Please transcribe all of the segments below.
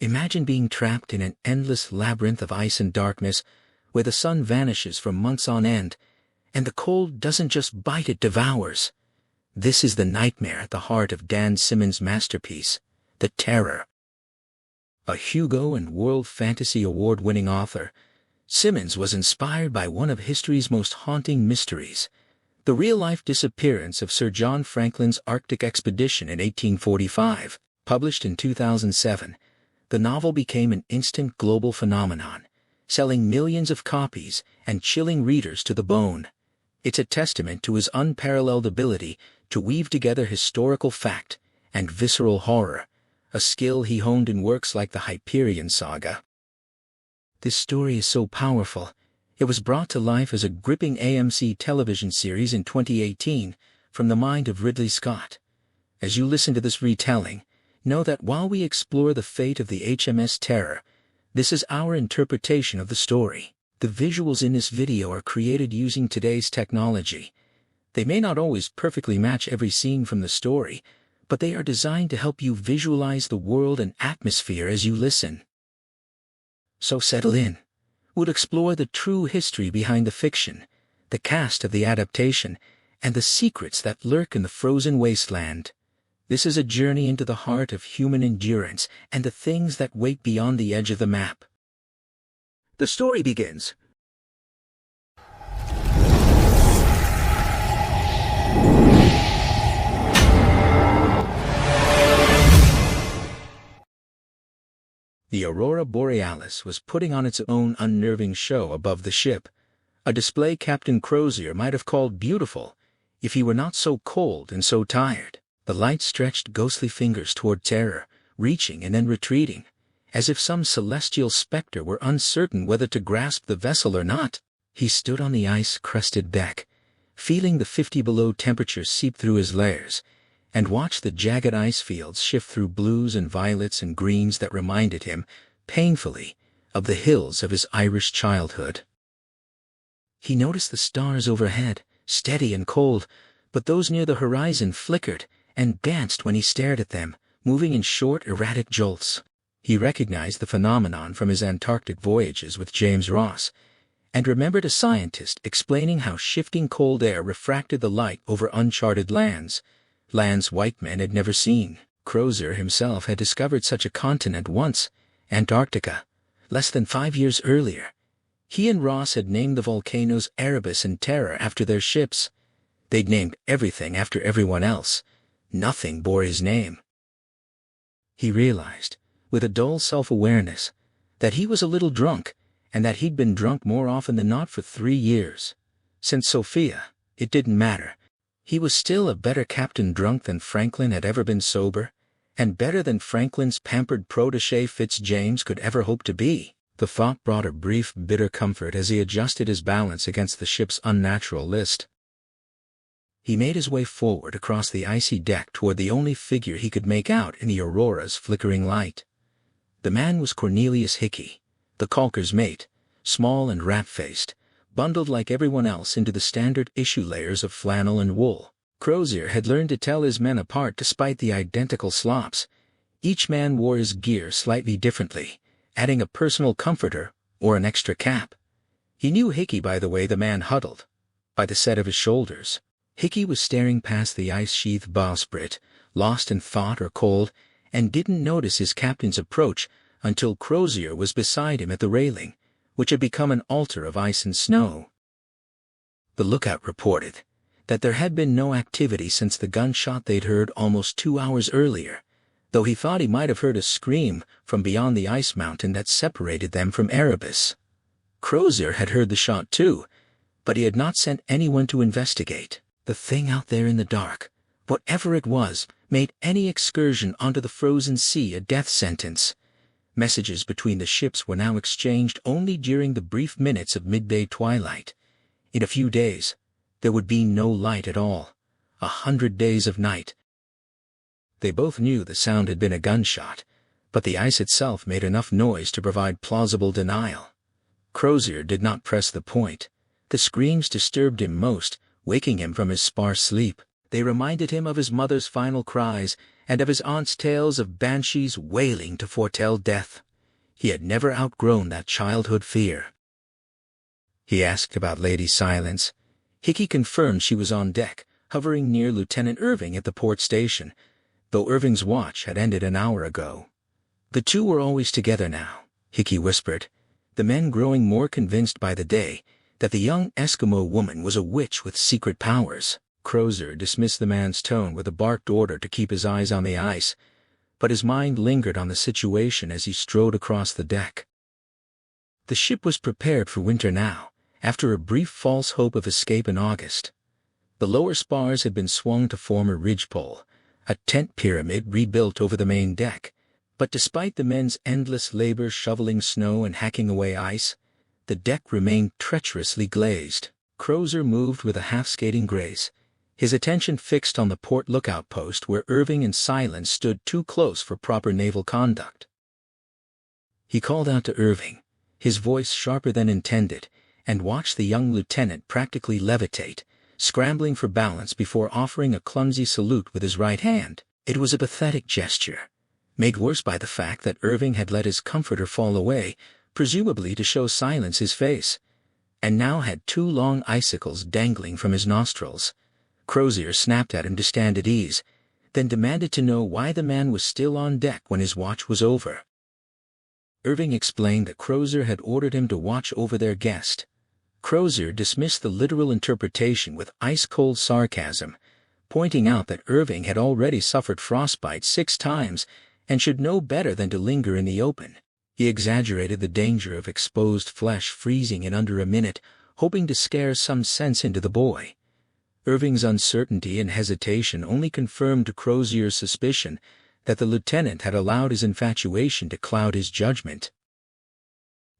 Imagine being trapped in an endless labyrinth of ice and darkness, where the sun vanishes for months on end, and the cold doesn't just bite, it devours. This is the nightmare at the heart of Dan Simmons' masterpiece, The Terror. A Hugo and World Fantasy Award-winning author, Simmons was inspired by one of history's most haunting mysteries, the real-life disappearance of Sir John Franklin's Arctic expedition in 1845. Published in 2007, the novel became an instant global phenomenon, selling millions of copies and chilling readers to the bone. It's a testament to his unparalleled ability to weave together historical fact and visceral horror, a skill he honed in works like the Hyperion Saga. This story is so powerful, it was brought to life as a gripping AMC television series in 2018 from the mind of Ridley Scott. As you listen to this retelling, know that while we explore the fate of the HMS Terror, this is our interpretation of the story. The visuals in this video are created using today's technology. They may not always perfectly match every scene from the story, but they are designed to help you visualize the world and atmosphere as you listen. So settle in. We'll explore the true history behind the fiction, the cast of the adaptation, and the secrets that lurk in the frozen wasteland. This is a journey into the heart of human endurance and the things that wait beyond the edge of the map. The story begins. The Aurora Borealis was putting on its own unnerving show above the ship, a display Captain Crozier might have called beautiful if he were not so cold and so tired. The light stretched ghostly fingers toward Terror, reaching and then retreating, as if some celestial specter were uncertain whether to grasp the vessel or not. He stood on the ice-crusted deck, feeling the 50-below temperature seep through his layers, and watched the jagged ice fields shift through blues and violets and greens that reminded him, painfully, of the hills of his Irish childhood. He noticed the stars overhead, steady and cold, but those near the horizon flickered and danced when he stared at them, moving in short, erratic jolts. He recognized the phenomenon from his Antarctic voyages with James Ross, and remembered a scientist explaining how shifting cold air refracted the light over uncharted lands white men had never seen. Crozier himself had discovered such a continent once, Antarctica, less than 5 years earlier. He and Ross had named the volcanoes Erebus and Terror after their ships. They'd named everything after everyone else. Nothing bore his name. He realized, with a dull self-awareness, that he was a little drunk, and that he'd been drunk more often than not for 3 years. Since Sophia, it didn't matter. He was still a better captain drunk than Franklin had ever been sober, and better than Franklin's pampered protégé Fitzjames could ever hope to be. The thought brought a brief, bitter comfort as he adjusted his balance against the ship's unnatural list. He made his way forward across the icy deck toward the only figure he could make out in the Aurora's flickering light. The man was Cornelius Hickey, the caulker's mate, small and rat-faced, bundled like everyone else into the standard issue layers of flannel and wool. Crozier had learned to tell his men apart despite the identical slops. Each man wore his gear slightly differently, adding a personal comforter or an extra cap. He knew Hickey by the way the man huddled, by the set of his shoulders. Hickey was staring past the ice-sheathed bowsprit, lost in thought or cold, and didn't notice his captain's approach until Crozier was beside him at the railing, which had become an altar of ice and snow. The lookout reported that there had been no activity since the gunshot they'd heard almost 2 hours earlier, though he thought he might have heard a scream from beyond the ice mountain that separated them from Erebus. Crozier had heard the shot too, but he had not sent anyone to investigate. The thing out there in the dark, whatever it was, made any excursion onto the frozen sea a death sentence. Messages between the ships were now exchanged only during the brief minutes of midday twilight. In a few days, there would be no light at all. 100 days of night. They both knew the sound had been a gunshot, but the ice itself made enough noise to provide plausible denial. Crozier did not press the point. The screams disturbed him most, waking him from his sparse sleep. They reminded him of his mother's final cries and of his aunt's tales of banshees wailing to foretell death. He had never outgrown that childhood fear. He asked about Lady Silence. Hickey confirmed she was on deck, hovering near Lieutenant Irving at the port station, though Irving's watch had ended an hour ago. The two were always together now, Hickey whispered, the men growing more convinced by the day that the young Eskimo woman was a witch with secret powers. Crozier dismissed the man's tone with a barked order to keep his eyes on the ice, but his mind lingered on the situation as he strode across the deck. The ship was prepared for winter now, after a brief false hope of escape in August. The lower spars had been swung to form a ridgepole, a tent pyramid rebuilt over the main deck, but despite the men's endless labor shoveling snow and hacking away ice, the deck remained treacherously glazed. Crozier moved with a half-skating grace, his attention fixed on the port lookout post where Irving and Silence stood too close for proper naval conduct. He called out to Irving, his voice sharper than intended, and watched the young lieutenant practically levitate, scrambling for balance before offering a clumsy salute with his right hand. It was a pathetic gesture, made worse by the fact that Irving had let his comforter fall away, presumably to show Silence his face, and now had two long icicles dangling from his nostrils. Crozier snapped at him to stand at ease, then demanded to know why the man was still on deck when his watch was over. Irving explained that Crozier had ordered him to watch over their guest. Crozier dismissed the literal interpretation with ice-cold sarcasm, pointing out that Irving had already suffered frostbite 6 times and should know better than to linger in the open. He exaggerated the danger of exposed flesh freezing in under a minute, hoping to scare some sense into the boy. Irving's uncertainty and hesitation only confirmed Crozier's suspicion that the lieutenant had allowed his infatuation to cloud his judgment.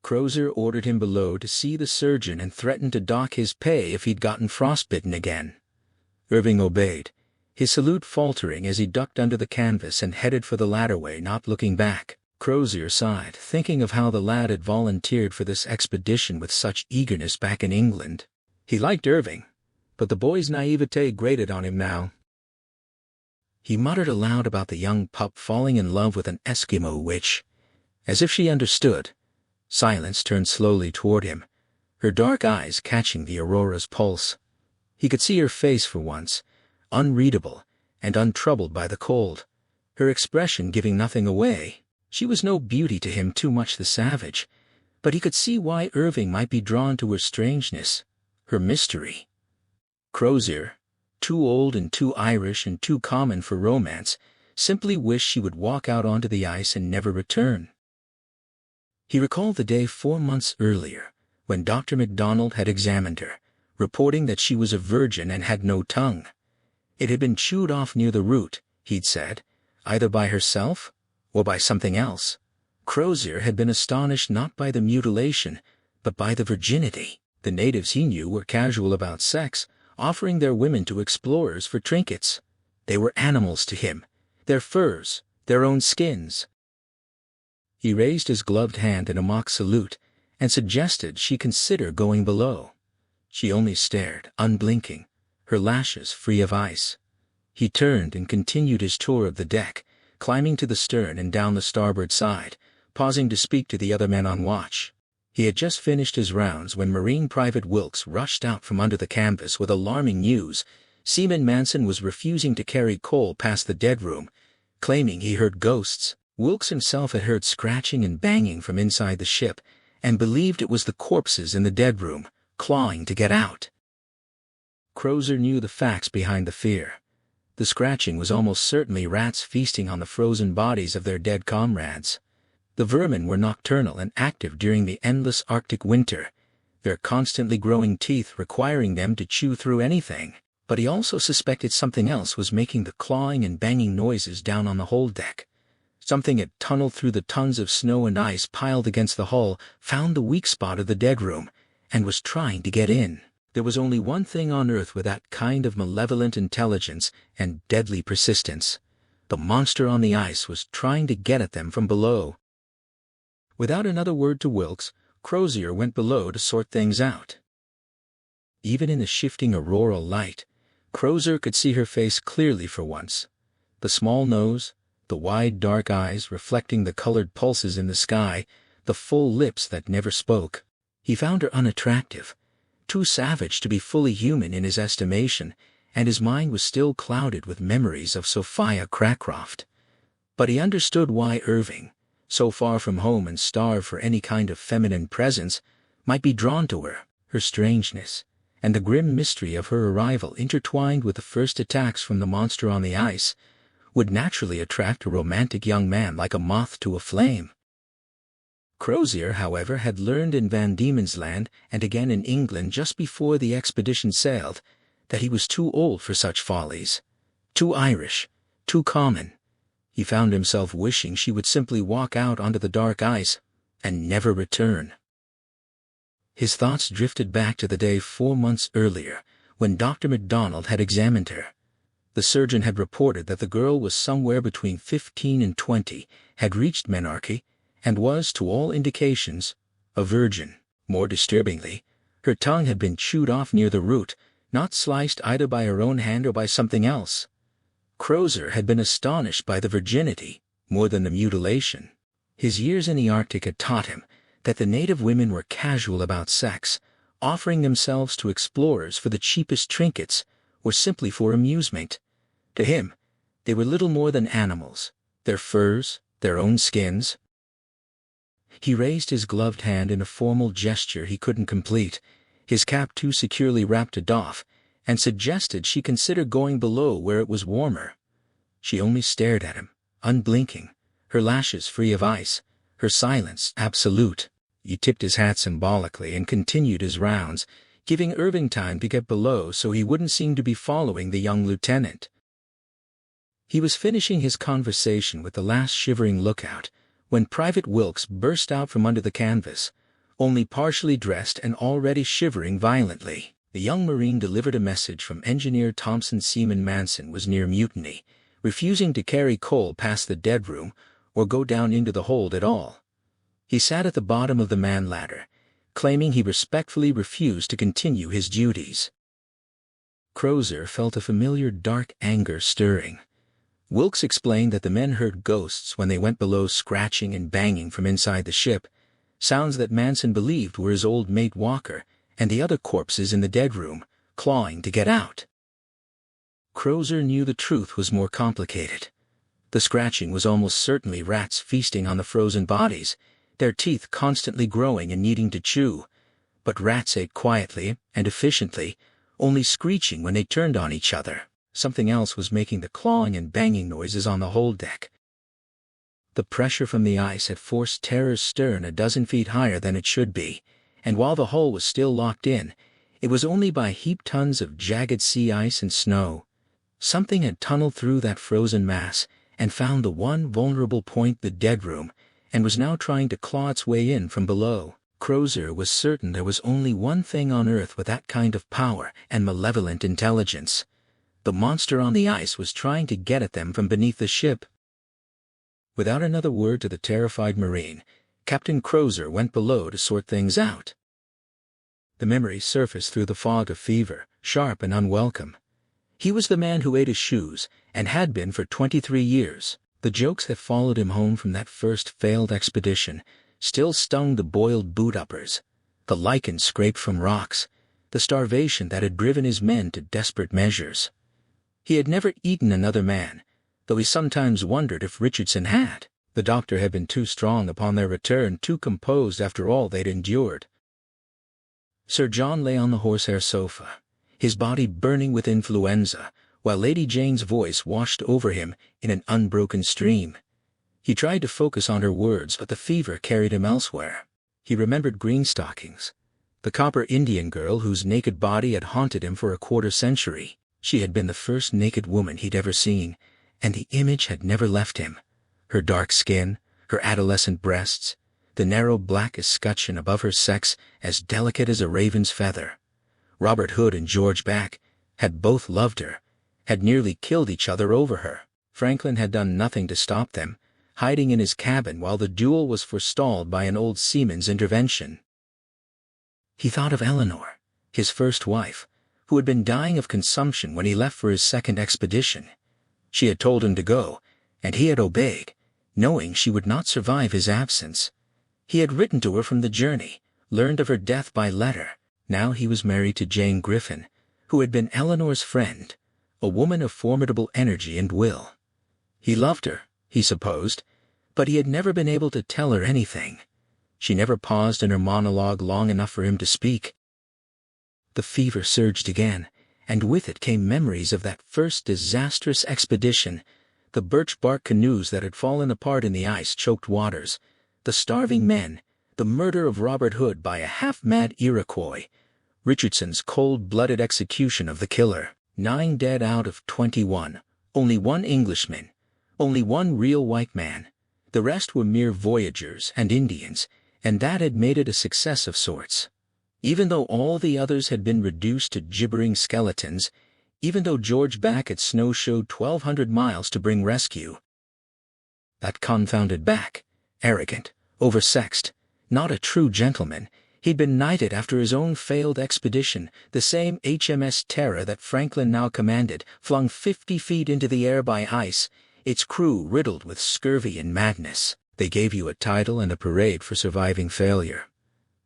Crozier ordered him below to see the surgeon and threatened to dock his pay if he'd gotten frostbitten again. Irving obeyed, his salute faltering as he ducked under the canvas and headed for the ladderway, not looking back. Crozier sighed, thinking of how the lad had volunteered for this expedition with such eagerness back in England. He liked Irving, but the boy's naivete grated on him now. He muttered aloud about the young pup falling in love with an Eskimo witch, as if she understood. Silence turned slowly toward him, her dark eyes catching the Aurora's pulse. He could see her face for once, unreadable and untroubled by the cold, her expression giving nothing away. She was no beauty to him, too much the savage, but he could see why Irving might be drawn to her strangeness, her mystery. Crozier, too old and too Irish and too common for romance, simply wished she would walk out onto the ice and never return. He recalled the day 4 months earlier, when Dr. MacDonald had examined her, reporting that she was a virgin and had no tongue. It had been chewed off near the root, he'd said, either by herself or by something else. Crozier had been astonished not by the mutilation, but by the virginity. The natives he knew were casual about sex, offering their women to explorers for trinkets. They were animals to him, their furs, their own skins. He raised his gloved hand in a mock salute and suggested she consider going below. She only stared, unblinking, her lashes free of ice. He turned and continued his tour of the deck, climbing to the stern and down the starboard side, pausing to speak to the other men on watch. He had just finished his rounds when Marine Private Wilkes rushed out from under the canvas with alarming news. Seaman Manson was refusing to carry coal past the dead room, claiming he heard ghosts. Wilkes himself had heard scratching and banging from inside the ship, and believed it was the corpses in the dead room, clawing to get out. Crozier knew the facts behind the fear. The scratching was almost certainly rats feasting on the frozen bodies of their dead comrades. The vermin were nocturnal and active during the endless Arctic winter, their constantly growing teeth requiring them to chew through anything. But he also suspected something else was making the clawing and banging noises down on the hold deck. Something had tunneled through the tons of snow and ice piled against the hull, found the weak spot of the dead room, and was trying to get in. There was only one thing on earth with that kind of malevolent intelligence and deadly persistence. The monster on the ice was trying to get at them from below. Without another word to Wilkes, Crozier went below to sort things out. Even in the shifting auroral light, Crozier could see her face clearly for once. The small nose, the wide dark eyes reflecting the colored pulses in the sky, the full lips that never spoke. He found her unattractive, too savage to be fully human in his estimation, and his mind was still clouded with memories of Sophia Cracroft. But he understood why Irving, so far from home and starved for any kind of feminine presence, might be drawn to her. Her strangeness, and the grim mystery of her arrival intertwined with the first attacks from the monster on the ice, would naturally attract a romantic young man like a moth to a flame. Crozier, however, had learned in Van Diemen's Land and again in England just before the expedition sailed that he was too old for such follies, too Irish, too common. He found himself wishing she would simply walk out onto the dark ice and never return. His thoughts drifted back to the day 4 months earlier when Dr. MacDonald had examined her. The surgeon had reported that the girl was somewhere between 15 and 20, had reached menarche, and was, to all indications, a virgin. More disturbingly, her tongue had been chewed off near the root, not sliced either by her own hand or by something else. Crozier had been astonished by the virginity more than the mutilation. His years in the Arctic had taught him that the native women were casual about sex, offering themselves to explorers for the cheapest trinkets or simply for amusement. To him, they were little more than animals, their furs, their own skins. He raised his gloved hand in a formal gesture he couldn't complete, his cap too securely wrapped to doff, and suggested she consider going below where it was warmer. She only stared at him, unblinking, her lashes free of ice, her silence absolute. He tipped his hat symbolically and continued his rounds, giving Irving time to get below so he wouldn't seem to be following the young lieutenant. He was finishing his conversation with the last shivering lookout when Private Wilkes burst out from under the canvas, only partially dressed and already shivering violently. The young Marine delivered a message from Engineer Thompson. Seaman Manson was near mutiny, refusing to carry coal past the dead room or go down into the hold at all. He sat at the bottom of the man ladder, claiming he respectfully refused to continue his duties. Crozier felt a familiar dark anger stirring. Wilkes explained that the men heard ghosts when they went below, scratching and banging from inside the ship, sounds that Manson believed were his old mate Walker and the other corpses in the dead room, clawing to get out. Crozier knew the truth was more complicated. The scratching was almost certainly rats feasting on the frozen bodies, their teeth constantly growing and needing to chew, but rats ate quietly and efficiently, only screeching when they turned on each other. Something else was making the clawing and banging noises on the hold deck. The pressure from the ice had forced Terror's stern a dozen feet higher than it should be, and while the hull was still locked in, it was only by heaped tons of jagged sea ice and snow. Something had tunneled through that frozen mass and found the one vulnerable point, the dead room, and was now trying to claw its way in from below. Crozier was certain there was only one thing on Earth with that kind of power and malevolent intelligence. The monster on the ice was trying to get at them from beneath the ship. Without another word to the terrified Marine, Captain Crozier went below to sort things out. The memory surfaced through the fog of fever, sharp and unwelcome. He was the man who ate his shoes, and had been for 23 years. The jokes that followed him home from that first failed expedition still stung the boiled boot-uppers, the lichen scraped from rocks, the starvation that had driven his men to desperate measures. He had never eaten another man, though he sometimes wondered if Richardson had. The doctor had been too strong upon their return, too composed after all they'd endured. Sir John lay on the horsehair sofa, his body burning with influenza, while Lady Jane's voice washed over him in an unbroken stream. He tried to focus on her words, but the fever carried him elsewhere. He remembered Greenstockings, the copper Indian girl whose naked body had haunted him for a quarter-century. She had been the first naked woman he'd ever seen, and the image had never left him. Her dark skin, her adolescent breasts, the narrow black escutcheon above her sex as delicate as a raven's feather. Robert Hood and George Back had both loved her, had nearly killed each other over her. Franklin had done nothing to stop them, hiding in his cabin while the duel was forestalled by an old seaman's intervention. He thought of Eleanor, his first wife, who had been dying of consumption when he left for his second expedition. She had told him to go, and he had obeyed, knowing she would not survive his absence. He had written to her from the journey, learned of her death by letter. Now he was married to Jane Griffin, who had been Eleanor's friend, a woman of formidable energy and will. He loved her, he supposed, but he had never been able to tell her anything. She never paused in her monologue long enough for him to speak. The fever surged again, and with it came memories of that first disastrous expedition, the birch-bark canoes that had fallen apart in the ice-choked waters, the starving men, the murder of Robert Hood by a half-mad Iroquois, Richardson's cold-blooded execution of the killer. 9 dead out of 21, only 1 Englishman, only 1 real white man. The rest were mere voyagers and Indians, and that had made it a success of sorts. Even though all the others had been reduced to gibbering skeletons, even though George Back had snowshoed 1,200 miles to bring rescue. That confounded Back, arrogant, oversexed, not a true gentleman, he'd been knighted after his own failed expedition, the same HMS Terror that Franklin now commanded, flung 50 feet into the air by ice, its crew riddled with scurvy and madness. They gave you a title and a parade for surviving failure.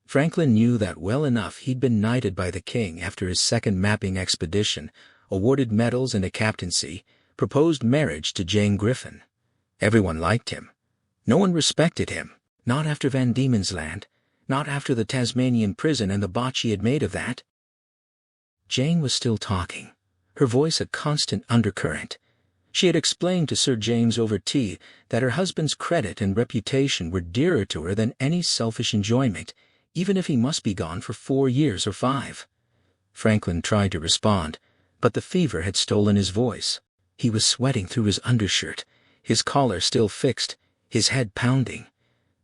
Franklin knew that well enough. He'd been knighted by the king after his second mapping expedition, awarded medals and a captaincy, proposed marriage to Jane Griffin. Everyone liked him. No one respected him, not after Van Diemen's Land, not after the Tasmanian prison and the botch he had made of that. Jane was still talking, her voice a constant undercurrent. She had explained to Sir James over tea that her husband's credit and reputation were dearer to her than any selfish enjoyment, even if he must be gone for 4 years or 5. Franklin tried to respond, but the fever had stolen his voice. He was sweating through his undershirt, his collar still fixed, his head pounding.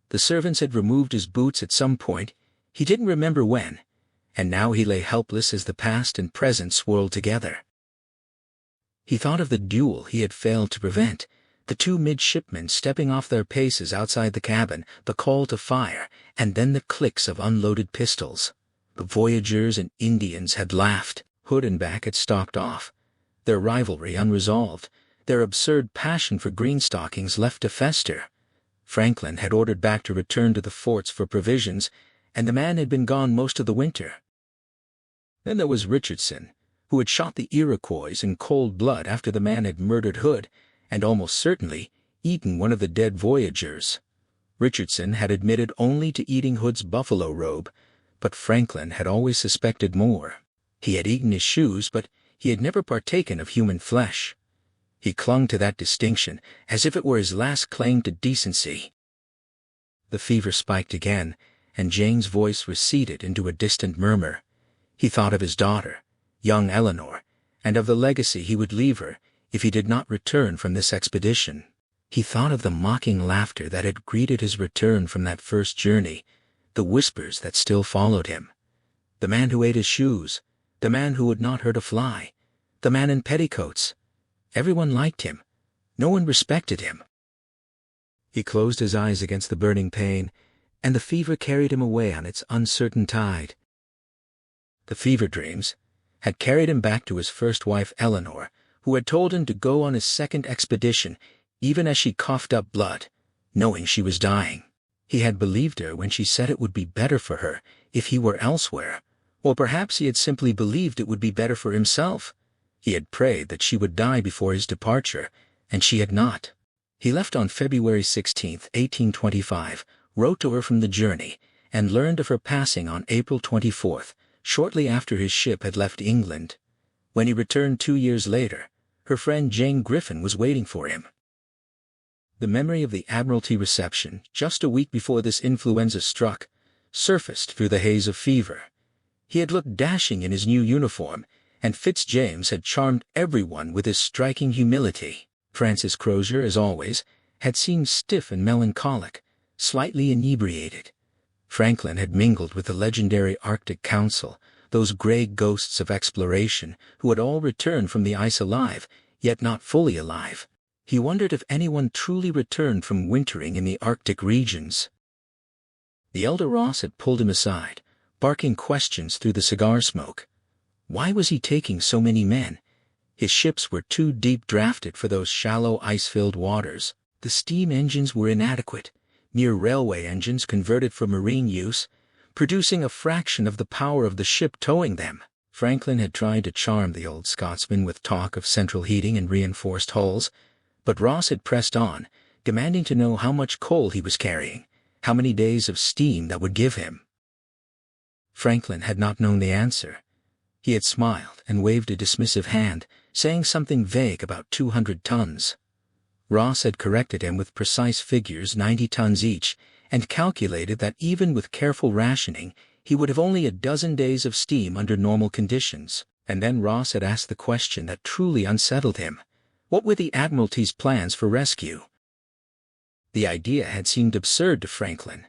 The servants had removed his boots at some point, he didn't remember when, and now he lay helpless as the past and present swirled together. He thought of the duel he had failed to prevent, the 2 midshipmen stepping off their paces outside the cabin, the call to fire, and then the clicks of unloaded pistols. The voyagers and Indians had laughed, Hood and Back had stalked off, their rivalry unresolved, their absurd passion for greenstockings left to fester. Franklin had ordered Back to return to the forts for provisions, and the man had been gone most of the winter. Then there was Richardson, who had shot the Iroquois in cold blood after the man had murdered Hood, and almost certainly eaten one of the dead voyagers. Richardson had admitted only to eating Hood's buffalo robe, but Franklin had always suspected more. He had eaten his shoes, but he had never partaken of human flesh. He clung to that distinction as if it were his last claim to decency. The fever spiked again, and Jane's voice receded into a distant murmur. He thought of his daughter, young Eleanor, and of the legacy he would leave her if he did not return from this expedition. He thought of the mocking laughter that had greeted his return from that first journey, the whispers that still followed him. The man who ate his shoes, the man who would not hurt a fly, the man in petticoats. Everyone liked him. No one respected him. He closed his eyes against the burning pain, and the fever carried him away on its uncertain tide. The fever dreams had carried him back to his first wife Eleanor, who had told him to go on his second expedition, even as she coughed up blood, knowing she was dying. He had believed her when she said it would be better for her if he were elsewhere, or perhaps he had simply believed it would be better for himself. He had prayed that she would die before his departure, and she had not. He left on February 16, 1825, wrote to her from the journey, and learned of her passing on April 24, shortly after his ship had left England. When he returned 2 years later, her friend Jane Griffin was waiting for him. The memory of the Admiralty reception, just a week before this influenza struck, surfaced through the haze of fever. He had looked dashing in his new uniform, and Fitzjames had charmed everyone with his striking humility. Francis Crozier, as always, had seemed stiff and melancholic, slightly inebriated. Franklin had mingled with the legendary Arctic Council, those gray ghosts of exploration who had all returned from the ice alive, yet not fully alive. He wondered if anyone truly returned from wintering in the Arctic regions. The elder Ross had pulled him aside, barking questions through the cigar smoke. Why was he taking so many men? His ships were too deep drafted for those shallow ice-filled waters. The steam engines were inadequate, mere railway engines converted for marine use, producing a fraction of the power of the ship towing them. Franklin had tried to charm the old Scotsman with talk of central heating and reinforced hulls, but Ross had pressed on, demanding to know how much coal he was carrying, how many days of steam that would give him. Franklin had not known the answer. He had smiled and waved a dismissive hand, saying something vague about 200 tons. Ross had corrected him with precise figures, 90 tons each, and calculated that even with careful rationing, he would have only a dozen days of steam under normal conditions. And then Ross had asked the question that truly unsettled him. What were the Admiralty's plans for rescue? The idea had seemed absurd to Franklin.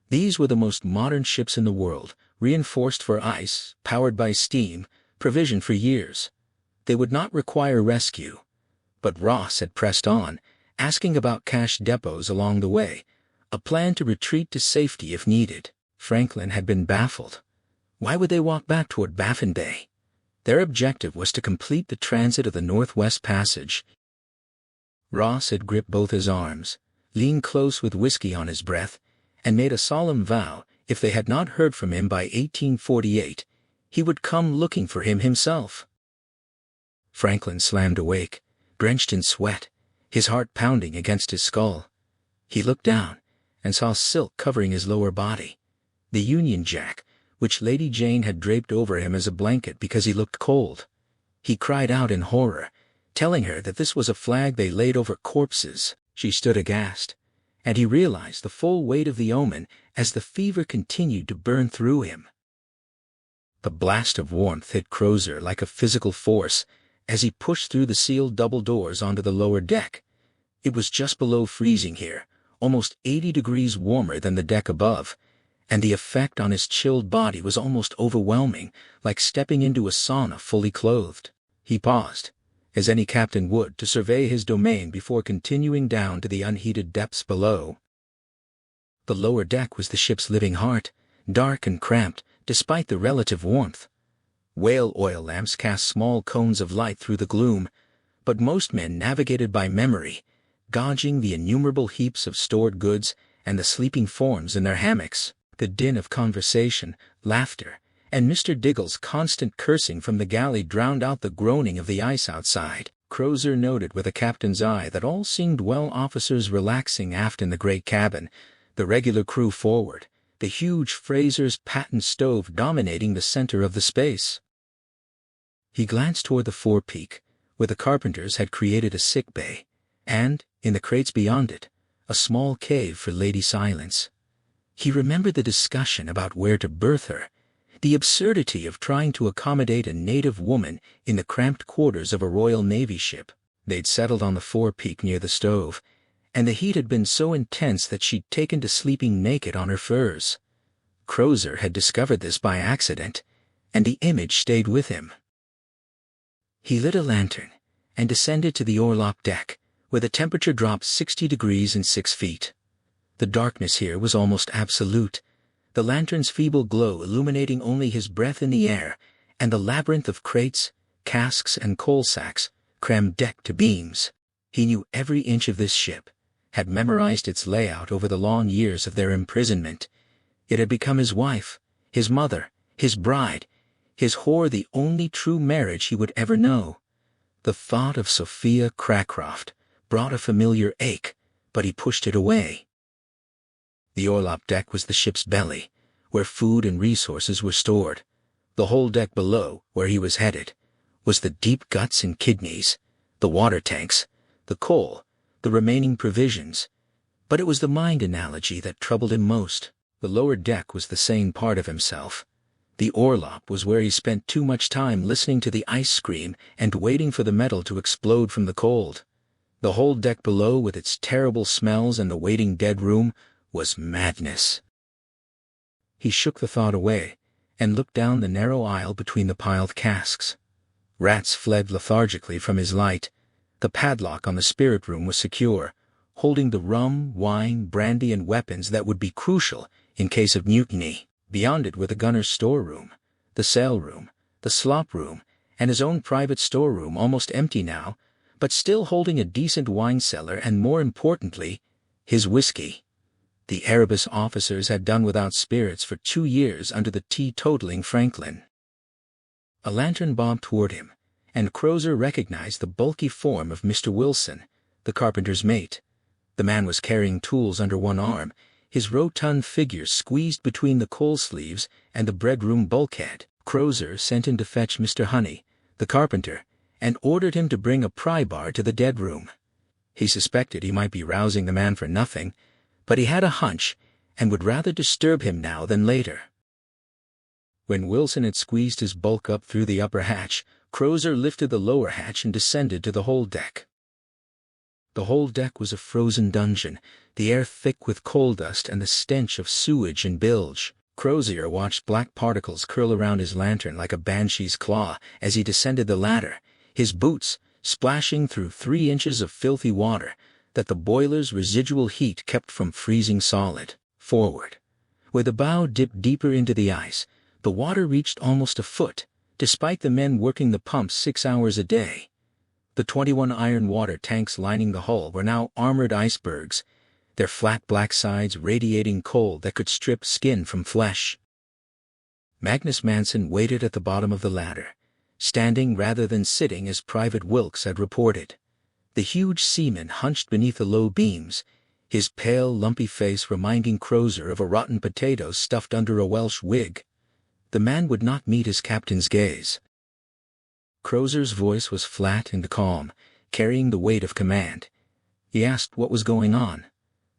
These were the most modern ships in the world, reinforced for ice, powered by steam, provisioned for years. They would not require rescue. But Ross had pressed on, asking about cache depots along the way, a plan to retreat to safety if needed. Franklin had been baffled. Why would they walk back toward Baffin Bay? Their objective was to complete the transit of the Northwest Passage. Ross had gripped both his arms, leaned close with whiskey on his breath, and made a solemn vow, if they had not heard from him by 1848, he would come looking for him himself. Franklin slammed awake, drenched in sweat, his heart pounding against his skull. He looked down and saw silk covering his lower body, the Union Jack, which Lady Jane had draped over him as a blanket because he looked cold. He cried out in horror, telling her that this was a flag they laid over corpses. She stood aghast, and he realized the full weight of the omen as the fever continued to burn through him. The blast of warmth hit Crozier like a physical force as he pushed through the sealed double doors onto the lower deck. It was just below freezing here, almost 80 degrees warmer than the deck above, and the effect on his chilled body was almost overwhelming, like stepping into a sauna fully clothed. He paused, as any captain would, to survey his domain before continuing down to the unheated depths below. The lower deck was the ship's living heart, dark and cramped, despite the relative warmth. Whale oil lamps cast small cones of light through the gloom, but most men navigated by memory, gauging the innumerable heaps of stored goods and the sleeping forms in their hammocks. The din of conversation, laughter, and Mr. Diggle's constant cursing from the galley drowned out the groaning of the ice outside. Crozier noted with a captain's eye that all seemed well, officers relaxing aft in the great cabin, the regular crew forward, the huge Fraser's patent stove dominating the center of the space. He glanced toward the forepeak, where the carpenters had created a sick bay, and, in the crates beyond it, a small cave for Lady Silence. He remembered the discussion about where to berth her, the absurdity of trying to accommodate a native woman in the cramped quarters of a Royal Navy ship. They'd settled on the forepeak near the stove, and the heat had been so intense that she'd taken to sleeping naked on her furs. Crozier had discovered this by accident, and the image stayed with him. He lit a lantern and descended to the orlop deck, where the temperature dropped 60 degrees and 6 feet. The darkness here was almost absolute, the lantern's feeble glow illuminating only his breath in the air and the labyrinth of crates, casks, and coal sacks crammed deck to beams. He knew every inch of this ship, had memorized its layout over the long years of their imprisonment. It had become his wife, his mother, his bride, his whore, the only true marriage he would ever know. The thought of Sophia Cracroft brought a familiar ache, but he pushed it away. The orlop deck was the ship's belly, where food and resources were stored. The whole deck below, where he was headed, was the deep guts and kidneys, the water tanks, the coal, the remaining provisions. But it was the mind analogy that troubled him most. The lower deck was the sane part of himself. The orlop was where he spent too much time listening to the ice scream and waiting for the metal to explode from the cold. The whole deck below, with its terrible smells and the waiting dead room, was madness. He shook the thought away and looked down the narrow aisle between the piled casks. Rats fled lethargically from his light. The padlock on the spirit room was secure, holding the rum, wine, brandy, and weapons that would be crucial in case of mutiny. Beyond it were the gunner's storeroom, the sail room, the slop room, and his own private storeroom almost empty now, but still holding a decent wine cellar and, more importantly, his whiskey. The Erebus officers had done without spirits for 2 years under the teetotaling Franklin. A lantern bobbed toward him, and Crozier recognized the bulky form of Mr. Wilson, the carpenter's mate. The man was carrying tools under one arm, his rotund figure squeezed between the coal sleeves and the bread-room bulkhead. Crozier sent him to fetch Mr. Honey, the carpenter, and ordered him to bring a pry-bar to the dead room. He suspected he might be rousing the man for nothing, but he had a hunch and would rather disturb him now than later. When Wilson had squeezed his bulk up through the upper hatch, Crozier lifted the lower hatch and descended to the hold deck. The hold deck was a frozen dungeon, the air thick with coal dust and the stench of sewage and bilge. Crozier watched black particles curl around his lantern like a banshee's claw as he descended the ladder, his boots splashing through 3 inches of filthy water that the boiler's residual heat kept from freezing solid. Forward, where the bow dipped deeper into the ice, the water reached almost a foot, despite the men working the pumps 6 hours a day. The 21 iron water tanks lining the hull were now armored icebergs, their flat black sides radiating cold that could strip skin from flesh. Magnus Manson waited at the bottom of the ladder, standing rather than sitting as Private Wilkes had reported. The huge seaman hunched beneath the low beams, his pale, lumpy face reminding Crozier of a rotten potato stuffed under a Welsh wig. The man would not meet his captain's gaze. Crozier's voice was flat and calm, carrying the weight of command. He asked what was going on.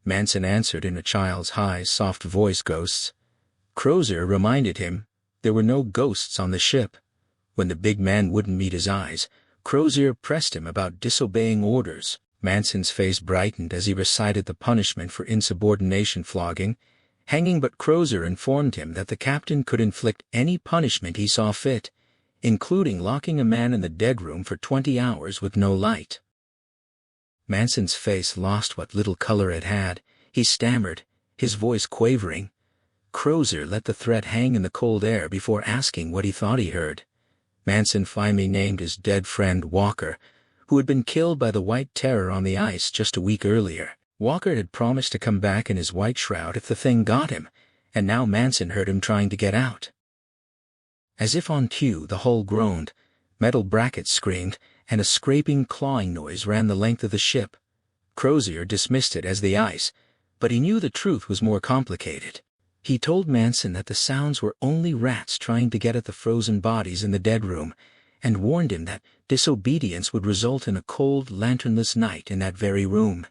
Manson answered in a child's high, soft voice, "Ghosts." Crozier reminded him there were no ghosts on the ship. When the big man wouldn't meet his eyes, Crozier pressed him about disobeying orders. Manson's face brightened as he recited the punishment for insubordination: flogging, hanging, but Crozier informed him that the captain could inflict any punishment he saw fit, including locking a man in the dead room for 20 hours with no light. Manson's face lost what little color it had. He stammered, his voice quavering. Crozier let the threat hang in the cold air before asking what he thought he heard. Manson finally named his dead friend Walker, who had been killed by the White Terror on the ice just a week earlier. Walker had promised to come back in his white shroud if the thing got him, and now Manson heard him trying to get out. As if on cue, the hull groaned, metal brackets screamed, and a scraping, clawing noise ran the length of the ship. Crozier dismissed it as the ice, but he knew the truth was more complicated. He told Manson that the sounds were only rats trying to get at the frozen bodies in the dead room, and warned him that disobedience would result in a cold, lanternless night in that very room.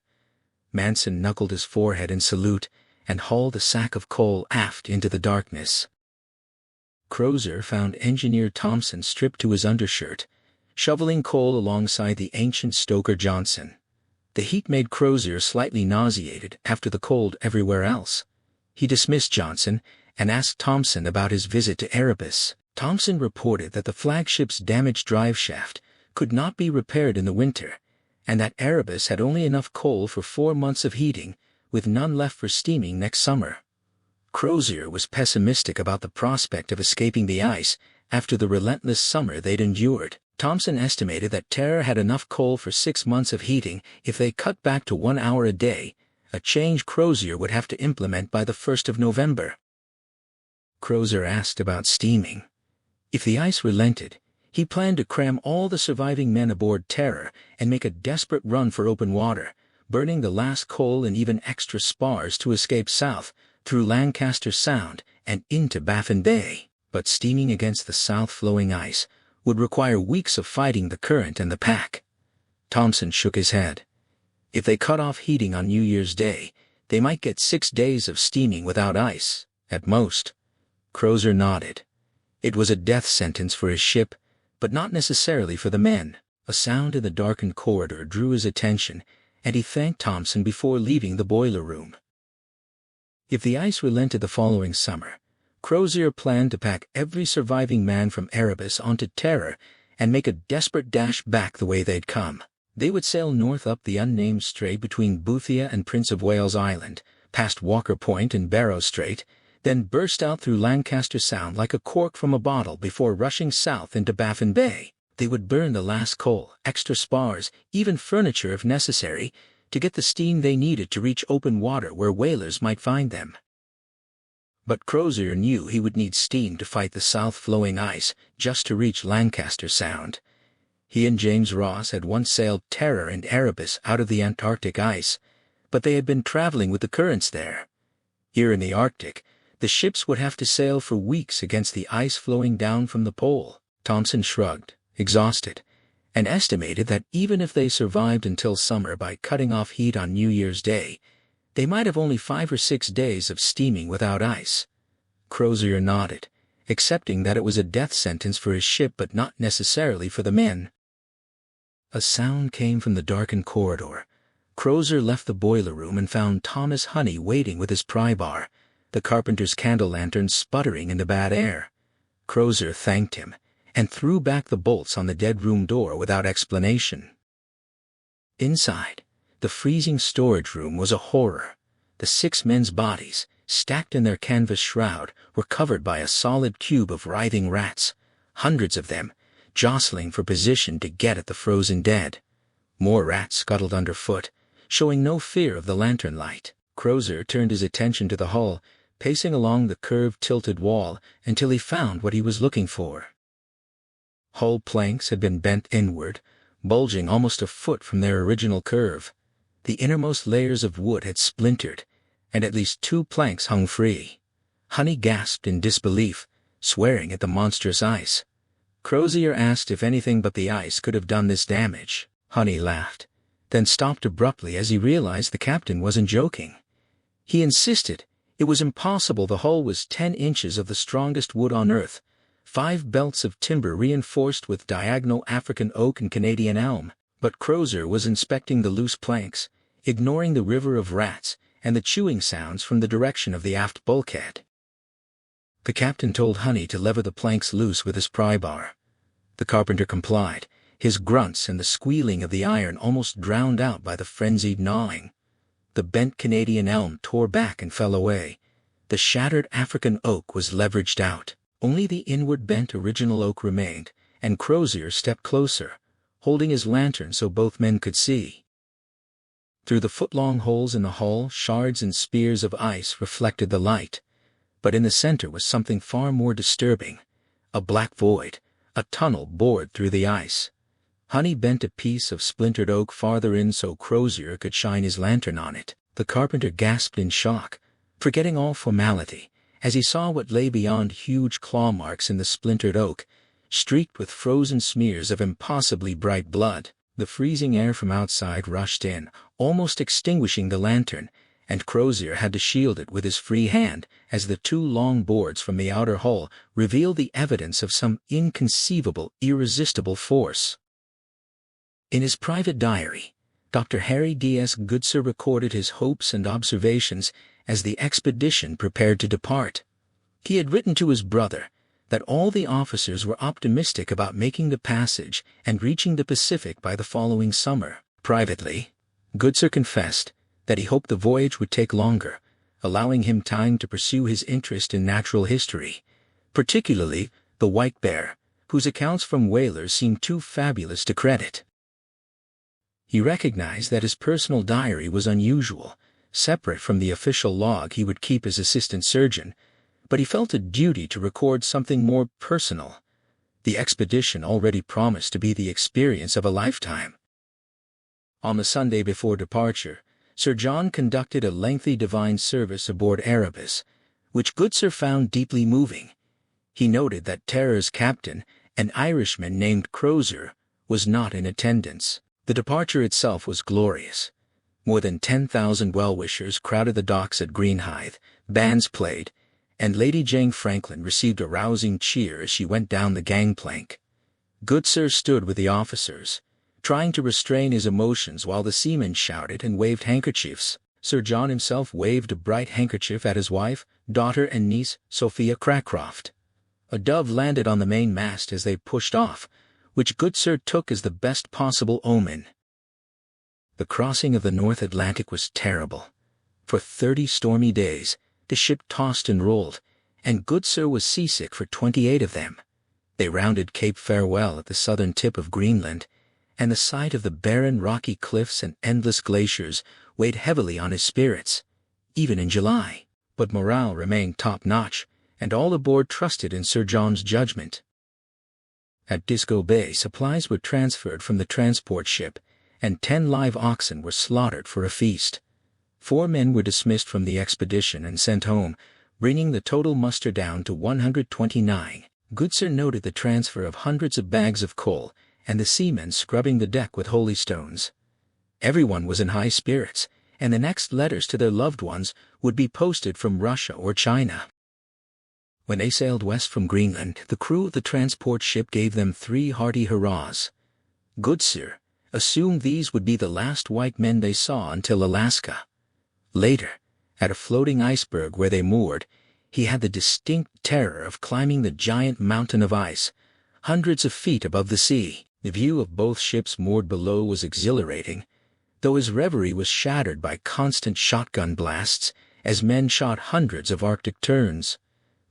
Manson knuckled his forehead in salute and hauled a sack of coal aft into the darkness. Crozier found Engineer Thompson stripped to his undershirt, shoveling coal alongside the ancient stoker Johnson. The heat made Crozier slightly nauseated after the cold everywhere else. He dismissed Johnson and asked Thompson about his visit to Erebus. Thompson reported that the flagship's damaged drive shaft could not be repaired in the winter, and that Erebus had only enough coal for 4 months of heating, with none left for steaming next summer. Crozier was pessimistic about the prospect of escaping the ice after the relentless summer they'd endured. Thompson estimated that Terror had enough coal for 6 months of heating if they cut back to 1 hour a day, a change Crozier would have to implement by the 1st of November. Crozier asked about steaming. If the ice relented, he planned to cram all the surviving men aboard Terror and make a desperate run for open water, burning the last coal and even extra spars to escape south, through Lancaster Sound and into Baffin Bay. But steaming against the south-flowing ice would require weeks of fighting the current and the pack. Thompson shook his head. If they cut off heating on New Year's Day, they might get 6 days of steaming without ice, at most. Crozier nodded. It was a death sentence for his ship, but not necessarily for the men. A sound in the darkened corridor drew his attention, and he thanked Thompson before leaving the boiler room. If the ice relented the following summer, Crozier planned to pack every surviving man from Erebus onto Terror and make a desperate dash back the way they'd come. They would sail north up the unnamed strait between Boothia and Prince of Wales Island, past Walker Point and Barrow Strait, then burst out through Lancaster Sound like a cork from a bottle before rushing south into Baffin Bay. They would burn the last coal, extra spars, even furniture if necessary, to get the steam they needed to reach open water where whalers might find them. But Crozier knew he would need steam to fight the south-flowing ice just to reach Lancaster Sound. He and James Ross had once sailed Terror and Erebus out of the Antarctic ice, but they had been traveling with the currents there. Here in the Arctic, the ships would have to sail for weeks against the ice flowing down from the pole. Thompson shrugged, exhausted, and estimated that even if they survived until summer by cutting off heat on New Year's Day, they might have only 5 or 6 days of steaming without ice. Crozier nodded, accepting that it was a death sentence for his ship but not necessarily for the men. A sound came from the darkened corridor. Crozier left the boiler room and found Thomas Honey waiting with his pry bar, the carpenter's candle lantern sputtering in the bad air. Crozier thanked him and threw back the bolts on the dead room door without explanation. Inside, the freezing storage room was a horror. The 6 men's bodies, stacked in their canvas shroud, were covered by a solid cube of writhing rats, hundreds of them, jostling for position to get at the frozen dead. More rats scuttled underfoot, showing no fear of the lantern light. Crozier turned his attention to the hull, pacing along the curved tilted wall until he found what he was looking for. Hull planks had been bent inward, bulging almost a foot from their original curve. The innermost layers of wood had splintered, and at least 2 planks hung free. Honey gasped in disbelief, swearing at the monstrous ice. Crozier asked if anything but the ice could have done this damage. Honey laughed, then stopped abruptly as he realized the captain wasn't joking. He insisted it was impossible. The hull was 10 inches of the strongest wood on Earth, 5 belts of timber reinforced with diagonal African oak and Canadian elm. But Crozier was inspecting the loose planks, ignoring the river of rats and the chewing sounds from the direction of the aft bulkhead. The captain told Honey to lever the planks loose with his pry bar. The carpenter complied, his grunts and the squealing of the iron almost drowned out by the frenzied gnawing. The bent Canadian elm tore back and fell away. The shattered African oak was leveraged out. Only the inward bent original oak remained, and Crozier stepped closer, holding his lantern so both men could see. Through the foot-long holes in the hull, shards and spears of ice reflected the light. But in the center was something far more disturbing. A black void, a tunnel bored through the ice. Honey bent a piece of splintered oak farther in so Crozier could shine his lantern on it. The carpenter gasped in shock, forgetting all formality, as he saw what lay beyond huge claw marks in the splintered oak, streaked with frozen smears of impossibly bright blood. The freezing air from outside rushed in, almost extinguishing the lantern, and Crozier had to shield it with his free hand as the 2 long boards from the outer hull revealed the evidence of some inconceivable, irresistible force. In his private diary, Dr. Harry D.S. Goodsir recorded his hopes and observations as the expedition prepared to depart. He had written to his brother that all the officers were optimistic about making the passage and reaching the Pacific by the following summer. Privately, Goodsir confessed that he hoped the voyage would take longer, allowing him time to pursue his interest in natural history, particularly the white bear, whose accounts from whalers seemed too fabulous to credit. He recognized that his personal diary was unusual, separate from the official log he would keep as assistant surgeon, but he felt a duty to record something more personal. The expedition already promised to be the experience of a lifetime. On the Sunday before departure, Sir John conducted a lengthy divine service aboard Erebus, which Goodsir found deeply moving. He noted that Terror's captain, an Irishman named Crozier, was not in attendance. The departure itself was glorious. More than 10,000 well-wishers crowded the docks at Greenhithe, bands played, and Lady Jane Franklin received a rousing cheer as she went down the gangplank. Goodsir stood with the officers, trying to restrain his emotions while the seamen shouted and waved handkerchiefs. Sir John himself waved a bright handkerchief at his wife, daughter and niece, Sophia Cracroft. A dove landed on the main mast as they pushed off, which Goodsir took as the best possible omen. The crossing of the North Atlantic was terrible. For 30 stormy days, the ship tossed and rolled, and Goodsir was seasick for 28 of them. They rounded Cape Farewell at the southern tip of Greenland, and the sight of the barren rocky cliffs and endless glaciers weighed heavily on his spirits, even in July. But morale remained top-notch, and all aboard trusted in Sir John's judgment. At Disco Bay, supplies were transferred from the transport ship, and 10 live oxen were slaughtered for a feast. 4 men were dismissed from the expedition and sent home, bringing the total muster down to 129. Goodsir noted the transfer of hundreds of bags of coal and the seamen scrubbing the deck with holy stones. Everyone was in high spirits, and the next letters to their loved ones would be posted from Russia or China. When they sailed west from Greenland, the crew of the transport ship gave them 3 hearty hurrahs. Goodsir assumed these would be the last white men they saw until Alaska. Later, at a floating iceberg where they moored, he had the distinct terror of climbing the giant mountain of ice, hundreds of feet above the sea. The view of both ships moored below was exhilarating, though his reverie was shattered by constant shotgun blasts as men shot hundreds of Arctic terns.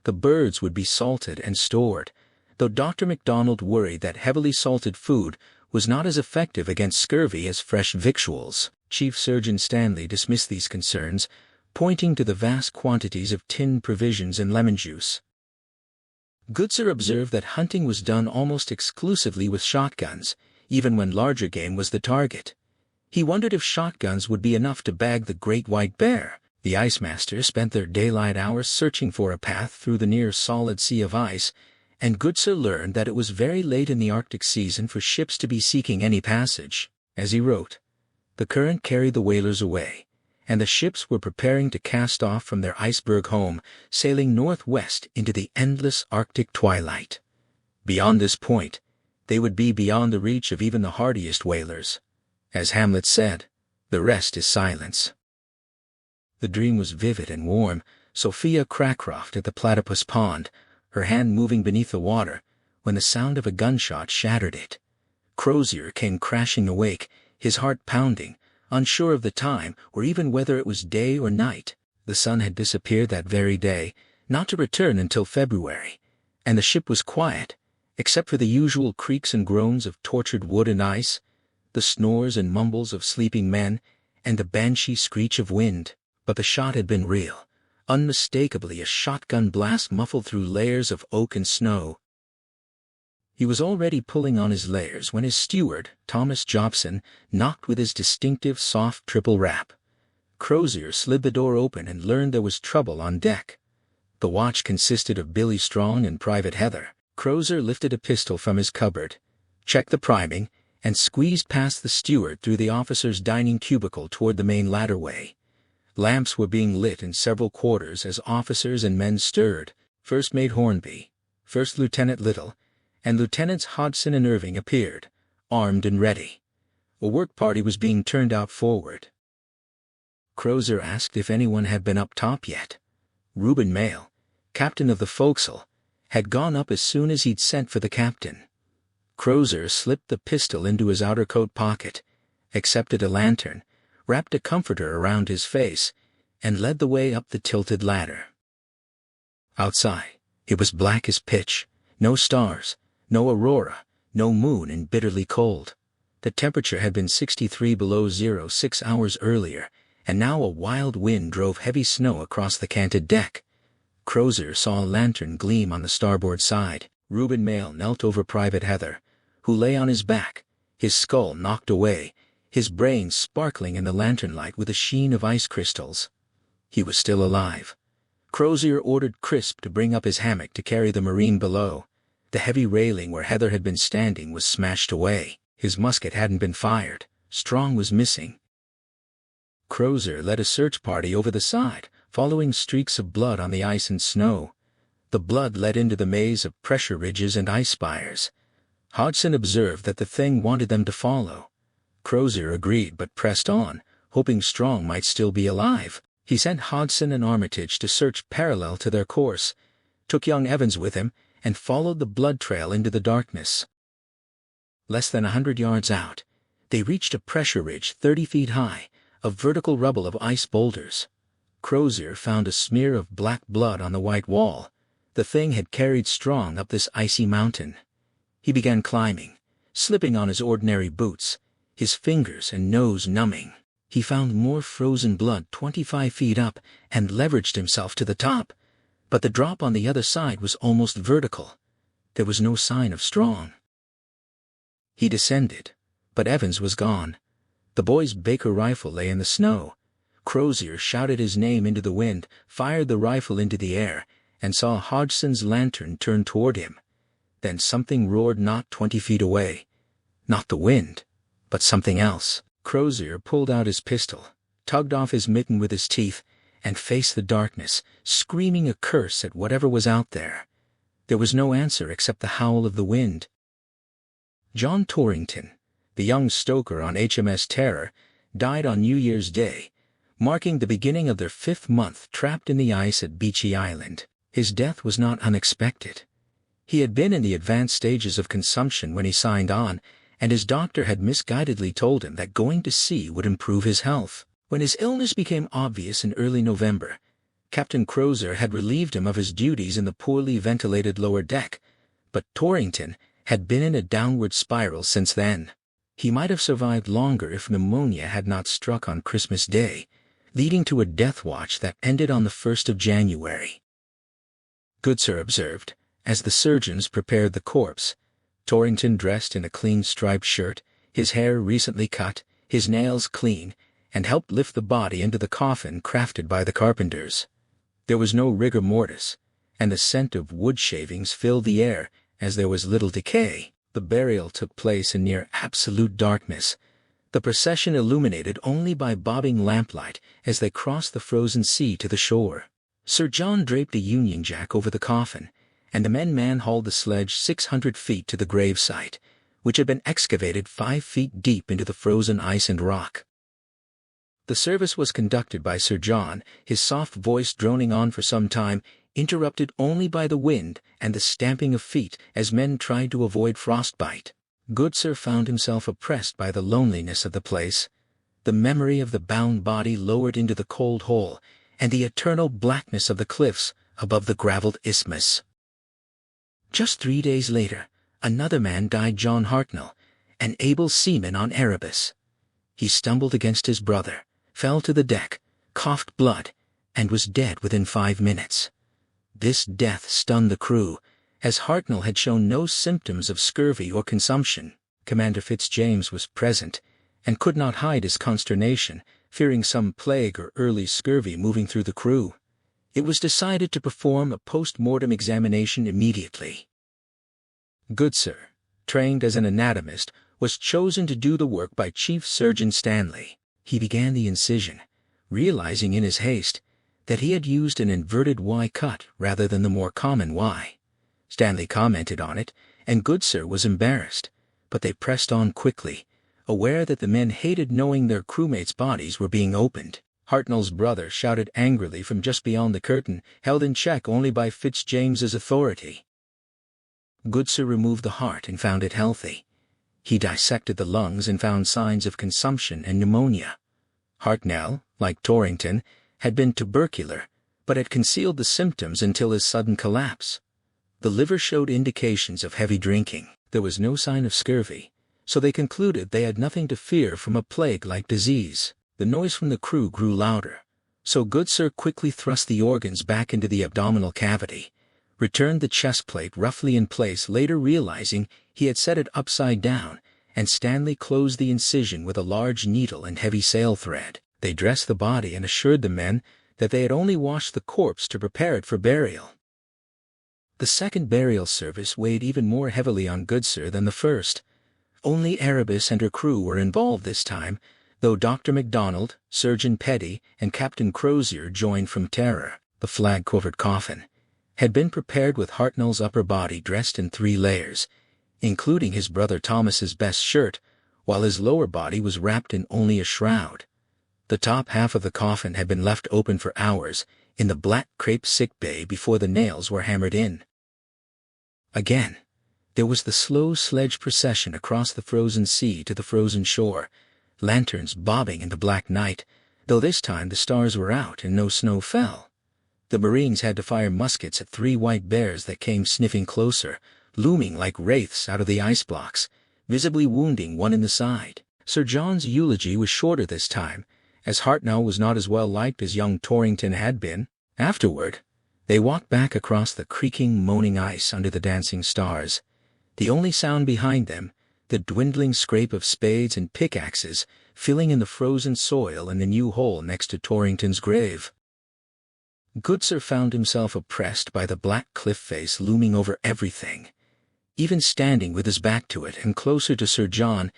The birds would be salted and stored, though Dr. MacDonald worried that heavily salted food was not as effective against scurvy as fresh victuals. Chief Surgeon Stanley dismissed these concerns, pointing to the vast quantities of tinned provisions and lemon juice. Goodsir observed that hunting was done almost exclusively with shotguns, even when larger game was the target. He wondered if shotguns would be enough to bag the great white bear. The ice masters spent their daylight hours searching for a path through the near-solid sea of ice, and Goodsir learned that it was very late in the Arctic season for ships to be seeking any passage. As he wrote, the current carried the whalers away, and the ships were preparing to cast off from their iceberg home, sailing northwest into the endless Arctic twilight. Beyond this point, they would be beyond the reach of even the hardiest whalers. As Hamlet said, the rest is silence. The dream was vivid and warm. Sophia Cracroft at the Platypus Pond, her hand moving beneath the water, when the sound of a gunshot shattered it. Crozier came crashing awake, his heart pounding, unsure of the time or even whether it was day or night. The sun had disappeared that very day, not to return until February, and the ship was quiet, except for the usual creaks and groans of tortured wood and ice, the snores and mumbles of sleeping men, and the banshee screech of wind. But the shot had been real, unmistakably a shotgun blast muffled through layers of oak and snow. He was already pulling on his layers when his steward, Thomas Jobson, knocked with his distinctive soft triple rap. Crozier slid the door open and learned there was trouble on deck. The watch consisted of Billy Strong and Private Heather. Crozier lifted a pistol from his cupboard, checked the priming, and squeezed past the steward through the officer's dining cubicle toward the main ladderway. Lamps were being lit in several quarters as officers and men stirred. First Mate Hornby, First Lieutenant Little, and Lieutenants Hodson and Irving appeared, armed and ready. A work party was being turned out forward. Crozier asked if anyone had been up top yet. Reuben Mayle, captain of the forecastle, had gone up as soon as he'd sent for the captain. Crozier slipped the pistol into his outer coat pocket, accepted a lantern, wrapped a comforter around his face, and led the way up the tilted ladder. Outside, it was black as pitch, no stars, no aurora, no moon, and bitterly cold. The temperature had been 63 below zero 6 hours earlier, and now a wild wind drove heavy snow across the canted deck. Crozier saw a lantern gleam on the starboard side. Reuben Mayle knelt over Private Heather, who lay on his back, his skull knocked away, his brain sparkling in the lantern light with a sheen of ice crystals. He was still alive. Crozier ordered Crisp to bring up his hammock to carry the Marine below. The heavy railing where Heather had been standing was smashed away. His musket hadn't been fired. Strong was missing. Crozier led a search party over the side, following streaks of blood on the ice and snow. The blood led into the maze of pressure ridges and ice spires. Hodson observed that the thing wanted them to follow. Crozier agreed but pressed on, hoping Strong might still be alive. He sent Hodson and Armitage to search parallel to their course, took young Evans with him, and followed the blood trail into the darkness. Less than 100 yards out, they reached a pressure ridge 30 feet high, of vertical rubble of ice boulders. Crozier found a smear of black blood on the white wall. The The thing had carried strong up this icy mountain. He began climbing, slipping on his ordinary boots, his fingers and nose numbing. He found more frozen blood 25 feet up and leveraged himself to the top, but the drop on the other side was almost vertical. There was no sign of Strong. He descended, but Evans was gone. The boy's Baker rifle lay in the snow. Crozier shouted his name into the wind, fired the rifle into the air, and saw Hodgson's lantern turn toward him. Then something roared not 20 feet away. Not the wind, but something else. Crozier pulled out his pistol, tugged off his mitten with his teeth, and faced the darkness, screaming a curse at whatever was out there. There was no answer except the howl of the wind. John Torrington, the young stoker on HMS Terror, died on New Year's Day, marking the beginning of their 5th month trapped in the ice at Beechey Island. His death was not unexpected. He had been in the advanced stages of consumption when he signed on, and his doctor had misguidedly told him that going to sea would improve his health. When his illness became obvious in early November, Captain Crozier had relieved him of his duties in the poorly ventilated lower deck, but Torrington had been in a downward spiral since then. He might have survived longer if pneumonia had not struck on Christmas Day, leading to a death watch that ended on the 1st of January. Goodsir observed, as the surgeons prepared the corpse. Torrington dressed in a clean striped shirt, his hair recently cut, his nails clean, and helped lift the body into the coffin crafted by the carpenters. There was no rigor mortis, and the scent of wood shavings filled the air as there was little decay. The burial took place in near absolute darkness, the procession illuminated only by bobbing lamplight as they crossed the frozen sea to the shore. Sir John draped a Union Jack over the coffin, and the men man-hauled the sledge 600 feet to the grave site, which had been excavated 5 feet deep into the frozen ice and rock. The service was conducted by Sir John, his soft voice droning on for some time, interrupted only by the wind and the stamping of feet as men tried to avoid frostbite. Goodsir found himself oppressed by the loneliness of the place. The memory of the bound body lowered into the cold hole, and the eternal blackness of the cliffs above the gravelled isthmus. Just 3 days later, another man died, John Hartnell, an able seaman on Erebus. He stumbled against his brother, fell to the deck, coughed blood, and was dead within 5 minutes. This death stunned the crew, as Hartnell had shown no symptoms of scurvy or consumption. Commander Fitzjames was present, and could not hide his consternation, fearing some plague or early scurvy moving through the crew. It was decided to perform a post-mortem examination immediately. Goodsir, trained as an anatomist, was chosen to do the work by Chief Surgeon Stanley. He began the incision, realizing in his haste that he had used an inverted Y cut rather than the more common Y. Stanley commented on it, and Goodsir was embarrassed, but they pressed on quickly, aware that the men hated knowing their crewmates' bodies were being opened. Hartnell's brother shouted angrily from just beyond the curtain, held in check only by Fitzjames's authority. Goodsir removed the heart and found it healthy. He dissected the lungs and found signs of consumption and pneumonia. Hartnell, like Torrington, had been tubercular, but had concealed the symptoms until his sudden collapse. The liver showed indications of heavy drinking. There was no sign of scurvy, so they concluded they had nothing to fear from a plague-like disease. The noise from the crew grew louder, so Goodsir quickly thrust the organs back into the abdominal cavity, returned the chest plate roughly in place, later realizing he had set it upside down, and Stanley closed the incision with a large needle and heavy sail thread. They dressed the body and assured the men that they had only washed the corpse to prepare it for burial. The second burial service weighed even more heavily on Goodsir than the first. Only Erebus and her crew were involved this time, though Dr. MacDonald, Surgeon Petty, and Captain Crozier joined from Terror. The flag-covered coffin had been prepared with Hartnell's upper body dressed in 3 layers, including his brother Thomas's best shirt, while his lower body was wrapped in only a shroud. The top half of the coffin had been left open for hours in the black crepe sick bay before the nails were hammered in. Again, there was the slow sledge procession across the frozen sea to the frozen shore, lanterns bobbing in the black night, though this time the stars were out and no snow fell. The Marines had to fire muskets at 3 white bears that came sniffing closer, looming like wraiths out of the ice blocks, visibly wounding one in the side. Sir John's eulogy was shorter this time, as Hartnell was not as well liked as young Torrington had been. Afterward, they walked back across the creaking, moaning ice under the dancing stars. The only sound behind them, the dwindling scrape of spades and pickaxes, filling in the frozen soil in the new hole next to Torrington's grave. Goodsir found himself oppressed by the black cliff face looming over everything. Even standing with his back to it and closer to Sir John,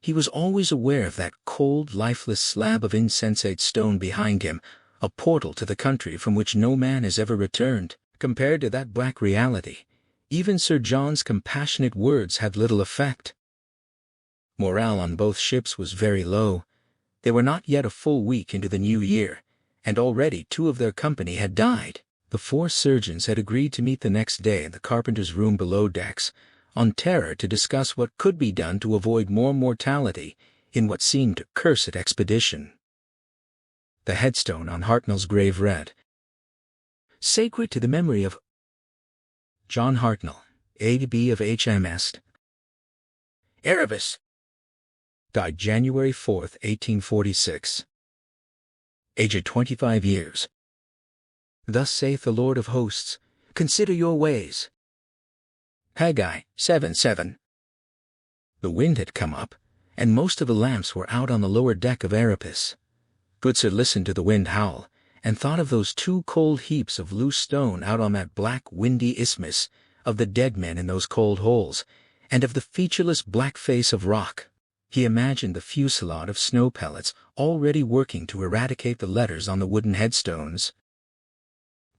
he was always aware of that cold, lifeless slab of insensate stone behind him, a portal to the country from which no man has ever returned. Compared to that black reality, even Sir John's compassionate words had little effect. Morale on both ships was very low. They were not yet a full week into the new year, and already 2 of their company had died. The 4 surgeons had agreed to meet the next day in the carpenter's room below decks, on Terror, to discuss what could be done to avoid more mortality in what seemed a cursed expedition. The headstone on Hartnell's grave read, "Sacred to the memory of John Hartnell, A.B. of HMS Erebus. Died January 4, 1846. Aged 25 years. Thus saith the Lord of hosts, consider your ways." Haggai 7:7. The wind had come up, and most of the lamps were out on the lower deck of Erebus. Goodsir listened to the wind howl, and thought of those 2 cold heaps of loose stone out on that black, windy isthmus, of the dead men in those cold holes, and of the featureless black face of rock. He imagined the fusillade of snow pellets already working to eradicate the letters on the wooden headstones.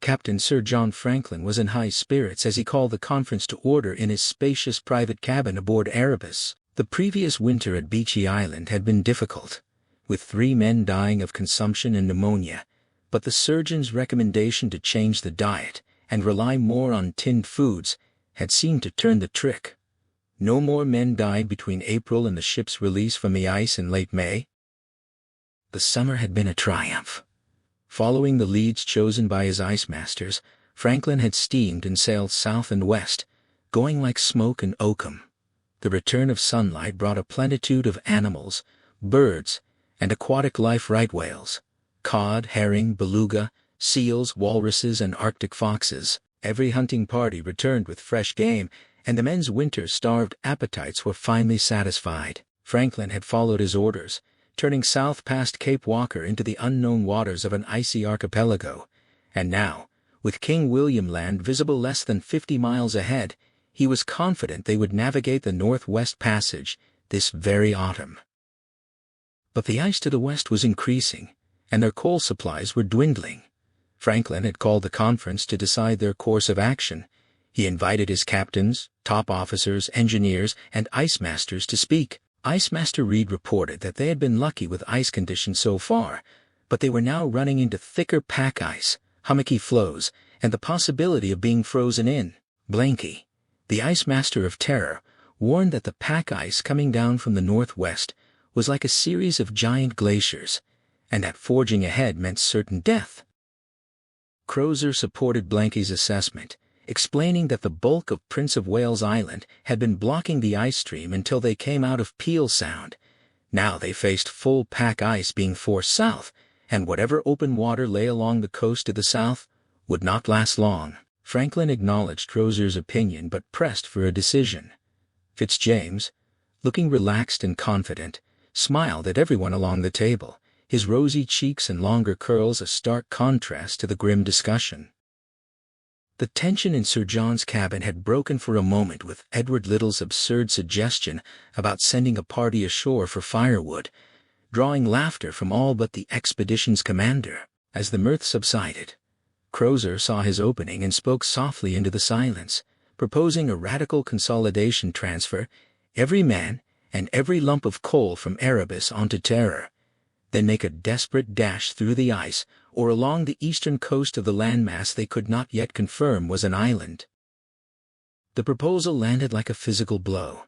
Captain Sir John Franklin was in high spirits as he called the conference to order in his spacious private cabin aboard Erebus. The previous winter at Beechey Island had been difficult, with 3 men dying of consumption and pneumonia, but the surgeon's recommendation to change the diet and rely more on tinned foods had seemed to turn the trick. No more men died between April and the ship's release from the ice in late May. The summer had been a triumph. Following the leads chosen by his ice masters, Franklin had steamed and sailed south and west, going like smoke in oakum. The return of sunlight brought a plenitude of animals, birds, and aquatic life: right whales, cod, herring, beluga, seals, walruses, and Arctic foxes. Every hunting party returned with fresh game, and the men's winter-starved appetites were finally satisfied. Franklin had followed his orders, turning south past Cape Walker into the unknown waters of an icy archipelago, and now, with King William Land visible less than 50 miles ahead, he was confident they would navigate the Northwest Passage this very autumn. But the ice to the west was increasing, and their coal supplies were dwindling. Franklin had called the conference to decide their course of action. He invited his captains, top officers, engineers, and ice masters to speak. Ice Master Reed reported that they had been lucky with ice conditions so far, but they were now running into thicker pack ice, hummocky floes, and the possibility of being frozen in. Blanky, the Ice Master of Terror, warned that the pack ice coming down from the northwest was like a series of giant glaciers, and that forging ahead meant certain death. Crozier supported Blanky's assessment, explaining that the bulk of Prince of Wales Island had been blocking the ice stream until they came out of Peel Sound. Now they faced full pack ice being forced south, and whatever open water lay along the coast to the south would not last long. Franklin acknowledged Crozier's opinion but pressed for a decision. Fitzjames, looking relaxed and confident, smiled at everyone along the table, his rosy cheeks and longer curls a stark contrast to the grim discussion. The tension in Sir John's cabin had broken for a moment with Edward Little's absurd suggestion about sending a party ashore for firewood, drawing laughter from all but the expedition's commander. As the mirth subsided, Crozier saw his opening and spoke softly into the silence, proposing a radical consolidation transfer, every man and every lump of coal from Erebus onto Terror, then make a desperate dash through the ice or along the eastern coast of the landmass they could not yet confirm was an island. The proposal landed like a physical blow.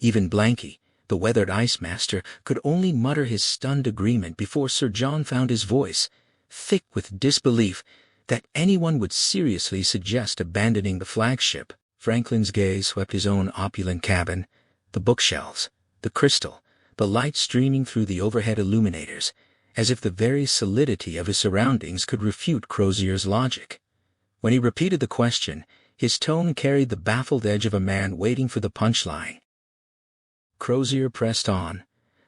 Even Blanky, the weathered ice master, could only mutter his stunned agreement before Sir John found his voice, thick with disbelief, that anyone would seriously suggest abandoning the flagship. Franklin's gaze swept his own opulent cabin, the bookshelves, the crystal, the light streaming through the overhead illuminators, as if the very solidity of his surroundings could refute Crozier's logic. When he repeated the question, his tone carried the baffled edge of a man waiting for the punchline. Crozier pressed on,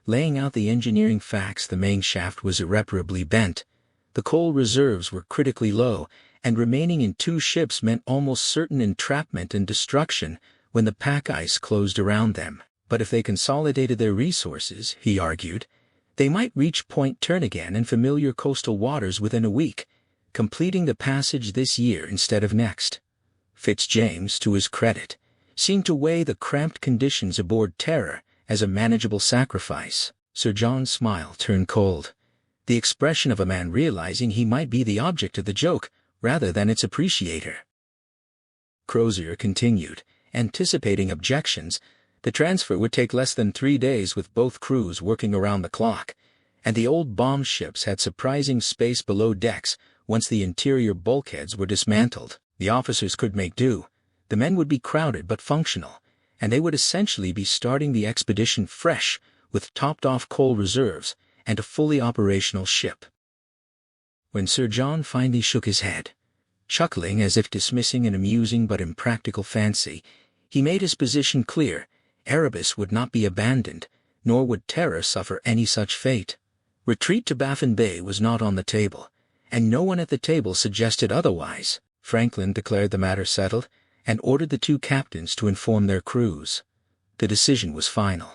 laying out the engineering facts. The main shaft was irreparably bent, the coal reserves were critically low, and remaining in 2 ships meant almost certain entrapment and destruction when the pack ice closed around them. But if they consolidated their resources, he argued, they might reach Point Turnagain in familiar coastal waters within a week, completing the passage this year instead of next. Fitzjames, to his credit, seemed to weigh the cramped conditions aboard Terror as a manageable sacrifice. Sir John's smile turned cold, the expression of a man realizing he might be the object of the joke rather than its appreciator. Crozier continued, anticipating objections. The transfer would take less than 3 days with both crews working around the clock, and the old bomb ships had surprising space below decks once the interior bulkheads were dismantled. The officers could make do, the men would be crowded but functional, and they would essentially be starting the expedition fresh with topped-off coal reserves and a fully operational ship. When Sir John finally shook his head, chuckling as if dismissing an amusing but impractical fancy, he made his position clear. Erebus would not be abandoned, nor would Terror suffer any such fate. Retreat to Baffin Bay was not on the table, and no one at the table suggested otherwise. Franklin declared the matter settled and ordered the 2 captains to inform their crews. The decision was final.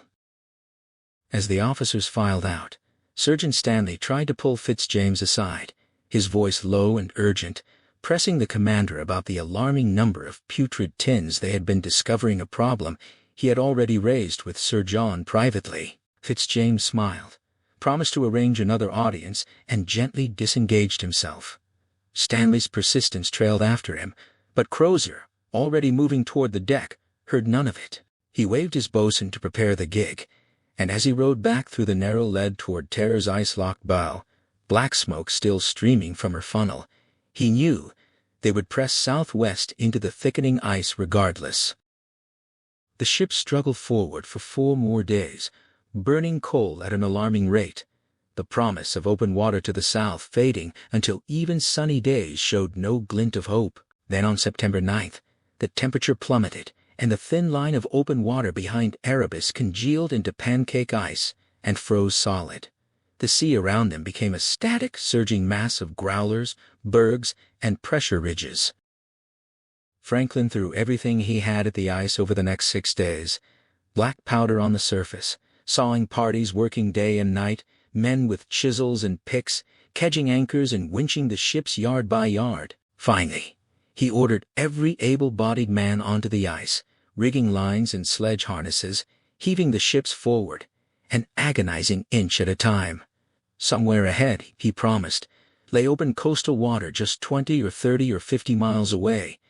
As the officers filed out, Surgeon Stanley tried to pull Fitzjames aside, his voice low and urgent, pressing the commander about the alarming number of putrid tins they had been discovering, a problem he had already raised with Sir John privately. Fitzjames smiled, promised to arrange another audience, and gently disengaged himself. Stanley's persistence trailed after him, but Crozier, already moving toward the deck, heard none of it. He waved his boatswain to prepare the gig, and as he rowed back through the narrow lead toward Terror's ice-locked bow, black smoke still streaming from her funnel, he knew they would press southwest into the thickening ice regardless. The ship struggled forward for 4 more days, burning coal at an alarming rate, the promise of open water to the south fading until even sunny days showed no glint of hope. Then on September 9th, the temperature plummeted, and the thin line of open water behind Erebus congealed into pancake ice and froze solid. The sea around them became a static, surging mass of growlers, bergs, and pressure ridges. Franklin threw everything he had at the ice over the next 6 days. Black powder on the surface, sawing parties working day and night, men with chisels and picks, kedging anchors and winching the ships yard by yard. Finally, he ordered every able-bodied man onto the ice, rigging lines and sledge harnesses, heaving the ships forward, an agonizing inch at a time. Somewhere ahead, he promised, lay open coastal water just 20 or 30 or 50 miles away.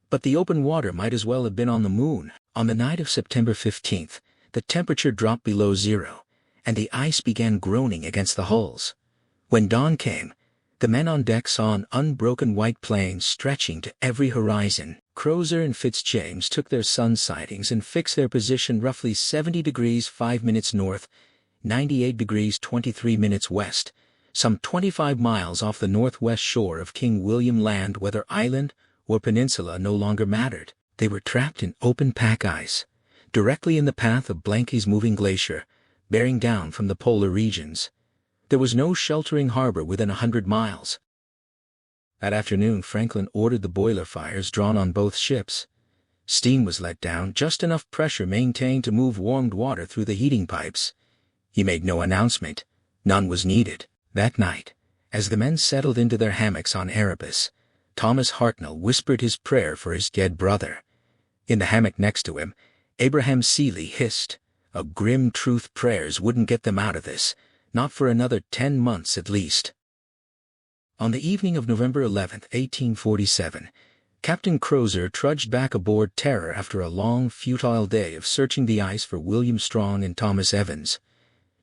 But the open water might as well have been on the moon. On the night of September 15th, the temperature dropped below 0, and the ice began groaning against the hulls. When dawn came, the men on deck saw an unbroken white plain stretching to every horizon. Crozier and Fitzjames took their sun sightings and fixed their position roughly 70 degrees 5 minutes north, 98 degrees 23 minutes west, some 25 miles off the northwest shore of King William Land. Whether island or peninsula no longer mattered. They were trapped in open pack ice, directly in the path of Blanky's moving glacier, bearing down from the polar regions. There was no sheltering harbor within 100 miles. That afternoon, Franklin ordered the boiler fires drawn on both ships. Steam was let down, just enough pressure maintained to move warmed water through the heating pipes. He made no announcement. None was needed. That night, as the men settled into their hammocks on Erebus, Thomas Hartnell whispered his prayer for his dead brother. In the hammock next to him, Abraham Seeley hissed, "A grim truth, prayers wouldn't get them out of this, not for another 10 months at least." On the evening of November 11, 1847, Captain Crozier trudged back aboard Terror after a long, futile day of searching the ice for William Strong and Thomas Evans.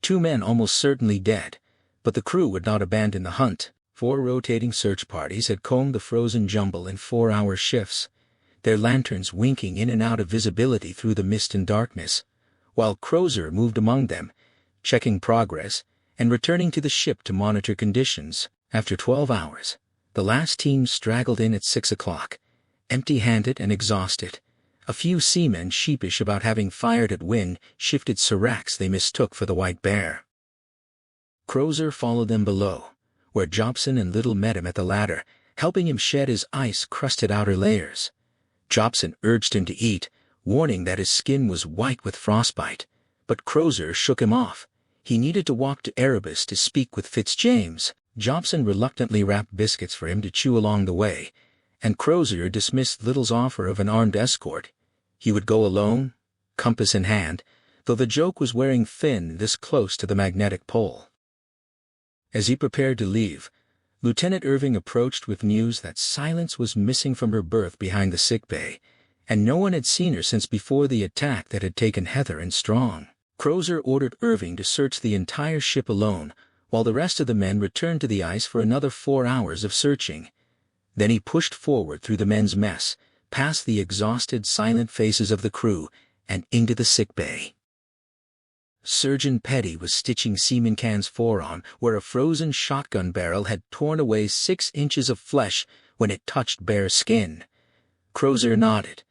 2 men almost certainly dead, but the crew would not abandon the hunt. 4 rotating search parties had combed the frozen jumble in 4-hour shifts, their lanterns winking in and out of visibility through the mist and darkness, while Crozier moved among them, checking progress and returning to the ship to monitor conditions. After 12 hours, the last team straggled in at 6 o'clock, empty-handed and exhausted, a few seamen sheepish about having fired at wind-shifted seracs they mistook for the White Bear. Crozier followed them below, where Jobson and Little met him at the ladder, helping him shed his ice-crusted outer layers. Jobson urged him to eat, warning that his skin was white with frostbite, but Crozier shook him off. He needed to walk to Erebus to speak with Fitzjames. Jobson reluctantly wrapped biscuits for him to chew along the way, and Crozier dismissed Little's offer of an armed escort. He would go alone, compass in hand, though the joke was wearing thin this close to the magnetic pole. As he prepared to leave, Lieutenant Irving approached with news that Silence was missing from her berth behind the sickbay, and no one had seen her since before the attack that had taken Heather and Strong. Crozier ordered Irving to search the entire ship alone, while the rest of the men returned to the ice for another 4 hours of searching. Then he pushed forward through the men's mess, past the exhausted, silent faces of the crew, and into the sickbay. Surgeon Petty was stitching Seaman Can's forearm where a frozen shotgun barrel had torn away 6 inches of flesh when it touched bare skin. Crozier nodded,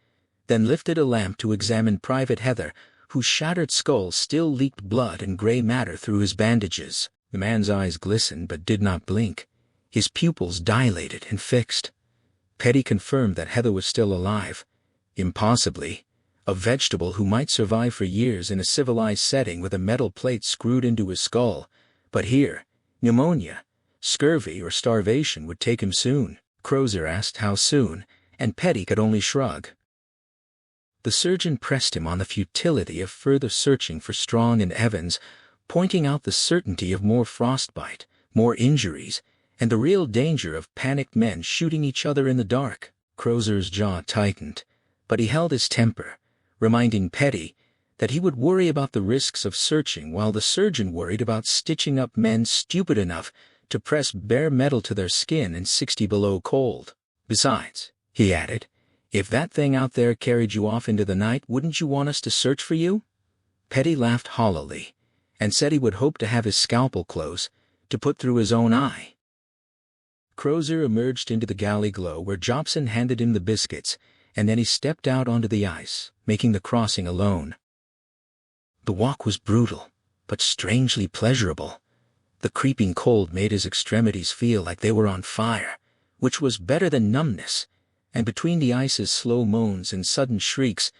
then lifted a lamp to examine Private Heather, whose shattered skull still leaked blood and gray matter through his bandages. The man's eyes glistened but did not blink, his pupils dilated and fixed. Petty confirmed that Heather was still alive. Impossibly. A vegetable who might survive for years in a civilized setting with a metal plate screwed into his skull, but here, pneumonia, scurvy or starvation would take him soon. Crozier asked how soon, and Petty could only shrug. The surgeon pressed him on the futility of further searching for Strong and Evans, pointing out the certainty of more frostbite, more injuries, and the real danger of panicked men shooting each other in the dark. Crozier's jaw tightened, but he held his temper, reminding Petty that he would worry about the risks of searching while the surgeon worried about stitching up men stupid enough to press bare metal to their skin in 60 below cold. Besides, he added, if that thing out there carried you off into the night, wouldn't you want us to search for you? Petty laughed hollowly, and said he would hope to have his scalpel close, to put through his own eye. Crozier emerged into the galley glow where Jobson handed him the biscuits, and then he stepped out onto the ice, making the crossing alone. The walk was brutal, but strangely pleasurable. The creeping cold made his extremities feel like they were on fire, which was better than numbness, and between the ice's slow moans and sudden shrieks,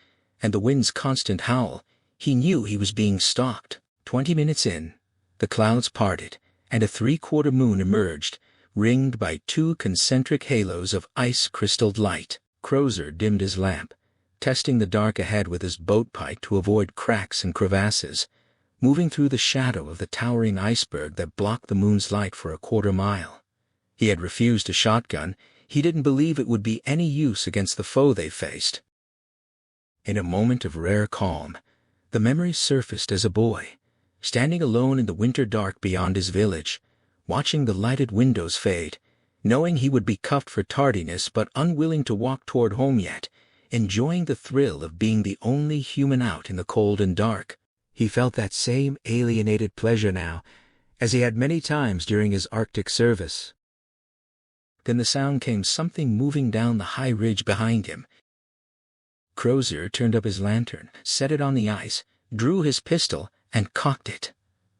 and the wind's constant howl, he knew he was being stalked. 20 minutes in, the clouds parted, and a 3/4 moon emerged, ringed by 2 concentric halos of ice-crystalled light. Crozier dimmed his lamp, testing the dark ahead with his boat pipe to avoid cracks and crevasses, moving through the shadow of the towering iceberg that blocked the moon's light for a 1/4 mile. He had refused a shotgun. He didn't believe it would be any use against the foe they faced. In a moment of rare calm, the memory surfaced as a boy, standing alone in the winter dark beyond his village, watching the lighted windows fade, knowing he would be cuffed for tardiness but unwilling to walk toward home yet, enjoying the thrill of being the only human out in the cold and dark. He felt that same alienated pleasure now, as he had many times during his Arctic service. Then the sound came, something moving down the high ridge behind him. Crozier turned up his lantern, set it on the ice, drew his pistol, and cocked it.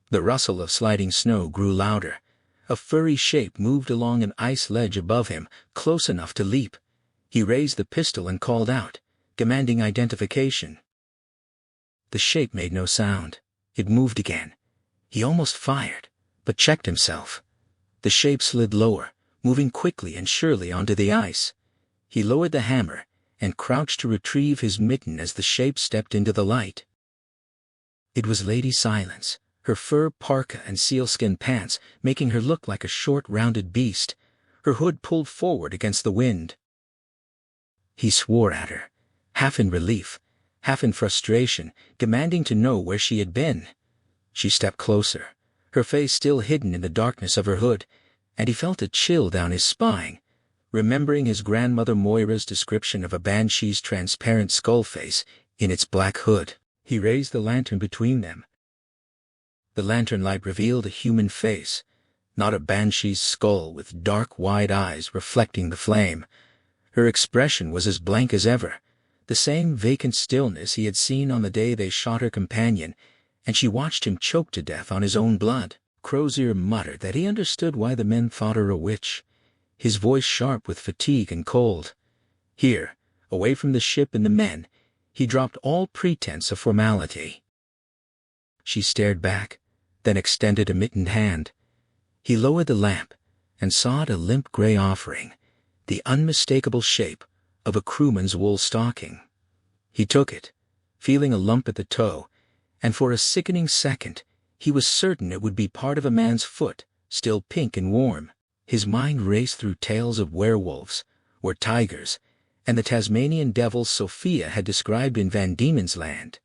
The rustle of sliding snow grew louder. A furry shape moved along an ice ledge above him, close enough to leap. He raised the pistol and called out, demanding identification. The shape made no sound. It moved again. He almost fired, but checked himself. The shape slid lower, moving quickly and surely onto the ice. He lowered the hammer and crouched to retrieve his mitten as the shape stepped into the light. It was Lady Silence, her fur parka and sealskin pants making her look like a short, rounded beast, her hood pulled forward against the wind. He swore at her, half in relief, half in frustration, demanding to know where she had been. She stepped closer, her face still hidden in the darkness of her hood, and he felt a chill down his spine, remembering his grandmother Moira's description of a banshee's transparent skull face in its black hood. He raised the lantern between them. The lantern light revealed a human face, not a banshee's skull with dark, wide eyes reflecting the flame. Her expression was as blank as ever, the same vacant stillness he had seen on the day they shot her companion, and she watched him choke to death on his own blood. Crozier muttered that he understood why the men thought her a witch, his voice sharp with fatigue and cold. Here, away from the ship and the men, he dropped all pretense of formality. She stared back, then extended a mittened hand. He lowered the lamp and saw it a limp gray offering, the unmistakable shape of a crewman's wool stocking. He took it, feeling a lump at the toe, and for a sickening second he was certain it would be part of a man's foot, still pink and warm. His mind raced through tales of werewolves, or tigers, and the Tasmanian devils Sophia had described in Van Diemen's Land.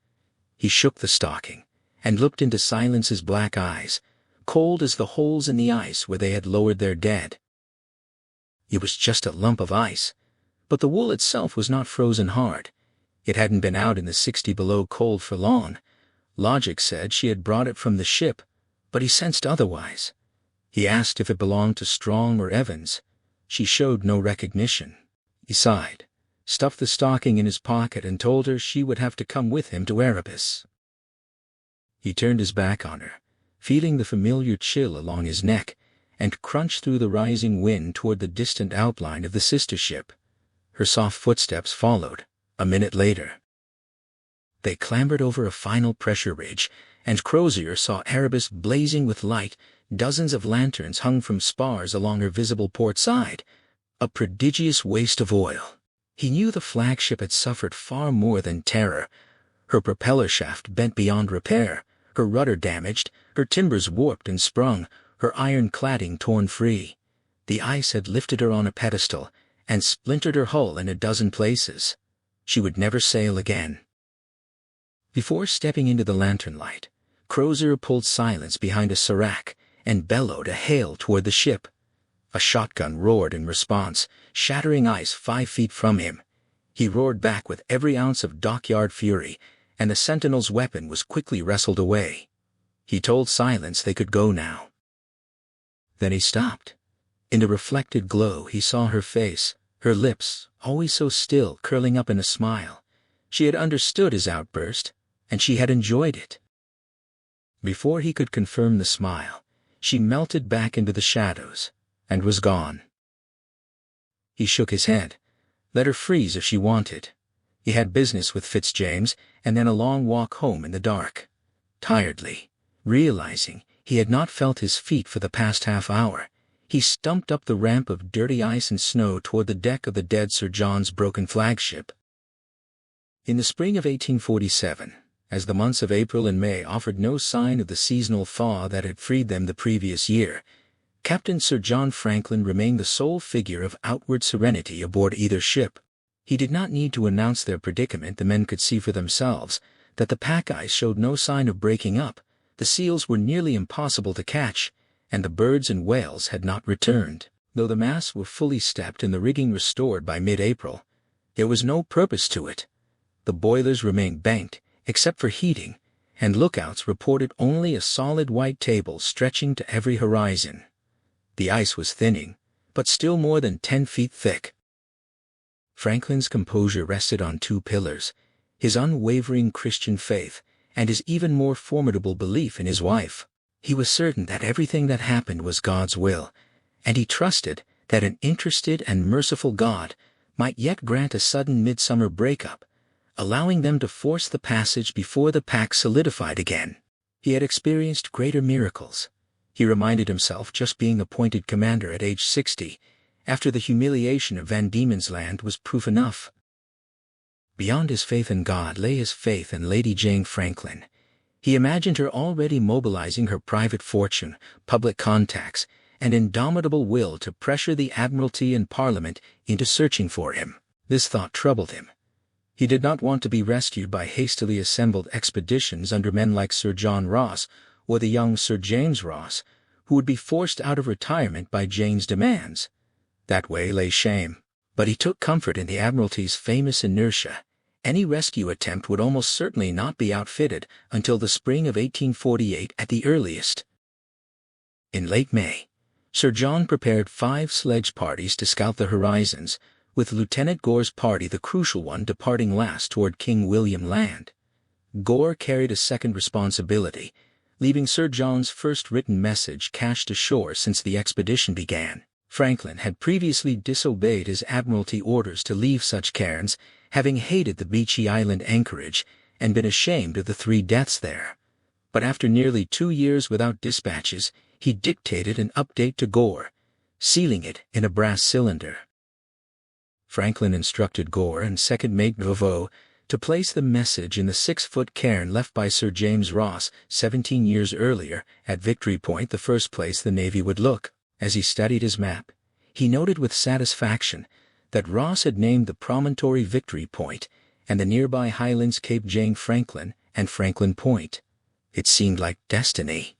He shook the stocking and looked into Silence's black eyes, cold as the holes in the ice where they had lowered their dead. It was just a lump of ice, but the wool itself was not frozen hard. It hadn't been out in the 60 below cold for long. Logic said she had brought it from the ship, but he sensed otherwise. He asked if it belonged to Strong or Evans. She showed no recognition. He sighed, stuffed the stocking in his pocket, and told her she would have to come with him to Erebus. He turned his back on her, feeling the familiar chill along his neck, and crunched through the rising wind toward the distant outline of the sister ship. Her soft footsteps followed, a minute later. They clambered over a final pressure ridge, and Crozier saw Erebus blazing with light. Dozens of lanterns hung from spars along her visible port side, a prodigious waste of oil. He knew the flagship had suffered far more than terror. Her propeller shaft bent beyond repair, her rudder damaged, her timbers warped and sprung, her iron cladding torn free. The ice had lifted her on a pedestal and splintered her hull in a dozen places. She would never sail again. Before stepping into the lantern light, Crozier pulled Silence behind a serac and bellowed a hail toward the ship. A shotgun roared in response, shattering ice 5 feet from him. He roared back with every ounce of dockyard fury, and the sentinel's weapon was quickly wrestled away. He told Silence they could go now. Then he stopped. In the reflected glow he saw her face, her lips, always so still, curling up in a smile. She had understood his outburst, and she had enjoyed it. Before he could confirm the smile, she melted back into the shadows and was gone. He shook his head. Let her freeze if she wanted. He had business with Fitzjames, and then a long walk home in the dark. Tiredly, realizing he had not felt his feet for the past half hour, he stumped up the ramp of dirty ice and snow toward the deck of the dead Sir John's broken flagship. In the spring of 1847, as the months of April and May offered no sign of the seasonal thaw that had freed them the previous year, Captain Sir John Franklin remained the sole figure of outward serenity aboard either ship. He did not need to announce their predicament. The men could see for themselves that the pack ice showed no sign of breaking up, the seals were nearly impossible to catch, and the birds and whales had not returned. Though the masts were fully stepped and the rigging restored by mid-April, there was no purpose to it. The boilers remained banked, except for heating, and lookouts reported only a solid white table stretching to every horizon. The ice was thinning, but still more than 10 feet thick. Franklin's composure rested on 2 pillars, his unwavering Christian faith and his even more formidable belief in his wife. He was certain that everything that happened was God's will, and he trusted that an interested and merciful God might yet grant a sudden midsummer breakup, allowing them to force the passage before the pack solidified again. He had experienced greater miracles. He reminded himself just being appointed commander at age 60, after the humiliation of Van Diemen's Land, was proof enough. Beyond his faith in God lay his faith in Lady Jane Franklin. He imagined her already mobilizing her private fortune, public contacts, and indomitable will to pressure the Admiralty and Parliament into searching for him. This thought troubled him. He did not want to be rescued by hastily assembled expeditions under men like Sir John Ross or the young Sir James Ross, who would be forced out of retirement by Jane's demands. That way lay shame. But he took comfort in the Admiralty's famous inertia. Any rescue attempt would almost certainly not be outfitted until the spring of 1848 at the earliest. In late May, Sir John prepared 5 sledge parties to scout the horizons, with Lieutenant Gore's party the crucial one departing last toward King William Land. Gore carried a second responsibility, leaving Sir John's first written message cached ashore since the expedition began. Franklin had previously disobeyed his Admiralty orders to leave such cairns, having hated the beachy island anchorage and been ashamed of the 3 deaths there. But after nearly 2 years without dispatches, he dictated an update to Gore, sealing it in a brass cylinder. Franklin instructed Gore and second mate Vauveau to place the message in the 6-foot cairn left by Sir James Ross 17 years earlier at Victory Point, the first place the Navy would look. As he studied his map, he noted with satisfaction that Ross had named the promontory Victory Point and the nearby highlands Cape Jane Franklin and Franklin Point. It seemed like destiny.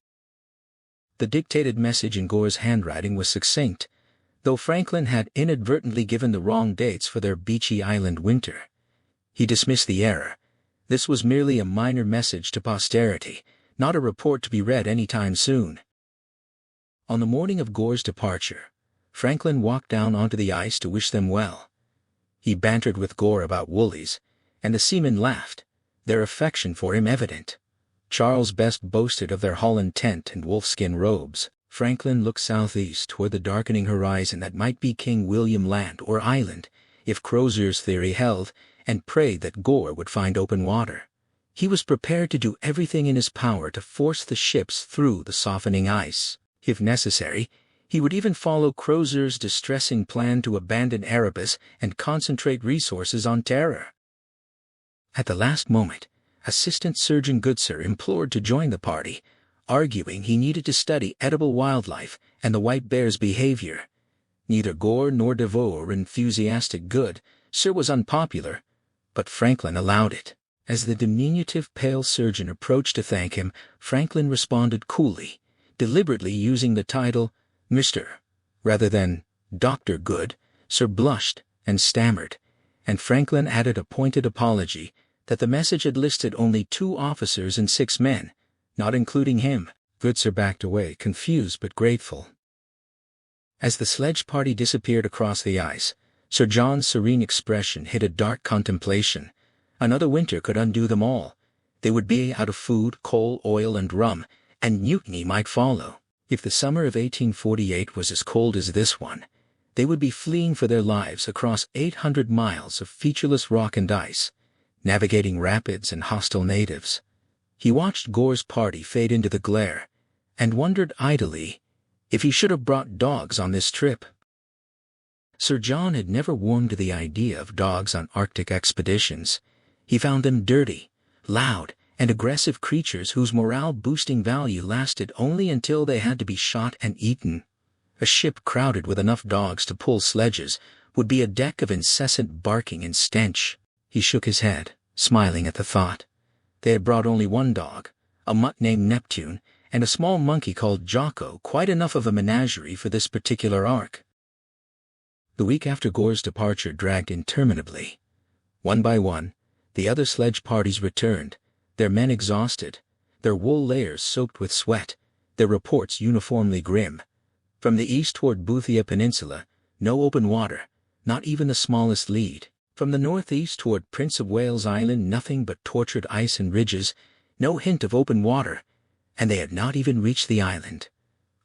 The dictated message in Gore's handwriting was succinct, though Franklin had inadvertently given the wrong dates for their beachy island winter. He dismissed the error. This was merely a minor message to posterity, not a report to be read any time soon. On the morning of Gore's departure, Franklin walked down onto the ice to wish them well. He bantered with Gore about woolies, and the seamen laughed, their affection for him evident. Charles Best boasted of their Holland tent and wolfskin robes. Franklin looked southeast toward the darkening horizon that might be King William Land or Island, if Crozier's theory held, and prayed that Gore would find open water. He was prepared to do everything in his power to force the ships through the softening ice. If necessary, he would even follow Crozier's distressing plan to abandon Erebus and concentrate resources on Terror. At the last moment, Assistant Surgeon Goodsir implored to join the party, arguing he needed to study edible wildlife and the white bear's behavior. Neither Gore nor Devoe were enthusiastic. Goodsir was unpopular, but Franklin allowed it. As the diminutive pale surgeon approached to thank him, Franklin responded coolly, deliberately using the title Mr. rather than Dr. Goodsir blushed and stammered, and Franklin added a pointed apology that the message had listed only 2 officers and 6 men, not including him. Goodsir backed away, confused but grateful. As the sledge party disappeared across the ice, Sir John's serene expression hid a dark contemplation. Another winter could undo them all. They would be out of food, coal, oil, and rum, and mutiny might follow. If the summer of 1848 was as cold as this one, they would be fleeing for their lives across 800 miles of featureless rock and ice, navigating rapids and hostile natives. He watched Gore's party fade into the glare, and wondered idly if he should have brought dogs on this trip. Sir John had never warmed to the idea of dogs on Arctic expeditions. He found them dirty, loud, and aggressive creatures whose morale-boosting value lasted only until they had to be shot and eaten. A ship crowded with enough dogs to pull sledges would be a deck of incessant barking and stench. He shook his head, smiling at the thought. They had brought only 1 dog, a mutt named Neptune, and a small monkey called Jocko, quite enough of a menagerie for this particular arc. The week after Gore's departure dragged interminably. One by one, the other sledge parties returned, their men exhausted, their wool layers soaked with sweat, their reports uniformly grim. From the east toward Boothia Peninsula, no open water, not even the smallest lead. From the northeast toward Prince of Wales Island, nothing but tortured ice and ridges, no hint of open water, and they had not even reached the island.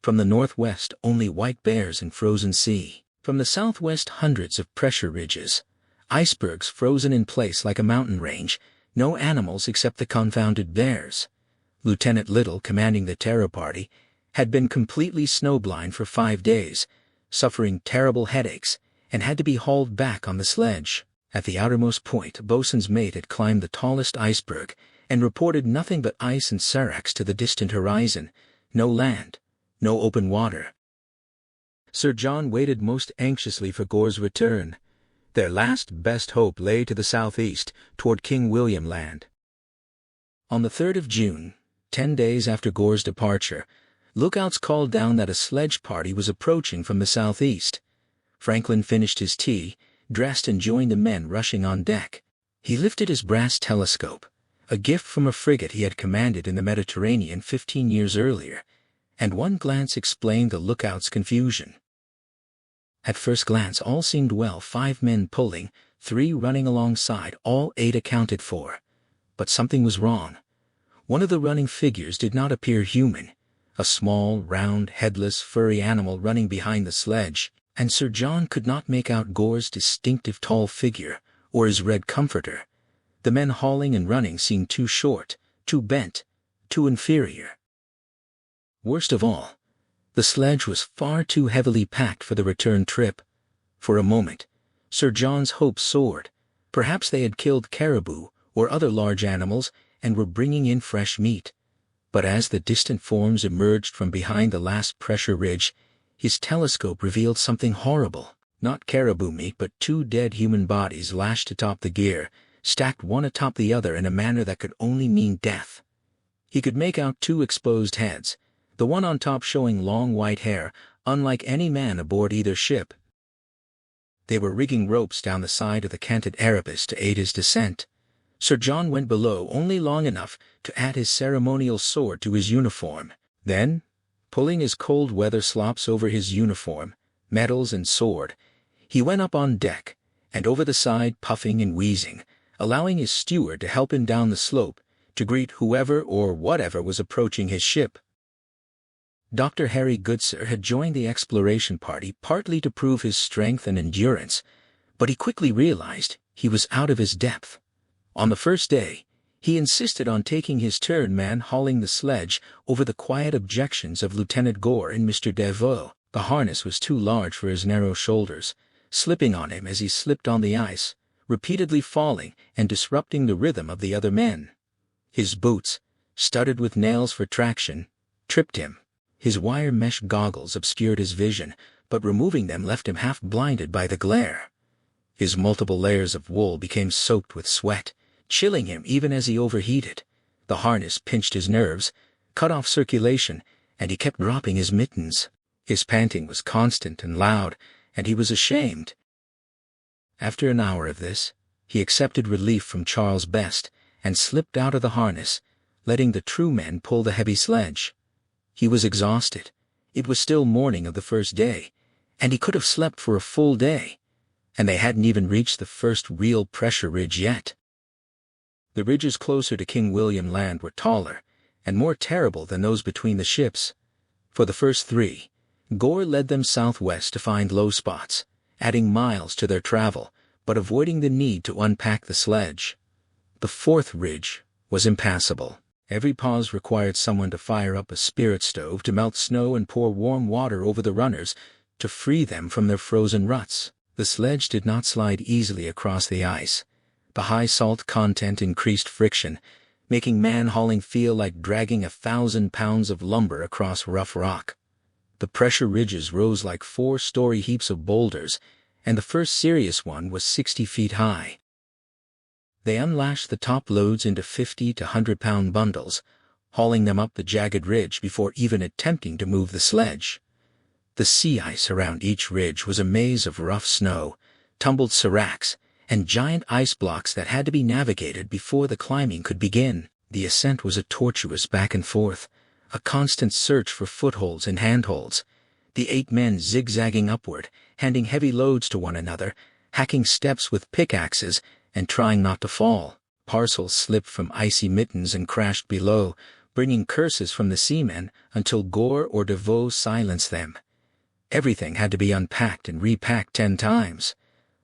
From the northwest, only white bears and frozen sea. From the southwest, hundreds of pressure ridges, icebergs frozen in place like a mountain range, no animals except the confounded bears. Lieutenant Little, commanding the Terror Party, had been completely snowblind for 5 days, suffering terrible headaches, and had to be hauled back on the sledge. At the outermost point, a boatswain's mate had climbed the tallest iceberg and reported nothing but ice and seracs to the distant horizon, no land, no open water. Sir John waited most anxiously for Gore's return. Their last best hope lay to the southeast, toward King William Land. On the 3rd of June, 10 days after Gore's departure, Lookouts called down that a sledge party was approaching from the southeast. Franklin finished his tea, dressed and joined the men rushing on deck. He lifted his brass telescope, a gift from a frigate he had commanded in the Mediterranean 15 years earlier, and one glance explained the lookout's confusion. At first glance all seemed well, 5 men pulling, 3 running alongside, all 8 accounted for. But something was wrong. One of the running figures did not appear human, a small, round, headless, furry animal running behind the sledge, and Sir John could not make out Gore's distinctive tall figure, or his red comforter. The men hauling and running seemed too short, too bent, too inferior. Worst of all, the sledge was far too heavily packed for the return trip. For a moment, Sir John's hopes soared. Perhaps they had killed caribou or other large animals and were bringing in fresh meat. But as the distant forms emerged from behind the last pressure ridge, his telescope revealed something horrible. Not caribou meat, but 2 dead human bodies lashed atop the gear, stacked one atop the other in a manner that could only mean death. He could make out 2 exposed heads, the one on top showing long white hair, unlike any man aboard either ship. They were rigging ropes down the side of the canted Erebus to aid his descent. Sir John went below only long enough to add his ceremonial sword to his uniform. Then, pulling his cold weather slops over his uniform, medals and sword, he went up on deck, and over the side, puffing and wheezing, allowing his steward to help him down the slope, to greet whoever or whatever was approaching his ship. Dr. Harry Goodsir had joined the exploration party partly to prove his strength and endurance, but he quickly realized he was out of his depth. On the first day, he insisted on taking his turn man-hauling the sledge over the quiet objections of Lieutenant Gore and Mr. Devoe. The harness was too large for his narrow shoulders, slipping on him as he slipped on the ice, repeatedly falling and disrupting the rhythm of the other men. His boots, studded with nails for traction, tripped him. His wire mesh goggles obscured his vision, but removing them left him half blinded by the glare. His multiple layers of wool became soaked with sweat, chilling him even as he overheated. The harness pinched his nerves, cut off circulation, and he kept dropping his mittens. His panting was constant and loud, and he was ashamed. After an hour of this, he accepted relief from Charles Best and slipped out of the harness, letting the true men pull the heavy sledge. He was exhausted. It was still morning of the first day, and he could have slept for a full day, and they hadn't even reached the first real pressure ridge yet. The ridges closer to King William Land were taller and more terrible than those between the ships. For the first 3, Gore led them southwest to find low spots, adding miles to their travel, but avoiding the need to unpack the sledge. The 4th ridge was impassable. Every pause required someone to fire up a spirit stove to melt snow and pour warm water over the runners to free them from their frozen ruts. The sledge did not slide easily across the ice. The high salt content increased friction, making man-hauling feel like dragging 1,000 pounds of lumber across rough rock. The pressure ridges rose like 4-story heaps of boulders, and the first serious one was 60 feet high. They unlashed the top loads into 50 to 100-pound bundles, hauling them up the jagged ridge before even attempting to move the sledge. The sea ice around each ridge was a maze of rough snow, tumbled seracs, and giant ice blocks that had to be navigated before the climbing could begin. The ascent was a tortuous back and forth, a constant search for footholds and handholds. The 8 men zigzagging upward, handing heavy loads to one another, hacking steps with pickaxes, and trying not to fall. Parcels slipped from icy mittens and crashed below, bringing curses from the seamen until Gore or Devoe silenced them. Everything had to be unpacked and repacked 10 times.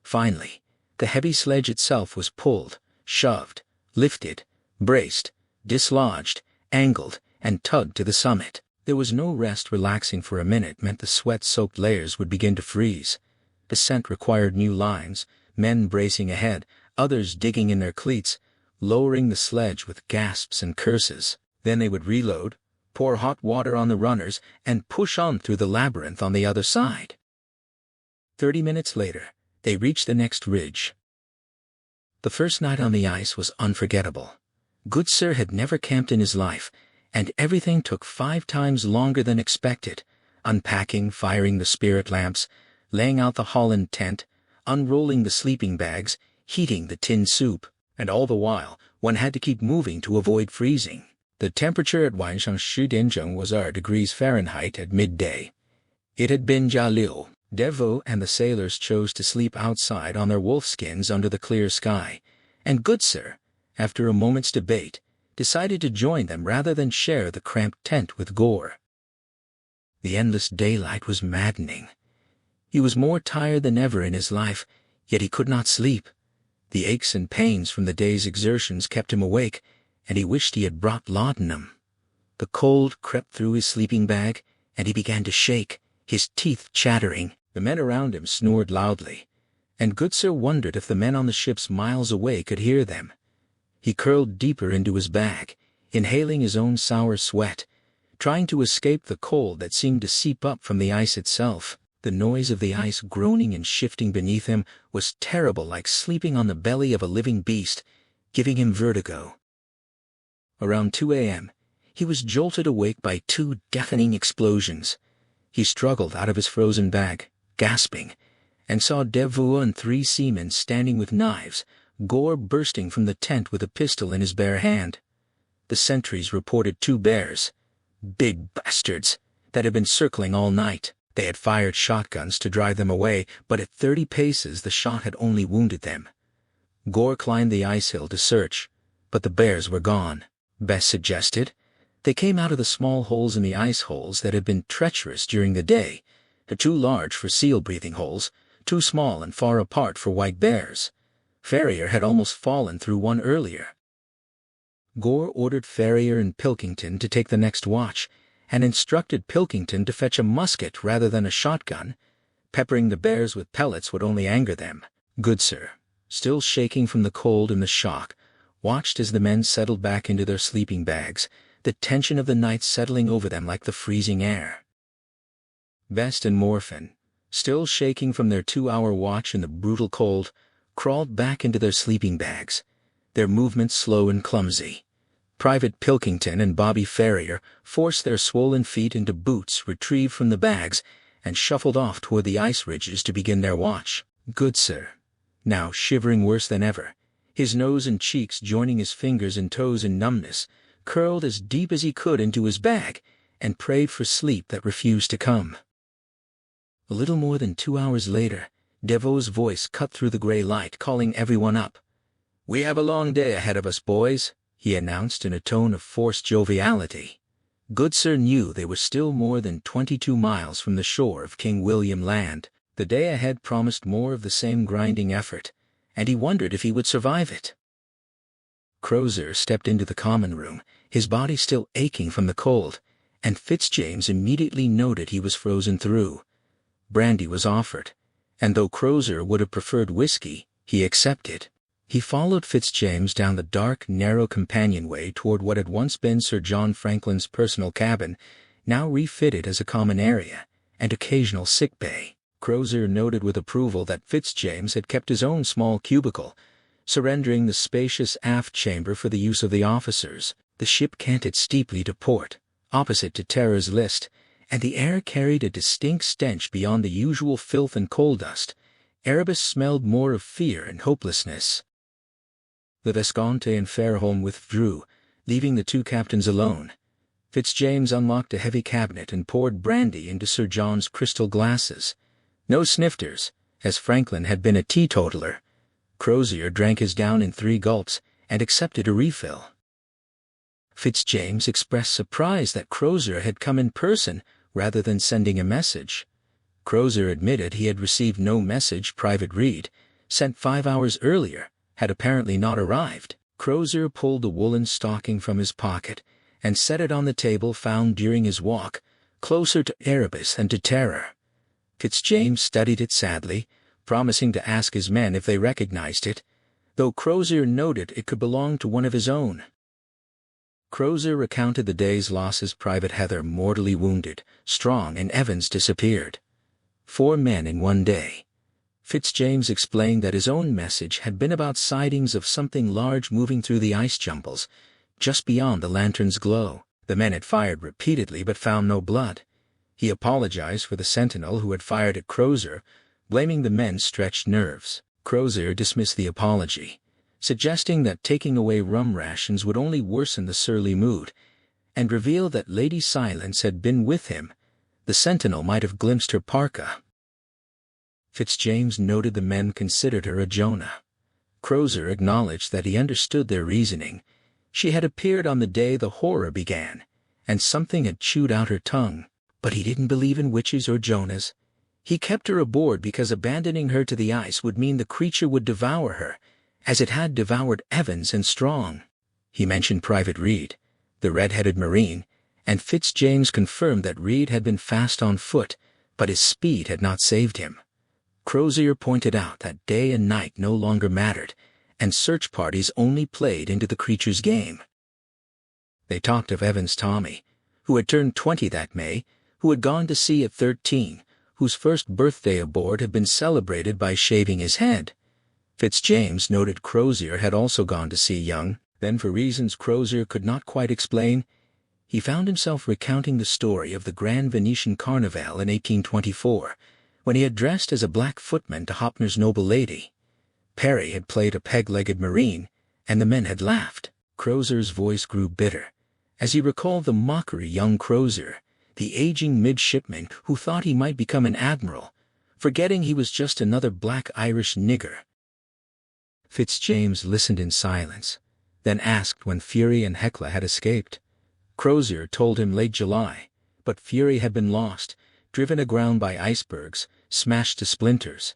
Finally, the heavy sledge itself was pulled, shoved, lifted, braced, dislodged, angled, and tugged to the summit. There was no rest. Relaxing for a minute meant the sweat-soaked layers would begin to freeze. Descent required new lines, men bracing ahead, others digging in their cleats, lowering the sledge with gasps and curses. Then they would reload, pour hot water on the runners, and push on through the labyrinth on the other side. 30 minutes later, they reached the next ridge. The first night on the ice was unforgettable. Goodsir had never camped in his life, and everything took 5 times longer than expected. Unpacking, firing the spirit lamps, laying out the Holland tent, unrolling the sleeping bags, heating the tin soup, and all the while, one had to keep moving to avoid freezing. The temperature at Wanshan Shidianzheng was 8 degrees Fahrenheit at midday. It had been Jialiu. Devo and the sailors chose to sleep outside on their wolfskins under the clear sky, and Goodsir, after a moment's debate, decided to join them rather than share the cramped tent with Gore. The endless daylight was maddening. He was more tired than ever in his life, yet he could not sleep. The aches and pains from the day's exertions kept him awake, and he wished he had brought laudanum. The cold crept through his sleeping bag, and he began to shake, his teeth chattering. The men around him snored loudly, and Goodsir wondered if the men on the ships miles away could hear them. He curled deeper into his bag, inhaling his own sour sweat, trying to escape the cold that seemed to seep up from the ice itself. The noise of the ice groaning and shifting beneath him was terrible, like sleeping on the belly of a living beast, giving him vertigo. Around 2 a.m., he was jolted awake by 2 deafening explosions. He struggled out of his frozen bag, gasping, and saw Devu and 3 seamen standing with knives, Gore bursting from the tent with a pistol in his bare hand. The sentries reported 2 bears, big bastards, that had been circling all night. They had fired shotguns to drive them away, but at 30 paces the shot had only wounded them. Gore climbed the ice hill to search, but the bears were gone. Bess suggested. They came out of the small holes in the ice holes that had been treacherous during the day, too large for seal-breathing holes, too small and far apart for white bears. Ferrier had almost fallen through one earlier. Gore ordered Ferrier and Pilkington to take the next watch, and instructed Pilkington to fetch a musket rather than a shotgun. Peppering the bears with pellets would only anger them. Goodsir, still shaking from the cold and the shock, watched as the men settled back into their sleeping bags, the tension of the night settling over them like the freezing air. Best and Morphin, still shaking from their 2-hour watch in the brutal cold, crawled back into their sleeping bags, their movements slow and clumsy. Private Pilkington and Bobby Ferrier forced their swollen feet into boots retrieved from the bags and shuffled off toward the ice ridges to begin their watch. Goodsir, now shivering worse than ever, his nose and cheeks joining his fingers and toes in numbness, curled as deep as he could into his bag and prayed for sleep that refused to come. A little more than 2 hours later, Devo's voice cut through the gray light, calling everyone up. "We have a long day ahead of us, boys," he announced in a tone of forced joviality. Goodsir knew they were still more than 22 miles from the shore of King William Land. The day ahead promised more of the same grinding effort, and he wondered if he would survive it. Crozier stepped into the common room, his body still aching from the cold, and Fitzjames immediately noted he was frozen through. Brandy was offered, and though Crozier would have preferred whiskey, he accepted. He followed Fitzjames down the dark, narrow companionway toward what had once been Sir John Franklin's personal cabin, now refitted as a common area and occasional sick bay. Crozier noted with approval that Fitzjames had kept his own small cubicle, surrendering the spacious aft chamber for the use of the officers. The ship canted steeply to port, opposite to Terror's List, and the air carried a distinct stench beyond the usual filth and coal dust. Erebus smelled more of fear and hopelessness. The Visconti and Fairholme withdrew, leaving the 2 captains alone. Fitzjames unlocked a heavy cabinet and poured brandy into Sir John's crystal glasses. No snifters, as Franklin had been a teetotaler. Crozier drank his down in 3 gulps and accepted a refill. Fitzjames expressed surprise that Crozier had come in person rather than sending a message. Crozier admitted he had received no message. Private Reed, sent 5 hours earlier, had apparently not arrived. Crozier pulled a woolen stocking from his pocket and set it on the table found during his walk, closer to Erebus and to Terror. Fitzjames studied it sadly, promising to ask his men if they recognized it, though Crozier noted it could belong to one of his own. Crozier recounted the day's losses. Private Heather mortally wounded, Strong and Evans disappeared. 4 men in one day. Fitzjames explained that his own message had been about sightings of something large moving through the ice jumbles, just beyond the lantern's glow. The men had fired repeatedly but found no blood. He apologized for the sentinel who had fired at Crozier, blaming the men's stretched nerves. Crozier dismissed the apology, suggesting that taking away rum rations would only worsen the surly mood, and revealed that Lady Silence had been with him. The sentinel might have glimpsed her parka. Fitzjames noted the men considered her a Jonah. Crozier acknowledged that he understood their reasoning. She had appeared on the day the horror began, and something had chewed out her tongue. But he didn't believe in witches or Jonahs. He kept her aboard because abandoning her to the ice would mean the creature would devour her, as it had devoured Evans and Strong. He mentioned Private Reed, the red-headed Marine, and Fitzjames confirmed that Reed had been fast on foot, but his speed had not saved him. Crozier pointed out that day and night no longer mattered, and search parties only played into the creature's game. They talked of Evans' Tommy, who had turned 20 that May, who had gone to sea at 13, whose first birthday aboard had been celebrated by shaving his head. Fitzjames noted Crozier had also gone to sea young. Then, for reasons Crozier could not quite explain, he found himself recounting the story of the Grand Venetian Carnival in 1824, when he had dressed as a black footman to Hoppner's noble lady. Perry had played a peg-legged Marine, and the men had laughed. Crozier's voice grew bitter, as he recalled the mockery young Crozier, the aging midshipman who thought he might become an admiral, forgetting he was just another black Irish nigger. Fitzjames listened in silence, then asked when Fury and Hecla had escaped. Crozier told him late July, but Fury had been lost, driven aground by icebergs, smashed to splinters.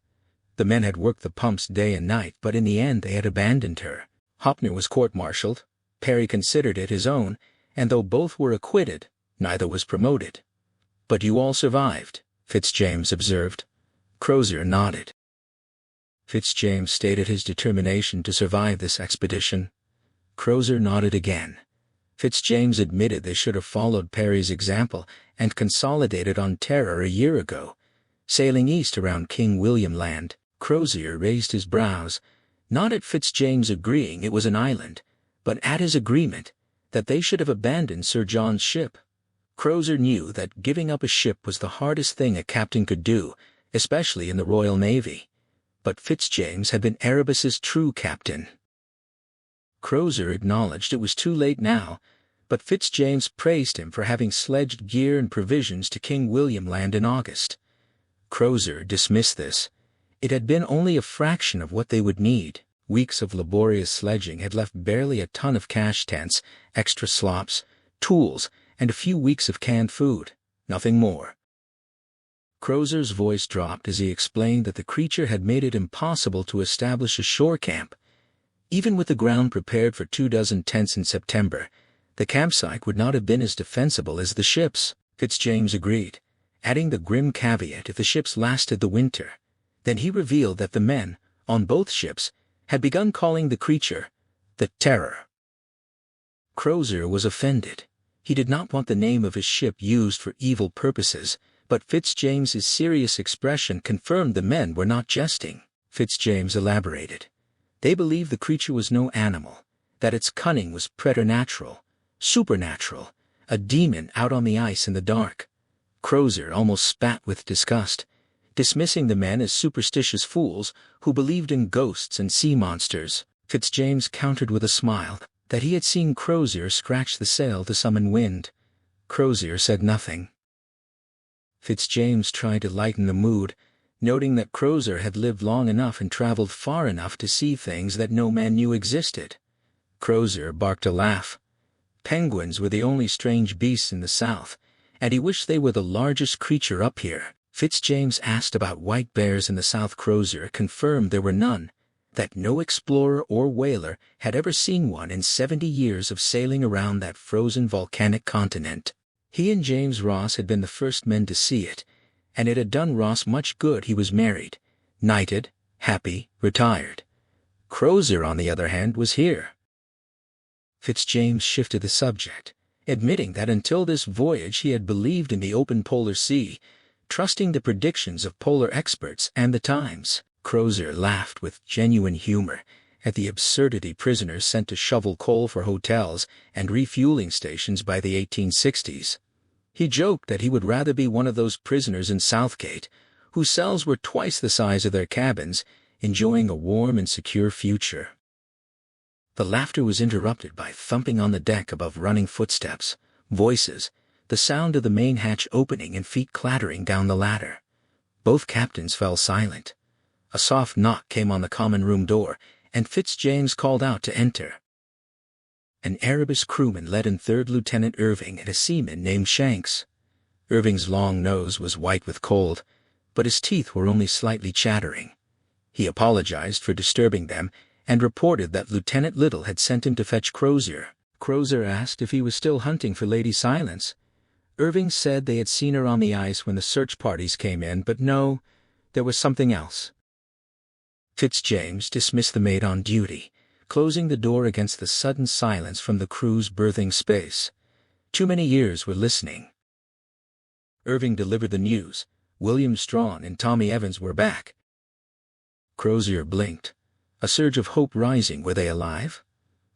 The men had worked the pumps day and night, but in the end they had abandoned her. Hoppner was court-martialed, Perry considered it his own, and though both were acquitted, neither was promoted. "But you all survived," Fitzjames observed. Crozier nodded. Fitzjames stated his determination to survive this expedition. Crozier nodded again. Fitzjames admitted they should have followed Perry's example and consolidated on Terror a year ago, sailing east around King William Land. Crozier raised his brows, not at Fitzjames agreeing it was an island, but at his agreement that they should have abandoned Sir John's ship. Crozier knew that giving up a ship was the hardest thing a captain could do, especially in the Royal Navy. But Fitzjames had been Erebus's true captain. Crozier acknowledged it was too late now, but Fitzjames praised him for having sledged gear and provisions to King William Land in August. Crozier dismissed this. It had been only a fraction of what they would need. Weeks of laborious sledging had left barely a ton of cache tents, extra slops, tools, and a few weeks of canned food. Nothing more. Crozier's voice dropped as he explained that the creature had made it impossible to establish a shore camp. Even with the ground prepared for 24 tents in September, the campsite would not have been as defensible as the ships. Fitzjames agreed, adding the grim caveat if the ships lasted the winter. Then he revealed that the men, on both ships, had begun calling the creature the Terror. Crozier was offended. He did not want the name of his ship used for evil purposes, but Fitzjames's serious expression confirmed the men were not jesting. Fitzjames elaborated. They believed the creature was no animal, that its cunning was preternatural, supernatural, a demon out on the ice in the dark. Crozier almost spat with disgust, dismissing the men as superstitious fools who believed in ghosts and sea monsters. Fitzjames countered with a smile that he had seen Crozier scratch the sail to summon wind. Crozier said nothing. Fitzjames tried to lighten the mood, noting that Crozier had lived long enough and traveled far enough to see things that no man knew existed. Crozier barked a laugh. Penguins were the only strange beasts in the south, and he wished they were the largest creature up here. Fitzjames asked about white bears in the south. Crozier confirmed there were none, that no explorer or whaler had ever seen one in 70 years of sailing around that frozen volcanic continent. He and James Ross had been the first men to see it, and it had done Ross much good. He was married, knighted, happy, retired. Crozier, on the other hand, was here. Fitzjames shifted the subject, admitting that until this voyage he had believed in the open polar sea, trusting the predictions of polar experts and the times. Crozier laughed with genuine humor, at the absurdity prisoners sent to shovel coal for hotels and refueling stations by the 1860s. He joked that he would rather be one of those prisoners in Southgate, whose cells were twice the size of their cabins, enjoying a warm and secure future. The laughter was interrupted by thumping on the deck above running footsteps, voices, the sound of the main hatch opening and feet clattering down the ladder. Both captains fell silent. A soft knock came on the common room door, and Fitzjames called out to enter. An Erebus crewman led in 3rd Lieutenant Irving and a seaman named Shanks. Irving's long nose was white with cold, but his teeth were only slightly chattering. He apologized for disturbing them and reported that Lieutenant Little had sent him to fetch Crozier. Crozier asked if he was still hunting for Lady Silence. Irving said they had seen her on the ice when the search parties came in, but no, there was something else. Fitzjames dismissed the mate on duty, closing the door against the sudden silence from the crew's berthing space. Too many ears were listening. Irving delivered the news. William Strawn and Tommy Evans were back. Crozier blinked, a surge of hope rising. Were they alive?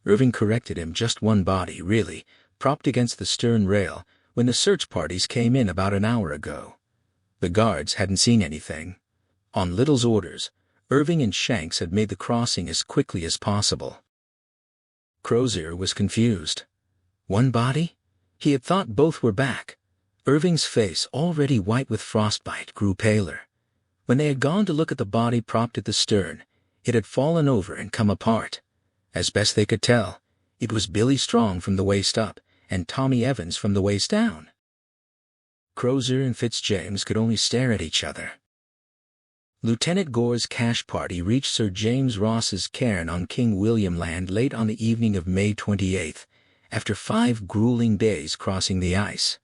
Irving corrected him. Just one body, really, propped against the stern rail when the search parties came in about an hour ago. The guards hadn't seen anything. On Little's orders, Irving and Shanks had made the crossing as quickly as possible. Crozier was confused. One body? He had thought both were back. Irving's face, already white with frostbite, grew paler. When they had gone to look at the body propped at the stern, it had fallen over and come apart. As best they could tell, it was Billy Strong from the waist up and Tommy Evans from the waist down. Crozier and Fitzjames could only stare at each other. Lieutenant Gore's cash party reached Sir James Ross's cairn on King William Land late on the evening of May 28th, after 5 grueling days crossing the ice.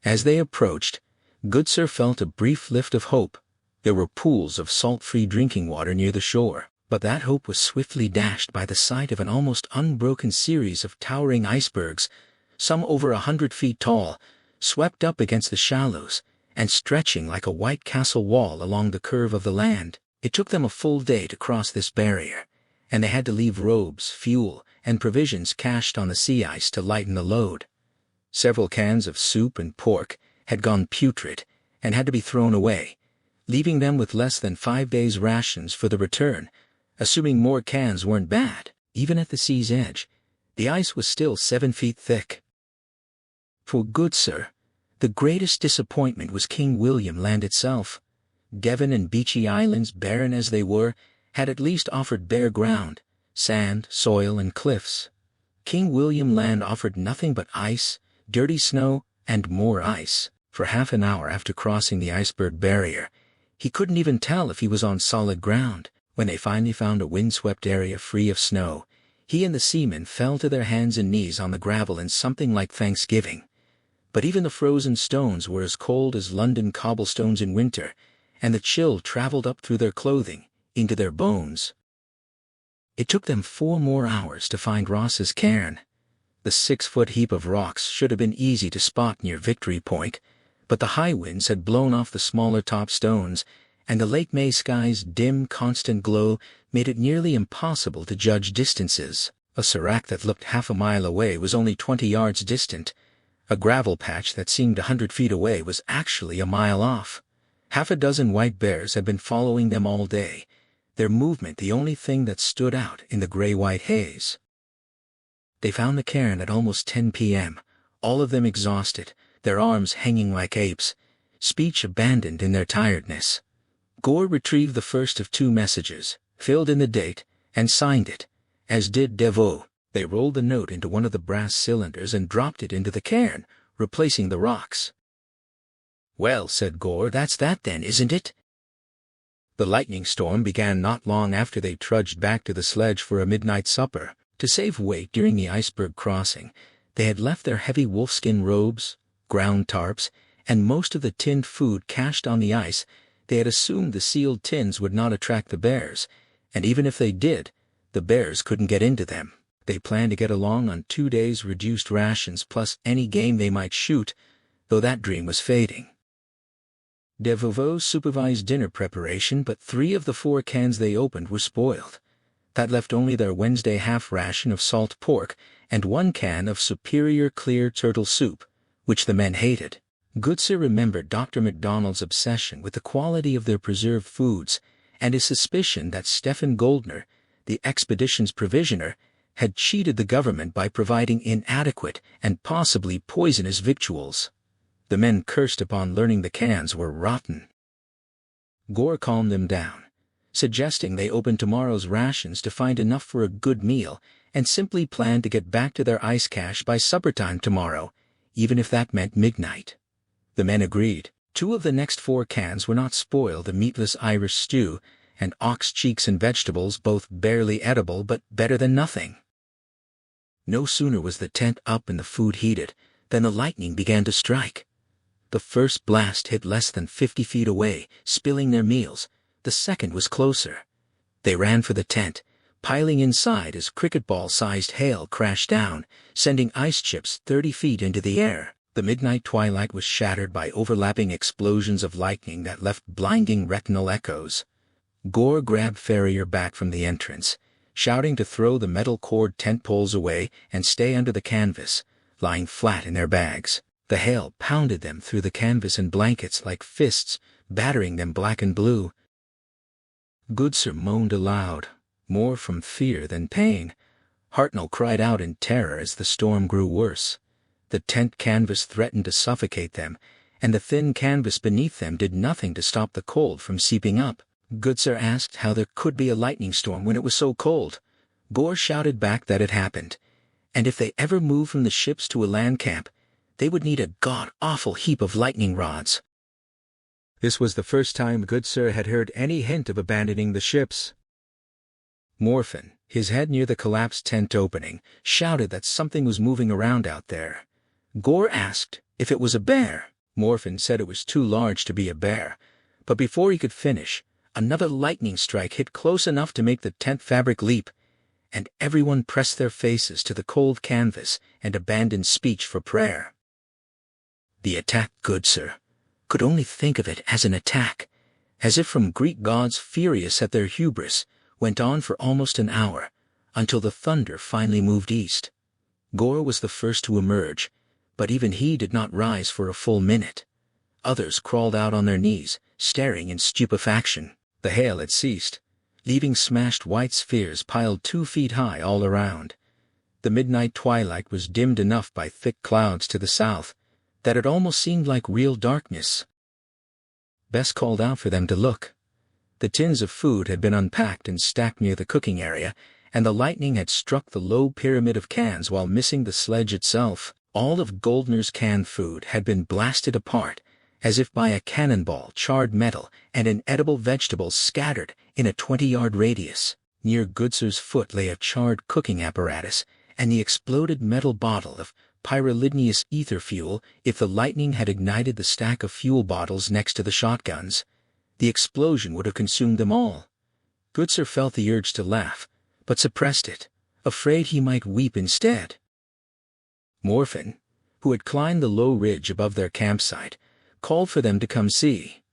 As they approached, Goodsir felt a brief lift of hope. There were pools of salt-free drinking water near the shore, but that hope was swiftly dashed by the sight of an almost unbroken series of towering icebergs, some over 100 feet tall, swept up against the shallows, and stretching like a white castle wall along the curve of the land. It took them a full day to cross this barrier, and they had to leave robes, fuel, and provisions cached on the sea ice to lighten the load. Several cans of soup and pork had gone putrid and had to be thrown away, leaving them with less than 5 days' rations for the return, assuming more cans weren't bad. Even at the sea's edge, the ice was still 7 feet thick. For Goodsir, the greatest disappointment was King William Land itself. Devon and Beechy Islands, barren as they were, had at least offered bare ground, sand, soil, and cliffs. King William Land offered nothing but ice, dirty snow, and more ice. For half an hour after crossing the iceberg barrier, he couldn't even tell if he was on solid ground. When they finally found a windswept area free of snow, he and the seamen fell to their hands and knees on the gravel in something like thanksgiving. But even the frozen stones were as cold as London cobblestones in winter, and the chill traveled up through their clothing, into their bones. It took them 4 more hours to find Ross's cairn. The 6-foot heap of rocks should have been easy to spot near Victory Point, but the high winds had blown off the smaller top stones, and the Lake May sky's dim, constant glow made it nearly impossible to judge distances. A sérac that looked half a mile away was only 20 yards distant. A gravel patch that seemed 100 feet away was actually a mile off. Half a dozen white bears had been following them all day, their movement the only thing that stood out in the gray-white haze. They found the cairn at almost 10 p.m., all of them exhausted, their arms hanging like apes, speech abandoned in their tiredness. Gore retrieved the first of 2 messages, filled in the date, and signed it, as did Devoe. They rolled the note into one of the brass cylinders and dropped it into the cairn, replacing the rocks. "Well," said Gore, "that's that then, isn't it?" The lightning storm began not long after they trudged back to the sledge for a midnight supper. To save weight during the iceberg crossing, they had left their heavy wolfskin robes, ground tarps, and most of the tinned food cached on the ice. They had assumed the sealed tins would not attract the bears, and even if they did, the bears couldn't get into them. They planned to get along on 2 days' reduced rations plus any game they might shoot, though that dream was fading. Devoe supervised dinner preparation, but 3 of the 4 cans they opened were spoiled. That left only their Wednesday half-ration of salt pork and 1 can of superior clear turtle soup, which the men hated. Goodsir remembered Dr. MacDonald's obsession with the quality of their preserved foods and his suspicion that Stephen Goldner, the expedition's provisioner, had cheated the government by providing inadequate and possibly poisonous victuals. The men cursed upon learning the cans were rotten. Gore calmed them down, suggesting they open tomorrow's rations to find enough for a good meal and simply plan to get back to their ice cache by supper time tomorrow, even if that meant midnight. The men agreed. 2 of the next 4 cans were not spoiled, the meatless Irish stew and ox cheeks and vegetables, both barely edible but better than nothing. No sooner was the tent up and the food heated than the lightning began to strike. The first blast hit less than 50 feet away, spilling their meals. The second was closer. They ran for the tent, piling inside as cricket ball-sized hail crashed down, sending ice chips 30 feet into the air. The midnight twilight was shattered by overlapping explosions of lightning that left blinding retinal echoes. Gore grabbed Ferrier back from the entrance, shouting to throw the metal cord tent poles away and stay under the canvas, lying flat in their bags. The hail pounded them through the canvas and blankets like fists, battering them black and blue. Goodsir moaned aloud, more from fear than pain. Hartnell cried out in terror as the storm grew worse. The tent canvas threatened to suffocate them, and the thin canvas beneath them did nothing to stop the cold from seeping up. Goodsir asked how there could be a lightning storm when it was so cold. Gore shouted back that it happened, and if they ever moved from the ships to a land camp, they would need a god-awful heap of lightning rods. This was the first time Goodsir had heard any hint of abandoning the ships. Morphin, his head near the collapsed tent opening, shouted that something was moving around out there. Gore asked if it was a bear. Morphin said it was too large to be a bear, but before he could finish, another lightning strike hit close enough to make the tent fabric leap, and everyone pressed their faces to the cold canvas and abandoned speech for prayer. The attack, Goodsir could only think of it as an attack, as if from Greek gods furious at their hubris, went on for almost an hour, until the thunder finally moved east. Gore was the first to emerge, but even he did not rise for a full minute. Others crawled out on their knees, staring in stupefaction. The hail had ceased, leaving smashed white spheres piled 2 feet high all around. The midnight twilight was dimmed enough by thick clouds to the south that it almost seemed like real darkness. Bess called out for them to look. The tins of food had been unpacked and stacked near the cooking area, and the lightning had struck the low pyramid of cans while missing the sledge itself. All of Goldner's canned food had been blasted apart, as if by a cannonball, charred metal and inedible vegetables scattered in a 20-yard radius. Near Goodsir's foot lay a charred cooking apparatus and the exploded metal bottle of pyroligneous ether fuel. If the lightning had ignited the stack of fuel bottles next to the shotguns, the explosion would have consumed them all. Goodsir felt the urge to laugh, but suppressed it, afraid he might weep instead. Morphin, who had climbed the low ridge above their campsite, called for them to come see.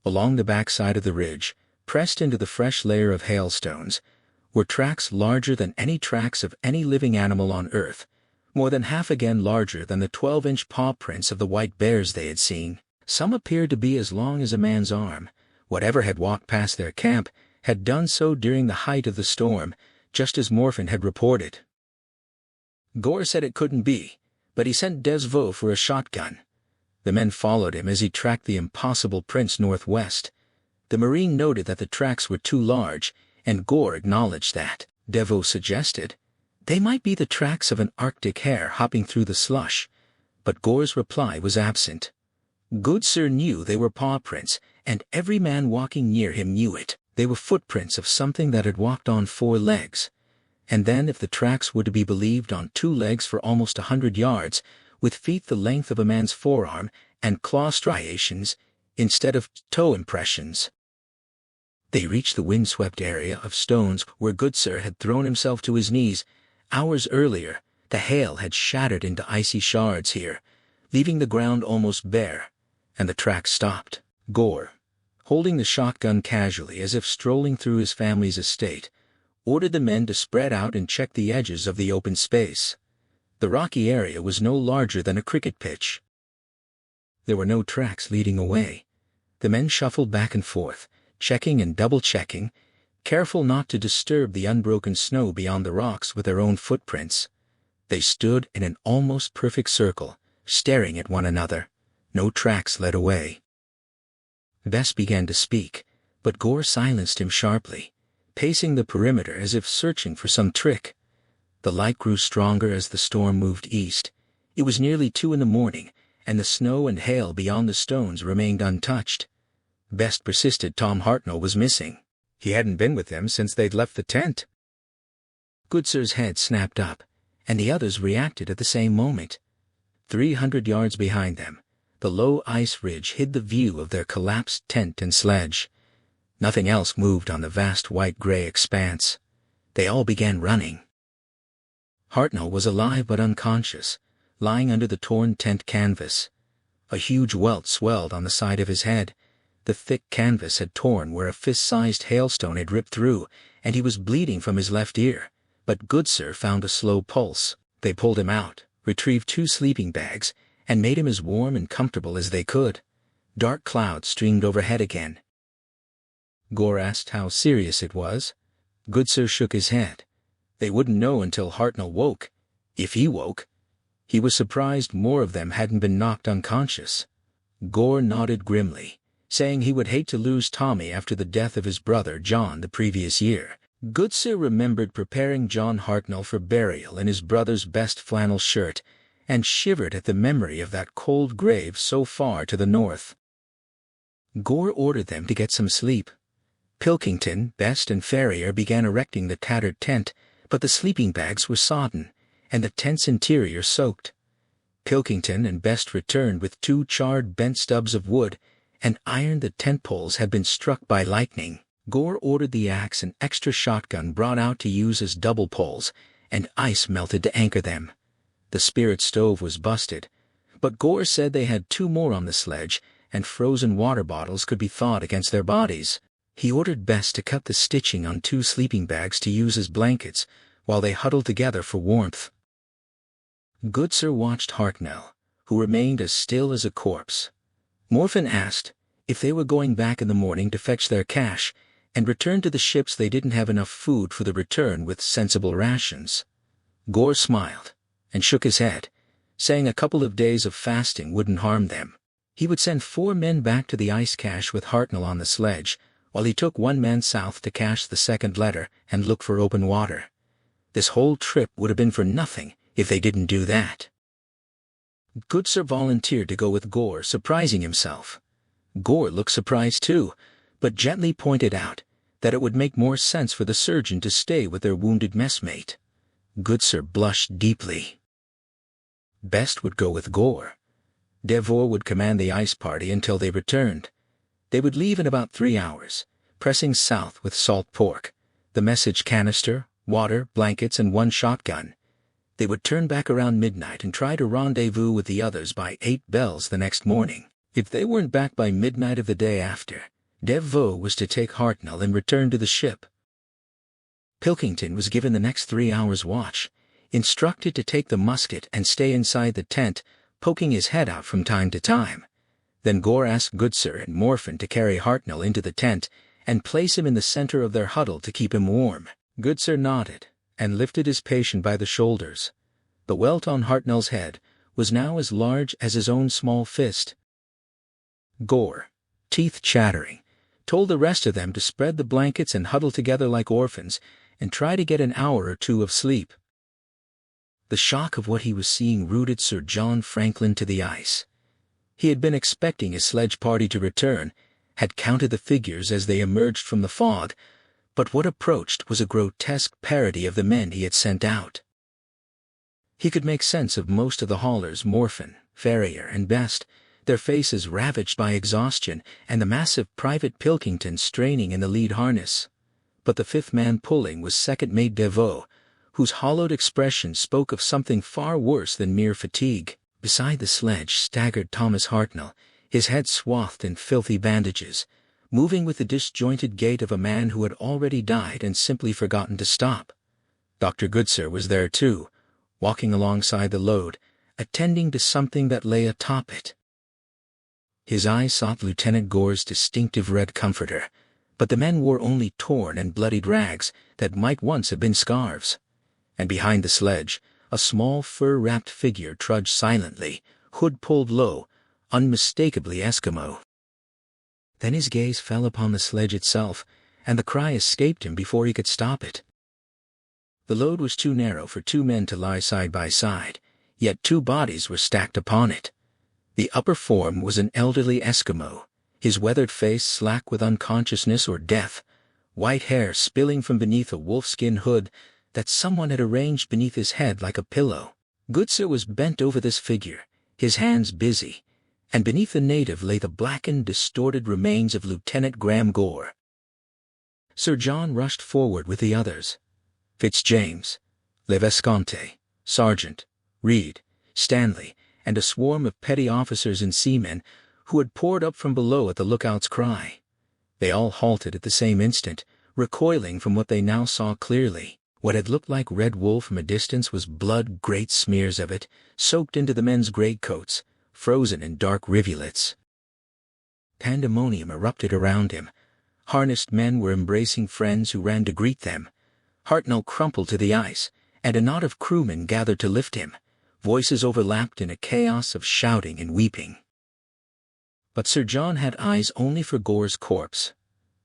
Along the backside of the ridge, pressed into the fresh layer of hailstones, were tracks larger than any tracks of any living animal on Earth, more than half again larger than the 12-inch paw prints of the white bears they had seen. Some appeared to be as long as a man's arm. Whatever had walked past their camp had done so during the height of the storm, just as Morphin had reported. Gore said it couldn't be, but he sent Desvaux for a shotgun. The men followed him as he tracked the impossible prints northwest. The Marine noted that the tracks were too large, and Gore acknowledged that. Desvaux suggested they might be the tracks of an Arctic hare hopping through the slush, but Gore's reply was absent. Goodsir knew they were paw prints, and every man walking near him knew it. They were footprints of something that had walked on 4 legs. And then, if the tracks were to be believed, on 2 legs for almost 100 yards, with feet the length of a man's forearm and claw striations instead of toe impressions. They reached the windswept area of stones where Goodsir had thrown himself to his knees. Hours earlier, the hail had shattered into icy shards here, leaving the ground almost bare, and the tracks stopped. Gore, holding the shotgun casually as if strolling through his family's estate, ordered the men to spread out and check the edges of the open space. The rocky area was no larger than a cricket pitch. There were no tracks leading away. The men shuffled back and forth, checking and double-checking, careful not to disturb the unbroken snow beyond the rocks with their own footprints. They stood in an almost perfect circle, staring at one another. No tracks led away. Best began to speak, but Gore silenced him sharply, pacing the perimeter as if searching for some trick. The light grew stronger as the storm moved east. It was nearly 2 a.m, and the snow and hail beyond the stones remained untouched. Best persisted Tom Hartnell was missing. He hadn't been with them since they'd left the tent. Goodsir's head snapped up, and the others reacted at the same moment. 300 yards behind them, the low ice ridge hid the view of their collapsed tent and sledge. Nothing else moved on the vast white-gray expanse. They all began running. Hartnell was alive but unconscious, lying under the torn tent canvas. A huge welt swelled on the side of his head. The thick canvas had torn where a fist-sized hailstone had ripped through, and he was bleeding from his left ear. But Goodsir found a slow pulse. They pulled him out, retrieved 2 sleeping bags, and made him as warm and comfortable as they could. Dark clouds streamed overhead again. Gore asked how serious it was. Goodsir shook his head. They wouldn't know until Hartnell woke. If he woke. He was surprised more of them hadn't been knocked unconscious. Gore nodded grimly, saying he would hate to lose Tommy after the death of his brother John the previous year. Goodsir remembered preparing John Hartnell for burial in his brother's best flannel shirt, and shivered at the memory of that cold grave so far to the north. Gore ordered them to get some sleep. Pilkington, Best, and Ferrier began erecting the tattered tent, but the sleeping bags were sodden, and the tent's interior soaked. Pilkington and Best returned with 2 charred bent stubs of wood, and ironed the tent poles had been struck by lightning. Gore ordered the axe and extra shotgun brought out to use as double poles, and ice melted to anchor them. The spirit stove was busted, but Gore said they had 2 more on the sledge, and frozen water bottles could be thawed against their bodies. He ordered Best to cut the stitching on 2 sleeping bags to use as blankets, while they huddled together for warmth. Goodsir watched Hartnell, who remained as still as a corpse. Morphin asked if they were going back in the morning to fetch their cash, and return to the ships. They didn't have enough food for the return with sensible rations. Gore smiled and shook his head, saying a couple of days of fasting wouldn't harm them. He would send 4 men back to the ice cache with Hartnell on the sledge, while he took 1 man south to cache the second letter and look for open water. This whole trip would have been for nothing if they didn't do that. Goodsir volunteered to go with Gore, surprising himself. Gore looked surprised too, but gently pointed out that it would make more sense for the surgeon to stay with their wounded messmate. Goodsir blushed deeply. Best would go with Gore. Devore would command the ice party until they returned. They would leave in about 3 hours, pressing south with salt pork, the message canister, water, blankets, and 1 shotgun. They would turn back around midnight and try to rendezvous with the others by 8 bells the next morning. If they weren't back by midnight of the day after, Devore was to take Hartnell and return to the ship. Pilkington was given the next 3 hours' watch, instructed to take the musket and stay inside the tent, poking his head out from time to time. Then Gore asked Goodsir and Morphin to carry Hartnell into the tent and place him in the center of their huddle to keep him warm. Goodsir nodded and lifted his patient by the shoulders. The welt on Hartnell's head was now as large as his own small fist. Gore, teeth chattering, told the rest of them to spread the blankets and huddle together like orphans and try to get an hour or 2 of sleep. The shock of what he was seeing rooted Sir John Franklin to the ice. He had been expecting his sledge party to return, had counted the figures as they emerged from the fog, but what approached was a grotesque parody of the men he had sent out. He could make sense of most of the haulers, Morphin, Ferrier, and Best, their faces ravaged by exhaustion, and the massive Private Pilkington straining in the lead harness. But the 5th man pulling was second mate Devore, whose hollowed expression spoke of something far worse than mere fatigue. Beside the sledge staggered Thomas Hartnell, his head swathed in filthy bandages, moving with the disjointed gait of a man who had already died and simply forgotten to stop. Dr. Goodsir was there too, walking alongside the load, attending to something that lay atop it. His eyes sought Lieutenant Gore's distinctive red comforter, but the men wore only torn and bloodied rags that might once have been scarves. And behind the sledge, a small fur-wrapped figure trudged silently, hood pulled low, unmistakably Eskimo. Then his gaze fell upon the sledge itself, and the cry escaped him before he could stop it. The load was too narrow for two men to lie side by side, yet two bodies were stacked upon it. The upper form was an elderly Eskimo, his weathered face slack with unconsciousness or death, white hair spilling from beneath a wolfskin hood that someone had arranged beneath his head like a pillow. Goodsir was bent over this figure, his hands busy, and beneath the native lay the blackened, distorted remains of Lieutenant Graham Gore. Sir John rushed forward with the others. Fitzjames, Le Vesconte, Sergeant, Reed, Stanley, and a swarm of petty officers and seamen who had poured up from below at the lookout's cry. They all halted at the same instant, recoiling from what they now saw clearly. What had looked like red wool from a distance was blood, great smears of it, soaked into the men's greatcoats, frozen in dark rivulets. Pandemonium erupted around him. Harnessed men were embracing friends who ran to greet them. Hartnell crumpled to the ice, and a knot of crewmen gathered to lift him. Voices overlapped in a chaos of shouting and weeping. But Sir John had eyes only for Gore's corpse.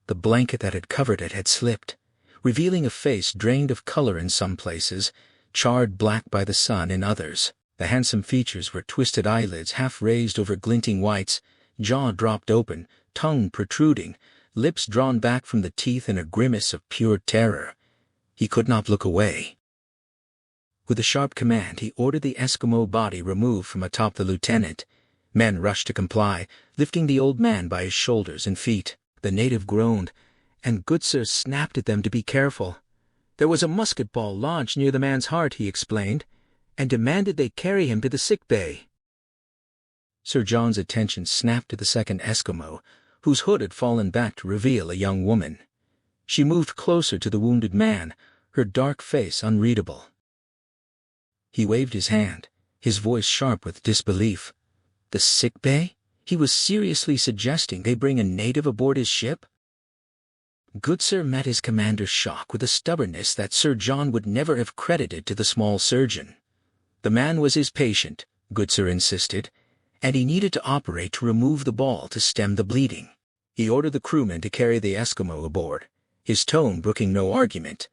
The blanket that had covered it had slipped, revealing a face drained of color in some places, charred black by the sun in others. The handsome features were twisted eyelids half raised over glinting whites, jaw dropped open, tongue protruding, lips drawn back from the teeth in a grimace of pure terror. He could not look away. With a sharp command, he ordered the Eskimo body removed from atop the lieutenant. Men rushed to comply, lifting the old man by his shoulders and feet. The native groaned, and Goodsir snapped at them to be careful. There was a musket ball lodged near the man's heart, he explained, and demanded they carry him to the sick bay. Sir John's attention snapped to the second Eskimo, whose hood had fallen back to reveal a young woman. She moved closer to the wounded man, her dark face unreadable. He waved his hand, his voice sharp with disbelief. The sick bay? He was seriously suggesting they bring a native aboard his ship? Goodsir met his commander's shock with a stubbornness that Sir John would never have credited to the small surgeon. The man was his patient, Goodsir insisted, and he needed to operate to remove the ball to stem the bleeding. He ordered the crewmen to carry the Eskimo aboard, his tone brooking no argument.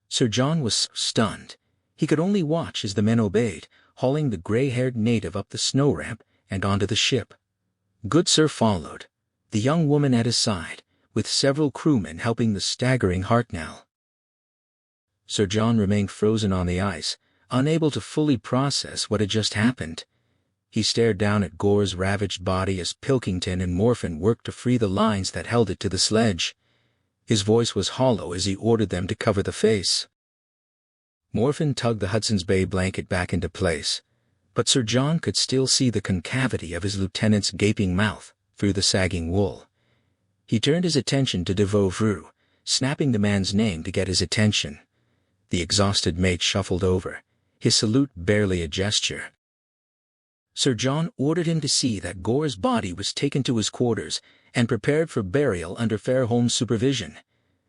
Sir John was stunned. He could only watch as the men obeyed, hauling the gray-haired native up the snow ramp and onto the ship. Goodsir followed, the young woman at his side, with several crewmen helping the staggering Hartnell. Sir John remained frozen on the ice, unable to fully process what had just happened. He stared down at Gore's ravaged body as Pilkington and Morphin worked to free the lines that held it to the sledge. His voice was hollow as he ordered them to cover the face. Morphin tugged the Hudson's Bay blanket back into place, but Sir John could still see the concavity of his lieutenant's gaping mouth through the sagging wool. He turned his attention to de Vauvreau, snapping the man's name to get his attention. The exhausted mate shuffled over, his salute barely a gesture. Sir John ordered him to see that Gore's body was taken to his quarters and prepared for burial under Fairholme's supervision.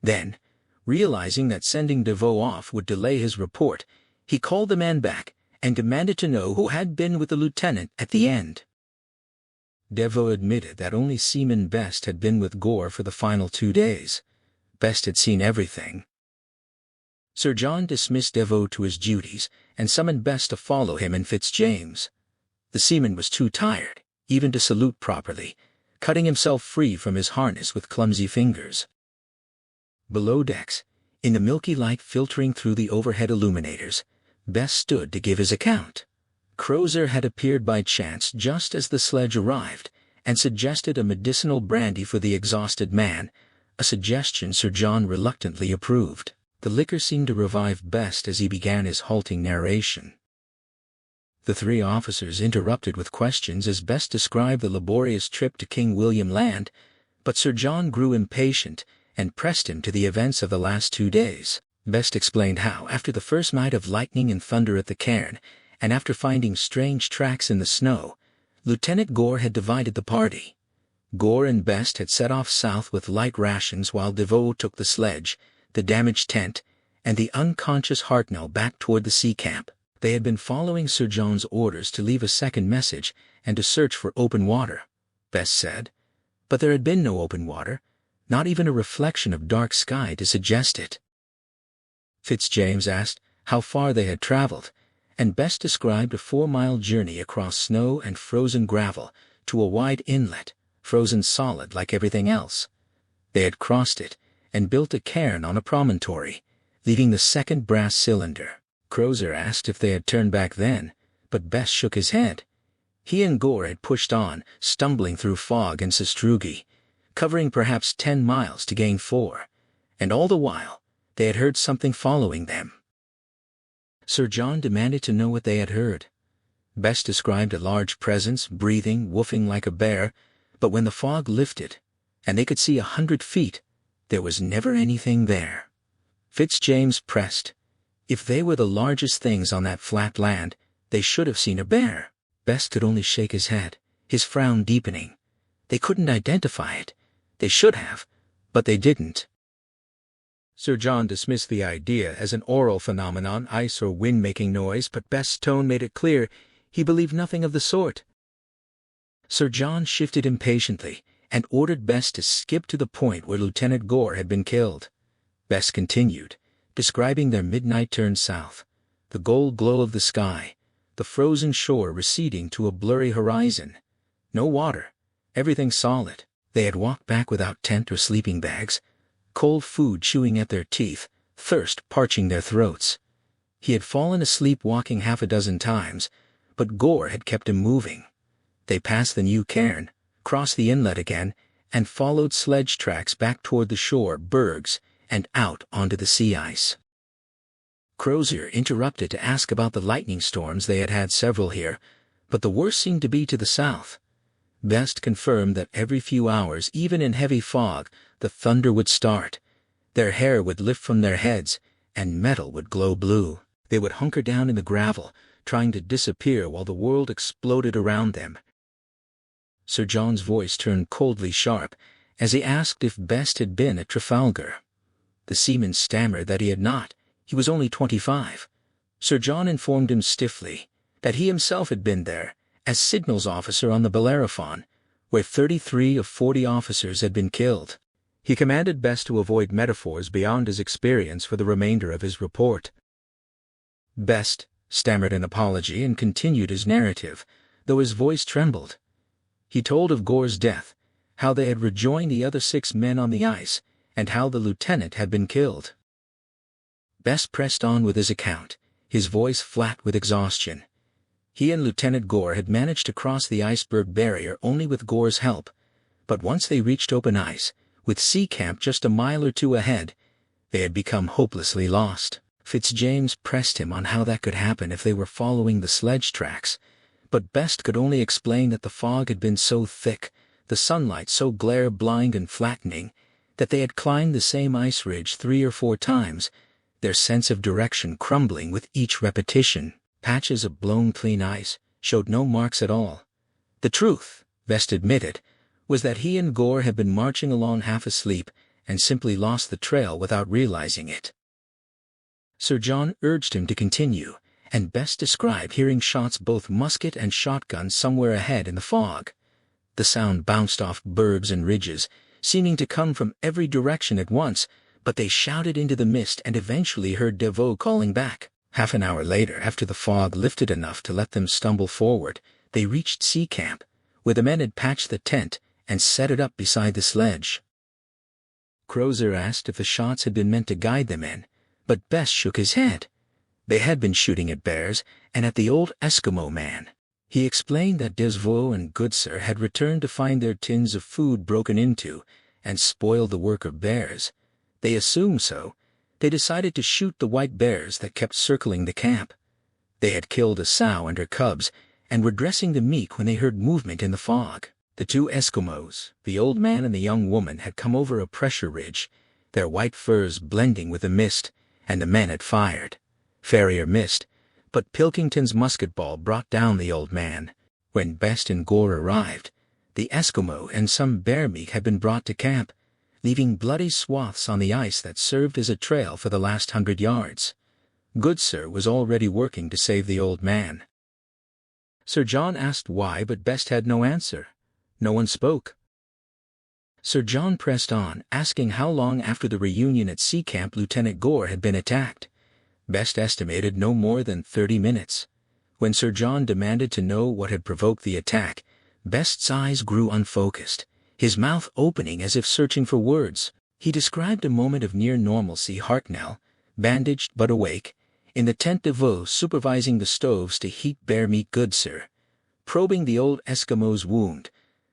Then, realizing that sending Devoe off would delay his report, he called the man back and demanded to know who had been with the lieutenant at the end. Devoe admitted that only Seaman Best had been with Gore for the final 2 days. Best had seen everything. Sir John dismissed Devoe to his duties and summoned Best to follow him and Fitzjames. The seaman was too tired, even to salute properly, cutting himself free from his harness with clumsy fingers. Below decks, in the milky light filtering through the overhead illuminators, Best stood to give his account. Crozier had appeared by chance just as the sledge arrived and suggested a medicinal brandy for the exhausted man, a suggestion Sir John reluctantly approved. The liquor seemed to revive Best as he began his halting narration. The 3 officers interrupted with questions as Best described the laborious trip to King William Land, But Sir John grew impatient and pressed him to the events of the last 2 days. Best explained how, after the first night of lightning and thunder at the cairn, and after finding strange tracks in the snow, Lieutenant Gore had divided the party. Gore and Best had set off south with light rations while Devoe took the sledge, the damaged tent, and the unconscious Hartnell back toward the sea camp. They had been following Sir John's orders to leave a second message and to search for open water, Best said. But there had been no open water, not even a reflection of dark sky to suggest it. Fitzjames asked how far they had traveled, and Best described a 4-mile journey across snow and frozen gravel to a wide inlet, frozen solid like everything else. They had crossed it and built a cairn on a promontory, leaving the second brass cylinder. Crozier asked if they had turned back then, but Best shook his head. He and Gore had pushed on, stumbling through fog and sastrugi, covering perhaps 10 miles to gain 4, and all the while they had heard something following them. Sir John demanded to know what they had heard. Best described a large presence, breathing, woofing like a bear, but when the fog lifted, and they could see 100 feet, there was never anything there. Fitzjames pressed. If they were the largest things on that flat land, they should have seen a bear. Best could only shake his head, his frown deepening. They couldn't identify it. They should have, but they didn't. Sir John dismissed the idea as an aural phenomenon, ice or wind making noise, but Best's tone made it clear he believed nothing of the sort. Sir John shifted impatiently and ordered Best to skip to the point where Lieutenant Gore had been killed. Best continued, describing their midnight turn south, the gold glow of the sky, the frozen shore receding to a blurry horizon. No water, everything solid. They had walked back without tent or sleeping bags, cold food chewing at their teeth, thirst parching their throats. He had fallen asleep walking 6 times, but Gore had kept him moving. They passed the new cairn, crossed the inlet again, and followed sledge tracks back toward the shore, bergs, and out onto the sea ice. Crozier interrupted to ask about the lightning storms. They had had several here, but the worst seemed to be to the south. Best confirmed that every few hours, even in heavy fog, the thunder would start. Their hair would lift from their heads, and metal would glow blue. They would hunker down in the gravel, trying to disappear while the world exploded around them. Sir John's voice turned coldly sharp as he asked if Best had been at Trafalgar. The seaman stammered that he had not. He was only 25. Sir John informed him stiffly that he himself had been there, as signals officer on the Bellerophon, where 33 of 40 officers had been killed. He commanded Best to avoid metaphors beyond his experience for the remainder of his report. Best stammered an apology and continued his narrative, though his voice trembled. He told of Gore's death, how they had rejoined the other 6 men on the ice, and how the lieutenant had been killed. Best pressed on with his account, his voice flat with exhaustion. He and Lieutenant Gore had managed to cross the iceberg barrier only with Gore's help, but once they reached open ice, with sea camp just a mile or 2 ahead, they had become hopelessly lost. Fitzjames pressed him on how that could happen if they were following the sledge tracks, but Best could only explain that the fog had been so thick, the sunlight so glare-blind and flattening, that they had climbed the same ice ridge 3 or 4 times, their sense of direction crumbling with each repetition. Patches of blown clean ice showed no marks at all. The truth, Best admitted, was that he and Gore had been marching along half asleep and simply lost the trail without realizing it. Sir John urged him to continue, and Best described hearing shots, both musket and shotgun, somewhere ahead in the fog. The sound bounced off bergs and ridges, seeming to come from every direction at once, but they shouted into the mist and eventually heard Devoe calling back. Half an hour later, after the fog lifted enough to let them stumble forward, they reached sea camp, where the men had patched the tent and set it up beside the sledge. Crozier asked if the shots had been meant to guide them in, but Best shook his head. They had been shooting at bears and at the old Eskimo man. He explained that Devoe and Goodsir had returned to find their tins of food broken into and spoiled the work of bears. They assumed so. They decided to shoot the white bears that kept circling the camp. They had killed a sow and her cubs and were dressing the meat when they heard movement in the fog. The two Eskimos, the old man and the young woman, had come over a pressure ridge, their white furs blending with the mist, and the men had fired. Ferrier missed, but Pilkington's musket ball brought down the old man. When Best and Gore arrived, the Eskimo and some bear meat had been brought to camp, leaving bloody swaths on the ice that served as a trail for the last 100 yards. Goodsir was already working to save the old man. Sir John asked why, but Best had no answer. No one spoke. Sir John pressed on, asking how long after the reunion at sea camp Lieutenant Gore had been attacked. Best estimated no more than 30 minutes. When Sir John demanded to know what had provoked the attack, Best's eyes grew unfocused, his mouth opening as if searching for words. He described a moment of near normalcy. Hartnell, bandaged but awake, in the tent de veau supervising the stoves to heat bear meat. Goodsir, probing the old Eskimo's wound,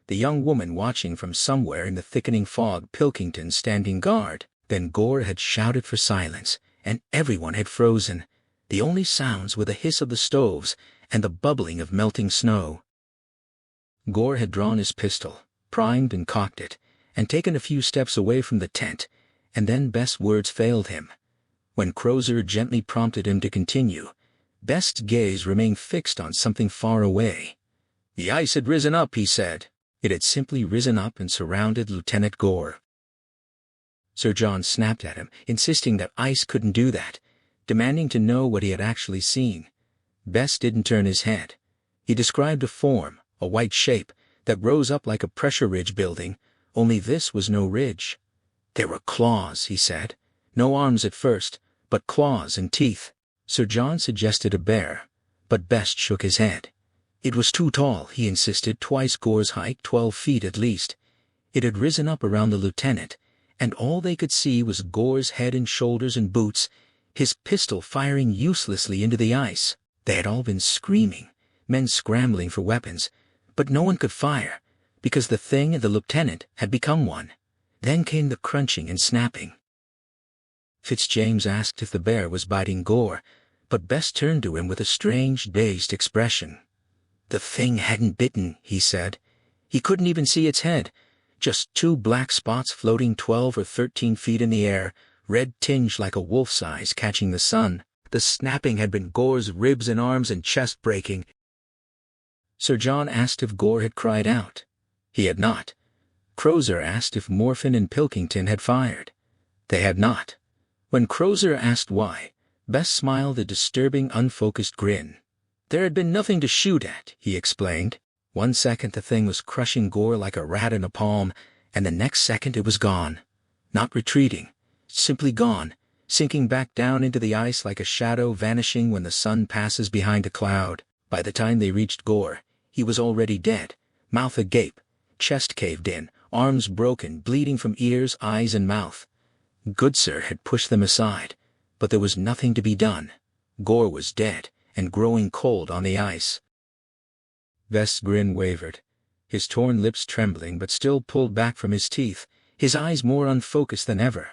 the young woman watching from somewhere in the thickening fog. Pilkington standing guard. Then Gore had shouted for silence, and everyone had frozen. The only sounds were the hiss of the stoves and the bubbling of melting snow. Gore had drawn his pistol, primed and cocked it, and taken a few steps away from the tent, and then Best's words failed him. When Crozier gently prompted him to continue, Best's gaze remained fixed on something far away. The ice had risen up, he said. It had simply risen up and surrounded Lieutenant Gore. Sir John snapped at him, insisting that ice couldn't do that, demanding to know what he had actually seen. Best didn't turn his head. He described a form, a white shape, that rose up like a pressure ridge building, only this was no ridge. There were claws, he said. No arms at first, but claws and teeth. Sir John suggested a bear, but Best shook his head. It was too tall, he insisted, twice Gore's height, 12 feet at least. It had risen up around the lieutenant, and all they could see was Gore's head and shoulders and boots, his pistol firing uselessly into the ice. They had all been screaming, men scrambling for weapons, but no one could fire, because the thing and the lieutenant had become one. Then came the crunching and snapping. Fitzjames asked if the bear was biting Gore, but Best turned to him with a strange, dazed expression. The thing hadn't bitten, he said. He couldn't even see its head, just two black spots floating 12 or 13 feet in the air, red tinged like a wolf's eyes catching the sun. The snapping had been Gore's ribs and arms and chest breaking. Sir John asked if Gore had cried out. He had not. Crozier asked if Morphin and Pilkington had fired. They had not. When Crozier asked why, Best smiled a disturbing, unfocused grin. There had been nothing to shoot at, he explained. 1 second the thing was crushing Gore like a rat in a palm, and the next second it was gone. Not retreating, simply gone, sinking back down into the ice like a shadow vanishing when the sun passes behind a cloud. By the time they reached Gore, he was already dead, mouth agape, chest caved in, arms broken, bleeding from ears, eyes, and mouth. Goodsir had pushed them aside, but there was nothing to be done. Gore was dead, and growing cold on the ice. Best's grin wavered, his torn lips trembling but still pulled back from his teeth, his eyes more unfocused than ever.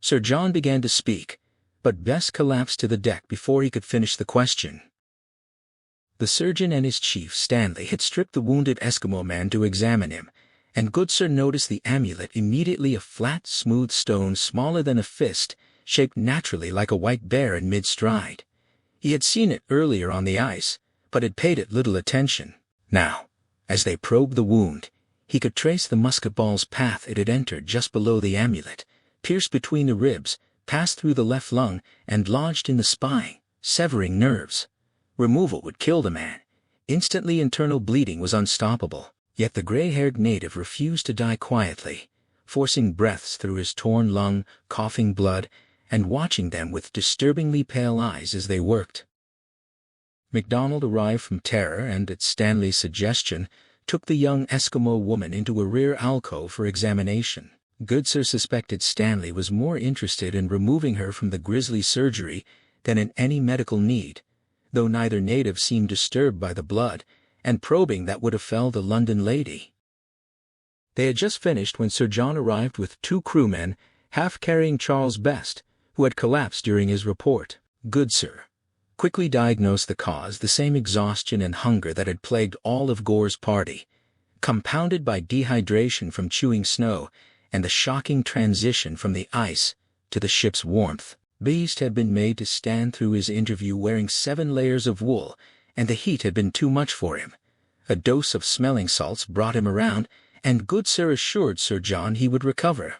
Sir John began to speak, but Best collapsed to the deck before he could finish the question. The surgeon and his chief, Stanley, had stripped the wounded Eskimo man to examine him, and Goodsir noticed the amulet, immediately a flat, smooth stone smaller than a fist, shaped naturally like a white bear in mid-stride. He had seen it earlier on the ice, but had paid it little attention. Now, as they probed the wound, he could trace the musket ball's path. It had entered just below the amulet, pierced between the ribs, passed through the left lung, and lodged in the spine, severing nerves. Removal would kill the man. Instantly internal bleeding was unstoppable, yet the gray-haired native refused to die quietly, forcing breaths through his torn lung, coughing blood, and watching them with disturbingly pale eyes as they worked. MacDonald arrived from Terror and, at Stanley's suggestion, took the young Eskimo woman into a rear alcove for examination. Goodsir suspected Stanley was more interested in removing her from the grisly surgery than in any medical need, though neither native seemed disturbed by the blood and probing that would have felled the London lady. They had just finished when Sir John arrived with 2 crewmen, half carrying Charles Best, who had collapsed during his report. Goodsir quickly diagnosed the cause, the same exhaustion and hunger that had plagued all of Gore's party. compounded by dehydration from chewing snow and the shocking transition from the ice to the ship's warmth. Beast had been made to stand through his interview wearing 7 layers of wool, and the heat had been too much for him. A dose of smelling salts brought him around, and Goodsir assured Sir John he would recover.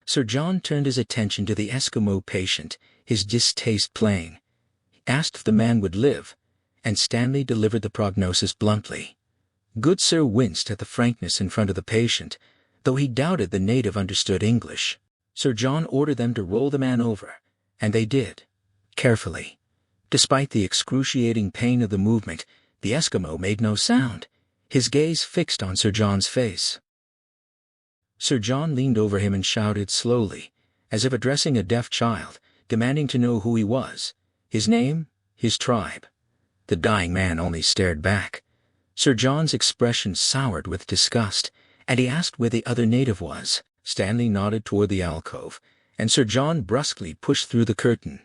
Sir John turned his attention to the Eskimo patient, his distaste plain. He asked if the man would live, and Stanley delivered the prognosis bluntly. Goodsir winced at the frankness in front of the patient, though he doubted the native understood English. Sir John ordered them to roll the man over, and they did, carefully. Despite the excruciating pain of the movement, the Eskimo made no sound, his gaze fixed on Sir John's face. Sir John leaned over him and shouted slowly, as if addressing a deaf child, demanding to know who he was, his name, his tribe. The dying man only stared back. Sir John's expression soured with disgust, and he asked where the other native was. Stanley nodded toward the alcove, and Sir John brusquely pushed through the curtain.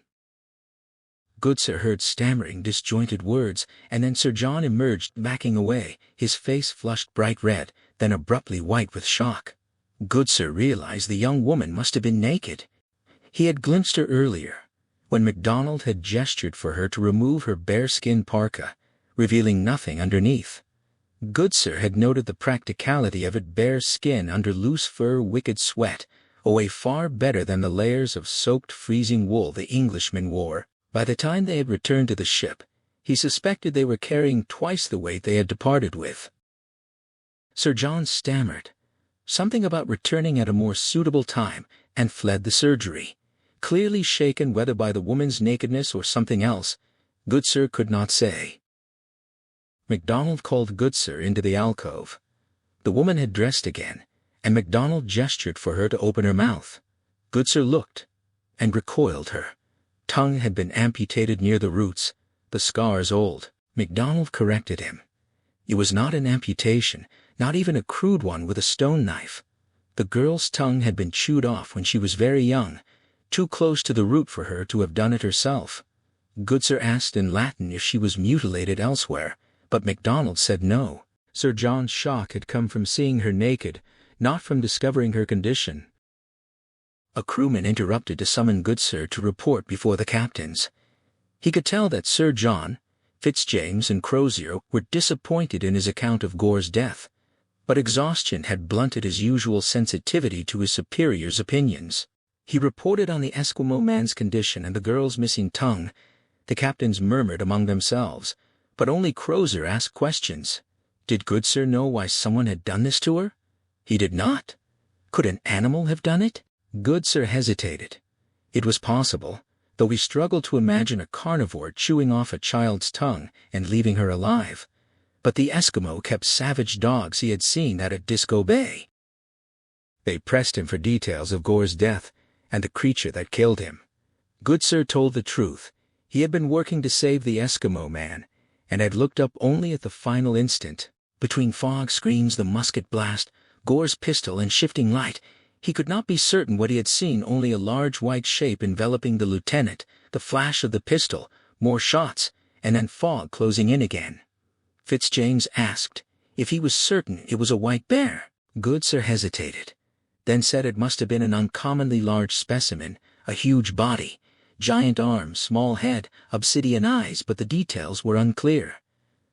Goodsir heard stammering, disjointed words, and then Sir John emerged, backing away, his face flushed bright red, then abruptly white with shock. Goodsir realized the young woman must have been naked. He had glimpsed her earlier, when MacDonald had gestured for her to remove her bearskin parka, revealing nothing underneath. Goodsir had noted the practicality of it, bare skin under loose fur, wicked sweat, a way far better than the layers of soaked freezing wool the Englishmen wore. By the time they had returned to the ship, he suspected they were carrying twice the weight they had departed with. Sir John stammered something about returning at a more suitable time, and fled the surgery. Clearly shaken, whether by the woman's nakedness or something else, Goodsir could not say. MacDonald called Goodsir into the alcove. The woman had dressed again, and MacDonald gestured for her to open her mouth. Goodsir looked, and recoiled. Her tongue had been amputated near the roots, the scars old. MacDonald corrected him. It was not an amputation, not even a crude one with a stone knife. The girl's tongue had been chewed off when she was very young, too close to the root for her to have done it herself. Goodsir asked in Latin if she was mutilated elsewhere, but MacDonald said no. Sir John's shock had come from seeing her naked, not from discovering her condition. A crewman interrupted to summon Goodsir to report before the captains. He could tell that Sir John, Fitzjames, and Crozier were disappointed in his account of Gore's death, but exhaustion had blunted his usual sensitivity to his superiors' opinions. He reported on the Eskimo man's condition and the girl's missing tongue. The captains murmured among themselves, but only Crozier asked questions. Did Goodsir know why someone had done this to her? He did not. Could an animal have done it? Goodsir hesitated. It was possible, though he struggled to imagine a carnivore chewing off a child's tongue and leaving her alive. But the Eskimo kept savage dogs he had seen at Disco Bay. They pressed him for details of Gore's death and the creature that killed him. Goodsir told the truth. He had been working to save the Eskimo man, and had looked up only at the final instant. Between fog screens, the musket blast, Gore's pistol, and shifting light, he could not be certain what he had seen. Only a large white shape enveloping the lieutenant, the flash of the pistol, more shots, and then fog closing in again. Fitzjames asked if he was certain it was a white bear. Goodsir hesitated, then said it must have been an uncommonly large specimen, a huge body, giant arms, small head, obsidian eyes, but the details were unclear.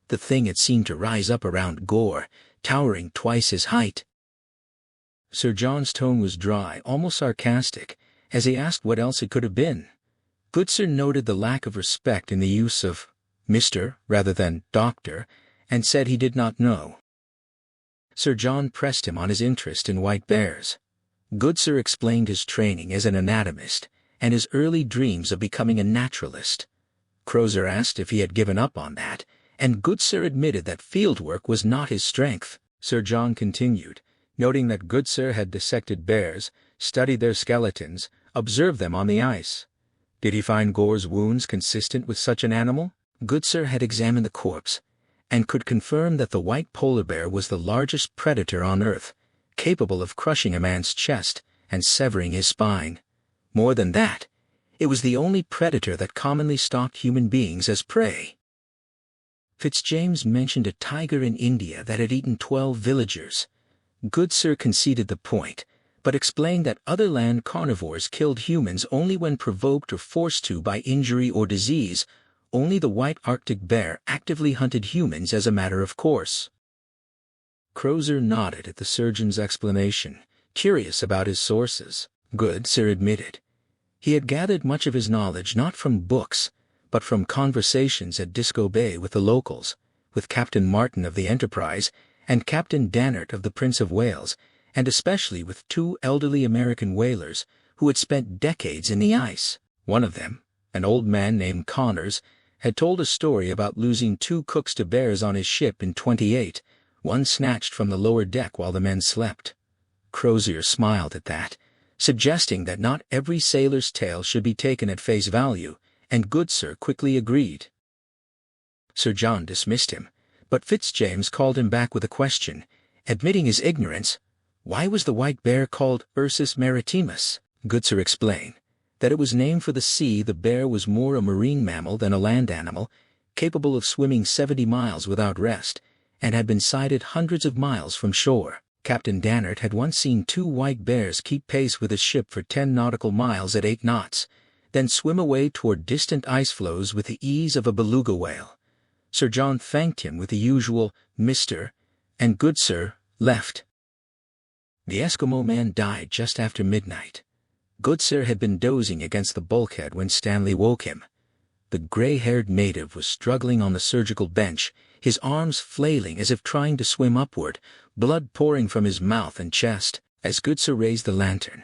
The thing had seemed to rise up around Gore, towering twice his height. Sir John's tone was dry, almost sarcastic, as he asked what else it could have been. Goodsir noted the lack of respect in the use of Mr. rather than Doctor, and said he did not know. Sir John pressed him on his interest in white bears. Goodsir explained his training as an anatomist and his early dreams of becoming a naturalist. Crozier asked if he had given up on that, and Goodsir admitted that fieldwork was not his strength. Sir John continued, noting that Goodsir had dissected bears, studied their skeletons, observed them on the ice. Did he find Gore's wounds consistent with such an animal? Goodsir had examined the corpse, and could confirm that the white polar bear was the largest predator on Earth, capable of crushing a man's chest and severing his spine. More than that, it was the only predator that commonly stalked human beings as prey. Fitzjames mentioned a tiger in India that had eaten 12 villagers. Goodsir conceded the point, but explained that other land carnivores killed humans only when provoked or forced to by injury or disease. Only the white Arctic bear actively hunted humans as a matter of course. Crozier nodded at the surgeon's explanation, curious about his sources. Goodsir admitted. He had gathered much of his knowledge not from books, but from conversations at Disco Bay with the locals, with Captain Martin of the Enterprise and Captain Dannert of the Prince of Wales, and especially with 2 elderly American whalers who had spent decades in the ice. One of them, an old man named Connors, had told a story about losing 2 cooks to bears on his ship in '28, one snatched from the lower deck while the men slept. Crozier smiled at that, suggesting that not every sailor's tale should be taken at face value, and Goodsir quickly agreed. Sir John dismissed him, but Fitzjames called him back with a question, admitting his ignorance. Why was the white bear called Ursus maritimus? Goodsir explained that it was named for the sea. The bear was more a marine mammal than a land animal, capable of swimming 70 miles without rest, and had been sighted hundreds of miles from shore. Captain Dannert had once seen 2 white bears keep pace with his ship for 10 nautical miles at 8 knots, then swim away toward distant ice floes with the ease of a beluga whale. Sir John thanked him with the usual "Mr." and Goodsir left. The Eskimo man died just after midnight. Goodsir had been dozing against the bulkhead when Stanley woke him. The gray-haired native was struggling on the surgical bench, his arms flailing as if trying to swim upward, blood pouring from his mouth and chest. As Goodsir raised the lantern,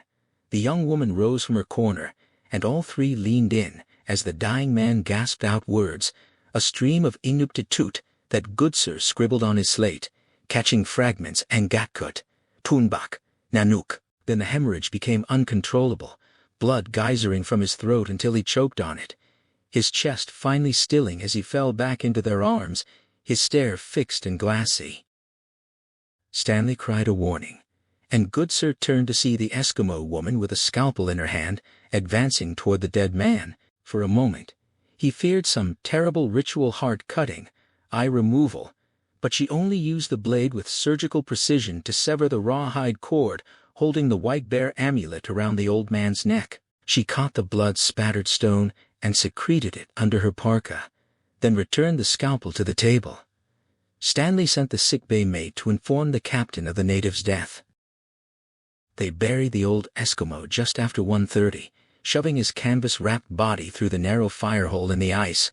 the young woman rose from her corner, and all 3 leaned in as the dying man gasped out words, a stream of Inuktitut that Goodsir scribbled on his slate, catching fragments: Angakut, Tunbak, Nanook. Then the hemorrhage became uncontrollable, blood geysering from his throat until he choked on it, his chest finally stilling as he fell back into their arms, his stare fixed and glassy. Stanley cried a warning, and Goodsir turned to see the Eskimo woman with a scalpel in her hand, advancing toward the dead man. For a moment, he feared some terrible ritual heart cutting, eye removal, but she only used the blade with surgical precision to sever the rawhide cord holding the white bear amulet around the old man's neck. She caught the blood-spattered stone and secreted it under her parka, then returned the scalpel to the table. Stanley sent the sickbay mate to inform the captain of the native's death. They buried the old Eskimo just after 1:30, shoving his canvas-wrapped body through the narrow firehole in the ice,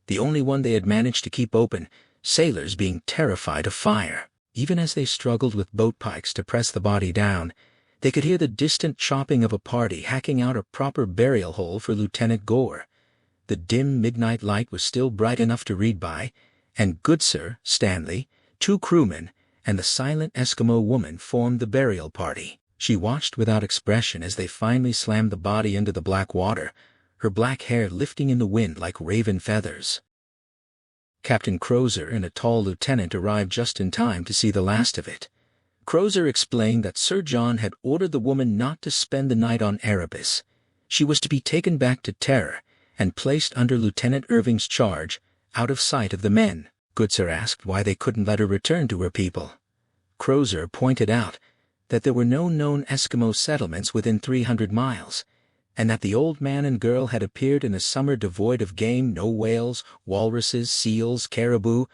the only one they had managed to keep open, sailors being terrified of fire. Even as they struggled with boat pikes to press the body down, they could hear the distant chopping of a party hacking out a proper burial hole for Lieutenant Gore. The dim midnight light was still bright enough to read by, and Goodsir, Stanley, 2 crewmen, and the silent Eskimo woman formed the burial party. She watched without expression as they finally slammed the body into the black water, her black hair lifting in the wind like raven feathers. Captain Crozier and a tall lieutenant arrived just in time to see the last of it. Crozier explained that Sir John had ordered the woman not to spend the night on Erebus. She was to be taken back to Terror and placed under Lieutenant Irving's charge, out of sight of the men. Goodsir asked why they couldn't let her return to her people. Crozier pointed out that there were no known Eskimo settlements within 300 miles, and that the old man and girl had appeared in a summer devoid of game, no whales, walruses, seals, caribou,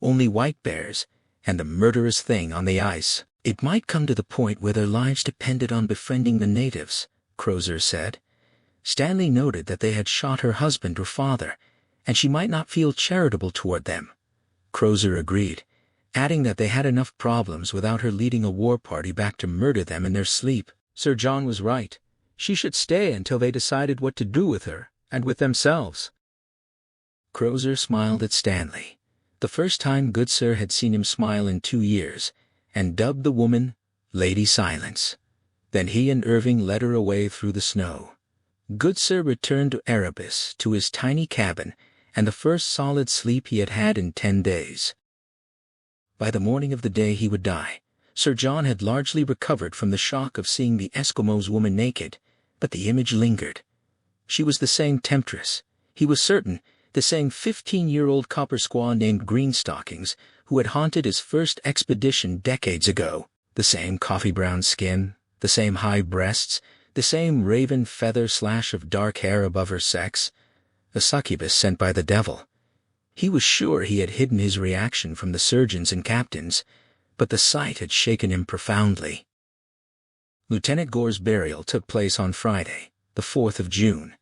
only white bears, and the murderous thing on the ice. It might come to the point where their lives depended on befriending the natives, Crozier said. Stanley noted that they had shot her husband or father, and she might not feel charitable toward them. Crozier agreed, adding that they had enough problems without her leading a war party back to murder them in their sleep. Sir John was right. She should stay until they decided what to do with her, and with themselves. Crozier smiled at Stanley, the first time Goodsir had seen him smile in 2 years, and dubbed the woman Lady Silence. Then he and Irving led her away through the snow. Goodsir returned to Erebus, to his tiny cabin, and the first solid sleep he had had in 10 days. By the morning of the day he would die, Sir John had largely recovered from the shock of seeing the Eskimo's woman naked, but the image lingered. She was the same temptress, he was certain, the same 15-year-old copper squaw named Greenstockings who had haunted his first expedition decades ago. The same coffee-brown skin, the same high breasts, the same raven feather slash of dark hair above her sex. A succubus sent by the devil. He was sure he had hidden his reaction from the surgeons and captains, but the sight had shaken him profoundly. Lieutenant Gore's burial took place on Friday, the 4th of June.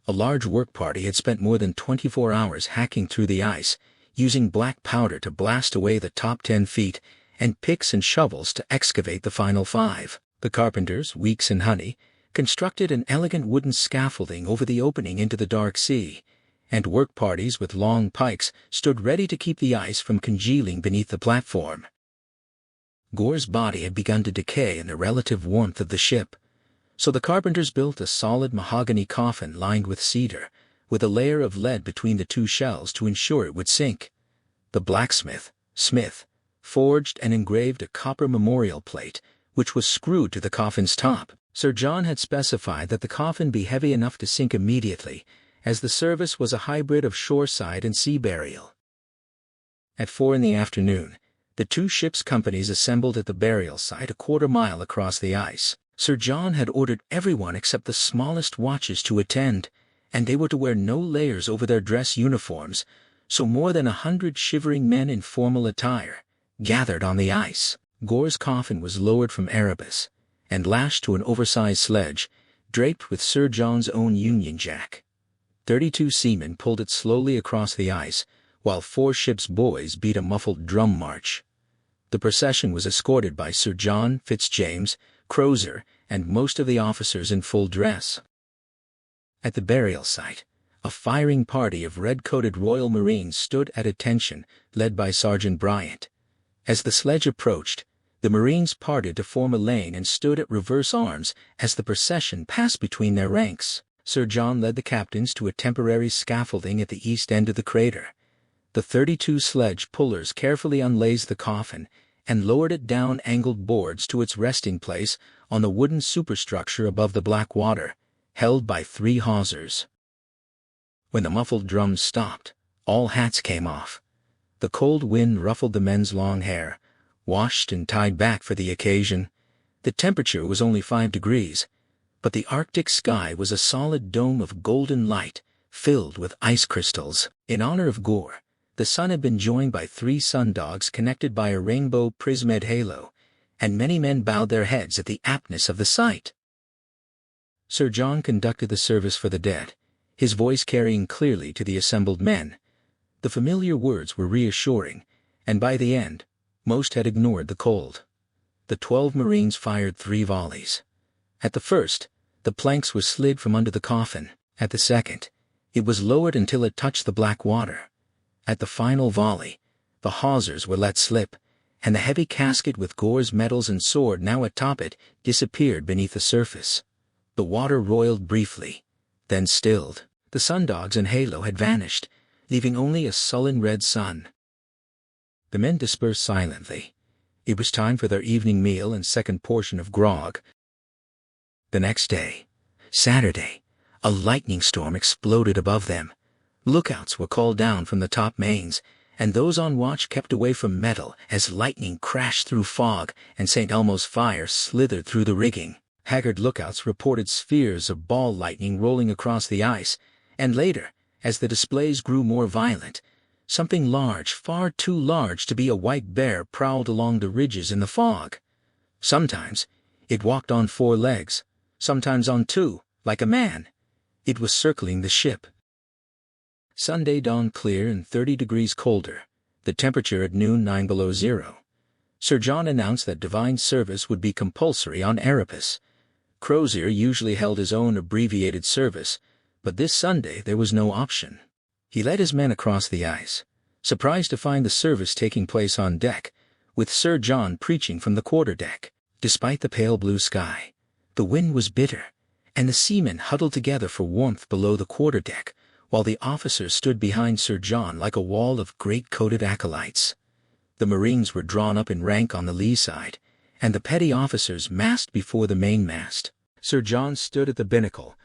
A large work party had spent more than 24 hours hacking through the ice, using black powder to blast away the top 10 feet, and picks and shovels to excavate the final 5. The carpenters, Weeks and Honey, constructed an elegant wooden scaffolding over the opening into the dark sea, and work parties with long pikes stood ready to keep the ice from congealing beneath the platform. Gore's body had begun to decay in the relative warmth of the ship, so the carpenters built a solid mahogany coffin lined with cedar, with a layer of lead between the 2 shells to ensure it would sink. The blacksmith, Smith, forged and engraved a copper memorial plate, which was screwed to the coffin's top. Sir John had specified that the coffin be heavy enough to sink immediately, as the service was a hybrid of shoreside and sea burial. At 4 in the afternoon, the 2 ships' companies assembled at the burial site a quarter-mile across the ice. Sir John had ordered everyone except the smallest watches to attend, and they were to wear no layers over their dress uniforms, so more than 100 shivering men in formal attire gathered on the ice. Gore's coffin was lowered from Erebus and lashed to an oversized sledge, draped with Sir John's own Union Jack. 32 seamen pulled it slowly across the ice, while 4 ships' boys beat a muffled drum march. The procession was escorted by Sir John, Fitzjames, Crozier, and most of the officers in full dress. At the burial site, a firing party of red-coated Royal Marines stood at attention, led by Sergeant Bryant. As the sledge approached, the Marines parted to form a lane and stood at reverse arms as the procession passed between their ranks. Sir John led the captains to a temporary scaffolding at the east end of the crater. The 32 sledge pullers carefully unlaced the coffin and lowered it down angled boards to its resting place on the wooden superstructure above the black water, held by 3 hawsers. When the muffled drums stopped, all hats came off. The cold wind ruffled the men's long hair, washed and tied back for the occasion. The temperature was only 5 degrees, but the Arctic sky was a solid dome of golden light filled with ice crystals. In honor of Gore, the sun had been joined by 3 sundogs connected by a rainbow prismed halo, and many men bowed their heads at the aptness of the sight. Sir John conducted the service for the dead, his voice carrying clearly to the assembled men. The familiar words were reassuring, and by the end, most had ignored the cold. The 12 Marines fired 3 volleys. At the first, the planks were slid from under the coffin. At the second, it was lowered until it touched the black water. At the final volley, the hawsers were let slip, and the heavy casket with Gore's medals and sword now atop it disappeared beneath the surface. The water roiled briefly, then stilled. The sundogs and halo had vanished, leaving only a sullen red sun. The men dispersed silently. It was time for their evening meal and second portion of grog. The next day, Saturday, a lightning storm exploded above them. Lookouts were called down from the top mains, and those on watch kept away from metal as lightning crashed through fog and St. Elmo's fire slithered through the rigging. Haggard lookouts reported spheres of ball lightning rolling across the ice, and later, as the displays grew more violent, something large, far too large to be a white bear, prowled along the ridges in the fog. Sometimes it walked on 4 legs, sometimes on 2, like a man. It was circling the ship. Sunday dawned clear and 30 degrees colder, the temperature at noon 9 below zero. Sir John announced that divine service would be compulsory on Erebus. Crozier usually held his own abbreviated service, but this Sunday there was no option. He led his men across the ice, surprised to find the service taking place on deck, with Sir John preaching from the quarterdeck. Despite the pale blue sky, the wind was bitter, and the seamen huddled together for warmth below the quarterdeck, while the officers stood behind Sir John like a wall of great-coated acolytes. The Marines were drawn up in rank on the lee side, and the petty officers massed before the mainmast. Sir John stood at the binnacle,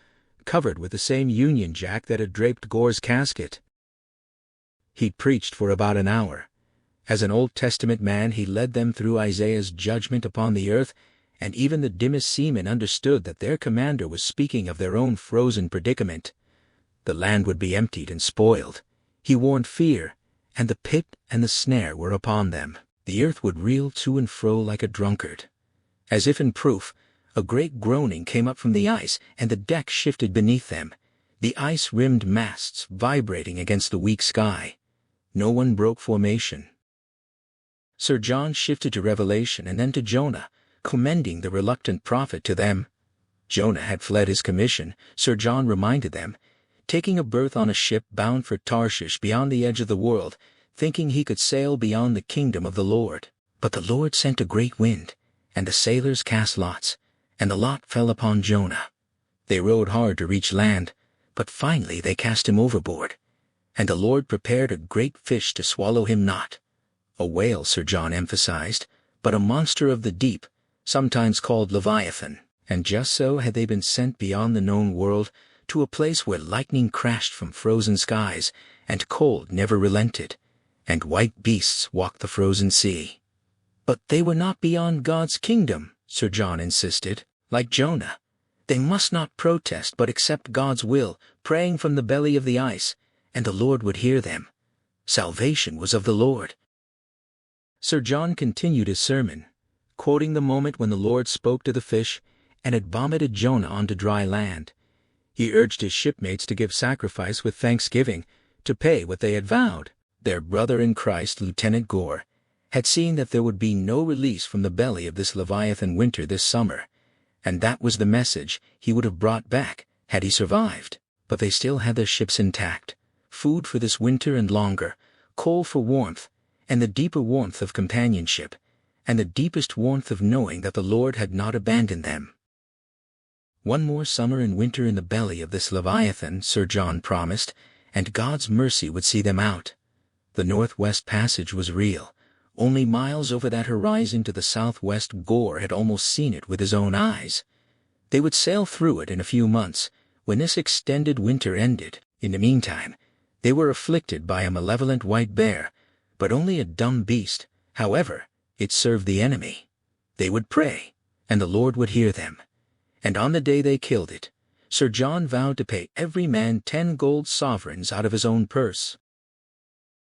covered with the same Union Jack that had draped Gore's casket. He preached for about an hour. As an Old Testament man, he led them through Isaiah's judgment upon the earth, and even the dimmest seamen understood that their commander was speaking of their own frozen predicament. The land would be emptied and spoiled. He warned fear, and the pit and the snare were upon them. The earth would reel to and fro like a drunkard. As if in proof, a great groaning came up from the ice, and the deck shifted beneath them, the ice-rimmed masts vibrating against the weak sky. No one broke formation. Sir John shifted to Revelation and then to Jonah, commending the reluctant prophet to them. Jonah had fled his commission, Sir John reminded them, taking a berth on a ship bound for Tarshish beyond the edge of the world, thinking he could sail beyond the kingdom of the Lord. But the Lord sent a great wind, and the sailors cast lots, and the lot fell upon Jonah. They rowed hard to reach land, but finally they cast him overboard. And the Lord prepared a great fish to swallow him not. A whale, Sir John emphasized, but a monster of the deep, sometimes called Leviathan. And just so had they been sent beyond the known world, to a place where lightning crashed from frozen skies, and cold never relented, and white beasts walked the frozen sea. But they were not beyond God's kingdom, Sir John insisted. Like Jonah, they must not protest but accept God's will, praying from the belly of the ice, and the Lord would hear them. Salvation was of the Lord. Sir John continued his sermon, quoting the moment when the Lord spoke to the fish and had vomited Jonah onto dry land. He urged his shipmates to give sacrifice with thanksgiving, to pay what they had vowed. Their brother in Christ, Lieutenant Gore, had seen that there would be no release from the belly of this Leviathan winter this summer, and that was the message he would have brought back had he survived. But they still had their ships intact, food for this winter and longer, coal for warmth, and the deeper warmth of companionship, and the deepest warmth of knowing that the Lord had not abandoned them. One more summer and winter in the belly of this Leviathan, Sir John promised, and God's mercy would see them out. The Northwest Passage was real. Only miles over that horizon to the southwest, Gore had almost seen it with his own eyes. They would sail through it in a few months, when this extended winter ended. In the meantime, they were afflicted by a malevolent white bear, but only a dumb beast. However, it served the enemy. They would pray, and the Lord would hear them. And on the day they killed it, Sir John vowed to pay every man 10 gold sovereigns out of his own purse.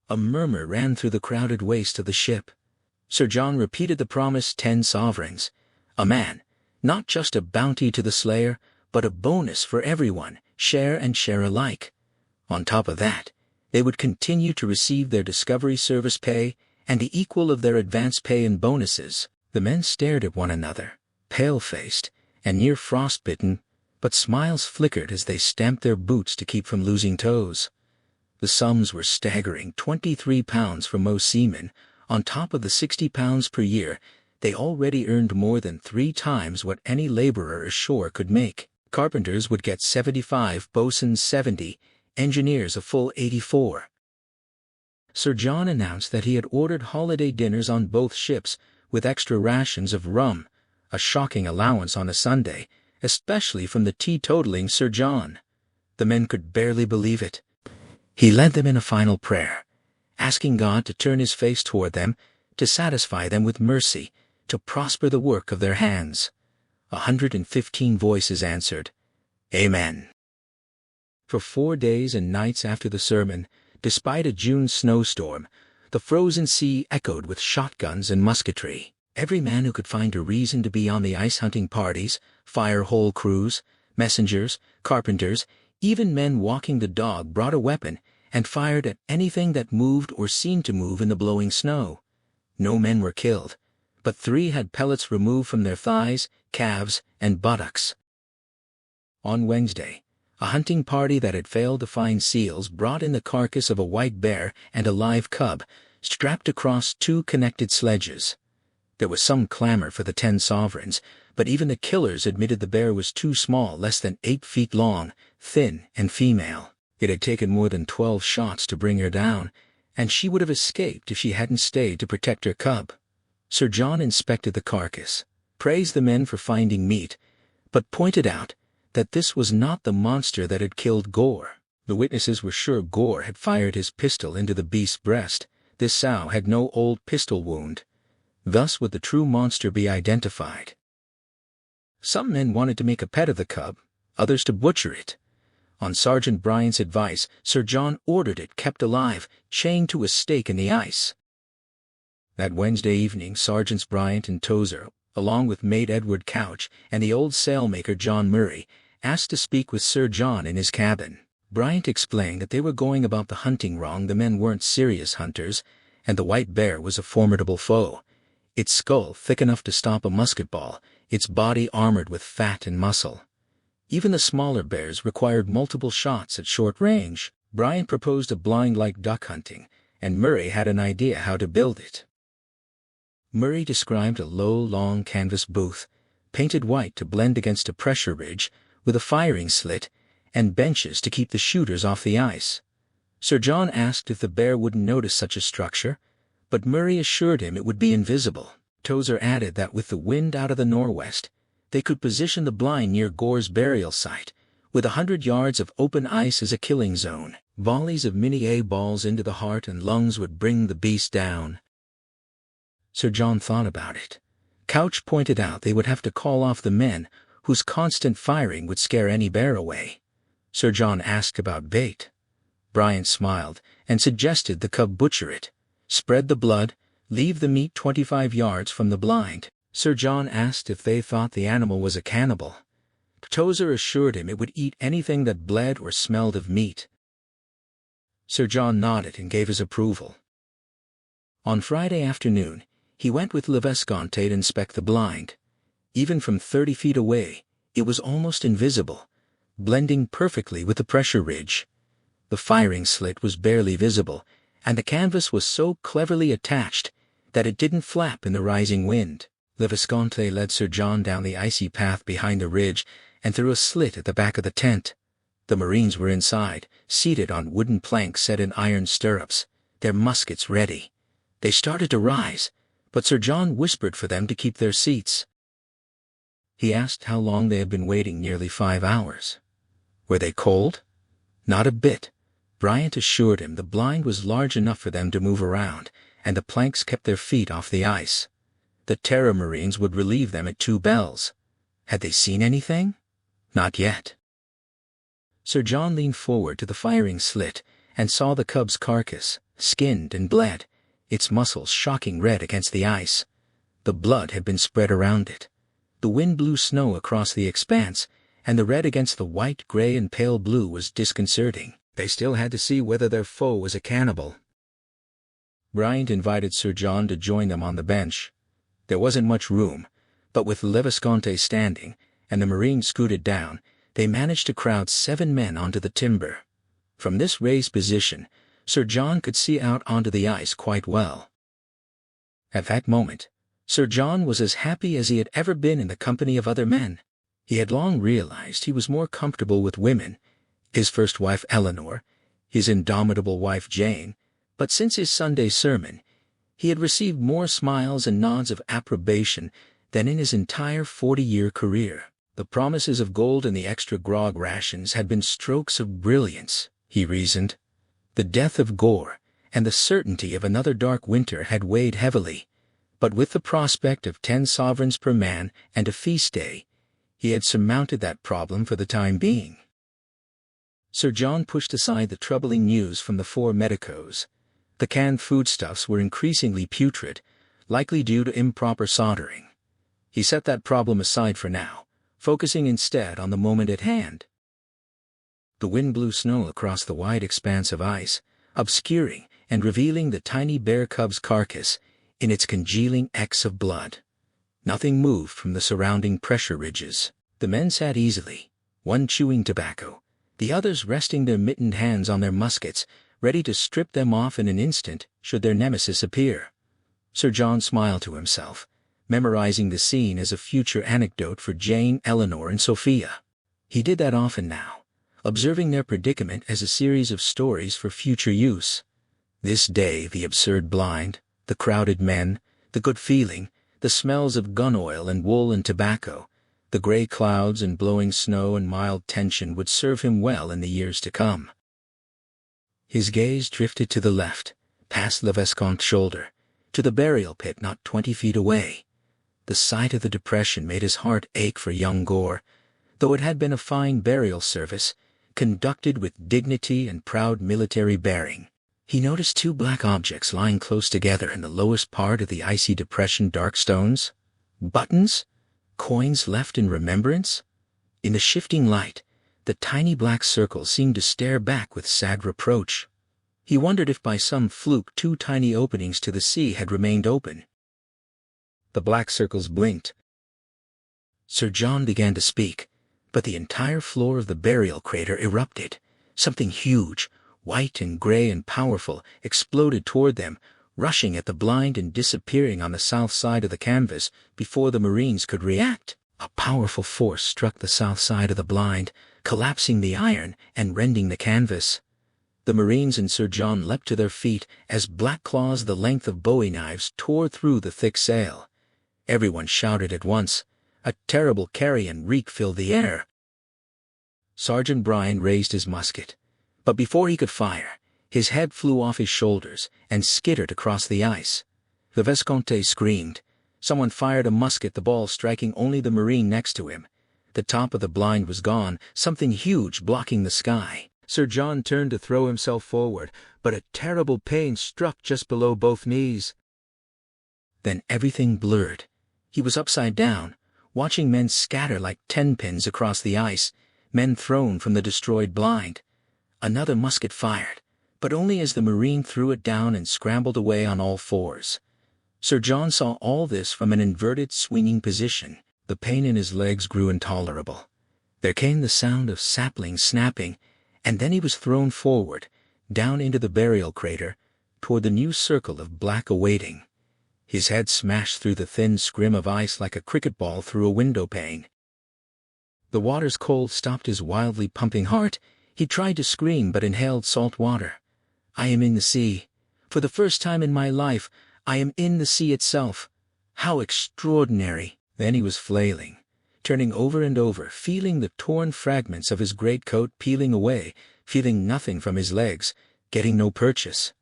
A murmur ran through the crowded waist of the ship. Sir John repeated the promise, 10 sovereigns. A man, not just a bounty to the slayer, but a bonus for everyone, share and share alike. On top of that, they would continue to receive their Discovery Service pay and the equal of their advance pay and bonuses. The men stared at one another, pale-faced and near frostbitten, but smiles flickered as they stamped their boots to keep from losing toes. The sums were staggering, 23 pounds for most seamen. On top of the 60 pounds per year, they already earned more than 3 times what any laborer ashore could make. Carpenters would get 75, boatswains 70, engineers a full 84. Sir John announced that he had ordered holiday dinners on both ships, with extra rations of rum, a shocking allowance on a Sunday, especially from the teetotaling Sir John. The men could barely believe it. He led them in a final prayer, asking God to turn his face toward them, to satisfy them with mercy, to prosper the work of their hands. 115 voices answered, Amen. For 4 days and nights after the sermon, despite a June snowstorm, the frozen sea echoed with shotguns and musketry. Every man who could find a reason to be on the ice-hunting parties, fire-hole crews, messengers, carpenters, even men walking the dog brought a weapon and fired at anything that moved or seemed to move in the blowing snow. No men were killed, but 3 had pellets removed from their thighs, calves, and buttocks. On Wednesday, a hunting party that had failed to find seals brought in the carcass of a white bear and a live cub, strapped across 2 connected sledges. There was some clamor for the 10 sovereigns, but even the killers admitted the bear was too small, less than 8 feet long, thin and female. It had taken more than 12 shots to bring her down, and she would have escaped if she hadn't stayed to protect her cub. Sir John inspected the carcass, praised the men for finding meat, but pointed out that this was not the monster that had killed Gore. The witnesses were sure Gore had fired his pistol into the beast's breast. This sow had no old pistol wound. Thus would the true monster be identified. Some men wanted to make a pet of the cub, others to butcher it. On Sergeant Bryant's advice, Sir John ordered it kept alive, chained to a stake in the ice. That Wednesday evening, Sergeants Bryant and Tozer, along with mate Edward Couch and the old sailmaker John Murray, asked to speak with Sir John in his cabin. Bryant explained that they were going about the hunting wrong. The men weren't serious hunters, and the white bear was a formidable foe. Its skull thick enough to stop a musket ball, its body armored with fat and muscle. Even the smaller bears required multiple shots at short range. Bryant proposed a blind like duck hunting, and Murray had an idea how to build it. Murray described a low, long canvas booth, painted white to blend against a pressure ridge, with a firing slit, and benches to keep the shooters off the ice. Sir John asked if the bear wouldn't notice such a structure, but Murray assured him it would be invisible. Tozer added that with the wind out of the northwest, they could position the blind near Gore's burial site, with 100 yards of open ice as a killing zone. Volleys of mini-A balls into the heart and lungs would bring the beast down. Sir John thought about it. Couch pointed out they would have to call off the men, whose constant firing would scare any bear away. Sir John asked about bait. Bryant smiled and suggested the cub butcher it, spread the blood, leave the meat 25 yards from the blind. Sir John asked if they thought the animal was a cannibal. Tozer assured him it would eat anything that bled or smelled of meat. Sir John nodded and gave his approval. On Friday afternoon, he went with Le Vesconte to inspect the blind. Even from 30 feet away, it was almost invisible, blending perfectly with the pressure ridge. The firing slit was barely visible, and the canvas was so cleverly attached that it didn't flap in the rising wind. Le Vesconte led Sir John down the icy path behind the ridge and through a slit at the back of the tent. The Marines were inside, seated on wooden planks set in iron stirrups, their muskets ready. They started to rise, but Sir John whispered for them to keep their seats. He asked how long they had been waiting. Nearly 5 hours. Were they cold? Not a bit. Bryant assured him the blind was large enough for them to move around, and the planks kept their feet off the ice. The Terror Marines would relieve them at 2 bells. Had they seen anything? Not yet. Sir John leaned forward to the firing slit and saw the cub's carcass, skinned and bled, its muscles shocking red against the ice. The blood had been spread around it. The wind blew snow across the expanse, and the red against the white, gray, and pale blue was disconcerting. They still had to see whether their foe was a cannibal. Bryant invited Sir John to join them on the bench. There wasn't much room, but with Le Vesconte standing and the Marine scooted down, they managed to crowd 7 men onto the timber. From this raised position, Sir John could see out onto the ice quite well. At that moment, Sir John was as happy as he had ever been in the company of other men. He had long realized he was more comfortable with women, his first wife Eleanor, his indomitable wife Jane, but since his Sunday sermon, he had received more smiles and nods of approbation than in his entire 40-year career. The promises of gold and the extra grog rations had been strokes of brilliance, he reasoned. The death of Gore and the certainty of another dark winter had weighed heavily, but with the prospect of 10 sovereigns per man and a feast day, he had surmounted that problem for the time being. Sir John pushed aside the troubling news from the 4 medicos. The canned foodstuffs were increasingly putrid, likely due to improper soldering. He set that problem aside for now, focusing instead on the moment at hand. The wind blew snow across the wide expanse of ice, obscuring and revealing the tiny bear cub's carcass in its congealing X of blood. Nothing moved from the surrounding pressure ridges. The men sat easily, one chewing tobacco, the others resting their mittened hands on their muskets, ready to strip them off in an instant should their nemesis appear. Sir John smiled to himself, memorizing the scene as a future anecdote for Jane, Eleanor, and Sophia. He did that often now, observing their predicament as a series of stories for future use. This day the absurd blind, the crowded men, the good feeling, the smells of gun oil and wool and tobacco, the gray clouds and blowing snow and mild tension would serve him well in the years to come. His gaze drifted to the left, past Levescant's shoulder, to the burial pit not 20 feet away. The sight of the depression made his heart ache for young Gore, though it had been a fine burial service, conducted with dignity and proud military bearing. He noticed 2 black objects lying close together in the lowest part of the icy depression. Dark stones? Buttons? Coins left in remembrance? In the shifting light, the tiny black circles seemed to stare back with sad reproach. He wondered if by some fluke 2 tiny openings to the sea had remained open. The black circles blinked. Sir John began to speak, but the entire floor of the burial crater erupted. Something huge, white and gray and powerful, exploded toward them, rushing at the blind and disappearing on the south side of the canvas before the Marines could react. A powerful force struck the south side of the blind, collapsing the iron and rending the canvas. The Marines and Sir John leapt to their feet as black claws the length of bowie knives tore through the thick sail. Everyone shouted at once. A terrible carrion reek filled the air. Sergeant Bryan raised his musket, but before he could fire, his head flew off his shoulders and skittered across the ice. The Visconti screamed. Someone fired a musket, the ball striking only the Marine next to him. The top of the blind was gone, something huge blocking the sky. Sir John turned to throw himself forward, but a terrible pain struck just below both knees. Then everything blurred. He was upside down, watching men scatter like 10-pins across the ice, men thrown from the destroyed blind. Another musket fired, but only as the Marine threw it down and scrambled away on all fours. Sir John saw all this from an inverted, swinging position. The pain in his legs grew intolerable. There came the sound of saplings snapping, and then he was thrown forward, down into the burial crater, toward the new circle of black awaiting. His head smashed through the thin scrim of ice like a cricket ball through a window pane. The water's cold stopped his wildly pumping heart. He tried to scream but inhaled salt water. I am in the sea. For the first time in my life, I am in the sea itself. How extraordinary! Then he was flailing, turning over and over, feeling the torn fragments of his greatcoat peeling away, feeling nothing from his legs, getting no purchase.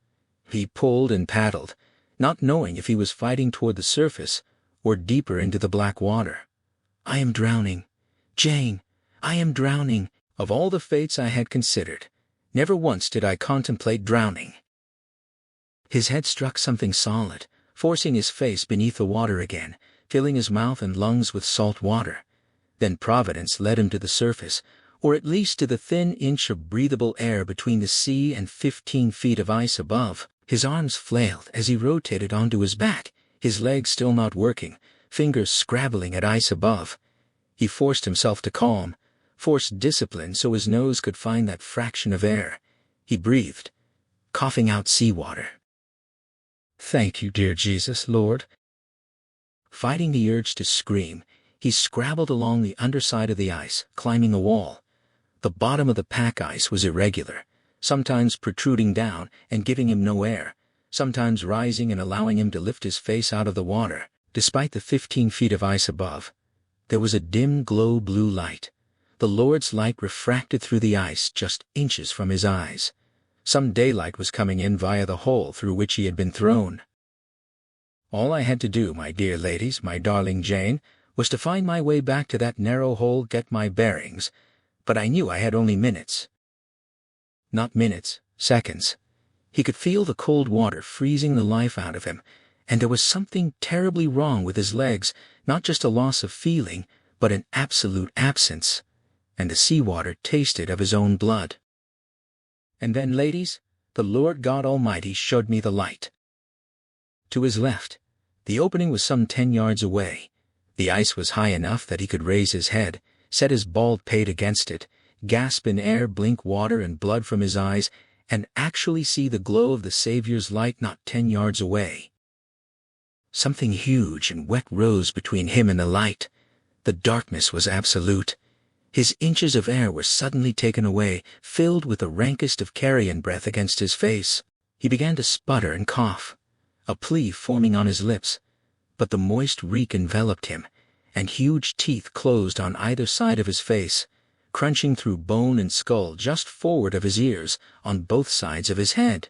He pulled and paddled, not knowing if he was fighting toward the surface or deeper into the black water. I am drowning. Jane, I am drowning. Of all the fates I had considered, never once did I contemplate drowning. His head struck something solid, forcing his face beneath the water again, filling his mouth and lungs with salt water. Then Providence led him to the surface, or at least to the thin inch of breathable air between the sea and 15 feet of ice above. His arms flailed as he rotated onto his back, his legs still not working, fingers scrabbling at ice above. He forced himself to calm, forced discipline so his nose could find that fraction of air. He breathed, coughing out seawater. Thank you, dear Jesus, Lord. Fighting the urge to scream, he scrabbled along the underside of the ice, climbing a wall. The bottom of the pack ice was irregular, sometimes protruding down and giving him no air, sometimes rising and allowing him to lift his face out of the water. Despite the 15 feet of ice above, there was a dim glow blue light. The Lord's light refracted through the ice just inches from his eyes. Some daylight was coming in via the hole through which he had been thrown. All I had to do, my dear ladies, my darling Jane, was to find my way back to that narrow hole, get my bearings, but I knew I had only minutes. Not minutes, seconds. He could feel the cold water freezing the life out of him, and there was something terribly wrong with his legs, not just a loss of feeling, but an absolute absence, and the seawater tasted of his own blood. And then, ladies, the Lord God Almighty showed me the light. To his left, the opening was some 10 yards away. The ice was high enough that he could raise his head, set his bald pate against it, gasp in air, blink water and blood from his eyes, and actually see the glow of the Savior's light not 10 yards away. Something huge and wet rose between him and the light. The darkness was absolute. His inches of air were suddenly taken away, filled with the rankest of carrion breath against his face. He began to sputter and cough, a plea forming on his lips, but the moist reek enveloped him, and huge teeth closed on either side of his face, crunching through bone and skull just forward of his ears, on both sides of his head.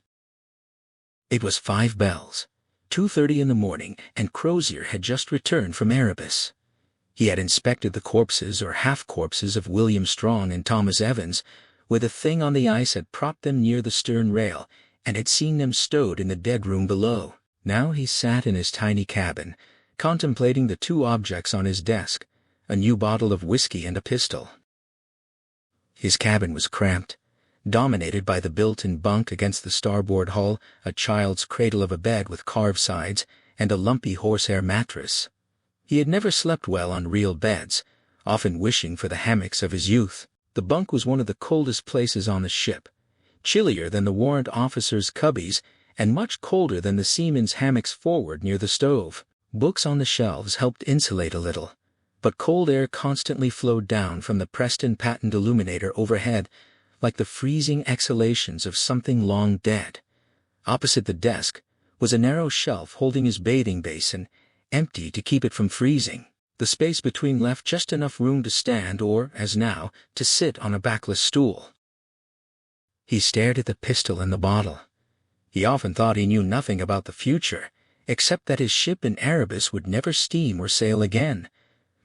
It was 5 bells, 2:30 in the morning, and Crozier had just returned from Erebus. He had inspected the corpses or half-corpses of William Strong and Thomas Evans, where the thing on the ice had propped them near the stern rail, and had seen them stowed in the dead room below. Now he sat in his tiny cabin, contemplating the 2 objects on his desk, a new bottle of whiskey and a pistol. His cabin was cramped, dominated by the built-in bunk against the starboard hull, a child's cradle of a bed with carved sides, and a lumpy horsehair mattress. He had never slept well on real beds, often wishing for the hammocks of his youth. The bunk was one of the coldest places on the ship, chillier than the warrant officers' cubbies, and much colder than the seamen's hammocks forward near the stove. Books on the shelves helped insulate a little, but cold air constantly flowed down from the Preston patent illuminator overhead, like the freezing exhalations of something long dead. Opposite the desk was a narrow shelf holding his bathing basin, empty to keep it from freezing. The space between left just enough room to stand or, as now, to sit on a backless stool. He stared at the pistol and the bottle. He often thought he knew nothing about the future, except that his ship in Erebus would never steam or sail again.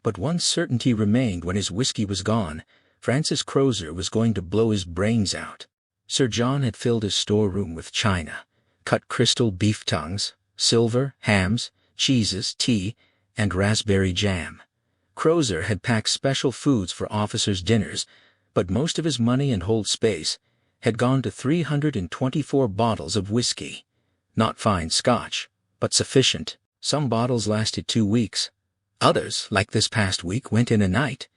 But one certainty remained when his whiskey was gone: Francis Crozier was going to blow his brains out. Sir John had filled his storeroom with china, cut crystal beef tongues, silver, hams, cheeses, tea, and raspberry jam. Crozier had packed special foods for officers' dinners, but most of his money and hold space had gone to 324 bottles of whiskey. Not fine Scotch, but sufficient. Some bottles lasted 2 weeks. Others, like this past week, went in a night.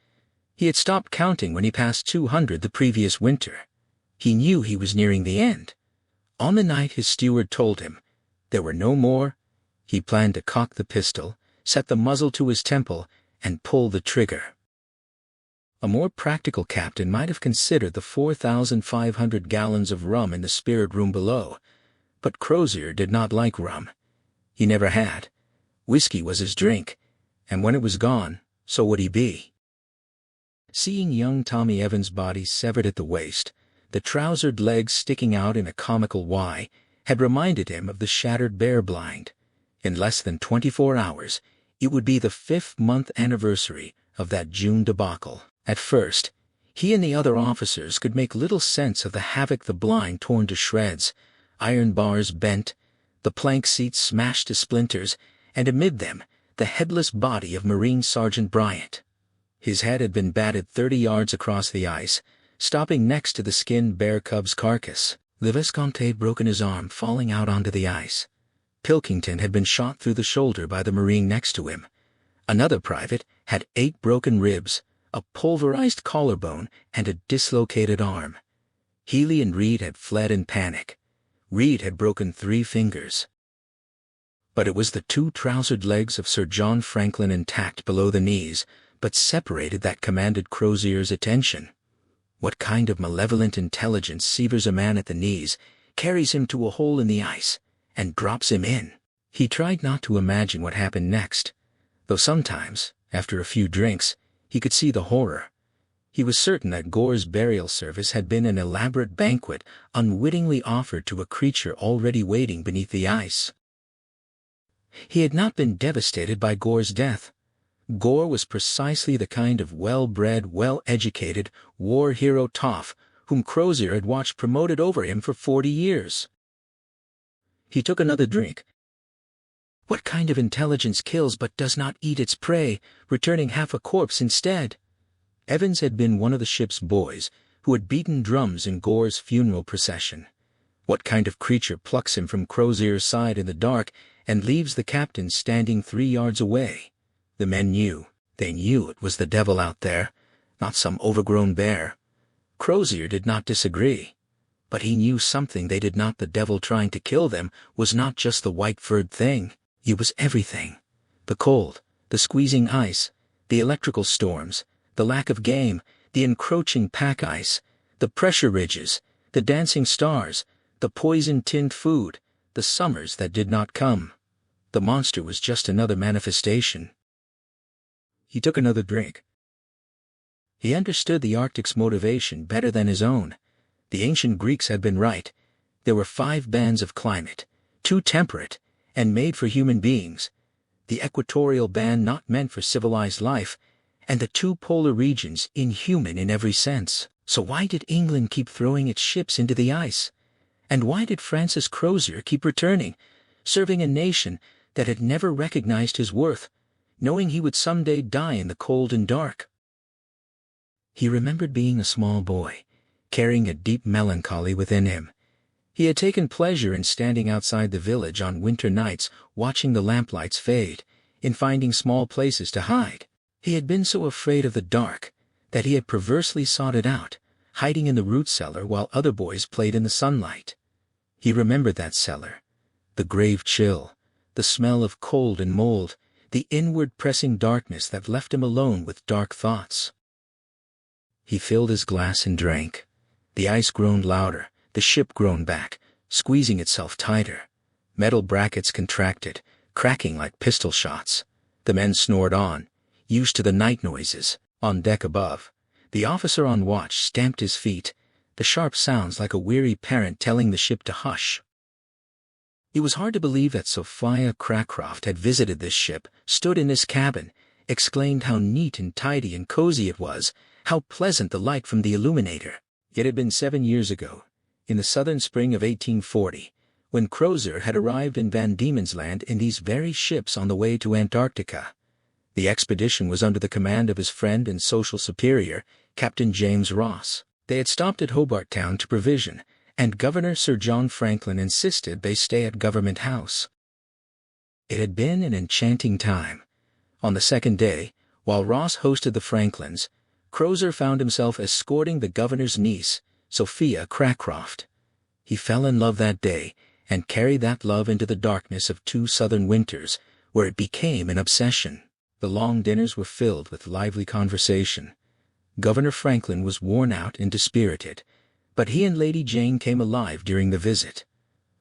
He had stopped counting when he passed 200 the previous winter. He knew he was nearing the end. On the night his steward told him there were no more, he planned to cock the pistol, set the muzzle to his temple, and pull the trigger. A more practical captain might have considered the 4,500 gallons of rum in the spirit room below, but Crozier did not like rum. He never had. Whiskey was his drink, and when it was gone, so would he be. Seeing young Tommy Evans' body severed at the waist, the trousered legs sticking out in a comical Y, had reminded him of the shattered bear blind. In less than 24 hours, it would be the 5th-month anniversary of that June debacle. At first, he and the other officers could make little sense of the havoc the blind torn to shreds, iron bars bent, the plank seats smashed to splinters, and amid them, the headless body of Marine Sergeant Bryant. His head had been batted 30 yards across the ice, stopping next to the skinned bear cub's carcass. The Visconti had broken his arm falling out onto the ice. Pilkington had been shot through the shoulder by the Marine next to him. Another private had 8 broken ribs, a pulverized collarbone, and a dislocated arm. Healy and Reed had fled in panic. Reed had broken 3 fingers. But it was the 2 trousered legs of Sir John Franklin intact below the knees, but separated, that commanded Crozier's attention. What kind of malevolent intelligence severs a man at the knees, carries him to a hole in the ice, and drops him in? He tried not to imagine what happened next, though sometimes, after a few drinks, he could see the horror. He was certain that Gore's burial service had been an elaborate banquet unwittingly offered to a creature already waiting beneath the ice. He had not been devastated by Gore's death. Gore was precisely the kind of well-bred, well-educated, war hero toff whom Crozier had watched promoted over him for 40 years. He took another drink. What kind of intelligence kills but does not eat its prey, returning half a corpse instead? Evans had been one of the ship's boys who had beaten drums in Gore's funeral procession. What kind of creature plucks him from Crozier's side in the dark and leaves the captain standing 3 yards away? The men knew. They knew it was the devil out there, not some overgrown bear. Crozier did not disagree. But he knew something they did not. The devil trying to kill them was not just the white-furred thing. It was everything. The cold, the squeezing ice, the electrical storms, the lack of game, the encroaching pack ice, the pressure ridges, the dancing stars, the poison-tinned food, the summers that did not come. The monster was just another manifestation. He took another drink. He understood the Arctic's motivation better than his own. The ancient Greeks had been right. There were 5 bands of climate, 2 temperate, and made for human beings. The equatorial band not meant for civilized life, and the 2 polar regions inhuman in every sense. So why did England keep throwing its ships into the ice? And why did Francis Crozier keep returning, serving a nation that had never recognized his worth, knowing he would someday die in the cold and dark? He remembered being a small boy, carrying a deep melancholy within him. He had taken pleasure in standing outside the village on winter nights, watching the lamplights fade, in finding small places to hide. He had been so afraid of the dark that he had perversely sought it out, hiding in the root cellar while other boys played in the sunlight. He remembered that cellar, the grave chill, the smell of cold and mold, the inward pressing darkness that left him alone with dark thoughts. He filled his glass and drank. The ice groaned louder, the ship groaned back, squeezing itself tighter. Metal brackets contracted, cracking like pistol shots. The men snored on, used to the night noises. On deck above, the officer on watch stamped his feet, the sharp sounds like a weary parent telling the ship to hush. It was hard to believe that Sophia Cracroft had visited this ship, stood in this cabin, exclaimed how neat and tidy and cozy it was, how pleasant the light from the illuminator. It had been 7 years ago, in the southern spring of 1840, when Crozier had arrived in Van Diemen's Land in these very ships on the way to Antarctica. The expedition was under the command of his friend and social superior, Captain James Ross. They had stopped at Hobart Town to provision, and Governor Sir John Franklin insisted they stay at Government House. It had been an enchanting time. On the second day, while Ross hosted the Franklins, Crozier found himself escorting the governor's niece, Sophia Cracroft. He fell in love that day, and carried that love into the darkness of 2 southern winters, where it became an obsession. The long dinners were filled with lively conversation. Governor Franklin was worn out and dispirited, but he and Lady Jane came alive during the visit.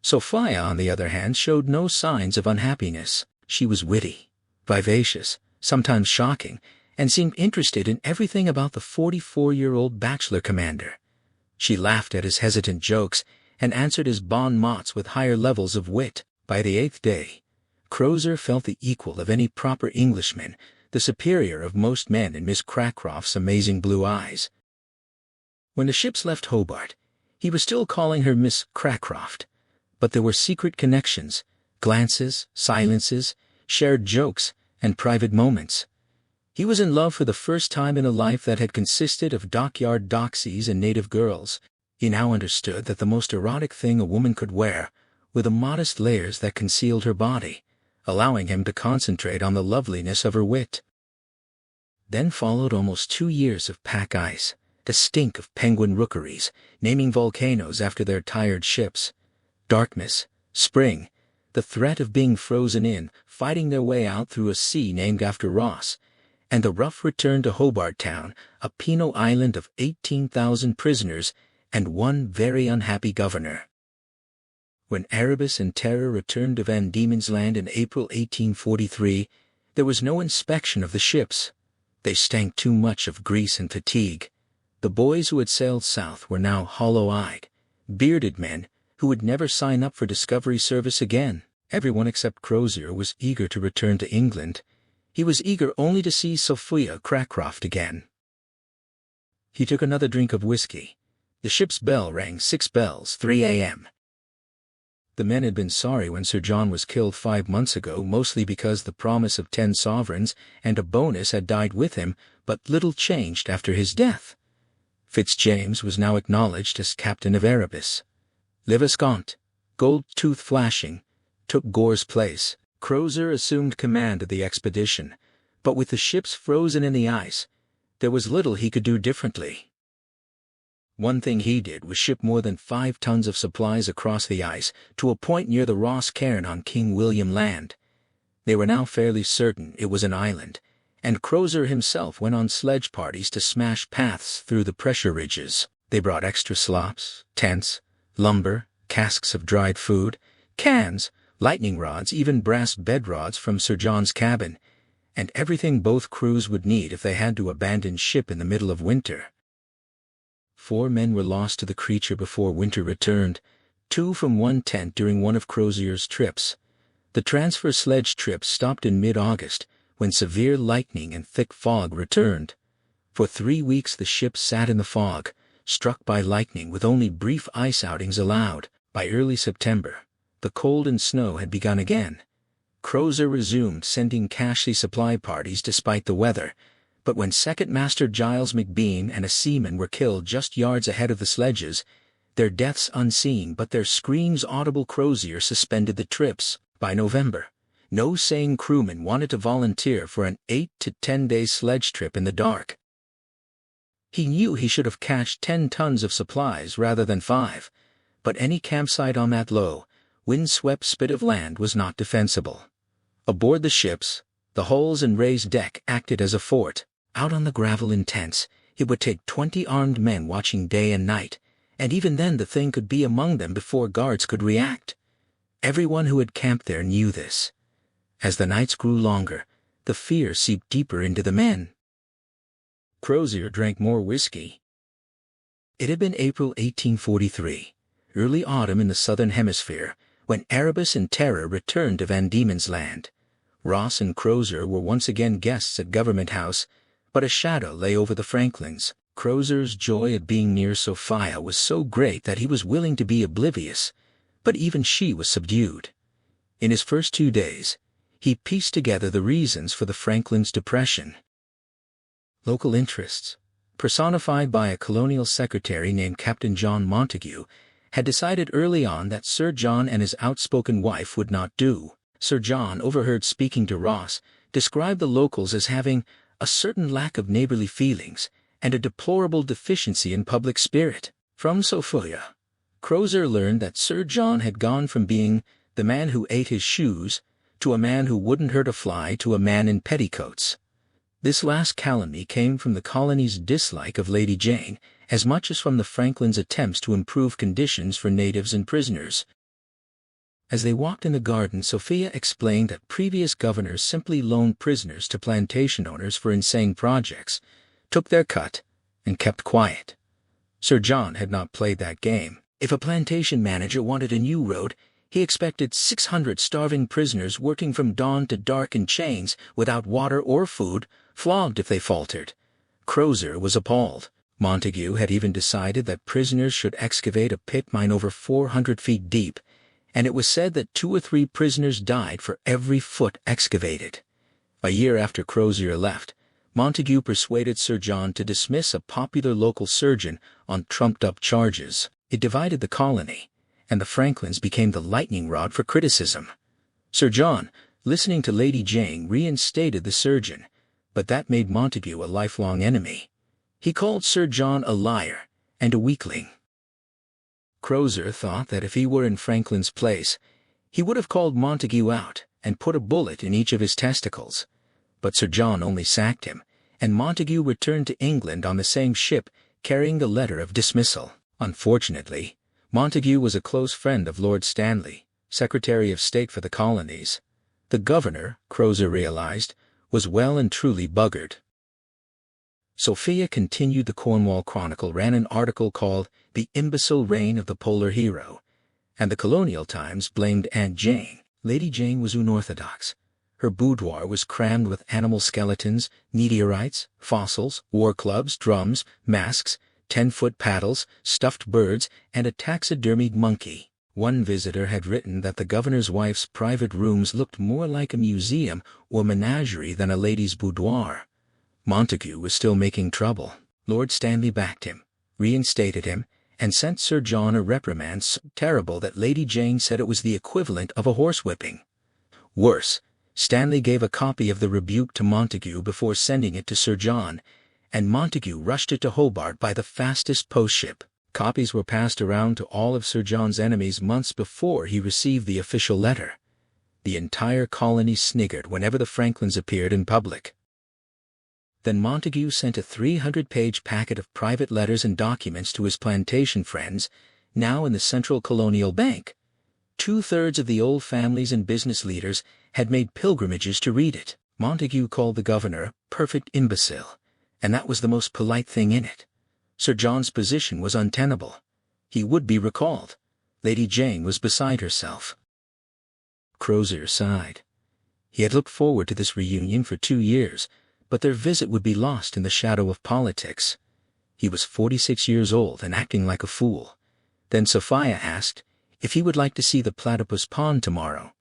Sophia, on the other hand, showed no signs of unhappiness. She was witty, vivacious, sometimes shocking, and seemed interested in everything about the 44-year-old bachelor commander. She laughed at his hesitant jokes and answered his bon mots with higher levels of wit. By the 8th day, Crozier felt the equal of any proper Englishman, the superior of most men in Miss Cracroft's amazing blue eyes. When the ships left Hobart, he was still calling her Miss Cracroft, but there were secret connections, glances, silences, shared jokes, and private moments. He was in love for the first time in a life that had consisted of dockyard doxies and native girls. He now understood that the most erotic thing a woman could wear were the modest layers that concealed her body, allowing him to concentrate on the loveliness of her wit. Then followed almost 2 years of pack ice, the stink of penguin rookeries, naming volcanoes after their tired ships, darkness, spring, the threat of being frozen in, fighting their way out through a sea named after Ross, and the rough return to Hobart Town, a penal island of 18,000 prisoners and one very unhappy governor. When Erebus and Terror returned to Van Diemen's Land in April 1843, there was no inspection of the ships. They stank too much of grease and fatigue. The boys who had sailed south were now hollow-eyed, bearded men who would never sign up for Discovery service again. Everyone except Crozier was eager to return to England. He was eager only to see Sophia Cracroft again. He took another drink of whiskey. The ship's bell rang 6 bells, 3 a.m. The men had been sorry when Sir John was killed 5 months ago, mostly because the promise of 10 sovereigns and a bonus had died with him, but little changed after his death. Fitzjames was now acknowledged as captain of Erebus. Le Viscount, gold tooth flashing, took Gore's place. Crozier assumed command of the expedition, but with the ships frozen in the ice, there was little he could do differently. One thing he did was ship more than 5 tons of supplies across the ice to a point near the Ross Cairn on King William Land. They were now fairly certain it was an island, and Crozier himself went on sledge parties to smash paths through the pressure ridges. They brought extra slops, tents, lumber, casks of dried food, cans, lightning rods, even brass bed rods from Sir John's cabin, and everything both crews would need if they had to abandon ship in the middle of winter. 4 men were lost to the creature before winter returned, 2 from one tent during one of Crozier's trips. The transfer sledge trip stopped in mid-August, when severe lightning and thick fog returned. For 3 weeks the ship sat in the fog, struck by lightning with only brief ice outings allowed. By early September, the cold and snow had begun again. Crozier resumed sending casualty supply parties despite the weather, but when Second Master Giles McBean and a seaman were killed just yards ahead of the sledges, their deaths unseen but their screams audible, Crozier suspended the trips. By November, no sane crewman wanted to volunteer for an 8 to 10 day sledge trip in the dark. He knew he should have cached 10 tons of supplies rather than 5, but any campsite on that low, wind-swept spit of land was not defensible. Aboard the ships, the holes and raised deck acted as a fort. Out on the gravel in tents, it would take 20 armed men watching day and night, and even then the thing could be among them before guards could react. Everyone who had camped there knew this. As the nights grew longer, the fear seeped deeper into the men. Crozier drank more whiskey. It had been April 1843, early autumn in the southern hemisphere, when Erebus and Terror returned to Van Diemen's Land. Ross and Crozier were once again guests at Government House, but a shadow lay over the Franklins. Crozier's joy at being near Sophia was so great that he was willing to be oblivious, but even she was subdued. In his first 2 days, he pieced together the reasons for the Franklins' depression. Local interests, personified by a colonial secretary named Captain John Montague, had decided early on that Sir John and his outspoken wife would not do. Sir John, overheard speaking to Ross, described the locals as having a certain lack of neighborly feelings and a deplorable deficiency in public spirit. From Sophia, Crozier learned that Sir John had gone from being the man who ate his shoes to a man who wouldn't hurt a fly to a man in petticoats. This last calumny came from the colony's dislike of Lady Jane, as much as from the Franklins' attempts to improve conditions for natives and prisoners. As they walked in the garden, Sophia explained that previous governors simply loaned prisoners to plantation owners for insane projects, took their cut, and kept quiet. Sir John had not played that game. If a plantation manager wanted a new road, he expected 600 starving prisoners working from dawn to dark in chains, without water or food, flogged if they faltered. Crozier was appalled. Montague had even decided that prisoners should excavate a pit mine over 400 feet deep, and it was said that 2 or 3 prisoners died for every foot excavated. A year after Crozier left, Montague persuaded Sir John to dismiss a popular local surgeon on trumped-up charges. It divided the colony, and the Franklins became the lightning rod for criticism. Sir John, listening to Lady Jane, reinstated the surgeon, but that made Montague a lifelong enemy. He called Sir John a liar and a weakling. Crozier thought that if he were in Franklin's place, he would have called Montague out and put a bullet in each of his testicles. But Sir John only sacked him, and Montague returned to England on the same ship carrying the letter of dismissal. Unfortunately, Montague was a close friend of Lord Stanley, Secretary of State for the Colonies. The governor, Crozier realized, was well and truly buggered. Sophia continued. The Cornwall Chronicle ran an article called "The Imbecile Reign of the Polar Hero," and the Colonial Times blamed Aunt Jane. Lady Jane was unorthodox. Her boudoir was crammed with animal skeletons, meteorites, fossils, war clubs, drums, masks, 10-foot paddles, stuffed birds, and a taxidermied monkey. One visitor had written that the governor's wife's private rooms looked more like a museum or menagerie than a lady's boudoir. Montague was still making trouble. Lord Stanley backed him, reinstated him, and sent Sir John a reprimand so terrible that Lady Jane said it was the equivalent of a horsewhipping. Worse, Stanley gave a copy of the rebuke to Montague before sending it to Sir John, and Montague rushed it to Hobart by the fastest postship. Copies were passed around to all of Sir John's enemies months before he received the official letter. The entire colony sniggered whenever the Franklins appeared in public. Then Montague sent a 300-page packet of private letters and documents to his plantation friends, now in the Central Colonial Bank. 2/3 of the old families and business leaders had made pilgrimages to read it. Montague called the governor a perfect imbecile, and that was the most polite thing in it. Sir John's position was untenable. He would be recalled. Lady Jane was beside herself. Crozier sighed. He had looked forward to this reunion for 2 years, but their visit would be lost in the shadow of politics. He was 46 years old and acting like a fool. Then Sophia asked if he would like to see the Platypus Pond tomorrow.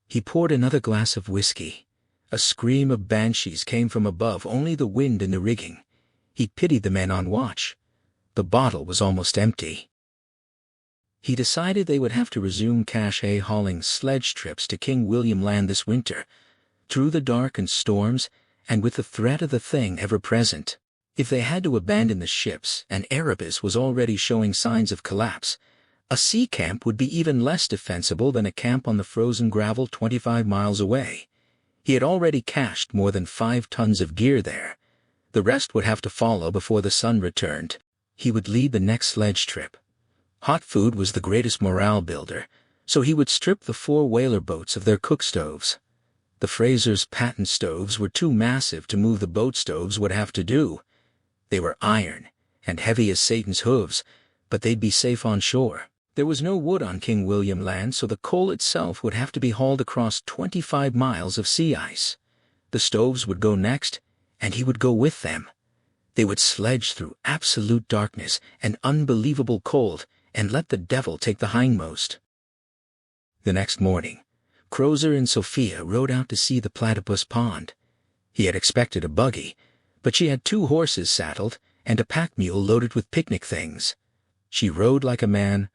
He poured another glass of whiskey. A scream of banshees came from above, only the wind in the rigging. He pitied the men on watch. The bottle was almost empty. He decided they would have to resume cachet hauling sledge trips to King William Land this winter, through the dark and storms, and with the threat of the thing ever present. If they had to abandon the ships, and Erebus was already showing signs of collapse, a sea camp would be even less defensible than a camp on the frozen gravel 25 miles away. He had already cached more than 5 tons of gear there. The rest would have to follow before the sun returned. He would lead the next sledge trip. Hot food was the greatest morale builder, so he would strip the 4 whaler boats of their cook stoves. The Fraser's patent stoves were too massive to move the boat stoves would have to do. They were iron, and heavy as Satan's hooves, but they'd be safe on shore. There was no wood on King William Land, so the coal itself would have to be hauled across 25 miles of sea ice. The stoves would go next, and he would go with them. They would sledge through absolute darkness and unbelievable cold, and let the devil take the hindmost. The next morning, Crozier and Sophia rode out to see the Platypus Pond. He had expected a buggy, but she had 2 horses saddled and a pack mule loaded with picnic things. She rode like a man.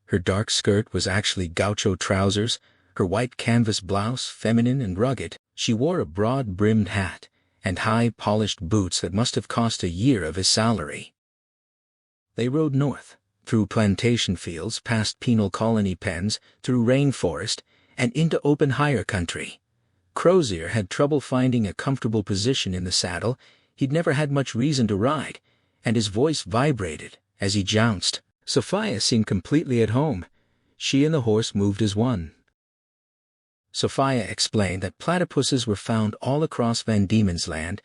Her dark skirt was actually gaucho trousers, her white canvas blouse feminine and rugged. She wore a broad-brimmed hat and high-polished boots that must have cost a year of his salary. They rode north, through plantation fields, past penal colony pens, through rainforest, and into open higher country. Crozier had trouble finding a comfortable position in the saddle. He'd never had much reason to ride, and his voice vibrated as he jounced. Sophia seemed completely at home. She and the horse moved as one. Sophia explained that platypuses were found all across Van Diemen's Land,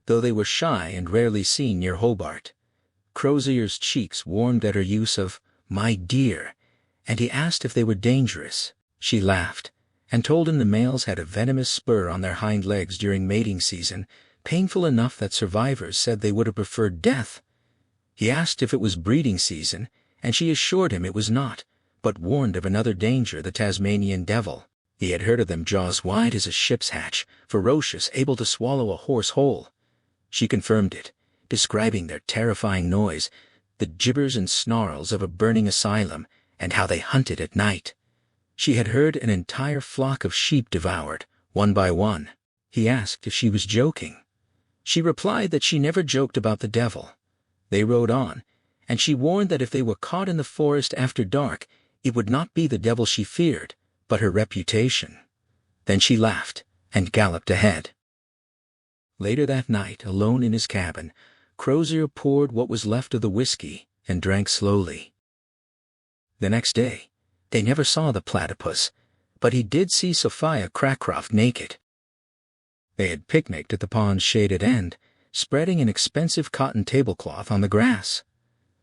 though they were shy and rarely seen near Hobart. Crozier's cheeks warmed at her use of "my dear," and he asked if they were dangerous. She laughed, and told him the males had a venomous spur on their hind legs during mating season, painful enough that survivors said they would have preferred death. He asked if it was breeding season, and she assured him it was not, but warned of another danger, the Tasmanian devil. He had heard of them, jaws wide as a ship's hatch, ferocious, able to swallow a horse whole. She confirmed it, describing their terrifying noise, the gibbers and snarls of a burning asylum, and how they hunted at night. She had heard an entire flock of sheep devoured, one by one. He asked if she was joking. She replied that she never joked about the devil. They rode on, and she warned that if they were caught in the forest after dark, it would not be the devil she feared, but her reputation. Then she laughed and galloped ahead. Later that night, alone in his cabin, Crozier poured what was left of the whiskey and drank slowly. The next day, they never saw the platypus, but he did see Sophia Cracroft naked. They had picnicked at the pond's shaded end, spreading an expensive cotton tablecloth on the grass.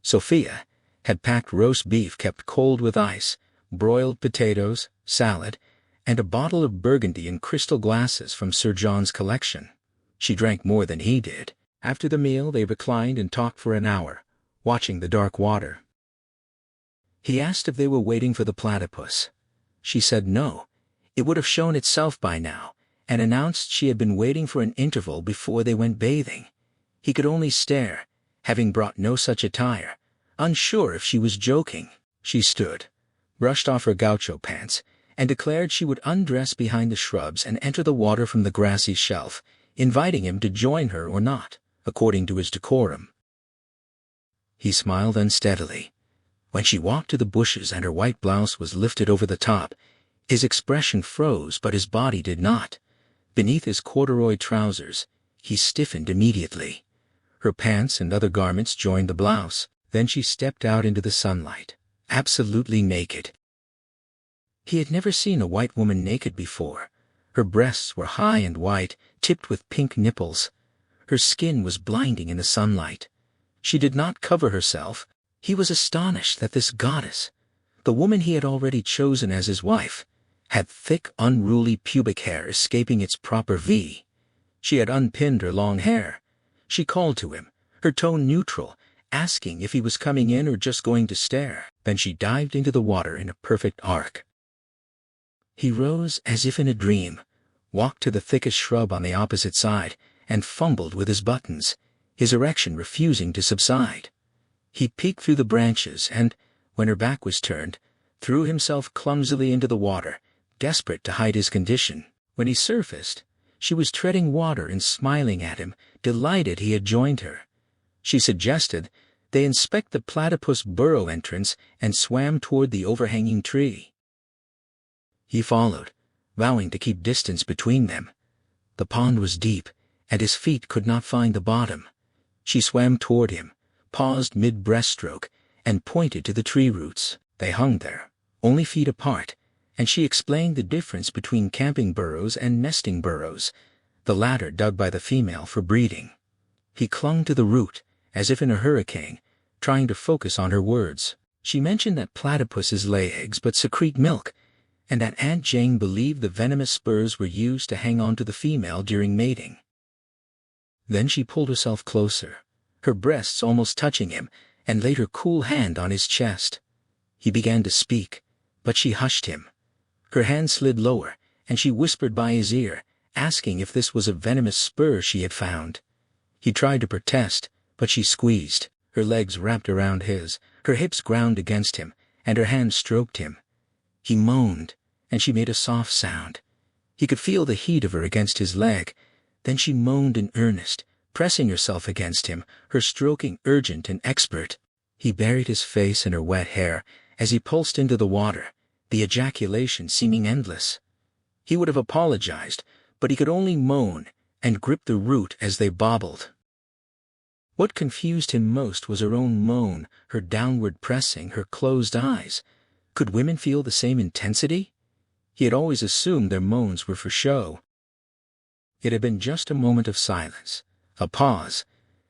Sophia had packed roast beef kept cold with ice, broiled potatoes, salad, and a bottle of Burgundy in crystal glasses from Sir John's collection. She drank more than he did. After the meal, they reclined and talked for an hour, watching the dark water. He asked if they were waiting for the platypus. She said no, it would have shown itself by now, and announced she had been waiting for an interval before they went bathing. He could only stare, having brought no such attire, unsure if she was joking. She stood, brushed off her gaucho pants, and declared she would undress behind the shrubs and enter the water from the grassy shelf, inviting him to join her or not, according to his decorum. He smiled unsteadily. When she walked to the bushes and her white blouse was lifted over the top, his expression froze, but his body did not. Beneath his corduroy trousers, he stiffened immediately. Her pants and other garments joined the blouse. Then she stepped out into the sunlight, absolutely naked. He had never seen a white woman naked before. Her breasts were high and white, tipped with pink nipples. Her skin was blinding in the sunlight. She did not cover herself. He was astonished that this goddess, the woman he had already chosen as his wife, had thick, unruly pubic hair escaping its proper V. She had unpinned her long hair. She called to him, her tone neutral, asking if he was coming in or just going to stare. Then she dived into the water in a perfect arc. He rose as if in a dream, walked to the thickest shrub on the opposite side, and fumbled with his buttons, his erection refusing to subside. He peeked through the branches and, when her back was turned, threw himself clumsily into the water, desperate to hide his condition. When he surfaced, she was treading water and smiling at him, delighted he had joined her. She suggested they inspect the platypus burrow entrance and swam toward the overhanging tree. He followed, vowing to keep distance between them. The pond was deep, and his feet could not find the bottom. She swam toward him, paused mid-breaststroke, and pointed to the tree roots. They hung there, only feet apart, and she explained the difference between camping burrows and nesting burrows, the latter dug by the female for breeding. He clung to the root, as if in a hurricane, trying to focus on her words. She mentioned that platypuses lay eggs but secrete milk, and that Aunt Jane believed the venomous spurs were used to hang on to the female during mating. Then she pulled herself closer, her breasts almost touching him, and laid her cool hand on his chest. He began to speak, but she hushed him. Her hand slid lower, and she whispered by his ear, asking if this was a venomous spur she had found. He tried to protest, but she squeezed. Her legs wrapped around his, her hips ground against him, and her hand stroked him. He moaned, and she made a soft sound. He could feel the heat of her against his leg. Then she moaned in earnest, pressing herself against him, her stroking urgent and expert. He buried his face in her wet hair as he pulsed into the water, the ejaculation seeming endless. He would have apologized, but he could only moan and grip the root as they bobbled. What confused him most was her own moan, her downward pressing, her closed eyes. Could women feel the same intensity? He had always assumed their moans were for show. It had been just a moment of silence, a pause,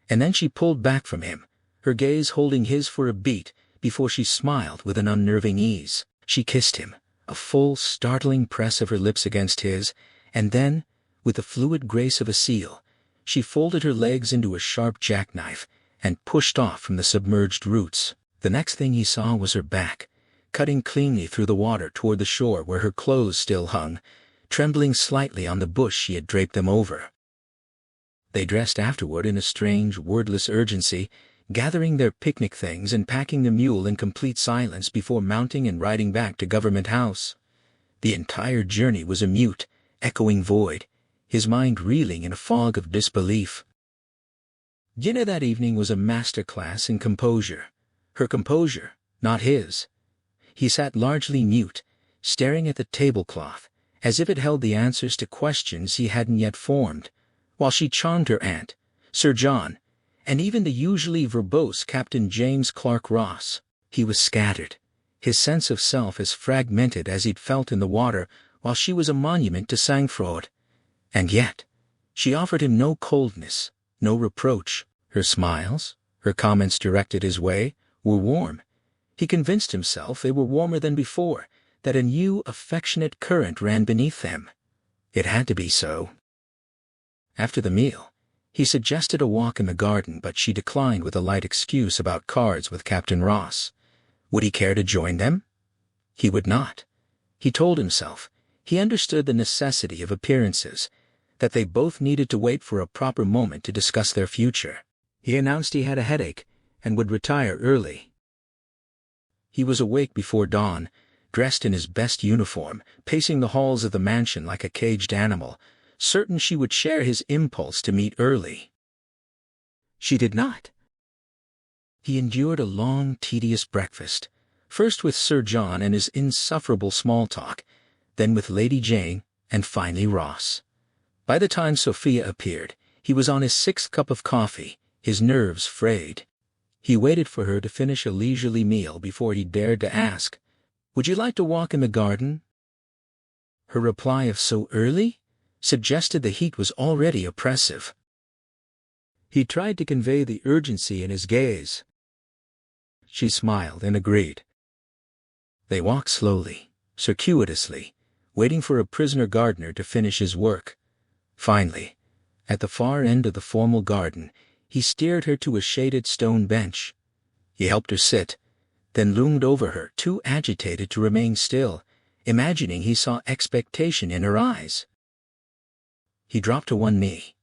and then she pulled back from him, her gaze holding his for a beat before she smiled with an unnerving ease. She kissed him, a full, startling press of her lips against his, and then, with the fluid grace of a seal, she folded her legs into a sharp jackknife and pushed off from the submerged roots. The next thing he saw was her back, cutting cleanly through the water toward the shore where her clothes still hung, trembling slightly on the bush she had draped them over. They dressed afterward in a strange, wordless urgency, gathering their picnic things and packing the mule in complete silence before mounting and riding back to Government House. The entire journey was a mute, echoing void, his mind reeling in a fog of disbelief. Dinner that evening was a master class in composure. Her composure, not his. He sat largely mute, staring at the tablecloth, as if it held the answers to questions he hadn't yet formed, while she charmed her aunt, Sir John, and even the usually verbose Captain James Clark Ross. He was scattered, his sense of self as fragmented as he'd felt in the water while she was a monument to sang-froid. And yet, she offered him no coldness, no reproach. Her smiles, her comments directed his way, were warm. He convinced himself they were warmer than before, that a new, affectionate current ran beneath them. It had to be so. After the meal, he suggested a walk in the garden, but she declined with a light excuse about cards with Captain Ross. Would he care to join them? He would not. He told himself. He understood the necessity of appearances, that they both needed to wait for a proper moment to discuss their future. He announced he had a headache and would retire early. He was awake before dawn, dressed in his best uniform, pacing the halls of the mansion like a caged animal, certain she would share his impulse to meet early. She did not. He endured a long, tedious breakfast, first with Sir John and his insufferable small talk, then with Lady Jane, and finally Ross. By the time Sophia appeared, he was on his sixth cup of coffee, his nerves frayed. He waited for her to finish a leisurely meal before he dared to ask, "Would you like to walk in the garden?" Her reply of "so early?" suggested the heat was already oppressive. He tried to convey the urgency in his gaze. She smiled and agreed. They walked slowly, circuitously, waiting for a prisoner gardener to finish his work. Finally, at the far end of the formal garden, he steered her to a shaded stone bench. He helped her sit, then loomed over her, too agitated to remain still, imagining he saw expectation in her eyes. He dropped to one knee.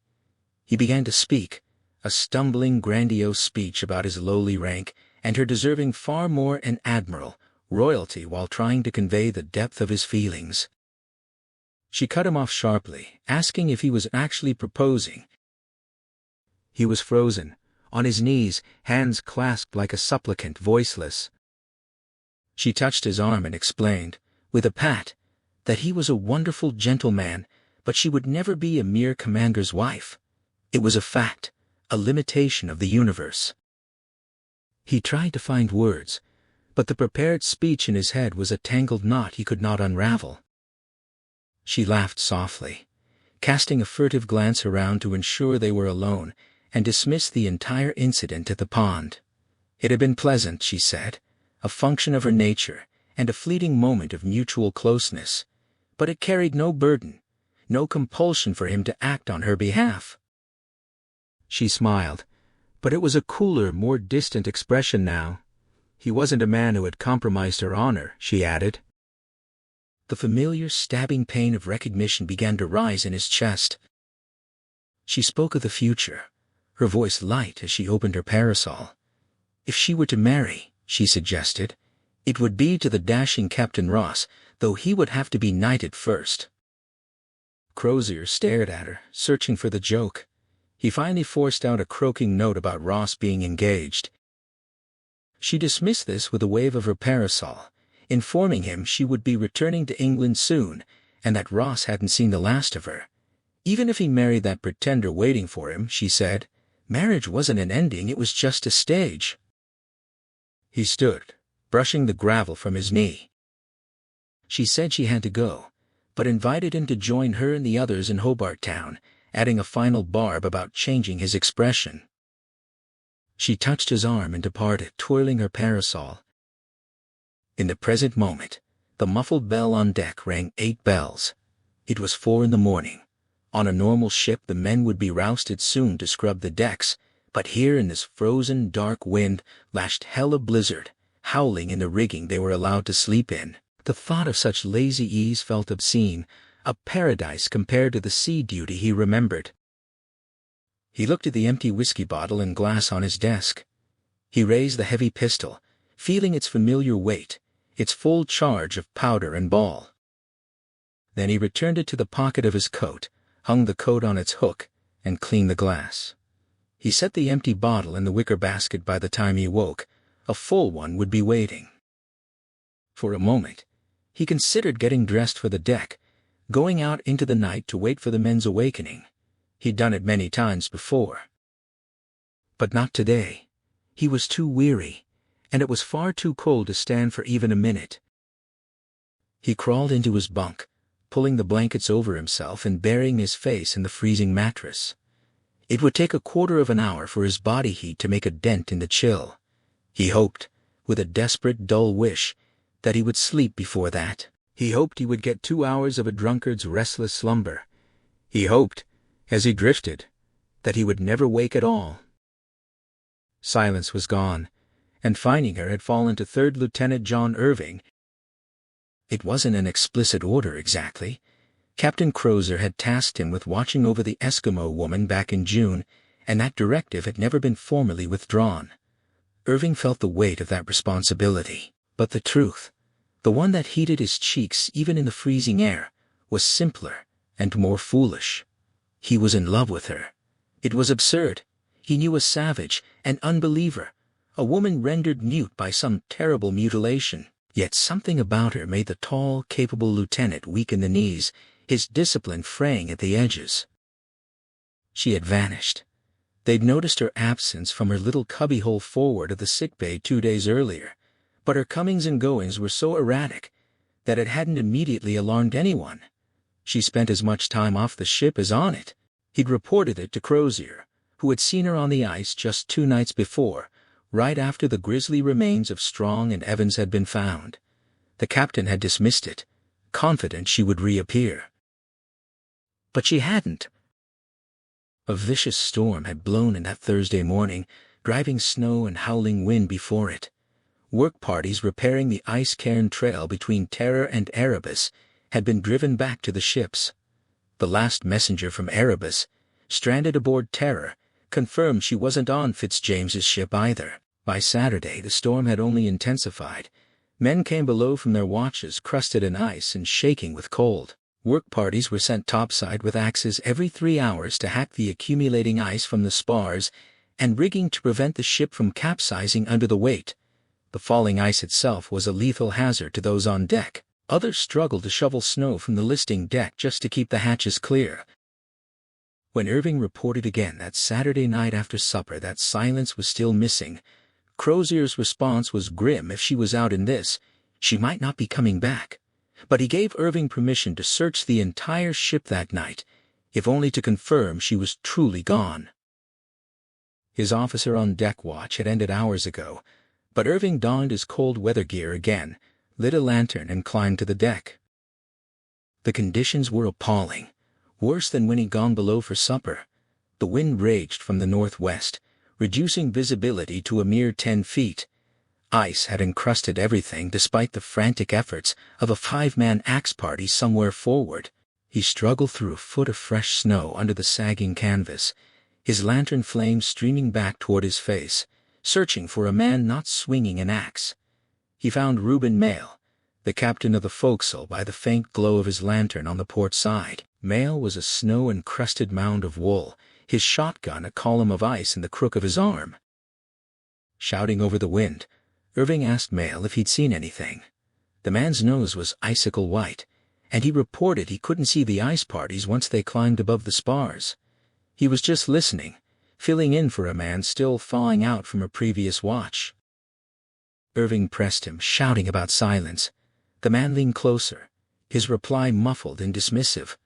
He began to speak, a stumbling, grandiose speech about his lowly rank and her deserving far more an admiral, royalty, while trying to convey the depth of his feelings. She cut him off sharply, asking if he was actually proposing. He was frozen, on his knees, hands clasped like a supplicant, voiceless. She touched his arm and explained, with a pat, that he was a wonderful gentleman, but she would never be a mere commander's wife. It was a fact, a limitation of the universe. He tried to find words, but the prepared speech in his head was a tangled knot he could not unravel. She laughed softly, casting a furtive glance around to ensure they were alone, and dismissed the entire incident at the pond. It had been pleasant, she said, a function of her nature, and a fleeting moment of mutual closeness, but it carried no burden, no compulsion for him to act on her behalf. She smiled, but it was a cooler, more distant expression now. He wasn't a man who had compromised her honor, she added. The familiar stabbing pain of recognition began to rise in his chest. She spoke of the future, her voice light as she opened her parasol. If she were to marry, she suggested, it would be to the dashing Captain Ross, though he would have to be knighted first. Crozier stared at her, searching for the joke. He finally forced out a croaking note about Ross being engaged. She dismissed this with a wave of her parasol, informing him she would be returning to England soon, and that Ross hadn't seen the last of her. Even if he married that pretender waiting for him, she said, marriage wasn't an ending, it was just a stage. He stood, brushing the gravel from his knee. She said she had to go, but invited him to join her and the others in Hobart Town, adding a final barb about changing his expression. She touched his arm and departed, twirling her parasol. In the present moment, the muffled bell on deck rang 8 bells. It was 4 a.m. On a normal ship the men would be rousted soon to scrub the decks, but here in this frozen, dark wind lashed hell a blizzard, howling in the rigging they were allowed to sleep in. The thought of such lazy ease felt obscene, a paradise compared to the sea duty he remembered. He looked at the empty whiskey bottle and glass on his desk. He raised the heavy pistol, feeling its familiar weight, its full charge of powder and ball. Then he returned it to the pocket of his coat, hung the coat on its hook, and cleaned the glass. He set the empty bottle in the wicker basket. By the time he woke, a full one would be waiting. For a moment, he considered getting dressed for the deck, going out into the night to wait for the men's awakening. He'd done it many times before. But not today. He was too weary, and it was far too cold to stand for even a minute. He crawled into his bunk, pulling the blankets over himself and burying his face in the freezing mattress. It would take a quarter of an hour for his body heat to make a dent in the chill. He hoped, with a desperate, dull wish, that he would sleep before that. He hoped he would get 2 hours of a drunkard's restless slumber. He hoped, as he drifted, that he would never wake at all. Silence was gone, and finding her had fallen to 3rd Lieutenant John Irving. It wasn't an explicit order exactly. Captain Crozier had tasked him with watching over the Eskimo woman back in June, and that directive had never been formally withdrawn. Irving felt the weight of that responsibility, but the truth, the one that heated his cheeks even in the freezing air, was simpler and more foolish. He was in love with her. It was absurd. He knew a savage, an unbeliever, a woman rendered mute by some terrible mutilation. Yet something about her made the tall, capable lieutenant weak in the knees, his discipline fraying at the edges. She had vanished. They'd noticed her absence from her little cubbyhole forward of the sickbay 2 days earlier, but her comings and goings were so erratic that it hadn't immediately alarmed anyone. She spent as much time off the ship as on it. He'd reported it to Crozier, who had seen her on the ice just 2 nights before, right after the grisly remains of Strong and Evans had been found. The captain had dismissed it, confident she would reappear. But she hadn't. A vicious storm had blown in that Thursday morning, driving snow and howling wind before it. Work parties repairing the ice-cairn trail between Terror and Erebus had been driven back to the ships. The last messenger from Erebus, stranded aboard Terror, confirmed she wasn't on Fitzjames's ship either. By Saturday, the storm had only intensified. Men came below from their watches crusted in ice and shaking with cold. Work parties were sent topside with axes every 3 hours to hack the accumulating ice from the spars and rigging to prevent the ship from capsizing under the weight. The falling ice itself was a lethal hazard to those on deck. Others struggled to shovel snow from the listing deck just to keep the hatches clear. When Irving reported again that Saturday night after supper that Silence was still missing, Crozier's response was grim. If she was out in this, she might not be coming back. But he gave Irving permission to search the entire ship that night, if only to confirm she was truly gone. His officer on deck watch had ended hours ago, but Irving donned his cold weather gear again, lit a lantern and climbed to the deck. The conditions were appalling, worse than when he'd gone below for supper. The wind raged from the northwest, reducing visibility to a mere 10 feet. Ice had encrusted everything despite the frantic efforts of a 5-man axe party somewhere forward. He struggled through a foot of fresh snow under the sagging canvas, his lantern flame streaming back toward his face, searching for a man not swinging an axe. He found Reuben Mayle, the captain of the forecastle, by the faint glow of his lantern on the port side. Mayle was a snow-encrusted mound of wool, his shotgun a column of ice in the crook of his arm. Shouting over the wind, Irving asked Mayle if he'd seen anything. The man's nose was icicle white, and he reported he couldn't see the ice parties once they climbed above the spars. He was just listening, filling in for a man still thawing out from a previous watch. Irving pressed him, shouting about Silence. The man leaned closer, his reply muffled and dismissive.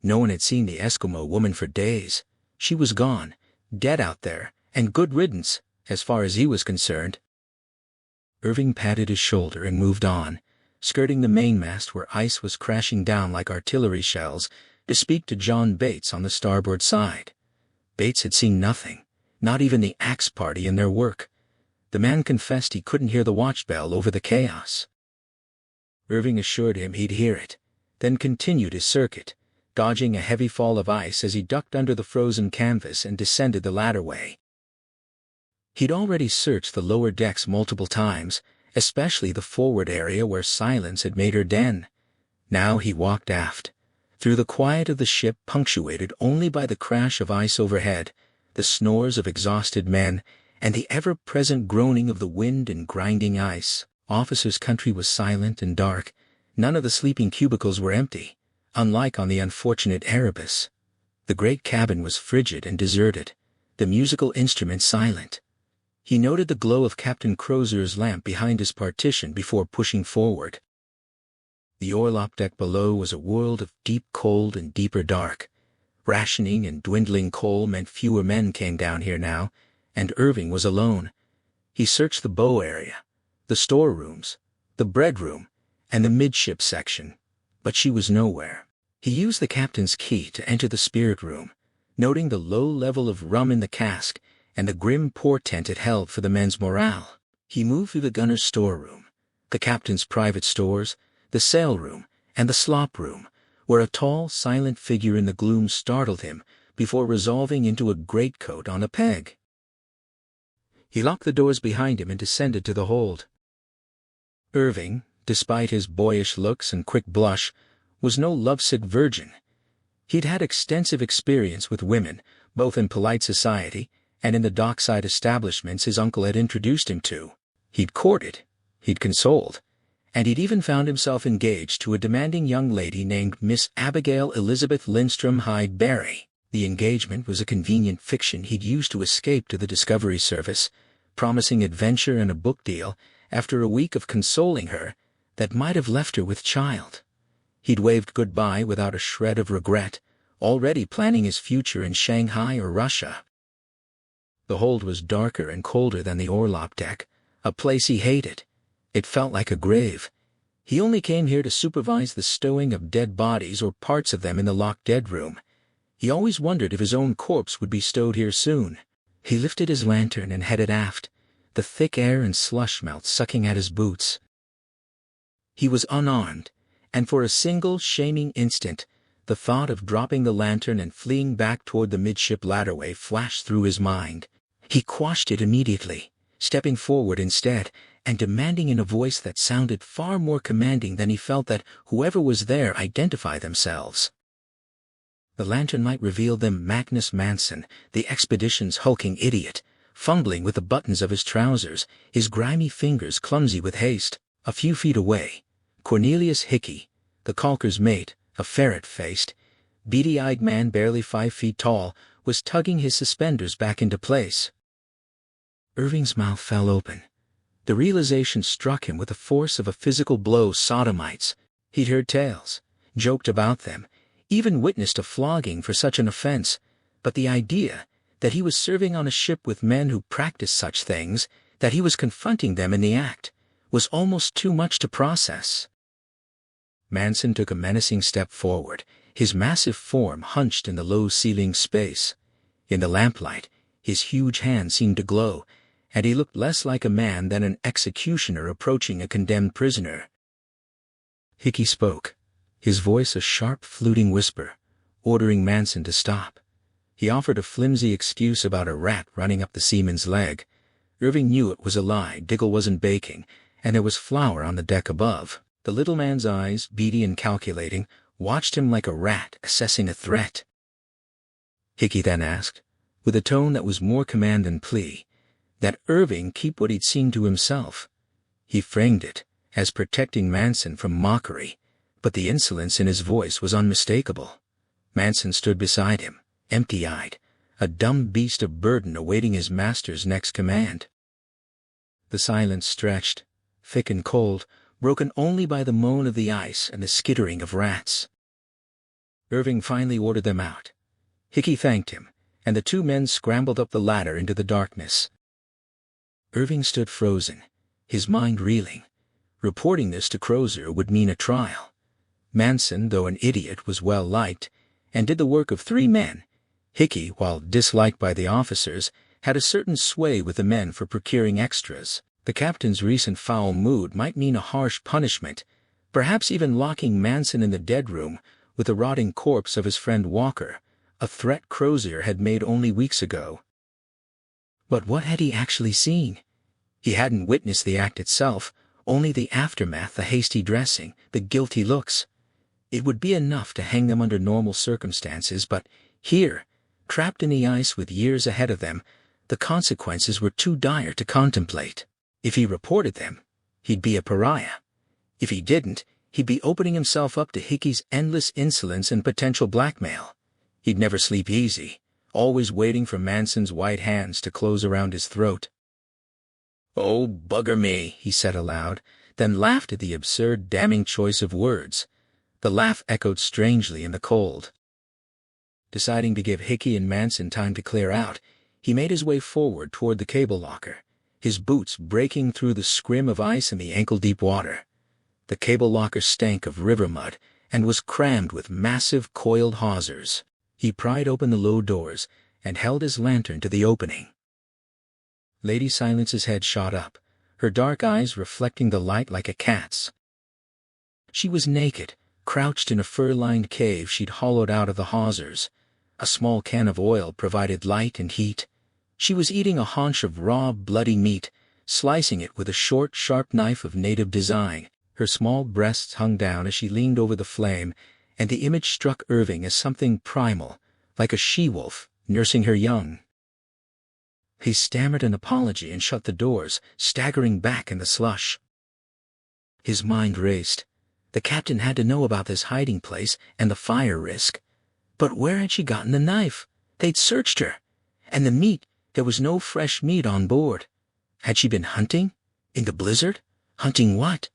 No one had seen the Eskimo woman for days. She was gone, dead out there, and good riddance, as far as he was concerned. Irving patted his shoulder and moved on, skirting the mainmast where ice was crashing down like artillery shells, to speak to John Bates on the starboard side. Bates had seen nothing, not even the axe party in their work. The man confessed he couldn't hear the watch bell over the chaos. Irving assured him he'd hear it, then continued his circuit, dodging a heavy fall of ice as he ducked under the frozen canvas and descended the ladderway. He'd already searched the lower decks multiple times, especially the forward area where Silence had made her den. Now he walked aft, through the quiet of the ship punctuated only by the crash of ice overhead, the snores of exhausted men, and the ever-present groaning of the wind and grinding ice. Officers' country was silent and dark. None of the sleeping cubicles were empty, unlike on the unfortunate Erebus. The great cabin was frigid and deserted, the musical instruments silent. He noted the glow of Captain Crozier's lamp behind his partition before pushing forward. The orlop deck below was a world of deep cold and deeper dark. Rationing and dwindling coal meant fewer men came down here now, and Irving was alone. He searched the bow area, the storerooms, the bread room, and the midship section, but she was nowhere. He used the captain's key to enter the spirit room, noting the low level of rum in the cask and the grim portent it held for the men's morale. He moved through the gunner's storeroom, the captain's private stores, the sail room, and the slop room, where a tall, silent figure in the gloom startled him before resolving into a greatcoat on a peg. He locked the doors behind him and descended to the hold. Irving, despite his boyish looks and quick blush, was no lovesick virgin. He'd had extensive experience with women, both in polite society and in the dockside establishments his uncle had introduced him to. He'd courted, he'd consoled, and he'd even found himself engaged to a demanding young lady named Miss Abigail Elizabeth Lindstrom Hyde Barry. The engagement was a convenient fiction he'd used to escape to the Discovery Service, promising adventure and a book deal after a week of consoling her that might have left her with child. He'd waved goodbye without a shred of regret, already planning his future in Shanghai or Russia. The hold was darker and colder than the orlop deck, a place he hated. It felt like a grave. He only came here to supervise the stowing of dead bodies or parts of them in the locked dead room. He always wondered if his own corpse would be stowed here soon. He lifted his lantern and headed aft, the thick air and slush melt sucking at his boots. He was unarmed, and for a single shaming instant, the thought of dropping the lantern and fleeing back toward the midship ladderway flashed through his mind. He quashed it immediately, stepping forward instead, and demanding in a voice that sounded far more commanding than he felt that whoever was there identify themselves. The lantern might reveal them Magnus Manson, the expedition's hulking idiot, fumbling with the buttons of his trousers, his grimy fingers clumsy with haste. A few feet away, Cornelius Hickey, the caulker's mate, a ferret-faced, beady-eyed man barely 5 feet tall, was tugging his suspenders back into place. Irving's mouth fell open. The realization struck him with the force of a physical blow. Sodomites. He'd heard tales, joked about them, even witnessed a flogging for such an offense, but the idea that he was serving on a ship with men who practiced such things, that he was confronting them in the act, was almost too much to process. Manson took a menacing step forward, his massive form hunched in the low-ceiling space. In the lamplight, his huge hand seemed to glow, and he looked less like a man than an executioner approaching a condemned prisoner. Hickey spoke, his voice a sharp, fluting whisper, ordering Manson to stop. He offered a flimsy excuse about a rat running up the seaman's leg. Irving knew it was a lie. Diggle wasn't baking, and there was flour on the deck above. The little man's eyes, beady and calculating, watched him like a rat assessing a threat. Hickey then asked, with a tone that was more command than plea, that Irving keep what he'd seen to himself. He framed it as protecting Manson from mockery, but the insolence in his voice was unmistakable. Manson stood beside him, empty-eyed, a dumb beast of burden awaiting his master's next command. The silence stretched, thick and cold, broken only by the moan of the ice and the skittering of rats. Irving finally ordered them out. Hickey thanked him, and the two men scrambled up the ladder into the darkness. Irving stood frozen, his mind reeling. Reporting this to Crozier would mean a trial. Manson, though an idiot, was well liked, and did the work of 3 men. Hickey, while disliked by the officers, had a certain sway with the men for procuring extras. The captain's recent foul mood might mean a harsh punishment, perhaps even locking Manson in the dead room with the rotting corpse of his friend Walker, a threat Crozier had made only weeks ago. But what had he actually seen? He hadn't witnessed the act itself, only the aftermath, the hasty dressing, the guilty looks. It would be enough to hang them under normal circumstances, but here, trapped in the ice with years ahead of them, the consequences were too dire to contemplate. If he reported them, he'd be a pariah. If he didn't, he'd be opening himself up to Hickey's endless insolence and potential blackmail. He'd never sleep easy, always waiting for Manson's white hands to close around his throat. "Oh, bugger me," he said aloud, then laughed at the absurd, damning choice of words. The laugh echoed strangely in the cold. Deciding to give Hickey and Manson time to clear out, he made his way forward toward the cable locker, his boots breaking through the scrim of ice in the ankle-deep water. The cable locker stank of river mud and was crammed with massive coiled hawsers. He pried open the low doors and held his lantern to the opening. Lady Silence's head shot up, her dark eyes reflecting the light like a cat's. She was naked, crouched in a fur-lined cave she'd hollowed out of the hawsers. A small can of oil provided light and heat. She was eating a haunch of raw, bloody meat, slicing it with a short, sharp knife of native design. Her small breasts hung down as she leaned over the flame, and the image struck Irving as something primal, like a she-wolf nursing her young. He stammered an apology and shut the doors, staggering back in the slush. His mind raced. The captain had to know about this hiding place and the fire risk. But where had she gotten the knife? They'd searched her. And the meat, there was no fresh meat on board. Had she been hunting? In the blizzard? Hunting what?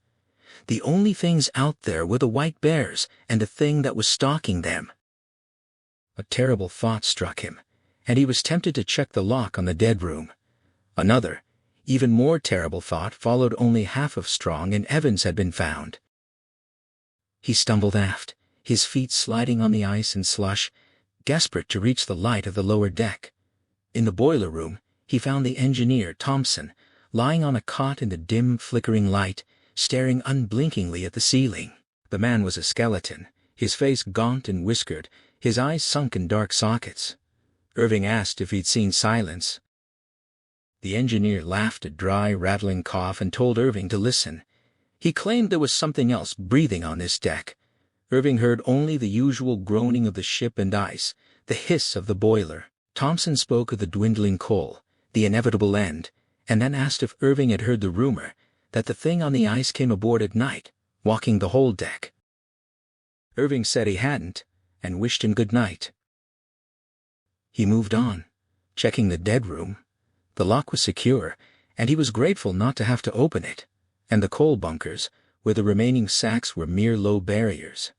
The only things out there were the white bears and the thing that was stalking them. A terrible thought struck him, and he was tempted to check the lock on the dead room. Another, even more terrible thought followed only half of Strong and Evans had been found. He stumbled aft, his feet sliding on the ice and slush, desperate to reach the light of the lower deck. In the boiler room, he found the engineer, Thompson, lying on a cot in the dim, flickering light, staring unblinkingly at the ceiling. The man was a skeleton, his face gaunt and whiskered, his eyes sunk in dark sockets. Irving asked if he'd seen Silence. The engineer laughed a dry, rattling cough and told Irving to listen. He claimed there was something else breathing on this deck. Irving heard only the usual groaning of the ship and ice, the hiss of the boiler. Thompson spoke of the dwindling coal, the inevitable end, and then asked if Irving had heard the rumor that the thing on the ice came aboard at night, walking the whole deck. Irving said he hadn't, and wished him good night. He moved on, checking the dead room. The lock was secure, and he was grateful not to have to open it, and the coal bunkers, where the remaining sacks were mere low barriers.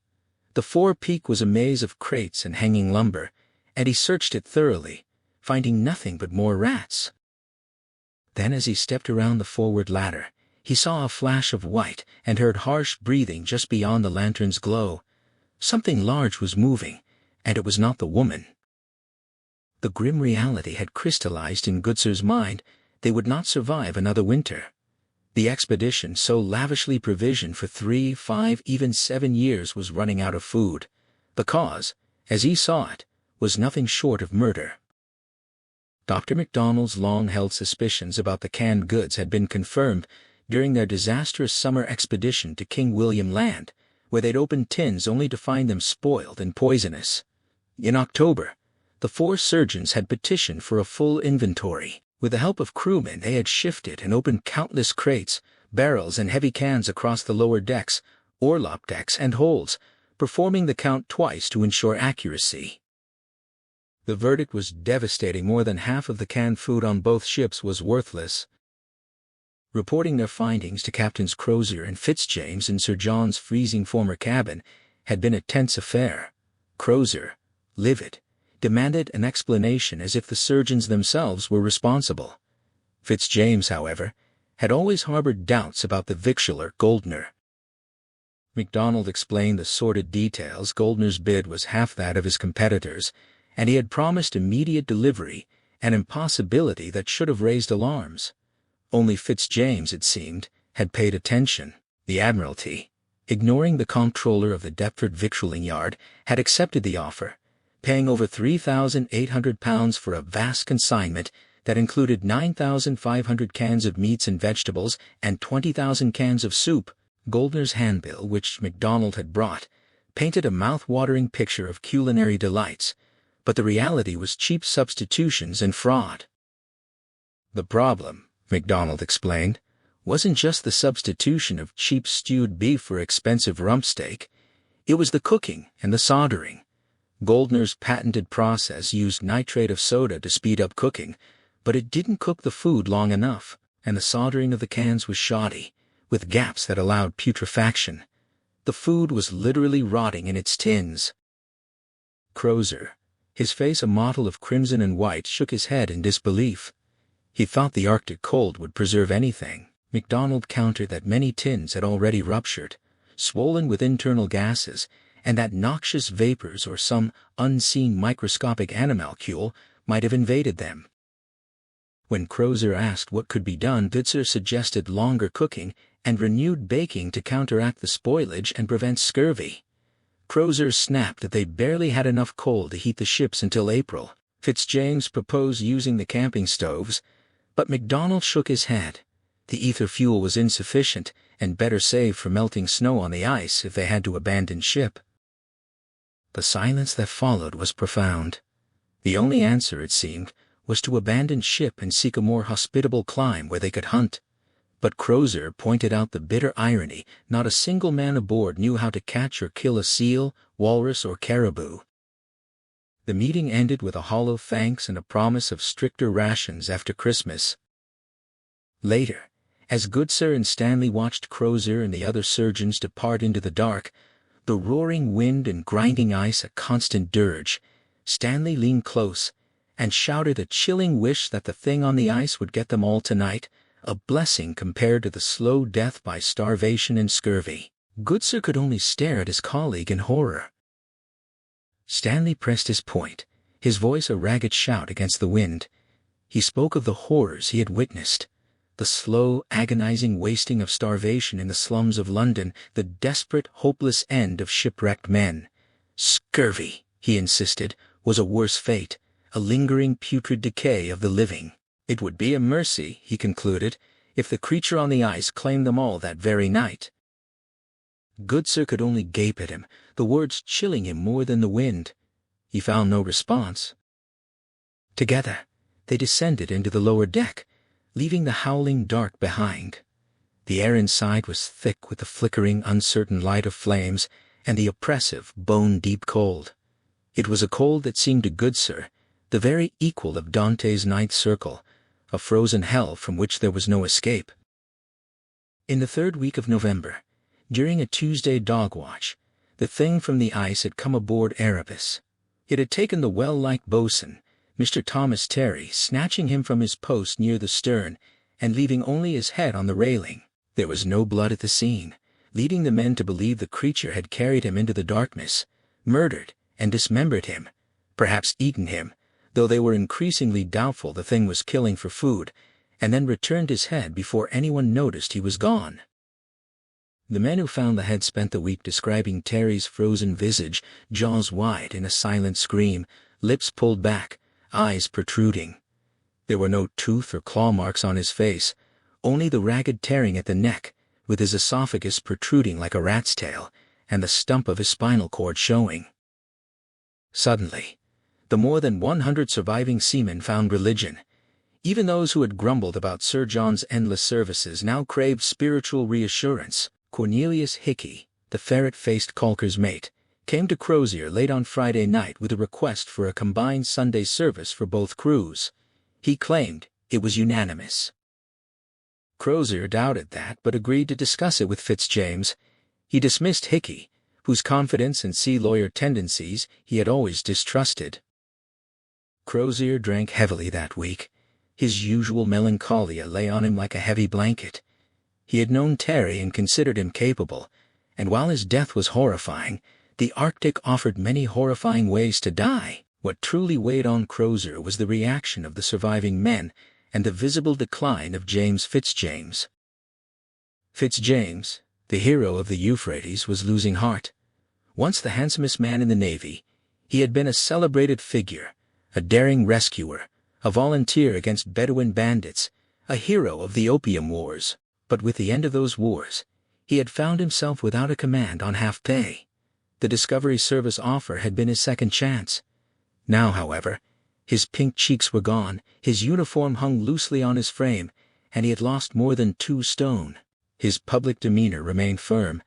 The forepeak was a maze of crates and hanging lumber, and he searched it thoroughly, finding nothing but more rats. Then as he stepped around the forward ladder, he saw a flash of white and heard harsh breathing just beyond the lantern's glow. Something large was moving, and it was not the woman. The grim reality had crystallized in Goodsir's mind. They would not survive another winter. The expedition, so lavishly provisioned for 3, 5, even 7 years, was running out of food. The cause, as he saw it, was nothing short of murder. Dr. MacDonald's long-held suspicions about the canned goods had been confirmed during their disastrous summer expedition to King William Land, where they'd opened tins only to find them spoiled and poisonous. In October, the 4 surgeons had petitioned for a full inventory. With the help of crewmen, they had shifted and opened countless crates, barrels, and heavy cans across the lower decks, orlop decks, and holds, performing the count twice to ensure accuracy. The verdict was devastating. More than half of the canned food on both ships was worthless. Reporting their findings to Captains Crozier and Fitzjames in Sir John's freezing former cabin had been a tense affair. Crozier, livid, demanded an explanation as if the surgeons themselves were responsible. Fitzjames, however, had always harbored doubts about the victualler, Goldner. MacDonald explained the sordid details. Goldner's bid was half that of his competitors, and he had promised immediate delivery, an impossibility that should have raised alarms. Only Fitzjames, it seemed, had paid attention. The Admiralty, ignoring the comptroller of the Deptford victualling yard, had accepted the offer, paying over £3,800 for a vast consignment that included 9,500 cans of meats and vegetables and 20,000 cans of soup. Goldner's handbill, which MacDonald had brought, painted a mouth-watering picture of culinary delights, but the reality was cheap substitutions and fraud. The problem, MacDonald explained, wasn't just the substitution of cheap stewed beef for expensive rump steak. It was the cooking and the soldering. Goldner's patented process used nitrate of soda to speed up cooking, but it didn't cook the food long enough, and the soldering of the cans was shoddy, with gaps that allowed putrefaction. The food was literally rotting in its tins. Crozier, his face a mottle of crimson and white, shook his head in disbelief. He thought the Arctic cold would preserve anything. MacDonald countered that many tins had already ruptured, swollen with internal gases, and that noxious vapors or some unseen microscopic animalcule might have invaded them. When Crozier asked what could be done, Goodsir suggested longer cooking and renewed baking to counteract the spoilage and prevent scurvy. Crozier snapped that they barely had enough coal to heat the ships until April. Fitzjames proposed using the camping stoves, but MacDonald shook his head. The ether fuel was insufficient and better saved for melting snow on the ice if they had to abandon ship. The silence that followed was profound. The only answer, it seemed, was to abandon ship and seek a more hospitable clime where they could hunt. But Crozier pointed out the bitter irony. Not a single man aboard knew how to catch or kill a seal, walrus, or caribou. The meeting ended with a hollow thanks and a promise of stricter rations after Christmas. Later, As Goodsir and Stanley watched Crozier and the other surgeons depart into the dark, the roaring wind and grinding ice a constant dirge, Stanley leaned close and shouted a chilling wish that the thing on the ice would get them all tonight, a blessing compared to the slow death by starvation and scurvy. Goodsir could only stare at his colleague in horror. Stanley pressed his point, his voice a ragged shout against the wind. He spoke of the horrors he had witnessed, the slow, agonizing wasting of starvation in the slums of London, the desperate, hopeless end of shipwrecked men. Scurvy, he insisted, was a worse fate, a lingering putrid decay of the living. It would be a mercy, he concluded, if the creature on the ice claimed them all that very night. Goodsir could only gape at him, the words chilling him more than the wind. He found no response. Together, they descended into the lower deck, leaving the howling dark behind. The air inside was thick with the flickering, uncertain light of flames and the oppressive, bone-deep cold. It was a cold that seemed to Goodsir the very equal of Dante's Ninth Circle, a frozen hell from which there was no escape. In the third week of November, during a Tuesday dog watch, the thing from the ice had come aboard Erebus. It had taken the well-liked boatswain, Mr. Thomas Terry, snatching him from his post near the stern and leaving only his head on the railing. There was no blood at the scene, leading the men to believe the creature had carried him into the darkness, murdered and dismembered him, perhaps eaten him, though they were increasingly doubtful the thing was killing for food, and then returned his head before anyone noticed he was gone. The men who found the head spent the week describing Terry's frozen visage, jaws wide in a silent scream, lips pulled back, eyes protruding. There were no tooth or claw marks on his face, only the ragged tearing at the neck, with his esophagus protruding like a rat's tail, and the stump of his spinal cord showing. Suddenly, the more than 100 surviving seamen found religion. Even those who had grumbled about Sir John's endless services now craved spiritual reassurance. Cornelius Hickey, the ferret-faced caulker's mate, came to Crozier late on Friday night with a request for a combined Sunday service for both crews. He claimed it was unanimous. Crozier doubted that, but agreed to discuss it with Fitzjames. He dismissed Hickey, whose confidence and sea lawyer tendencies he had always distrusted. Crozier drank heavily that week. His usual melancholia lay on him like a heavy blanket. He had known Terry and considered him capable, and while his death was horrifying, the Arctic offered many horrifying ways to die. What truly weighed on Crozier was the reaction of the surviving men and the visible decline of James Fitzjames. Fitzjames, the hero of the Euphrates, was losing heart. Once the handsomest man in the Navy, he had been a celebrated figure, a daring rescuer, a volunteer against Bedouin bandits, a hero of the Opium Wars. But with the end of those wars, he had found himself without a command on half pay. The Discovery Service offer had been his second chance. Now, however, his pink cheeks were gone, his uniform hung loosely on his frame, and he had lost more than 2 stone. His public demeanor remained firm,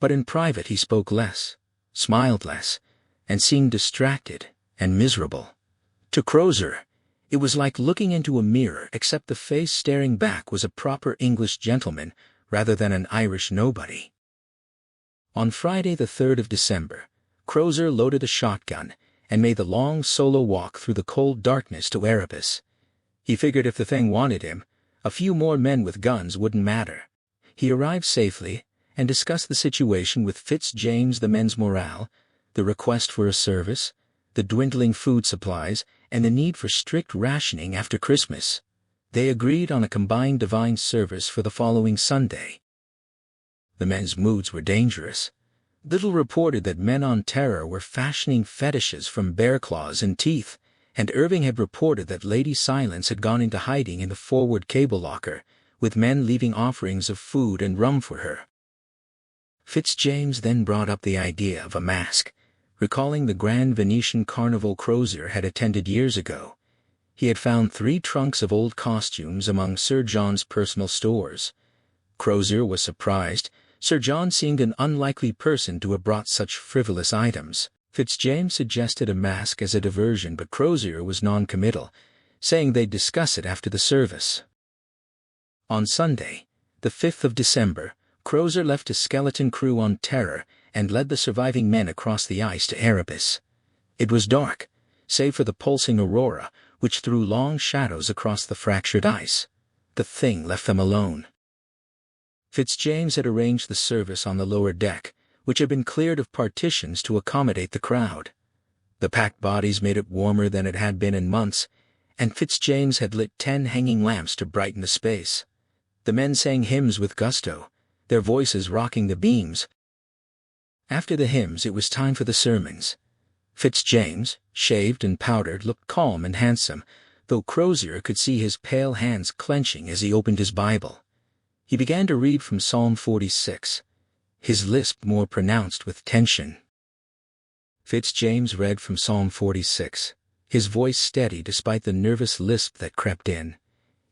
but in private he spoke less, smiled less, and seemed distracted and miserable. To Crozier, it was like looking into a mirror, except the face staring back was a proper English gentleman rather than an Irish nobody. On Friday the 3rd of December, Crozier loaded a shotgun and made the long solo walk through the cold darkness to Erebus. He figured if the thing wanted him, a few more men with guns wouldn't matter. He arrived safely and discussed the situation with Fitzjames, the men's morale, the request for a service, the dwindling food supplies, and the need for strict rationing after Christmas. They agreed on a combined divine service for the following Sunday. The men's moods were dangerous. Little reported that men on terror were fashioning fetishes from bear claws and teeth, and Irving had reported that Lady Silence had gone into hiding in the forward cable locker, with men leaving offerings of food and rum for her. Fitzjames then brought up the idea of a mask, recalling the Grand Venetian Carnival Crozier had attended years ago. He had found 3 trunks of old costumes among Sir John's personal stores. Crozier was surprised. Sir John seemed an unlikely person to have brought such frivolous items. Fitzjames suggested a mask as a diversion, but Crozier was non-committal, saying they'd discuss it after the service. On Sunday, The 5th of December, Crozier left his skeleton crew on Terror and led the surviving men across the ice to Erebus. It was dark, save for the pulsing aurora, which threw long shadows across the fractured ice. The thing left them alone. Fitzjames had arranged the service on the lower deck, which had been cleared of partitions to accommodate the crowd. The packed bodies made it warmer than it had been in months, and Fitzjames had lit 10 hanging lamps to brighten the space. The men sang hymns with gusto, their voices rocking the beams. After the hymns, it was time for the sermons. Fitzjames, shaved and powdered, looked calm and handsome, though Crozier could see his pale hands clenching as he opened his Bible. He began to read from Psalm 46, his lisp more pronounced with tension. Fitzjames read from Psalm 46, his voice steady despite the nervous lisp that crept in.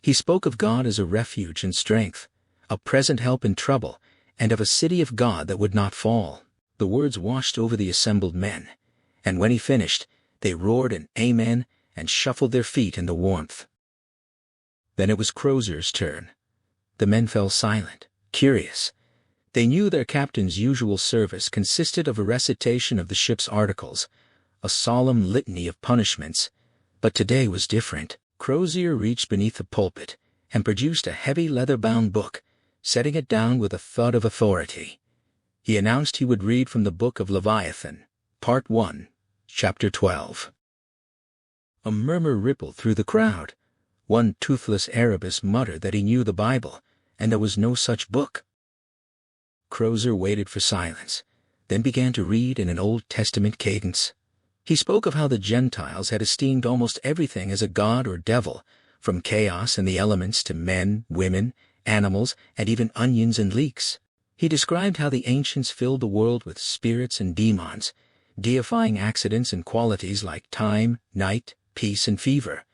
He spoke of God as a refuge and strength, a present help in trouble, and of a city of God that would not fall. The words washed over the assembled men, and when he finished, they roared an amen and shuffled their feet in the warmth. Then it was Crozier's turn. The men fell silent, curious. They knew their captain's usual service consisted of a recitation of the ship's articles, a solemn litany of punishments, but today was different. Crozier reached beneath the pulpit and produced a heavy leather-bound book, setting it down with a thud of authority. He announced he would read from the Book of Leviathan, Part 1, Chapter 12. A murmur rippled through the crowd. One toothless Erebus muttered that he knew the Bible, and there was no such book. Crozier waited for silence, then began to read in an Old Testament cadence. He spoke of how the Gentiles had esteemed almost everything as a god or devil, from chaos and the elements to men, women, animals, and even onions and leeks. He described how the ancients filled the world with spirits and demons, deifying accidents and qualities like time, night, peace, and fever.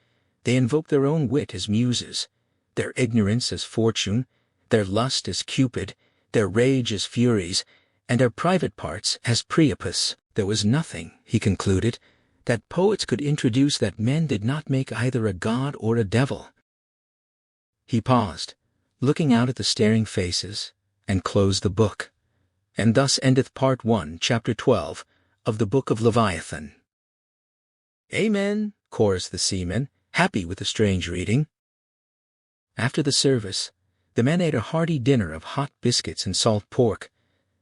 They invoked their own wit as muses, their ignorance as fortune, their lust as Cupid, their rage as Furies, and their private parts as Priapus. There was nothing, he concluded, that poets could introduce that men did not make either a god or a devil. He paused, looking out at the staring faces, and closed the book. And thus endeth Part 1, Chapter 12, of the Book of Leviathan. Amen, chorused the seamen, happy with the strange reading. After the service, the men ate a hearty dinner of hot biscuits and salt pork.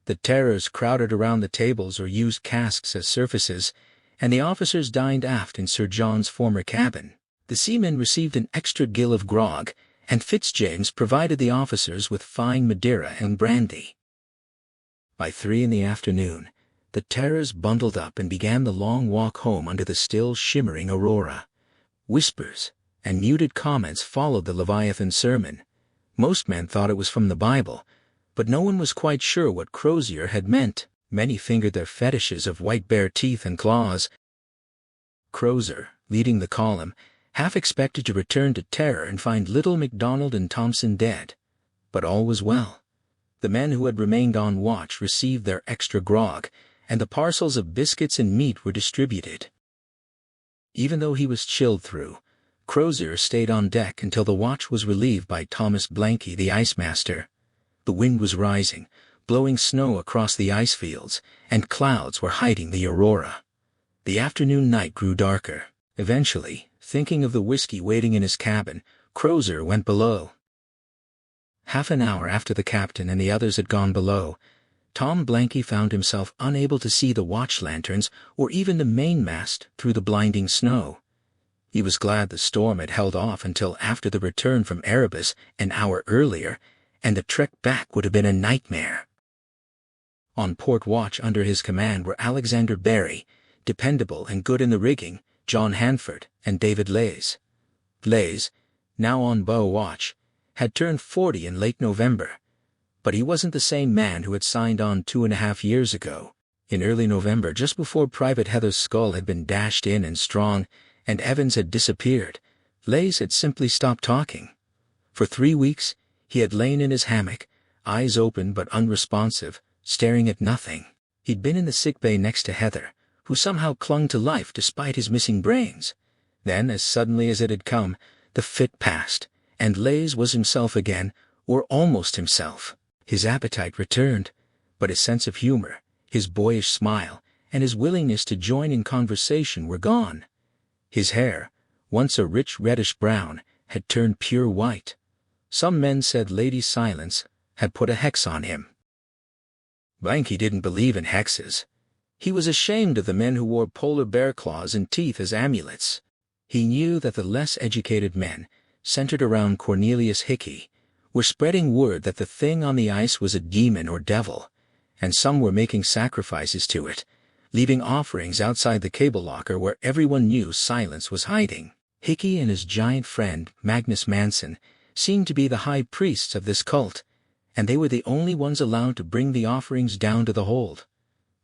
The Terrors crowded around the tables or used casks as surfaces, and the officers dined aft in Sir John's former cabin. The seamen received an extra gill of grog, and Fitzjames provided the officers with fine Madeira and brandy. By 3 in the afternoon, the Terrors bundled up and began the long walk home under the still shimmering aurora. Whispers and muted comments followed the Leviathan sermon. Most men thought it was from the Bible, but no one was quite sure what Crozier had meant. Many fingered their fetishes of white bear teeth and claws. Crozier, leading the column, half expected to return to Terror and find Little MacDonald and Thompson dead. But all was well. The men who had remained on watch received their extra grog, and the parcels of biscuits and meat were distributed. Even though he was chilled through, Crozier stayed on deck until the watch was relieved by Thomas Blanky, the ice master. The wind was rising, blowing snow across the ice fields, and clouds were hiding the aurora. The afternoon night grew darker. Eventually, thinking of the whiskey waiting in his cabin, Crozier went below. Half an hour after the captain and the others had gone below, Tom Blanky found himself unable to see the watch lanterns or even the mainmast through the blinding snow. He was glad the storm had held off until after the return from Erebus an hour earlier, and the trek back would have been a nightmare. On port watch under his command were Alexander Barry, dependable and good in the rigging, John Hanford, and David Lays. Lays, now on bow watch, had turned 40 in late November, but he wasn't the same man who had signed on 2.5 years ago. In early November, just before Private Heather's skull had been dashed in and strong, and Evans had disappeared, Lays had simply stopped talking. For 3 weeks, he had lain in his hammock, eyes open but unresponsive, staring at nothing. He'd been in the sickbay next to Heather, who somehow clung to life despite his missing brains. Then, as suddenly as it had come, the fit passed, and Lays was himself again, or almost himself. His appetite returned, but his sense of humor, his boyish smile, and his willingness to join in conversation were gone. His hair, once a rich reddish-brown, had turned pure white. Some men said Lady Silence had put a hex on him. Blanky didn't believe in hexes. He was ashamed of the men who wore polar bear claws and teeth as amulets. He knew that the less educated men, centered around Cornelius Hickey, were spreading word that the thing on the ice was a demon or devil, and some were making sacrifices to it, leaving offerings outside the cable locker where everyone knew Silence was hiding. Hickey and his giant friend, Magnus Manson, seemed to be the high priests of this cult, and they were the only ones allowed to bring the offerings down to the hold.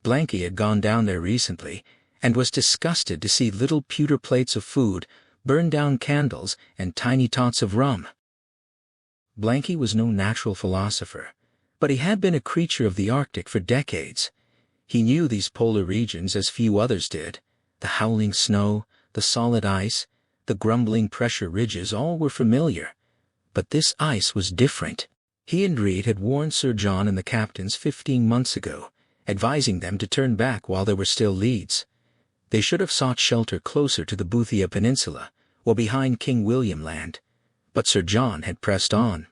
Blanky had gone down there recently, and was disgusted to see little pewter plates of food, burned down candles, and tiny tots of rum. Blanky was no natural philosopher, but he had been a creature of the Arctic for decades. He knew these polar regions as few others did. The howling snow, the solid ice, the grumbling pressure ridges, all were familiar. But this ice was different. He and Reed had warned Sir John and the captains 15 months ago, advising them to turn back while there were still leads. They should have sought shelter closer to the Boothia Peninsula, or behind King William Land, but Sir John had pressed on.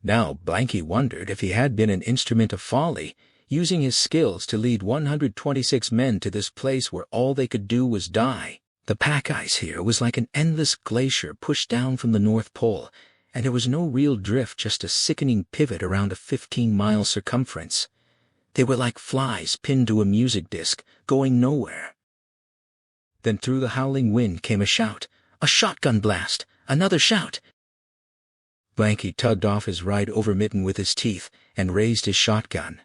Now Blanky wondered if he had been an instrument of folly, using his skills to lead 126 men to this place where all they could do was die. The pack ice here was like an endless glacier pushed down from the North Pole, and there was no real drift, just a sickening pivot around a 15-mile circumference. They were like flies pinned to a music disc, going nowhere. Then through the howling wind came a shout, a shotgun blast, another shout. Blanky tugged off his ride-over mitten with his teeth and raised his shotgun.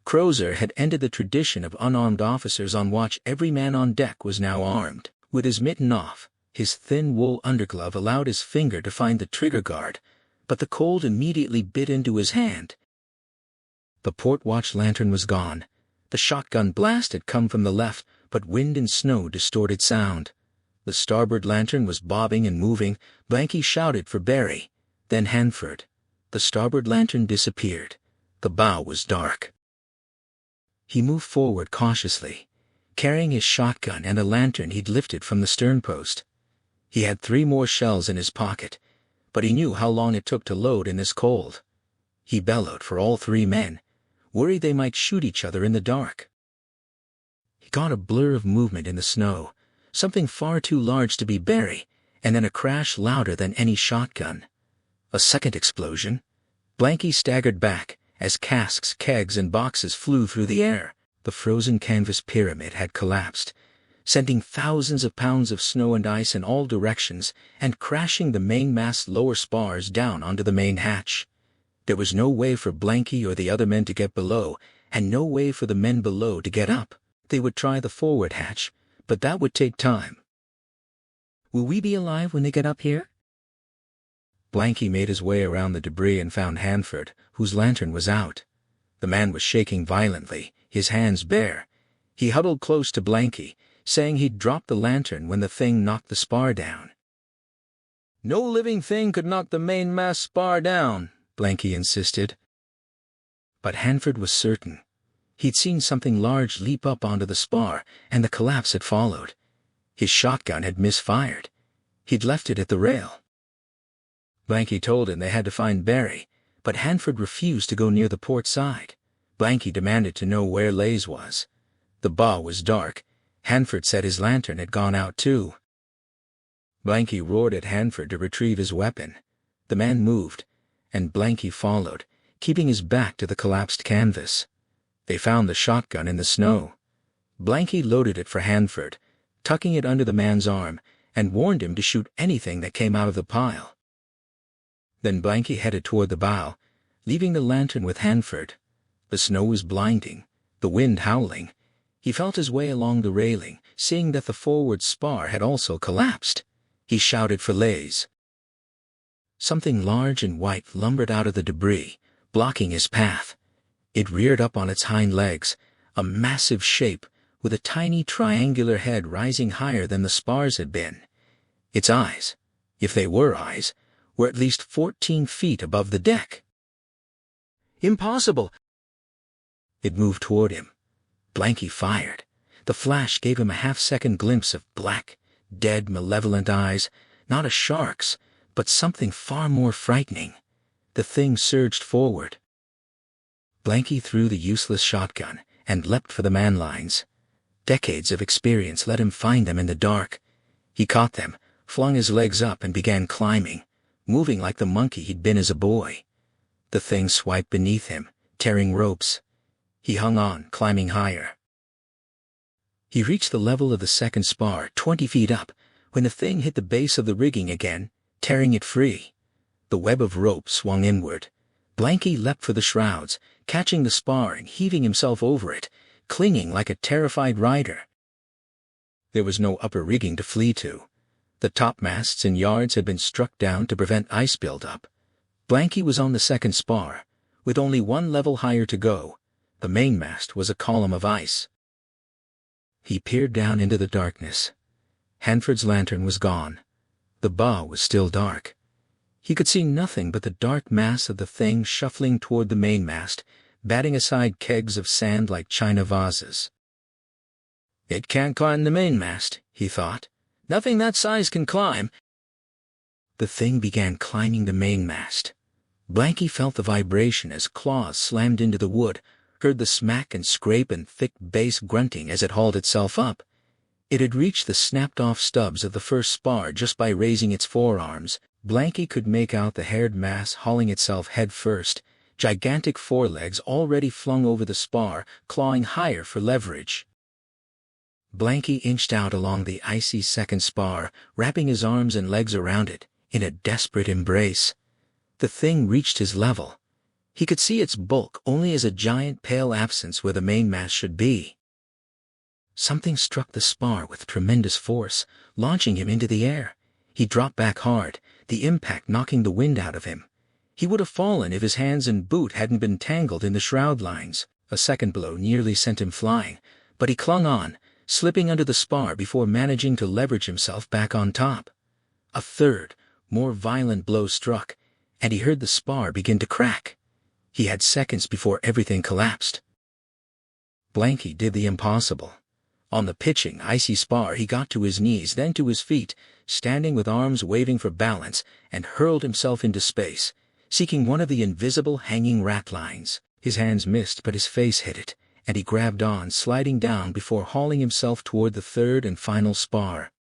Crozier had ended the tradition of unarmed officers on watch. Every man on deck was now armed. With his mitten off, his thin wool underglove allowed his finger to find the trigger guard, but the cold immediately bit into his hand. The port watch lantern was gone. The shotgun blast had come from the left, but wind and snow distorted sound. The starboard lantern was bobbing and moving. Blanky shouted for Barry, then Hanford. The starboard lantern disappeared. The bow was dark. He moved forward cautiously, carrying his shotgun and a lantern he'd lifted from the sternpost. He had 3 more shells in his pocket, but he knew how long it took to load in this cold. He bellowed for all 3 men, worried they might shoot each other in the dark. He caught a blur of movement in the snow, something far too large to be Barry, and then a crash louder than any shotgun. A second explosion. Blanky staggered back as casks, kegs, and boxes flew through the air. The frozen canvas pyramid had collapsed, sending thousands of pounds of snow and ice in all directions and crashing the mainmast's lower spars down onto the main hatch. There was no way for Blanky or the other men to get below, and no way for the men below to get up. They would try the forward hatch, but that would take time. "Will we be alive when they get up here?" Blanky made his way around the debris and found Hanford, whose lantern was out. The man was shaking violently, his hands bare. He huddled close to Blanky, saying he'd dropped the lantern when the thing knocked the spar down. "No living thing could knock the mainmast spar down," Blanky insisted. But Hanford was certain. He'd seen something large leap up onto the spar, and the collapse had followed. His shotgun had misfired. He'd left it at the rail. Blanky told him they had to find Barry, but Hanford refused to go near the port side. Blanky demanded to know where Lays was. The bow was dark. Hanford said his lantern had gone out too. Blanky roared at Hanford to retrieve his weapon. The man moved, and Blanky followed, keeping his back to the collapsed canvas. They found the shotgun in the snow. Blanky loaded it for Hanford, tucking it under the man's arm, and warned him to shoot anything that came out of the pile. Then Blanky headed toward the bow, leaving the lantern with Hanford. The snow was blinding, the wind howling. He felt his way along the railing, seeing that the forward spar had also collapsed. He shouted for Lays. Something large and white lumbered out of the debris, blocking his path. It reared up on its hind legs, a massive shape with a tiny triangular head rising higher than the spars had been. Its eyes, if they were eyes, were at least 14 feet above the deck. "Impossible!" It moved toward him. Blanky fired. The flash gave him a half-second glimpse of black, dead, malevolent eyes, not a shark's, but something far more frightening. The thing surged forward. Blanky threw the useless shotgun and leapt for the man-lines. Decades of experience let him find them in the dark. He caught them, flung his legs up and began climbing, moving like the monkey he'd been as a boy. The thing swiped beneath him, tearing ropes. He hung on, climbing higher. He reached the level of the second spar, 20 feet up, when the thing hit the base of the rigging again, tearing it free. The web of rope swung inward. Blanky leapt for the shrouds, catching the spar and heaving himself over it, clinging like a terrified rider. There was no upper rigging to flee to. The topmasts and yards had been struck down to prevent ice build-up. Blanky was on the second spar, with only one level higher to go. The mainmast was a column of ice. He peered down into the darkness. Hanford's lantern was gone. The bow was still dark. He could see nothing but the dark mass of the thing shuffling toward the mainmast, batting aside kegs of sand like china vases. "It can't climb the mainmast," he thought. "Nothing that size can climb." The thing began climbing the mainmast. Blanky felt the vibration as claws slammed into the wood, heard the smack and scrape and thick bass grunting as it hauled itself up. It had reached the snapped-off stubs of the first spar just by raising its forearms. Blanky could make out the haired mass hauling itself head first, gigantic forelegs already flung over the spar, clawing higher for leverage. Blanky inched out along the icy second spar, wrapping his arms and legs around it, in a desperate embrace. The thing reached his level. He could see its bulk only as a giant pale absence where the mainmast should be. Something struck the spar with tremendous force, launching him into the air. He dropped back hard, the impact knocking the wind out of him. He would have fallen if his hands and boot hadn't been tangled in the shroud lines. A second blow nearly sent him flying, but he clung on, slipping under the spar before managing to leverage himself back on top. A third, more violent blow struck, and he heard the spar begin to crack. He had seconds before everything collapsed. Blanky did the impossible. On the pitching, icy spar, he got to his knees, then to his feet, standing with arms waving for balance, and hurled himself into space, seeking one of the invisible hanging ratlines. His hands missed, but his face hit it, and he grabbed on, sliding down before hauling himself toward the third and final spar.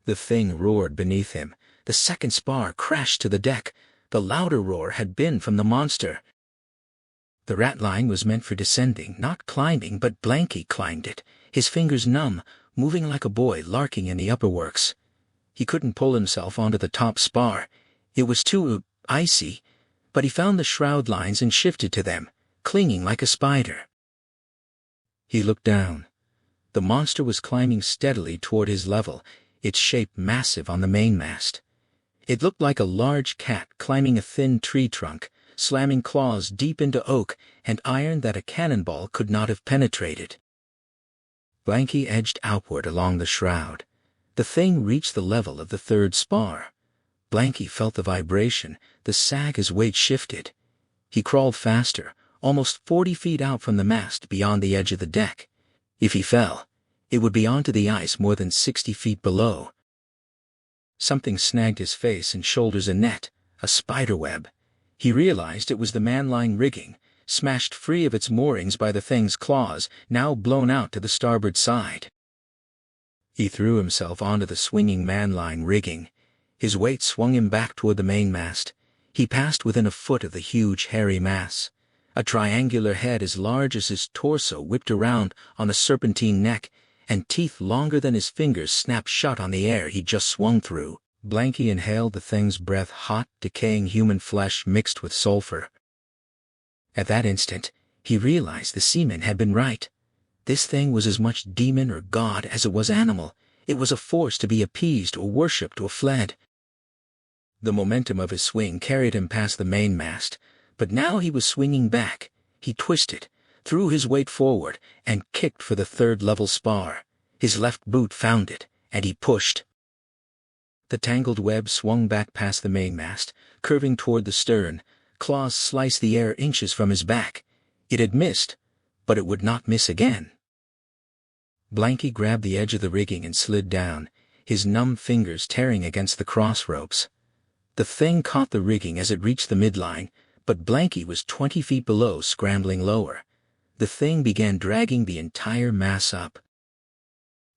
The thing roared beneath him. The second spar crashed to the deck. The louder roar had been from the monster. The ratline was meant for descending, not climbing, but Blanky climbed it, his fingers numb, moving like a boy larking in the upperworks. He couldn't pull himself onto the top spar. It was too icy, but he found the shroud lines and shifted to them, clinging like a spider. He looked down. The monster was climbing steadily toward his level, its shape massive on the mainmast. It looked like a large cat climbing a thin tree trunk, slamming claws deep into oak and iron that a cannonball could not have penetrated. Blanky edged outward along the shroud. The thing reached the level of the third spar. Blanky felt the vibration, the sag as weight shifted. He crawled faster, almost 40 feet out from the mast beyond the edge of the deck. If he fell, it would be onto the ice more than 60 feet below. Something snagged his face and shoulders, a net, a spider web. He realized it was the man-line rigging, smashed free of its moorings by the thing's claws, now blown out to the starboard side. He threw himself onto the swinging man-line rigging. His weight swung him back toward the mainmast. He passed within a foot of the huge, hairy mass. A triangular head as large as his torso whipped around on a serpentine neck, and teeth longer than his fingers snapped shut on the air he'd just swung through. Blanky inhaled the thing's breath, hot, decaying human flesh mixed with sulfur. At that instant, he realized the seaman had been right. This thing was as much demon or god as it was animal. It was a force to be appeased or worshipped or fled. The momentum of his swing carried him past the mainmast, but now he was swinging back. He twisted, threw his weight forward, and kicked for the third level spar. His left boot found it, and he pushed. The tangled web swung back past the mainmast, curving toward the stern. Claws sliced the air inches from his back. It had missed, but it would not miss again. Blanky grabbed the edge of the rigging and slid down, his numb fingers tearing against the cross ropes. The thing caught the rigging as it reached the midline, but Blanky was 20 feet below, scrambling lower. The thing began dragging the entire mass up.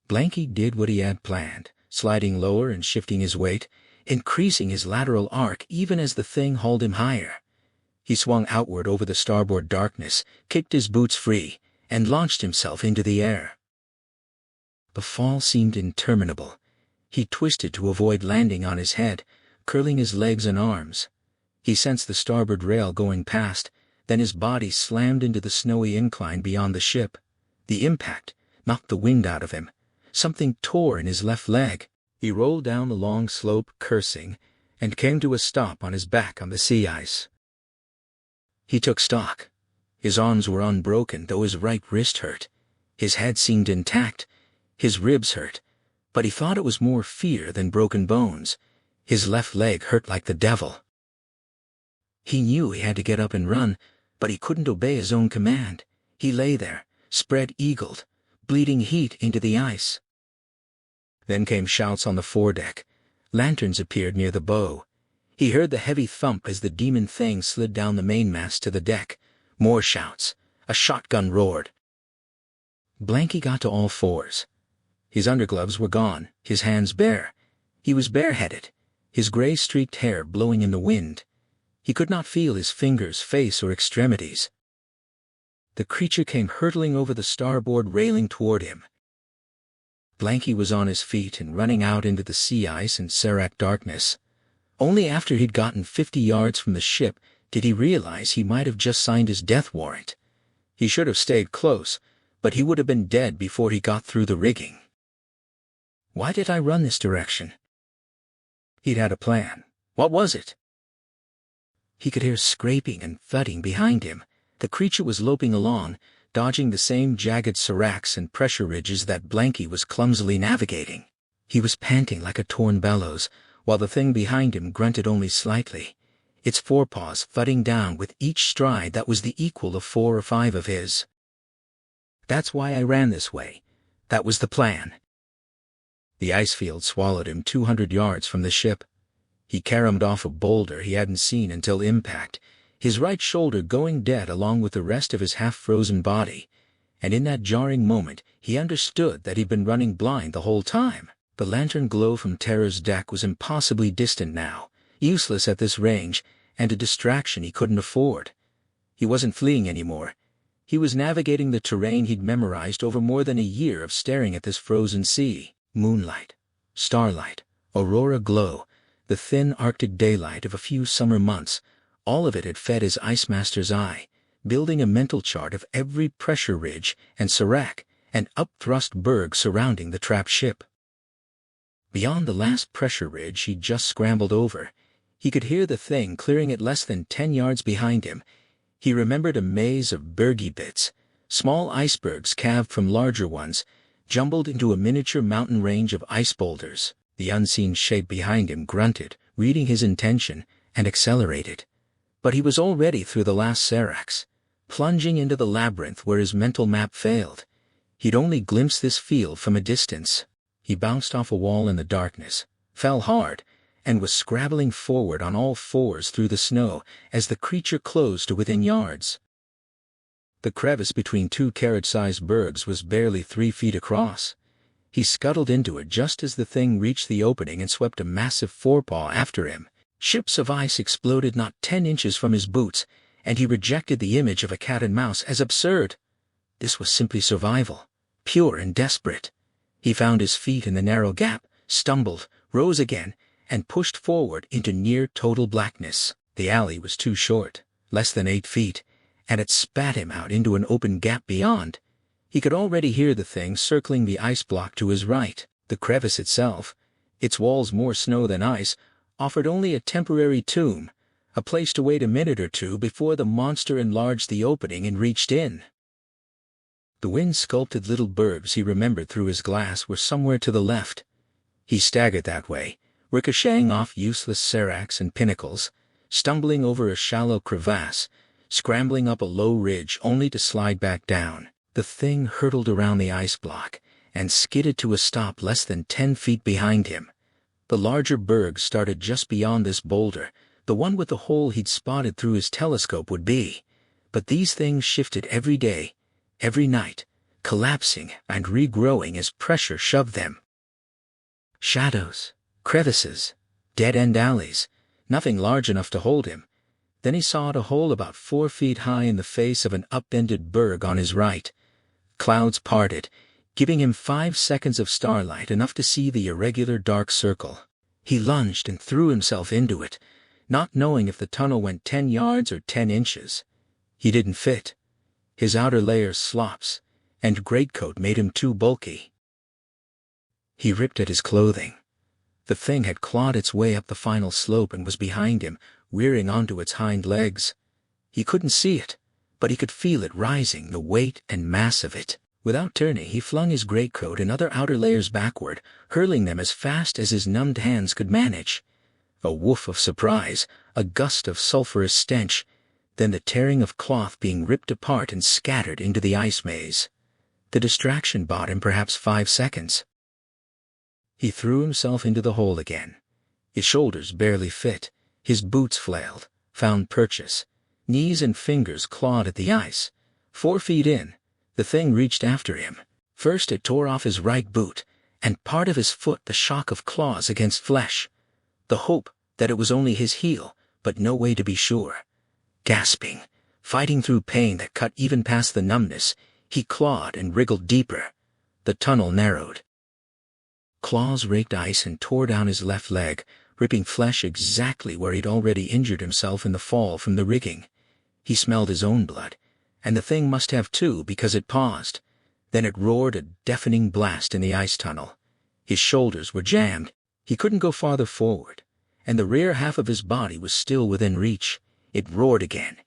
Blanky did what he had planned, sliding lower and shifting his weight, increasing his lateral arc even as the thing hauled him higher. He swung outward over the starboard darkness, kicked his boots free, and launched himself into the air. The fall seemed interminable. He twisted to avoid landing on his head, curling his legs and arms. He sensed the starboard rail going past, then his body slammed into the snowy incline beyond the ship. The impact knocked the wind out of him. Something tore in his left leg. He rolled down the long slope, cursing, and came to a stop on his back on the sea ice. He took stock. His arms were unbroken, though his right wrist hurt. His head seemed intact. His ribs hurt, but he thought it was more fear than broken bones. His left leg hurt like the devil. He knew he had to get up and run, but he couldn't obey his own command. He lay there, spread-eagled, bleeding heat into the ice. Then came shouts on the foredeck. Lanterns appeared near the bow. He heard the heavy thump as the demon thing slid down the mainmast to the deck. More shouts. A shotgun roared. Blanky got to all fours. His undergloves were gone, his hands bare. He was bareheaded, his gray-streaked hair blowing in the wind. He could not feel his fingers, face, or extremities. The creature came hurtling over the starboard railing toward him. Blanky was on his feet and running out into the sea ice and serac darkness. Only after he'd gotten 50 yards from the ship did he realize he might have just signed his death warrant. He should have stayed close, but he would have been dead before he got through the rigging. Why did I run this direction? He'd had a plan. What was it? He could hear scraping and thudding behind him. The creature was loping along, dodging the same jagged seracs and pressure ridges that Blanky was clumsily navigating. He was panting like a torn bellows, while the thing behind him grunted only slightly, its forepaws thudding down with each stride that was the equal of 4 or 5 of his. That's why I ran this way. That was the plan. The ice field swallowed him 200 yards from the ship. He caromed off a boulder he hadn't seen until impact, his right shoulder going dead along with the rest of his half-frozen body, and in that jarring moment he understood that he'd been running blind the whole time. The lantern glow from Terror's deck was impossibly distant now, useless at this range, and a distraction he couldn't afford. He wasn't fleeing anymore. He was navigating the terrain he'd memorized over more than a year of staring at this frozen sea. Moonlight, starlight, aurora glow, the thin Arctic daylight of a few summer months, all of it had fed his ice master's eye, building a mental chart of every pressure ridge and serac and upthrust berg surrounding the trapped ship. Beyond the last pressure ridge he'd just scrambled over, he could hear the thing clearing it less than 10 yards behind him. He remembered a maze of bergy bits, small icebergs calved from larger ones, jumbled into a miniature mountain range of ice boulders. The unseen shape behind him grunted, reading his intention, and accelerated. But he was already through the last seracs, plunging into the labyrinth where his mental map failed. He'd only glimpsed this field from a distance. He bounced off a wall in the darkness, fell hard, and was scrabbling forward on all fours through the snow as the creature closed to within yards. The crevice between 2 carrot-sized bergs was barely 3 feet across. He scuttled into it just as the thing reached the opening and swept a massive forepaw after him. Chips of ice exploded not 10 inches from his boots, and he rejected the image of a cat and mouse as absurd. This was simply survival, pure and desperate. He found his feet in the narrow gap, stumbled, rose again, and pushed forward into near total blackness. The alley was too short, less than 8 feet, and it spat him out into an open gap beyond. He could already hear the thing circling the ice block to his right. The crevice itself, its walls more snow than ice, offered only a temporary tomb, a place to wait a minute or two before the monster enlarged the opening and reached in. The wind-sculpted little bergs he remembered through his glass were somewhere to the left. He staggered that way, ricocheting off useless seracs and pinnacles, stumbling over a shallow crevasse, scrambling up a low ridge only to slide back down. The thing hurtled around the ice block and skidded to a stop less than 10 feet behind him. The larger berg started just beyond this boulder, the one with the hole he'd spotted through his telescope would be. But these things shifted every day, every night, collapsing and regrowing as pressure shoved them. Shadows, crevices, dead-end alleys, nothing large enough to hold him. Then he sawed a hole about 4 feet high in the face of an upended berg on his right. Clouds parted, giving him 5 seconds of starlight, enough to see the irregular dark circle. He lunged and threw himself into it, not knowing if the tunnel went 10 yards or 10 inches. He didn't fit. His outer layers slops, and greatcoat made him too bulky. He ripped at his clothing. The thing had clawed its way up the final slope and was behind him, rearing onto its hind legs. He couldn't see it, but he could feel it rising, the weight and mass of it. Without turning, he flung his greatcoat and other outer layers backward, hurling them as fast as his numbed hands could manage. A woof of surprise, a gust of sulphurous stench, then the tearing of cloth being ripped apart and scattered into the ice maze. The distraction bought him perhaps 5 seconds. He threw himself into the hole again. His shoulders barely fit, his boots flailed, found purchase. Knees and fingers clawed at the ice. 4 feet in, the thing reached after him. First it tore off his right boot, and part of his foot, the shock of claws against flesh. The hope that it was only his heel, but no way to be sure. Gasping, fighting through pain that cut even past the numbness, he clawed and wriggled deeper. The tunnel narrowed. Claws raked ice and tore down his left leg, ripping flesh exactly where he'd already injured himself in the fall from the rigging. He smelled his own blood, and the thing must have too, because it paused. Then it roared a deafening blast in the ice tunnel. His shoulders were jammed. He couldn't go farther forward, and the rear half of his body was still within reach. It roared again.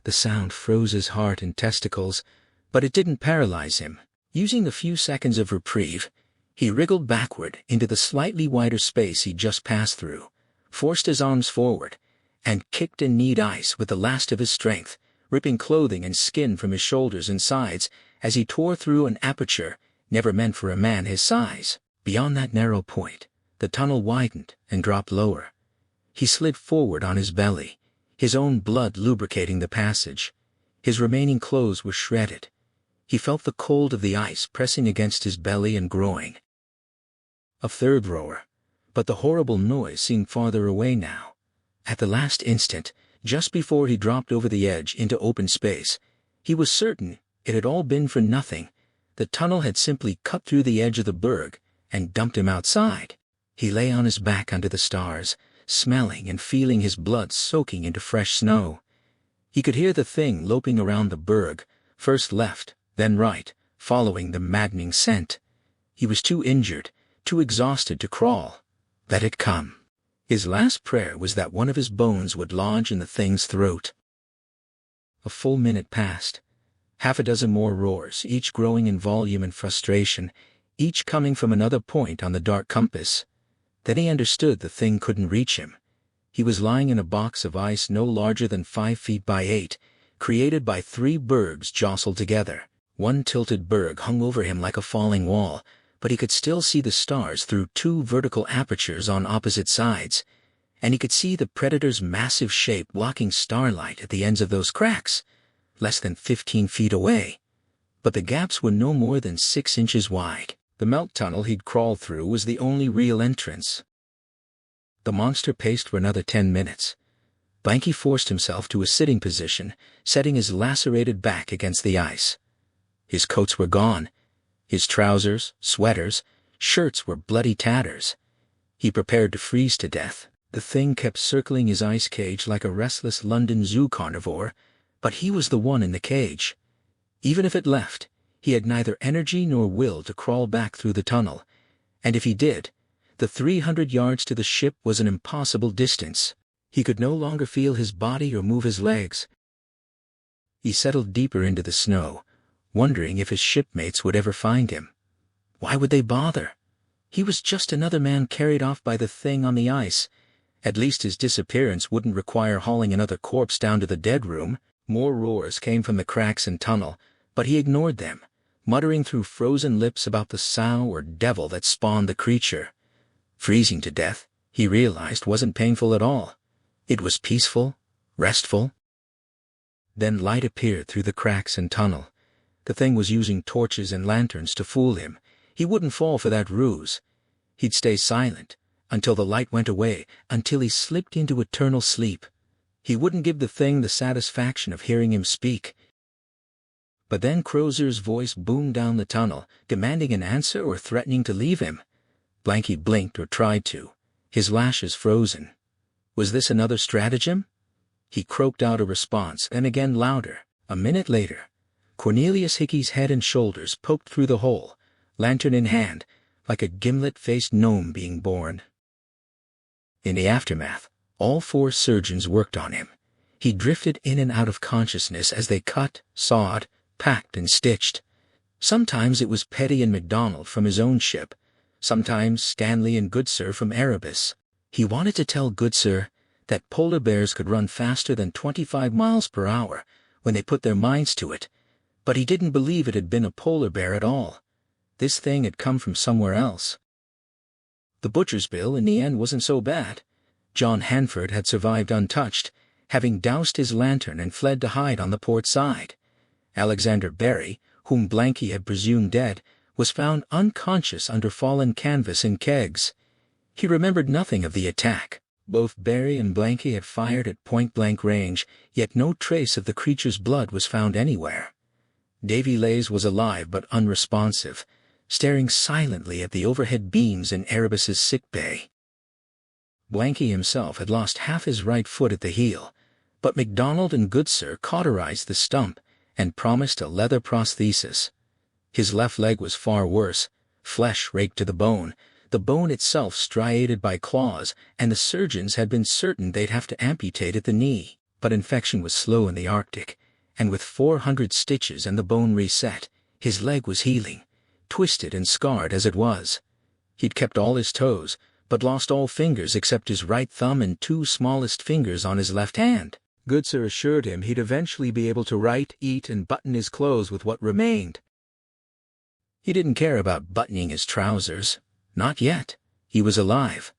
The sound froze his heart and testicles, but it didn't paralyze him. Using the few seconds of reprieve, he wriggled backward into the slightly wider space he'd just passed through, forced his arms forward, and kicked and kneed ice with the last of his strength, ripping clothing and skin from his shoulders and sides as he tore through an aperture never meant for a man his size. Beyond that narrow point, the tunnel widened and dropped lower. He slid forward on his belly, his own blood lubricating the passage. His remaining clothes were shredded. He felt the cold of the ice pressing against his belly and groin. A third roar, but the horrible noise seemed farther away now. At the last instant, just before he dropped over the edge into open space, he was certain it had all been for nothing. The tunnel had simply cut through the edge of the berg and dumped him outside. He lay on his back under the stars, smelling and feeling his blood soaking into fresh snow. He could hear the thing loping around the berg, first left, then right, following the maddening scent. He was too injured, too exhausted to crawl. Let it come. His last prayer was that one of his bones would lodge in the thing's throat. A full minute passed. 6 more roars, each growing in volume and frustration, each coming from another point on the dark compass. Then he understood the thing couldn't reach him. He was lying in a box of ice no larger than 5 feet by 8, created by 3 bergs jostled together. One tilted berg hung over him like a falling wall, but he could still see the stars through 2 vertical apertures on opposite sides, and he could see the predator's massive shape blocking starlight at the ends of those cracks, less than 15 feet away. But the gaps were no more than 6 inches wide. The melt tunnel he'd crawled through was the only real entrance. The monster paced for another 10 minutes. Blanky forced himself to a sitting position, setting his lacerated back against the ice. His coats were gone. His trousers, sweaters, shirts were bloody tatters. He prepared to freeze to death. The thing kept circling his ice cage like a restless London zoo carnivore, but he was the one in the cage. Even if it left, he had neither energy nor will to crawl back through the tunnel, and if he did, the 300 yards to the ship was an impossible distance. He could no longer feel his body or move his legs. He settled deeper into the snow, wondering if his shipmates would ever find him. Why would they bother? He was just another man carried off by the thing on the ice. At least his disappearance wouldn't require hauling another corpse down to the dead room. More roars came from the cracks and tunnel, but he ignored them, muttering through frozen lips about the sow or devil that spawned the creature. Freezing to death, he realized, wasn't painful at all. It was peaceful, restful. Then light appeared through the cracks and tunnel. The thing was using torches and lanterns to fool him. He wouldn't fall for that ruse. He'd stay silent until the light went away, until he slipped into eternal sleep. He wouldn't give the thing the satisfaction of hearing him speak. But then Crozier's voice boomed down the tunnel, demanding an answer or threatening to leave him. Blanky blinked or tried to, his lashes frozen. Was this another stratagem? He croaked out a response, and again louder. A minute later, Cornelius Hickey's head and shoulders poked through the hole, lantern in hand, like a gimlet-faced gnome being born. In the aftermath, all 4 surgeons worked on him. He drifted in and out of consciousness as they cut, sawed, packed, and stitched. Sometimes it was Petty and MacDonald from his own ship, sometimes Stanley and Goodsir from Erebus. He wanted to tell Goodsir that polar bears could run faster than 25 miles per hour when they put their minds to it, but he didn't believe it had been a polar bear at all. This thing had come from somewhere else. The butcher's bill in the end wasn't so bad. John Hanford had survived untouched, having doused his lantern and fled to hide on the port side. Alexander Berry, whom Blanky had presumed dead, was found unconscious under fallen canvas in kegs. He remembered nothing of the attack. Both Berry and Blanky had fired at point-blank range, yet no trace of the creature's blood was found anywhere. Davy Lays was alive but unresponsive, staring silently at the overhead beams in Erebus's sick bay. Blanky himself had lost half his right foot at the heel, but MacDonald and Goodsir cauterized the stump and promised a leather prosthesis. His left leg was far worse, flesh raked to the bone itself striated by claws, and the surgeons had been certain they'd have to amputate at the knee. But infection was slow in the Arctic, and with 400 stitches and the bone reset, his leg was healing, twisted and scarred as it was. He'd kept all his toes, but lost all fingers except his right thumb and 2 smallest fingers on his left hand. Goodsir assured him he'd eventually be able to write, eat, and button his clothes with what remained. He didn't care about buttoning his trousers. Not yet. He was alive.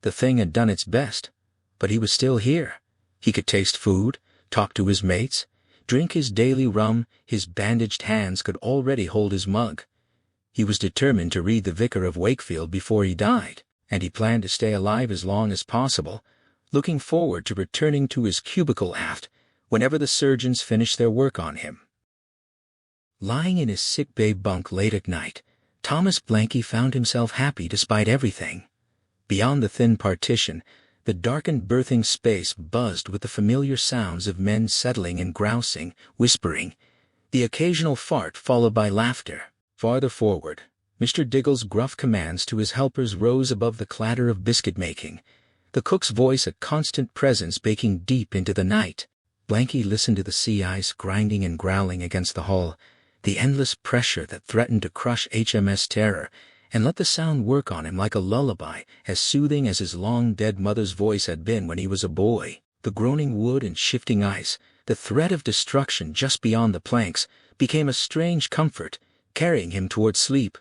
The thing had done its best, but he was still here. He could taste food, talk to his mates, drink his daily rum. His bandaged hands could already hold his mug. He was determined to read The Vicar of Wakefield before he died, and he planned to stay alive as long as possible, looking forward to returning to his cubicle aft whenever the surgeons finished their work on him. Lying in his sick-bay bunk late at night, Thomas Blanky found himself happy despite everything. Beyond the thin partition, the darkened berthing space buzzed with the familiar sounds of men settling and grousing, whispering, the occasional fart followed by laughter. Farther forward, Mr. Diggle's gruff commands to his helpers rose above the clatter of biscuit-making, the cook's voice a constant presence baking deep into the night. Blanky listened to the sea ice grinding and growling against the hull, the endless pressure that threatened to crush HMS Terror, and let the sound work on him like a lullaby, as soothing as his long-dead mother's voice had been when he was a boy. The groaning wood and shifting ice, the threat of destruction just beyond the planks, became a strange comfort, carrying him toward sleep.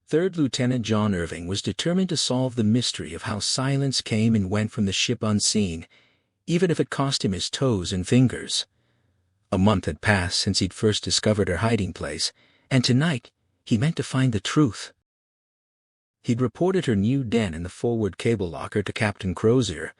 Third Lieutenant John Irving was determined to solve the mystery of how silence came and went from the ship unseen, even if it cost him his toes and fingers. A month had passed since he'd first discovered her hiding place, and tonight he meant to find the truth. He'd reported her new den in the forward cable locker to Captain Crozier,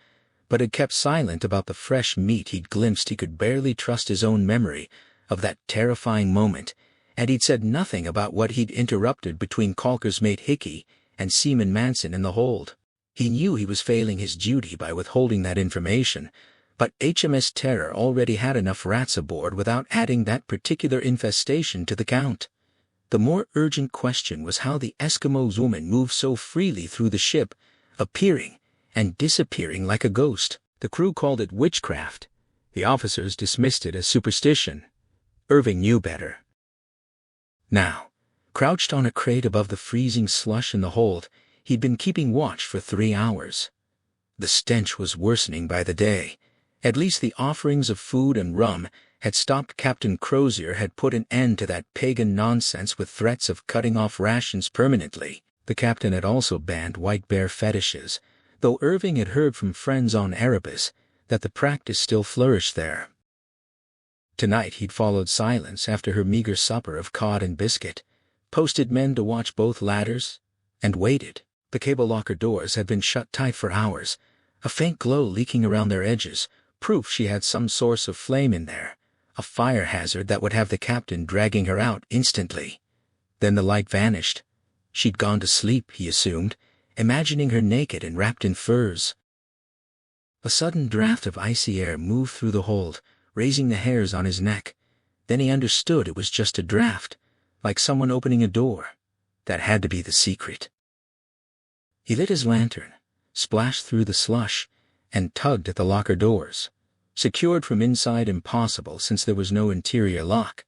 but had kept silent about the fresh meat he'd glimpsed. He could barely trust his own memory of that terrifying moment, and he'd said nothing about what he'd interrupted between Calker's mate Hickey and Seaman Manson in the hold. He knew he was failing his duty by withholding that information, but HMS Terror already had enough rats aboard without adding that particular infestation to the count. The more urgent question was how the Eskimo woman moved so freely through the ship, appearing and disappearing like a ghost. The crew called it witchcraft. The officers dismissed it as superstition. Irving knew better. Now, Crouched on a crate above the freezing slush in the hold, he'd been keeping watch for 3 hours. The stench was worsening by the day. At least the offerings of food and rum had stopped. Captain Crozier had put an end to that pagan nonsense with threats of cutting off rations permanently. The captain had also banned white bear fetishes, though Irving had heard from friends on Erebus that the practice still flourished there. Tonight he'd followed Silence after her meager supper of cod and biscuit, posted men to watch both ladders, and waited. The cable locker doors had been shut tight for hours, a faint glow leaking around their edges, proof she had some source of flame in there, a fire hazard that would have the captain dragging her out instantly. Then the light vanished. She'd gone to sleep, he assumed, imagining her naked and wrapped in furs. A sudden draft of icy air moved through the hold, raising the hairs on his neck. Then he understood it was just a draft, like someone opening a door. That had to be the secret. He lit his lantern, splashed through the slush, and tugged at the locker doors. Secured from inside impossible since there was no interior lock.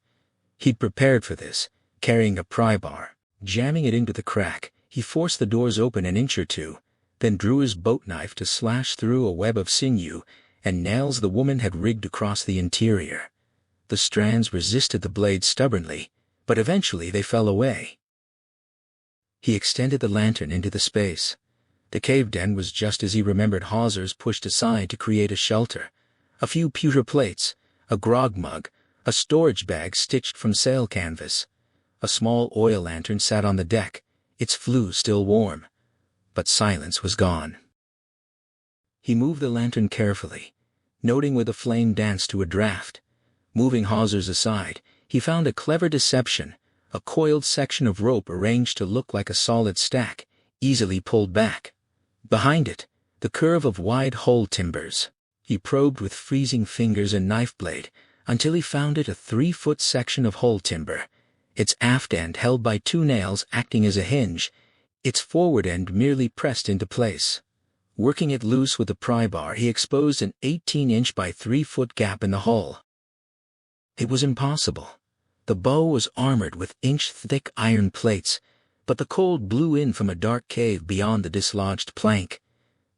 He'd prepared for this, carrying a pry bar. Jamming it into the crack, he forced the doors open an inch or two, then drew his boat knife to slash through a web of sinew and nails the woman had rigged across the interior. The strands resisted the blade stubbornly, but eventually they fell away. He extended the lantern into the space. The cave den was just as he remembered. Hawsers pushed aside to create a shelter. A few pewter plates, a grog mug, a storage bag stitched from sail canvas. A small oil lantern sat on the deck, its flue still warm. But Silence was gone. He moved the lantern carefully, noting where the flame danced to a draft. Moving hawsers aside, he found a clever deception, a coiled section of rope arranged to look like a solid stack, easily pulled back. Behind it, the curve of wide hull timbers. He probed with freezing fingers and knife blade until he found it, a 3-foot section of hull timber, its aft end held by 2 nails acting as a hinge, its forward end merely pressed into place. Working it loose with a pry bar, he exposed an 18-inch by 3-foot gap in the hull. It was impossible. The bow was armored with inch-thick iron plates, but the cold blew in from a dark cave beyond the dislodged plank.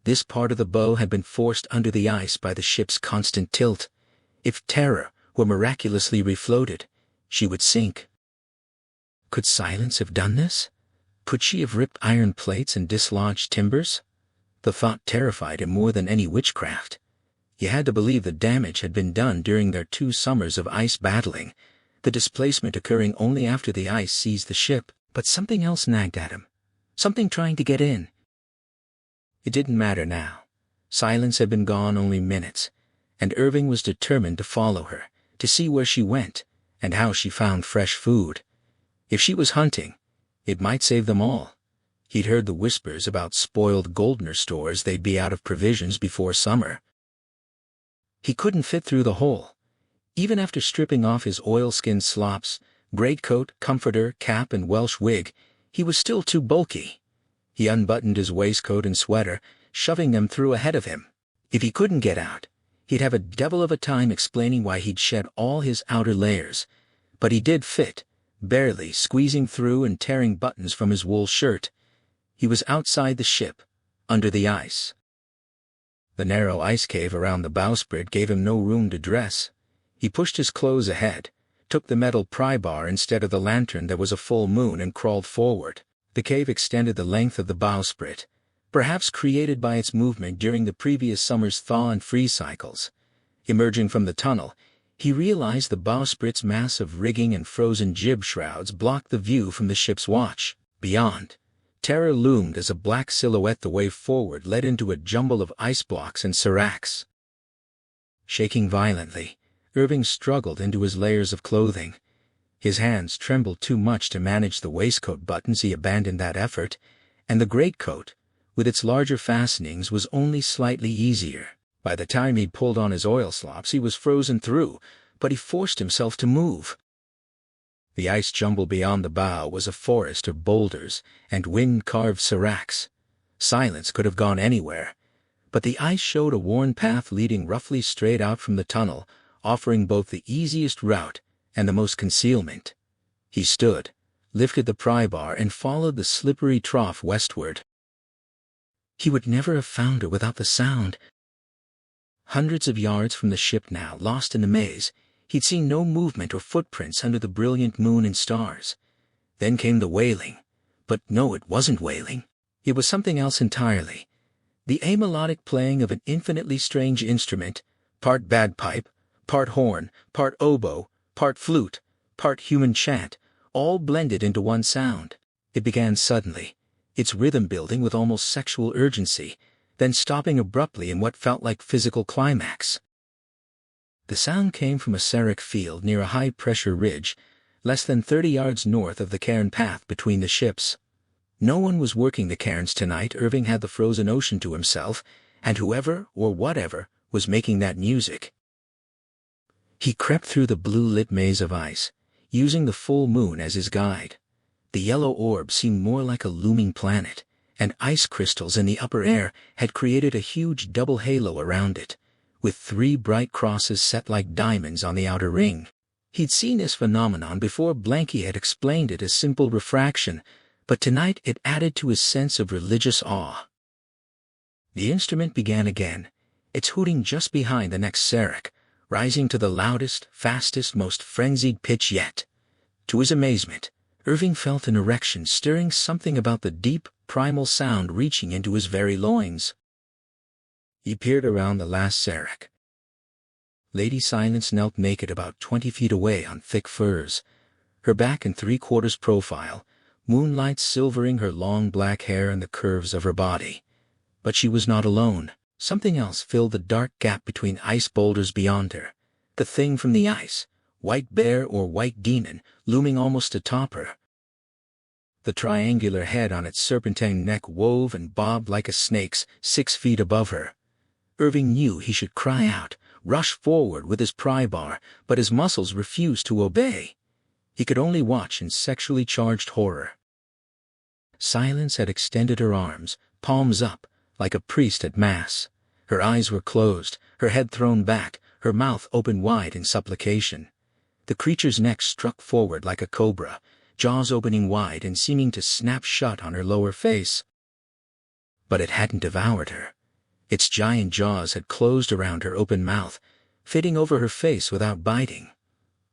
This part of the bow had been forced under the ice by the ship's constant tilt. If Terror were miraculously refloated, she would sink. Could Silence have done this? Could she have ripped iron plates and dislodged timbers? The thought terrified him more than any witchcraft. He had to believe the damage had been done during their 2 summers of ice battling, the displacement occurring only after the ice seized the ship. But something else nagged at him, something trying to get in. It didn't matter now. Silence had been gone only minutes, and Irving was determined to follow her, to see where she went, and how she found fresh food. If she was hunting, it might save them all. He'd heard the whispers about spoiled Goldner stores. They'd be out of provisions before summer. He couldn't fit through the hole. Even after stripping off his oilskin slops, greatcoat, comforter, cap, and Welsh wig, he was still too bulky. He unbuttoned his waistcoat and sweater, shoving them through ahead of him. If he couldn't get out, he'd have a devil of a time explaining why he'd shed all his outer layers. But he did fit, barely, squeezing through and tearing buttons from his wool shirt. He was outside the ship, under the ice. The narrow ice cave around the bowsprit gave him no room to dress. He pushed his clothes ahead, took the metal pry bar instead of the lantern. There was a full moon, and crawled forward. The cave extended the length of the bowsprit, perhaps created by its movement during the previous summer's thaw and freeze cycles. Emerging from the tunnel, he realized the bowsprit's mass of rigging and frozen jib shrouds blocked the view from the ship's watch. Beyond, Terror loomed as a black silhouette. The way forward led into a jumble of ice blocks and seracs. Shaking violently, Irving struggled into his layers of clothing. His hands trembled too much to manage the waistcoat buttons. He abandoned that effort, and the greatcoat, with its larger fastenings, was only slightly easier. By the time he'd pulled on his oil slops, he was frozen through, but he forced himself to move. The ice jumble beyond the bow was a forest of boulders and wind-carved seracs. Silence could have gone anywhere, but the ice showed a worn path leading roughly straight out from the tunnel, offering both the easiest route and the most concealment. He stood, lifted the pry bar and followed the slippery trough westward. He would never have found her without the sound. Hundreds of yards from the ship now, lost in the maze, he'd seen no movement or footprints under the brilliant moon and stars. Then came the wailing. But no, it wasn't wailing. It was something else entirely. The amelodic playing of an infinitely strange instrument, part bagpipe, part horn, part oboe, part flute, part human chant, all blended into one sound. It began suddenly, its rhythm building with almost sexual urgency, then stopping abruptly in what felt like physical climax. The sound came from a xeric field near a high-pressure ridge, less than 30 yards north of the cairn path between the ships. No one was working the cairns tonight. Irving had the frozen ocean to himself, and whoever or whatever was making that music. He crept through the blue-lit maze of ice, using the full moon as his guide. The yellow orb seemed more like a looming planet, and ice crystals in the upper air had created a huge double halo around it, with 3 bright crosses set like diamonds on the outer ring. He'd seen this phenomenon before. Blanky had explained it as simple refraction, but tonight it added to his sense of religious awe. The instrument began again, its hooting just behind the next xeric, rising to the loudest, fastest, most frenzied pitch yet. To his amazement, Irving felt an erection stirring, something about the deep, primal sound reaching into his very loins. He peered around the last xeric. Lady Silence knelt naked about 20 feet away on thick furs, her back in 3/4 profile, moonlight silvering her long black hair and the curves of her body. But she was not alone. Something else filled the dark gap between ice boulders beyond her. The thing from the ice, white bear or white demon, looming almost atop her. The triangular head on its serpentine neck wove and bobbed like a snake's 6 feet above her. Irving knew he should cry out, rush forward with his pry bar, but his muscles refused to obey. He could only watch in sexually charged horror. Silence had extended her arms, palms up, like a priest at mass. Her eyes were closed, her head thrown back, her mouth open wide in supplication. The creature's neck struck forward like a cobra, jaws opening wide and seeming to snap shut on her lower face. But it hadn't devoured her. Its giant jaws had closed around her open mouth, fitting over her face without biting.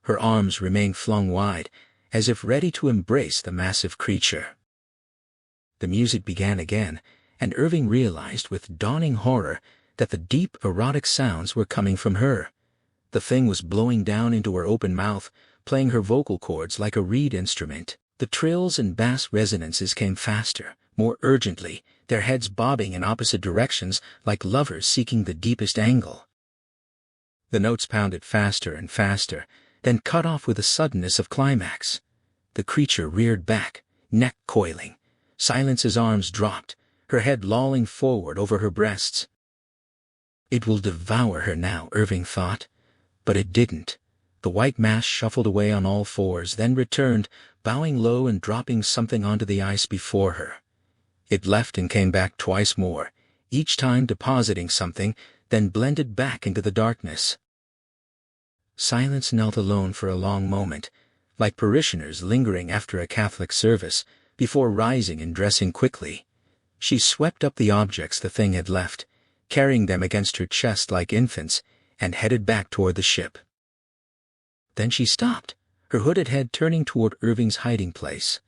Her arms remained flung wide, as if ready to embrace the massive creature. The music began again, and Irving realized with dawning horror that the deep, erotic sounds were coming from her. The thing was blowing down into her open mouth, playing her vocal cords like a reed instrument. The trills and bass resonances came faster, more urgently, their heads bobbing in opposite directions like lovers seeking the deepest angle. The notes pounded faster and faster, then cut off with the suddenness of climax. The creature reared back, neck coiling. Silence's arms dropped, her head lolling forward over her breasts. It will devour her now, Irving thought. But it didn't. The white mass shuffled away on all fours, then returned, bowing low and dropping something onto the ice before her. It left and came back twice more, each time depositing something, then blended back into the darkness. Silence knelt alone for a long moment, like parishioners lingering after a Catholic service, before rising and dressing quickly. She swept up the objects the thing had left, carrying them against her chest like infants, and headed back toward the ship. Then she stopped, her hooded head turning toward Irving's hiding place.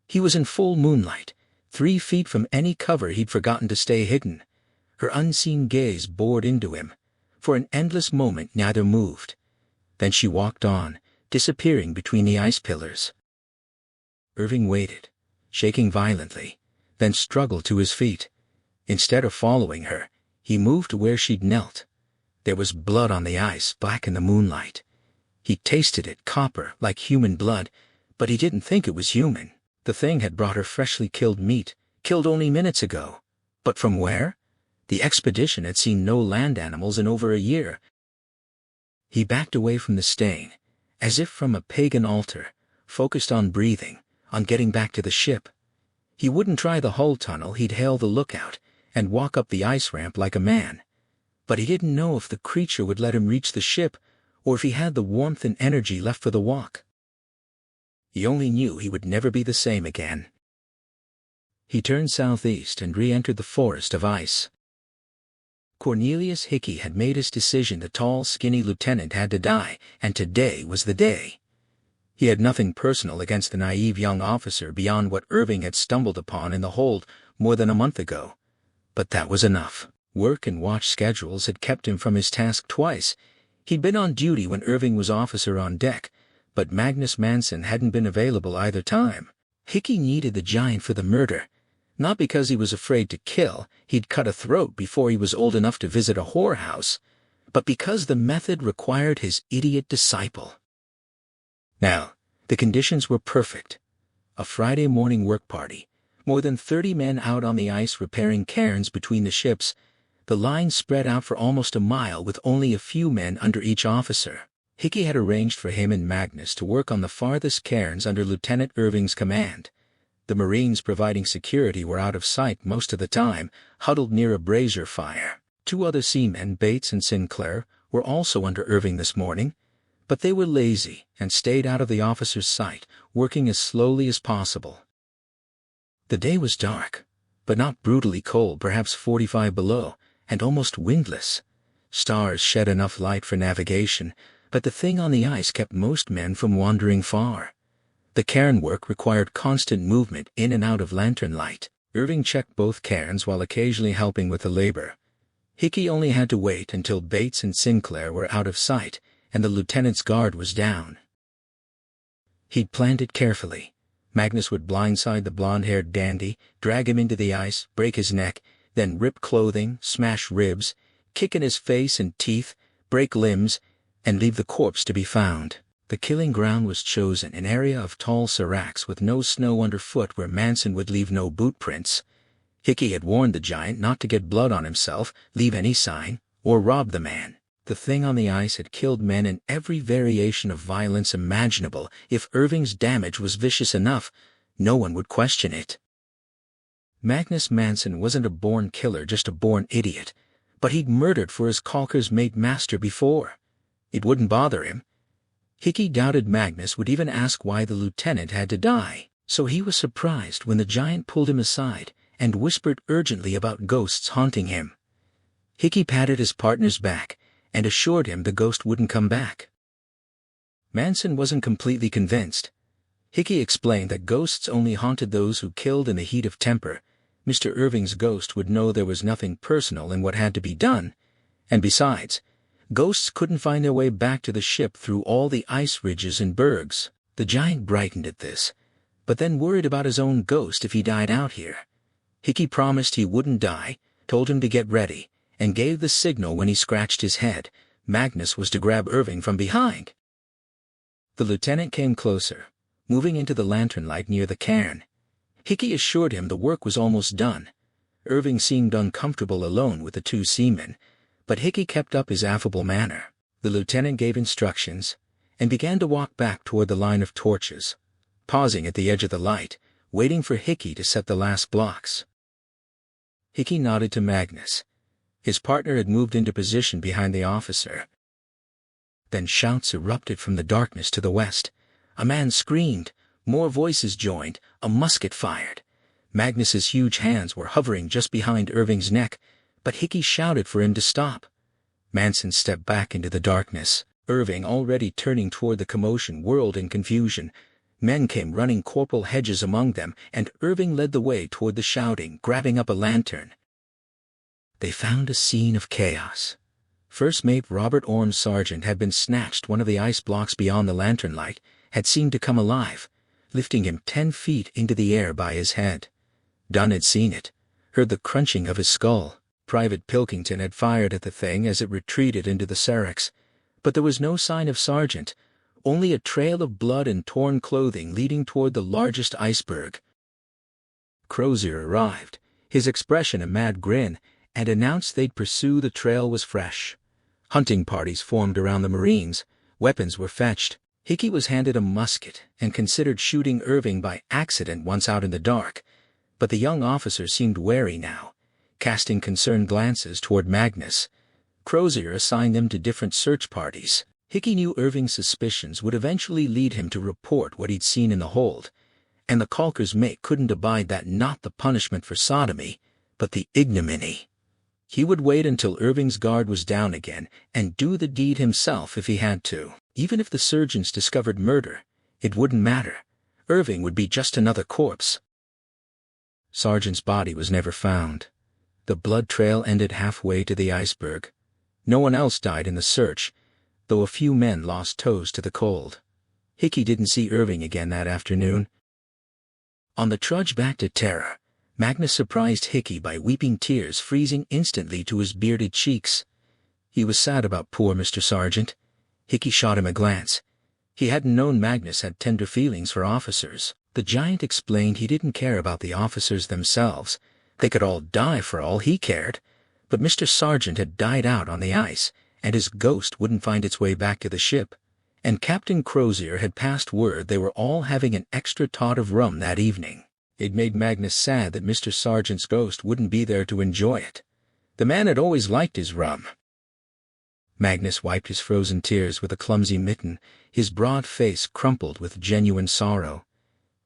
He was in full moonlight, 3 feet from any cover he'd forgotten to stay hidden. Her unseen gaze bored into him. For an endless moment neither moved. Then she walked on, disappearing between the ice pillars. Irving waited, shaking violently, then struggled to his feet. Instead of following her, he moved to where she'd knelt. There was blood on the ice, black in the moonlight. He tasted it, copper, like human blood, but he didn't think it was human. The thing had brought her freshly killed meat, killed only minutes ago. But from where? The expedition had seen no land animals in over a year. He backed away from the stain, as if from a pagan altar, focused on breathing, on getting back to the ship. He wouldn't try the hull tunnel. He'd hail the lookout and walk up the ice ramp like a man. But he didn't know if the creature would let him reach the ship, or if he had the warmth and energy left for the walk. He only knew he would never be the same again. He turned southeast and re-entered the forest of ice. Cornelius Hickey had made his decision. The tall, skinny lieutenant had to die, and today was the day. He had nothing personal against the naive young officer beyond what Irving had stumbled upon in the hold more than a month ago. But that was enough. Work and watch schedules had kept him from his task twice. He'd been on duty when Irving was officer on deck, but Magnus Manson hadn't been available either time. Hickey needed the giant for the murder. Not because he was afraid to kill, he'd cut a throat before he was old enough to visit a whorehouse, but because the method required his idiot disciple. Now, the conditions were perfect. A Friday morning work party, more than 30 men out on the ice repairing cairns between the ships, the line spread out for almost a mile with only a few men under each officer. Hickey had arranged for him and Magnus to work on the farthest cairns under Lieutenant Irving's command. The Marines providing security were out of sight most of the time, huddled near a brazier fire. 2 other seamen, Bates and Sinclair, were also under Irving this morning, but they were lazy and stayed out of the officer's sight, working as slowly as possible. The day was dark, but not brutally cold, perhaps 45 below, and almost windless. Stars shed enough light for navigation, but the thing on the ice kept most men from wandering far. The cairn work required constant movement in and out of lantern light. Irving checked both cairns while occasionally helping with the labor. Hickey only had to wait until Bates and Sinclair were out of sight and the lieutenant's guard was down. He'd planned it carefully. Magnus would blindside the blonde-haired dandy, drag him into the ice, break his neck, then rip clothing, smash ribs, kick in his face and teeth, break limbs, and leave the corpse to be found. The killing ground was chosen, an area of tall seracs with no snow underfoot where Manson would leave no boot prints. Hickey had warned the giant not to get blood on himself, leave any sign, or rob the man. The thing on the ice had killed men in every variation of violence imaginable. If Irving's damage was vicious enough, no one would question it. Magnus Manson wasn't a born killer, just a born idiot, but he'd murdered for his caulker's mate master before. It wouldn't bother him. Hickey doubted Magnus would even ask why the lieutenant had to die, so he was surprised when the giant pulled him aside and whispered urgently about ghosts haunting him. Hickey patted his partner's back and assured him the ghost wouldn't come back. Manson wasn't completely convinced. Hickey explained that ghosts only haunted those who killed in the heat of temper. Mr. Irving's ghost would know there was nothing personal in what had to be done, and besides, ghosts couldn't find their way back to the ship through all the ice ridges and bergs. The giant brightened at this, but then worried about his own ghost if he died out here. Hickey promised he wouldn't die, told him to get ready, and gave the signal when he scratched his head. Magnus was to grab Irving from behind. The lieutenant came closer, moving into the lantern light near the cairn. Hickey assured him the work was almost done. Irving seemed uncomfortable alone with the 2 seamen, but Hickey kept up his affable manner. The lieutenant gave instructions and began to walk back toward the line of torches, pausing at the edge of the light, waiting for Hickey to set the last blocks. Hickey nodded to Magnus. His partner had moved into position behind the officer. Then shouts erupted from the darkness to the west. A man screamed, more voices joined, a musket fired. Magnus's huge hands were hovering just behind Irving's neck, but Hickey shouted for him to stop. Manson stepped back into the darkness. Irving, already turning toward the commotion, whirled in confusion. Men came running, Corporal Hedges among them, and Irving led the way toward the shouting, grabbing up a lantern. They found a scene of chaos. First Mate Robert Orme Sargent had been snatched. One of the ice blocks beyond the lantern light had seemed to come alive, lifting him 10 feet into the air by his head. Dunn had seen it, heard the crunching of his skull. Private Pilkington had fired at the thing as it retreated into the seracs, but there was no sign of Sargent, only a trail of blood and torn clothing leading toward the largest iceberg. Crozier arrived, his expression a mad grin, and announced they'd pursue. The trail was fresh. Hunting parties formed around the Marines. Weapons were fetched. Hickey was handed a musket and considered shooting Irving by accident once out in the dark, but the young officer seemed wary now, casting concerned glances toward Magnus. Crozier assigned them to different search parties. Hickey knew Irving's suspicions would eventually lead him to report what he'd seen in the hold, and the caulker's mate couldn't abide that, not the punishment for sodomy, but the ignominy. He would wait until Irving's guard was down again and do the deed himself if he had to. Even if the surgeons discovered murder, it wouldn't matter. Irving would be just another corpse. Sargent's body was never found. The blood trail ended halfway to the iceberg. No one else died in the search, though a few men lost toes to the cold. Hickey didn't see Irving again that afternoon. On the trudge back to Terra, Magnus surprised Hickey by weeping tears freezing instantly to his bearded cheeks. He was sad about poor Mr. Sargent. Hickey shot him a glance. He hadn't known Magnus had tender feelings for officers. The giant explained he didn't care about the officers themselves. They could all die for all he cared. But Mr. Sargent had died out on the ice, and his ghost wouldn't find its way back to the ship. And Captain Crozier had passed word they were all having an extra tot of rum that evening. It made Magnus sad that Mr. Sargent's ghost wouldn't be there to enjoy it. The man had always liked his rum. Magnus wiped his frozen tears with a clumsy mitten, his broad face crumpled with genuine sorrow.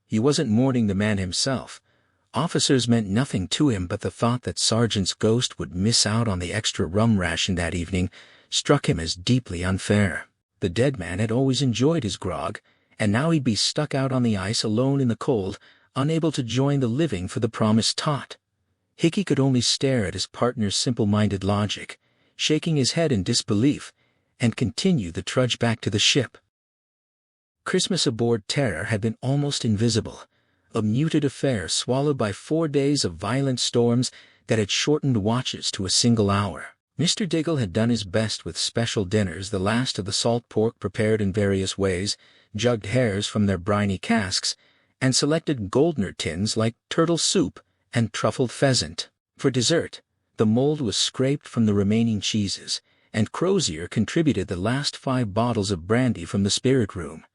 He wasn't mourning the man himself. Officers meant nothing to him, but the thought that Sargent's ghost would miss out on the extra rum ration that evening struck him as deeply unfair. The dead man had always enjoyed his grog, and now he'd be stuck out on the ice alone in the cold, unable to join the living for the promised tot. Hickey could only stare at his partner's simple-minded logic, shaking his head in disbelief, and continue the trudge back to the ship. Christmas aboard Terror had been almost invisible, a muted affair swallowed by 4 days of violent storms that had shortened watches to a single hour. Mr. Diggle had done his best with special dinners, the last of the salt pork prepared in various ways, jugged hares from their briny casks, and selected Goldner tins like turtle soup and truffled pheasant. For dessert, the mold was scraped from the remaining cheeses, and Crozier contributed the last 5 bottles of brandy from the spirit room.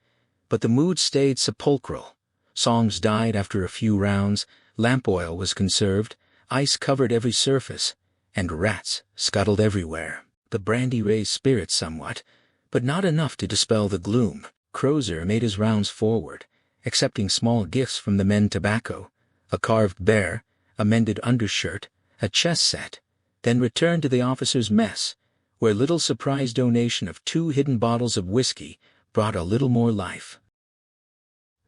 But the mood stayed sepulchral. Songs died after a few rounds, lamp oil was conserved, ice covered every surface, and rats scuttled everywhere. The brandy raised spirits somewhat, but not enough to dispel the gloom. Crozier made his rounds forward, accepting small gifts from the men: tobacco, a carved bear, a mended undershirt, a chess set, then returned to the officers' mess, where little surprise donation of 2 hidden bottles of whiskey brought a little more life.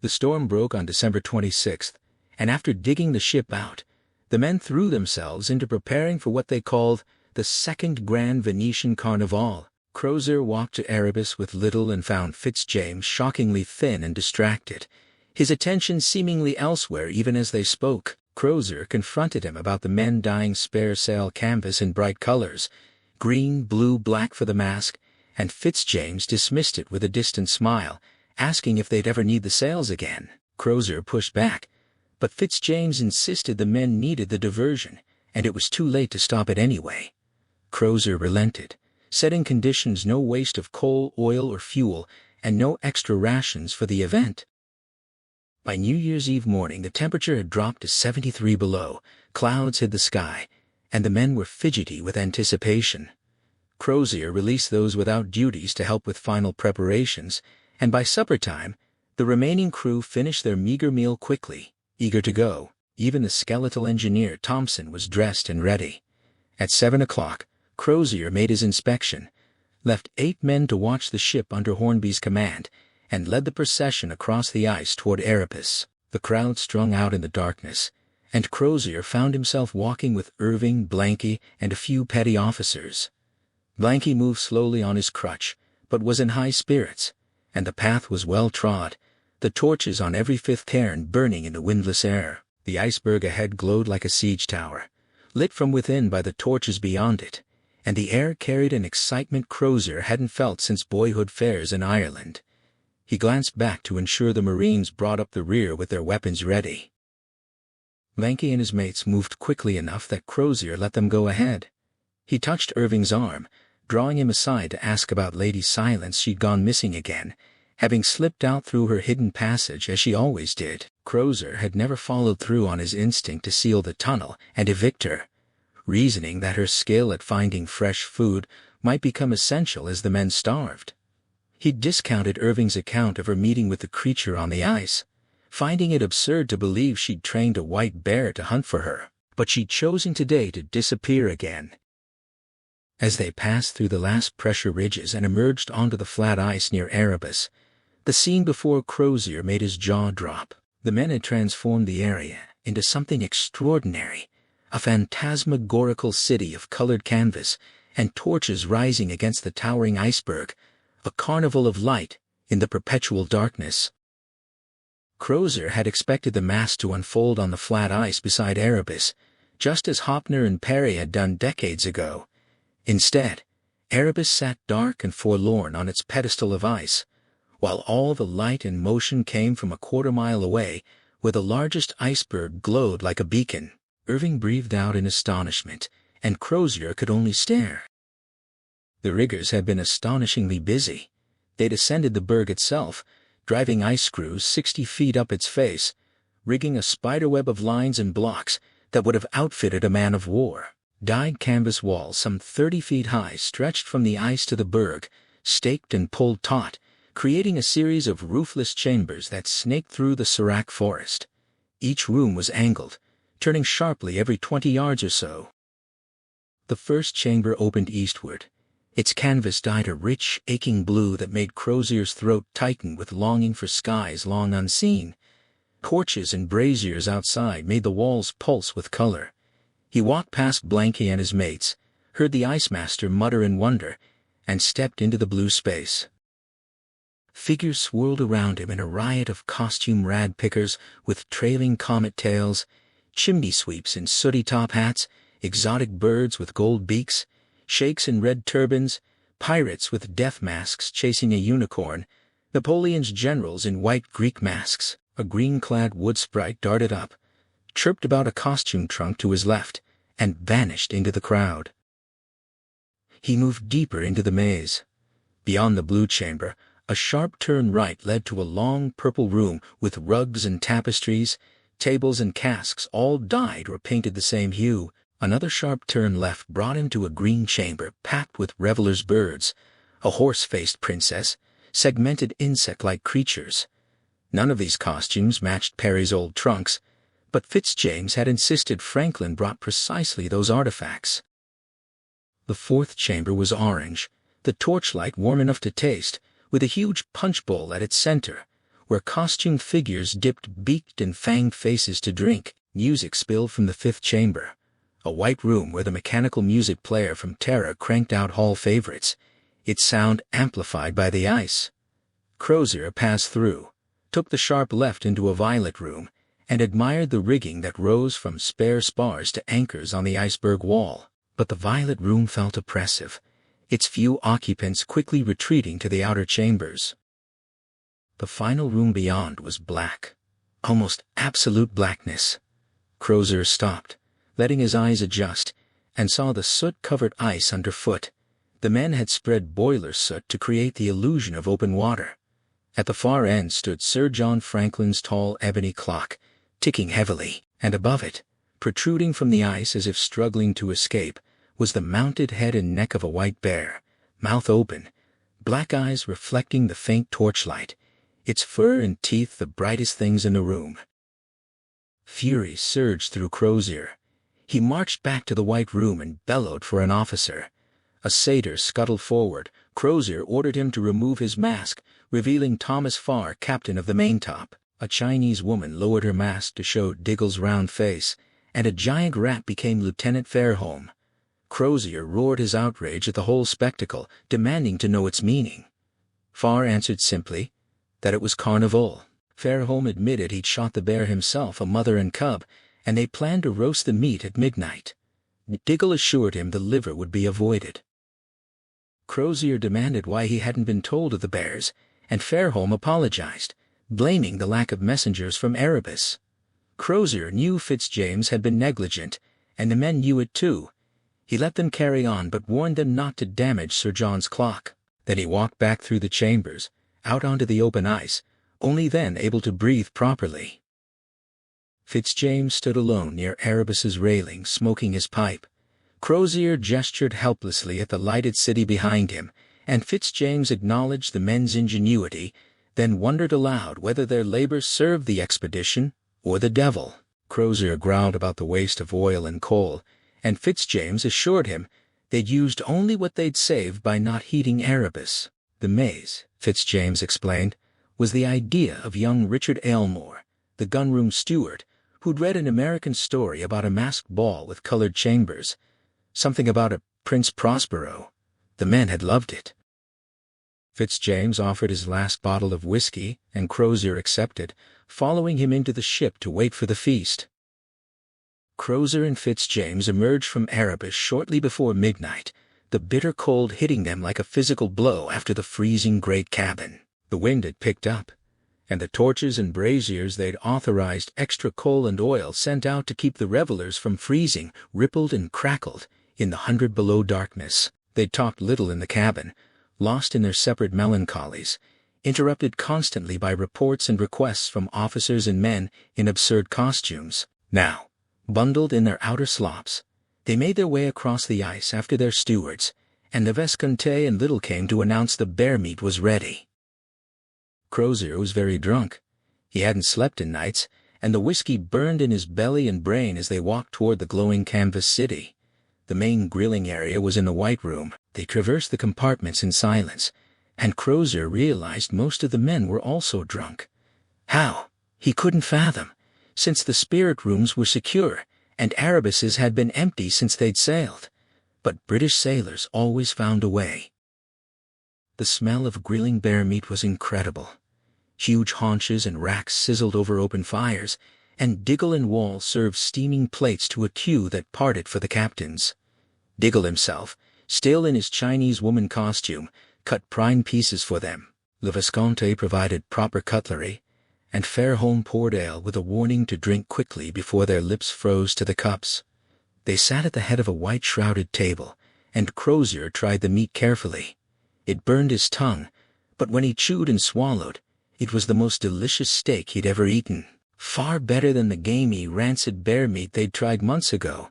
The storm broke on December 26th, and after digging the ship out, the men threw themselves into preparing for what they called the Second Grand Venetian Carnival. Crozier walked to Erebus with Little and found Fitzjames shockingly thin and distracted, his attention seemingly elsewhere even as they spoke. Crozier confronted him about the men dyeing spare sail canvas in bright colors, green, blue, black for the mask, and Fitzjames dismissed it with a distant smile, asking if they'd ever need the sails again. Crozier pushed back, but Fitzjames insisted the men needed the diversion, and it was too late to stop it anyway. Crozier relented, setting conditions: no waste of coal, oil, or fuel, and no extra rations for the event. By New Year's Eve morning the temperature had dropped to 73 below, clouds hid the sky, and the men were fidgety with anticipation. Crozier released those without duties to help with final preparations, and by supper time, the remaining crew finished their meager meal quickly, eager to go. Even the skeletal engineer Thompson was dressed and ready. At 7 o'clock, Crozier made his inspection, left 8 men to watch the ship under Hornby's command, and led the procession across the ice toward Erebus. The crowd strung out in the darkness, and Crozier found himself walking with Irving, Blanky, and a few petty officers. Blanky moved slowly on his crutch, but was in high spirits, and the path was well trod, the torches on every 5th cairn burning in the windless air. The iceberg ahead glowed like a siege tower, lit from within by the torches beyond it, and the air carried an excitement Crozier hadn't felt since boyhood fairs in Ireland. He glanced back to ensure the Marines brought up the rear with their weapons ready. Blanky and his mates moved quickly enough that Crozier let them go ahead. He touched Irving's arm, drawing him aside to ask about Lady Silence. She'd gone missing again, having slipped out through her hidden passage as she always did. Crozier had never followed through on his instinct to seal the tunnel and evict her, reasoning that her skill at finding fresh food might become essential as the men starved. He discounted Irving's account of her meeting with the creature on the ice, finding it absurd to believe she'd trained a white bear to hunt for her, but she'd chosen today to disappear again. As they passed through the last pressure ridges and emerged onto the flat ice near Erebus, the scene before Crozier made his jaw drop. The men had transformed the area into something extraordinary, a phantasmagorical city of colored canvas and torches rising against the towering iceberg, a carnival of light in the perpetual darkness. Crozier had expected the mass to unfold on the flat ice beside Erebus, just as Hoppner and Perry had done decades ago. Instead, Erebus sat dark and forlorn on its pedestal of ice, while all the light and motion came from a quarter-mile away, where the largest iceberg glowed like a beacon. Irving breathed out in astonishment, and Crozier could only stare. The riggers had been astonishingly busy. They'd ascended the berg itself, driving ice screws 60 feet up its face, rigging a spiderweb of lines and blocks that would have outfitted a man of war. Dyed canvas walls some 30 feet high stretched from the ice to the berg, staked and pulled taut, creating a series of roofless chambers that snaked through the Serac forest. Each room was angled, turning sharply every 20 yards or so. The first chamber opened eastward. Its canvas dyed a rich, aching blue that made Crozier's throat tighten with longing for skies long unseen. Torches and braziers outside made the walls pulse with color. He walked past Blanky and his mates, heard the ice master mutter in wonder, and stepped into the blue space. Figures swirled around him in a riot of costume rad pickers with trailing comet tails, chimney sweeps in sooty top hats, exotic birds with gold beaks, sheikhs in red turbans, pirates with death masks chasing a unicorn, Napoleon's generals in white Greek masks. A green-clad wood sprite darted up, chirped about a costume trunk to his left, and vanished into the crowd. He moved deeper into the maze. Beyond the blue chamber, a sharp turn right led to a long purple room with rugs and tapestries, tables and casks all dyed or painted the same hue. Another sharp turn left brought him to a green chamber packed with revelers' birds, a horse-faced princess, segmented insect-like creatures. None of these costumes matched Perry's old trunks, but Fitzjames had insisted Franklin brought precisely those artifacts. The fourth chamber was orange, the torchlight warm enough to taste, with a huge punch bowl at its center, where costumed figures dipped beaked and fanged faces to drink. Music spilled from the fifth chamber, a white room where the mechanical music player from Terra cranked out hall favorites, its sound amplified by the ice. Crozier passed through, took the sharp left into a violet room, and admired the rigging that rose from spare spars to anchors on the iceberg wall. But the violet room felt oppressive, its few occupants quickly retreating to the outer chambers. The final room beyond was black, almost absolute blackness. Crozier stopped, letting his eyes adjust, and saw the soot-covered ice underfoot. The men had spread boiler soot to create the illusion of open water. At the far end stood Sir John Franklin's tall ebony clock, ticking heavily, and above it, protruding from the ice as if struggling to escape, was the mounted head and neck of a white bear, mouth open, black eyes reflecting the faint torchlight, its fur and teeth the brightest things in the room. Fury surged through Crozier. He marched back to the white room and bellowed for an officer. A satyr scuttled forward. Crozier ordered him to remove his mask, revealing Thomas Farr, captain of the maintop. A Chinese woman lowered her mask to show Diggle's round face, and a giant rat became Lieutenant Fairholme. Crozier roared his outrage at the whole spectacle, demanding to know its meaning. Farr answered simply that it was carnival. Fairholme admitted he'd shot the bear himself, a mother and cub, and they planned to roast the meat at midnight. Diggle assured him the liver would be avoided. Crozier demanded why he hadn't been told of the bears, and Fairholme apologized, blaming the lack of messengers from Erebus. Crozier knew Fitzjames had been negligent, and the men knew it too. He let them carry on but warned them not to damage Sir John's clock. Then he walked back through the chambers, out onto the open ice, only then able to breathe properly. Fitzjames stood alone near Erebus's railing, smoking his pipe. Crozier gestured helplessly at the lighted city behind him, and Fitzjames acknowledged the men's ingenuity, then wondered aloud whether their labor served the expedition or the devil. Crozier growled about the waste of oil and coal, and Fitzjames assured him they'd used only what they'd saved by not heating Erebus. The maze, Fitzjames explained, was the idea of young Richard Aylmore, the gunroom steward, who'd read an American story about a masked ball with colored chambers, something about a Prince Prospero. The men had loved it. Fitzjames offered his last bottle of whiskey, and Crozier accepted, following him into the ship to wait for the feast. Crozier and Fitzjames emerged from Erebus shortly before midnight, the bitter cold hitting them like a physical blow after the freezing great cabin. The wind had picked up, and the torches and braziers they'd authorized extra coal and oil sent out to keep the revelers from freezing rippled and crackled in the 100 below darkness. They'd talked little in the cabin, lost in their separate melancholies, interrupted constantly by reports and requests from officers and men in absurd costumes. Now, bundled in their outer slops, they made their way across the ice after their stewards, and the Visconti and Little came to announce the bear meat was ready. Crozier was very drunk. He hadn't slept in nights, and the whiskey burned in his belly and brain as they walked toward the glowing canvas city. The main grilling area was in the White Room. They traversed the compartments in silence, and Crozier realized most of the men were also drunk. How? He couldn't fathom, since the spirit rooms were secure, and Erebuses had been empty since they'd sailed. But British sailors always found a way. The smell of grilling bear meat was incredible. Huge haunches and racks sizzled over open fires, and Diggle and Wall served steaming plates to a queue that parted for the captains. Diggle himself, still in his Chinese woman costume, cut prime pieces for them. The Visconti provided proper cutlery, and Fairholme poured ale with a warning to drink quickly before their lips froze to the cups. They sat at the head of a white-shrouded table, and Crozier tried the meat carefully. It burned his tongue, but when he chewed and swallowed, it was the most delicious steak he'd ever eaten. Far better than the gamey, rancid bear meat they'd tried months ago.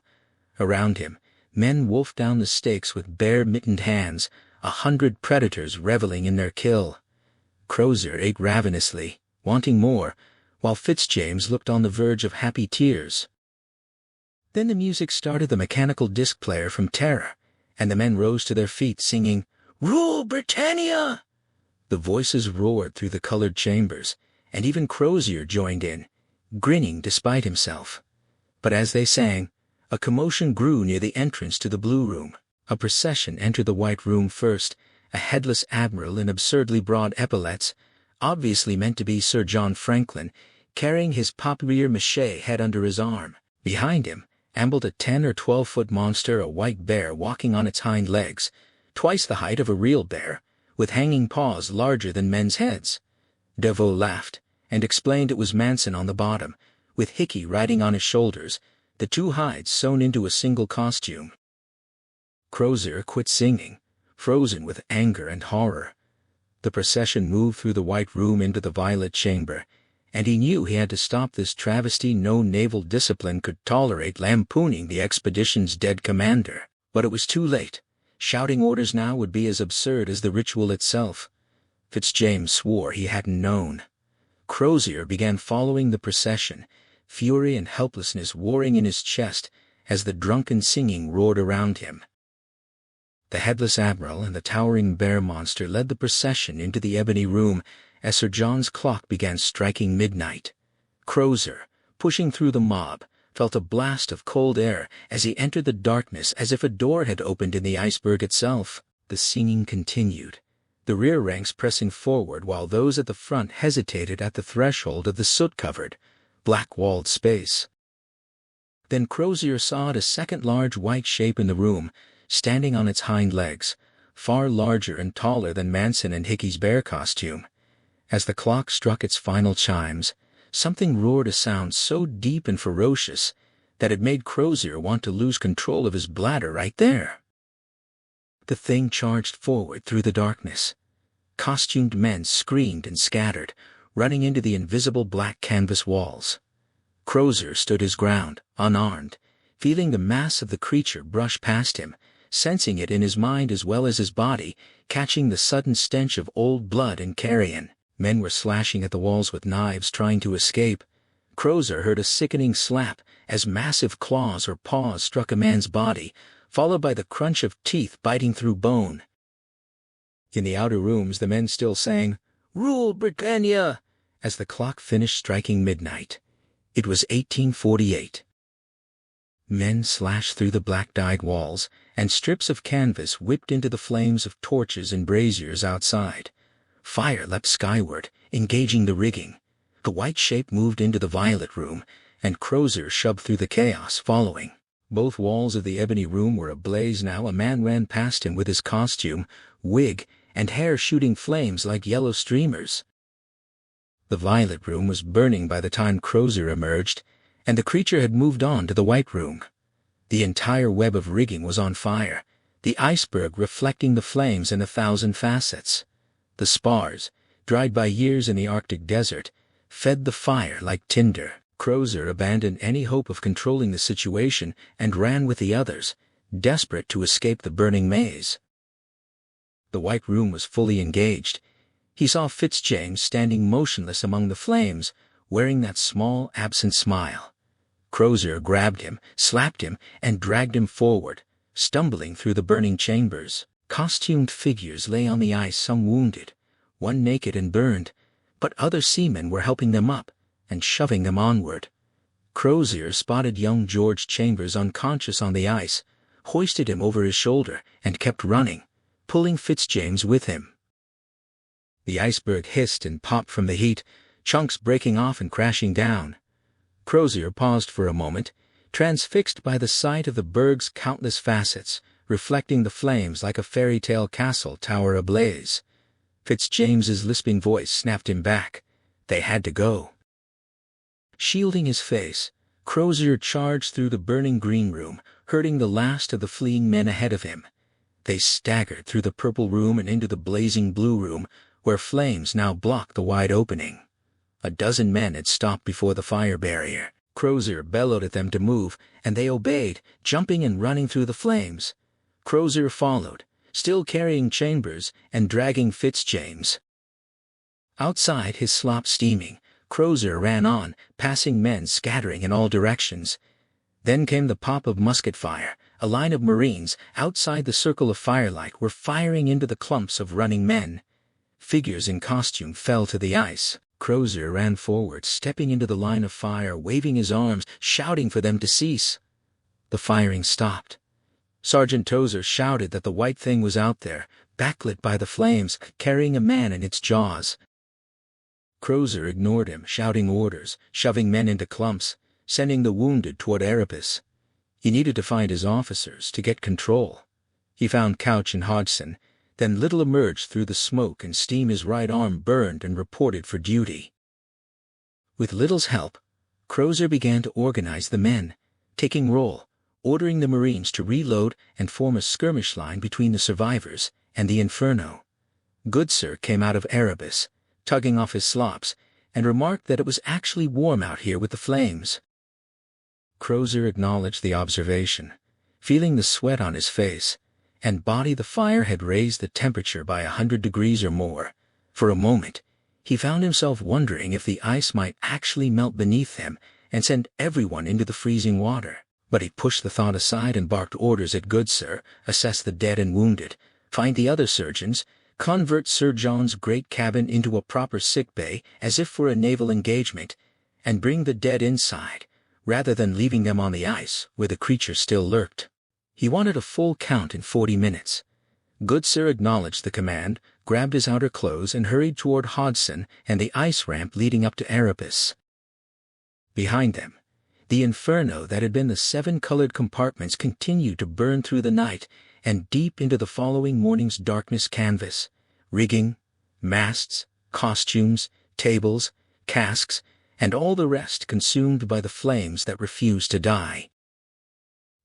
Around him, men wolfed down the steaks with bare-mittened hands, 100 predators reveling in their kill. Crozier ate ravenously, wanting more, while Fitzjames looked on the verge of happy tears. Then the music started, the mechanical disc player from Terror, and the men rose to their feet singing, "Rule Britannia!" The voices roared through the colored chambers, and even Crozier joined in, grinning despite himself. But as they sang, a commotion grew near the entrance to the Blue Room. A procession entered the White Room first, a headless admiral in absurdly broad epaulets, obviously meant to be Sir John Franklin, carrying his papier-mâché head under his arm. Behind him ambled a 10 or 12-foot monster, a white bear walking on its hind legs, twice the height of a real bear, with hanging paws larger than men's heads. Devoe laughed, and explained it was Manson on the bottom, with Hickey riding on his shoulders, the two hides sewn into a single costume. Crozier quit singing, frozen with anger and horror. The procession moved through the White Room into the Violet Chamber, and he knew he had to stop this travesty. No naval discipline could tolerate lampooning the expedition's dead commander. But it was too late. Shouting orders now would be as absurd as the ritual itself. Fitzjames swore he hadn't known. Crozier began following the procession, fury and helplessness warring in his chest as the drunken singing roared around him. The headless admiral and the towering bear monster led the procession into the Ebony Room as Sir John's clock began striking midnight. Crozier, pushing through the mob, felt a blast of cold air as he entered the darkness, as if a door had opened in the iceberg itself. The singing continued, the rear ranks pressing forward while those at the front hesitated at the threshold of the soot-covered, black-walled space. Then Crozier saw a second large white shape in the room, standing on its hind legs, far larger and taller than Manson and Hickey's bear costume. As the clock struck its final chimes, something roared, a sound so deep and ferocious that it made Crozier want to lose control of his bladder right there. The thing charged forward through the darkness. Costumed men screamed and scattered, running into the invisible black canvas walls. Crozier stood his ground, unarmed, feeling the mass of the creature brush past him, sensing it in his mind as well as his body, catching the sudden stench of old blood and carrion. Men were slashing at the walls with knives, trying to escape. Crozier heard a sickening slap as massive claws or paws struck a man's body, followed by the crunch of teeth biting through bone. In the outer rooms, the men still sang, "Rule Britannia," as the clock finished striking midnight. It was 1848. Men slashed through the black-dyed walls, and strips of canvas whipped into the flames of torches and braziers outside. Fire leapt skyward, engaging the rigging. The white shape moved into the violet room, and Crozier shoved through the chaos, following. Both walls of the ebony room were ablaze now. A man ran past him with his costume, wig, and hair shooting flames like yellow streamers. The violet room was burning by the time Crozier emerged, and the creature had moved on to the white room. The entire web of rigging was on fire, the iceberg reflecting the flames in 1,000 facets. The spars, dried by years in the Arctic desert, fed the fire like tinder. Crozier abandoned any hope of controlling the situation and ran with the others, desperate to escape the burning maze. The white room was fully engaged. He saw Fitzjames standing motionless among the flames, wearing that small, absent smile. Crozier grabbed him, slapped him, and dragged him forward, stumbling through the burning chambers. Costumed figures lay on the ice, some wounded, one naked and burned, but other seamen were helping them up and shoving them onward. Crozier spotted young George Chambers unconscious on the ice, hoisted him over his shoulder, and kept running, pulling Fitzjames with him. The iceberg hissed and popped from the heat, chunks breaking off and crashing down. Crozier paused for a moment, transfixed by the sight of the berg's countless facets, reflecting the flames like a fairy tale castle tower ablaze. Fitzjames's lisping voice snapped him back. They had to go. Shielding his face, Crozier charged through the burning green room, hurting the last of the fleeing men ahead of him. They staggered through the purple room and into the blazing blue room, where flames now blocked the wide opening. A dozen men had stopped before the fire barrier. Crozier bellowed at them to move, and they obeyed, jumping and running through the flames. Crozier followed, still carrying Chambers and dragging Fitzjames. Outside, his slop steaming, Crozier ran on, passing men scattering in all directions. Then came the pop of musket fire. A line of Marines, outside the circle of firelight, were firing into the clumps of running men. Figures in costume fell to the ice. Crozier ran forward, stepping into the line of fire, waving his arms, shouting for them to cease. The firing stopped. Sergeant Tozer shouted that the white thing was out there, backlit by the flames, carrying a man in its jaws. Crozier ignored him, shouting orders, shoving men into clumps, sending the wounded toward Erebus. He needed to find his officers to get control. He found Couch and Hodgson, then Little emerged through the smoke and steam. His right arm burned and reported for duty. With Little's help, Crozier began to organize the men, taking roll, ordering the Marines to reload and form a skirmish line between the survivors and the inferno. Goodsir came out of Erebus, tugging off his slops, and remarked that it was actually warm out here with the flames. Crozier acknowledged the observation, feeling the sweat on his face and body. The fire had raised the temperature by 100 degrees or more. For a moment, he found himself wondering if the ice might actually melt beneath him and send everyone into the freezing water. But he pushed the thought aside and barked orders at Goodsir: assess the dead and wounded, find the other surgeons, convert Sir John's great cabin into a proper sick bay as if for a naval engagement, and bring the dead inside, rather than leaving them on the ice where the creature still lurked. He wanted a full count in 40 minutes. Goodsir acknowledged the command, grabbed his outer clothes, and hurried toward Hodgson and the ice ramp leading up to Erebus. Behind them, the inferno that had been the 7 colored compartments continued to burn through the night and deep into the following morning's darkness. Canvas, rigging, masts, costumes, tables, casks, and all the rest consumed by the flames that refused to die.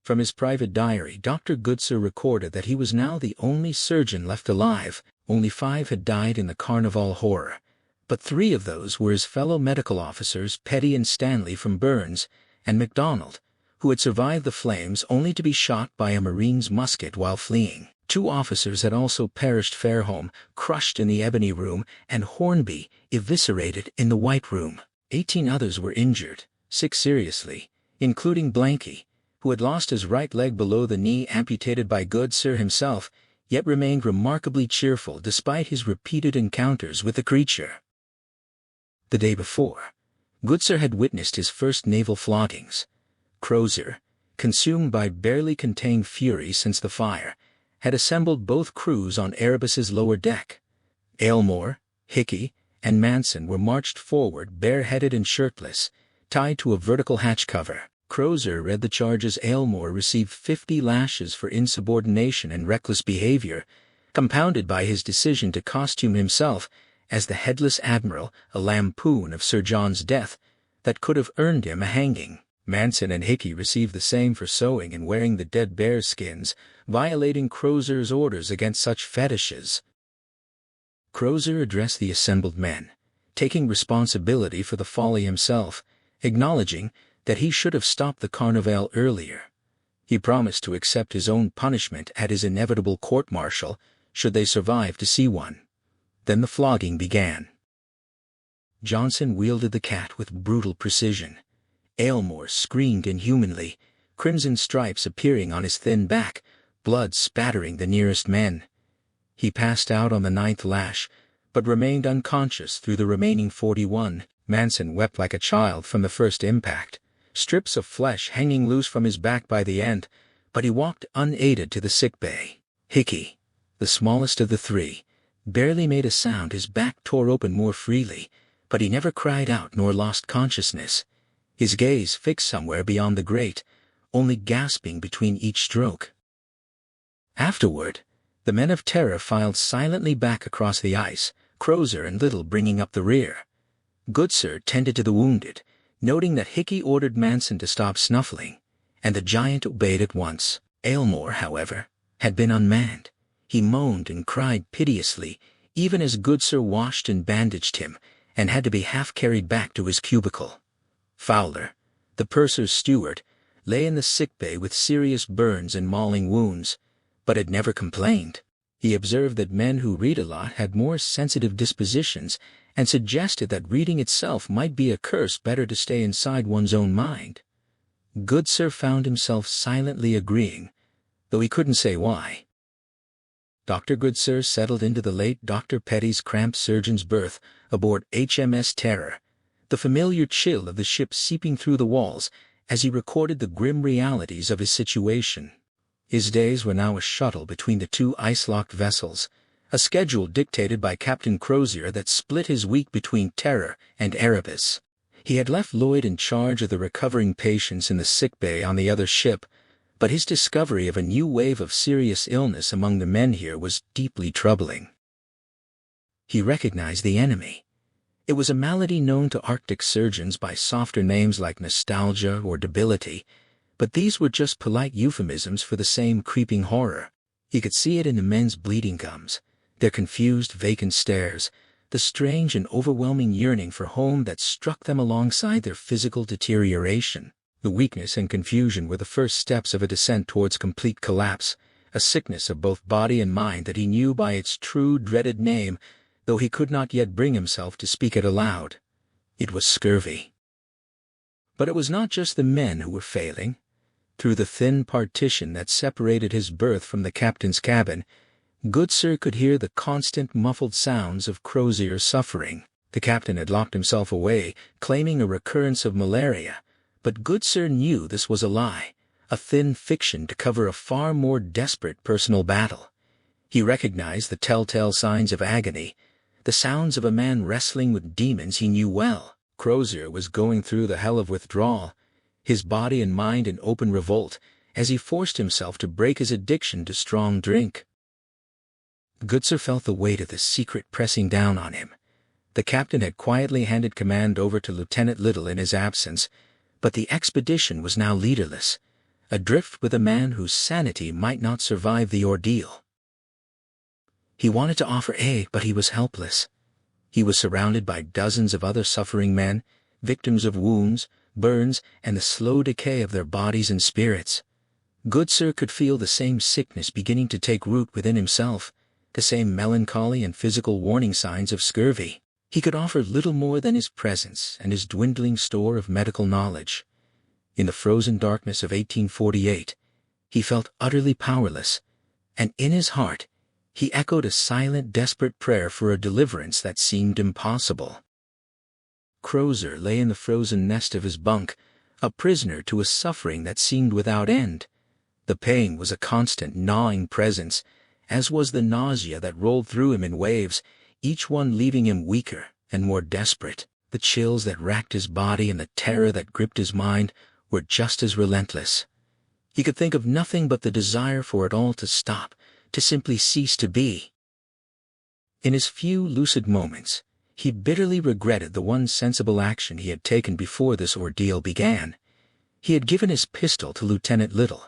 From his private diary, Dr. Goodsir recorded that he was now the only surgeon left alive. Only 5 had died in the Carnival horror, but 3 of those were his fellow medical officers, Petty and Stanley from burns, and MacDonald, who had survived the flames only to be shot by a Marine's musket while fleeing. 2 officers had also perished: Fairholme, crushed in the Ebony Room, and Hornby, eviscerated in the White Room. 18 others were injured, 6 seriously, including Blanky, who had lost his right leg below the knee, amputated by Goodsir himself, yet remained remarkably cheerful despite his repeated encounters with the creature. The day before, Goodsir had witnessed his first naval floggings. Crozier, consumed by barely contained fury since the fire, had assembled both crews on Erebus's lower deck. Aylmore, Hickey, and Manson were marched forward bareheaded and shirtless, tied to a vertical hatch cover. Crozier read the charges. Aylmore received 50 lashes for insubordination and reckless behavior, compounded by his decision to costume himself as the headless admiral, a lampoon of Sir John's death that could have earned him a hanging. Manson and Hickey received the same for sewing and wearing the dead bear's skins, violating Crozier's orders against such fetishes. Crozier addressed the assembled men, taking responsibility for the folly himself, acknowledging that he should have stopped the carnival earlier. He promised to accept his own punishment at his inevitable court-martial, should they survive to see one. Then the flogging began. Johnson wielded the cat with brutal precision. Aylmore screamed inhumanly, crimson stripes appearing on his thin back, blood spattering the nearest men. He passed out on the 9th lash, but remained unconscious through the remaining 41. Manson wept like a child from the first impact, strips of flesh hanging loose from his back by the end, but he walked unaided to the sickbay. Hickey, the smallest of the 3, barely made a sound. His back tore open more freely, but he never cried out nor lost consciousness, his gaze fixed somewhere beyond the grate, only gasping between each stroke. Afterward, the men of terror filed silently back across the ice, Crozier and Little bringing up the rear. Goodsir tended to the wounded, noting that Hickey ordered Manson to stop snuffling, and the giant obeyed at once. Aylmore, however, had been unmanned. He moaned and cried piteously, even as Goodsir washed and bandaged him, and had to be half carried back to his cubicle. Fowler, the purser's steward, lay in the sickbay with serious burns and mauling wounds, but had never complained. He observed that men who read a lot had more sensitive dispositions, and suggested that reading itself might be a curse, better to stay inside one's own mind. Goodsir found himself silently agreeing, though he couldn't say why. Dr. Goodsir settled into the late Dr. Petty's cramped surgeon's berth aboard HMS Terror, the familiar chill of the ship seeping through the walls as he recorded the grim realities of his situation. His days were now a shuttle between the 2 ice-locked vessels, a schedule dictated by Captain Crozier that split his week between Terror and Erebus. He had left Lloyd in charge of the recovering patients in the sickbay on the other ship, but his discovery of a new wave of serious illness among the men here was deeply troubling. He recognized the enemy. It was a malady known to Arctic surgeons by softer names like nostalgia or debility, but these were just polite euphemisms for the same creeping horror. He could see it in the men's bleeding gums, their confused, vacant stares, the strange and overwhelming yearning for home that struck them alongside their physical deterioration. The weakness and confusion were the first steps of a descent towards complete collapse, a sickness of both body and mind that he knew by its true, dreaded name, though he could not yet bring himself to speak it aloud. It was scurvy. But it was not just the men who were failing. Through the thin partition that separated his berth from the captain's cabin, Goodsir could hear the constant muffled sounds of Crozier's suffering. The captain had locked himself away, claiming a recurrence of malaria, but Goodsir knew this was a lie, a thin fiction to cover a far more desperate personal battle. He recognized the telltale signs of agony, the sounds of a man wrestling with demons he knew well. Crozier was going through the hell of withdrawal, his body and mind in open revolt, as he forced himself to break his addiction to strong drink. Goodsir felt the weight of the secret pressing down on him. The captain had quietly handed command over to Lieutenant Little in his absence, but the expedition was now leaderless, adrift with a man whose sanity might not survive the ordeal. He wanted to offer aid, but he was helpless. He was surrounded by dozens of other suffering men, victims of wounds, burns, and the slow decay of their bodies and spirits. Goodsir could feel the same sickness beginning to take root within himself, the same melancholy and physical warning signs of scurvy. He could offer little more than his presence and his dwindling store of medical knowledge. In the frozen darkness of 1848, he felt utterly powerless, and in his heart, he echoed a silent, desperate prayer for a deliverance that seemed impossible. Crozier lay in the frozen nest of his bunk, a prisoner to a suffering that seemed without end. The pain was a constant, gnawing presence, as was the nausea that rolled through him in waves, each one leaving him weaker and more desperate. The chills that racked his body and the terror that gripped his mind were just as relentless. He could think of nothing but the desire for it all to stop, to simply cease to be. In his few lucid moments, he bitterly regretted the one sensible action he had taken before this ordeal began. He had given his pistol to Lieutenant Little,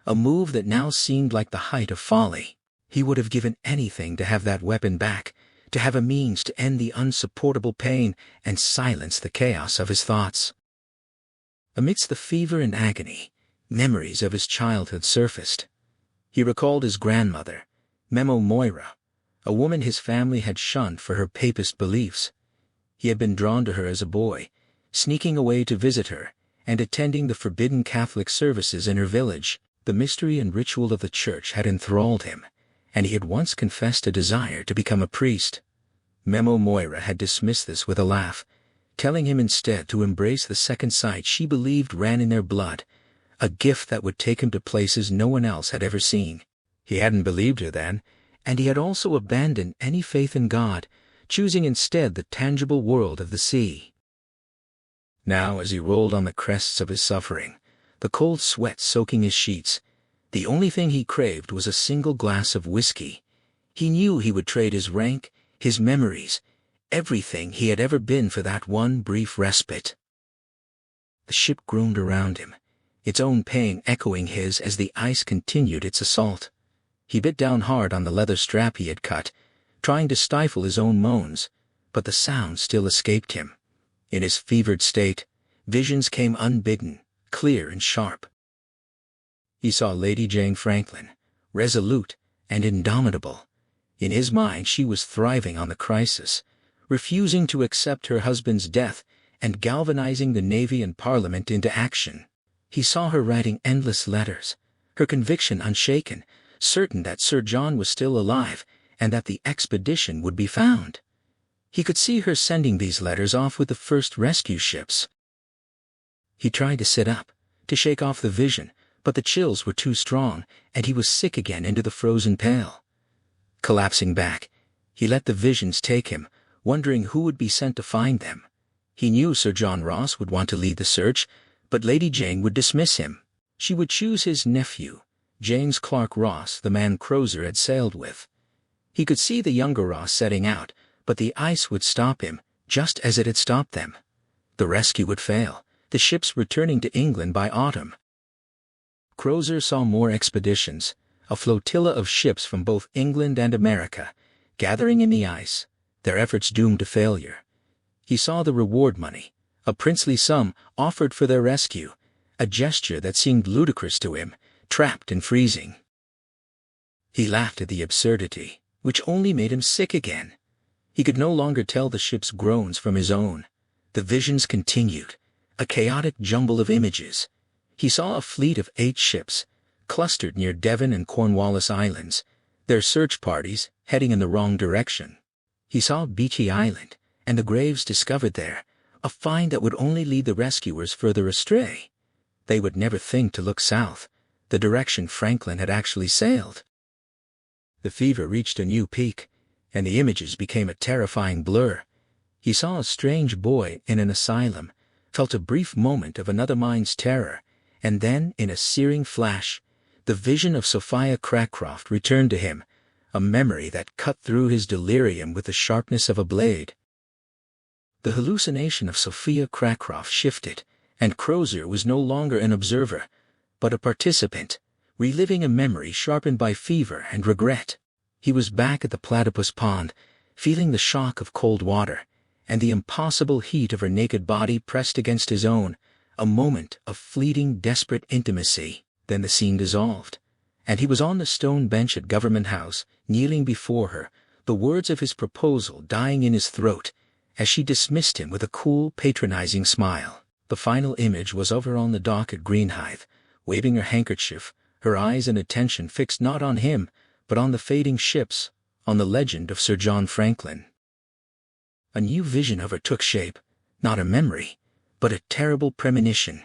a move that now seemed like the height of folly. He would have given anything to have that weapon back, to have a means to end the unsupportable pain and silence the chaos of his thoughts. Amidst the fever and agony, memories of his childhood surfaced. He recalled his grandmother, Memo Moira, a woman his family had shunned for her papist beliefs. He had been drawn to her as a boy, sneaking away to visit her, and attending the forbidden Catholic services in her village. The mystery and ritual of the church had enthralled him, and he had once confessed a desire to become a priest. Memo Moira had dismissed this with a laugh, telling him instead to embrace the second sight she believed ran in their blood, a gift that would take him to places no one else had ever seen. He hadn't believed her then, and he had also abandoned any faith in God, choosing instead the tangible world of the sea. Now, as he rolled on the crests of his suffering, the cold sweat soaking his sheets, the only thing he craved was a single glass of whiskey. He knew he would trade his rank, his memories, everything he had ever been for that one brief respite. The ship groaned around him, its own pain echoing his as the ice continued its assault. He bit down hard on the leather strap he had cut, trying to stifle his own moans, but the sound still escaped him. In his fevered state, visions came unbidden, clear and sharp. He saw Lady Jane Franklin, resolute and indomitable. In his mind she was thriving on the crisis, refusing to accept her husband's death and galvanizing the Navy and Parliament into action. He saw her writing endless letters, her conviction unshaken, certain that Sir John was still alive and that the expedition would be found. He could see her sending these letters off with the first rescue ships. He tried to sit up, to shake off the vision, but the chills were too strong, and he was sick again into the frozen pail. Collapsing back, he let the visions take him, wondering who would be sent to find them. He knew Sir John Ross would want to lead the search, but Lady Jane would dismiss him. She would choose his nephew, James Clark Ross, the man Crozier had sailed with. He could see the younger Ross setting out, but the ice would stop him, just as it had stopped them. The rescue would fail, the ships returning to England by autumn. Crozier saw more expeditions, a flotilla of ships from both England and America, gathering in the ice, their efforts doomed to failure. He saw the reward money, a princely sum, offered for their rescue, a gesture that seemed ludicrous to him, trapped and freezing. He laughed at the absurdity, which only made him sick again. He could no longer tell the ship's groans from his own. The visions continued, a chaotic jumble of images. He saw a fleet of 8 ships, clustered near Devon and Cornwallis Islands, their search parties heading in the wrong direction. He saw Beechy Island, and the graves discovered there, a find that would only lead the rescuers further astray. They would never think to look south, the direction Franklin had actually sailed. The fever reached a new peak, and the images became a terrifying blur. He saw a strange boy in an asylum, felt a brief moment of another mind's terror, and then, in a searing flash, the vision of Sophia Cracroft returned to him, a memory that cut through his delirium with the sharpness of a blade. The hallucination of Sophia Cracroft shifted, and Crozier was no longer an observer, but a participant, reliving a memory sharpened by fever and regret. He was back at the platypus pond, feeling the shock of cold water, and the impossible heat of her naked body pressed against his own, A moment of fleeting, desperate intimacy. Then the scene dissolved, and he was on the stone bench at Government House, kneeling before her, the words of his proposal dying in his throat, as she dismissed him with a cool, patronizing smile. The final image was of her on the dock at Greenhithe, waving her handkerchief, her eyes and attention fixed not on him, but on the fading ships, on the legend of Sir John Franklin. A new vision of her took shape, not a memory, but a terrible premonition.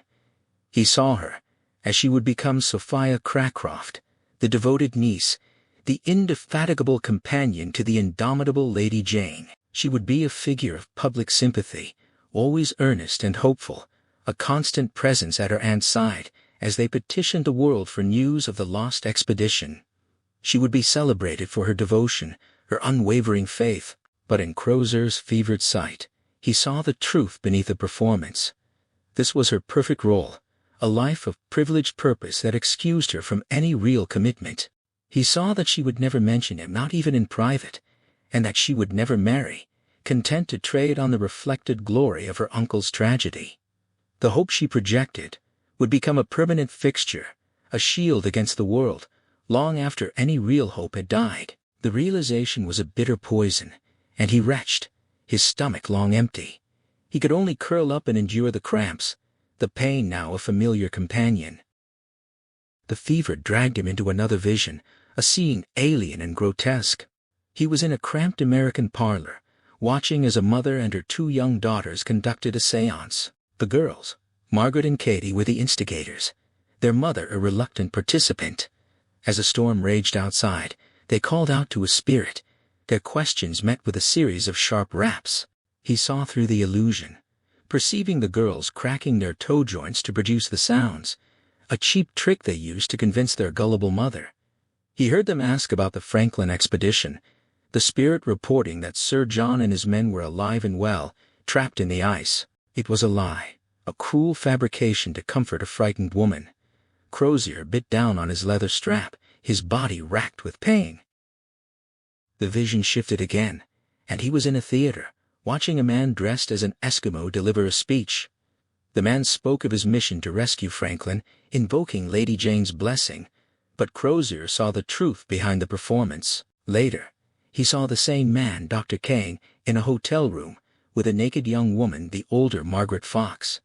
He saw her, as she would become Sophia Cracroft, the devoted niece, the indefatigable companion to the indomitable Lady Jane. She would be a figure of public sympathy, always earnest and hopeful, a constant presence at her aunt's side, as they petitioned the world for news of the lost expedition. She would be celebrated for her devotion, her unwavering faith, but in Crozier's fevered sight, he saw the truth beneath the performance. This was her perfect role, a life of privileged purpose that excused her from any real commitment. He saw that she would never mention him, not even in private, and that she would never marry, content to trade on the reflected glory of her uncle's tragedy. The hope she projected would become a permanent fixture, a shield against the world, long after any real hope had died. The realization was a bitter poison, and he retched, his stomach long empty. He could only curl up and endure the cramps, the pain now a familiar companion. The fever dragged him into another vision, a scene alien and grotesque. He was in a cramped American parlor, watching as a mother and her two young daughters conducted a séance. The girls, Margaret and Katie, were the instigators, their mother a reluctant participant. As a storm raged outside, they called out to a spirit, their questions met with a series of sharp raps. He saw through the illusion, perceiving the girls cracking their toe joints to produce the sounds, a cheap trick they used to convince their gullible mother. He heard them ask about the Franklin expedition, the spirit reporting that Sir John and his men were alive and well, trapped in the ice. It was a lie, a cruel fabrication to comfort a frightened woman. Crozier bit down on his leather strap, his body racked with pain. The vision shifted again, and he was in a theater, watching a man dressed as an Eskimo deliver a speech. The man spoke of his mission to rescue Franklin, invoking Lady Jane's blessing, but Crozier saw the truth behind the performance. Later, he saw the same man, Dr. Kane, in a hotel room, with a naked young woman, the older Margaret Fox.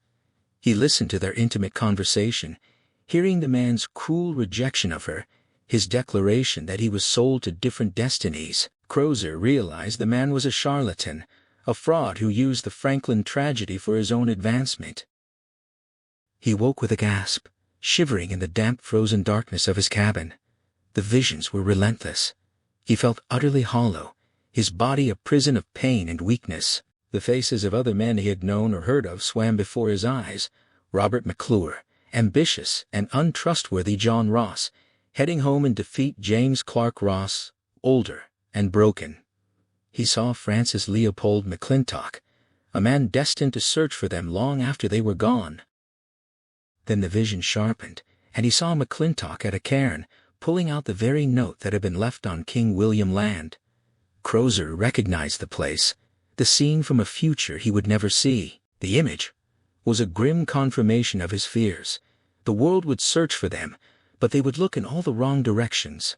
He listened to their intimate conversation, hearing the man's cruel rejection of her, his declaration that he was sold to different destinies. Crozier realized the man was a charlatan, a fraud who used the Franklin tragedy for his own advancement. He woke with a gasp, shivering in the damp, frozen darkness of his cabin. The visions were relentless. He felt utterly hollow, his body a prison of pain and weakness. The faces of other men he had known or heard of swam before his eyes. Robert McClure, ambitious and untrustworthy John Ross, heading home in defeat. James Clark Ross, older and broken. He saw Francis Leopold McClintock, a man destined to search for them long after they were gone. Then the vision sharpened, and he saw McClintock at a cairn, pulling out the very note that had been left on King William Land. Crozier recognized the place, the scene from a future he would never see. The image was a grim confirmation of his fears. The world would search for them, but they would look in all the wrong directions.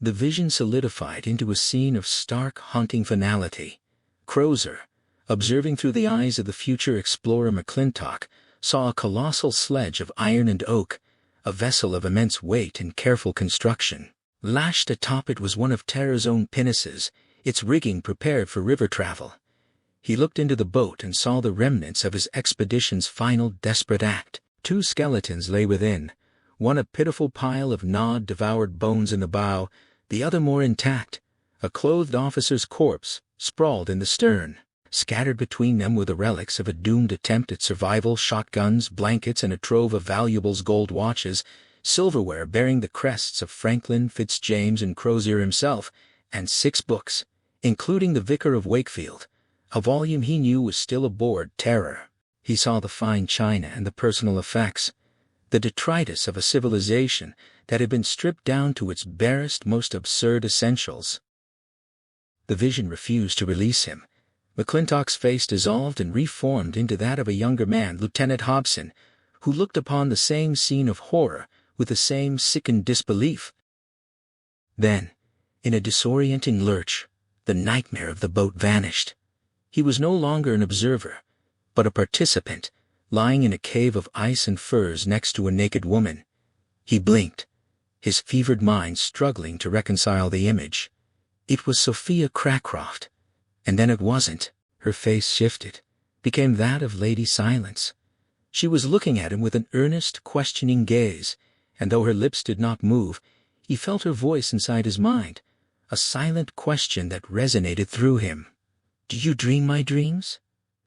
The vision solidified into a scene of stark, haunting finality. Crozier, observing through the eyes of the future explorer McClintock, saw a colossal sledge of iron and oak, a vessel of immense weight and careful construction. Lashed atop it was one of Terra's own pinnaces, its rigging prepared for river travel. He looked into the boat and saw the remnants of his expedition's final desperate act. 2 skeletons lay within, one a pitiful pile of gnawed, devoured bones in the bow, the other more intact, a clothed officer's corpse, sprawled in the stern. Scattered between them were the relics of a doomed attempt at survival: shotguns, blankets, and a trove of valuables, gold watches, silverware bearing the crests of Franklin, Fitzjames, and Crozier himself, and 6 books, including The Vicar of Wakefield, a volume he knew was still aboard Terror. He saw the fine china and the personal effects, the detritus of a civilization that had been stripped down to its barest, most absurd essentials. The vision refused to release him, McClintock's face dissolved and reformed into that of a younger man, Lieutenant Hobson, who looked upon the same scene of horror with the same sickened disbelief. Then, in a disorienting lurch, the nightmare of the boat vanished. He was no longer an observer, but a participant, lying in a cave of ice and furs next to a naked woman. He blinked, his fevered mind struggling to reconcile the image. It was Sophia Cracroft. And then it wasn't. Her face shifted, became that of Lady Silence. She was looking at him with an earnest, questioning gaze, and though her lips did not move, he felt her voice inside his mind, a silent question that resonated through him. "Do you dream my dreams?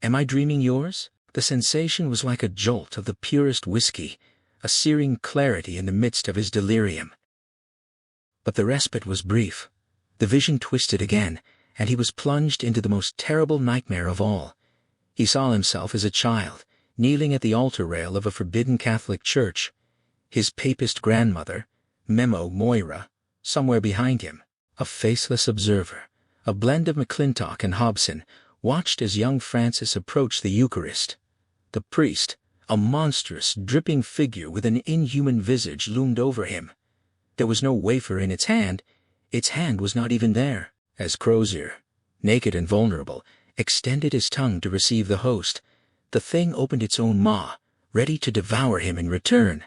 Am I dreaming yours?" The sensation was like a jolt of the purest whiskey, a searing clarity in the midst of his delirium. But the respite was brief. The vision twisted again, and he was plunged into the most terrible nightmare of all. He saw himself as a child, kneeling at the altar rail of a forbidden Catholic church. His papist grandmother, Memo Moira, somewhere behind him, a faceless observer, a blend of McClintock and Hobson, watched as young Francis approached the Eucharist. The priest, a monstrous, dripping figure with an inhuman visage, loomed over him. There was no wafer in its hand was not even there. As Crozier, naked and vulnerable, extended his tongue to receive the host, the thing opened its own maw, ready to devour him in return.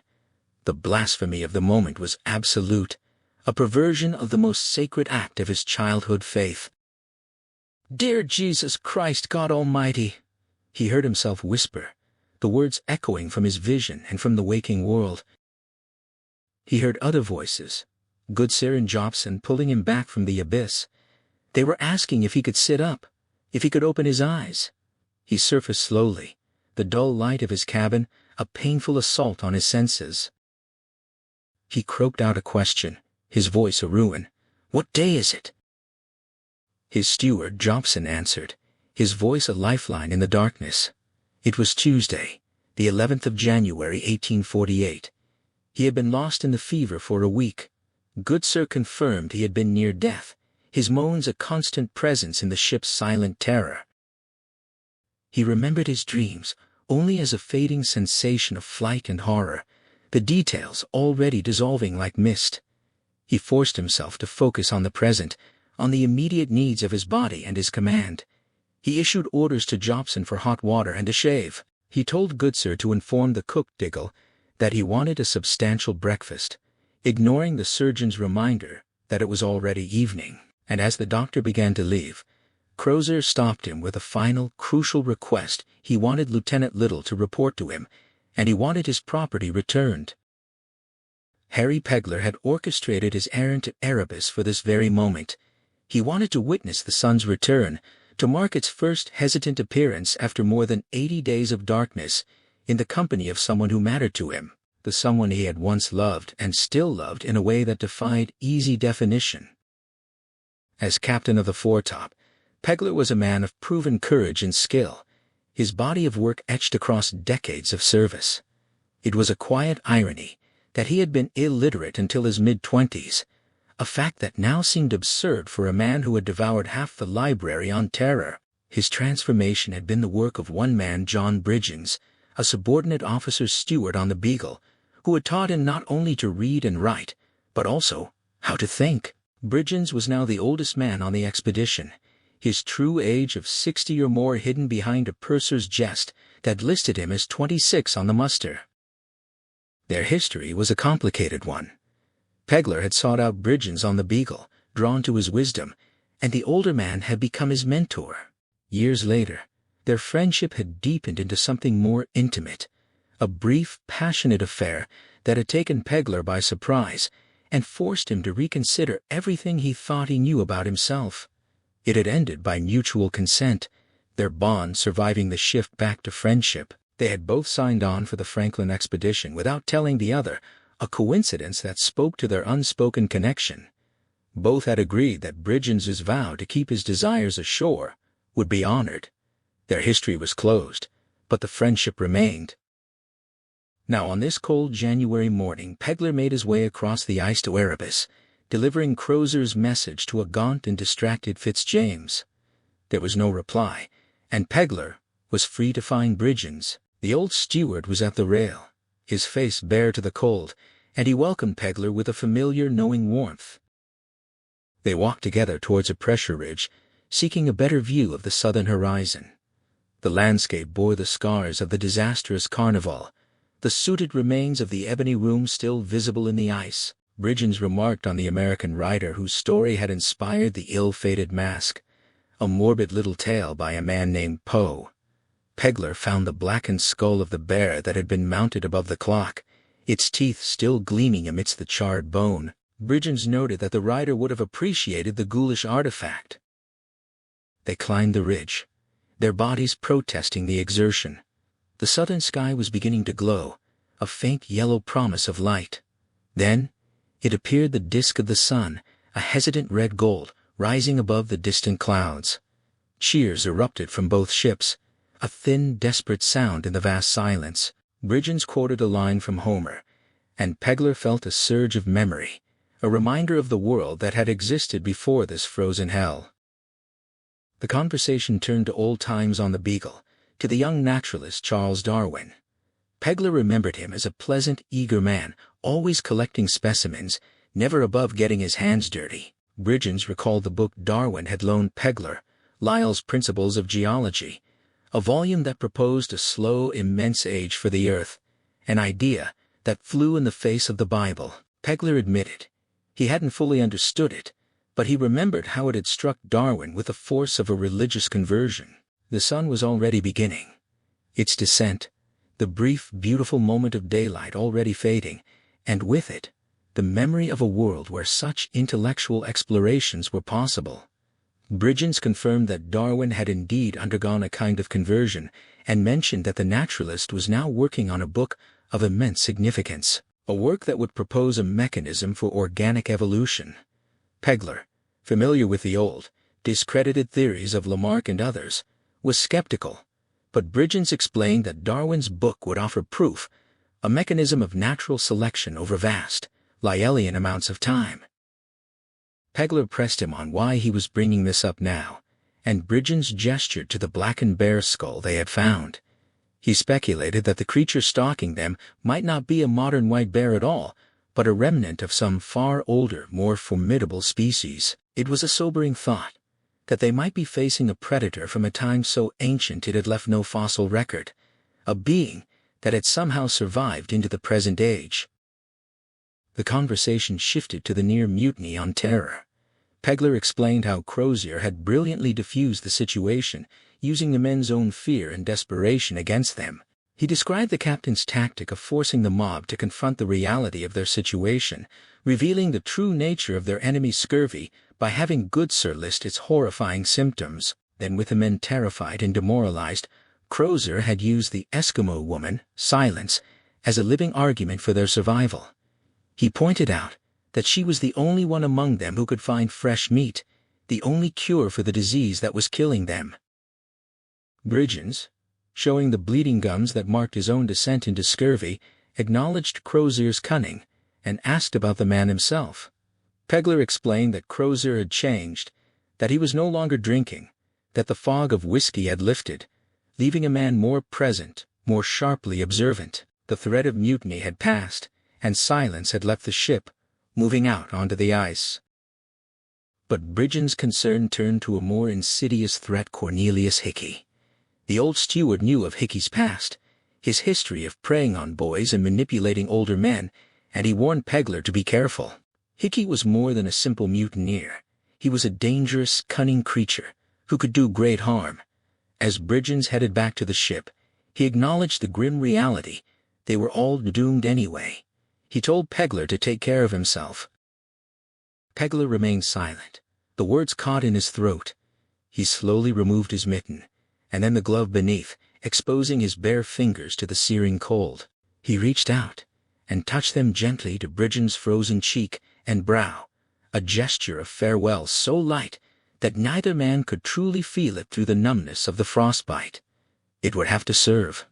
The blasphemy of the moment was absolute, a perversion of the most sacred act of his childhood faith. "Dear Jesus Christ, God Almighty," he heard himself whisper, the words echoing from his vision and from the waking world. He heard other voices, Goodsir and Jobson, pulling him back from the abyss. They were asking if he could sit up, if he could open his eyes. He surfaced slowly, the dull light of his cabin, a painful assault on his senses. He croaked out a question, his voice a ruin. "What day is it?" His steward, Jobson, answered, his voice a lifeline in the darkness. It was Tuesday, the 11th of January, 1848. He had been lost in the fever for a week. Goodsir confirmed he had been near death, his moans a constant presence in the ship's silent terror. He remembered his dreams only as a fading sensation of flight and horror, the details already dissolving like mist. He forced himself to focus on the present, on the immediate needs of his body and his command. He issued orders to Jobson for hot water and a shave. He told Goodsir to inform the cook, Diggle, that he wanted a substantial breakfast, ignoring the surgeon's reminder that it was already evening. And as the doctor began to leave, Crozier stopped him with a final, crucial request. He wanted Lieutenant Little to report to him, and he wanted his property returned. Harry Pegler had orchestrated his errand to Erebus for this very moment. He wanted to witness the sun's return, to mark its first hesitant appearance after more than 80 days of darkness, in the company of someone who mattered to him, the someone he had once loved and still loved in a way that defied easy definition. As captain of the foretop, Pegler was a man of proven courage and skill, his body of work etched across decades of service. It was a quiet irony that he had been illiterate until his mid-20s, a fact that now seemed absurd for a man who had devoured half the library on terror. His transformation had been the work of one man, John Bridgens, a subordinate officer's steward on the Beagle, who had taught him not only to read and write, but also how to think. Bridgens was now the oldest man on the expedition, his true age of 60 or more hidden behind a purser's jest that listed him as 26 on the muster. Their history was a complicated one. Pegler had sought out Bridgens on the Beagle, drawn to his wisdom, and the older man had become his mentor. Years later, their friendship had deepened into something more intimate, a brief, passionate affair that had taken Pegler by surprise and forced him to reconsider everything he thought he knew about himself. It had ended by mutual consent, their bond surviving the shift back to friendship. They had both signed on for the Franklin expedition without telling the other, a coincidence that spoke to their unspoken connection. Both had agreed that Bridgens's vow to keep his desires ashore would be honored. Their history was closed, but the friendship remained. Now on this cold January morning, Pegler made his way across the ice to Erebus, delivering Crozier's message to a gaunt and distracted Fitzjames. There was no reply, and Pegler was free to find Bridgens. The old steward was at the rail, his face bare to the cold, and he welcomed Pegler with a familiar, knowing warmth. They walked together towards a pressure ridge, seeking a better view of the southern horizon. The landscape bore the scars of the disastrous carnival, the sooted remains of the ebony room still visible in the ice. Bridgens remarked on the American writer whose story had inspired the ill-fated mask, a morbid little tale by a man named Poe. Pegler found the blackened skull of the bear that had been mounted above the clock, its teeth still gleaming amidst the charred bone. Bridgens noted that the writer would have appreciated the ghoulish artifact. They climbed the ridge, their bodies protesting the exertion. The southern sky was beginning to glow, a faint yellow promise of light. Then it appeared the disk of the sun, a hesitant red gold, rising above the distant clouds. Cheers erupted from both ships, a thin, desperate sound in the vast silence. Bridgens quoted a line from Homer, and Pegler felt a surge of memory, a reminder of the world that had existed before this frozen hell. The conversation turned to old times on the Beagle, to the young naturalist Charles Darwin. Pegler remembered him as a pleasant, eager man, always collecting specimens, never above getting his hands dirty. Bridgens recalled the book Darwin had loaned Pegler, Lyell's Principles of Geology, a volume that proposed a slow, immense age for the Earth, an idea that flew in the face of the Bible. Pegler admitted he hadn't fully understood it, but he remembered how it had struck Darwin with the force of a religious conversion. The sun was already beginning its descent, the brief, beautiful moment of daylight already fading, and with it, the memory of a world where such intellectual explorations were possible. Bridgens confirmed that Darwin had indeed undergone a kind of conversion, and mentioned that the naturalist was now working on a book of immense significance, a work that would propose a mechanism for organic evolution. Pegler, familiar with the old, discredited theories of Lamarck and others, was skeptical, but Bridgens explained that Darwin's book would offer proof, a mechanism of natural selection over vast, Lyellian amounts of time. Pegler pressed him on why he was bringing this up now, and Bridgens gestured to the blackened bear skull they had found. He speculated that the creature stalking them might not be a modern white bear at all, but a remnant of some far older, more formidable species. It was a sobering thought, that they might be facing a predator from a time so ancient it had left no fossil record, a being that had somehow survived into the present age. The conversation shifted to the near mutiny on Terror. Pegler explained how Crozier had brilliantly diffused the situation, using the men's own fear and desperation against them. He described the captain's tactic of forcing the mob to confront the reality of their situation, revealing the true nature of their enemy's scurvy by having Goodsir list its horrifying symptoms. Then, with the men terrified and demoralized, Crozier had used the Eskimo woman, Silence, as a living argument for their survival. He pointed out that she was the only one among them who could find fresh meat, the only cure for the disease that was killing them. Bridgens, showing the bleeding gums that marked his own descent into scurvy, acknowledged Crozier's cunning and asked about the man himself. Pegler explained that Crozier had changed, that he was no longer drinking, that the fog of whiskey had lifted, leaving a man more present, more sharply observant. The threat of mutiny had passed, and Silence had left the ship, moving out onto the ice. But Bridgens' concern turned to a more insidious threat: Cornelius Hickey. The old steward knew of Hickey's past, his history of preying on boys and manipulating older men, and he warned Pegler to be careful. Hickey was more than a simple mutineer. He was a dangerous, cunning creature who could do great harm. As Bridgens headed back to the ship, he acknowledged the grim reality: they were all doomed anyway. He told Pegler to take care of himself. Pegler remained silent, the words caught in his throat. He slowly removed his mitten, and then the glove beneath, exposing his bare fingers to the searing cold. He reached out and touched them gently to Bridgens' frozen cheek and brow, a gesture of farewell so light that neither man could truly feel it through the numbness of the frostbite. It would have to serve.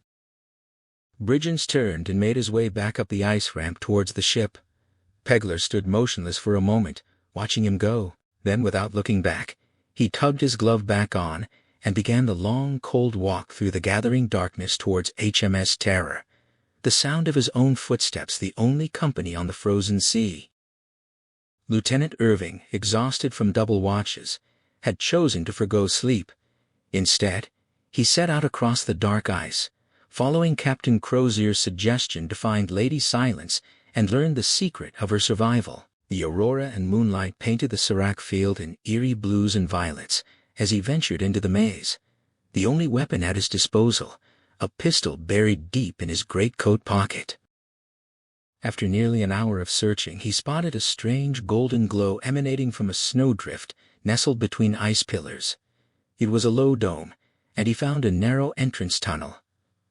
Bridgens turned and made his way back up the ice ramp towards the ship. Pegler stood motionless for a moment, watching him go. Then, without looking back, he He tugged his glove back on and began the long, cold walk through the gathering darkness towards HMS Terror, the sound of his own footsteps the only company on the frozen sea. Lieutenant Irving, exhausted from double watches, had chosen to forgo sleep. Instead, he set out across the dark ice, following Captain Crozier's suggestion to find Lady Silence and learn the secret of her survival. The aurora and moonlight painted the Serac field in eerie blues and violets as he ventured into the maze, the only weapon at his disposal, a pistol buried deep in his greatcoat pocket. After nearly an hour of searching, he spotted a strange golden glow emanating from a snowdrift nestled between ice pillars. It was a low dome, and he found a narrow entrance tunnel.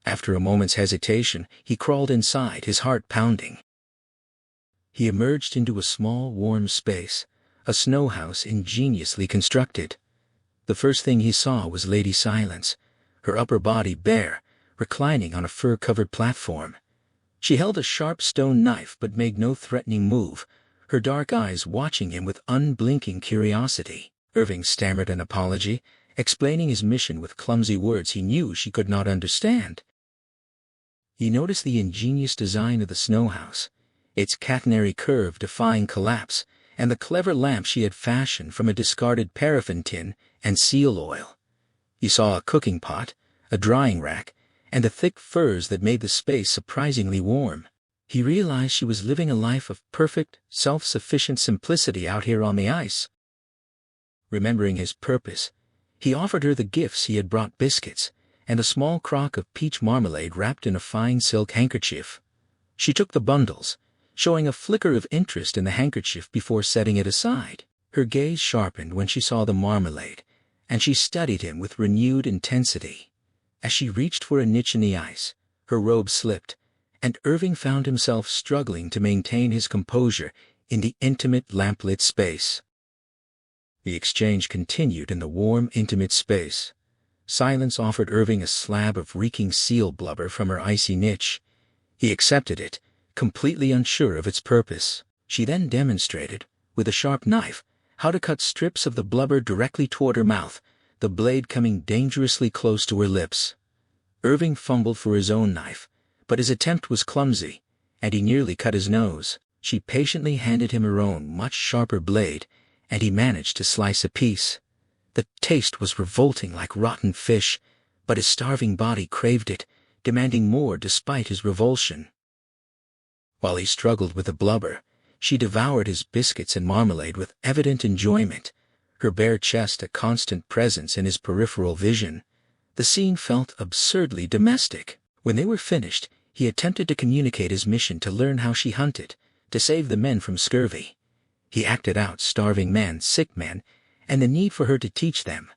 After a moment's hesitation, he crawled inside, his heart pounding. He emerged into a small, warm space, a snow house ingeniously constructed. The first thing he saw was Lady Silence, her upper body bare, reclining on a fur-covered platform. She held a sharp stone knife but made no threatening move, her dark eyes watching him with unblinking curiosity. Irving stammered an apology, explaining his mission with clumsy words he knew she could not understand. He noticed the ingenious design of the snow house, its catenary curve defying collapse, and the clever lamp she had fashioned from a discarded paraffin tin and seal oil. He saw a cooking pot, a drying rack, and the thick furs that made the space surprisingly warm. He realized she was living a life of perfect, self-sufficient simplicity out here on the ice. Remembering his purpose, he offered her the gifts he had brought: biscuits and a small crock of peach marmalade wrapped in a fine silk handkerchief. She took the bundles, showing a flicker of interest in the handkerchief before setting it aside. Her gaze sharpened when she saw the marmalade, and she studied him with renewed intensity. As she reached for a niche in the ice, her robe slipped, and Irving found himself struggling to maintain his composure in the intimate lamplit space. The exchange continued in the warm, intimate space. Silence offered Irving a slab of reeking seal blubber from her icy niche. He accepted it, completely unsure of its purpose. She then demonstrated, with a sharp knife, how to cut strips of the blubber directly toward her mouth, the blade coming dangerously close to her lips. Irving fumbled for his own knife, but his attempt was clumsy, and he nearly cut his nose. She patiently handed him her own, much sharper blade, and he managed to slice a piece. The taste was revolting, like rotten fish, but his starving body craved it, demanding more despite his revulsion. While he struggled with the blubber, she devoured his biscuits and marmalade with evident enjoyment, her bare chest a constant presence in his peripheral vision. The scene felt absurdly domestic. When they were finished, he attempted to communicate his mission to learn how she hunted, to save the men from scurvy. He acted out starving men, sick men, and the need for her to teach them.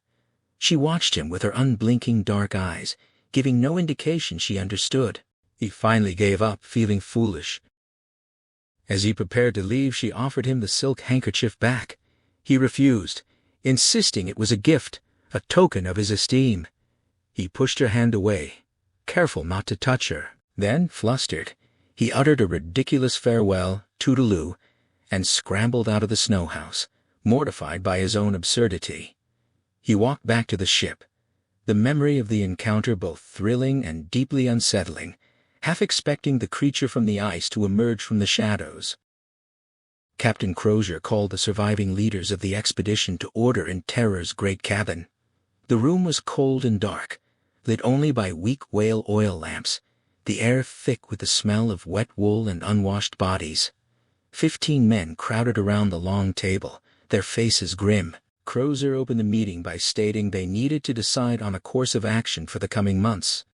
She watched him with her unblinking dark eyes, giving no indication she understood. He finally gave up, feeling foolish. As he prepared to leave, she offered him the silk handkerchief back. He refused, insisting it was a gift, a token of his esteem. He pushed her hand away, careful not to touch her. Then, flustered, he uttered a ridiculous farewell, toodaloo, and scrambled out of the snow house, mortified by his own absurdity. He walked back to the ship, the memory of the encounter both thrilling and deeply unsettling, half expecting the creature from the ice to emerge from the shadows. Captain Crozier called the surviving leaders of the expedition to order in Terror's great cabin. The room was cold and dark, lit only by weak whale oil lamps, the air thick with the smell of wet wool and unwashed bodies. 15 men crowded around the long table, their faces grim. Crozier opened the meeting by stating they needed to decide on a course of action for the coming months.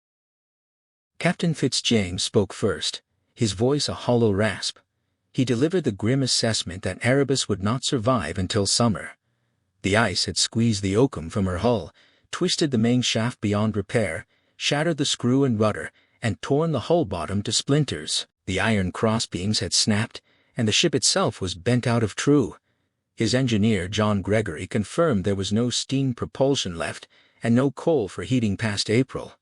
Captain Fitzjames spoke first, his voice a hollow rasp. He delivered the grim assessment that Erebus would not survive until summer. The ice had squeezed the oakum from her hull, twisted the main shaft beyond repair, shattered the screw and rudder, and torn the hull bottom to splinters. The iron crossbeams had snapped, and the ship itself was bent out of true. His engineer, John Gregory, confirmed there was no steam propulsion left and no coal for heating past April.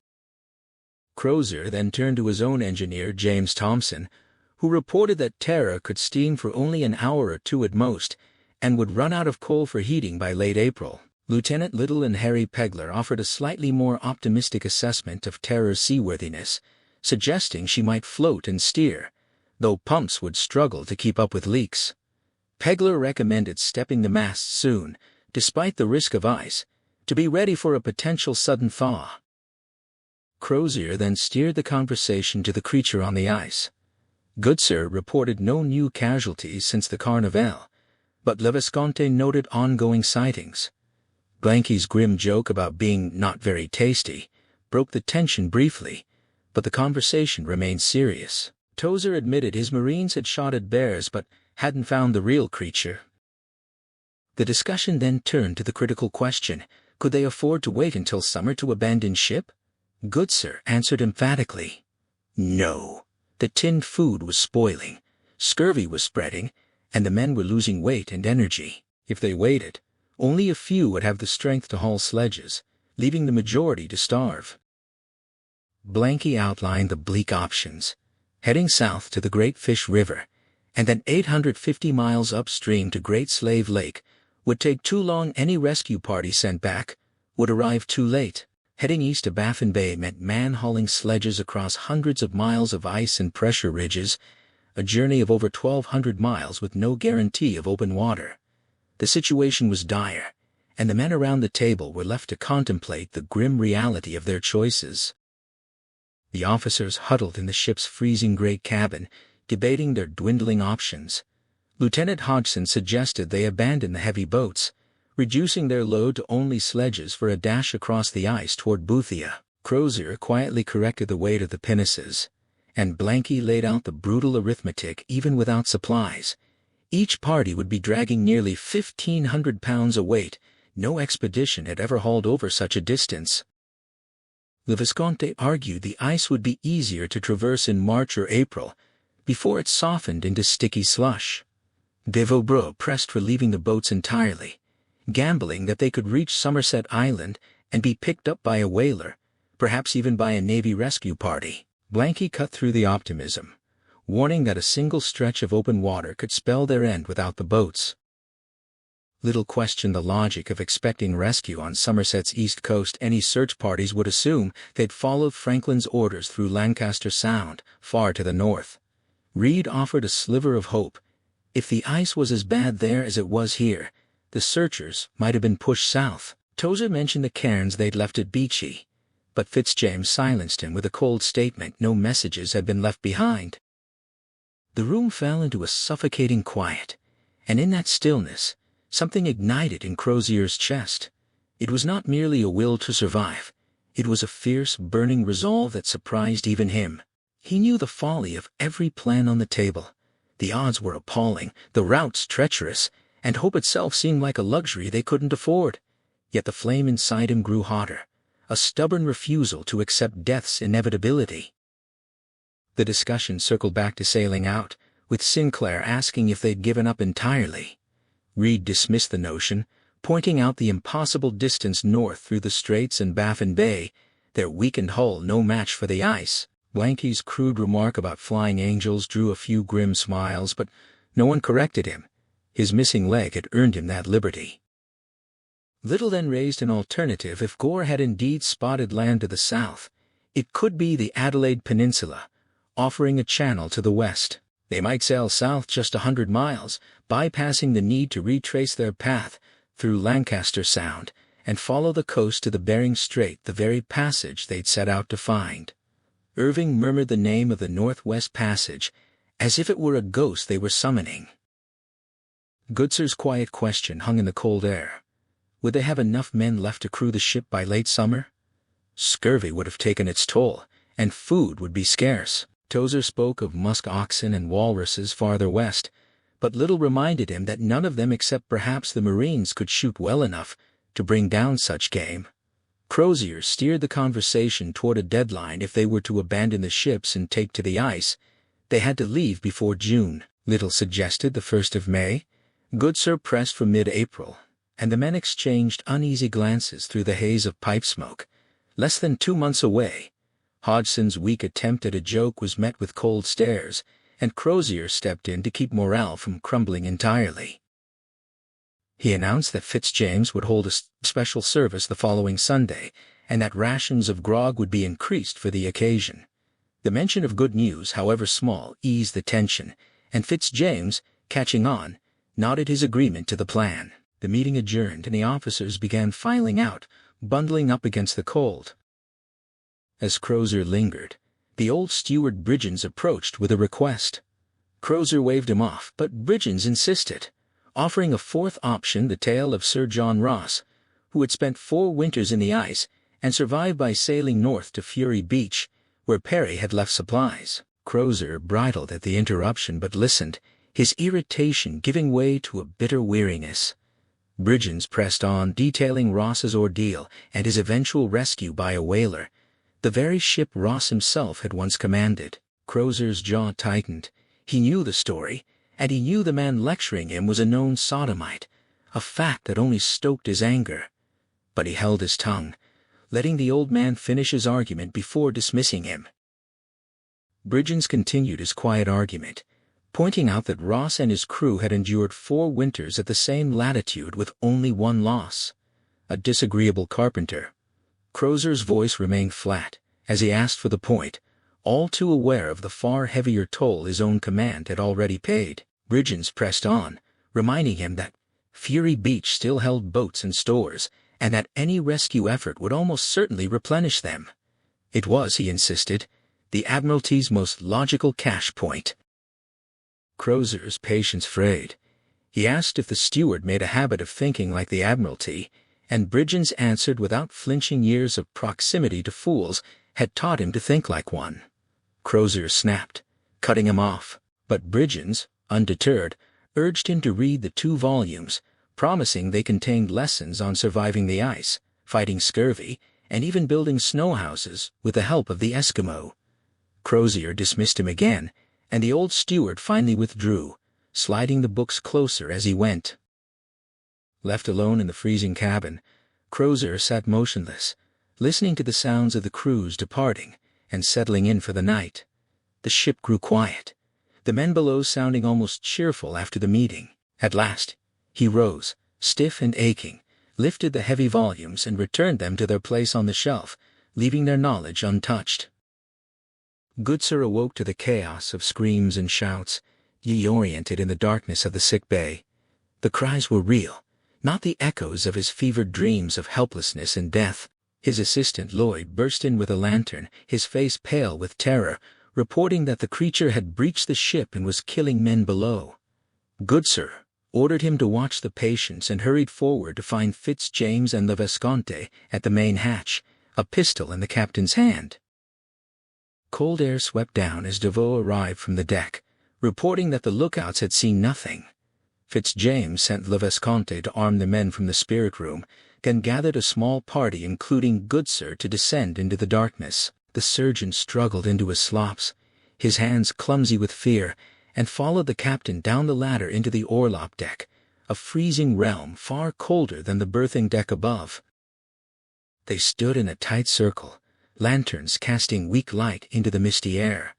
Crozier then turned to his own engineer, James Thompson, who reported that Terror could steam for only an hour or two at most and would run out of coal for heating by late April. Lieutenant Little and Harry Pegler offered a slightly more optimistic assessment of Terror's seaworthiness, suggesting she might float and steer, though pumps would struggle to keep up with leaks. Pegler recommended stepping the masts soon, despite the risk of ice, to be ready for a potential sudden thaw. Crozier then steered the conversation to the creature on the ice. Goodsir reported no new casualties since the Carnival, but Le Visconti noted ongoing sightings. Blanky's grim joke about being not very tasty broke the tension briefly, but the conversation remained serious. Tozer admitted his Marines had shot at bears but hadn't found the real creature. The discussion then turned to the critical question, could they afford to wait until summer to abandon ship? Goodsir answered emphatically, no. The tinned food was spoiling, scurvy was spreading, and the men were losing weight and energy. If they waited, only a few would have the strength to haul sledges, leaving the majority to starve. Blanky outlined the bleak options, heading south to the Great Fish River, and then 850 miles upstream to Great Slave Lake would take too long. Any rescue party sent back would arrive too late. Heading east to Baffin Bay meant man-hauling sledges across hundreds of miles of ice and pressure ridges, a journey of over 1,200 miles with no guarantee of open water. The situation was dire, and the men around the table were left to contemplate the grim reality of their choices. The officers huddled in the ship's freezing gray cabin, debating their dwindling options. Lieutenant Hodgson suggested they abandon the heavy boats, reducing their load to only sledges for a dash across the ice toward Boothia. Crozier quietly corrected the weight of the pinnaces, and Blanky laid out the brutal arithmetic. Even without supplies, each party would be dragging nearly 1,500 pounds of weight. No expedition had ever hauled over such a distance. Le Visconti argued the ice would be easier to traverse in March or April, before it softened into sticky slush. De Vaubreau pressed for leaving the boats entirely, gambling that they could reach Somerset Island and be picked up by a whaler, perhaps even by a Navy rescue party. Blanky cut through the optimism, warning that a single stretch of open water could spell their end without the boats. Little questioned the logic of expecting rescue on Somerset's east coast. Any search parties would assume they'd followed Franklin's orders through Lancaster Sound, far to the north. Reed offered a sliver of hope. If the ice was as bad there as it was here, the searchers might have been pushed south. Tozer mentioned the cairns they'd left at Beachy, but Fitzjames silenced him with a cold statement no messages had been left behind. The room fell into a suffocating quiet, and in that stillness, something ignited in Crozier's chest. It was not merely a will to survive. It was a fierce, burning resolve that surprised even him. He knew the folly of every plan on the table. The odds were appalling, the routes treacherous, and hope itself seemed like a luxury they couldn't afford. Yet the flame inside him grew hotter, a stubborn refusal to accept death's inevitability. The discussion circled back to sailing out, with Sinclair asking if they'd given up entirely. Reed dismissed the notion, pointing out the impossible distance north through the straits and Baffin Bay, their weakened hull no match for the ice. Blanky's crude remark about flying angels drew a few grim smiles, but no one corrected him. His missing leg had earned him that liberty. Little then raised an alternative. If Gore had indeed spotted land to the south, it could be the Adelaide Peninsula, offering a channel to the west. They might sail south just 100 miles, bypassing the need to retrace their path through Lancaster Sound and follow the coast to the Bering Strait, the very passage they'd set out to find. Irving murmured the name of the Northwest Passage, as if it were a ghost they were summoning. Goodsir's quiet question hung in the cold air. Would they have enough men left to crew the ship by late summer? Scurvy would have taken its toll, and food would be scarce. Tozer spoke of musk oxen and walruses farther west, but Little reminded him that none of them except perhaps the Marines could shoot well enough to bring down such game. Crozier steered the conversation toward a deadline. If they were to abandon the ships and take to the ice, they had to leave before June. Little suggested the 1st of May. Goodsir pressed for mid-April, and the men exchanged uneasy glances through the haze of pipe smoke. Less than 2 months away. Hodgson's weak attempt at a joke was met with cold stares, and Crozier stepped in to keep morale from crumbling entirely. He announced that Fitzjames would hold a special service the following Sunday, and that rations of grog would be increased for the occasion. The mention of good news, however small, eased the tension, and Fitzjames, catching on, nodded his agreement to the plan. The meeting adjourned, and the officers began filing out, bundling up against the cold. As Crozier lingered, the old steward Bridgens approached with a request. Crozier waved him off, but Bridgens insisted, offering a fourth option, the tale of Sir John Ross, who had spent 4 winters in the ice and survived by sailing north to Fury Beach, where Perry had left supplies. Crozier bridled at the interruption but listened, his irritation giving way to a bitter weariness. Bridgens pressed on, detailing Ross's ordeal and his eventual rescue by a whaler, the very ship Ross himself had once commanded. Crozier's jaw tightened. He knew the story, and he knew the man lecturing him was a known sodomite, a fact that only stoked his anger. But he held his tongue, letting the old man finish his argument before dismissing him. Bridgens continued his quiet argument, pointing out that Ross and his crew had endured 4 winters at the same latitude with only one loss, a disagreeable carpenter. Crozier's voice remained flat as he asked for the point, all too aware of the far heavier toll his own command had already paid. Bridgens pressed on, reminding him that Fury Beach still held boats and stores, and that any rescue effort would almost certainly replenish them. It was, he insisted, the Admiralty's most logical cash point. Crozier's patience frayed. He asked if the steward made a habit of thinking like the Admiralty, and Bridgens answered without flinching. Years of proximity to fools had taught him to think like one. Crozier snapped, cutting him off, but Bridgens, undeterred, urged him to read the 2 volumes, promising they contained lessons on surviving the ice, fighting scurvy, and even building snow houses with the help of the Eskimo. Crozier dismissed him again, and the old steward finally withdrew, sliding the books closer as he went. Left alone in the freezing cabin, Crozier sat motionless, listening to the sounds of the crews departing and settling in for the night. The ship grew quiet, the men below sounding almost cheerful after the meeting. At last, he rose, stiff and aching, lifted the heavy volumes and returned them to their place on the shelf, leaving their knowledge untouched. Goodsir awoke to the chaos of screams and shouts, disoriented in the darkness of the sick bay. The cries were real, not the echoes of his fevered dreams of helplessness and death. His assistant Lloyd burst in with a lantern, his face pale with terror, reporting that the creature had breached the ship and was killing men below. Goodsir ordered him to watch the patients and hurried forward to find Fitzjames and the Visconti at the main hatch, a pistol in the captain's hand. Cold air swept down as Devoe arrived from the deck, reporting that the lookouts had seen nothing. Fitzjames sent Le Visconti to arm the men from the spirit room, then gathered a small party including Goodsir to descend into the darkness. The surgeon struggled into his slops, his hands clumsy with fear, and followed the captain down the ladder into the orlop deck, a freezing realm far colder than the berthing deck above. They stood in a tight circle, lanterns casting weak light into the misty air.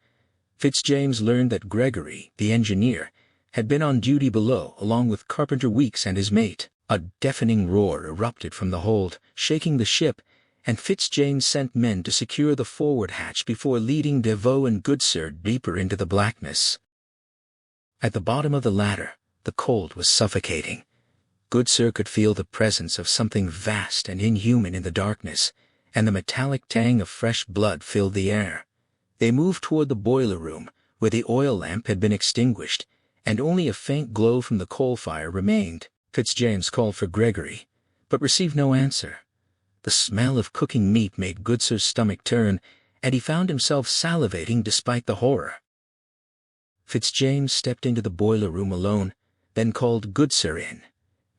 Fitzjames learned that Gregory, the engineer, had been on duty below along with Carpenter Weeks and his mate. A deafening roar erupted from the hold, shaking the ship, and Fitzjames sent men to secure the forward hatch before leading Devoe and Goodsir deeper into the blackness. At the bottom of the ladder, the cold was suffocating. Goodsir could feel the presence of something vast and inhuman in the darkness, and the metallic tang of fresh blood filled the air. They moved toward the boiler room, where the oil lamp had been extinguished, and only a faint glow from the coal fire remained. Fitzjames called for Gregory, but received no answer. The smell of cooking meat made Goodsir's stomach turn, and he found himself salivating despite the horror. Fitzjames stepped into the boiler room alone, then called Goodsir in.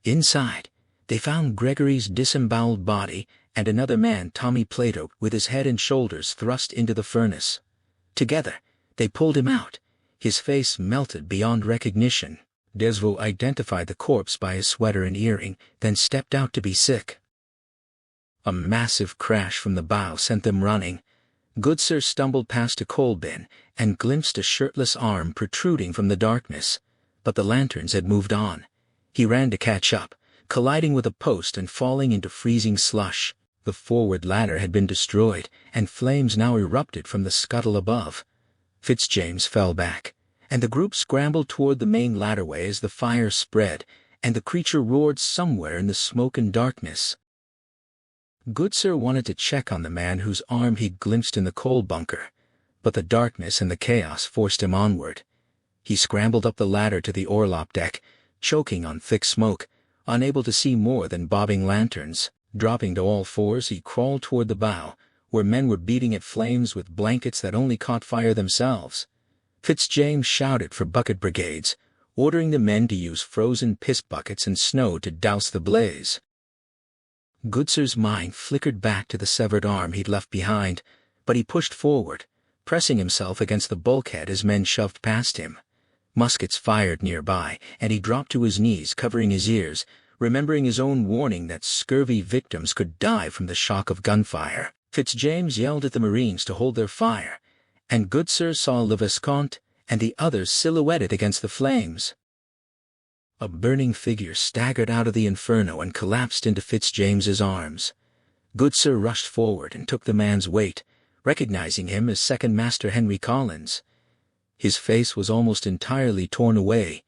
Inside, they found Gregory's disemboweled body and another man, Tommy Plato, with his head and shoulders thrust into the furnace. Together, they pulled him out, his face melted beyond recognition. Devoe identified the corpse by his sweater and earring, then stepped out to be sick. A massive crash from the bow sent them running. Goodsir stumbled past a coal bin and glimpsed a shirtless arm protruding from the darkness, but the lanterns had moved on. He ran to catch up, colliding with a post and falling into freezing slush. The forward ladder had been destroyed, and flames now erupted from the scuttle above. Fitzjames fell back, and the group scrambled toward the main ladderway as the fire spread, and the creature roared somewhere in the smoke and darkness. Goodsir wanted to check on the man whose arm he'd glimpsed in the coal bunker, but the darkness and the chaos forced him onward. He scrambled up the ladder to the orlop deck, choking on thick smoke, unable to see more than bobbing lanterns. Dropping to all fours, he crawled toward the bow, where men were beating at flames with blankets that only caught fire themselves. Fitzjames shouted for bucket brigades, ordering the men to use frozen piss buckets and snow to douse the blaze. Goodsir's mind flickered back to the severed arm he'd left behind, but he pushed forward, pressing himself against the bulkhead as men shoved past him. Muskets fired nearby, and he dropped to his knees, covering his ears, remembering his own warning that scurvy victims could die from the shock of gunfire. Fitzjames yelled at the Marines to hold their fire, and Goodsir saw Le Viscount and the others silhouetted against the flames. A burning figure staggered out of the inferno and collapsed into Fitzjames's arms. Goodsir rushed forward and took the man's weight, recognizing him as Second Master Henry Collins. His face was almost entirely torn away.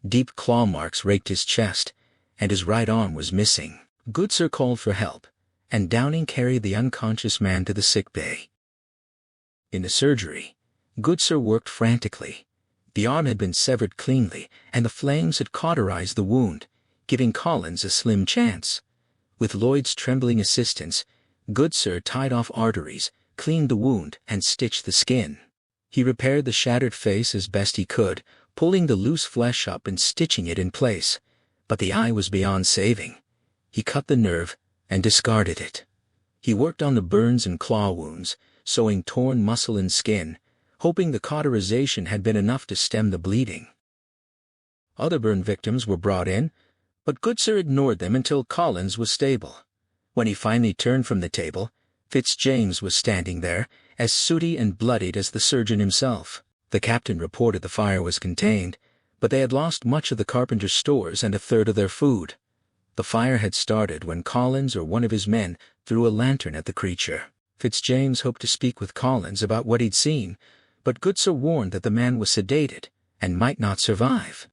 Deep claw marks raked his chest, and his right arm was missing. Goodsir called for help, and Downing carried the unconscious man to the sick bay. In the surgery, Goodsir worked frantically. The arm had been severed cleanly, and the flames had cauterized the wound, giving Collins a slim chance. With Lloyd's trembling assistance, Goodsir tied off arteries, cleaned the wound, and stitched the skin. He repaired the shattered face as best he could, pulling the loose flesh up and stitching it in place. But the eye was beyond saving. He cut the nerve and discarded it. He worked on the burns and claw wounds, sewing torn muscle and skin, hoping the cauterization had been enough to stem the bleeding. Other burn victims were brought in, but Goodsir ignored them until Collins was stable. When he finally turned from the table, Fitzjames was standing there, as sooty and bloodied as the surgeon himself. The captain reported the fire was contained, but they had lost much of the carpenter's stores and a third of their food. The fire had started when Collins or one of his men threw a lantern at the creature. Fitzjames hoped to speak with Collins about what he'd seen, but Goodsir warned that the man was sedated and might not survive.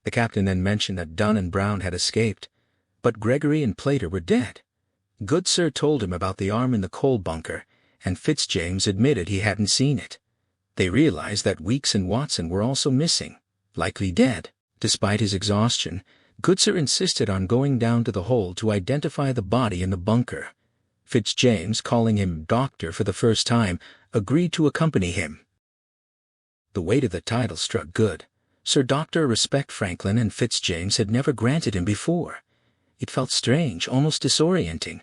The captain then mentioned that Dunn and Brown had escaped, but Gregory and Plater were dead. Goodsir told him about the arm in the coal bunker, and Fitzjames admitted he hadn't seen it. They realized that Weeks and Watson were also missing, likely dead. Despite his exhaustion, Goodsir insisted on going down to the hold to identify the body in the bunker. Fitzjames, calling him Doctor for the first time, agreed to accompany him. The weight of the title struck good. Sir Doctor respect Franklin and Fitzjames had never granted him before. It felt strange, almost disorienting,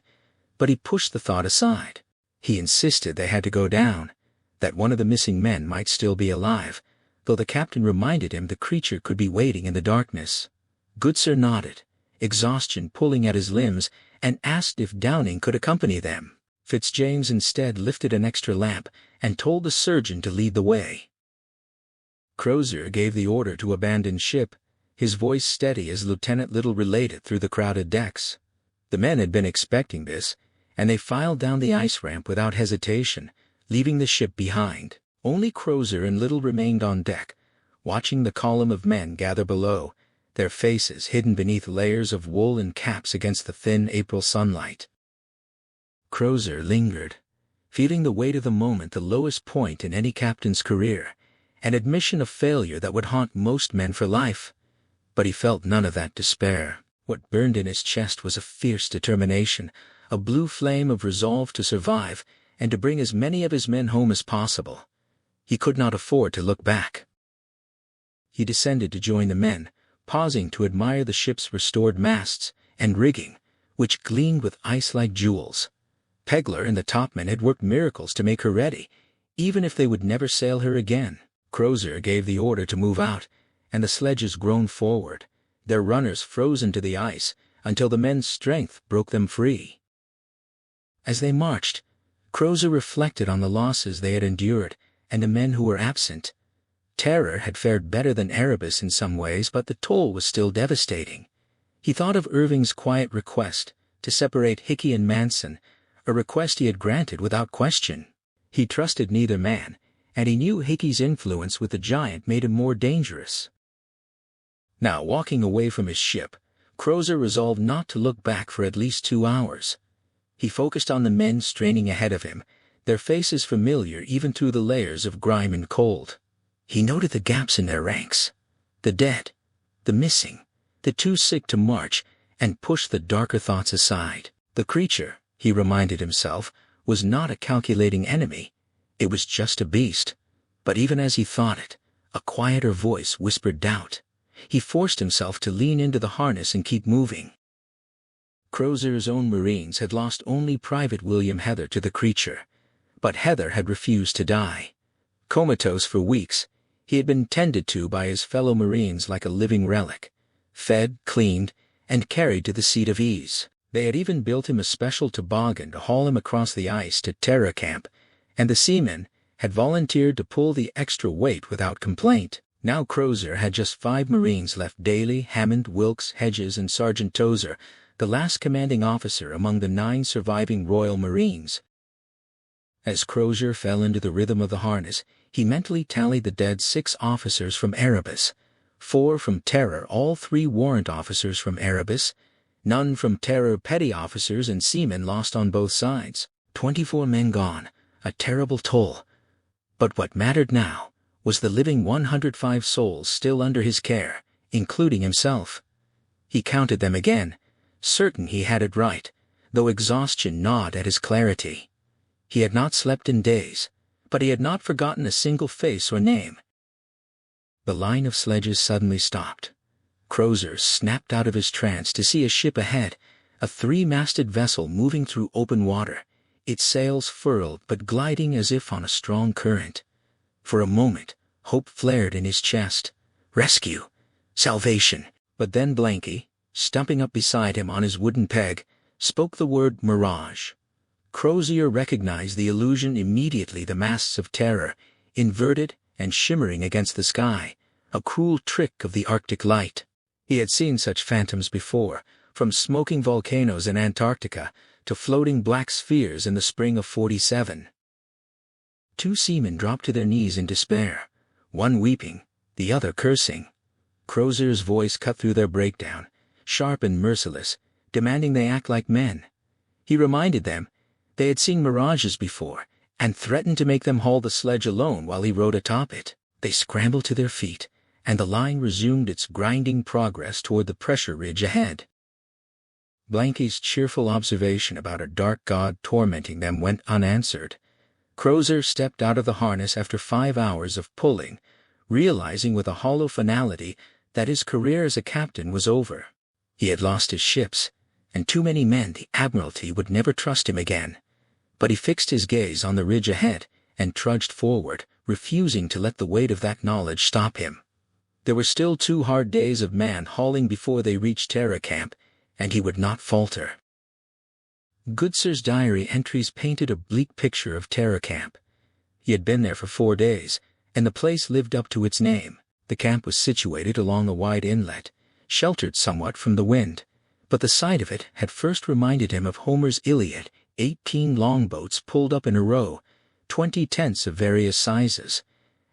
but he pushed the thought aside. He insisted they had to go down, that one of the missing men might still be alive, though the captain reminded him the creature could be waiting in the darkness. Goodsir nodded, exhaustion pulling at his limbs, and asked if Downing could accompany them. Fitzjames instead lifted an extra lamp and told the surgeon to lead the way. Crozier gave the order to abandon ship, his voice steady as Lieutenant Little related through the crowded decks. The men had been expecting this, and they filed down the ice ramp without hesitation, leaving the ship behind. Only Crozier and Little remained on deck, watching the column of men gather below, their faces hidden beneath layers of wool and caps against the thin April sunlight. Crozier lingered, feeling the weight of the moment the lowest point in any captain's career, an admission of failure that would haunt most men for life. But he felt none of that despair. What burned in his chest was a fierce determination, a blue flame of resolve to survive and to bring as many of his men home as possible. He could not afford to look back. He descended to join the men, pausing to admire the ship's restored masts and rigging, which gleamed with ice like jewels. Pegler and the topmen had worked miracles to make her ready, even if they would never sail her again. Crozier gave the order to move out, and the sledges groaned forward, their runners frozen to the ice until the men's strength broke them free. As they marched, Crozier reflected on the losses they had endured and the men who were absent. Terror had fared better than Erebus in some ways, but the toll was still devastating. He thought of Irving's quiet request to separate Hickey and Manson, a request he had granted without question. He trusted neither man, and he knew Hickey's influence with the giant made him more dangerous. Now, walking away from his ship, Crozier resolved not to look back for at least 2 hours. He focused on the men straining ahead of him, their faces familiar even through the layers of grime and cold. He noted the gaps in their ranks, the dead, the missing, the too sick to march, and pushed the darker thoughts aside. The creature, he reminded himself, was not a calculating enemy. It was just a beast. But even as he thought it, a quieter voice whispered doubt. He forced himself to lean into the harness and keep moving. Crozier's own Marines had lost only Private William Heather to the creature, but Heather had refused to die. Comatose for weeks, he had been tended to by his fellow Marines like a living relic, fed, cleaned, and carried to the seat of ease. They had even built him a special toboggan to haul him across the ice to Terror Camp, and the seamen had volunteered to pull the extra weight without complaint. Now Crozier had just 5 Marines left: Daly, Hammond, Wilkes, Hedges, and Sergeant Tozer, the last commanding officer among the 9 surviving Royal Marines. As Crozier fell into the rhythm of the harness, he mentally tallied the dead 6 officers from Erebus, 4 from Terror, all 3 warrant officers from Erebus, none from Terror, petty officers and seamen lost on both sides. 24 men gone, a terrible toll. But what mattered now was the living 105 souls still under his care, including himself. He counted them again, certain he had it right, though exhaustion gnawed at his clarity. He had not slept in days, but he had not forgotten a single face or name. The line of sledges suddenly stopped. Crozier snapped out of his trance to see a ship ahead, a 3-masted vessel moving through open water, its sails furled but gliding as if on a strong current. For a moment, hope flared in his chest. Rescue! Salvation! But then Blanky, stumping up beside him on his wooden peg, spoke the word mirage. Crozier recognized the illusion immediately: the masts of Terror, inverted and shimmering against the sky, a cruel trick of the Arctic light. He had seen such phantoms before, from smoking volcanoes in Antarctica to floating black spheres in the spring of '47. 2 seamen dropped to their knees in despair, one weeping, the other cursing. Crozier's voice cut through their breakdown, sharp and merciless, demanding they act like men. He reminded them they had seen mirages before, and threatened to make them haul the sledge alone while he rode atop it. They scrambled to their feet, and the line resumed its grinding progress toward the pressure ridge ahead. Blanky's cheerful observation about a dark god tormenting them went unanswered. Crozier stepped out of the harness after 5 hours of pulling, realizing with a hollow finality that his career as a captain was over. He had lost his ships, and too many men the Admiralty would never trust him again. But he fixed his gaze on the ridge ahead and trudged forward, refusing to let the weight of that knowledge stop him. There were still 2 hard days of man-hauling before they reached Terror Camp, and he would not falter. Goodsir's diary entries painted a bleak picture of Terror Camp. He had been there for 4 days, and the place lived up to its name. The camp was situated along a wide inlet, sheltered somewhat from the wind, but the sight of it had first reminded him of Homer's Iliad: 18 longboats pulled up in a row, 20 tents of various sizes,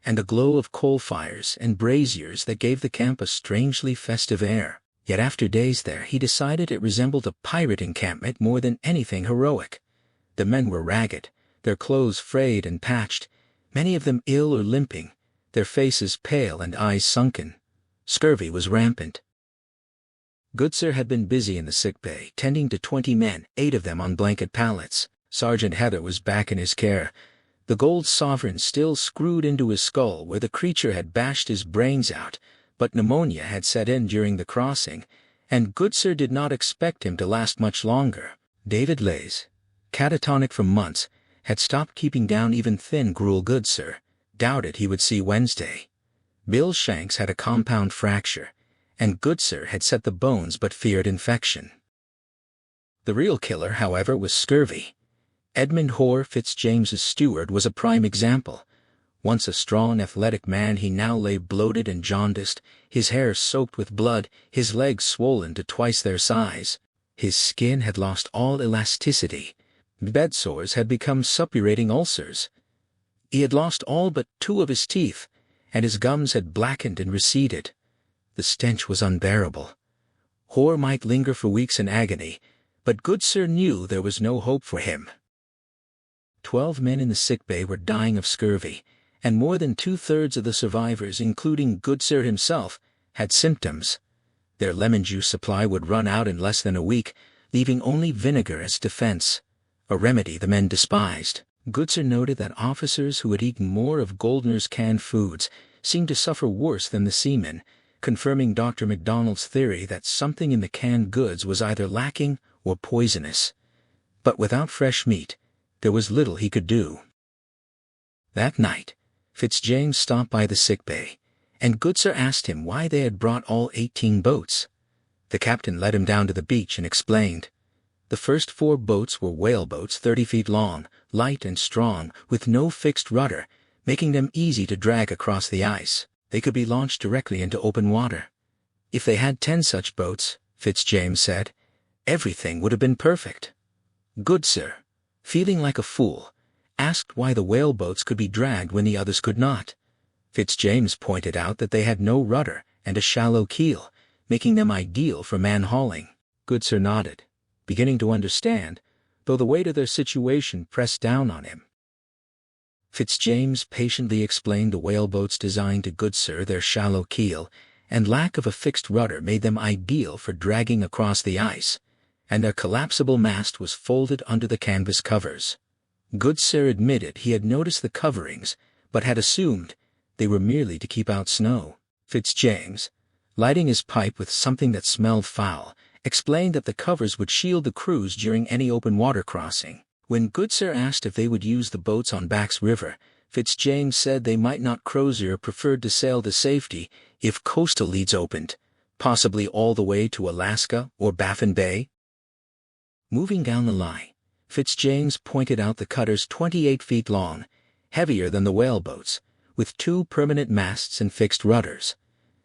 and a glow of coal fires and braziers that gave the camp a strangely festive air. Yet after days there he decided it resembled a pirate encampment more than anything heroic. The men were ragged, their clothes frayed and patched, many of them ill or limping, their faces pale and eyes sunken. Scurvy was rampant. Goodsir had been busy in the sick bay, tending to 20 men, 8 of them on blanket pallets. Sergeant Heather was back in his care, the gold sovereign still screwed into his skull where the creature had bashed his brains out, but pneumonia had set in during the crossing, and Goodsir did not expect him to last much longer. David Lays, catatonic for months, had stopped keeping down even thin gruel. Goodsir doubted he would see Wednesday. Bill Shanks had a compound fracture, and Goodsir had set the bones but feared infection. The real killer, however, was scurvy. Edmund Hoare, Fitzjames's steward, was a prime example. Once a strong, athletic man, he now lay bloated and jaundiced, his hair soaked with blood, his legs swollen to twice their size. His skin had lost all elasticity. Bed sores had become suppurating ulcers. He had lost all but 2 of his teeth, and his gums had blackened and receded. The stench was unbearable. Hor might linger for weeks in agony, but Goodsir knew there was no hope for him. 12 men in the sickbay were dying of scurvy, and more than 2/3 of the survivors, including Goodsir himself, had symptoms. Their lemon juice supply would run out in less than a week, leaving only vinegar as defense, a remedy the men despised. Goodsir noted that officers who had eaten more of Goldner's canned foods seemed to suffer worse than the seamen, confirming Dr. MacDonald's theory that something in the canned goods was either lacking or poisonous. But without fresh meat, there was little he could do. That night, Fitzjames stopped by the sickbay, and Goodsir asked him why they had brought all 18 boats. The captain led him down to the beach and explained. The first 4 boats were whaleboats 30 feet long, light and strong, with no fixed rudder, making them easy to drag across the ice. They could be launched directly into open water. If they had 10 such boats, Fitzjames said, everything would have been perfect. Goodsir, feeling like a fool, asked why the whaleboats could be dragged when the others could not. Fitzjames pointed out that they had no rudder and a shallow keel, making them ideal for man-hauling. Goodsir nodded, beginning to understand, though the weight of their situation pressed down on him. Fitzjames patiently explained the whaleboats designed to Goodsir, their shallow keel and lack of a fixed rudder made them ideal for dragging across the ice, and their collapsible mast was folded under the canvas covers. Goodsir admitted he had noticed the coverings, but had assumed they were merely to keep out snow. Fitzjames, lighting his pipe with something that smelled foul, explained that the covers would shield the crews during any open water crossing. When Goodsir asked if they would use the boats on Back's River, Fitzjames said they might not. Crozier preferred to sail to safety if coastal leads opened, possibly all the way to Alaska or Baffin Bay. Moving down the line, Fitzjames pointed out the cutters 28 feet long, heavier than the whaleboats, with 2 permanent masts and fixed rudders.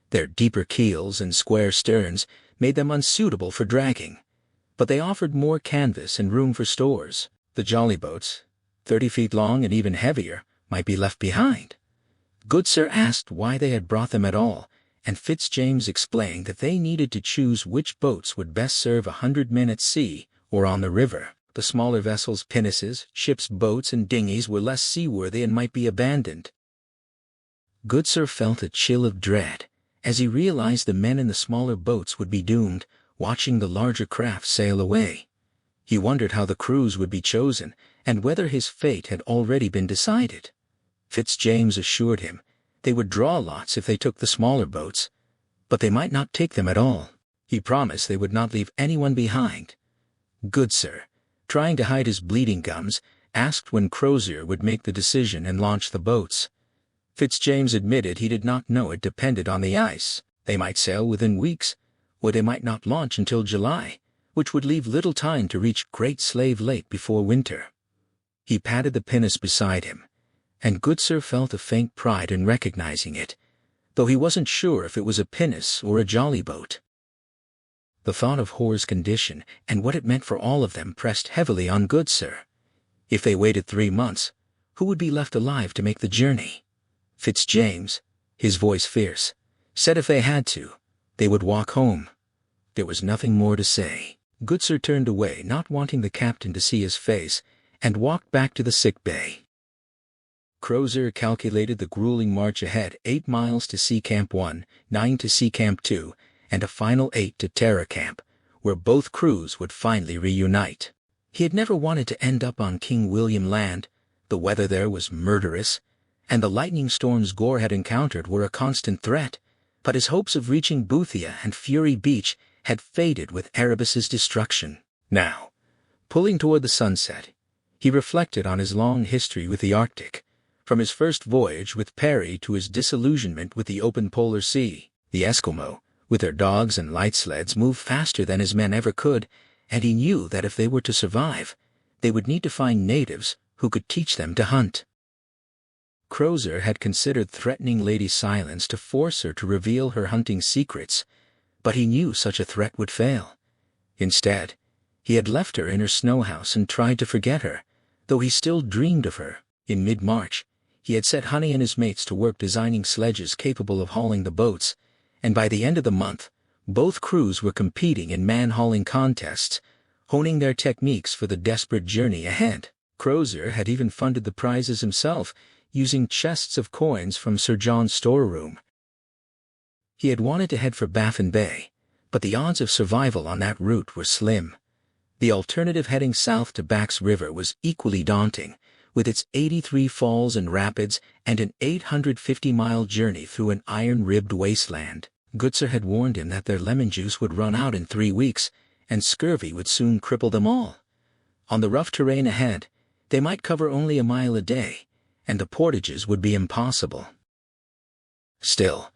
Their deeper keels and square sterns made them unsuitable for dragging, but they offered more canvas and room for stores. The jolly boats, 30 feet long and even heavier, might be left behind. Goodsir asked why they had brought them at all, and Fitzjames explained that they needed to choose which boats would best serve 100 men at sea or on the river. The smaller vessels, pinnaces, ships' boats, and dinghies were less seaworthy and might be abandoned. Goodsir felt a chill of dread as he realized the men in the smaller boats would be doomed, watching the larger craft sail away. He wondered how the crews would be chosen and whether his fate had already been decided. Fitzjames assured him they would draw lots if they took the smaller boats, but they might not take them at all. He promised they would not leave anyone behind. Goodsir, trying to hide his bleeding gums, asked when Crozier would make the decision and launch the boats. Fitzjames admitted he did not know. It depended on the ice. They might sail within weeks, or they might not launch until July, which would leave little time to reach Great Slave Lake before winter. He patted the pinnace beside him, and Goodsir felt a faint pride in recognizing it, though he wasn't sure if it was a pinnace or a jolly boat. The thought of Hor's condition and what it meant for all of them pressed heavily on Goodsir. If they waited 3 months, who would be left alive to make the journey? Fitzjames, his voice fierce, said if they had to, they would walk home. There was nothing more to say. Goodsir turned away, not wanting the captain to see his face, and walked back to the sick bay. Crozier calculated the grueling march ahead: 8 miles to Sea Camp 1, 9 to Sea Camp 2, and a final 8 to Terror Camp, where both crews would finally reunite. He had never wanted to end up on King William Land. The weather there was murderous, and the lightning storms Gore had encountered were a constant threat, but his hopes of reaching Boothia and Fury Beach had faded with Erebus's destruction. Now, pulling toward the sunset, he reflected on his long history with the Arctic, from his first voyage with Perry to his disillusionment with the open polar sea. The Eskimo, with their dogs and light sleds, moved faster than his men ever could, and he knew that if they were to survive, they would need to find natives who could teach them to hunt. Crozier had considered threatening Lady Silence to force her to reveal her hunting secrets, but he knew such a threat would fail. Instead, he had left her in her snow house and tried to forget her, though he still dreamed of her. In mid-March, he had set Honey and his mates to work designing sledges capable of hauling the boats, and by the end of the month, both crews were competing in man-hauling contests, honing their techniques for the desperate journey ahead. Crozier had even funded the prizes himself, using chests of coins from Sir John's storeroom. He had wanted to head for Baffin Bay, but the odds of survival on that route were slim. The alternative heading south to Bax River was equally daunting, with its 83 falls and rapids and an 850-mile journey through an iron-ribbed wasteland. Goodsir had warned him that their lemon juice would run out in 3 weeks, and scurvy would soon cripple them all. On the rough terrain ahead, they might cover only a mile a day, and the portages would be impossible. Still,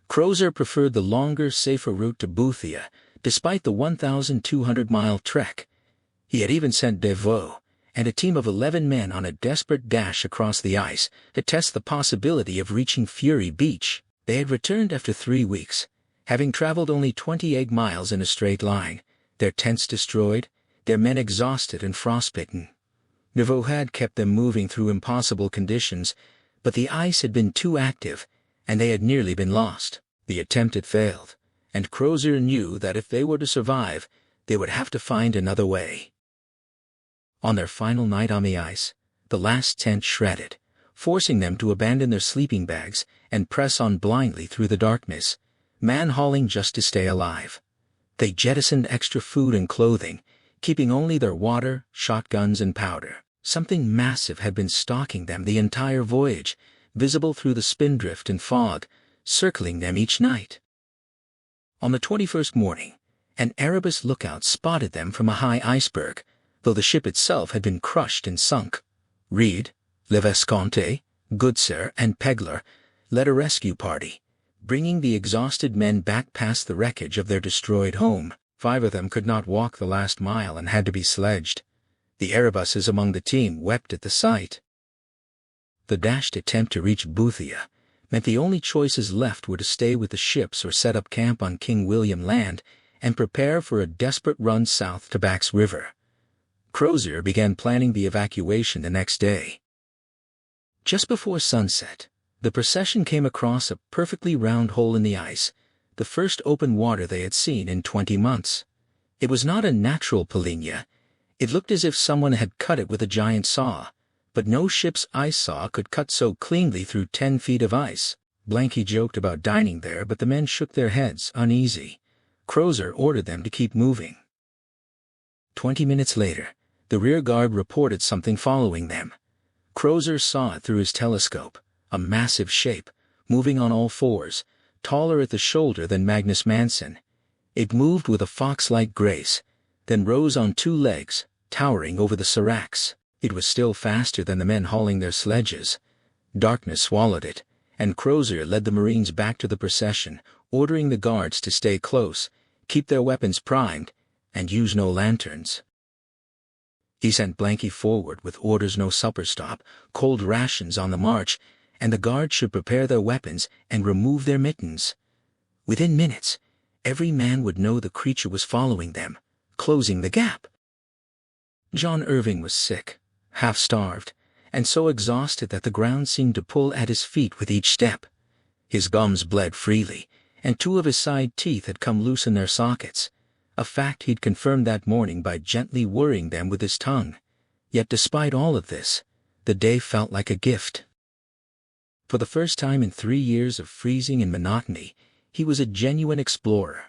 Crozier preferred the longer, safer route to Boothia, despite the 1,200-mile trek. He had even sent Devoe and a team of 11 men on a desperate dash across the ice to test the possibility of reaching Fury Beach. They had returned after 3 weeks, having traveled only 28 miles in a straight line, their tents destroyed, their men exhausted and frostbitten. Devoe had kept them moving through impossible conditions, but the ice had been too active, and they had nearly been lost. The attempt had failed, and Crozier knew that if they were to survive, they would have to find another way. On their final night on the ice, the last tent shredded, forcing them to abandon their sleeping bags and press on blindly through the darkness, man-hauling just to stay alive. They jettisoned extra food and clothing, keeping only their water, shotguns, and powder. Something massive had been stalking them the entire voyage, visible through the spindrift and fog, circling them each night. On the 21st morning, an Erebus lookout spotted them from a high iceberg, though the ship itself had been crushed and sunk. Reed, Le Vesconte, Goodsir, and Pegler led a rescue party, bringing the exhausted men back past the wreckage of their destroyed home. 5 of them could not walk the last mile and had to be sledged. The Erebuses among the team wept at the sight. The dashed attempt to reach Boothia meant the only choices left were to stay with the ships or set up camp on King William Land and prepare for a desperate run south to Bax River. Crozier began planning the evacuation the next day. Just before sunset, the procession came across a perfectly round hole in the ice, the first open water they had seen in 20 months. It was not a natural polynya. It looked as if someone had cut it with a giant saw, but no ship's ice saw could cut so cleanly through 10 feet of ice. Blanky joked about dining there, but the men shook their heads, uneasy. Crozier ordered them to keep moving. 20 minutes later, the rear guard reported something following them. Crozier saw it through his telescope, a massive shape, moving on all fours, taller at the shoulder than Magnus Manson. It moved with a fox-like grace, then rose on 2 legs, towering over the seracs. It was still faster than the men hauling their sledges. Darkness swallowed it, and Crozier led the Marines back to the procession, ordering the guards to stay close, keep their weapons primed, and use no lanterns. He sent Blanky forward with orders no supper stop, cold rations on the march, and the guards should prepare their weapons and remove their mittens. Within minutes, every man would know the creature was following them, closing the gap. John Irving was sick, half-starved, and so exhausted that the ground seemed to pull at his feet with each step. His gums bled freely, and 2 of his side teeth had come loose in their sockets, a fact he'd confirmed that morning by gently worrying them with his tongue. Yet despite all of this, the day felt like a gift. For the first time in 3 years of freezing and monotony, he was a genuine explorer.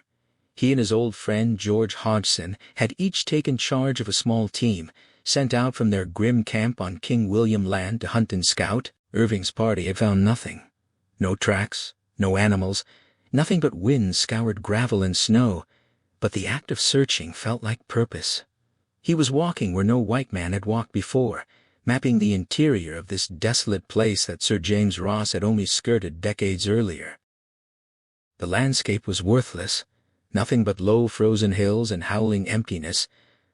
He and his old friend George Hodgson had each taken charge of a small team, sent out from their grim camp on King William Land to hunt and scout. Irving's party had found nothing. No tracks, no animals, nothing but wind-scoured gravel and snow, but the act of searching felt like purpose. He was walking where no white man had walked before, mapping the interior of this desolate place that Sir James Ross had only skirted decades earlier. The landscape was worthless, nothing but low frozen hills and howling emptiness,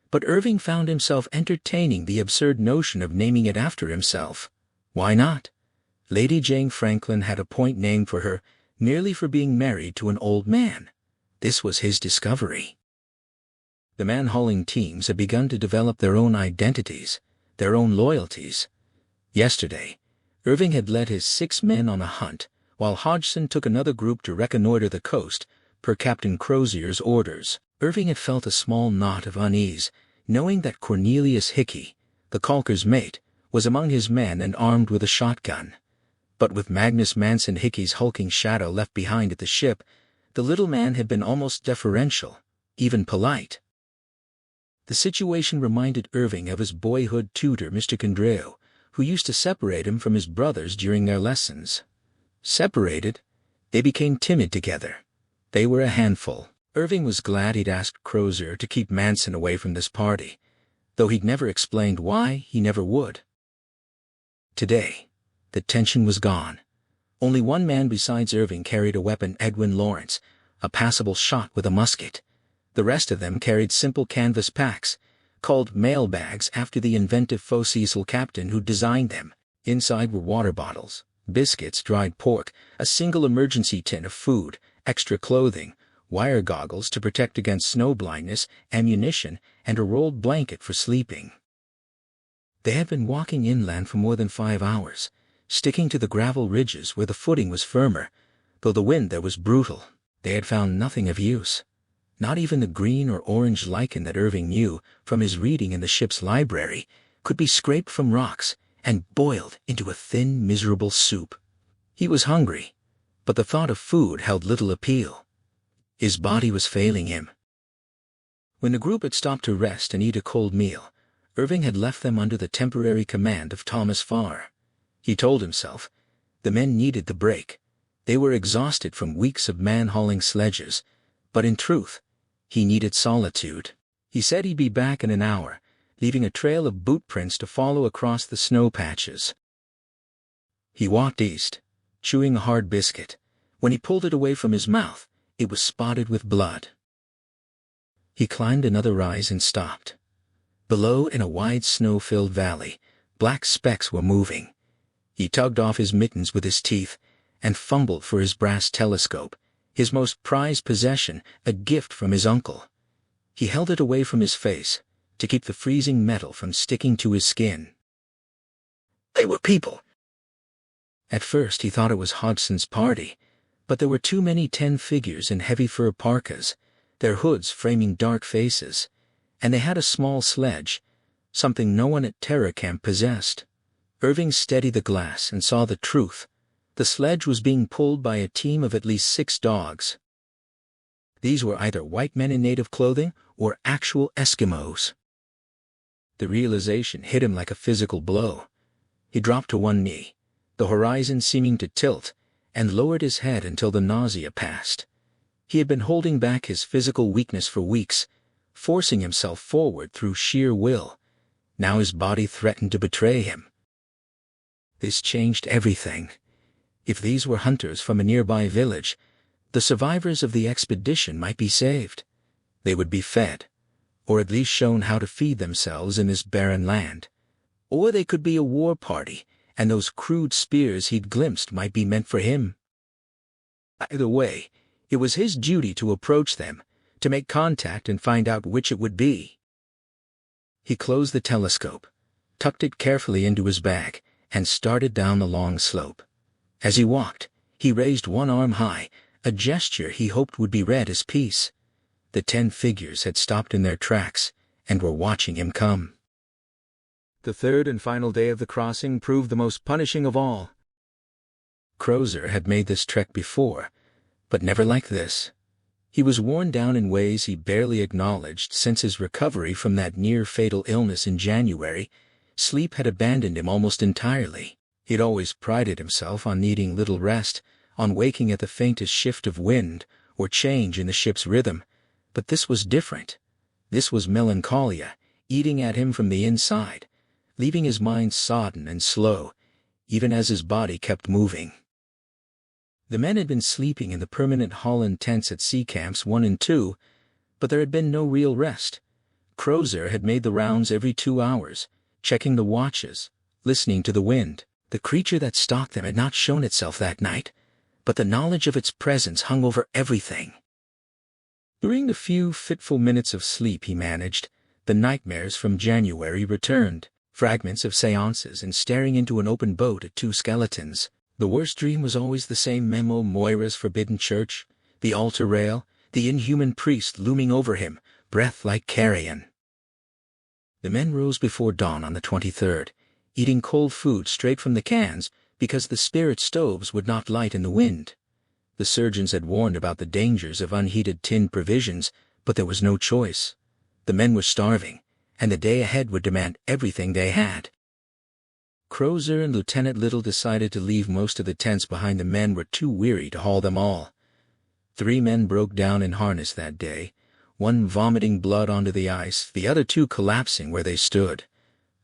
but Irving found himself entertaining the absurd notion of naming it after himself. Why not? Lady Jane Franklin had a point named for her merely for being married to an old man. This was his discovery. The man-hauling teams had begun to develop their own identities, their own loyalties. Yesterday, Irving had led his 6 men on a hunt, while Hodgson took another group to reconnoiter the coast, per Captain Crozier's orders. Irving had felt a small knot of unease, knowing that Cornelius Hickey, the caulker's mate, was among his men and armed with a shotgun. But with Magnus Manson Hickey's hulking shadow left behind at the ship, the little man had been almost deferential, even polite. The situation reminded Irving of his boyhood tutor, Mr. Condreu, who used to separate him from his brothers during their lessons. Separated, they became timid together. They were a handful. Irving was glad he'd asked Crozier to keep Manson away from this party, though he'd never explained why, he never would. Today, the tension was gone. Only one man besides Irving carried a weapon, Edwin Lawrence, a passable shot with a musket. The rest of them carried simple canvas packs, called mailbags after the inventive faux Cecil captain who designed them. Inside were water bottles, biscuits, dried pork, a single emergency tin of food, extra clothing, wire goggles to protect against snow blindness, ammunition, and a rolled blanket for sleeping. They had been walking inland for more than 5 hours, sticking to the gravel ridges where the footing was firmer, though the wind there was brutal. They had found nothing of use. Not even the green or orange lichen that Irving knew, from his reading in the ship's library, could be scraped from rocks and boiled into a thin, miserable soup. He was hungry, but the thought of food held little appeal. His body was failing him. When the group had stopped to rest and eat a cold meal, Irving had left them under the temporary command of Thomas Farr. He told himself, the men needed the break. They were exhausted from weeks of man-hauling sledges, but in truth, he needed solitude. He said he'd be back in an hour, leaving a trail of boot prints to follow across the snow patches. He walked east, chewing a hard biscuit. When he pulled it away from his mouth, it was spotted with blood. He climbed another rise and stopped. Below, in a wide snow-filled valley, black specks were moving. He tugged off his mittens with his teeth and fumbled for his brass telescope, his most prized possession, a gift from his uncle. He held it away from his face to keep the freezing metal from sticking to his skin. They were people. At first he thought it was Hodgson's party, but there were too many 10 figures in heavy fur parkas, their hoods framing dark faces, and they had a small sledge, something no one at Terror Camp possessed. Irving steadied the glass and saw the truth. The sledge was being pulled by a team of at least 6 dogs. These were either white men in native clothing or actual Eskimos. The realization hit him like a physical blow. He dropped to one knee, the horizon seeming to tilt, and lowered his head until the nausea passed. He had been holding back his physical weakness for weeks, forcing himself forward through sheer will. Now his body threatened to betray him. This changed everything. If these were hunters from a nearby village, the survivors of the expedition might be saved. They would be fed, or at least shown how to feed themselves in this barren land. Or they could be a war party, and those crude spears he'd glimpsed might be meant for him. Either way, it was his duty to approach them, to make contact and find out which it would be. He closed the telescope, tucked it carefully into his bag, and started down the long slope. As he walked, he raised one arm high, a gesture he hoped would be read as peace. The 10 figures had stopped in their tracks and were watching him come. The third and final day of the crossing proved the most punishing of all. Crozier had made this trek before, but never like this. He was worn down in ways he barely acknowledged since his recovery from that near-fatal illness in January. Sleep had abandoned him almost entirely. He'd always prided himself on needing little rest, on waking at the faintest shift of wind or change in the ship's rhythm. But this was different. This was melancholia, eating at him from the inside, leaving his mind sodden and slow, even as his body kept moving. The men had been sleeping in the permanent Holland tents at sea camps 1 and 2, but there had been no real rest. Crozier had made the rounds every 2 hours, checking the watches, listening to the wind. The creature that stalked them had not shown itself that night, but the knowledge of its presence hung over everything. During the few fitful minutes of sleep he managed, the nightmares from January returned, fragments of seances and staring into an open boat at two skeletons. The worst dream was always the same: Memo Moira's forbidden church, the altar rail, the inhuman priest looming over him, breath like carrion. The men rose before dawn on the 23rd, eating cold food straight from the cans because the spirit stoves would not light in the wind. The surgeons had warned about the dangers of unheated tin provisions, but there was no choice. The men were starving, and the day ahead would demand everything they had. Crozier and Lieutenant Little decided to leave most of the tents behind. The men were too weary to haul them all. 3 men broke down in harness that day, one vomiting blood onto the ice, the other 2 collapsing where they stood.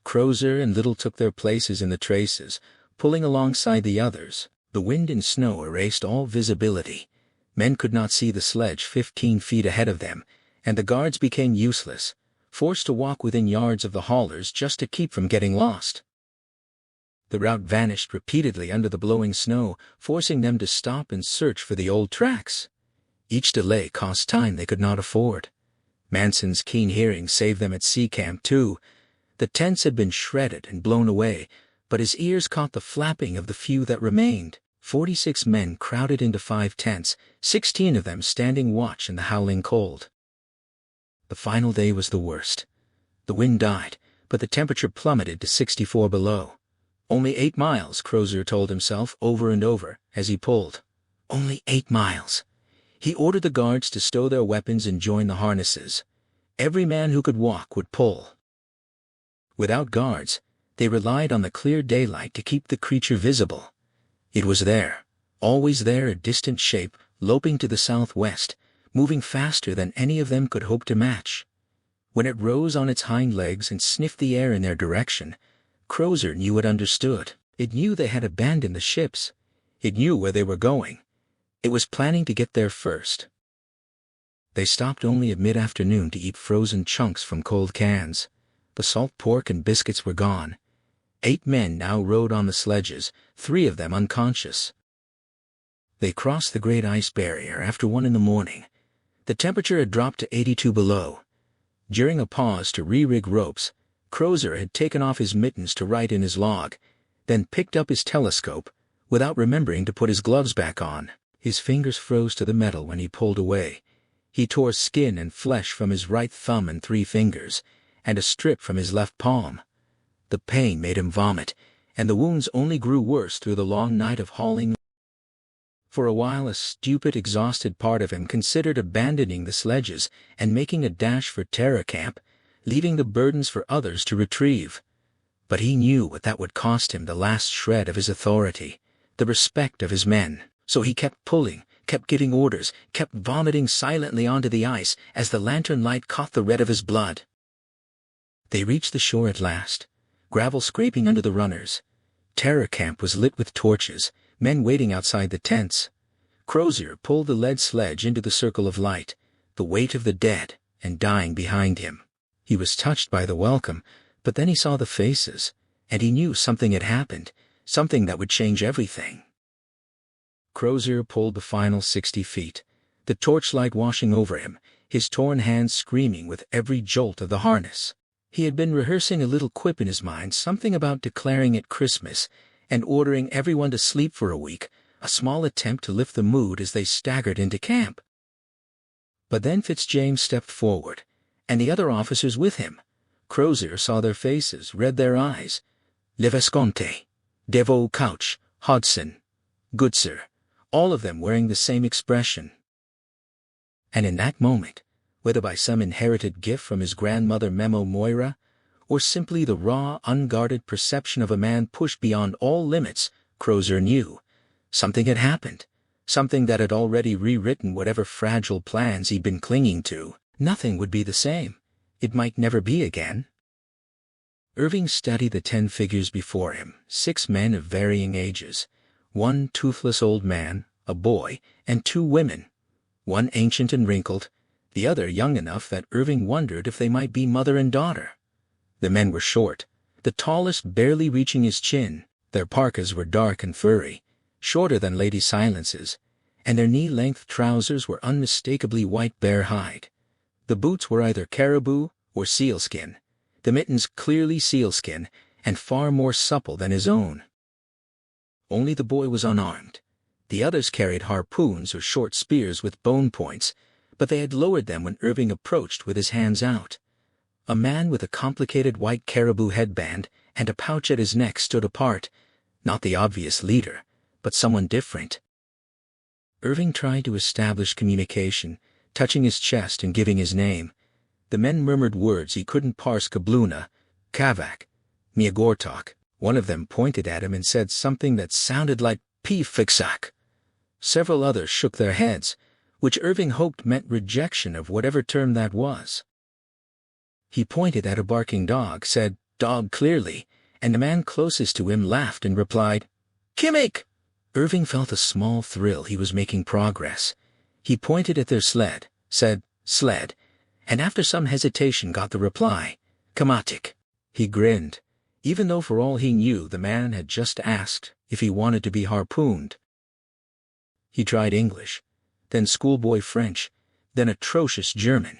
Crozier and Little took their places in the traces, pulling alongside the others. The wind and snow erased all visibility. Men could not see the sledge 15 feet ahead of them, and the guards became useless, forced to walk within yards of the haulers just to keep from getting lost. The route vanished repeatedly under the blowing snow, forcing them to stop and search for the old tracks. Each delay cost time they could not afford. Manson's keen hearing saved them at Sea Camp too. The tents had been shredded and blown away, but his ears caught the flapping of the few that remained. 46 men crowded into 5 tents, 16 of them standing watch in the howling cold. The final day was the worst. The wind died, but the temperature plummeted to 64 below. Only 8 miles, Crozier told himself over and over as he pulled. Only 8 miles. He ordered the guards to stow their weapons and join the harnesses. Every man who could walk would pull. Without guards, they relied on the clear daylight to keep the creature visible. It was there, always there, a distant shape, loping to the southwest, moving faster than any of them could hope to match. When it rose on its hind legs and sniffed the air in their direction, Crozier knew it understood. It knew they had abandoned the ships. It knew where they were going. It was planning to get there first. They stopped only at mid-afternoon to eat frozen chunks from cold cans. The salt pork and biscuits were gone. 8 men now rode on the sledges, 3 of them unconscious. They crossed the great ice barrier after 1 in the morning. The temperature had dropped to 82 below. During a pause to re-rig ropes, Crozier had taken off his mittens to write in his log, then picked up his telescope, without remembering to put his gloves back on. His fingers froze to the metal when he pulled away. He tore skin and flesh from his right thumb and 3 fingers, and a strip from his left palm. The pain made him vomit, and the wounds only grew worse through the long night of hauling. For a while a stupid, exhausted part of him considered abandoning the sledges and making a dash for Terror Camp, leaving the burdens for others to retrieve. But he knew what that would cost him: the last shred of his authority, the respect of his men. So he kept pulling, kept giving orders, kept vomiting silently onto the ice as the lantern light caught the red of his blood. They reached the shore at last, gravel scraping under the runners. Terror Camp was lit with torches, men waiting outside the tents. Crozier pulled the lead sledge into the circle of light, the weight of the dead and dying behind him. He was touched by the welcome, but then he saw the faces, and he knew something had happened, something that would change everything. Crozier pulled the final 60 feet, the torchlight washing over him, his torn hands screaming with every jolt of the harness. He had been rehearsing a little quip in his mind, something about declaring it Christmas and ordering everyone to sleep for a week, a small attempt to lift the mood as they staggered into camp. But then Fitzjames stepped forward, and the other officers with him. Crozier saw their faces, read their eyes. Le Visconti, Deveau Couch, Hodgson, Goodsir, all of them wearing the same expression. And in that moment, whether by some inherited gift from his grandmother Memo Moira, or simply the raw, unguarded perception of a man pushed beyond all limits, Crozier knew something had happened, something that had already rewritten whatever fragile plans he'd been clinging to. Nothing would be the same. It might never be again. Irving studied the 10 figures before him, 6 men of varying ages, 1 toothless old man, a boy, and 2 women, one ancient and wrinkled, the other young enough that Irving wondered if they might be mother and daughter. The men were short, the tallest barely reaching his chin, Their parkas were dark and furry, shorter than Lady Silence's, and their knee-length trousers were unmistakably white bear hide. The boots were either caribou or sealskin, the mittens clearly sealskin and far more supple than his own. Only the boy was unarmed. The others carried harpoons or short spears with bone points, but they had lowered them when Irving approached with his hands out. A man with a complicated white caribou headband and a pouch at his neck stood apart, not the obvious leader, but someone different. Irving tried to establish communication, touching his chest and giving his name. The men murmured words he couldn't parse: Kabluna, Kavak, Miagortok. One of them pointed at him and said something that sounded like P-Fixak. Several others shook their heads, which Irving hoped meant rejection of whatever term that was. He pointed at a barking dog, said "dog" clearly, and the man closest to him laughed and replied, "Kimik!" Irving felt a small thrill. He was making progress. He pointed at their sled, said "sled," and after some hesitation got the reply, "Kamatik." He grinned, even though for all he knew the man had just asked if he wanted to be harpooned. He tried English, then schoolboy French, then atrocious German.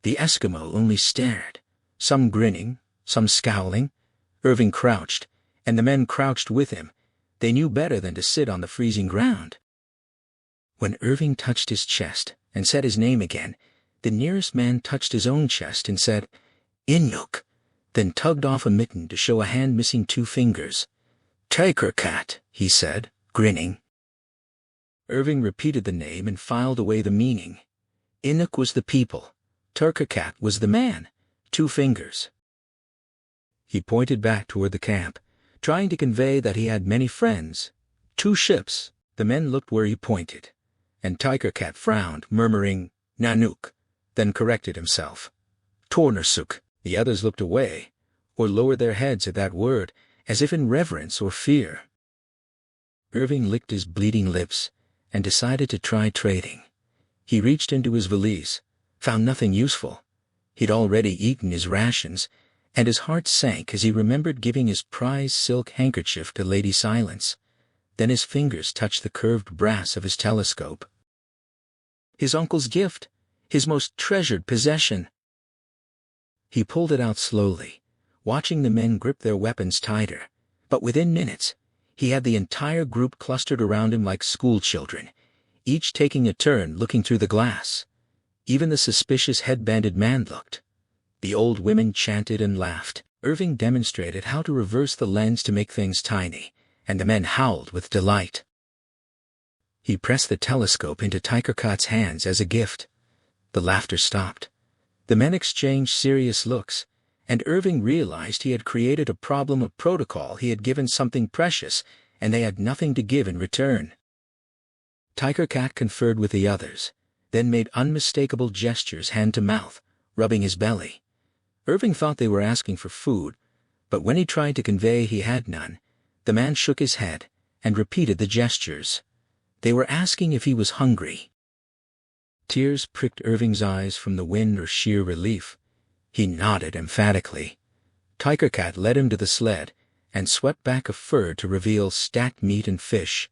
The Eskimo only stared, some grinning, some scowling. Irving crouched, and the men crouched with him. They knew better than to sit on the freezing ground. When Irving touched his chest and said his name again, the nearest man touched his own chest and said, "Inuk," then tugged off a mitten to show a hand missing 2 fingers. "Tiger cat," he said, grinning. Irving repeated the name and filed away the meaning. Inuk was the people. Turkakat was the man. 2 fingers. He pointed back toward the camp, trying to convey that he had many friends. 2 ships. The men looked where he pointed, and Tigercat frowned, murmuring, "Nanuk," then corrected himself. "Tornersuk." The others looked away, or lowered their heads at that word, as if in reverence or fear. Irving licked his bleeding lips and decided to try trading. He reached into his valise, found nothing useful. He'd already eaten his rations, and his heart sank as he remembered giving his prized silk handkerchief to Lady Silence. Then his fingers touched the curved brass of his telescope. His uncle's gift, his most treasured possession. He pulled it out slowly, watching the men grip their weapons tighter, but within minutes, he had the entire group clustered around him like schoolchildren, each taking a turn looking through the glass. Even the suspicious headbanded man looked. The old women chanted and laughed. Irving demonstrated how to reverse the lens to make things tiny, and the men howled with delight. He pressed the telescope into Tigercat's hands as a gift. The laughter stopped. The men exchanged serious looks, and Irving realized he had created a problem of protocol. He had given something precious, and they had nothing to give in return. Tigercat conferred with the others, then made unmistakable gestures hand to mouth, rubbing his belly. Irving thought they were asking for food, but when he tried to convey he had none, the man shook his head and repeated the gestures. They were asking if he was hungry. Tears pricked Irving's eyes from the wind or sheer relief. He nodded emphatically. Tigercat led him to the sled and swept back a fur to reveal stacked meat and fish.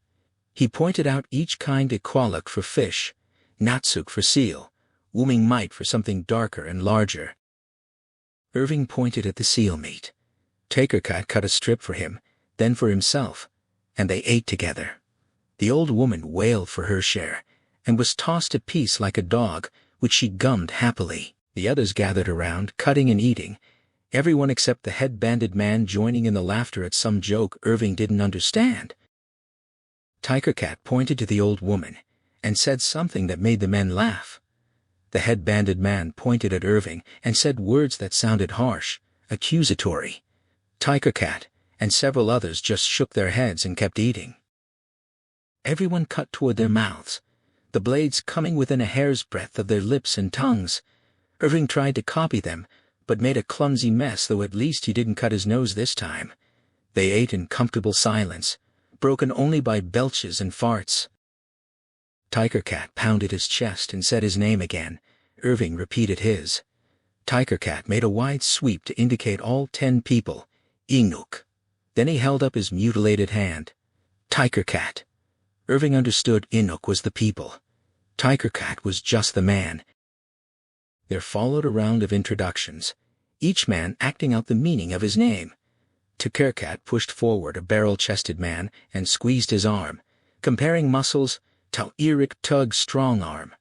He pointed out each kind: Ikwaluk for fish, Natsuk for seal, Wuming Mite for something darker and larger. Irving pointed at the seal meat. Tigercat cut a strip for him, then for himself, and they ate together. The old woman wailed for her share, and was tossed to piece like a dog, which she gummed happily. The others gathered around, cutting and eating, everyone except the head-banded man joining in the laughter at some joke Irving didn't understand. Tigercat pointed to the old woman, and said something that made the men laugh. The head-banded man pointed at Irving and said words that sounded harsh, accusatory. Tigercat and several others just shook their heads and kept eating. Everyone cut toward their mouths, the blades coming within a hair's breadth of their lips and tongues. Irving tried to copy them, but made a clumsy mess, though at least he didn't cut his nose this time. They ate in comfortable silence, broken only by belches and farts. Tigercat pounded his chest and said his name again. Irving repeated his. Tigercat made a wide sweep to indicate all 10 people. Inuk. Then he held up his mutilated hand. Tiger Cat. Irving understood Inuk was the people. Tiger Cat was just the man. There followed a round of introductions, each man acting out the meaning of his name. Tiger Cat pushed forward a barrel-chested man and squeezed his arm, comparing muscles. Eric tugged strong arm.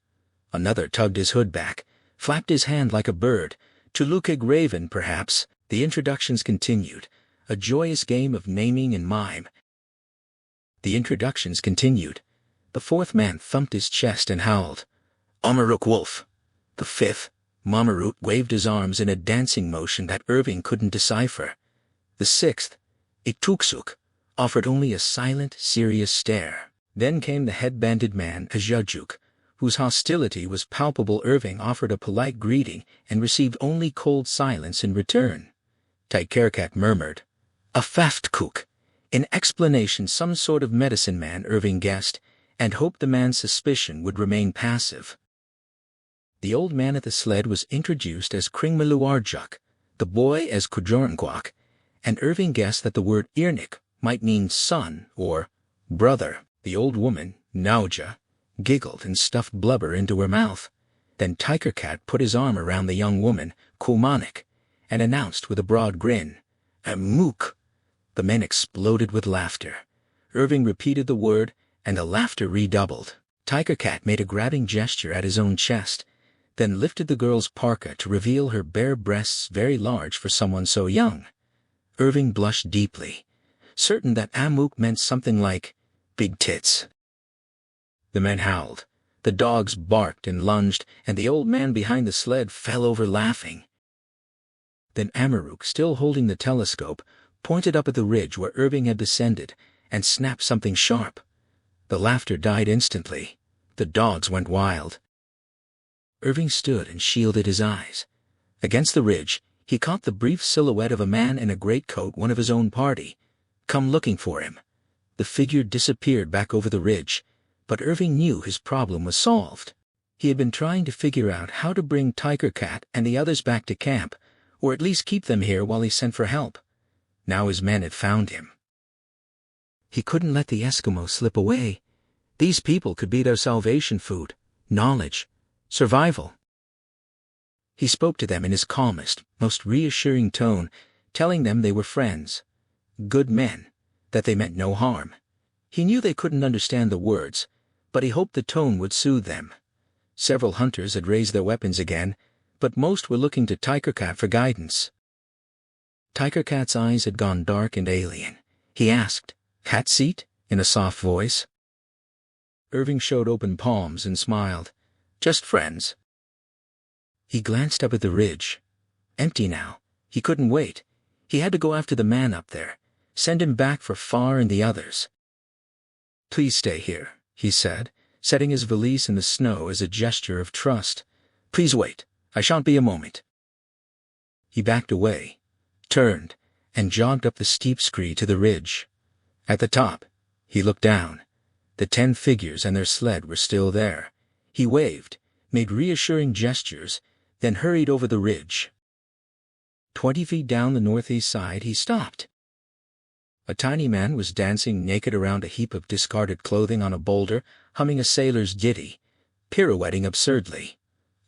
Another tugged his hood back, flapped his hand like a bird. Tulukig Raven, perhaps. The introductions continued, a joyous game of naming and mime. The introductions continued. The fourth man thumped his chest and howled. Amaruk Wolf. The fifth, Mamaruk, waved his arms in a dancing motion that Irving couldn't decipher. The sixth, Ituksuk, offered only a silent, serious stare. Then came the headbanded man, Ajajuk, whose hostility was palpable. Irving offered a polite greeting and received only cold silence in return. Tiger Cat murmured, "A Faftkuk," in explanation some sort of medicine man, Irving guessed, and hoped the man's suspicion would remain passive. The old man at the sled was introduced as Kringmaluarjuk, the boy as Kujornquak, and Irving guessed that the word Irnik might mean son or brother. The old woman, Nauja, giggled and stuffed blubber into her mouth. Then Tiger Cat put his arm around the young woman, Kulmanik, and announced with a broad grin, "Amuk." The men exploded with laughter. Irving repeated the word, and the laughter redoubled. Tiger Cat made a grabbing gesture at his own chest, then lifted the girl's parka to reveal her bare breasts, very large for someone so young. Irving blushed deeply, certain that Amuk meant something like big tits. The men howled, the dogs barked and lunged, and the old man behind the sled fell over laughing. Then Amaruk, still holding the telescope, pointed up at the ridge where Irving had descended and snapped something sharp. The laughter died instantly. The dogs went wild. Irving stood and shielded his eyes. Against the ridge, he caught the brief silhouette of a man in a greatcoat, one of his own party, come looking for him. The figure disappeared back over the ridge, but Irving knew his problem was solved. He had been trying to figure out how to bring Tiger Cat and the others back to camp, or at least keep them here while he sent for help. Now his men had found him. He couldn't let the Eskimos slip away. These people could be their salvation food, knowledge, survival. He spoke to them in his calmest, most reassuring tone, telling them they were friends, good men, that they meant no harm. He knew they couldn't understand the words, but he hoped the tone would soothe them. Several hunters had raised their weapons again, but most were looking to Tiger Cat for guidance. Tiger Cat's eyes had gone dark and alien. He asked, "Cat seat?" in a soft voice. Irving showed open palms and smiled. "Just friends." He glanced up at the ridge. Empty now. He couldn't wait. He had to go after the man up there, send him back for Far and the others. "Please stay here," he said, setting his valise in the snow as a gesture of trust. "Please wait. I shan't be a moment." He backed away, turned, and jogged up the steep scree to the ridge. At the top, he looked down. The 10 figures and their sled were still there. He waved, made reassuring gestures, then hurried over the ridge. 20 feet down the northeast side, he stopped. A tiny man was dancing naked around a heap of discarded clothing on a boulder, humming a sailor's ditty, pirouetting absurdly.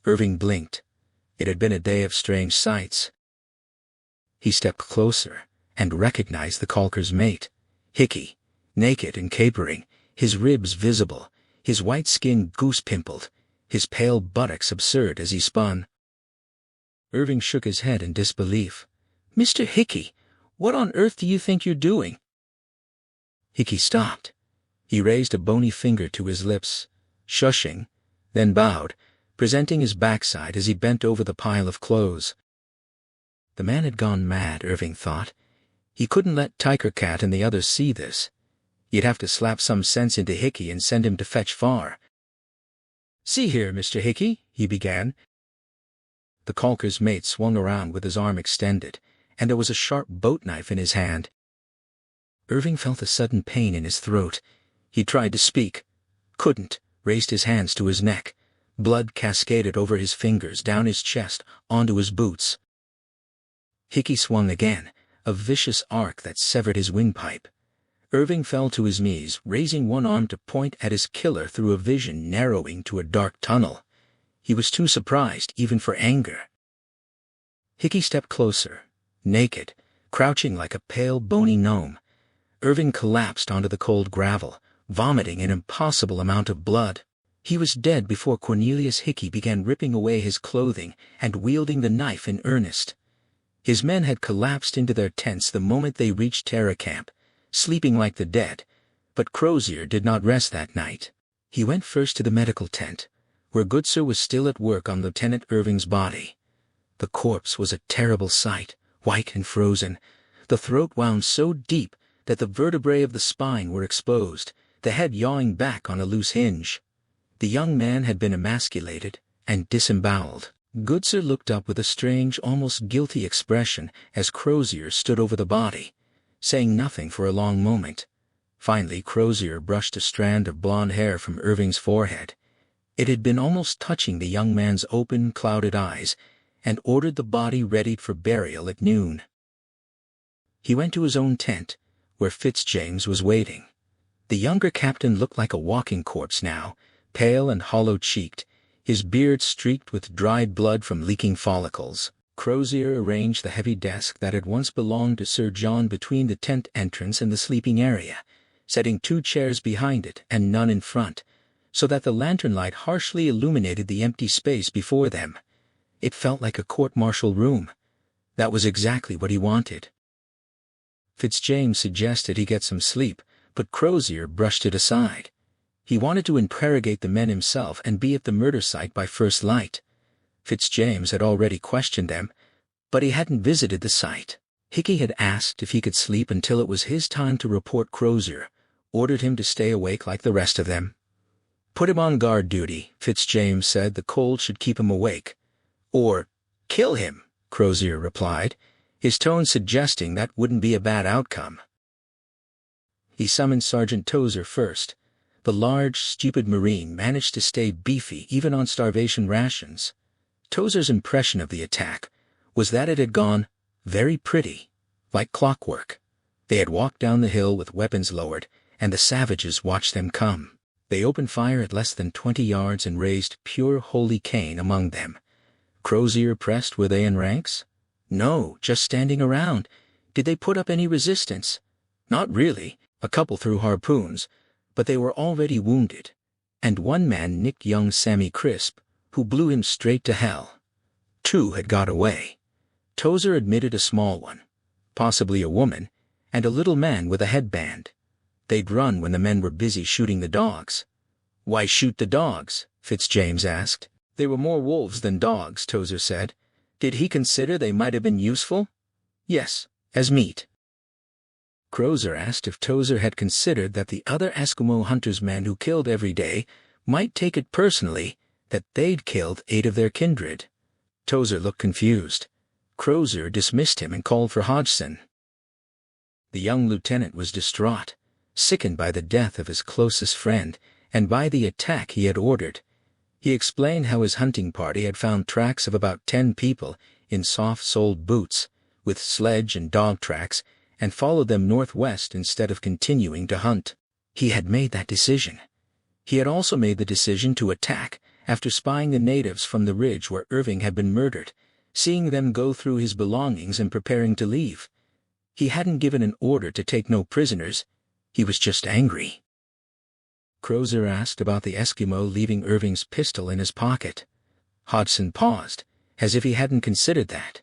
Irving blinked. It had been a day of strange sights. He stepped closer and recognized the caulker's mate, Hickey, naked and capering, his ribs visible, his white skin goose-pimpled, his pale buttocks absurd as he spun. Irving shook his head in disbelief. "Mr. Hickey, what on earth do you think you're doing?" Hickey stopped. He raised a bony finger to his lips, shushing, then bowed, presenting his backside as he bent over the pile of clothes. The man had gone mad, Irving thought. He couldn't let Tiger Cat and the others see this. He'd have to slap some sense into Hickey and send him to fetch Far. "See here, Mr. Hickey," he began. The caulker's mate swung around with his arm extended, and there was a sharp boat knife in his hand. Irving felt a sudden pain in his throat. He tried to speak, couldn't, raised his hands to his neck. Blood cascaded over his fingers, down his chest, onto his boots. Hickey swung again, a vicious arc that severed his windpipe. Irving fell to his knees, raising one arm to point at his killer through a vision narrowing to a dark tunnel. He was too surprised even for anger. Hickey stepped closer, naked, crouching like a pale, bony gnome. Irving collapsed onto the cold gravel, vomiting an impossible amount of blood. He was dead before Cornelius Hickey began ripping away his clothing and wielding the knife in earnest. His men had collapsed into their tents the moment they reached Terra Camp, sleeping like the dead, but Crozier did not rest that night. He went first to the medical tent, where Goodsir was still at work on Lieutenant Irving's body. The corpse was a terrible sight, white and frozen, the throat wound so deep that the vertebrae of the spine were exposed, the head yawing back on a loose hinge. The young man had been emasculated and disemboweled. Goodsir looked up with a strange, almost guilty expression as Crozier stood over the body, saying nothing for a long moment. Finally, Crozier brushed a strand of blonde hair from Irving's forehead. It had been almost touching the young man's open, clouded eyes, and ordered the body readied for burial at noon. He went to his own tent, where Fitzjames was waiting. The younger captain looked like a walking corpse now, pale and hollow-cheeked, his beard streaked with dried blood from leaking follicles. Crozier arranged the heavy desk that had once belonged to Sir John between the tent entrance and the sleeping area, setting 2 chairs behind it and none in front, so that the lantern light harshly illuminated the empty space before them. It felt like a court-martial room. That was exactly what he wanted. Fitzjames suggested he get some sleep, but Crozier brushed it aside. He wanted to interrogate the men himself and be at the murder site by first light. Fitzjames had already questioned them, but he hadn't visited the site. Hickey had asked if he could sleep until it was his time to report Crozier, ordered him to stay awake like the rest of them. Put him on guard duty, Fitzjames said. The cold should keep him awake. Or, kill him, Crozier replied, his tone suggesting that wouldn't be a bad outcome. He summoned Sergeant Tozer first. The large, stupid Marine managed to stay beefy even on starvation rations. Tozer's impression of the attack was that it had gone very pretty, like clockwork. They had walked down the hill with weapons lowered, and the savages watched them come. They opened fire at less than 20 yards and raised pure holy Cain among them. Crozier pressed. Were they in ranks? No, just standing around. Did they put up any resistance? Not really. A couple threw harpoons, but they were already wounded, and one man nicked young Sammy Crisp, who blew him straight to hell. 2 had got away. Tozer admitted a small one, possibly a woman, and a little man with a headband. They'd run when the men were busy shooting the dogs. Why shoot the dogs? Fitzjames asked. They were more wolves than dogs, Tozer said. Did he consider they might have been useful? Yes, as meat. Crozier asked if Tozer had considered that the other Eskimo hunters' men who killed every day might take it personally that they'd killed 8 of their kindred. Tozer looked confused. Crozier dismissed him and called for Hodgson. The young lieutenant was distraught, sickened by the death of his closest friend and by the attack he had ordered. He explained how his hunting party had found tracks of about 10 people in soft-soled boots, with sledge and dog tracks, and followed them northwest instead of continuing to hunt. He had made that decision. He had also made the decision to attack after spying the natives from the ridge where Irving had been murdered, seeing them go through his belongings and preparing to leave. He hadn't given an order to take no prisoners. He was just angry. Crozier asked about the Eskimo leaving Irving's pistol in his pocket. Hodgson paused, as if he hadn't considered that.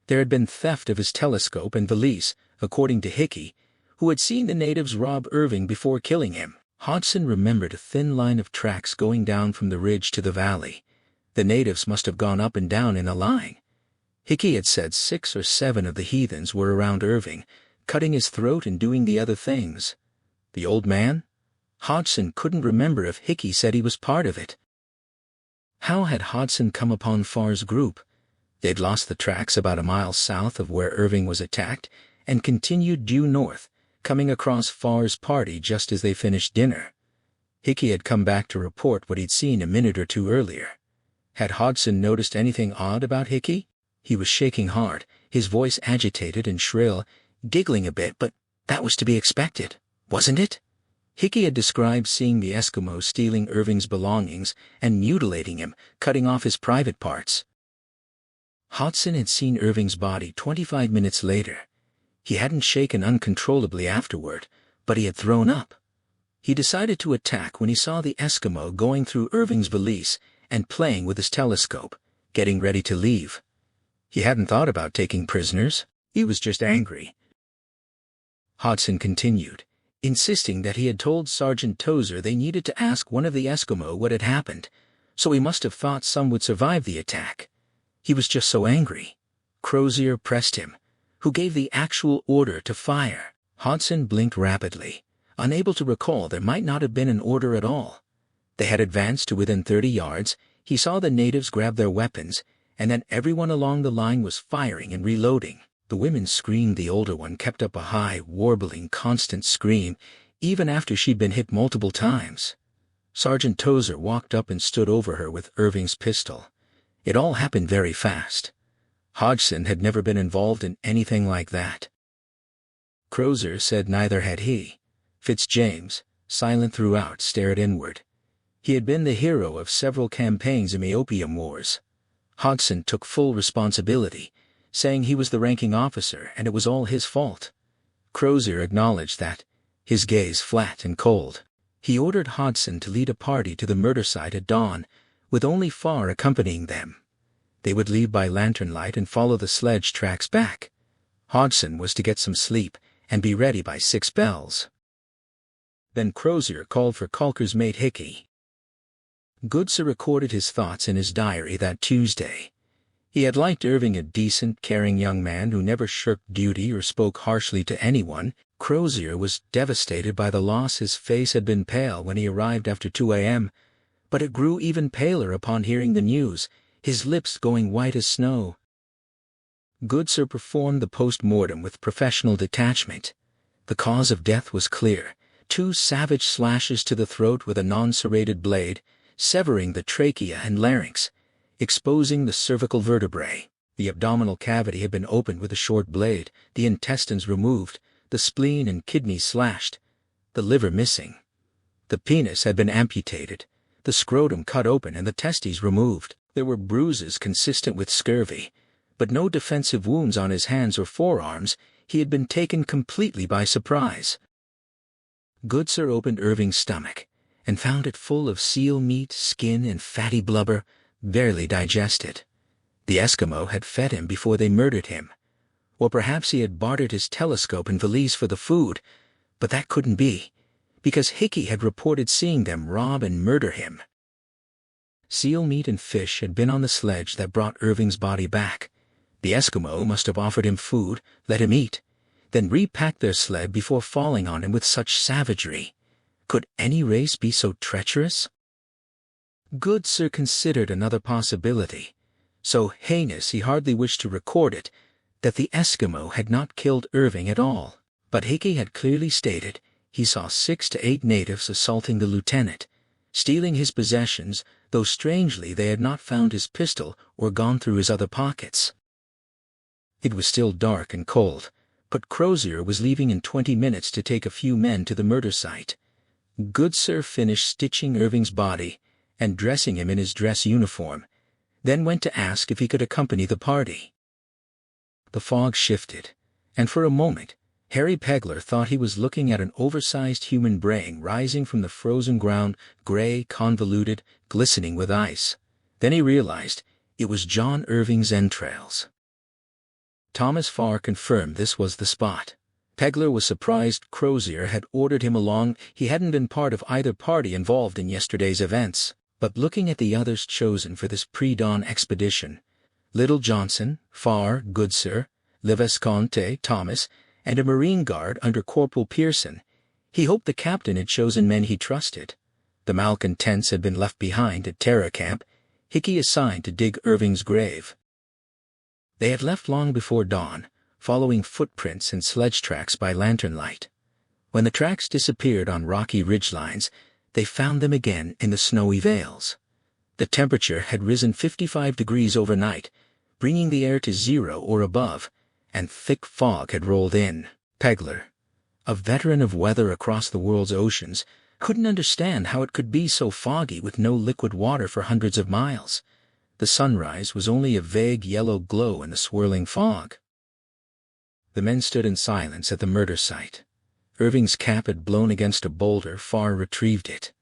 There had been theft of his telescope and valise, according to Hickey, who had seen the natives rob Irving before killing him. Hodgson remembered a thin line of tracks going down from the ridge to the valley. The natives must have gone up and down in a line. Hickey had said 6 or 7 of the heathens were around Irving, cutting his throat and doing the other things. The old man? Hodgson couldn't remember if Hickey said he was part of it. How had Hodgson come upon Farr's group? They'd lost the tracks about a mile south of where Irving was attacked and continued due north, coming across Farr's party just as they finished dinner. Hickey had come back to report what he'd seen a minute or 2 earlier. Had Hodgson noticed anything odd about Hickey? He was shaking hard, his voice agitated and shrill, giggling a bit, but that was to be expected, wasn't it? Hickey had described seeing the Eskimo stealing Irving's belongings and mutilating him, cutting off his private parts. Hodgson had seen Irving's body 25 minutes later. He hadn't shaken uncontrollably afterward, but he had thrown up. He decided to attack when he saw the Eskimo going through Irving's valise and playing with his telescope, getting ready to leave. He hadn't thought about taking prisoners. He was just angry. Hodgson continued, insisting that he had told Sergeant Tozer they needed to ask one of the Eskimo what had happened, so he must have thought some would survive the attack. He was just so angry. Crozier pressed him, who gave the actual order to fire. Hodgson blinked rapidly, unable to recall there might not have been an order at all. They had advanced to within 30 yards, he saw the natives grab their weapons, and then everyone along the line was firing and reloading. The women screamed. The older one kept up a high, warbling, constant scream, even after she'd been hit multiple times. Sergeant Tozer walked up and stood over her with Irving's pistol. It all happened very fast. Hodgson had never been involved in anything like that. Crozier said neither had he. Fitzjames, silent throughout, stared inward. He had been the hero of several campaigns in the Opium Wars. Hodgson took full responsibility, saying he was the ranking officer and it was all his fault. Crozier acknowledged that, his gaze flat and cold. He ordered Hodgson to lead a party to the murder site at dawn, with only Farr accompanying them. They would leave by lantern light and follow the sledge tracks back. Hodgson was to get some sleep and be ready by 6 bells. Then Crozier called for Calker's mate Hickey. Goodsir recorded his thoughts in his diary that Tuesday. He had liked Irving, a decent, caring young man who never shirked duty or spoke harshly to anyone. Crozier was devastated by the loss. His face had been pale when he arrived after 2 a.m., but it grew even paler upon hearing the news, his lips going white as snow. Goodsir performed the post-mortem with professional detachment. The cause of death was clear: 2 savage slashes to the throat with a non-serrated blade, severing the trachea and larynx, exposing the cervical vertebrae. The abdominal cavity had been opened with a short blade, the intestines removed, the spleen and kidneys slashed, the liver missing. The penis had been amputated, the scrotum cut open and the testes removed. There were bruises consistent with scurvy, but no defensive wounds on his hands or forearms. He had been taken completely by surprise. Goodsir opened Irving's stomach and found it full of seal meat, skin, and fatty blubber, barely digested. The Eskimo had fed him before they murdered him. Or perhaps he had bartered his telescope and valise for the food, but that couldn't be, because Hickey had reported seeing them rob and murder him. Seal meat and fish had been on the sledge that brought Irving's body back. The Eskimo must have offered him food, let him eat, then repacked their sled before falling on him with such savagery. Could any race be so treacherous? Goodsir considered another possibility, so heinous he hardly wished to record it, that the Eskimo had not killed Irving at all. But Hickey had clearly stated he saw 6 to 8 natives assaulting the lieutenant, stealing his possessions, though strangely they had not found his pistol or gone through his other pockets. It was still dark and cold, but Crozier was leaving in 20 minutes to take a few men to the murder site. Goodsir finished stitching Irving's body and dressing him in his dress uniform, then went to ask if he could accompany the party. The fog shifted, and for a moment, Harry Pegler thought he was looking at an oversized human brain rising from the frozen ground, gray, convoluted, glistening with ice. Then he realized it was John Irving's entrails. Thomas Farr confirmed this was the spot. Pegler was surprised Crozier had ordered him along. He hadn't been part of either party involved in yesterday's events, but looking at the others chosen for this pre-dawn expedition, Little Johnson, Farr, Goodsir, Levesconte, Thomas, and a Marine Guard under Corporal Pearson, he hoped the captain had chosen men he trusted. The malcontents had been left behind at Terror Camp, Hickey assigned to dig Irving's grave. They had left long before dawn, following footprints and sledge tracks by lantern light. When the tracks disappeared on rocky ridgelines, they found them again in the snowy vales. The temperature had risen 55 degrees overnight, bringing the air to 0 or above, and thick fog had rolled in. Pegler, a veteran of weather across the world's oceans, couldn't understand how it could be so foggy with no liquid water for hundreds of miles. The sunrise was only a vague yellow glow in the swirling fog. The men stood in silence at the murder site. Irving's cap had blown against a boulder. Farr retrieved it.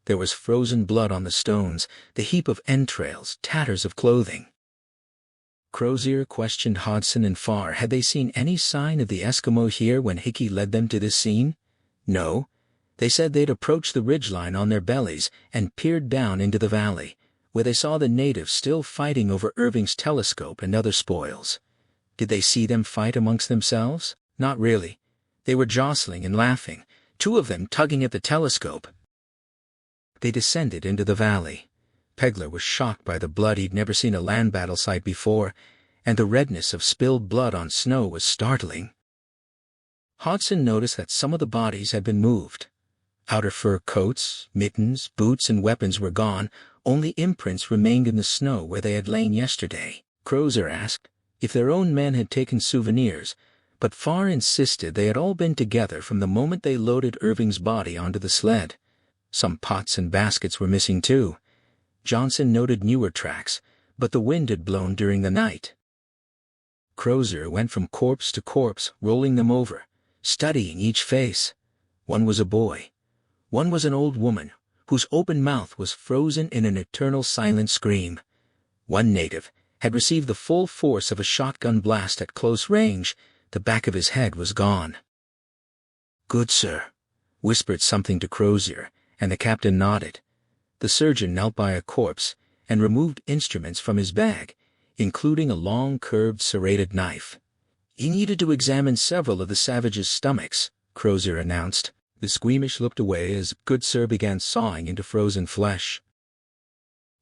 There was frozen blood on the stones, the heap of entrails, tatters of clothing. Crozier questioned Hodson and Farr. Had they seen any sign of the Eskimo here when Hickey led them to this scene? No. They said they'd approached the ridgeline on their bellies and peered down into the valley, where they saw the natives still fighting over Irving's telescope and other spoils. Did they see them fight amongst themselves? Not really. They were jostling and laughing, two of them tugging at the telescope. They descended into the valley. Pegler was shocked by the blood. He'd never seen a land battle site before, and the redness of spilled blood on snow was startling. Hodson noticed that some of the bodies had been moved. Outer fur coats, mittens, boots, and weapons were gone. Only imprints remained in the snow where they had lain yesterday. Crozier asked if their own men had taken souvenirs, but Farr insisted they had all been together from the moment they loaded Irving's body onto the sled. Some pots and baskets were missing too. Johnson noted newer tracks, but the wind had blown during the night. Crozier went from corpse to corpse, rolling them over, studying each face. One was a boy. One was an old woman, whose open mouth was frozen in an eternal silent scream. One native had received the full force of a shotgun blast at close range. The back of his head was gone. "Goodsir," whispered something to Crozier, and the captain nodded. The surgeon knelt by a corpse and removed instruments from his bag, including a long, curved, serrated knife. He needed to examine several of the savages' stomachs, Crozier announced. The squeamish looked away as Goodsir began sawing into frozen flesh.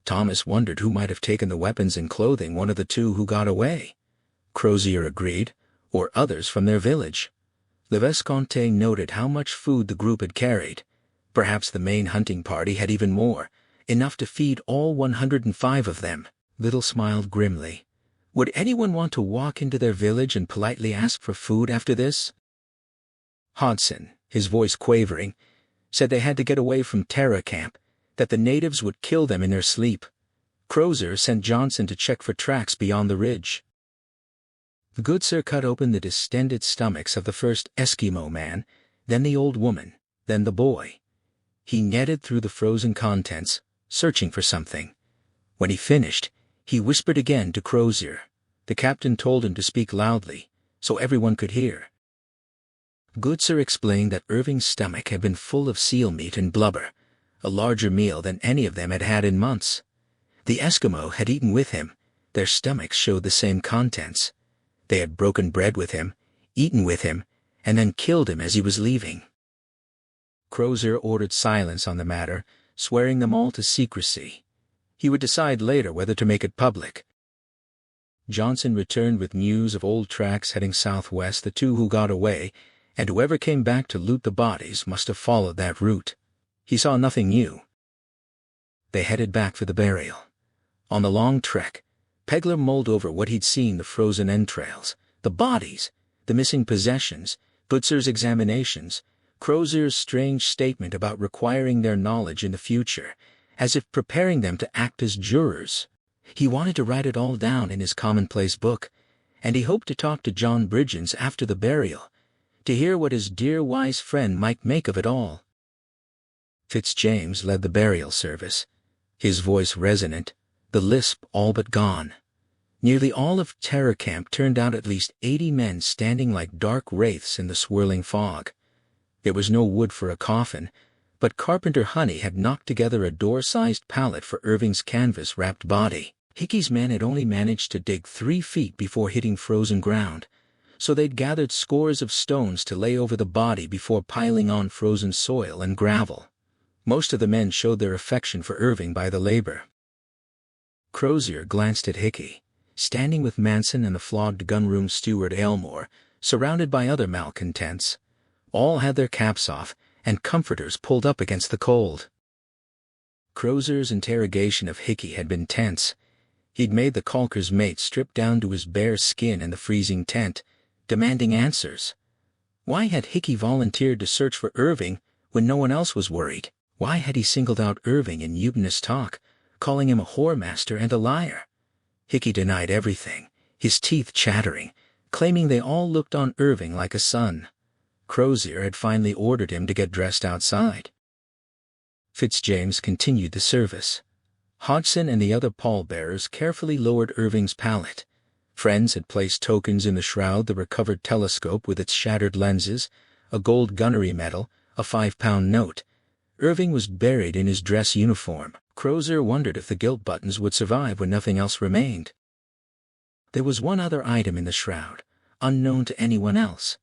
Thomas wondered who might have taken the weapons and clothing. One of the two who got away, Crozier agreed, or others from their village. Le Vesconte noted how much food the group had carried. Perhaps the main hunting party had even more, enough to feed all 105 of them. Little smiled grimly. Would anyone want to walk into their village and politely ask for food after this? Hodson, his voice quavering, said they had to get away from Terra Camp, that the natives would kill them in their sleep. Crozier sent Johnson to check for tracks beyond the ridge. Goodsir cut open the distended stomachs of the first Eskimo man, then the old woman, then the boy. He netted through the frozen contents, searching for something. When he finished, he whispered again to Crozier. The captain told him to speak loudly, so everyone could hear. Goodsir explained that Irving's stomach had been full of seal meat and blubber, a larger meal than any of them had had in months. The Eskimo had eaten with him. Their stomachs showed the same contents. They had broken bread with him, eaten with him, and then killed him as he was leaving. Crozier ordered silence on the matter, swearing them all to secrecy. He would decide later whether to make it public. Johnson returned with news of old tracks heading southwest. The two who got away, and whoever came back to loot the bodies, must have followed that route. He saw nothing new. They headed back for the burial. On the long trek, Pegler mulled over what he'd seen: the frozen entrails, the bodies, the missing possessions, Goodsir's examinations, Crozier's strange statement about requiring their knowledge in the future, as if preparing them to act as jurors. He wanted to write it all down in his commonplace book, and he hoped to talk to John Bridgens after the burial, to hear what his dear wise friend might make of it all. Fitzjames led the burial service, his voice resonant, the lisp all but gone. Nearly all of Terra Camp turned out, at least 80 men standing like dark wraiths in the swirling fog. There was no wood for a coffin, but Carpenter Honey had knocked together a door-sized pallet for Irving's canvas-wrapped body. Hickey's men had only managed to dig 3 feet before hitting frozen ground, so they'd gathered scores of stones to lay over the body before piling on frozen soil and gravel. Most of the men showed their affection for Irving by the labor. Crozier glanced at Hickey, standing with Manson and the flogged gunroom steward Aylmore, surrounded by other malcontents. All had their caps off and comforters pulled up against the cold. Crozier's interrogation of Hickey had been tense. He'd made the caulker's mate strip down to his bare skin in the freezing tent, demanding answers. Why had Hickey volunteered to search for Irving when no one else was worried? Why had he singled out Irving in mutinous talk, calling him a whoremaster and a liar? Hickey denied everything, his teeth chattering, claiming they all looked on Irving like a son. Crozier had finally ordered him to get dressed outside. Fitzjames continued the service. Hodgson and the other pallbearers carefully lowered Irving's pallet. Friends had placed tokens in the shroud: the recovered telescope with its shattered lenses, a gold gunnery medal, a 5-pound note. Irving was buried in his dress uniform. Crozier wondered if the gilt buttons would survive when nothing else remained. There was one other item in the shroud, unknown to anyone else.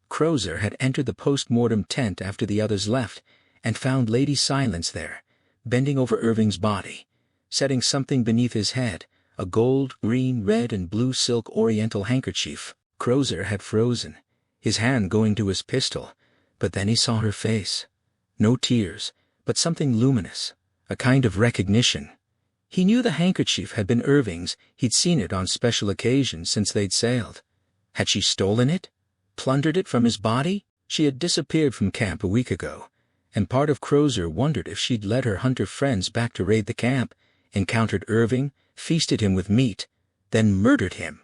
Crozier had entered the post-mortem tent after the others left and found Lady Silence there, bending over Irving's body, setting something beneath his head, a gold, green, red, and blue silk oriental handkerchief. Crozier had frozen, his hand going to his pistol, but then he saw her face. No tears, but something luminous, a kind of recognition. He knew the handkerchief had been Irving's. He'd seen it on special occasions since they'd sailed. Had she stolen it? Plundered it from his body? She had disappeared from camp a week ago, and part of Crozier wondered if she'd led her hunter friends back to raid the camp, encountered Irving, feasted him with meat, then murdered him.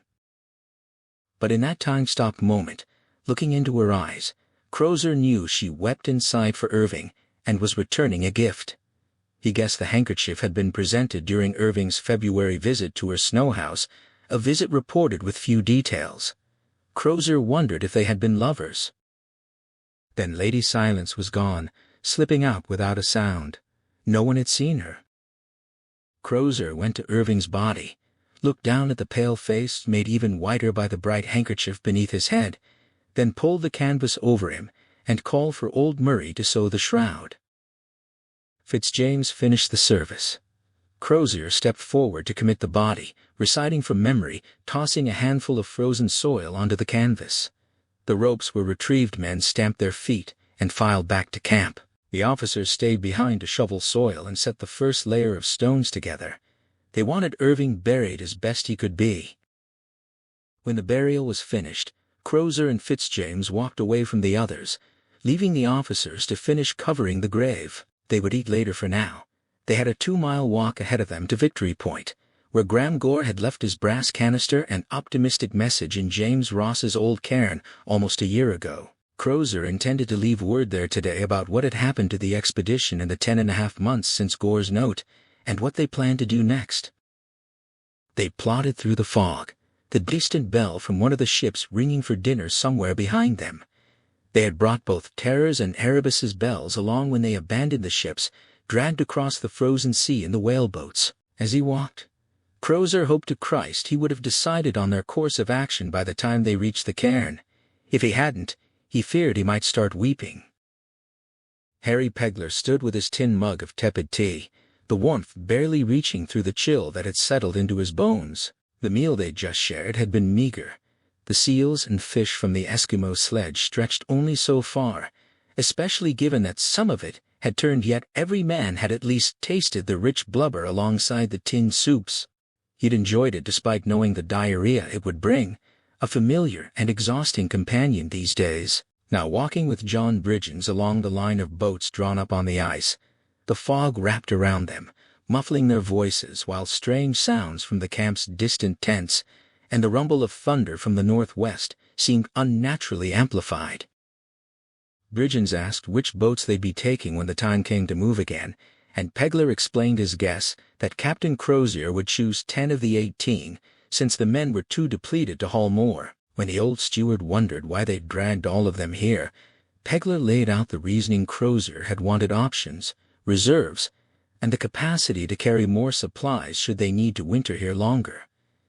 But in that time-stop moment, looking into her eyes, Crozier knew she wept inside for Irving and was returning a gift. He guessed the handkerchief had been presented during Irving's February visit to her snow house, a visit reported with few details. Crozier wondered if they had been lovers. Then Lady Silence was gone, slipping out without a sound. No one had seen her. Crozier went to Irving's body, looked down at the pale face made even whiter by the bright handkerchief beneath his head, then pulled the canvas over him and called for old Murray to sew the shroud. Fitzjames finished the service. Crozier stepped forward to commit the body, reciting from memory, tossing a handful of frozen soil onto the canvas. The ropes were retrieved. Men stamped their feet and filed back to camp. The officers stayed behind to shovel soil and set the first layer of stones together. They wanted Irving buried as best he could be. When the burial was finished, Crozier and Fitzjames walked away from the others, leaving the officers to finish covering the grave. They would eat later for now. They had a 2-mile walk ahead of them to Victory Point, where Graham Gore had left his brass canister and optimistic message in James Ross's old cairn almost a year ago. Crozier intended to leave word there today about what had happened to the expedition in the 10.5 months since Gore's note, and what they planned to do next. They plodded through the fog, the distant bell from one of the ships ringing for dinner somewhere behind them. They had brought both Terror's and Erebus's bells along when they abandoned the ships, dragged across the frozen sea in the whaleboats. As he walked, Crozier hoped to Christ he would have decided on their course of action by the time they reached the cairn. If he hadn't, he feared he might start weeping. Harry Pegler stood with his tin mug of tepid tea, the warmth barely reaching through the chill that had settled into his bones. The meal they'd just shared had been meager. The seals and fish from the Eskimo sledge stretched only so far, especially given that some of it had turned, yet every man had at least tasted the rich blubber alongside the tinned soups. He'd enjoyed it despite knowing the diarrhea it would bring, a familiar and exhausting companion these days. Now walking with John Bridgens along the line of boats drawn up on the ice, the fog wrapped around them, muffling their voices, while strange sounds from the camp's distant tents and the rumble of thunder from the northwest seemed unnaturally amplified. Bridgens asked which boats they'd be taking when the time came to move again, and Pegler explained his guess that Captain Crozier would choose 10 of the 18, since the men were too depleted to haul more. When the old steward wondered why they'd dragged all of them here, Pegler laid out the reasoning. Crozier had wanted options, reserves, and the capacity to carry more supplies should they need to winter here longer.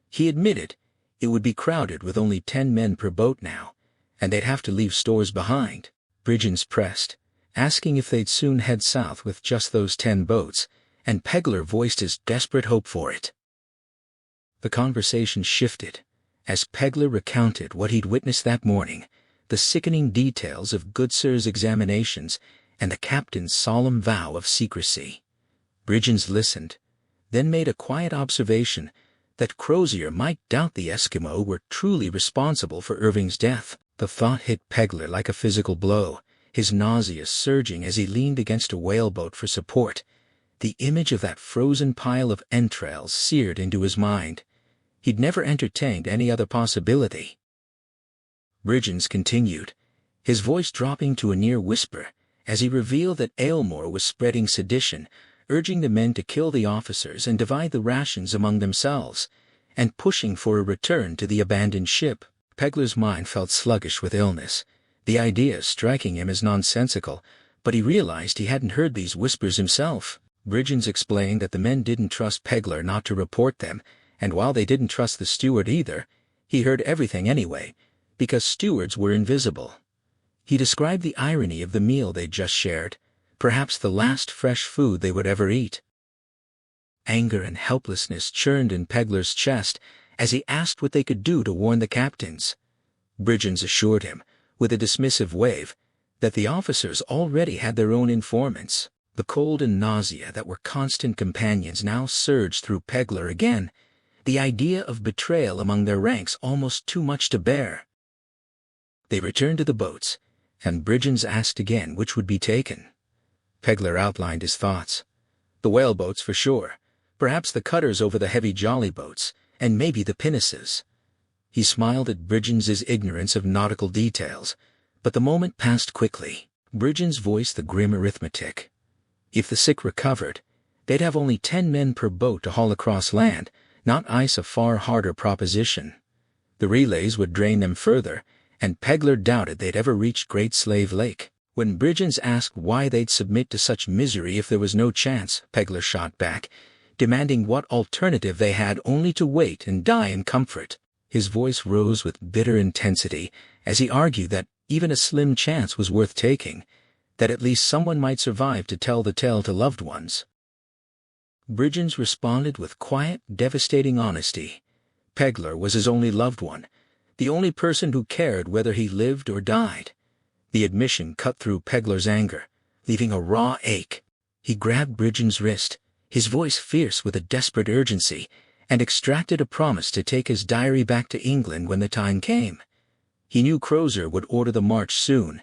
He admitted it would be crowded with only 10 men per boat now, and they'd have to leave stores behind. Bridgens pressed, asking if they'd soon head south with just those 10 boats, and Pegler voiced his desperate hope for it. The conversation shifted as Pegler recounted what he'd witnessed that morning, the sickening details of Goodsir's examinations and the captain's solemn vow of secrecy. Bridgens listened, then made a quiet observation that Crozier might doubt the Eskimo were truly responsible for Irving's death. The thought hit Pegler like a physical blow, his nausea surging as he leaned against a whaleboat for support. The image of that frozen pile of entrails seared into his mind. He'd never entertained any other possibility. Bridgens continued, his voice dropping to a near whisper, as he revealed that Aylmore was spreading sedition, urging the men to kill the officers and divide the rations among themselves, and pushing for a return to the abandoned ship. Pegler's mind felt sluggish with illness, the idea striking him as nonsensical, but he realized he hadn't heard these whispers himself. Bridgens explained that the men didn't trust Pegler not to report them, and while they didn't trust the steward either, he heard everything anyway, because stewards were invisible. He described the irony of the meal they'd just shared, perhaps the last fresh food they would ever eat. Anger and helplessness churned in Pegler's chest as he asked what they could do to warn the captains. Bridgens assured him, with a dismissive wave, that the officers already had their own informants. The cold and nausea that were constant companions now surged through Pegler again, the idea of betrayal among their ranks almost too much to bear. They returned to the boats, and Bridgens asked again which would be taken. Pegler outlined his thoughts. The whaleboats for sure, perhaps the cutters over the heavy jolly boats, and maybe the pinnaces. He smiled at Bridgens's ignorance of nautical details, but the moment passed quickly. Bridgens voiced the grim arithmetic. If the sick recovered, they'd have only 10 men per boat to haul across land, not ice, a far harder proposition. The relays would drain them further, and Pegler doubted they'd ever reach Great Slave Lake. When Bridgens asked why they'd submit to such misery if there was no chance, Pegler shot back, demanding what alternative they had only to wait and die in comfort. His voice rose with bitter intensity as he argued that even a slim chance was worth taking, that at least someone might survive to tell the tale to loved ones. Bridgens responded with quiet, devastating honesty. Pegler was his only loved one, the only person who cared whether he lived or died. The admission cut through Pegler's anger, leaving a raw ache. He grabbed Bridgens' wrist, his voice fierce with a desperate urgency, and extracted a promise to take his diary back to England when the time came. He knew Crozier would order the march soon,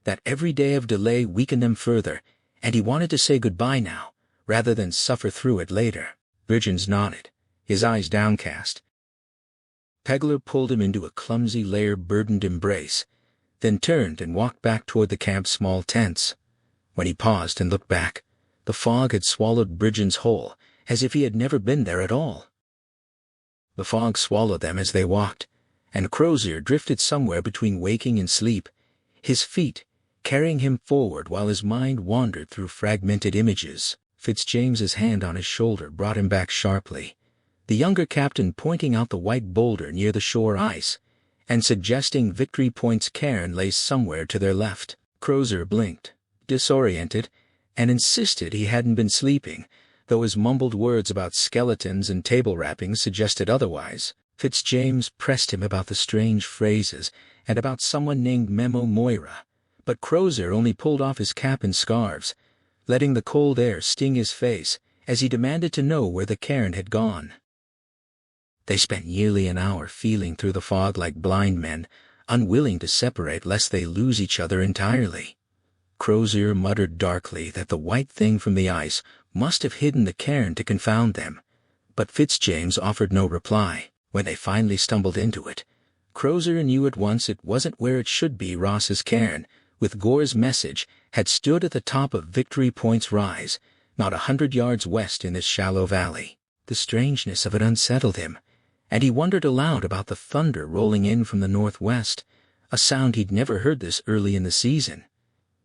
that every day of delay weakened them further, and he wanted to say goodbye now, rather than suffer through it later. Bridgens nodded, his eyes downcast. Pegler pulled him into a clumsy, layer-burdened embrace, then turned and walked back toward the camp's small tents. When he paused and looked back, the fog had swallowed Bridgens whole, as if he had never been there at all. The fog swallowed them as they walked, and Crozier drifted somewhere between waking and sleep, his feet carrying him forward while his mind wandered through fragmented images. Fitzjames's hand on his shoulder brought him back sharply, the younger captain pointing out the white boulder near the shore ice, and suggesting Victory Point's cairn lay somewhere to their left. Crozier blinked, disoriented, and insisted he hadn't been sleeping, though his mumbled words about skeletons and table wrappings suggested otherwise. Fitzjames pressed him about the strange phrases and about someone named Memo Moira, but Crozier only pulled off his cap and scarves, letting the cold air sting his face as he demanded to know where the cairn had gone. They spent nearly an hour feeling through the fog like blind men, unwilling to separate lest they lose each other entirely. Crozier muttered darkly that the white thing from the ice must have hidden the cairn to confound them, but Fitzjames offered no reply. When they finally stumbled into it, Crozier knew at once it wasn't where it should be. Ross's cairn, with Gore's message, had stood at the top of Victory Point's rise, not 100 yards west in this shallow valley. The strangeness of it unsettled him, and he wondered aloud about the thunder rolling in from the northwest, a sound he'd never heard this early in the season.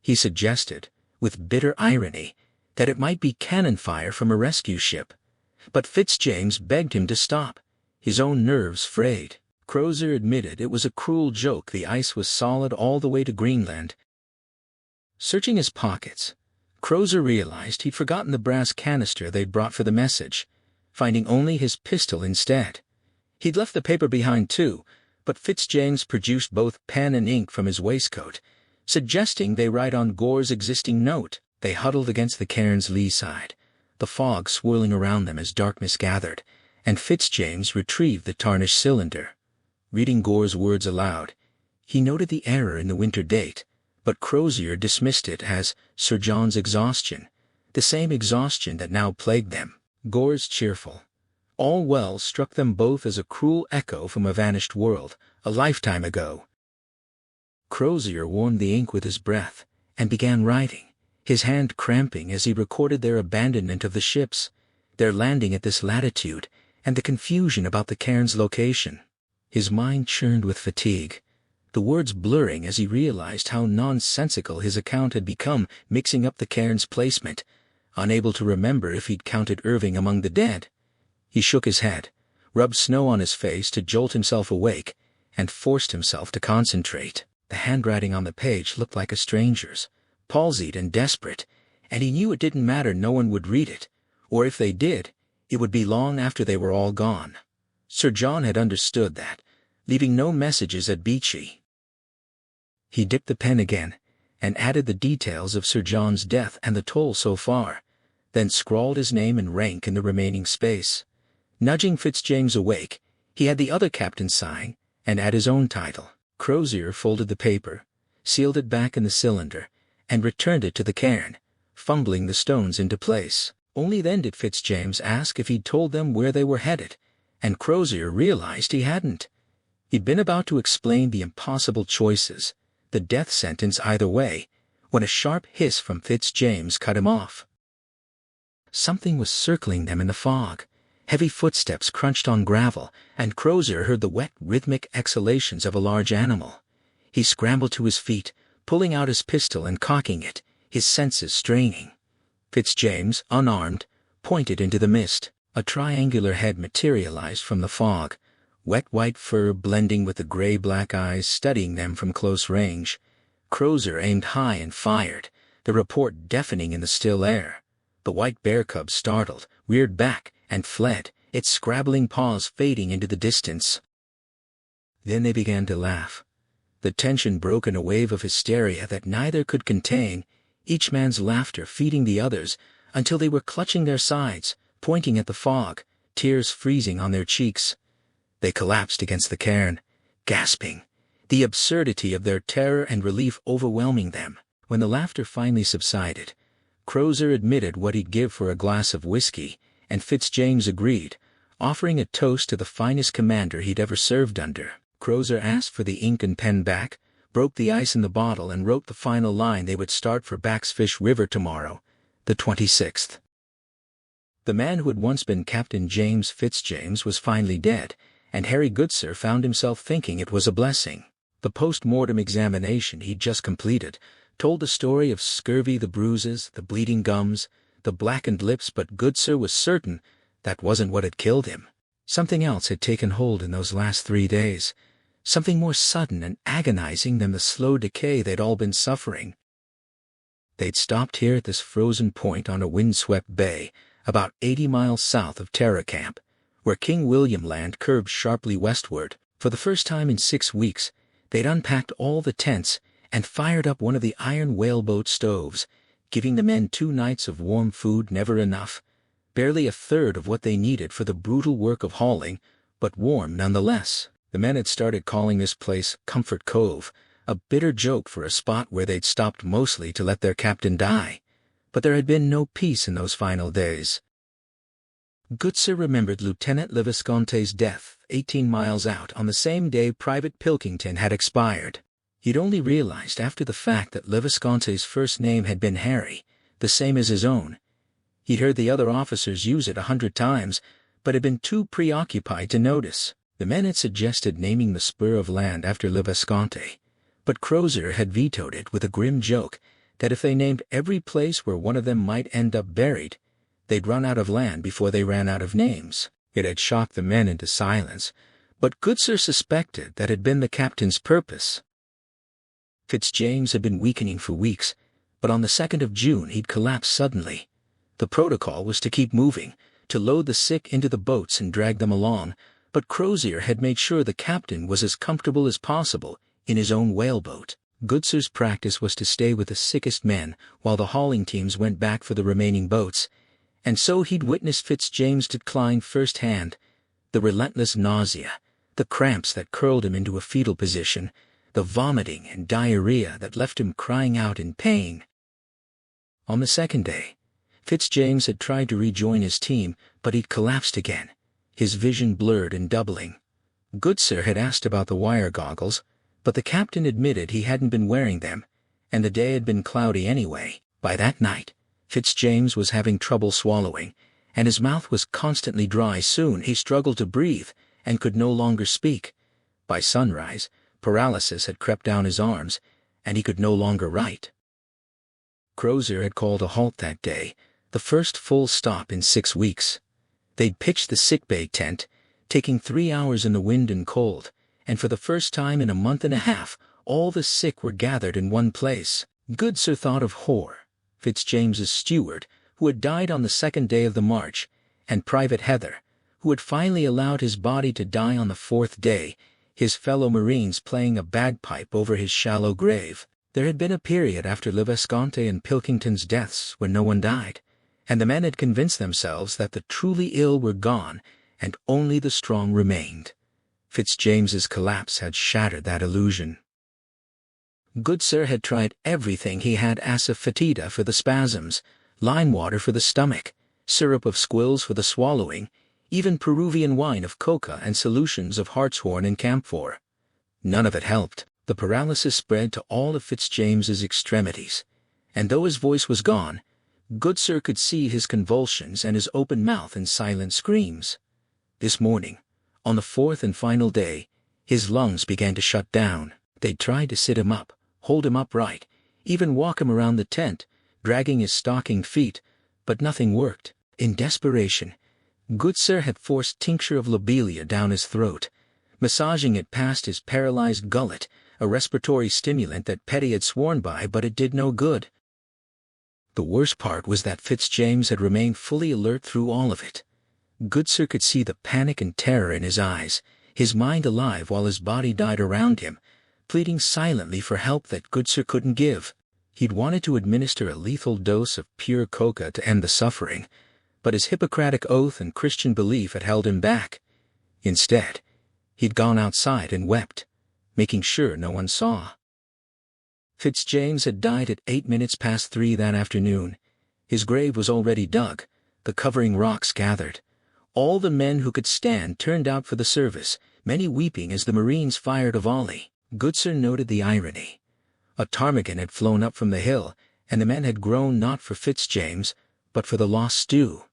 He suggested, with bitter irony, that it might be cannon fire from a rescue ship, but Fitzjames begged him to stop, his own nerves frayed. Crozier admitted it was a cruel joke. The ice was solid all the way to Greenland. Searching his pockets, Crozier realized he'd forgotten the brass canister they'd brought for the message, finding only his pistol instead. He'd left the paper behind too, but Fitzjames produced both pen and ink from his waistcoat, suggesting they write on Gore's existing note. They huddled against the cairn's lee side, the fog swirling around them as darkness gathered, and Fitzjames retrieved the tarnished cylinder. Reading Gore's words aloud, he noted the error in the winter date, but Crozier dismissed it as Sir John's exhaustion, the same exhaustion that now plagued them. Gore's cheerful "all well" struck them both as a cruel echo from a vanished world, a lifetime ago. Crozier warmed the ink with his breath, and began writing, his hand cramping as he recorded their abandonment of the ships, their landing at this latitude, and the confusion about the cairn's location. His mind churned with fatigue, the words blurring as he realized how nonsensical his account had become, mixing up the cairn's placement, unable to remember if he'd counted Irving among the dead. He shook his head, rubbed snow on his face to jolt himself awake, and forced himself to concentrate. The handwriting on the page looked like a stranger's, palsied and desperate, and he knew it didn't matter, no one would read it, or if they did, it would be long after they were all gone. Sir John had understood that, leaving no messages at Beachy. He dipped the pen again, and added the details of Sir John's death and the toll so far, then scrawled his name and rank in the remaining space. Nudging Fitzjames awake, he had the other captain sign, and add his own title. Crozier folded the paper, sealed it back in the cylinder, and returned it to the cairn, fumbling the stones into place. Only then did Fitzjames ask if he'd told them where they were headed, and Crozier realized he hadn't. He'd been about to explain the impossible choices, the death sentence either way, when a sharp hiss from Fitzjames cut him off. Something was circling them in the fog. Heavy footsteps crunched on gravel, and Crozier heard the wet, rhythmic exhalations of a large animal. He scrambled to his feet, pulling out his pistol and cocking it, his senses straining. Fitzjames, unarmed, pointed into the mist. A triangular head materialized from the fog, wet white fur blending with the gray-black eyes studying them from close range. Crozier aimed high and fired, the report deafening in the still air. The white bear cub startled, reared back, and fled, its scrabbling paws fading into the distance. Then they began to laugh. The tension broke in a wave of hysteria that neither could contain, each man's laughter feeding the others, until they were clutching their sides, pointing at the fog, tears freezing on their cheeks. They collapsed against the cairn, gasping, the absurdity of their terror and relief overwhelming them. When the laughter finally subsided, Crozier admitted what he'd give for a glass of whiskey, and Fitzjames agreed, offering a toast to the finest commander he'd ever served under. Crozier asked for the ink and pen back, broke the ice in the bottle, and wrote the final line they would start for Backsfish River tomorrow, the 26th. The man who had once been Captain James Fitzjames was finally dead, and Harry Goodsir found himself thinking it was a blessing. The post-mortem examination he'd just completed told the story of scurvy, the bruises, the bleeding gums, the blackened lips, but Goodsir was certain that wasn't what had killed him. Something else had taken hold in those last 3 days, something more sudden and agonizing than the slow decay they'd all been suffering. They'd stopped here at this frozen point on a windswept bay, about 80 miles south of Terra Camp, where King William Land curved sharply westward. For the first time in 6 weeks, they'd unpacked all the tents and fired up one of the iron whaleboat stoves, giving the men 2 nights of warm food, never enough, barely a third of what they needed for the brutal work of hauling, but warm nonetheless. The men had started calling this place Comfort Cove, a bitter joke for a spot where they'd stopped mostly to let their captain die. But there had been no peace in those final days. Goodsir remembered Lieutenant Le Visconte's death 18 miles out on the same day Private Pilkington had expired. He'd only realized after the fact that Le Visconte's first name had been Harry, the same as his own. He'd heard the other officers use it 100 times, but had been too preoccupied to notice. The men had suggested naming the spur of land after Le Visconte, but Crozier had vetoed it with a grim joke that if they named every place where one of them might end up buried, they'd run out of land before they ran out of names. It had shocked the men into silence, but Goodsir suspected that had been the captain's purpose. Fitzjames had been weakening for weeks, but on the 2nd of June he'd collapsed suddenly. The protocol was to keep moving, to load the sick into the boats and drag them along, but Crozier had made sure the captain was as comfortable as possible in his own whaleboat. Goodsir's practice was to stay with the sickest men while the hauling teams went back for the remaining boats, and so he'd witnessed Fitzjames' decline firsthand, The relentless nausea, the cramps that curled him into a fetal position, the vomiting and diarrhea that left him crying out in pain. On the second day, Fitzjames had tried to rejoin his team, but he'd collapsed again, his vision blurred and doubling. Goodsir had asked about the wire goggles, but the captain admitted he hadn't been wearing them, and the day had been cloudy anyway. By that night, Fitzjames was having trouble swallowing, and his mouth was constantly dry. Soon he struggled to breathe and could no longer speak. By sunrise, paralysis had crept down his arms, and he could no longer write. Crozier had called a halt that day, the first full stop in 6 weeks. They'd pitched the sickbay tent, taking 3 hours in the wind and cold, and for the first time in a month and a half, all the sick were gathered in one place. Goodsir thought of Hoare, Fitzjames's steward, who had died on the second day of the march, and Private Heather, who had finally allowed his body to die on the 4th day, his fellow Marines playing a bagpipe over his shallow grave. There had been a period after Le Vesconte and Pilkington's deaths when no one died, and the men had convinced themselves that the truly ill were gone and only the strong remained. Fitzjames's collapse had shattered that illusion. Goodsir had tried everything he had: asafoetida for the spasms, lime water for the stomach, syrup of squills for the swallowing, even Peruvian wine of coca and solutions of hartshorn and camphor. None of it helped. The paralysis spread to all of Fitzjames's extremities, and though his voice was gone, Goodsir could see his convulsions and his open mouth and silent screams. This morning, on the 4th and final day, his lungs began to shut down. They tried to sit him up, hold him upright, even walk him around the tent, dragging his stockinged feet, but nothing worked. In desperation, Goodsir had forced tincture of lobelia down his throat, massaging it past his paralyzed gullet, a respiratory stimulant that Petty had sworn by, but it did no good. The worst part was that Fitzjames had remained fully alert through all of it. Goodsir could see the panic and terror in his eyes, his mind alive while his body died around him, pleading silently for help that Goodsir couldn't give. He'd wanted to administer a lethal dose of pure coca to end the suffering, but his Hippocratic oath and Christian belief had held him back. Instead, he'd gone outside and wept, making sure no one saw. Fitzjames had died at 3:08 that afternoon. His grave was already dug, the covering rocks gathered. All the men who could stand turned out for the service, many weeping as the Marines fired a volley. Goodsir noted the irony. A ptarmigan had flown up from the hill, and the men had groaned not for Fitzjames, but for the lost stew.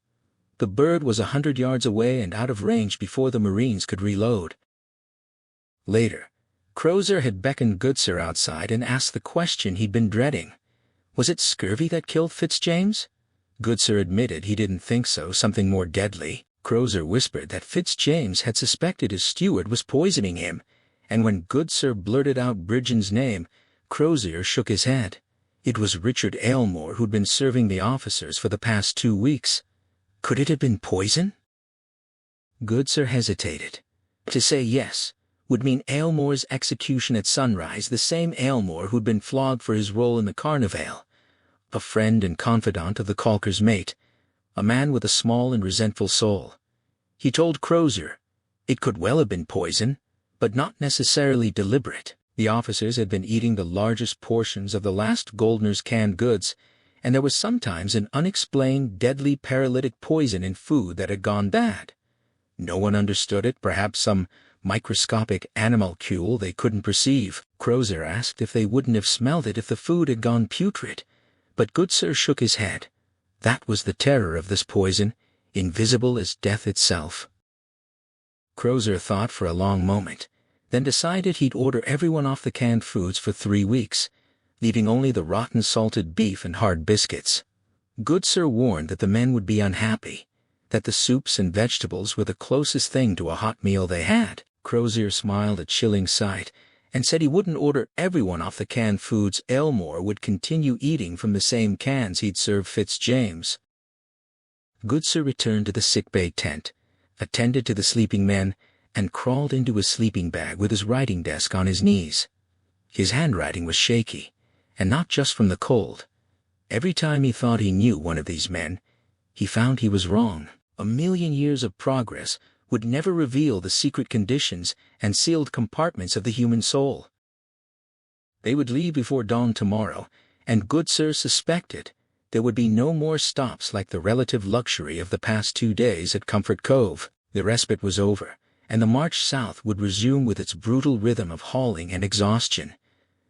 The bird was 100 yards away and out of range before the Marines could reload. Later, Crozier had beckoned Goodsir outside and asked the question he'd been dreading. Was it scurvy that killed Fitzjames? Goodsir admitted he didn't think so, something more deadly. Crozier whispered that Fitzjames had suspected his steward was poisoning him, and when Goodsir blurted out Bridgen's name, Crozier shook his head. It was Richard Aylmore who'd been serving the officers for the past 2 weeks. Could it have been poison? Goodsir hesitated. To say yes would mean Aylmore's execution at sunrise, the same Aylmore who'd been flogged for his role in the carnival. A friend and confidant of the caulker's mate, a man with a small and resentful soul. He told Crozier it could well have been poison, but not necessarily deliberate. The officers had been eating the largest portions of the last Goldner's canned goods, and there was sometimes an unexplained deadly paralytic poison in food that had gone bad. No one understood it, perhaps some microscopic animalcule they couldn't perceive. Crozier asked if they wouldn't have smelled it if the food had gone putrid, but Goodsir shook his head. That was the terror of this poison, invisible as death itself. Crozier thought for a long moment, then decided he'd order everyone off the canned foods for 3 weeks, leaving only the rotten salted beef and hard biscuits. Goodsir warned that the men would be unhappy, that the soups and vegetables were the closest thing to a hot meal they had. Crozier smiled a chilling sight and said he wouldn't order everyone off the canned foods. Aylmore would continue eating from the same cans he'd served Fitzjames. Goodsir returned to the sickbay tent, attended to the sleeping men, and crawled into his sleeping bag with his writing desk on his knees. His handwriting was shaky, and not just from the cold. Every time he thought he knew one of these men, he found he was wrong. A million years of progress would never reveal the secret conditions and sealed compartments of the human soul. They would leave before dawn tomorrow, and Goodsir suspected there would be no more stops like the relative luxury of the past 2 days at Comfort Cove. The respite was over, and the march south would resume with its brutal rhythm of hauling and exhaustion.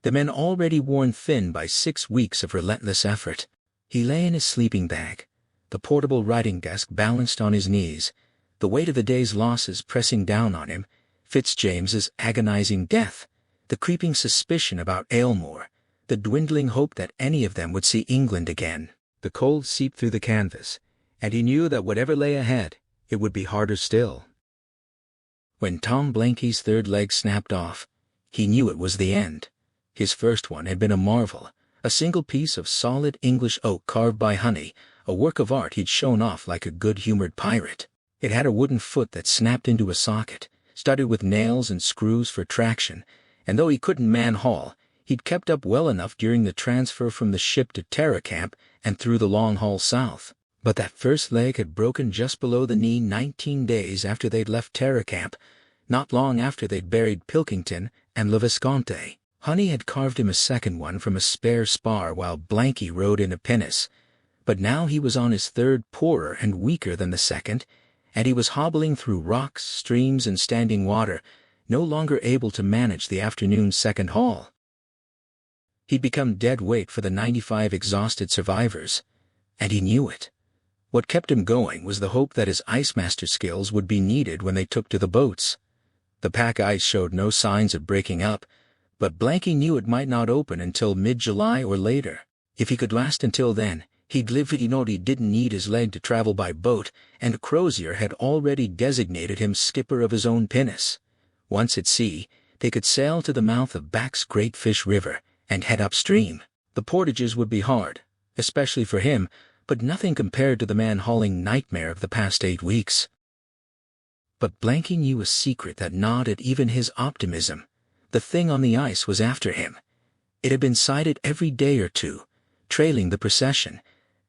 The men already worn thin by 6 weeks of relentless effort. He lay in his sleeping bag, the portable writing desk balanced on his knees, the weight of the day's losses pressing down on him, Fitzjames's agonizing death, the creeping suspicion about Aylmore, the dwindling hope that any of them would see England again. The cold seeped through the canvas, and he knew that whatever lay ahead, it would be harder still. When Tom Blanky's third leg snapped off, he knew it was the end. His first one had been a marvel, a single piece of solid English oak carved by Honey, a work of art he'd shown off like a good-humored pirate. It had a wooden foot that snapped into a socket, studded with nails and screws for traction, and though he couldn't man-haul, he'd kept up well enough during the transfer from the ship to Terra Camp and through the long haul south. But that first leg had broken just below the knee 19 days after they'd left Terra Camp, not long after they'd buried Pilkington and Le Visconti. Honey had carved him a second one from a spare spar while Blanky rode in a pinnace, but now he was on his third, poorer and weaker than the second, and he was hobbling through rocks, streams, and standing water, no longer able to manage the afternoon's second haul. He'd become dead weight for the 95 exhausted survivors, and he knew it. What kept him going was the hope that his ice master skills would be needed when they took to the boats. The pack ice showed no signs of breaking up, but Blanky knew it might not open until mid-July or later. If he could last until then, he'd live. He didn't need his leg to travel by boat, and Crozier had already designated him skipper of his own pinnace. Once at sea, they could sail to the mouth of Back's Great Fish River and head upstream. The portages would be hard, especially for him, but nothing compared to the man-hauling nightmare of the past 8 weeks. But Blanky knew a secret that gnawed at even his optimism. The thing on the ice was after him. It had been sighted every day or two, trailing the procession,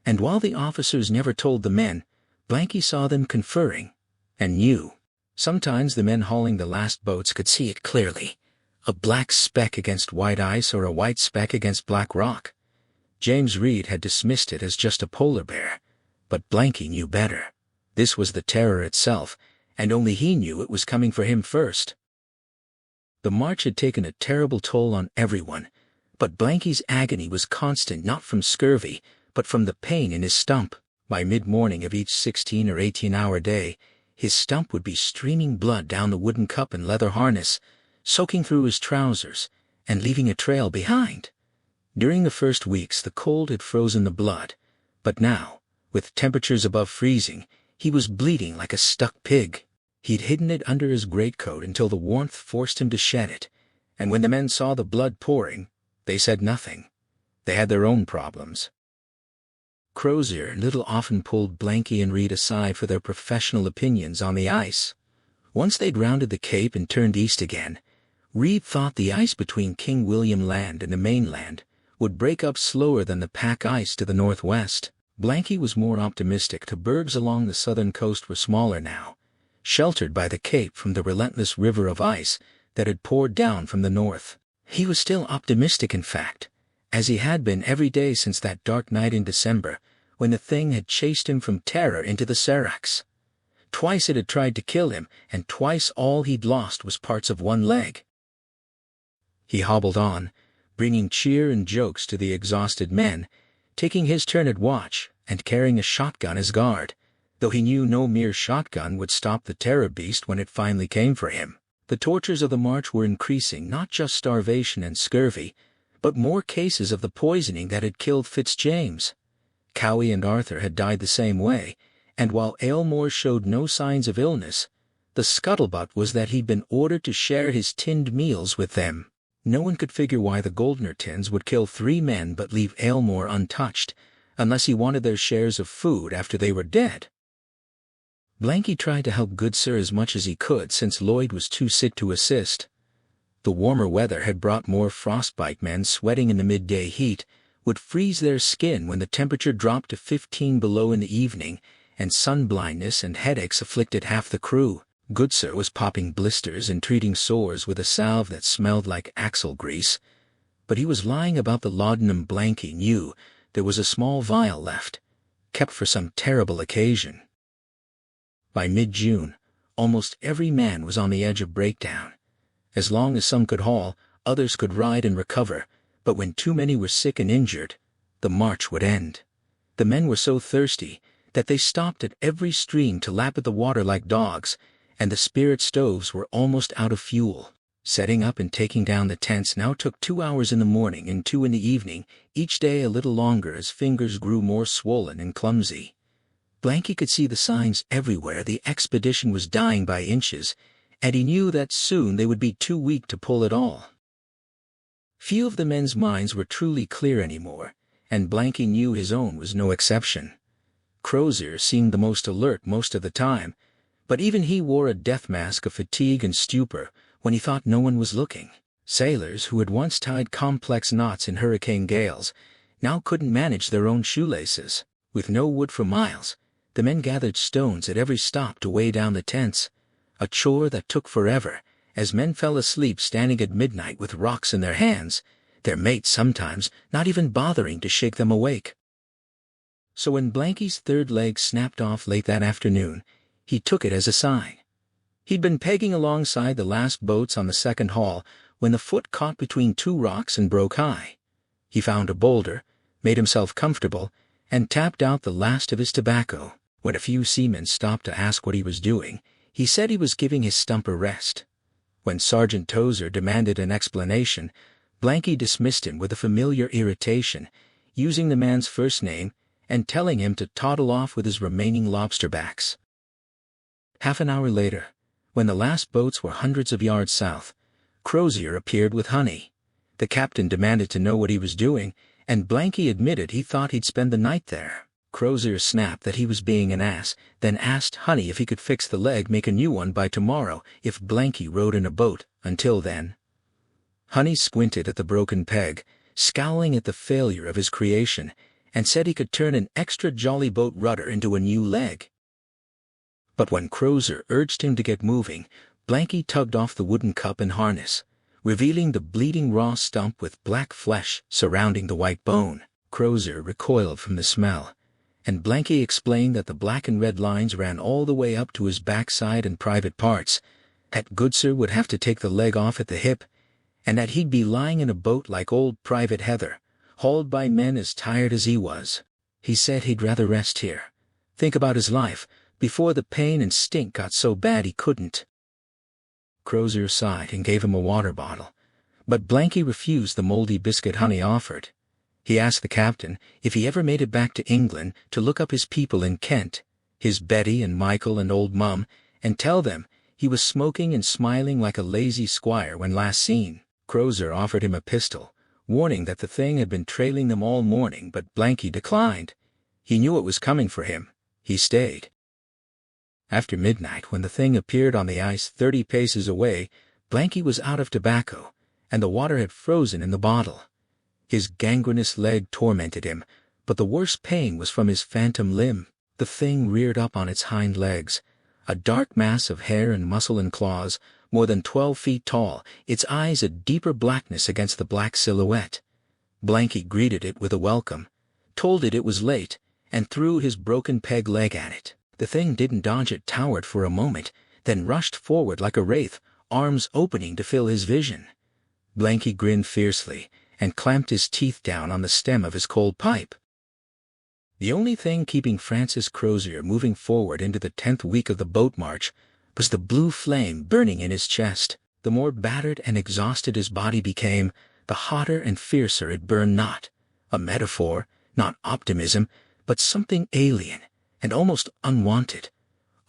and while the officers never told the men, Blanky saw them conferring, and knew. Sometimes the men hauling the last boats could see it clearly, a black speck against white ice or a white speck against black rock. James Reed had dismissed it as just a polar bear, but Blanky knew better. This was the terror itself, and only he knew it was coming for him first. The march had taken a terrible toll on everyone, but Blanky's agony was constant, not from scurvy, but from the pain in his stump. By mid-morning of each 16 or 18-hour day, his stump would be streaming blood down the wooden cup and leather harness, soaking through his trousers, and leaving a trail behind. During the first weeks the cold had frozen the blood, but now, with temperatures above freezing, he was bleeding like a stuck pig. He'd hidden it under his greatcoat until the warmth forced him to shed it, and when the men saw the blood pouring, they said nothing. They had their own problems. Crozier and Little often pulled Blanky and Reed aside for their professional opinions on the ice. Once they'd rounded the Cape and turned east again, Reed thought the ice between King William Land and the mainland would break up slower than the pack ice to the northwest. Blanky was more optimistic. The bergs along the southern coast were smaller now, sheltered by the Cape from the relentless river of ice that had poured down from the north. He was still optimistic, in fact, as he had been every day since that dark night in December, when the thing had chased him from Terror into the Seracs. Twice it had tried to kill him, and twice all he'd lost was parts of one leg. He hobbled on, bringing cheer and jokes to the exhausted men, taking his turn at watch and carrying a shotgun as guard, though he knew no mere shotgun would stop the terror beast when it finally came for him. The tortures of the march were increasing, not just starvation and scurvy, but more cases of the poisoning that had killed Fitzjames. Cowie and Arthur had died the same way, and while Aylmore showed no signs of illness, the scuttlebutt was that he'd been ordered to share his tinned meals with them. No one could figure why the Goldner tins would kill 3 men but leave Aylmore untouched, unless he wanted their shares of food after they were dead. Blanky tried to help Goodsir as much as he could since Lloyd was too sick to assist. The warmer weather had brought more frostbite. Men sweating in the midday heat would freeze their skin when the temperature dropped to 15 below in the evening, and sun blindness and headaches afflicted half the crew. Goodsir was popping blisters and treating sores with a salve that smelled like axle grease, but he was lying about the laudanum Blanky knew there was a small vial left, kept for some terrible occasion. By mid-June, almost every man was on the edge of breakdown. As long as some could haul, others could ride and recover, but when too many were sick and injured, the march would end. The men were so thirsty that they stopped at every stream to lap at the water like dogs, and the spirit stoves were almost out of fuel. Setting up and taking down the tents now took 2 hours in the morning and 2 in the evening, each day a little longer as fingers grew more swollen and clumsy. Blanky could see the signs everywhere the expedition was dying by inches, and he knew that soon they would be too weak to pull it all. Few of the men's minds were truly clear anymore, and Blanky knew his own was no exception. Crozier seemed the most alert most of the time, but even he wore a death mask of fatigue and stupor when he thought no one was looking. Sailors who had once tied complex knots in hurricane gales now couldn't manage their own shoelaces. With no wood for miles, the men gathered stones at every stop to weigh down the tents, a chore that took forever, as men fell asleep standing at midnight with rocks in their hands, their mates sometimes not even bothering to shake them awake. So when Blanky's third leg snapped off late that afternoon, he took it as a sign. He'd been pegging alongside the last boats on the second haul when the foot caught between 2 rocks and broke high. He found a boulder, made himself comfortable, and tapped out the last of his tobacco. When a few seamen stopped to ask what he was doing, he said he was giving his stump a rest. When Sergeant Tozer demanded an explanation, Blanky dismissed him with a familiar irritation, using the man's first name and telling him to toddle off with his remaining lobsterbacks. Half an hour later, when the last boats were hundreds of yards south, Crozier appeared with honey. The captain demanded to know what he was doing, and Blanky admitted he thought he'd spend the night there. Crozier snapped that he was being an ass, then asked Honey if he could fix the leg, make a new one by tomorrow if Blanky rode in a boat. Until then, Honey squinted at the broken peg, scowling at the failure of his creation, and said he could turn an extra jolly boat rudder into a new leg. But when Crozier urged him to get moving, Blanky tugged off the wooden cup and harness, revealing the bleeding raw stump with black flesh surrounding the white bone. Crozier recoiled from the smell, and Blanky explained that the black and red lines ran all the way up to his backside and private parts, that Goodsir would have to take the leg off at the hip, and that he'd be lying in a boat like old Private Heather, hauled by men as tired as he was. He said he'd rather rest here, think about his life, before the pain and stink got so bad he couldn't. Crozier sighed and gave him a water bottle, but Blanky refused the moldy biscuit Honey offered. He asked the captain if he ever made it back to England to look up his people in Kent, his Betty and Michael and old Mum, and tell them he was smoking and smiling like a lazy squire when last seen. Crozier offered him a pistol, warning that the thing had been trailing them all morning, but Blanky declined. He knew it was coming for him. He stayed. After midnight, when the thing appeared on the ice 30 paces away, Blanky was out of tobacco, and the water had frozen in the bottle. His gangrenous leg tormented him, but the worst pain was from his phantom limb. The thing reared up on its hind legs, a dark mass of hair and muscle and claws, more than 12 feet tall, its eyes a deeper blackness against the black silhouette. Blanky greeted it with a welcome, told it was late, and threw his broken peg leg at it. The thing didn't dodge it, towered for a moment, then rushed forward like a wraith, arms opening to fill his vision. Blanky grinned fiercely and clamped his teeth down on the stem of his cold pipe. The only thing keeping Francis Crozier moving forward into the 10th week of the boat march was the blue flame burning in his chest. The more battered and exhausted his body became, the hotter and fiercer it burned. Not a metaphor, not optimism, but something alien and almost unwanted,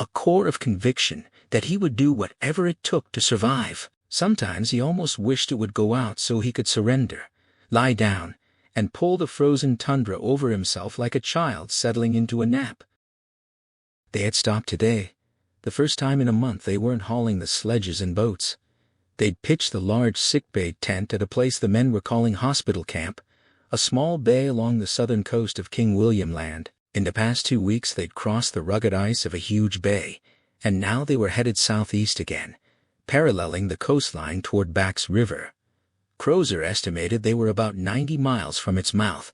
a core of conviction that he would do whatever it took to survive. Sometimes he almost wished it would go out so he could surrender, lie down, and pull the frozen tundra over himself like a child settling into a nap. They had stopped today. The first time in a month they weren't hauling the sledges and boats. They'd pitched the large sickbay tent at a place the men were calling Hospital Camp, a small bay along the southern coast of King William Land. In the past 2 weeks they'd crossed the rugged ice of a huge bay, and now they were headed southeast again, paralleling the coastline toward Back's River. Crozier estimated they were about 90 miles from its mouth,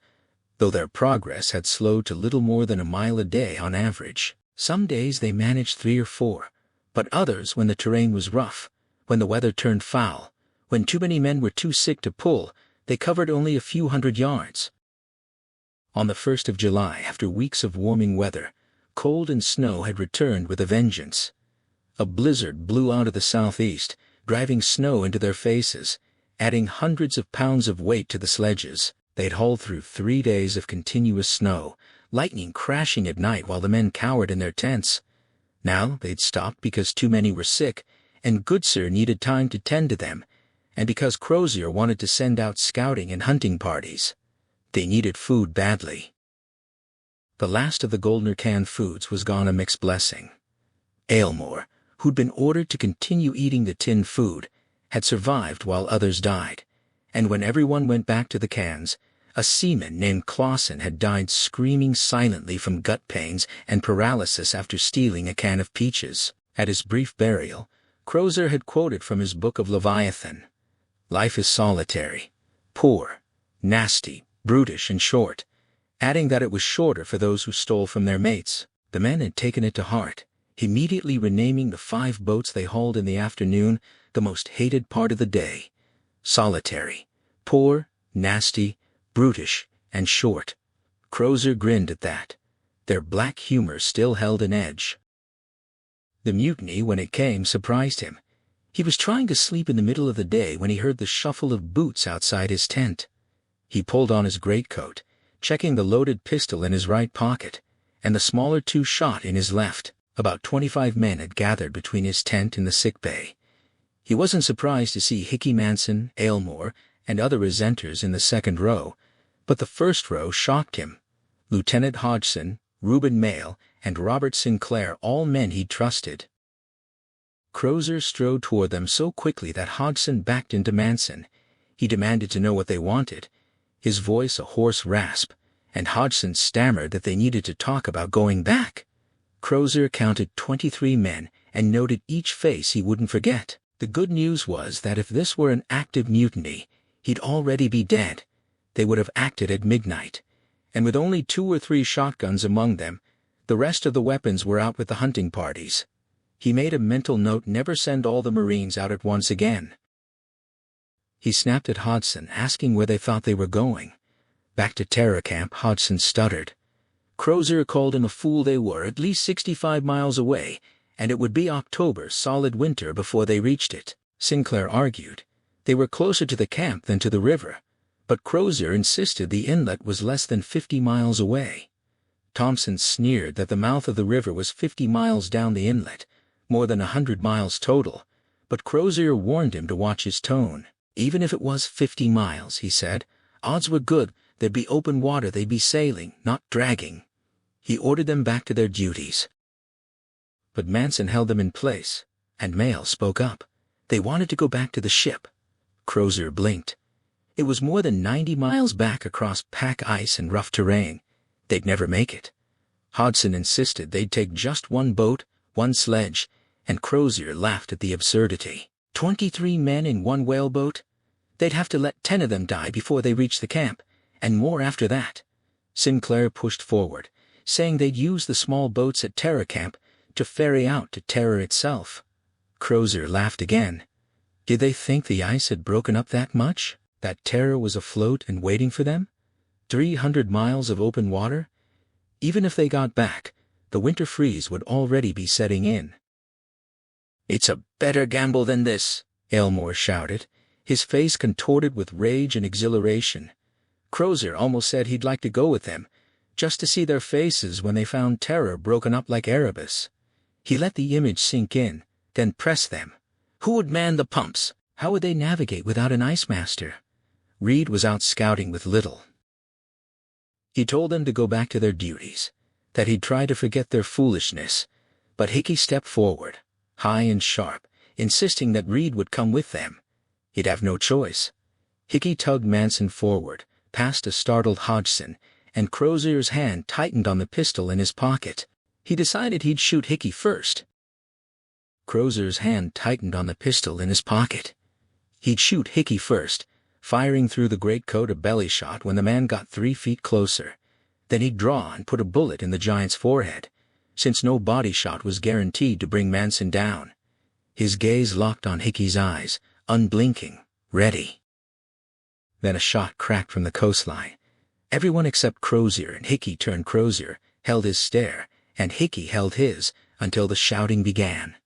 though their progress had slowed to little more than a mile a day on average. Some days they managed 3 or 4, but others, when the terrain was rough, when the weather turned foul, when too many men were too sick to pull, they covered only a few hundred yards. On the 1st of July, after weeks of warming weather, cold and snow had returned with a vengeance. A blizzard blew out of the southeast, driving snow into their faces, adding hundreds of pounds of weight to the sledges. They'd hauled through 3 days of continuous snow, lightning crashing at night while the men cowered in their tents. Now they'd stopped because too many were sick, and Goodsir needed time to tend to them, and because Crozier wanted to send out scouting and hunting parties. They needed food badly. The last of the Goldner canned foods was gone, a mixed blessing. Aylmore, who'd been ordered to continue eating the tinned food, had survived while others died, and when everyone went back to the cans, a seaman named Clausen had died screaming silently from gut pains and paralysis after stealing a can of peaches. At his brief burial, Crozier had quoted from his book of Leviathan: "Life is solitary, poor, nasty, brutish, and short," adding that it was shorter for those who stole from their mates. The men had taken it to heart, immediately renaming the 5 boats they hauled in the afternoon the most hated part of the day: solitary, poor, nasty, brutish, and short. Crozier grinned at that. Their black humor still held an edge. The mutiny, when it came, surprised him. He was trying to sleep in the middle of the day when he heard the shuffle of boots outside his tent. He pulled on his greatcoat, checking the loaded pistol in his right pocket, and the smaller 2-shot in his left. About 25 men had gathered between his tent and the sick bay. He wasn't surprised to see Hickey, Manson, Aylmore, and other resenters in the second row, but the first row shocked him. Lieutenant Hodgson, Reuben Mayle, and Robert Sinclair, all men he'd trusted. Crozier strode toward them so quickly that Hodgson backed into Manson. He demanded to know what they wanted, his voice a hoarse rasp, and Hodgson stammered that they needed to talk about going back. Crozier counted 23 men and noted each face he wouldn't forget. The good news was that if this were an active mutiny, he'd already be dead. They would have acted at midnight, and with only 2 or 3 shotguns among them, the rest of the weapons were out with the hunting parties. He made a mental note: never send all the Marines out at once again. He snapped at Hodgson, asking where they thought they were going. Back to Terror Camp, Hodgson stuttered. Crozier called him a fool. They were at least 65 miles away, and it would be October, solid winter, before they reached it. Sinclair argued. They were closer to the camp than to the river, but Crozier insisted the inlet was less than 50 miles away. Thompson sneered that the mouth of the river was 50 miles down the inlet, more than 100 miles total, but Crozier warned him to watch his tone. Even if it was 50 miles, he said, odds were good there'd be open water, they'd be sailing, not dragging. He ordered them back to their duties. But Manson held them in place, and Mayle spoke up. They wanted to go back to the ship. Crozier blinked. It was more than 90 miles back across pack ice and rough terrain. They'd never make it. Hodgson insisted they'd take just 1 boat, 1 sledge, and Crozier laughed at the absurdity. 23 men in 1 whaleboat? They'd have to let 10 of them die before they reached the camp, and more after that. Sinclair pushed forward, saying they'd use the small boats at Terror Camp to ferry out to Terror itself. Crozier laughed again. Did they think the ice had broken up that much? That Terror was afloat and waiting for them? 300 miles of open water? Even if they got back, the winter freeze would already be setting in. "It's a better gamble than this," Aylmore shouted, his face contorted with rage and exhilaration. Crozier almost said he'd like to go with them, just to see their faces when they found Terror broken up like Erebus. He let the image sink in, then pressed them. Who would man the pumps? How would they navigate without an ice master? Reed was out scouting with Little. He told them to go back to their duties, that he'd try to forget their foolishness, but Hickey stepped forward, high and sharp, insisting that Reed would come with them. He'd have no choice. Hickey tugged Manson forward, past a startled Hodgson, and Crozier's hand tightened on the pistol in his pocket. He decided he'd shoot Hickey first. Crozier's hand tightened on the pistol in his pocket. He'd shoot Hickey first, firing through the greatcoat a belly shot when the man got 3 feet closer. Then he'd draw and put a bullet in the giant's forehead, since no body shot was guaranteed to bring Manson down. His gaze locked on Hickey's eyes, unblinking, ready. Then a shot cracked from the coastline. Everyone except Crozier and Hickey turned. Crozier held his stare, and Hickey held his, until the shouting began.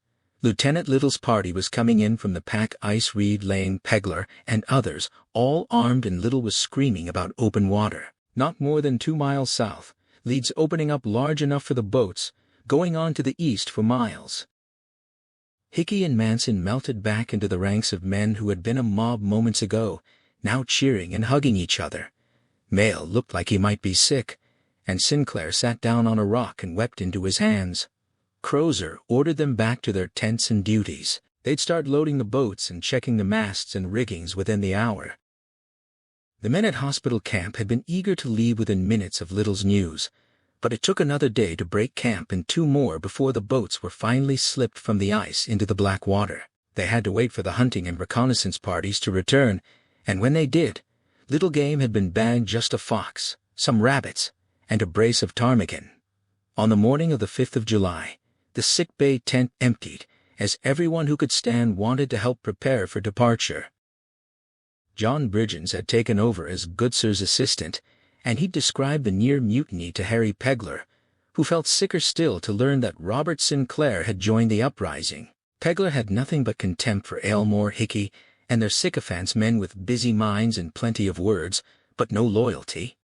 Lieutenant Little's party was coming in from the pack ice. Reed, Lane, Pegler, and others, all armed, and Little was screaming about open water. Not more than 2 miles south, leads opening up large enough for the boats, going on to the east for miles. Hickey and Manson melted back into the ranks of men who had been a mob moments ago, now cheering and hugging each other. Mayle looked like he might be sick, and Sinclair sat down on a rock and wept into his hands. Crozier ordered them back to their tents and duties. They'd start loading the boats and checking the masts and riggings within the hour. The men at hospital camp had been eager to leave within minutes of Little's news, but it took another day to break camp and 2 more before the boats were finally slipped from the ice into the black water. They had to wait for the hunting and reconnaissance parties to return, and when they did, little game had been bagged: just a fox, some rabbits, and a brace of ptarmigan. On the morning of the 5th of July, the sick bay tent emptied, as everyone who could stand wanted to help prepare for departure. John Bridgens had taken over as Goodsir's assistant, and he'd described the near mutiny to Harry Pegler, who felt sicker still to learn that Robert Sinclair had joined the uprising. Pegler had nothing but contempt for Aylmore, Hickey, and their sycophants, men with busy minds and plenty of words, but no loyalty.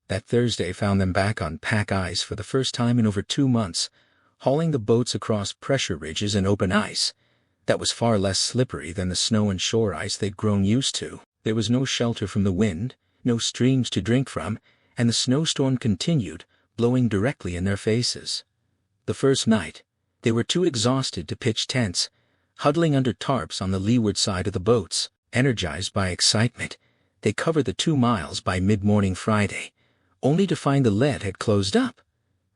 That Thursday found them back on pack ice for the first time in over 2 months, hauling the boats across pressure ridges and open ice that was far less slippery than the snow and shore ice they'd grown used to. There was no shelter from the wind, no streams to drink from, and the snowstorm continued, blowing directly in their faces. The first night, they were too exhausted to pitch tents, huddling under tarps on the leeward side of the boats. Energized by excitement, they covered the 2 miles by mid-morning Friday, only to find the lead had closed up.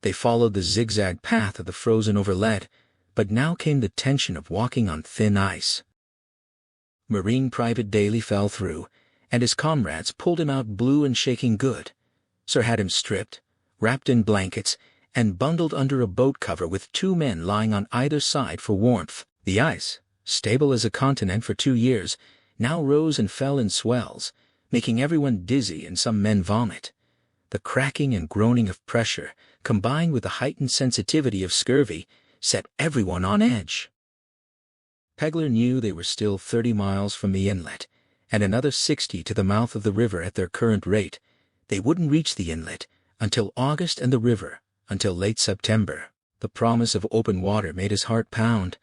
They followed the zigzag path of the frozen-over lead, but now came the tension of walking on thin ice. Marine Private Daly fell through, and his comrades pulled him out blue and shaking good. Sir had him stripped, wrapped in blankets, and bundled under a boat cover with 2 men lying on either side for warmth. The ice, stable as a continent for 2 years, now rose and fell in swells, making everyone dizzy and some men vomit. The cracking and groaning of pressure, combined with the heightened sensitivity of scurvy, set everyone on edge. Pegler knew they were still 30 miles from the inlet, and another 60 to the mouth of the river at their current rate. They wouldn't reach the inlet until August, and the river until late September. The promise of open water made his heart pound,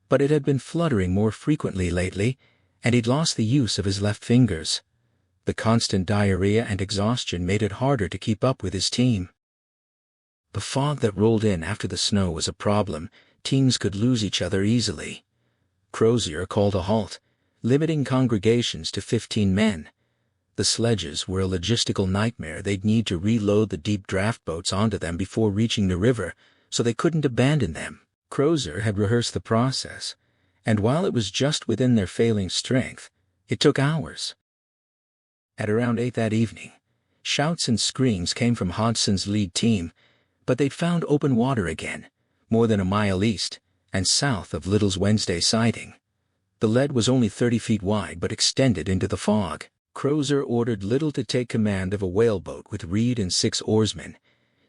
but it had been fluttering more frequently lately, and he'd lost the use of his left fingers. The constant diarrhea and exhaustion made it harder to keep up with his team. The fog that rolled in after the snow was a problem. Teams could lose each other easily. Crozier called a halt, limiting congregations to 15 men. The sledges were a logistical nightmare. They'd need to reload the deep draft boats onto them before reaching the river, so they couldn't abandon them. Crozier had rehearsed the process, and while it was just within their failing strength, it took hours. At around 8 that evening, shouts and screams came from Hodgson's lead team, but they'd found open water again, more than a mile east and south of Little's Wednesday sighting. The lead was only 30 feet wide but extended into the fog. Crozier ordered Little to take command of a whaleboat with Reed and 6 oarsmen,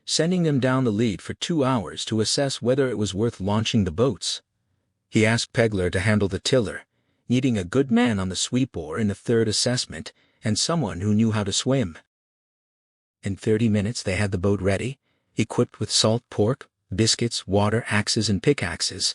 sending them down the lead for 2 hours to assess whether it was worth launching the boats. He asked Pegler to handle the tiller, needing a good man on the sweep oar in the 3rd assessment and someone who knew how to swim. In 30 minutes they had the boat ready, equipped with salt pork, biscuits, water, axes, and pickaxes.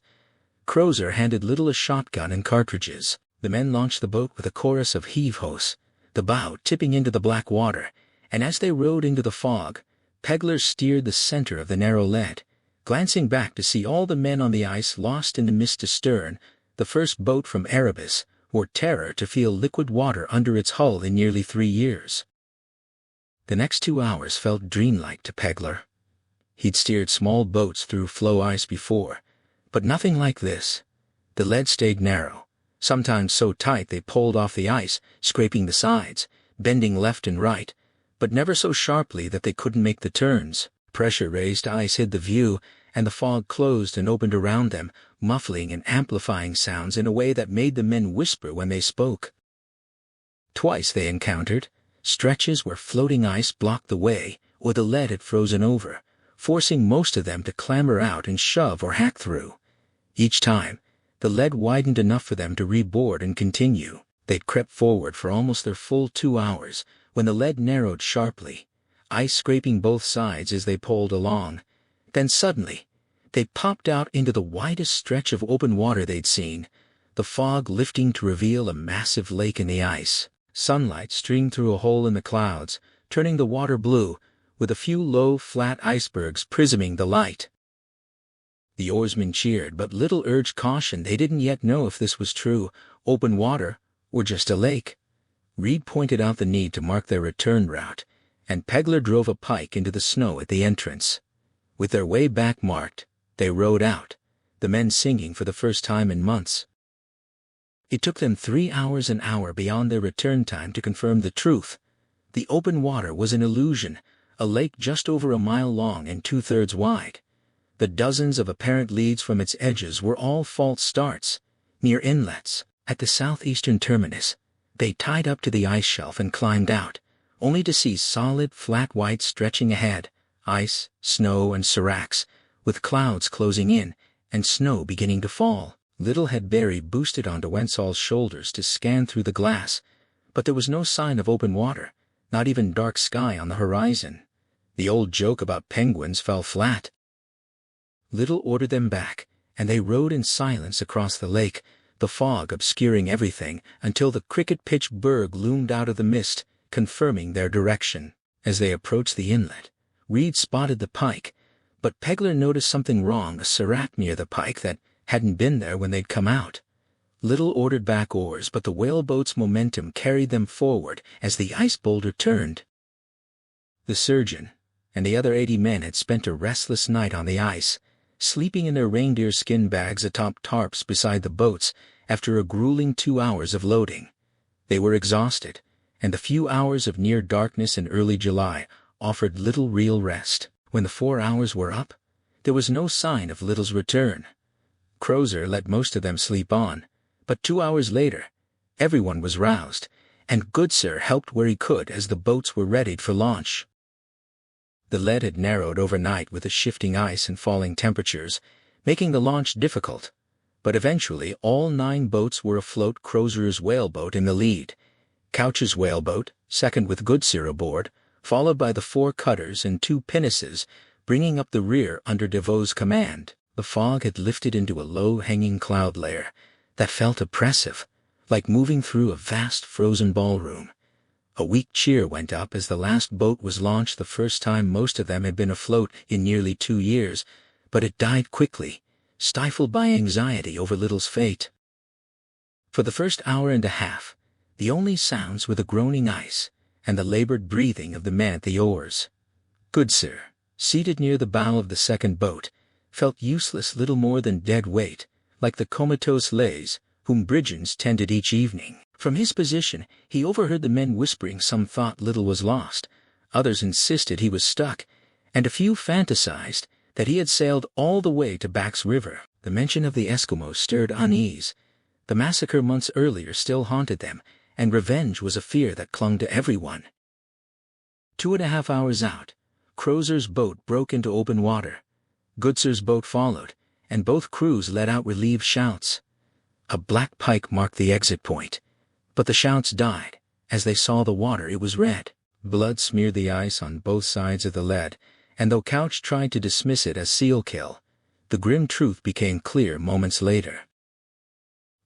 Crozier handed Little a shotgun and cartridges. The men launched the boat with a chorus of heave-hos, the bow tipping into the black water, and as they rode into the fog, Pegler steered the center of the narrow lead, glancing back to see all the men on the ice lost in the mist astern. The first boat from Erebus wore terror to feel liquid water under its hull in nearly 3 years. The next 2 hours felt dreamlike to Pegler. He'd steered small boats through floe ice before, But nothing like this. The lead stayed narrow, sometimes so tight they pulled off the ice, scraping the sides, bending left and right, but never so sharply that they couldn't make the turns. Pressure-raised ice hid the view, and the fog closed and opened around them, muffling and amplifying sounds in a way that made the men whisper when they spoke. Twice they encountered stretches where floating ice blocked the way, or the lead had frozen over, forcing most of them to clamber out and shove or hack through. Each time, the lead widened enough for them to reboard and continue. They'd crept forward for almost their full 2 hours, when the lead narrowed sharply, ice scraping both sides as they poled along. Then suddenly, they popped out into the widest stretch of open water they'd seen, the fog lifting to reveal a massive lake in the ice. Sunlight streamed through a hole in the clouds, turning the water blue, with a few low, flat icebergs prisming the light. The oarsmen cheered, but Little urged caution. They didn't yet know if this was true, open water, or just a lake. Reed pointed out the need to mark their return route, and Pegler drove a pike into the snow at the entrance. With their way back marked, they rowed out, the men singing for the first time in months. It took them 3 hours an hour beyond their return time to confirm the truth. The open water was an illusion, a lake just over a mile long and 2/3 wide. The dozens of apparent leads from its edges were all false starts, near inlets. At the southeastern terminus, they tied up to the ice shelf and climbed out, only to see solid, flat white stretching ahead, ice, snow, and seracs, with clouds closing in and snow beginning to fall. Little had Barry boosted onto Wensal's shoulders to scan through the glass, but there was no sign of open water, not even dark sky on the horizon. The old joke about penguins fell flat. Little ordered them back, and they rowed in silence across the lake, the fog obscuring everything until the cricket-pitch berg loomed out of the mist, confirming their direction. As they approached the inlet, Reed spotted the pike, but Pegler noticed something wrong, a serac near the pike that hadn't been there when they'd come out. Little ordered back oars, but the whaleboat's momentum carried them forward as the ice boulder turned. The surgeon and the other 80 men had spent a restless night on the ice, sleeping in their reindeer skin bags atop tarps beside the boats after a grueling 2 hours of loading. They were exhausted, and the few hours of near darkness in early July offered little real rest. When the 4 hours were up, there was no sign of Little's return. Crozier let most of them sleep on, but 2 hours later, everyone was roused, and Goodsir helped where he could as the boats were readied for launch. The lead had narrowed overnight with the shifting ice and falling temperatures, making the launch difficult, but eventually all 9 boats were afloat, Crozier's whaleboat in the lead, Couch's whaleboat, second with Goodsir aboard, followed by the 4 cutters and 2 pinnaces, bringing up the rear under DeVoe's command. The fog had lifted into a low-hanging cloud layer that felt oppressive, like moving through a vast frozen ballroom. A weak cheer went up as the last boat was launched, the first time most of them had been afloat in nearly 2 years, but it died quickly, stifled by anxiety over Little's fate. For the first hour and a half, the only sounds were the groaning ice and the labored breathing of the men at the oars. Goodsir, seated near the bow of the second boat, felt useless, little more than dead weight, like the comatose lays whom Bridgens tended each evening. From his position, he overheard the men whispering. Some thought Little was lost, others insisted he was stuck, and a few fantasized that he had sailed all the way to Back's River. The mention of the Eskimos stirred unease. The massacre months earlier still haunted them, and revenge was a fear that clung to everyone. 2.5 hours out, Crozier's boat broke into open water. Goodsir's boat followed, and both crews let out relieved shouts. A black pike marked the exit point, but the shouts died. As they saw the water, it was red. Blood smeared the ice on both sides of the lead, and though Couch tried to dismiss it as seal kill, the grim truth became clear moments later.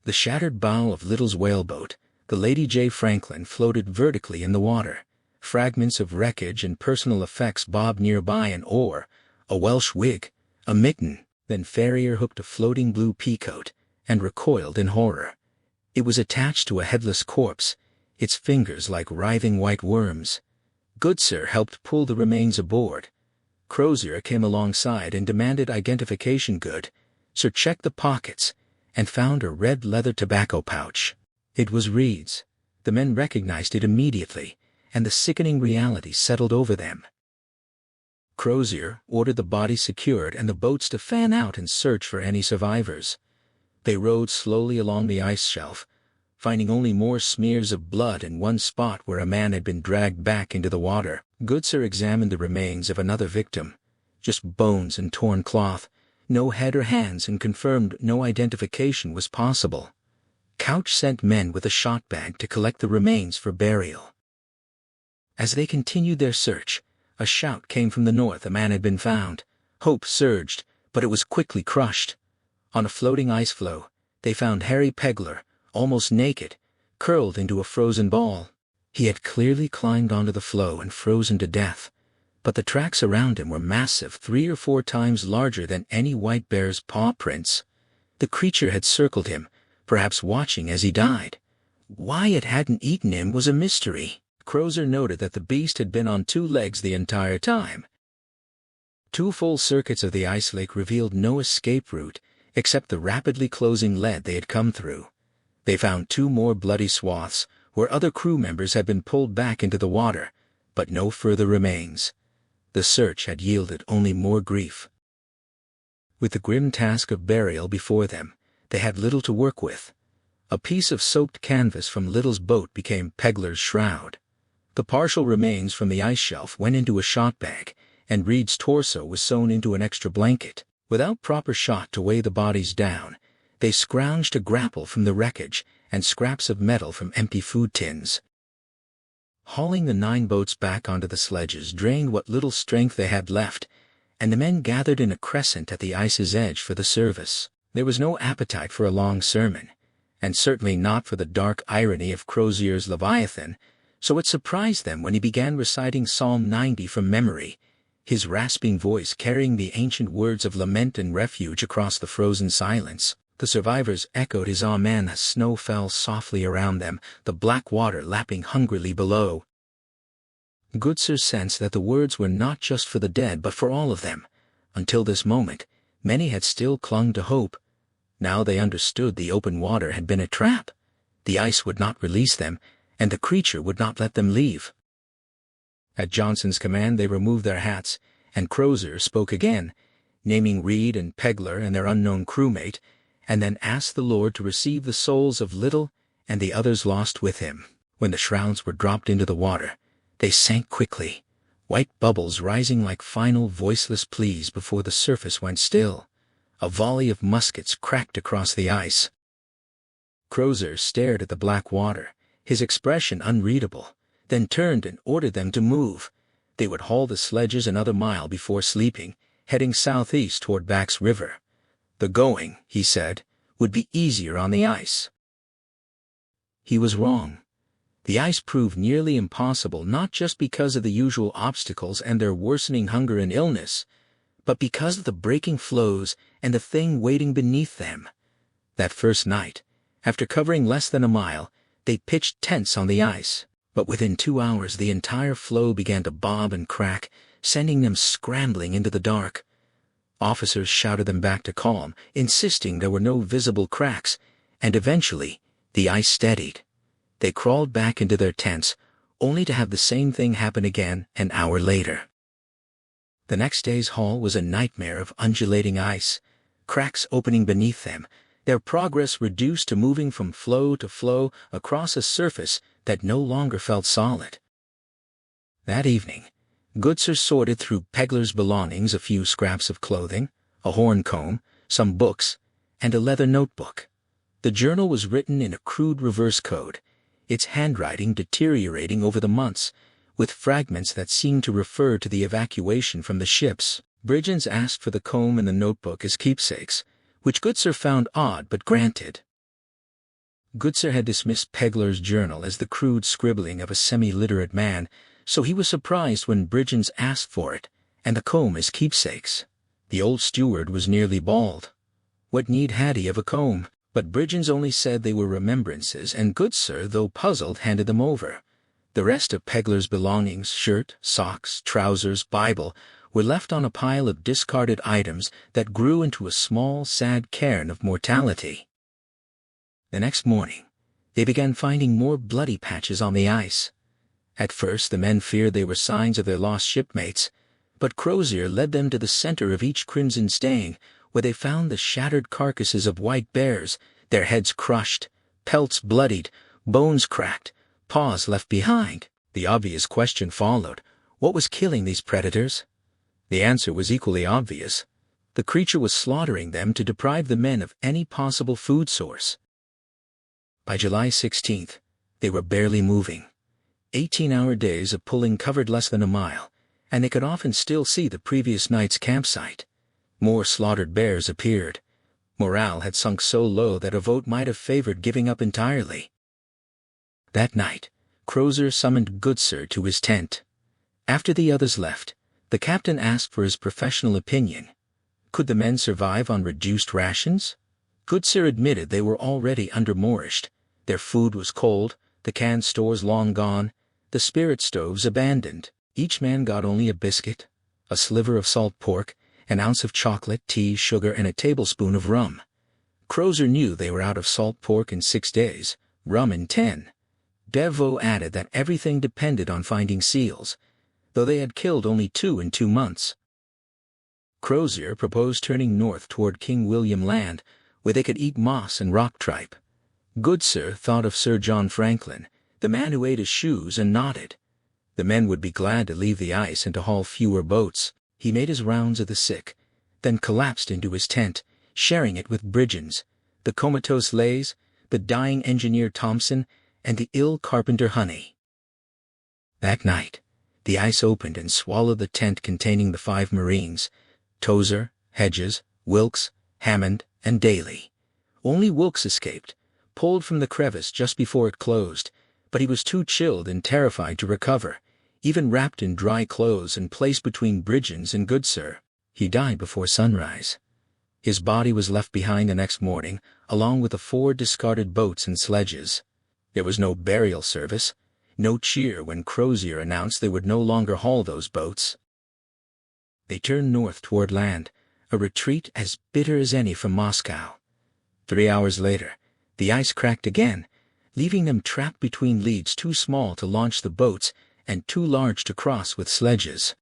The shattered bow of Little's whaleboat, the Lady J. Franklin, floated vertically in the water. Fragments of wreckage and personal effects bobbed nearby: an oar, a Welsh wig, a mitten. Then Ferrier hooked a floating blue peacoat and recoiled in horror. It was attached to a headless corpse, its fingers like writhing white worms. Goodsir helped pull the remains aboard. Crozier came alongside and demanded identification. Good, Sir checked the pockets and found a red leather tobacco pouch. It was Reed's. The men recognized it immediately, and the sickening reality settled over them. Crozier ordered the body secured and the boats to fan out and search for any survivors. They rowed slowly along the ice shelf, finding only more smears of blood in one spot where a man had been dragged back into the water. Goodsir examined the remains of another victim. Just bones and torn cloth, no head or hands, and confirmed no identification was possible. Couch sent men with a shot bag to collect the remains for burial. As they continued their search, a shout came from the north. A man had been found. Hope surged, but it was quickly crushed. On a floating ice floe, they found Harry Pegler, almost naked, curled into a frozen ball. He had clearly climbed onto the floe and frozen to death, but the tracks around him were massive, 3 or 4 times larger than any white bear's paw prints. The creature had circled him, perhaps watching as he died. Why it hadn't eaten him was a mystery. Crozier noted that the beast had been on 2 legs the entire time. 2 full circuits of the ice lake revealed no escape route except the rapidly closing lead they had come through. They found 2 more bloody swaths where other crew members had been pulled back into the water, but no further remains. The search had yielded only more grief. With the grim task of burial before them, they had little to work with. A piece of soaked canvas from Little's boat became Pegler's shroud. The partial remains from the ice shelf went into a shot bag, and Reed's torso was sewn into an extra blanket. Without proper shot to weigh the bodies down, they scrounged a grapple from the wreckage and scraps of metal from empty food tins. Hauling the 9 boats back onto the sledges drained what little strength they had left, and the men gathered in a crescent at the ice's edge for the service. There was no appetite for a long sermon, and certainly not for the dark irony of Crozier's Leviathan, so it surprised them when he began reciting Psalm 90 from memory, his rasping voice carrying the ancient words of lament and refuge across the frozen silence. The survivors echoed his amen as snow fell softly around them, the black water lapping hungrily below. Goodsir sensed that the words were not just for the dead but for all of them. Until this moment, many had still clung to hope. Now they understood the open water had been a trap. The ice would not release them, and the creature would not let them leave. At Johnson's command they removed their hats, and Crozier spoke again, naming Reed and Pegler and their unknown crewmate, and then asked the Lord to receive the souls of Little and the others lost with him. When the shrouds were dropped into the water, they sank quickly, white bubbles rising like final voiceless pleas before the surface went still. A volley of muskets cracked across the ice. Crozier stared at the black water, his expression unreadable, then turned and ordered them to move. They would haul the sledges another mile before sleeping, heading southeast toward Back's River. The going, he said, would be easier on the ice. He was wrong. The ice proved nearly impossible not just because of the usual obstacles and their worsening hunger and illness, but because of the breaking floes and the thing waiting beneath them. That first night, after covering less than a mile, they pitched tents on the ice, but within 2 hours the entire floe began to bob and crack, sending them scrambling into the dark. Officers shouted them back to calm, insisting there were no visible cracks, and eventually the ice steadied. They crawled back into their tents, only to have the same thing happen again an hour later. The next day's haul was a nightmare of undulating ice, cracks opening beneath them, their progress reduced to moving from floe to floe across a surface that no longer felt solid. That evening, Goodsir sorted through Pegler's belongings, a few scraps of clothing, a horn comb, some books, and a leather notebook. The journal was written in a crude reverse code, its handwriting deteriorating over the months, with fragments that seemed to refer to the evacuation from the ships. Bridgens asked for the comb and the notebook as keepsakes, which Goodsir found odd but granted. Goodsir had dismissed Pegler's journal as the crude scribbling of a semi-literate man, so he was surprised when Bridgens asked for it, and the comb as keepsakes. The old steward was nearly bald. What need had he of a comb? But Bridgens only said they were remembrances, and Goodsir, though puzzled, handed them over. The rest of Pegler's belongings, shirt, socks, trousers, Bible, were left on a pile of discarded items that grew into a small, sad cairn of mortality. The next morning, they began finding more bloody patches on the ice. At first the men feared they were signs of their lost shipmates, but Crozier led them to the center of each crimson stain, where they found the shattered carcasses of white bears, their heads crushed, pelts bloodied, bones cracked, paws left behind. The obvious question followed: what was killing these predators? The answer was equally obvious. The creature was slaughtering them to deprive the men of any possible food source. By July 16th, they were barely moving. 18-hour days of pulling covered less than a mile, and they could often still see the previous night's campsite. More slaughtered bears appeared. Morale had sunk so low that a vote might have favored giving up entirely. That night, Crozier summoned Goodsir to his tent. After the others left, the captain asked for his professional opinion. Could the men survive on reduced rations? Goodsir admitted they were already undernourished. Their food was cold, the canned stores long gone, the spirit stoves abandoned. Each man got only a biscuit, a sliver of salt pork, an ounce of chocolate, tea, sugar, and a tablespoon of rum. Crozier knew they were out of salt pork in 6 days, rum in 10. Devo added that everything depended on finding seals, though they had killed only 2 in 2 months. Crozier proposed turning north toward King William Land, where they could eat moss and rock tripe. Goodsir thought of Sir John Franklin, the man who ate his shoes, and nodded. The men would be glad to leave the ice and to haul fewer boats. He made his rounds of the sick, then collapsed into his tent, sharing it with Bridgens, the comatose Lays, the dying engineer Thompson, and the ill carpenter Honey. That night, the ice opened and swallowed the tent containing the 5 Marines: Tozer, Hedges, Wilkes, Hammond, and Daly. Only Wilkes escaped, pulled from the crevice just before it closed, but he was too chilled and terrified to recover, even wrapped in dry clothes and placed between Bridgens and Goodsir. He died before sunrise. His body was left behind the next morning, along with the 4 discarded boats and sledges. There was no burial service, no cheer when Crozier announced they would no longer haul those boats. They turned north toward land, a retreat as bitter as any from Moscow. 3 hours later, the ice cracked again, leaving them trapped between leads too small to launch the boats and too large to cross with sledges.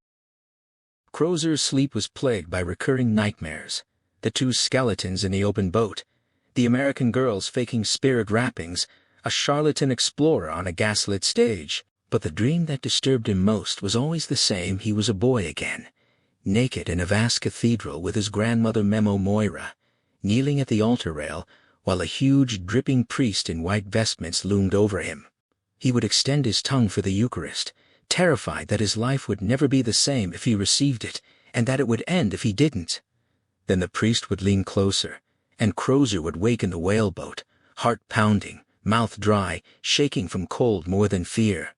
Crozier's sleep was plagued by recurring nightmares: the 2 skeletons in the open boat, the American girls faking spirit rappings, a charlatan explorer on a gaslit stage. But the dream that disturbed him most was always the same. He was a boy again, naked in a vast cathedral with his grandmother Memo Moira, kneeling at the altar rail, while a huge, dripping priest in white vestments loomed over him. He would extend his tongue for the Eucharist, terrified that his life would never be the same if he received it, and that it would end if he didn't. Then the priest would lean closer, and Crozier would wake in the whaleboat, heart pounding, mouth dry, shaking from cold more than fear.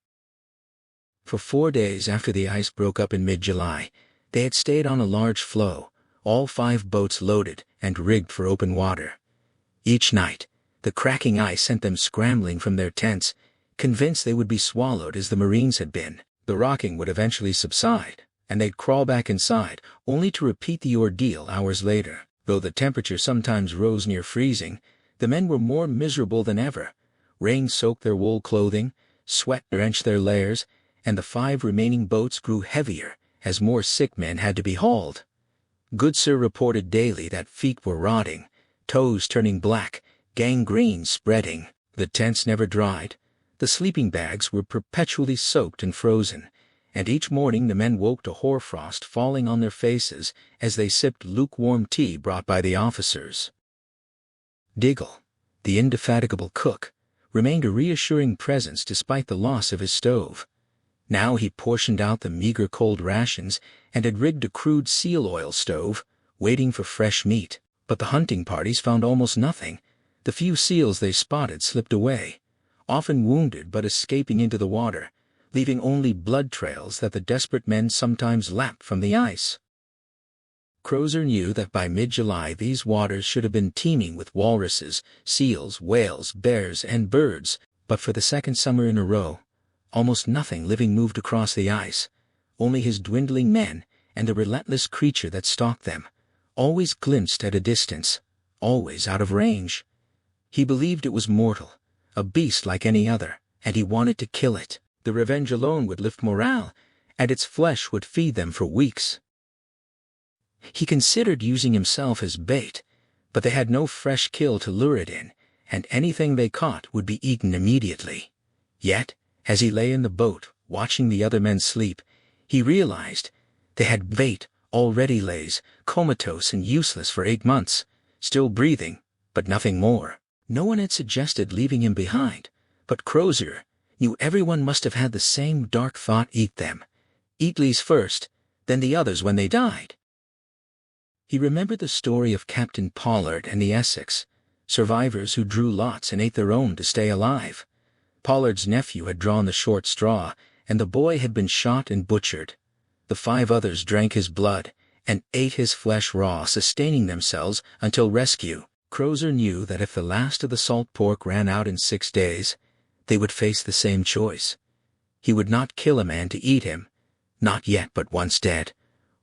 For 4 days after the ice broke up in mid-July, they had stayed on a large floe, all 5 boats loaded and rigged for open water. Each night, the cracking ice sent them scrambling from their tents, convinced they would be swallowed as the Marines had been. The rocking would eventually subside, and they'd crawl back inside, only to repeat the ordeal hours later. Though the temperature sometimes rose near freezing, the men were more miserable than ever. Rain soaked their wool clothing, sweat drenched their layers, and the 5 remaining boats grew heavier as more sick men had to be hauled. Goodsir reported daily that feet were rotting, toes turning black, gangrene spreading. The tents never dried. The sleeping bags were perpetually soaked and frozen, and each morning the men woke to hoarfrost falling on their faces as they sipped lukewarm tea brought by the officers. Diggle, the indefatigable cook, remained a reassuring presence despite the loss of his stove. Now he portioned out the meager cold rations and had rigged a crude seal oil stove, waiting for fresh meat. But the hunting parties found almost nothing. The few seals they spotted slipped away, often wounded but escaping into the water, leaving only blood trails that the desperate men sometimes lapped from the ice. Crozier knew that by mid-July these waters should have been teeming with walruses, seals, whales, bears, and birds, but for the 2nd summer in a row, almost nothing living moved across the ice, only his dwindling men and the relentless creature that stalked them, always glimpsed at a distance, always out of range. He believed it was mortal, a beast like any other, and he wanted to kill it. The revenge alone would lift morale, and its flesh would feed them for weeks. He considered using himself as bait, but they had no fresh kill to lure it in, and anything they caught would be eaten immediately. Yet, as he lay in the boat, watching the other men sleep, he realized they had bait already lays, comatose and useless for 8 months, still breathing, but nothing more. No one had suggested leaving him behind, but Crozier knew everyone must have had the same dark thought: eat them. Eat Lees first, then the others when they died. He remembered the story of Captain Pollard and the Essex, survivors who drew lots and ate their own to stay alive. Pollard's nephew had drawn the short straw, and the boy had been shot and butchered. The 5 others drank his blood and ate his flesh raw, sustaining themselves until rescue. Crozier knew that if the last of the salt pork ran out in 6 days, they would face the same choice. He would not kill a man to eat him, not yet, but once dead.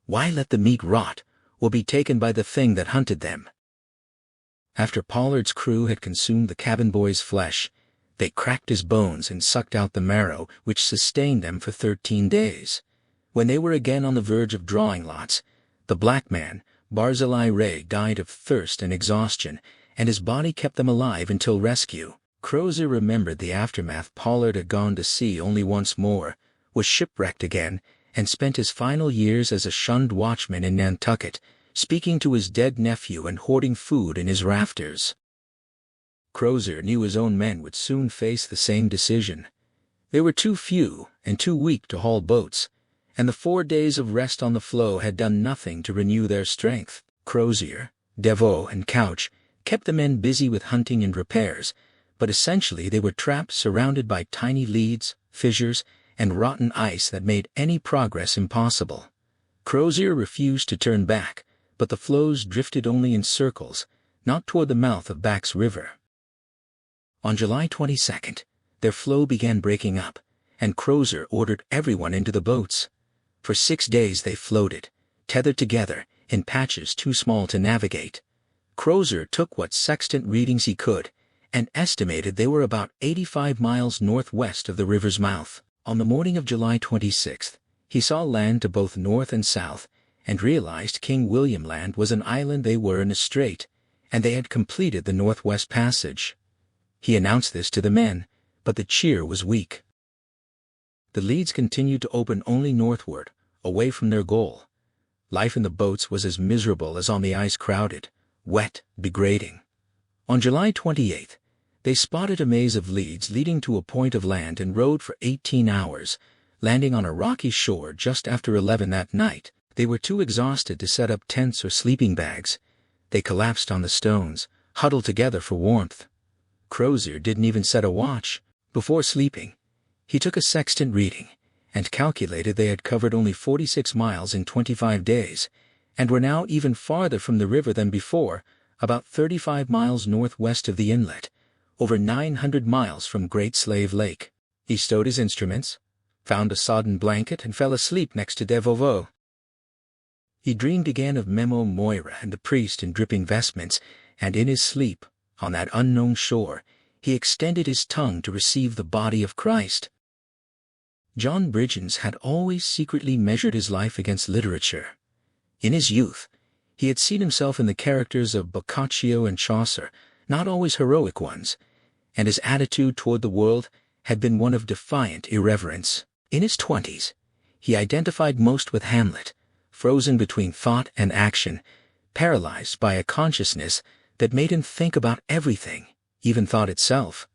Why let the meat rot or be taken by the thing that hunted them? After Pollard's crew had consumed the cabin boy's flesh, they cracked his bones and sucked out the marrow, which sustained them for 13 days. When they were again on the verge of drawing lots, the black man, Barzillai Ray, died of thirst and exhaustion, and his body kept them alive until rescue. Crozier remembered the aftermath. Pollard had gone to sea only once more, was shipwrecked again, and spent his final years as a shunned watchman in Nantucket, speaking to his dead nephew and hoarding food in his rafters. Crozier knew his own men would soon face the same decision. They were too few and too weak to haul boats, and the 4 days of rest on the floe had done nothing to renew their strength. Crozier, Devoe, and Couch kept the men busy with hunting and repairs, but essentially they were trapped, surrounded by tiny leads, fissures, and rotten ice that made any progress impossible. Crozier refused to turn back, but the floes drifted only in circles, not toward the mouth of Back's River. On July 22nd, their floe began breaking up, and Crozier ordered everyone into the boats. For 6 days they floated, tethered together, in patches too small to navigate. Crozier took what sextant readings he could, and estimated they were about 85 miles northwest of the river's mouth. On the morning of July 26th, he saw land to both north and south, and realized King William Land was an island. They were in a strait, and they had completed the Northwest Passage. He announced this to the men, but the cheer was weak. The leads continued to open only northward, away from their goal. Life in the boats was as miserable as on the ice, crowded, wet, degrading. On July 28th, they spotted a maze of leads leading to a point of land and rowed for 18 hours, landing on a rocky shore just after 11 that night. They were too exhausted to set up tents or sleeping bags. They collapsed on the stones, huddled together for warmth. Crozier didn't even set a watch. Before sleeping, he took a sextant reading and calculated they had covered only 46 miles in 25 days, and were now even farther from the river than before, about 35 miles northwest of the inlet, over 900 miles from Great Slave Lake. He stowed his instruments, found a sodden blanket, and fell asleep next to Devoe. He dreamed again of Memo Moira and the priest in dripping vestments, and in his sleep, on that unknown shore, he extended his tongue to receive the body of Christ. John Bridgens had always secretly measured his life against literature. In his youth, he had seen himself in the characters of Boccaccio and Chaucer, not always heroic ones, and his attitude toward the world had been one of defiant irreverence. In his 20s, he identified most with Hamlet, frozen between thought and action, paralyzed by a consciousness that made him think about everything, even thought itself.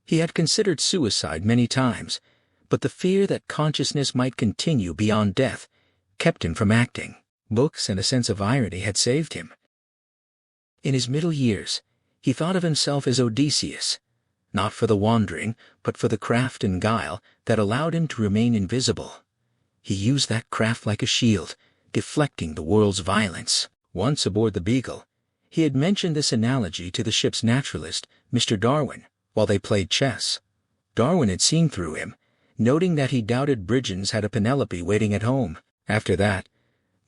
He had considered suicide many times, but the fear that consciousness might continue beyond death kept him from acting. Books and a sense of irony had saved him. In his middle years, he thought of himself as Odysseus, not for the wandering, but for the craft and guile that allowed him to remain invisible. He used that craft like a shield, deflecting the world's violence. Once aboard the Beagle, he had mentioned this analogy to the ship's naturalist, Mr. Darwin, while they played chess. Darwin had seen through him, noting that he doubted Bridgens had a Penelope waiting at home. After that,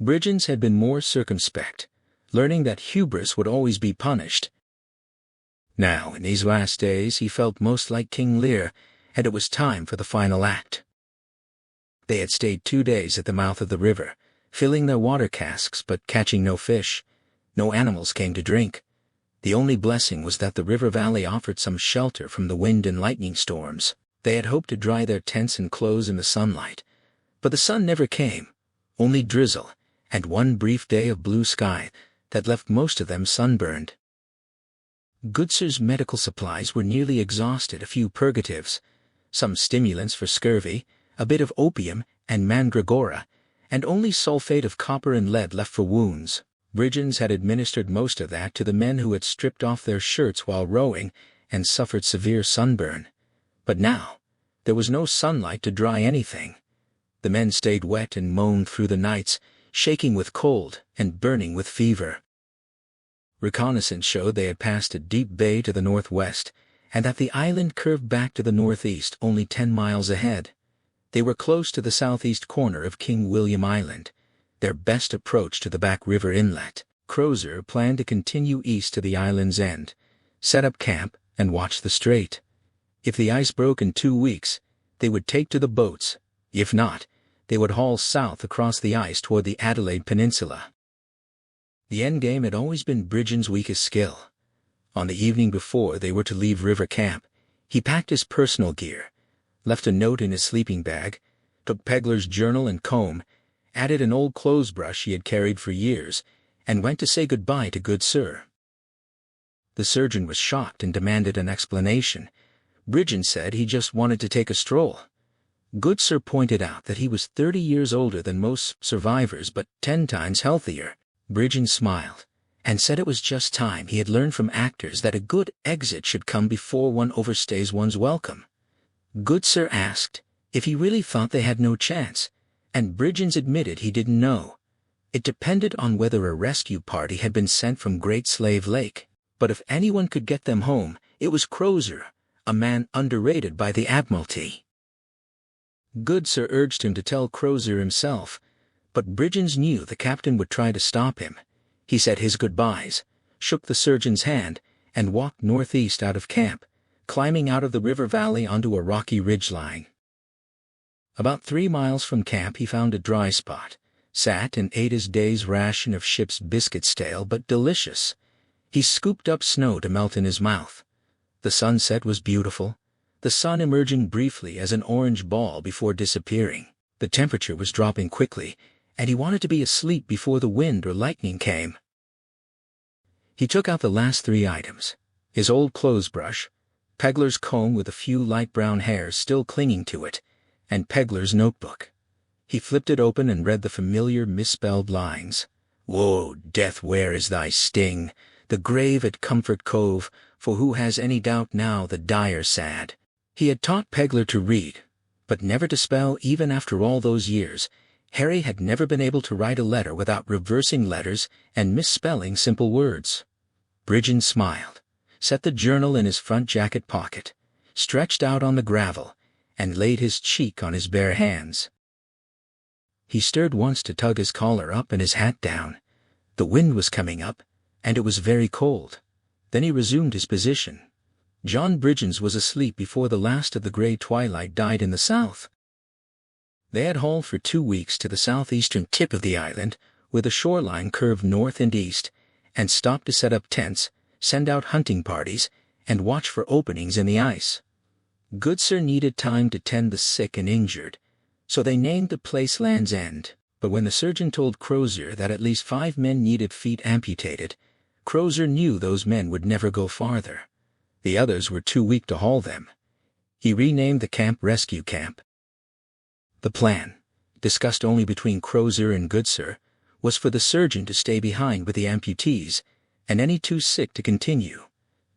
Bridgens had been more circumspect, learning that hubris would always be punished. Now, in these last days, he felt most like King Lear, and it was time for the final act. They had stayed 2 days at the mouth of the river, filling their water casks but catching no fish. No animals came to drink. The only blessing was that the river valley offered some shelter from the wind and lightning storms. They had hoped to dry their tents and clothes in the sunlight, but the sun never came, only drizzle, and one brief day of blue sky that left most of them sunburned. Goodsir's medical supplies were nearly exhausted, a few purgatives, some stimulants for scurvy, a bit of opium and mandragora, and only sulfate of copper and lead left for wounds. Bridgens had administered most of that to the men who had stripped off their shirts while rowing and suffered severe sunburn. But now, there was no sunlight to dry anything. The men stayed wet and moaned through the nights, shaking with cold and burning with fever. Reconnaissance showed they had passed a deep bay to the northwest, and that the island curved back to the northeast only 10 miles ahead. They were close to the southeast corner of King William Island, their best approach to the back river inlet. Crozier planned to continue east to the island's end, set up camp, and watch the strait. If the ice broke in 2 weeks, they would take to the boats. If not, they would haul south across the ice toward the Adelaide Peninsula. The endgame had always been Bridgens' weakest skill. On the evening before they were to leave river camp, he packed his personal gear, left a note in his sleeping bag, took Pegler's journal and comb, added an old clothes brush he had carried for years, and went to say goodbye to Goodsir. The surgeon was shocked and demanded an explanation. Bridgens said he just wanted to take a stroll. Goodsir pointed out that he was 30 years older than most survivors but 10 times healthier. Bridgens smiled and said it was just time. He had learned from actors that a good exit should come before one overstays one's welcome. Goodsir asked if he really thought they had no chance, and Bridgens admitted he didn't know. It depended on whether a rescue party had been sent from Great Slave Lake, but if anyone could get them home, it was Crozier, a man underrated by the Admiralty. Goodsir urged him to tell Crozier himself, but Bridgens knew the captain would try to stop him. He said his goodbyes, shook the surgeon's hand, and walked northeast out of camp, climbing out of the river valley onto a rocky ridgeline. About 3 miles from camp he found a dry spot, sat and ate his day's ration of ship's biscuit, stale but delicious. He scooped up snow to melt in his mouth. The sunset was beautiful, the sun emerging briefly as an orange ball before disappearing. The temperature was dropping quickly, and he wanted to be asleep before the wind or lightning came. He took out the last 3 items, his old clothes brush, Pegler's comb with a few light brown hairs still clinging to it, and Pegler's notebook. He flipped it open and read the familiar misspelled lines. "Woe, death, where is thy sting? The grave at Comfort Cove, for who has any doubt now the dire sad." He had taught Pegler to read, but never to spell. Even after all those years, Harry had never been able to write a letter without reversing letters and misspelling simple words. Bridgens smiled, set the journal in his front jacket pocket, stretched out on the gravel, and laid his cheek on his bare hands. He stirred once to tug his collar up and his hat down. The wind was coming up, and it was very cold. Then he resumed his position. John Bridgens was asleep before the last of the gray twilight died in the south. They had hauled for 2 weeks to the southeastern tip of the island, where the shoreline curved north and east, and stopped to set up tents, send out hunting parties, and watch for openings in the ice. Goodsir needed time to tend the sick and injured, so they named the place Land's End. But when the surgeon told Crozier that at least 5 men needed feet amputated, Crozier knew those men would never go farther. The others were too weak to haul them. He renamed the camp Rescue Camp. The plan, discussed only between Crozier and Goodsir, was for the surgeon to stay behind with the amputees, and any too sick to continue.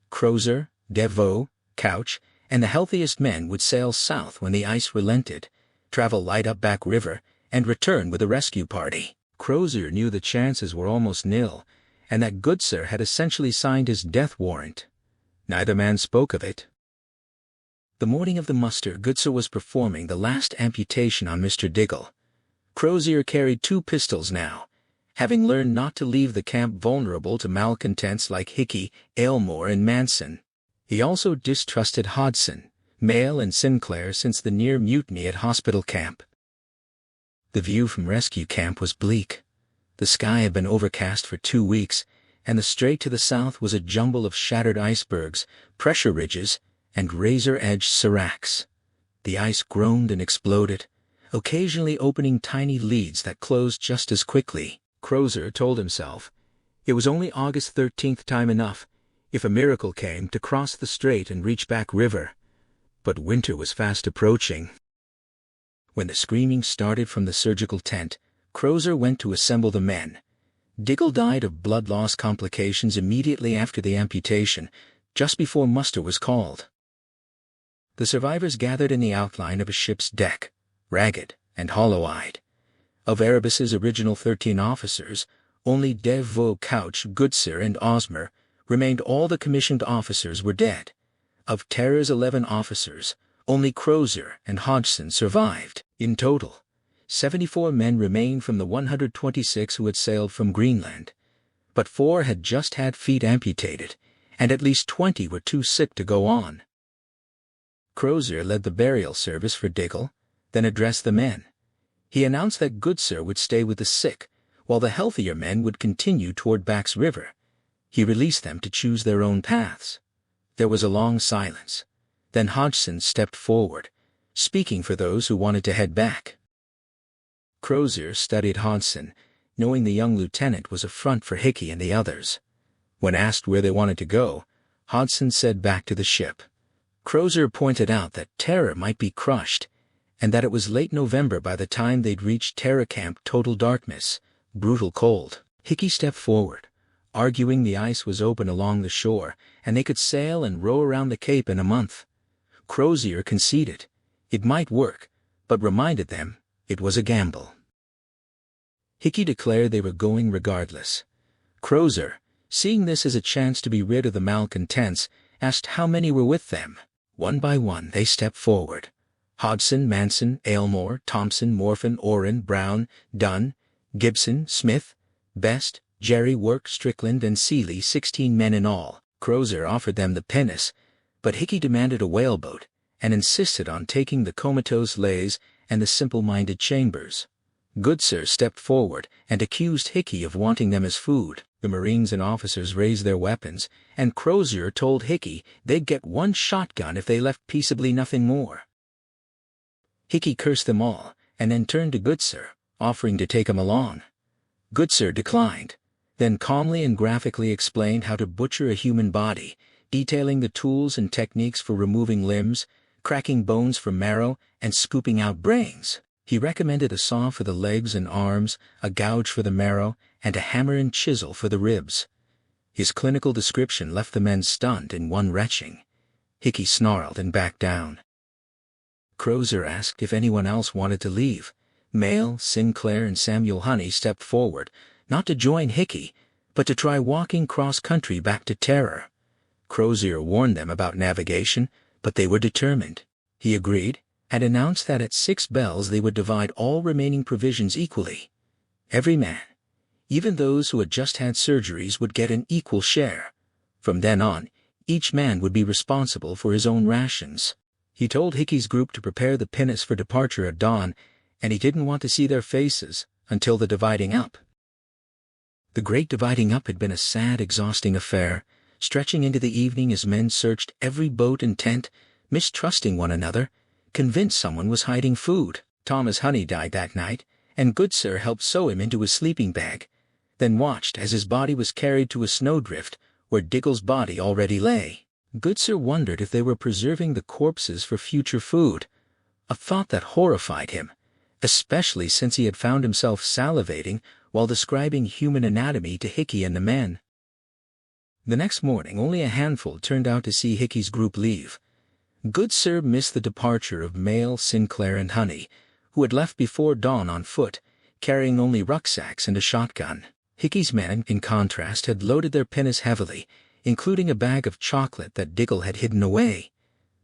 Crozier, Devoe, Couch, and the healthiest men would sail south when the ice relented, travel light up back river, and return with a rescue party. Crozier knew the chances were almost nil, and that Goodsir had essentially signed his death warrant. Neither man spoke of it. The morning of the muster, Goodsir was performing the last amputation on Mr. Diggle. Crozier carried 2 pistols now, having learned not to leave the camp vulnerable to malcontents like Hickey, Aylmore, and Manson. He also distrusted Hodgson, Mayle, and Sinclair since the near mutiny at Hospital Camp. The view from Rescue Camp was bleak. The sky had been overcast for 2 weeks, and the strait to the south was a jumble of shattered icebergs, pressure ridges, and razor-edged seracs. The ice groaned and exploded, occasionally opening tiny leads that closed just as quickly. Crozier told himself it was only August 13th time enough, if a miracle came, to cross the strait and reach Back River. But winter was fast approaching. When the screaming started from the surgical tent, Crozier went to assemble the men. Diggle died of blood loss complications immediately after the amputation, just before muster was called. The survivors gathered in the outline of a ship's deck, ragged and hollow-eyed. Of Erebus's original 13 officers, only Dev Couch, Goodsir, and Osmer remained. All the commissioned officers were dead. Of Terror's 11 officers, only Crozier and Hodgson survived. In total, 74 men remained from the 126 who had sailed from Greenland, but 4 had just had feet amputated, and at least 20 were too sick to go on. Crozier led the burial service for Diggle, then addressed the men. He announced that Goodsir would stay with the sick, while the healthier men would continue toward Back's River. He released them to choose their own paths. There was a long silence. Then Hodgson stepped forward, speaking for those who wanted to head back. Crozier studied Hodgson, knowing the young lieutenant was a front for Hickey and the others. When asked where they wanted to go, Hodgson said back to the ship. Crozier pointed out that Terror might be crushed, and that it was late November by the time they'd reached Terror Camp. Total darkness, brutal cold. Hickey stepped forward, arguing the ice was open along the shore, and they could sail and row around the Cape in a month. Crozier conceded it might work, but reminded them it was a gamble. Hickey declared they were going regardless. Crozier, seeing this as a chance to be rid of the malcontents, asked how many were with them. One by one they stepped forward. Hodgson, Manson, Aylmore, Thompson, Morphin, Oren, Brown, Dunn, Gibson, Smith, Best, Jerry, Work, Strickland, and Seeley, 16 men in all. Crozier offered them the pinnace, but Hickey demanded a whaleboat and insisted on taking the comatose Lays and the simple-minded Chambers. Goodsir stepped forward and accused Hickey of wanting them as food. The Marines and officers raised their weapons, and Crozier told Hickey they'd get 1 shotgun if they left peaceably, nothing more. Hickey cursed them all, and then turned to Goodsir, offering to take him along. Goodsir declined, then calmly and graphically explained how to butcher a human body, detailing the tools and techniques for removing limbs, cracking bones from marrow, and scooping out brains. He recommended a saw for the legs and arms, a gouge for the marrow, and a hammer and chisel for the ribs. His clinical description left the men stunned and one retching. Hickey snarled and backed down. Crozier asked if anyone else wanted to leave. Mayle, Sinclair, and Samuel Honey stepped forward, not to join Hickey, but to try walking cross-country back to Terror. Crozier warned them about navigation, but they were determined. He agreed, and announced that at 6 bells they would divide all remaining provisions equally. Every man, even those who had just had surgeries, would get an equal share. From then on, each man would be responsible for his own rations. He told Hickey's group to prepare the pinnace for departure at dawn, and he didn't want to see their faces until the dividing up. The great dividing up had been a sad, exhausting affair, stretching into the evening as men searched every boat and tent, mistrusting one another, convinced someone was hiding food. Thomas Honey died that night, and Goodsir helped sew him into his sleeping bag, then watched as his body was carried to a snowdrift where Diggle's body already lay. Goodsir wondered if they were preserving the corpses for future food, a thought that horrified him, especially since he had found himself salivating while describing human anatomy to Hickey and the men. The next morning only a handful turned out to see Hickey's group leave. Goodsir missed the departure of Mayle, Sinclair, and Honey, who had left before dawn on foot, carrying only rucksacks and a shotgun. Hickey's men, in contrast, had loaded their pinnace heavily, including a bag of chocolate that Diggle had hidden away.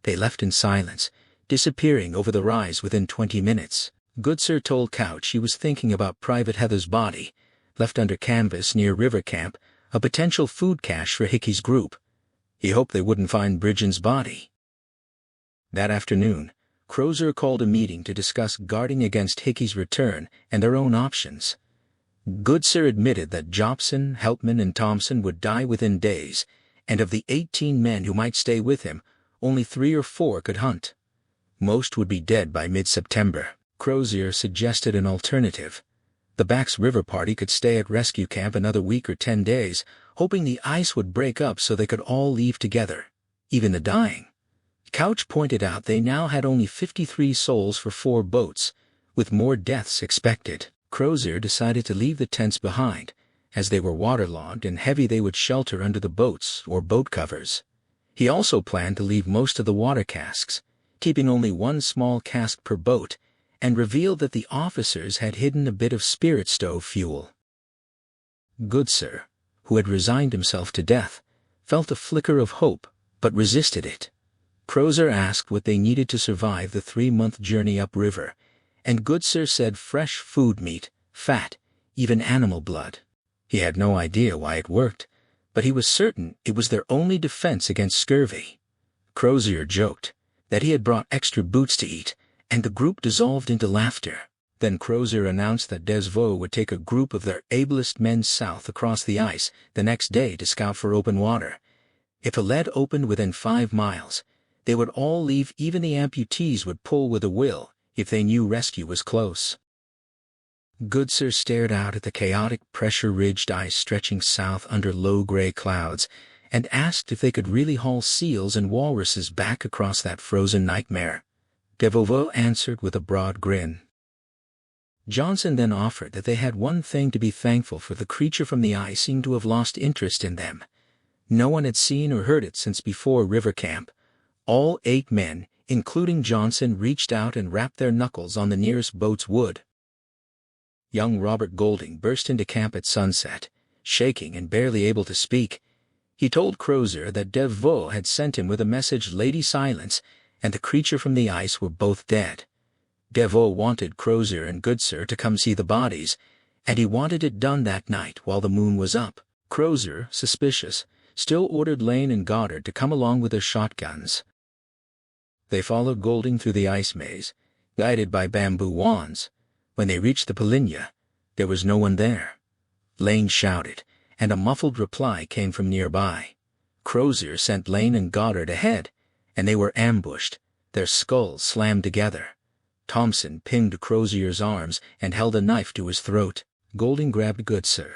They left in silence, disappearing over the rise within 20 minutes. Goodsir told Couch he was thinking about Private Heather's body, left under canvas near River Camp, a potential food cache for Hickey's group. He hoped they wouldn't find Bridgen's body. That afternoon, Crozier called a meeting to discuss guarding against Hickey's return and their own options. Goodsir admitted that Jobson, Helpman, and Thompson would die within days, and of the 18 men who might stay with him, only 3 or 4 could hunt. Most would be dead by mid-September. Crozier suggested an alternative. The Bax River party could stay at rescue camp another week or 10 days, hoping the ice would break up so they could all leave together, even the dying. Couch pointed out they now had only 53 souls for 4 boats, with more deaths expected. Crozier decided to leave the tents behind, as they were waterlogged and heavy. They would shelter under the boats or boat covers. He also planned to leave most of the water casks, keeping only 1 small cask per boat, and revealed that the officers had hidden a bit of spirit stove fuel. Goodsir, who had resigned himself to death, felt a flicker of hope, but resisted it. Crozier asked what they needed to survive the 3-month journey upriver, and Goodsir said fresh food, meat, fat, even animal blood. He had no idea why it worked, but he was certain it was their only defense against scurvy. Crozier joked that he had brought extra boots to eat, and the group dissolved into laughter. Then Crozier announced that Desvaux would take a group of their ablest men south across the ice the next day to scout for open water. If a lead opened within 5 miles, they would all leave. Even the amputees would pull with a will if they knew rescue was close. Goodsir stared out at the chaotic, pressure-ridged ice stretching south under low gray clouds, and asked if they could really haul seals and walruses back across that frozen nightmare. Desvaux answered with a broad grin. Johnson then offered that they had one thing to be thankful for: the creature from the ice seemed to have lost interest in them. No one had seen or heard it since before River Camp. All 8 men, including Johnson, reached out and rapped their knuckles on the nearest boat's wood. Young Robert Golding burst into camp at sunset, shaking and barely able to speak. He told Crozier that Desvaux had sent him with a message: Lady Silence and the creature from the ice were both dead. Desvaux wanted Crozier and Goodsir to come see the bodies, and he wanted it done that night while the moon was up. Crozier, suspicious, still ordered Lane and Goddard to come along with their shotguns. They followed Golding through the ice maze, guided by bamboo wands. When they reached the Polinia, there was no one there. Lane shouted, and a muffled reply came from nearby. Crozier sent Lane and Goddard ahead, and they were ambushed, their skulls slammed together. Thompson pinned Crozier's arms and held a knife to his throat. Golding grabbed Goodsir.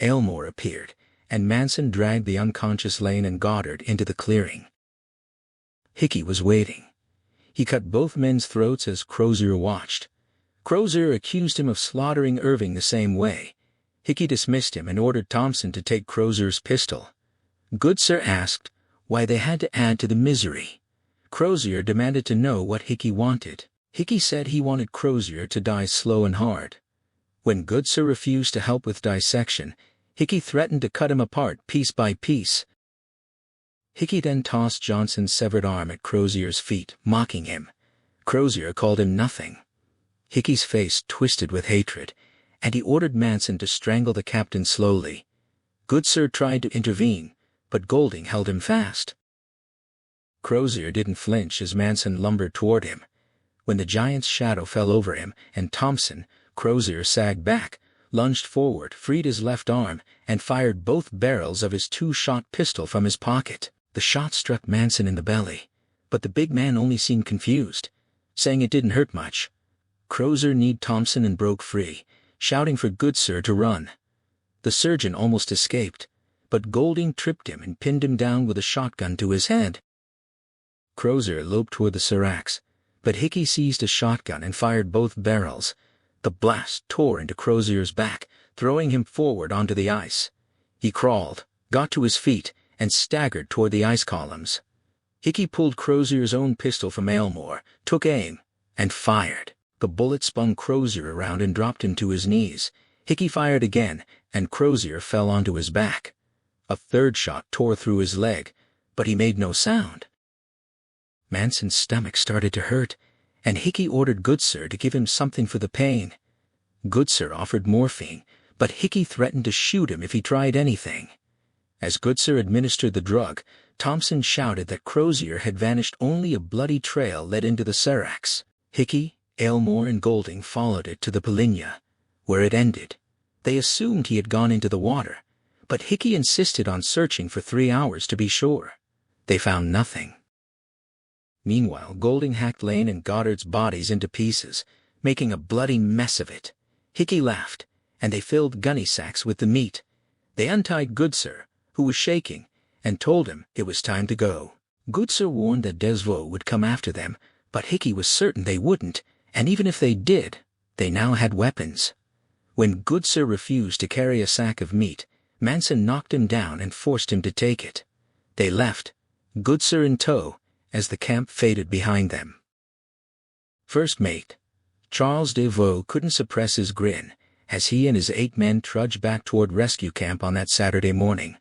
Aylmore appeared, and Manson dragged the unconscious Lane and Goddard into the clearing. Hickey was waiting. He cut both men's throats as Crozier watched. Crozier accused him of slaughtering Irving the same way. Hickey dismissed him and ordered Thompson to take Crozier's pistol. Goodsir asked why they had to add to the misery. Crozier demanded to know what Hickey wanted. Hickey said he wanted Crozier to die slow and hard. When Goodsir refused to help with dissection, Hickey threatened to cut him apart piece by piece. Hickey then tossed Johnson's severed arm at Crozier's feet, mocking him. Crozier called him nothing. Hickey's face twisted with hatred, and he ordered Manson to strangle the captain slowly. Goodsir tried to intervene, but Golding held him fast. Crozier didn't flinch as Manson lumbered toward him. When the giant's shadow fell over him and Thompson, Crozier sagged back, lunged forward, freed his left arm, and fired both barrels of his 2-shot pistol from his pocket. The shot struck Manson in the belly, but the big man only seemed confused, saying it didn't hurt much. Crozier kneed Thompson and broke free, shouting for Goodsir to run. The surgeon almost escaped, but Golding tripped him and pinned him down with a shotgun to his head. Crozier loped toward the seracs, but Hickey seized a shotgun and fired both barrels. The blast tore into Crozier's back, throwing him forward onto the ice. He crawled, got to his feet, and staggered toward the ice columns. Hickey pulled Crozier's own pistol from Aylmore, took aim, and fired. The bullet spun Crozier around and dropped him to his knees. Hickey fired again, and Crozier fell onto his back. A third shot tore through his leg, but he made no sound. Manson's stomach started to hurt, and Hickey ordered Goodsir to give him something for the pain. Goodsir offered morphine, but Hickey threatened to shoot him if he tried anything. As Goodsir administered the drug, Thompson shouted that Crozier had vanished. Only a bloody trail led into the Seracs. Hickey, Aylmore, and Golding followed it to the Polinia, where it ended. They assumed he had gone into the water, but Hickey insisted on searching for 3 hours to be sure. They found nothing. Meanwhile, Golding hacked Lane and Goddard's bodies into pieces, making a bloody mess of it. Hickey laughed, and they filled gunny sacks with the meat. They untied Goodsir, who was shaking, and told him it was time to go. Goodsir warned that Desvaux would come after them, but Hickey was certain they wouldn't, and even if they did, they now had weapons. When Goodsir refused to carry a sack of meat, Manson knocked him down and forced him to take it. They left, Goodsir in tow, as the camp faded behind them. First Mate Charles Desvaux couldn't suppress his grin as he and his 8 men trudged back toward rescue camp on that Saturday morning.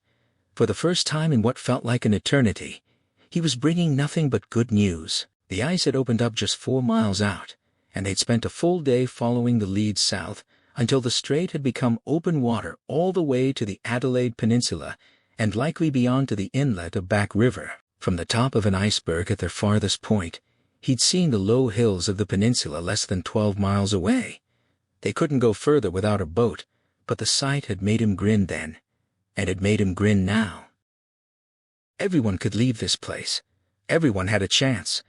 For the first time in what felt like an eternity, he was bringing nothing but good news. The ice had opened up just 4 miles out, and they'd spent a full day following the lead south until the strait had become open water all the way to the Adelaide Peninsula and likely beyond to the inlet of Back River. From the top of an iceberg at their farthest point, he'd seen the low hills of the peninsula less than 12 miles away. They couldn't go further without a boat, but the sight had made him grin then, and it made him grin now. Everyone could leave this place. Everyone had a chance.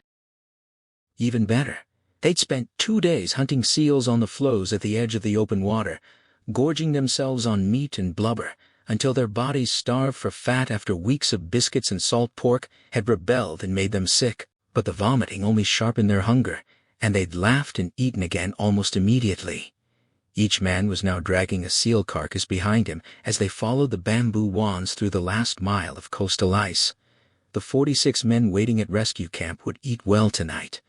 Even better, they'd spent 2 days hunting seals on the floes at the edge of the open water, gorging themselves on meat and blubber until their bodies, starved for fat after weeks of biscuits and salt pork, had rebelled and made them sick. But the vomiting only sharpened their hunger, and they'd laughed and eaten again almost immediately. Each man was now dragging a seal carcass behind him as they followed the bamboo wands through the last mile of coastal ice. The 46 men waiting at rescue camp would eat well tonight.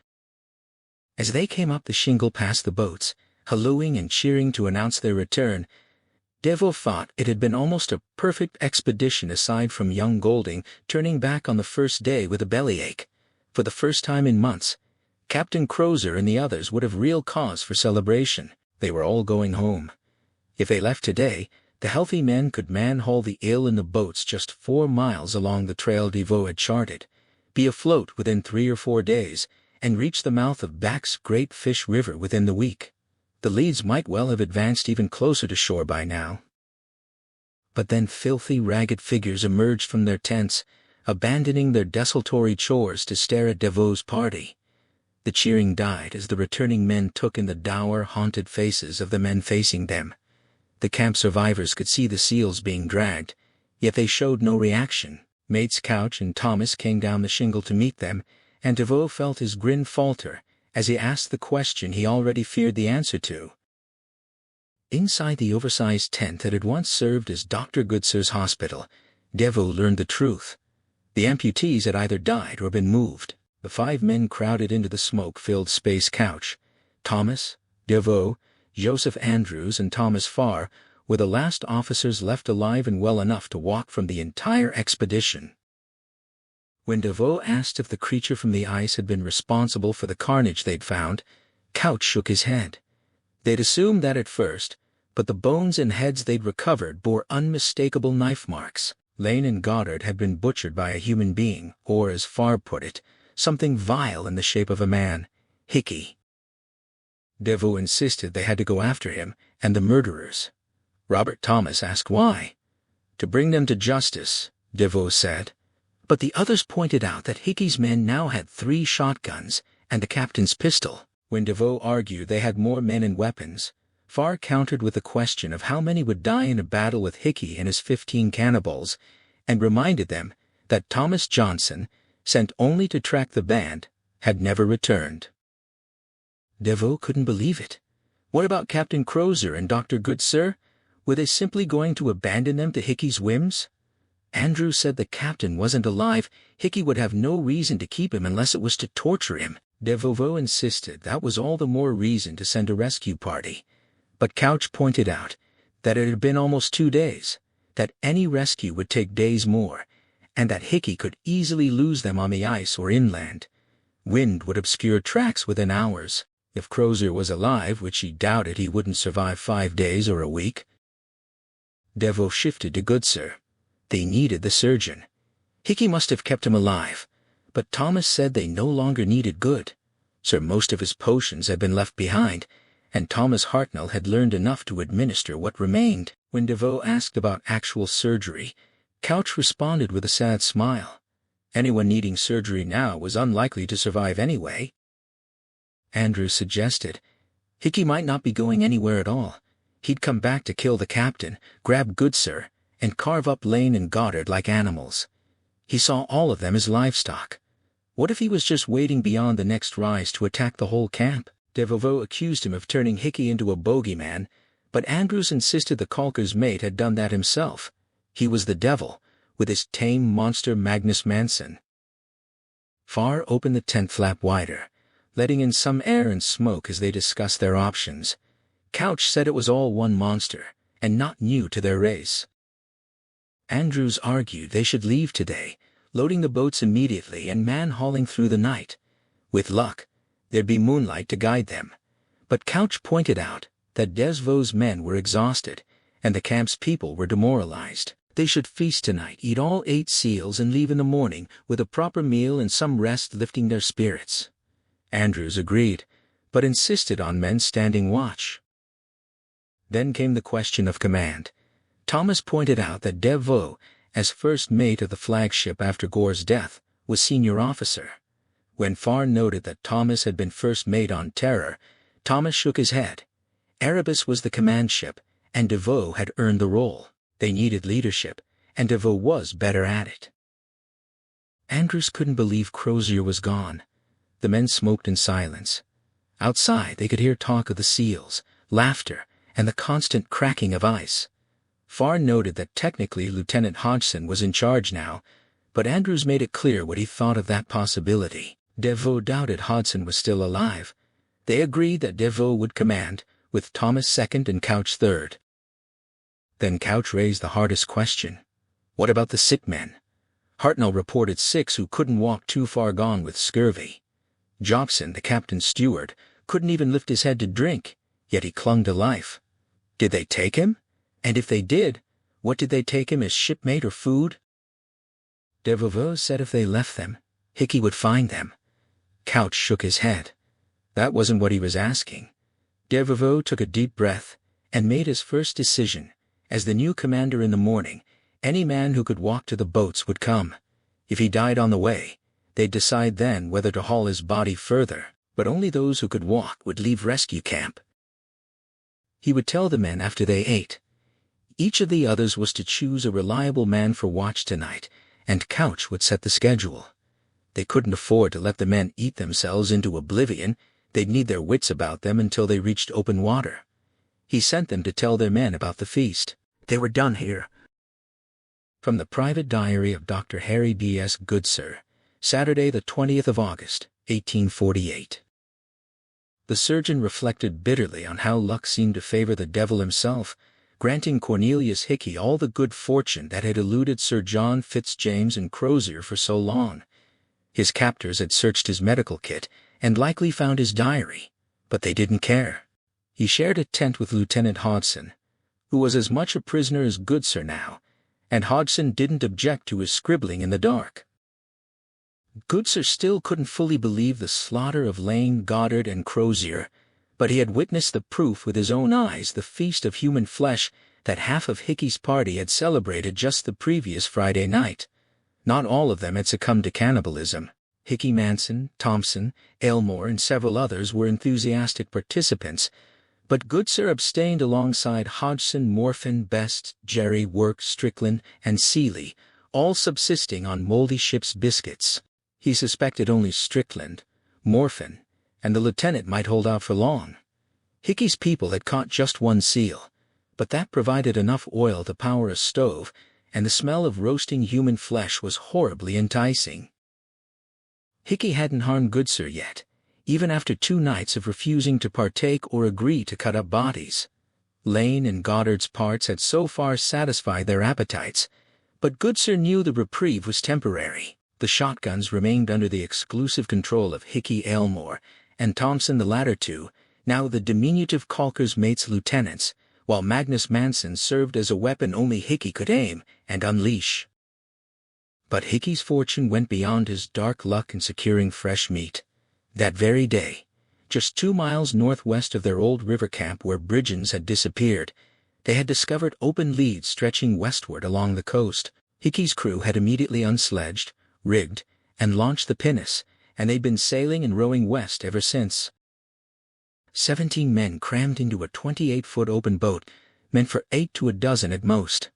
As they came up the shingle past the boats, hallooing and cheering to announce their return, Desvaux thought it had been almost a perfect expedition aside from young Golding turning back on the first day with a bellyache. For the first time in months, Captain Crozier and the others would have real cause for celebration. They were all going home. If they left today, the healthy men could man-haul the ill in the boats just 4 miles along the trail Desvaux had charted, be afloat within 3 or 4 days, and reach the mouth of Back's Great Fish River within the week. The leads might well have advanced even closer to shore by now. But then filthy, ragged figures emerged from their tents, abandoning their desultory chores to stare at Desvaux's party. The cheering died as the returning men took in the dour, haunted faces of the men facing them. The camp survivors could see the seals being dragged, yet they showed no reaction. Mates Couch and Thomas came down the shingle to meet them, and Desvaux felt his grin falter as he asked the question he already feared the answer to. Inside the oversized tent that had once served as Dr. Goodsir's hospital, Desvaux learned the truth. The amputees had either died or been moved. The 5 men crowded into the smoke-filled space couch. Thomas, Desvaux, Joseph Andrews, and Thomas Farr were the last officers left alive and well enough to walk from the entire expedition. When Desvaux asked if the creature from the ice had been responsible for the carnage they'd found, Couch shook his head. They'd assumed that at first, but the bones and heads they'd recovered bore unmistakable knife marks. Lane and Goddard had been butchered by a human being, or, as Farr put it, something vile in the shape of a man, Hickey. Desvaux insisted they had to go after him and the murderers. Robert Thomas asked why. To bring them to justice, Desvaux said. But the others pointed out that Hickey's men now had 3 shotguns and the captain's pistol. When Desvaux argued they had more men and weapons, Farr countered with the question of how many would die in a battle with Hickey and his 15 cannibals, and reminded them that Thomas Johnson, sent only to track the band, had never returned. Desvaux couldn't believe it. What about Captain Crozier and Dr. Goodsir? Were they simply going to abandon them to Hickey's whims? Andrew said the captain wasn't alive. Hickey would have no reason to keep him unless it was to torture him. Desvaux insisted that was all the more reason to send a rescue party. But Couch pointed out that it had been almost 2 days, that any rescue would take days more, and that Hickey could easily lose them on the ice or inland. Wind would obscure tracks within hours. If Crozier was alive, which he doubted, he wouldn't survive 5 days or a week. Devo shifted to Goodsir. They needed the surgeon. Hickey must have kept him alive, but Thomas said they no longer needed good. Sir, most of his potions had been left behind, and Thomas Hartnell had learned enough to administer what remained. When Devo asked about actual surgery, Couch responded with a sad smile. Anyone needing surgery now was unlikely to survive anyway. Andrews suggested, Hickey might not be going anywhere at all. He'd come back to kill the captain, grab Goodsir, and carve up Lane and Goddard like animals. He saw all of them as livestock. What if he was just waiting beyond the next rise to attack the whole camp? Devovo accused him of turning Hickey into a bogeyman, but Andrews insisted the caulker's mate had done that himself. He was the devil, with his tame monster Magnus Manson. Farr opened the tent flap wider, letting in some air and smoke as they discussed their options. Couch said it was all one monster, and not new to their race. Andrews argued they should leave today, loading the boats immediately and man-hauling through the night. With luck, there'd be moonlight to guide them. But Couch pointed out that Desvaux's men were exhausted, and the camp's people were demoralized. They should feast tonight, eat all 8 seals, and leave in the morning with a proper meal and some rest lifting their spirits. Andrews agreed, but insisted on men standing watch. Then came the question of command. Thomas pointed out that Devo, as first mate of the flagship after Gore's death, was senior officer. When Farr noted that Thomas had been first mate on Terror, Thomas shook his head. Erebus was the command ship, and Devo had earned the role. They needed leadership, and Devo was better at it. Andrews couldn't believe Crozier was gone. The men smoked in silence. Outside they could hear talk of the seals, laughter, and the constant cracking of ice. Farr noted that technically Lieutenant Hodgson was in charge now, but Andrews made it clear what he thought of that possibility. Devo doubted Hodgson was still alive. They agreed that Devo would command, with Thomas second and Couch third. Then Couch raised the hardest question. What about the sick men? Hartnell reported 6 who couldn't walk too far gone with scurvy. Jobson, the captain's steward, couldn't even lift his head to drink, yet he clung to life. Did they take him? And if they did, what did they take him as shipmate or food? Devovo said if they left them, Hickey would find them. Couch shook his head. That wasn't what he was asking. Devovo took a deep breath and made his first decision. As the new commander in the morning, any man who could walk to the boats would come. If he died on the way, they'd decide then whether to haul his body further, but only those who could walk would leave rescue camp. He would tell the men after they ate. Each of the others was to choose a reliable man for watch tonight, and Couch would set the schedule. They couldn't afford to let the men eat themselves into oblivion. They'd need their wits about them until they reached open water. He sent them to tell their men about the feast. They were done here. From the private diary of Dr. Harry B.S. Goodsir, Saturday the 20th of August, 1848. The surgeon reflected bitterly on how luck seemed to favor the devil himself, granting Cornelius Hickey all the good fortune that had eluded Sir John Fitzjames and Crozier for so long. His captors had searched his medical kit and likely found his diary, but they didn't care. He shared a tent with Lieutenant Hodgson, who was as much a prisoner as Goodsir now, and Hodgson didn't object to his scribbling in the dark. Goodsir still couldn't fully believe the slaughter of Lane, Goddard, and Crozier, but he had witnessed the proof with his own eyes, the feast of human flesh that half of Hickey's party had celebrated just the previous Friday night. Not all of them had succumbed to cannibalism. Hickey, Manson, Thompson, Aylmore, and several others were enthusiastic participants, but Goodsir abstained alongside Hodgson, Morphin, Best, Jerry, Work, Strickland, and Seeley, all subsisting on moldy ship's biscuits. He suspected only Strickland, Morphin, and the lieutenant might hold out for long. Hickey's people had caught just 1 seal, but that provided enough oil to power a stove, and the smell of roasting human flesh was horribly enticing. Hickey hadn't harmed Goodsir yet, even after 2 nights of refusing to partake or agree to cut up bodies. Lane and Goddard's parts had so far satisfied their appetites, but Goodsir knew the reprieve was temporary. The shotguns remained under the exclusive control of Hickey, Aylmore, and Thompson, the latter 2, now the diminutive caulker's mate's lieutenants, while Magnus Manson served as a weapon only Hickey could aim and unleash. But Hickey's fortune went beyond his dark luck in securing fresh meat. That very day, just 2 miles northwest of their old river camp where Bridgens had disappeared, they had discovered open leads stretching westward along the coast. Hickey's crew had immediately unsledged, rigged, and launched the pinnace, and they'd been sailing and rowing west ever since. 17 men crammed into a 28-foot open boat, meant for 8 to a dozen at most.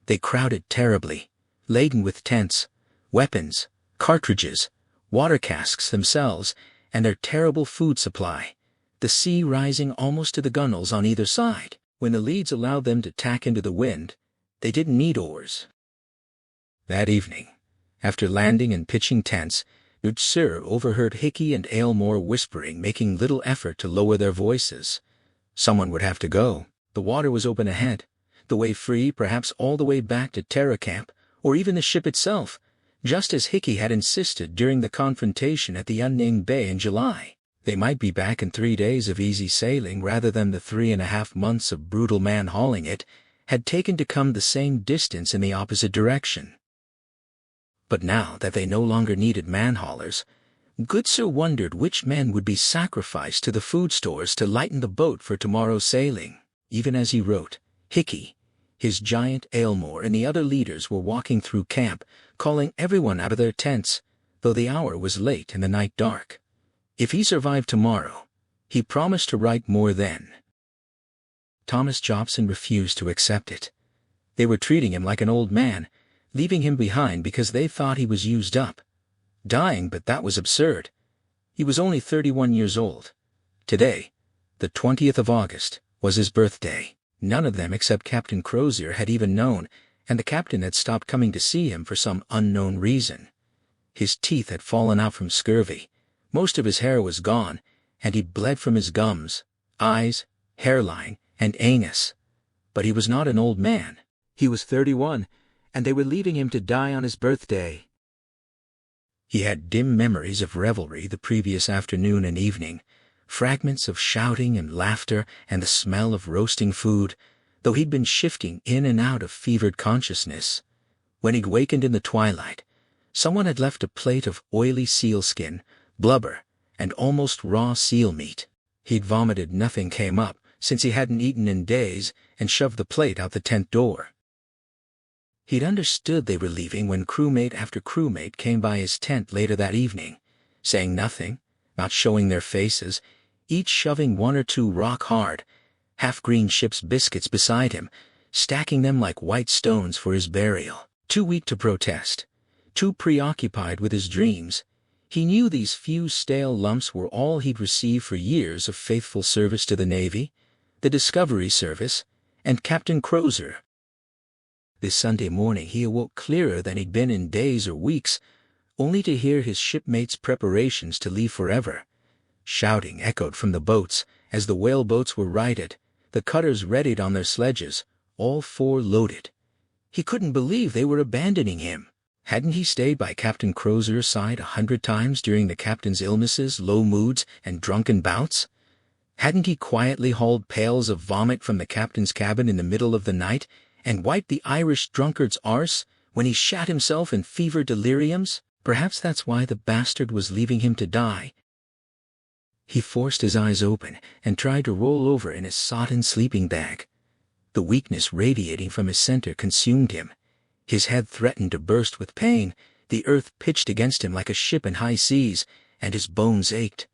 They crowded terribly, laden with tents, weapons, cartridges, water casks themselves, and their terrible food supply, the sea rising almost to the gunwales on either side. When the leads allowed them to tack into the wind, they didn't need oars. That evening, after landing and pitching tents, Goodsir overheard Hickey and Aylmore whispering, making little effort to lower their voices. Someone would have to go. The water was open ahead, the way free perhaps all the way back to Terra Camp, or even the ship itself, just as Hickey had insisted during the confrontation at the unnamed bay in July. They might be back in 3 days of easy sailing rather than the 3.5 months of brutal man-hauling it had taken to come the same distance in the opposite direction. But now that they no longer needed man-haulers, Goodsir wondered which men would be sacrificed to the food stores to lighten the boat for tomorrow's sailing. Even as he wrote, Hickey, his giant Aylmore, and the other leaders were walking through camp, calling everyone out of their tents, though the hour was late and the night dark. If he survived tomorrow, he promised to write more then. Thomas Jobson refused to accept it. They were treating him like an old man, leaving him behind because they thought he was used up. Dying, but that was absurd. He was only 31 years old. Today, the 20th of August, was his birthday. None of them except Captain Crozier had even known, and the captain had stopped coming to see him for some unknown reason. His teeth had fallen out from scurvy. Most of his hair was gone, and he bled from his gums, eyes, hairline, and anus. But he was not an old man. He was 31, and they were leaving him to die on his birthday. He had dim memories of revelry the previous afternoon and evening, fragments of shouting and laughter and the smell of roasting food, though he'd been shifting in and out of fevered consciousness. When he'd wakened in the twilight, someone had left a plate of oily sealskin, blubber, and almost raw seal meat. He'd vomited. Nothing came up, since he hadn't eaten in days, and shoved the plate out the tent door. He'd understood they were leaving when crewmate after crewmate came by his tent later that evening, saying nothing, not showing their faces, each shoving 1 or 2 rock-hard, half-green ship's biscuits beside him, stacking them like white stones for his burial. Too weak to protest, too preoccupied with his dreams, he knew these few stale lumps were all he'd received for years of faithful service to the Navy, the Discovery Service, and Captain Crozier. This Sunday morning he awoke clearer than he'd been in days or weeks, only to hear his shipmates' preparations to leave forever. Shouting echoed from the boats as the whaleboats were righted, the cutters readied on their sledges, all 4 loaded. He couldn't believe they were abandoning him. Hadn't he stayed by Captain Crozier's side 100 times during the captain's illnesses, low moods, and drunken bouts? Hadn't he quietly hauled pails of vomit from the captain's cabin in the middle of the night and wiped the Irish drunkard's arse when he shat himself in fever deliriums? Perhaps that's why the bastard was leaving him to die. He forced his eyes open and tried to roll over in his sodden sleeping bag. The weakness radiating from his center consumed him. His head threatened to burst with pain, the earth pitched against him like a ship in high seas, and his bones ached.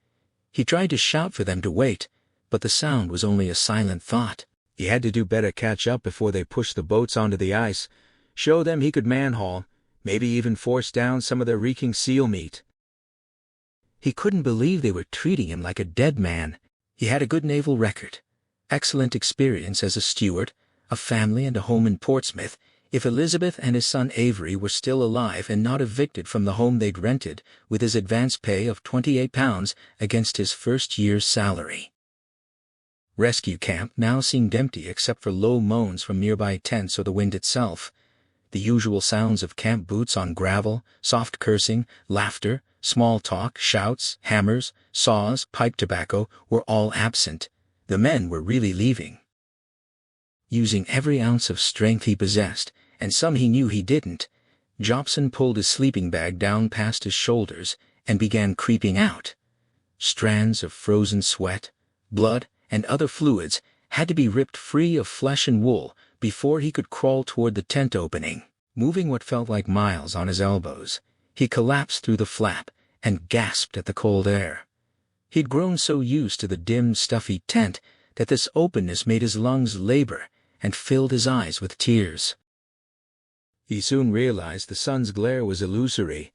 He tried to shout for them to wait, but the sound was only a silent thought. He had to do better catch up before they pushed the boats onto the ice, show them he could man-haul, maybe even force down some of their reeking seal meat. He couldn't believe they were treating him like a dead man. He had a good naval record, excellent experience as a steward, a family and a home in Portsmouth. If Elizabeth and his son Avery were still alive and not evicted from the home they'd rented, with his advance pay of £28 against his first year's salary. Rescue camp now seemed empty except for low moans from nearby tents or the wind itself. The usual sounds of camp boots on gravel, soft cursing, laughter, small talk, shouts, hammers, saws, pipe tobacco were all absent. The men were really leaving. Using every ounce of strength he possessed, and some he knew he didn't, Jobson pulled his sleeping bag down past his shoulders and began creeping out. Strands of frozen sweat, blood, and other fluids had to be ripped free of flesh and wool before he could crawl toward the tent opening. Moving what felt like miles on his elbows, he collapsed through the flap and gasped at the cold air. He'd grown so used to the dim, stuffy tent that this openness made his lungs labor and filled his eyes with tears. He soon realized the sun's glare was illusory.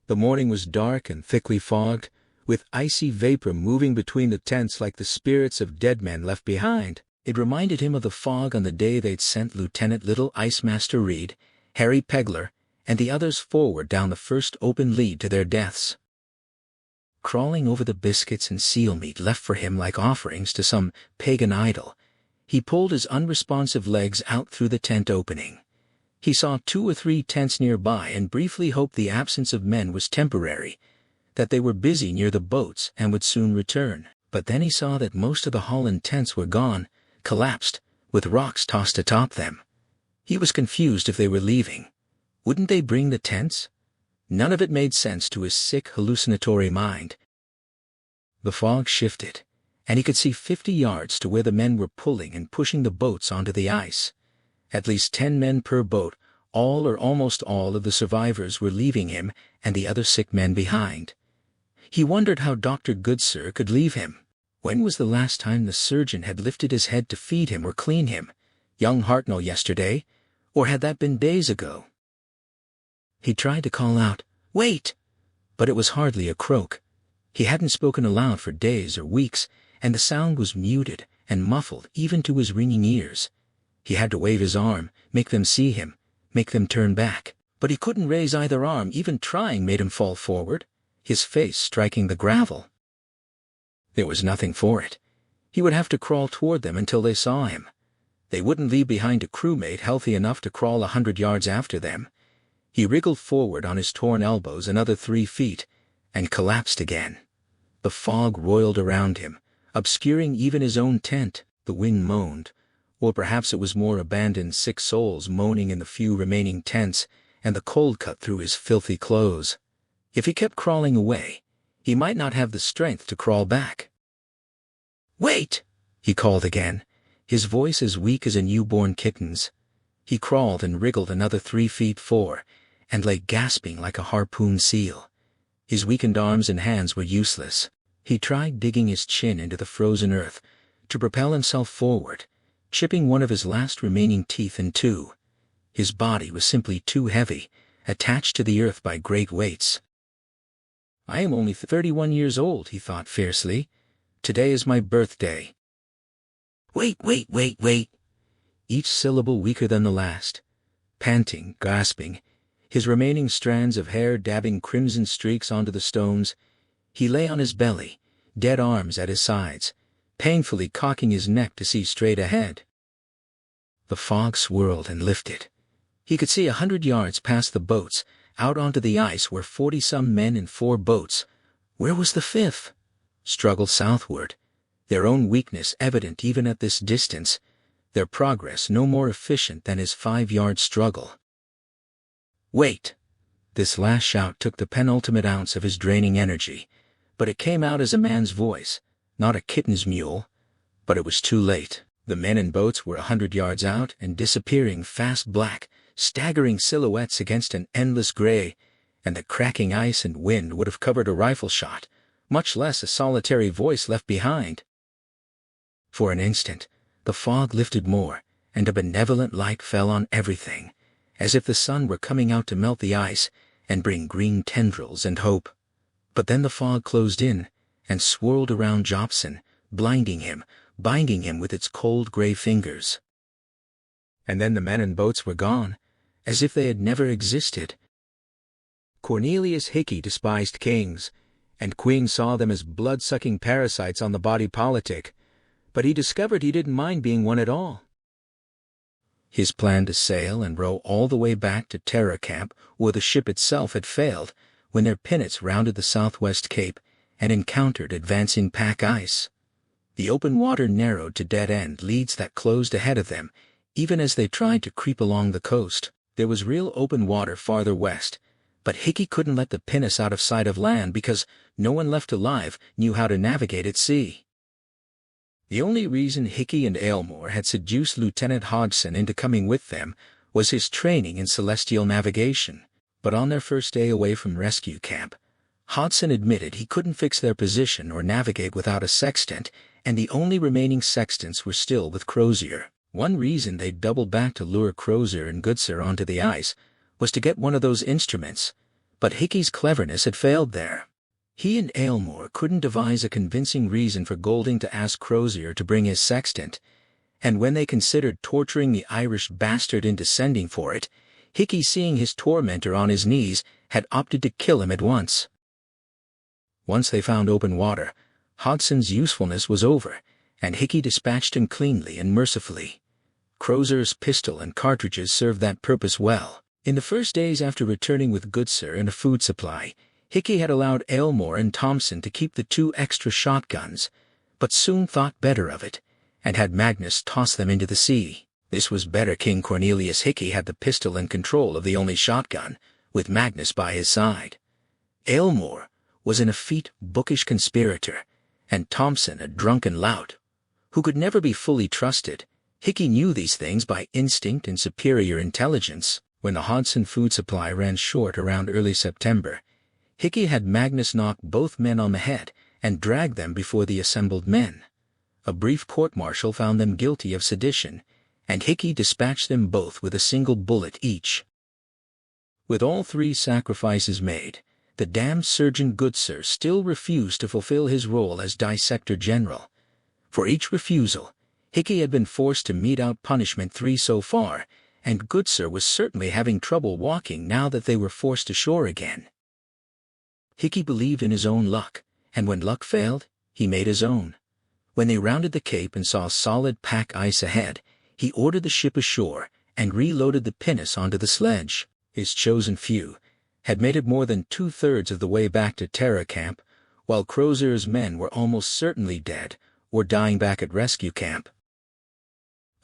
The morning was dark and thickly fogged, with icy vapor moving between the tents like the spirits of dead men left behind. It reminded him of the fog on the day they'd sent Lieutenant Little Ice Master Reed, Harry Pegler, and the others forward down the first open lead to their deaths. Crawling over the biscuits and seal meat left for him like offerings to some pagan idol, he pulled his unresponsive legs out through the tent opening. He saw 2 or 3 tents nearby and briefly hoped the absence of men was temporary, that they were busy near the boats and would soon return. But then he saw that most of the Holland tents were gone, collapsed, with rocks tossed atop them. He was confused if they were leaving. Wouldn't they bring the tents? None of it made sense to his sick, hallucinatory mind. The fog shifted, and he could see 50 yards to where the men were pulling and pushing the boats onto the ice. At least 10 men per boat, all or almost all of the survivors were leaving him and the other sick men behind. He wondered how Dr. Goodsir could leave him. When was the last time the surgeon had lifted his head to feed him or clean him? Young Hartnell yesterday? Or had that been days ago? He tried to call out, "Wait!" but it was hardly a croak. He hadn't spoken aloud for days or weeks, and the sound was muted and muffled even to his ringing ears. He had to wave his arm, make them see him, make them turn back. But he couldn't raise either arm. Even trying made him fall forward, his face striking the gravel. There was nothing for it. He would have to crawl toward them until they saw him. They wouldn't leave behind a crewmate healthy enough to crawl 100 yards after them. He wriggled forward on his torn elbows another 3 feet, and collapsed again. The fog roiled around him, obscuring even his own tent. The wind moaned, or perhaps it was more abandoned sick souls moaning in the few remaining tents, and the cold cut through his filthy clothes. If he kept crawling away, he might not have the strength to crawl back. "Wait!" he called again, his voice as weak as a newborn kitten's. He crawled and wriggled another 3 feet 4, and lay gasping like a harpooned seal. His weakened arms and hands were useless. He tried digging his chin into the frozen earth to propel himself forward, chipping one of his last remaining teeth in 2. His body was simply too heavy, attached to the earth by great weights. "I am only 31 years old," he thought fiercely. "Today is my birthday." "Wait, wait, wait, wait!" Each syllable weaker than the last. Panting, gasping, his remaining strands of hair dabbing crimson streaks onto the stones, he lay on his belly, dead arms at his sides, painfully cocking his neck to see straight ahead. The fog swirled and lifted. He could see 100 yards past the boats, out onto the ice where 40-some men in 4 boats. Where was the 5th? Struggled southward, their own weakness evident even at this distance, their progress no more efficient than his 5-yard struggle. "Wait!" This last shout took the penultimate ounce of his draining energy, but it came out as a man's voice, not a kitten's mewl. But it was too late. The men in boats were 100 yards out and disappearing fast, black, staggering silhouettes against an endless gray, and the cracking ice and wind would have covered a rifle shot, much less a solitary voice left behind. For an instant, the fog lifted more, and a benevolent light fell on everything, as if the sun were coming out to melt the ice and bring green tendrils and hope. But then the fog closed in and swirled around Jobson, blinding him, binding him with its cold gray fingers. And then the men in boats were gone, as if they had never existed. Cornelius Hickey despised kings, and queens saw them as blood-sucking parasites on the body politic, but he discovered he didn't mind being one at all. His plan to sail and row all the way back to Terror Camp, where the ship itself had failed, when their pinnets rounded the southwest cape and encountered advancing pack ice. The open water narrowed to dead-end leads that closed ahead of them, Even as they tried to creep along the coast, there was real open water farther west, but Hickey couldn't let the pinnace out of sight of land because no one left alive knew how to navigate at sea. The only reason Hickey and Aylmore had seduced Lieutenant Hodgson into coming with them was his training in celestial navigation, but on their first day away from rescue camp, Hodgson admitted he couldn't fix their position or navigate without a sextant, and the only remaining sextants were still with Crozier. One reason they'd doubled back to lure Crozier and Goodsir onto the ice was to get one of those instruments, but Hickey's cleverness had failed there. He and Aylmore couldn't devise a convincing reason for Golding to ask Crozier to bring his sextant, and when they considered torturing the Irish bastard into sending for it, Hickey, seeing his tormentor on his knees, had opted to kill him at once. Once they found open water, Hodgson's usefulness was over, and Hickey dispatched him cleanly and mercifully. Crozier's pistol and cartridges served that purpose well. In the first days after returning with Goodsir and a food supply, Hickey had allowed Aylmore and Thompson to keep the 2 extra shotguns, but soon thought better of it, and had Magnus toss them into the sea. This was better. King Cornelius Hickey had the pistol and control of the only shotgun, with Magnus by his side. Aylmore was an effete, bookish conspirator, and Thompson a drunken lout, who could never be fully trusted. Hickey knew these things by instinct and superior intelligence. When the Hodgson food supply ran short around early September, Hickey had Magnus knock both men on the head and drag them before the assembled men. A brief court-martial found them guilty of sedition, and Hickey dispatched them both with a single bullet each. With all 3 sacrifices made, the damned Surgeon Goodsir still refused to fulfill his role as Dissector General. For each refusal, Hickey had been forced to mete out punishment 3 so far, and Goodsir was certainly having trouble walking now that they were forced ashore again. Hickey believed in his own luck, and when luck failed, he made his own. When they rounded the Cape and saw solid pack ice ahead, he ordered the ship ashore and reloaded the pinnace onto the sledge. His chosen few had made it more than 2/3 of the way back to Terror Camp, while Crozier's men were almost certainly dead or dying back at rescue camp.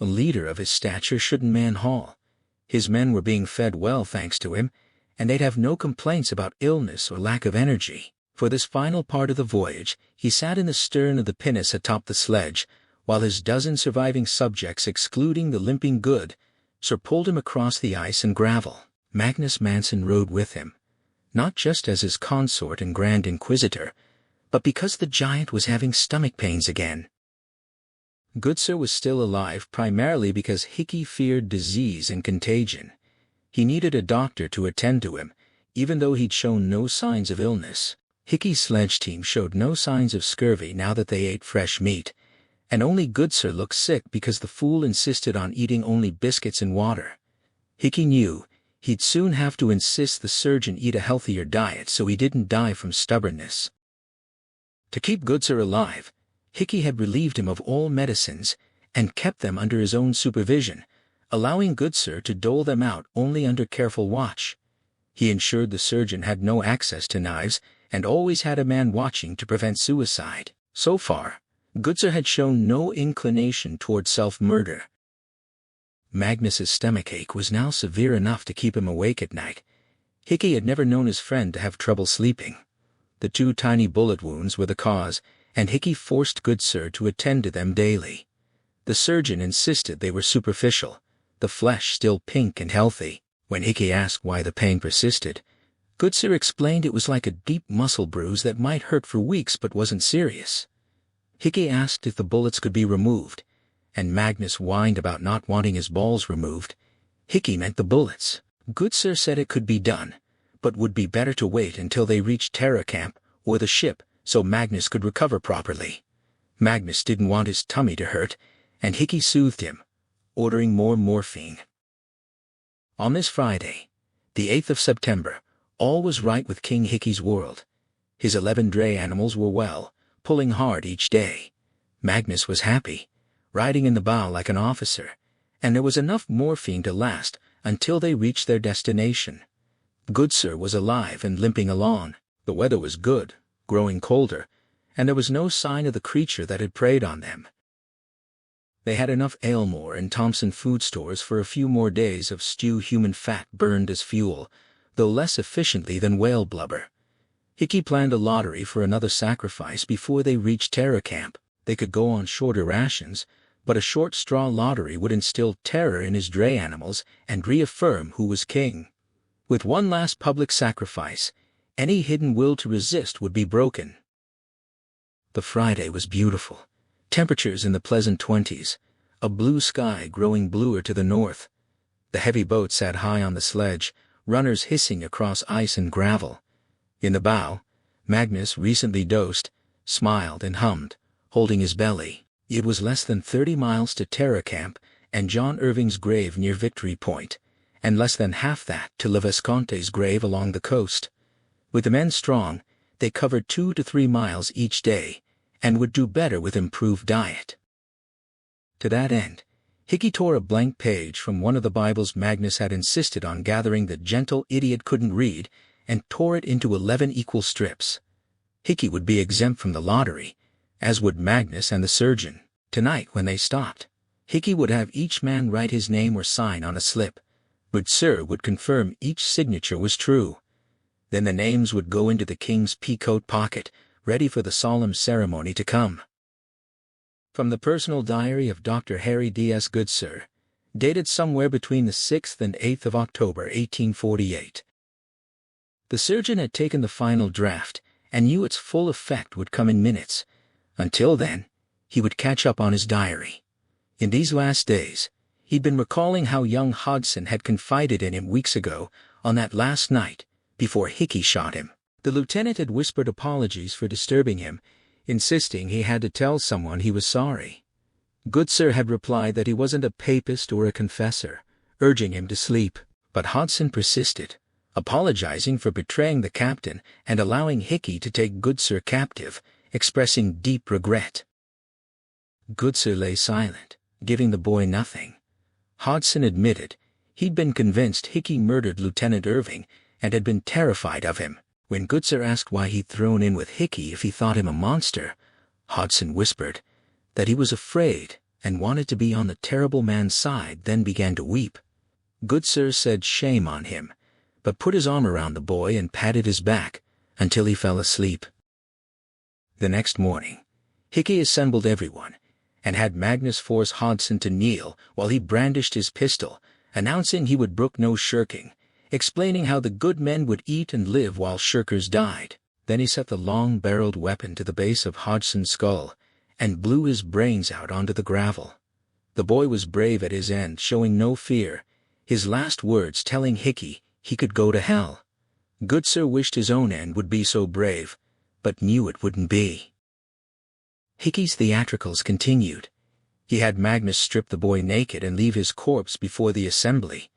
A leader of his stature shouldn't man haul. His men were being fed well thanks to him, and they'd have no complaints about illness or lack of energy. For this final part of the voyage, he sat in the stern of the pinnace atop the sledge, while his dozen surviving subjects, excluding the limping Goodsir, pulled him across the ice and gravel. Magnus Manson rode with him, not just as his consort and Grand Inquisitor, but because the giant was having stomach pains again. Goodsir was still alive primarily because Hickey feared disease and contagion. He needed a doctor to attend to him, even though he'd shown no signs of illness. Hickey's sledge team showed no signs of scurvy now that they ate fresh meat, and only Goodsir looked sick because the fool insisted on eating only biscuits and water. Hickey knew he'd soon have to insist the surgeon eat a healthier diet so he didn't die from stubbornness. To keep Goodsir alive, Hickey had relieved him of all medicines and kept them under his own supervision, allowing Goodsir to dole them out only under careful watch. He ensured the surgeon had no access to knives and always had a man watching to prevent suicide. So far, Goodsir had shown no inclination toward self-murder. Magnus's stomachache was now severe enough to keep him awake at night. Hickey had never known his friend to have trouble sleeping. The 2 tiny bullet wounds were the cause, and Hickey forced Goodsir to attend to them daily. The surgeon insisted they were superficial, the flesh still pink and healthy. When Hickey asked why the pain persisted, Goodsir explained it was like a deep muscle bruise that might hurt for weeks but wasn't serious. Hickey asked if the bullets could be removed, and Magnus whined about not wanting his balls removed. Hickey meant the bullets. Goodsir said it could be done, but would be better to wait until they reached Terror Camp or the ship so Magnus could recover properly. Magnus didn't want his tummy to hurt, and Hickey soothed him, ordering more morphine. On this Friday, the 8th of September, all was right with King Hickey's world. His 11 dray animals were well, pulling hard each day. Magnus was happy, riding in the bow like an officer, and there was enough morphine to last until they reached their destination. Goodsir was alive and limping along. The weather was good, growing colder, and there was no sign of the creature that had preyed on them. They had enough Aylmore and Thompson food stores for a few more days of stew human fat burned as fuel, though less efficiently than whale blubber. Hickey planned a lottery for another sacrifice before they reached terror camp. They could go on shorter rations, but a short straw lottery would instill terror in his dray animals and reaffirm who was king. With one last public sacrifice, any hidden will to resist would be broken. The Friday was beautiful. Temperatures in the pleasant 20s, a blue sky growing bluer to the north. The heavy boat sat high on the sledge, runners hissing across ice and gravel. In the bow, Magnus, recently dosed, smiled and hummed, holding his belly. It was less than 30 miles to Terror Camp and John Irving's grave near Victory Point, and less than half that to Le Visconte's grave along the coast. With the men strong, they covered 2 to 3 miles each day, and would do better with improved diet. To that end, Hickey tore a blank page from one of the Bibles Magnus had insisted on gathering the gentle idiot couldn't read, and tore it into 11 equal strips. Hickey would be exempt from the lottery, as would Magnus and the surgeon. Tonight, when they stopped, Hickey would have each man write his name or sign on a slip. Goodsir would confirm each signature was true. Then the names would go into the king's pea-coat pocket, ready for the solemn ceremony to come. From the personal diary of Dr. Harry D.S. Goodsir, dated somewhere between the 6th and 8th of October 1848. The surgeon had taken the final draft and knew its full effect would come in minutes. Until then, he would catch up on his diary. In these last days, he'd been recalling how young Hodgson had confided in him weeks ago, on that last night, before Hickey shot him. The lieutenant had whispered apologies for disturbing him, insisting he had to tell someone he was sorry. Goodsir had replied that he wasn't a papist or a confessor, urging him to sleep, but Hodgson persisted, apologizing for betraying the captain and allowing Hickey to take Goodsir captive, expressing deep regret. Goodsir lay silent, giving the boy nothing. Hodgson admitted he'd been convinced Hickey murdered Lieutenant Irving and had been terrified of him. When Goodsir asked why he'd thrown in with Hickey if he thought him a monster, Hodgson whispered that he was afraid and wanted to be on the terrible man's side, then began to weep. Goodsir said shame on him, but put his arm around the boy and patted his back until he fell asleep. The next morning, Hickey assembled everyone and had Magnus force Hodgson to kneel while he brandished his pistol, announcing he would brook no shirking, explaining how the good men would eat and live while shirkers died. Then he set the long-barreled weapon to the base of Hodgson's skull and blew his brains out onto the gravel. The boy was brave at his end, showing no fear, his last words telling Hickey he could go to hell. Goodsir wished his own end would be so brave, but knew it wouldn't be. Hickey's theatricals continued. He had Magnus strip the boy naked and leave his corpse before the assembly.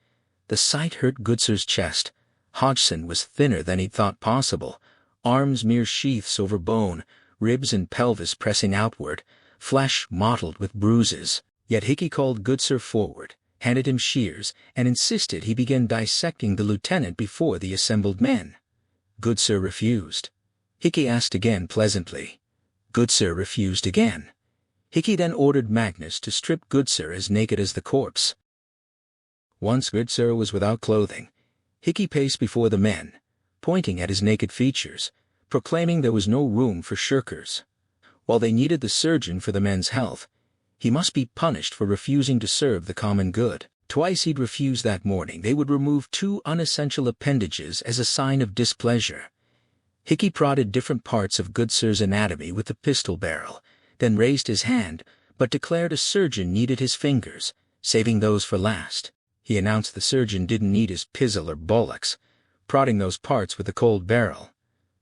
The sight hurt Goodsir's chest. Hodgson was thinner than he'd thought possible, arms mere sheaths over bone, ribs and pelvis pressing outward, flesh mottled with bruises. Yet Hickey called Goodsir forward, handed him shears, and insisted he begin dissecting the lieutenant before the assembled men. Goodsir refused. Hickey asked again pleasantly. Goodsir refused again. Hickey then ordered Magnus to strip Goodsir as naked as the corpse. Once Goodsir was without clothing, Hickey paced before the men, pointing at his naked features, proclaiming there was no room for shirkers. While they needed the surgeon for the men's health, he must be punished for refusing to serve the common good. Twice he'd refused that morning. They would remove 2 unessential appendages as a sign of displeasure. Hickey prodded different parts of Goodsir's anatomy with the pistol barrel, then raised his hand, but declared a surgeon needed his fingers, saving those for last. He announced the surgeon didn't need his pizzle or bullocks, prodding those parts with the cold barrel.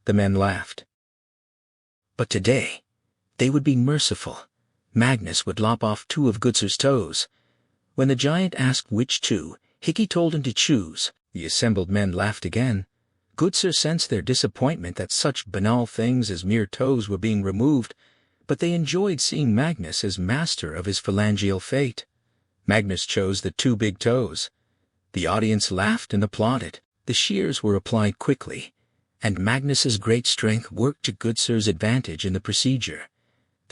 The men laughed. But today, they would be merciful. Magnus would lop off 2 of Goodsir's toes. When the giant asked which 2, Hickey told him to choose. The assembled men laughed again. Goodsir sensed their disappointment that such banal things as mere toes were being removed, but they enjoyed seeing Magnus as master of his phalangeal fate. Magnus chose the 2 big toes. The audience laughed and applauded. The shears were applied quickly, and Magnus's great strength worked to Goodsir's advantage in the procedure.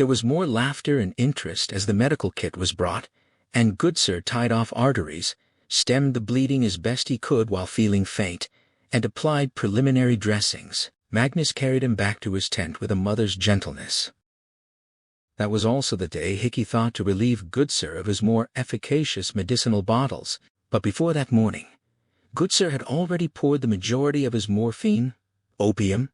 There was more laughter and interest as the medical kit was brought, and Goodsir tied off arteries, stemmed the bleeding as best he could while feeling faint, and applied preliminary dressings. Magnus carried him back to his tent with a mother's gentleness. That was also the day Hickey thought to relieve Goodsir of his more efficacious medicinal bottles, but before that morning, Goodsir had already poured the majority of his morphine, opium,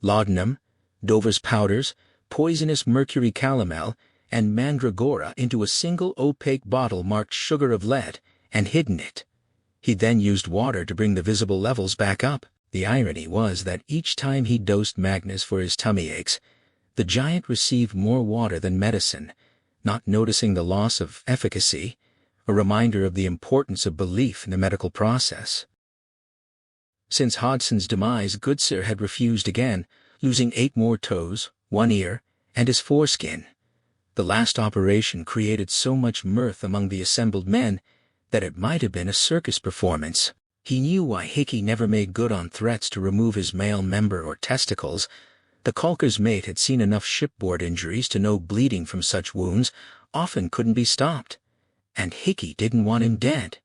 laudanum, Dover's powders, poisonous mercury calomel, and mandragora into a single opaque bottle marked sugar of lead, and hidden it. He then used water to bring the visible levels back up. The irony was that each time he dosed Magnus for his tummy aches, the giant received more water than medicine, not noticing the loss of efficacy, a reminder of the importance of belief in the medical process. Since Hodson's demise, Goodsir had refused again, losing 8 more toes, 1 ear, and his foreskin. The last operation created so much mirth among the assembled men that it might have been a circus performance. He knew why Hickey never made good on threats to remove his male member or testicles. The caulker's mate had seen enough shipboard injuries to know bleeding from such wounds often couldn't be stopped, and Hickey didn't want him dead.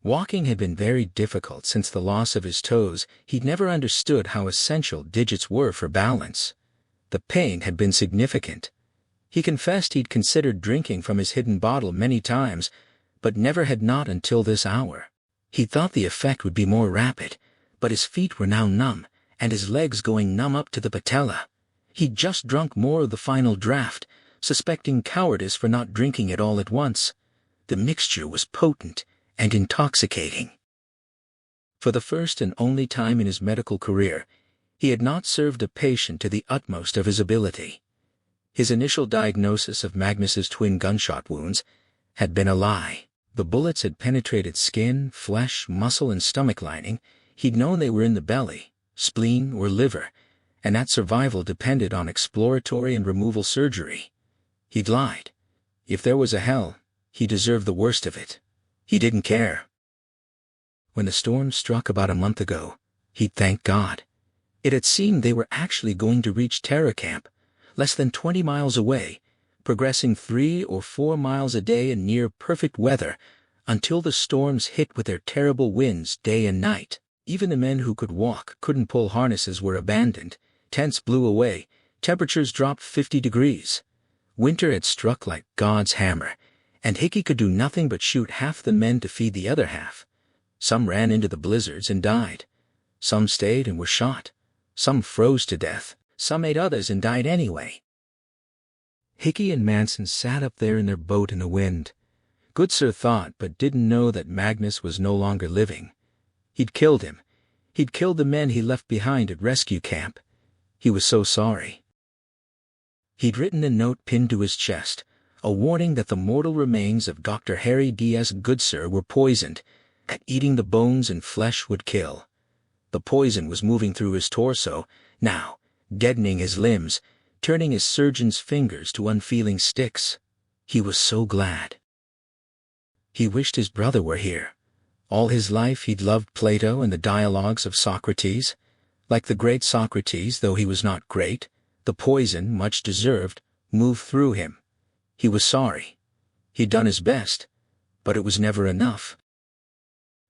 Walking had been very difficult since the loss of his toes. He'd never understood how essential digits were for balance. The pain had been significant. He confessed he'd considered drinking from his hidden bottle many times, but never had not until this hour. He thought the effect would be more rapid, but his feet were now numb, and his legs going numb up to the patella. He'd just drunk more of the final draught, suspecting cowardice for not drinking it all at once. The mixture was potent and intoxicating. For the first and only time in his medical career, he had not served a patient to the utmost of his ability. His initial diagnosis of Magnus's twin gunshot wounds had been a lie. The bullets had penetrated skin, flesh, muscle, and stomach lining. He'd known they were in the belly, spleen, or liver, and that survival depended on exploratory and removal surgery. He'd lied. If there was a hell, he deserved the worst of it. He didn't care. When the storm struck about a month ago, he'd thanked God. It had seemed they were actually going to reach Terror Camp, less than 20 miles away, progressing 3 or 4 miles a day in near-perfect weather until the storms hit with their terrible winds day and night. Even the men who could walk, couldn't pull harnesses were abandoned. Tents blew away. Temperatures dropped 50 degrees. Winter had struck like God's hammer, and Hickey could do nothing but shoot half the men to feed the other half. Some ran into the blizzards and died. Some stayed and were shot. Some froze to death. Some ate others and died anyway. Hickey and Manson sat up there in their boat in the wind. Goodsir thought but didn't know that Magnus was no longer living. He'd killed him. He'd killed the men he left behind at rescue camp. He was so sorry. He'd written a note pinned to his chest, a warning that the mortal remains of Dr. Harry D.S. Goodsir were poisoned, that eating the bones and flesh would kill. The poison was moving through his torso, now, deadening his limbs, turning his surgeon's fingers to unfeeling sticks. He was so glad. He wished his brother were here. All his life he'd loved Plato and the dialogues of Socrates. Like the great Socrates, though he was not great, the poison, much deserved, moved through him. He was sorry. He'd done his best, but it was never enough.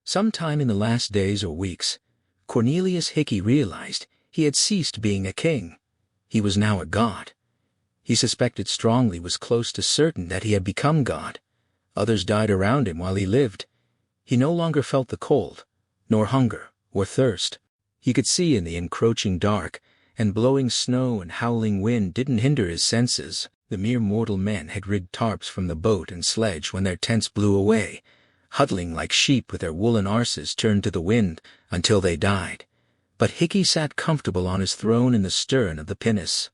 Sometime in the last days or weeks, Cornelius Hickey realized he had ceased being a king. He was now a god. He suspected strongly, was close to certain, that he had become God. Others died around him while he lived. He no longer felt the cold, nor hunger, or thirst. He could see in the encroaching dark, and blowing snow and howling wind didn't hinder his senses. The mere mortal men had rigged tarps from the boat and sledge when their tents blew away, huddling like sheep with their woolen arses turned to the wind until they died. But Hickey sat comfortable on his throne in the stern of the pinnace.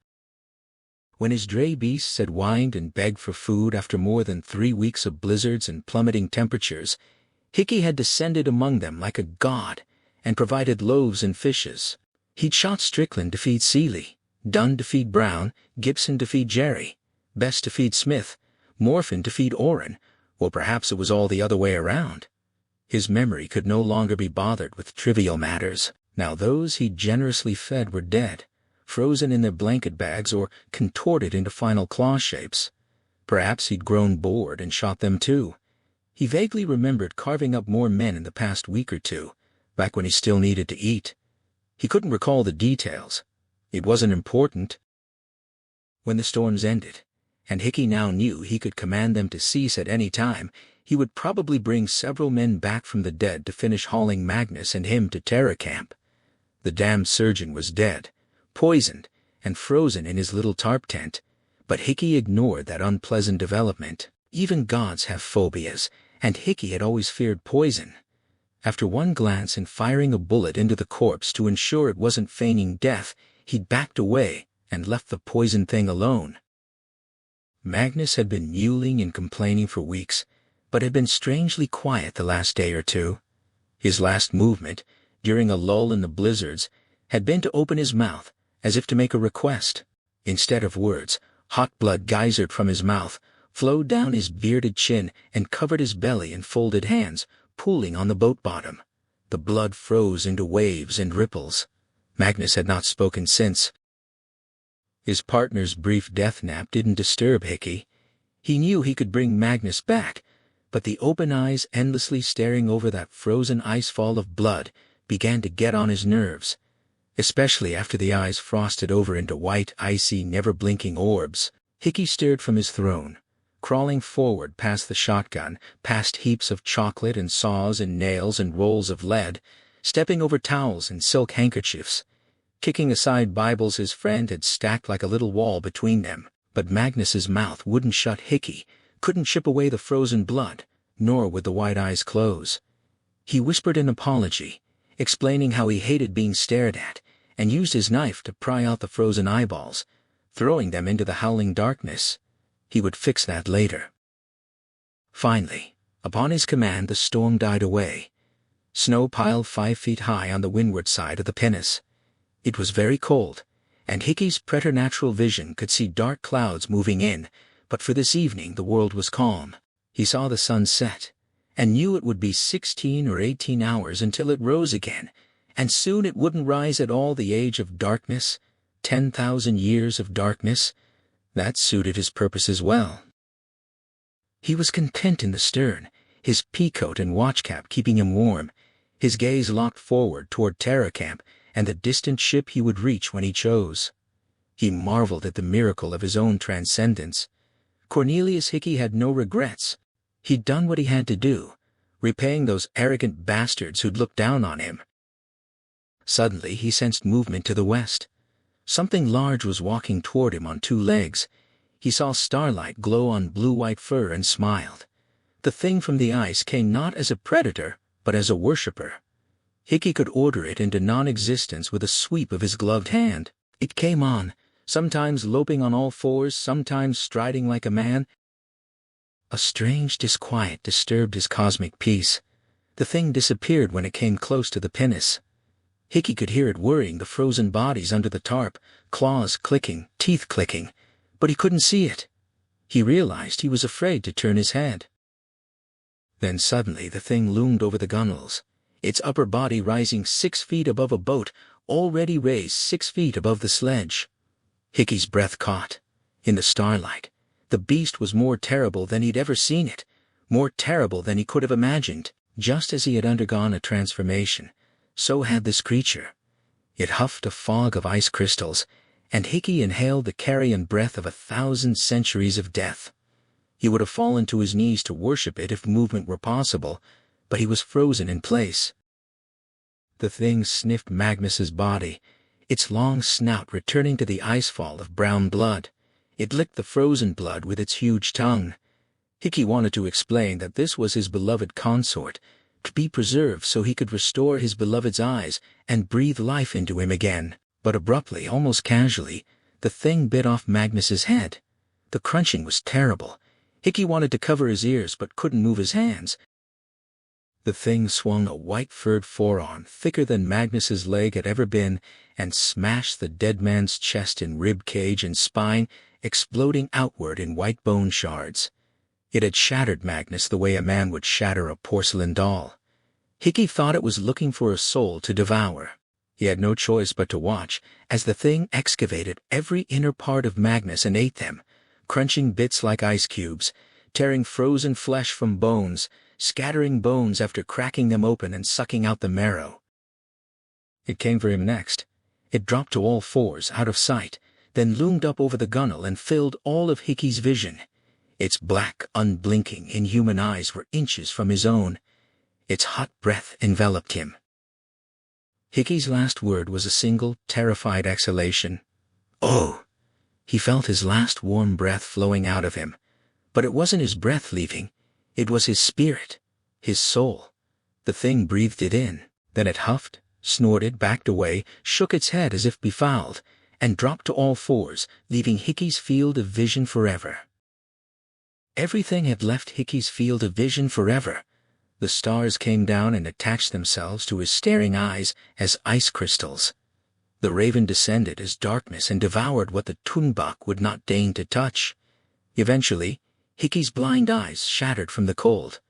When his dray beasts had whined and begged for food after more than 3 weeks of blizzards and plummeting temperatures, Hickey had descended among them like a god and provided loaves and fishes. He'd shot Strickland to feed Seeley, Dunn to feed Brown, Gibson to feed Jerry, Best to feed Smith, Morphin to feed Orrin, or perhaps it was all the other way around. His memory could no longer be bothered with trivial matters. Now those he'd generously fed were dead, frozen in their blanket bags or contorted into final claw shapes. Perhaps he'd grown bored and shot them too. He vaguely remembered carving up more men in the past week or two, back when he still needed to eat. He couldn't recall the details. It wasn't important. When the storms ended, and Hickey now knew he could command them to cease at any time, he would probably bring several men back from the dead to finish hauling Magnus and him to Terror Camp. The damned surgeon was dead, poisoned, and frozen in his little tarp tent, but Hickey ignored that unpleasant development. Even gods have phobias, and Hickey had always feared poison. After one glance and firing a bullet into the corpse to ensure it wasn't feigning death, he'd backed away and left the poisoned thing alone. Magnus had been mewling and complaining for weeks, but had been strangely quiet the last day or two. His last movement, during a lull in the blizzards, had been to open his mouth, as if to make a request. Instead of words, hot blood geysered from his mouth, flowed down his bearded chin and covered his belly in folded hands, pooling on the boat bottom. The blood froze into waves and ripples. Magnus had not spoken since. His partner's brief death nap didn't disturb Hickey. He knew he could bring Magnus back, but the open eyes endlessly staring over that frozen icefall of blood began to get on his nerves, especially after the eyes frosted over into white, icy, never-blinking orbs. Hickey stirred from his throne, crawling forward past the shotgun, past heaps of chocolate and saws and nails and rolls of lead, stepping over towels and silk handkerchiefs, kicking aside Bibles his friend had stacked like a little wall between them. But Magnus's mouth wouldn't shut. Hickey couldn't chip away the frozen blood, nor would the white eyes close. He whispered an apology, explaining how he hated being stared at, and used his knife to pry out the frozen eyeballs, throwing them into the howling darkness. He would fix that later. Finally, upon his command, the storm died away. Snow piled 5 feet high on the windward side of the pinnace. It was very cold, and Hickey's preternatural vision could see dark clouds moving in, but for this evening the world was calm. He saw the sun set, and knew it would be 16 or 18 hours until it rose again, and soon it wouldn't rise at all. The age of darkness, 10,000 years of darkness, that suited his purposes well. He was content in the stern, his peacoat and watchcap keeping him warm, his gaze locked forward toward Terror Camp and the distant ship he would reach when he chose. He marveled at the miracle of his own transcendence. Cornelius Hickey had no regrets. He'd done what he had to do, repaying those arrogant bastards who'd looked down on him. Suddenly he sensed movement to the west. Something large was walking toward him on 2 legs. He saw starlight glow on blue-white fur and smiled. The thing from the ice came not as a predator, but as a worshipper. Hickey could order it into non-existence with a sweep of his gloved hand. It came on, sometimes loping on all fours, sometimes striding like a man. A strange disquiet disturbed his cosmic peace. The thing disappeared when it came close to the pinnace. Hickey could hear it worrying the frozen bodies under the tarp, claws clicking, teeth clicking, but he couldn't see it. He realized he was afraid to turn his head. Then suddenly the thing loomed over the gunwales, its upper body rising 6 feet above a boat already raised 6 feet above the sledge. Hickey's breath caught. In the starlight, the beast was more terrible than he'd ever seen it, more terrible than he could have imagined. Just as he had undergone a transformation, so had this creature. It huffed a fog of ice crystals, and Hickey inhaled the carrion breath of 1,000 centuries of death. He would have fallen to his knees to worship it if movement were possible, but he was frozen in place. The thing sniffed Magnus's body, its long snout returning to the icefall of brown blood. It licked the frozen blood with its huge tongue. Hickey wanted to explain that this was his beloved consort, to be preserved so he could restore his beloved's eyes and breathe life into him again, but abruptly, almost casually, the thing bit off Magnus's head. The crunching was terrible. Hickey wanted to cover his ears but couldn't move his hands. The thing swung a white-furred forearm thicker than Magnus's leg had ever been and smashed the dead man's chest and rib cage and spine, exploding outward in white bone shards. It had shattered Magnus the way a man would shatter a porcelain doll. Hickey thought it was looking for a soul to devour. He had no choice but to watch, as the thing excavated every inner part of Magnus and ate them, crunching bits like ice cubes, tearing frozen flesh from bones, scattering bones after cracking them open and sucking out the marrow. It came for him next. It dropped to all fours, out of sight, then loomed up over the gunwale and filled all of Hickey's vision. Its black, unblinking, inhuman eyes were inches from his own. Its hot breath enveloped him. Hickey's last word was a single, terrified exhalation. Oh! He felt his last warm breath flowing out of him. But it wasn't his breath leaving. It was his spirit, his soul. The thing breathed it in. Then it huffed, snorted, backed away, shook its head as if befouled, and dropped to all fours, leaving Hickey's field of vision forever. Everything had left Hickey's field of vision forever. The stars came down and attached themselves to his staring eyes as ice crystals. The raven descended as darkness and devoured what the tunbach would not deign to touch. Eventually, Hickey's blind eyes shattered from the cold.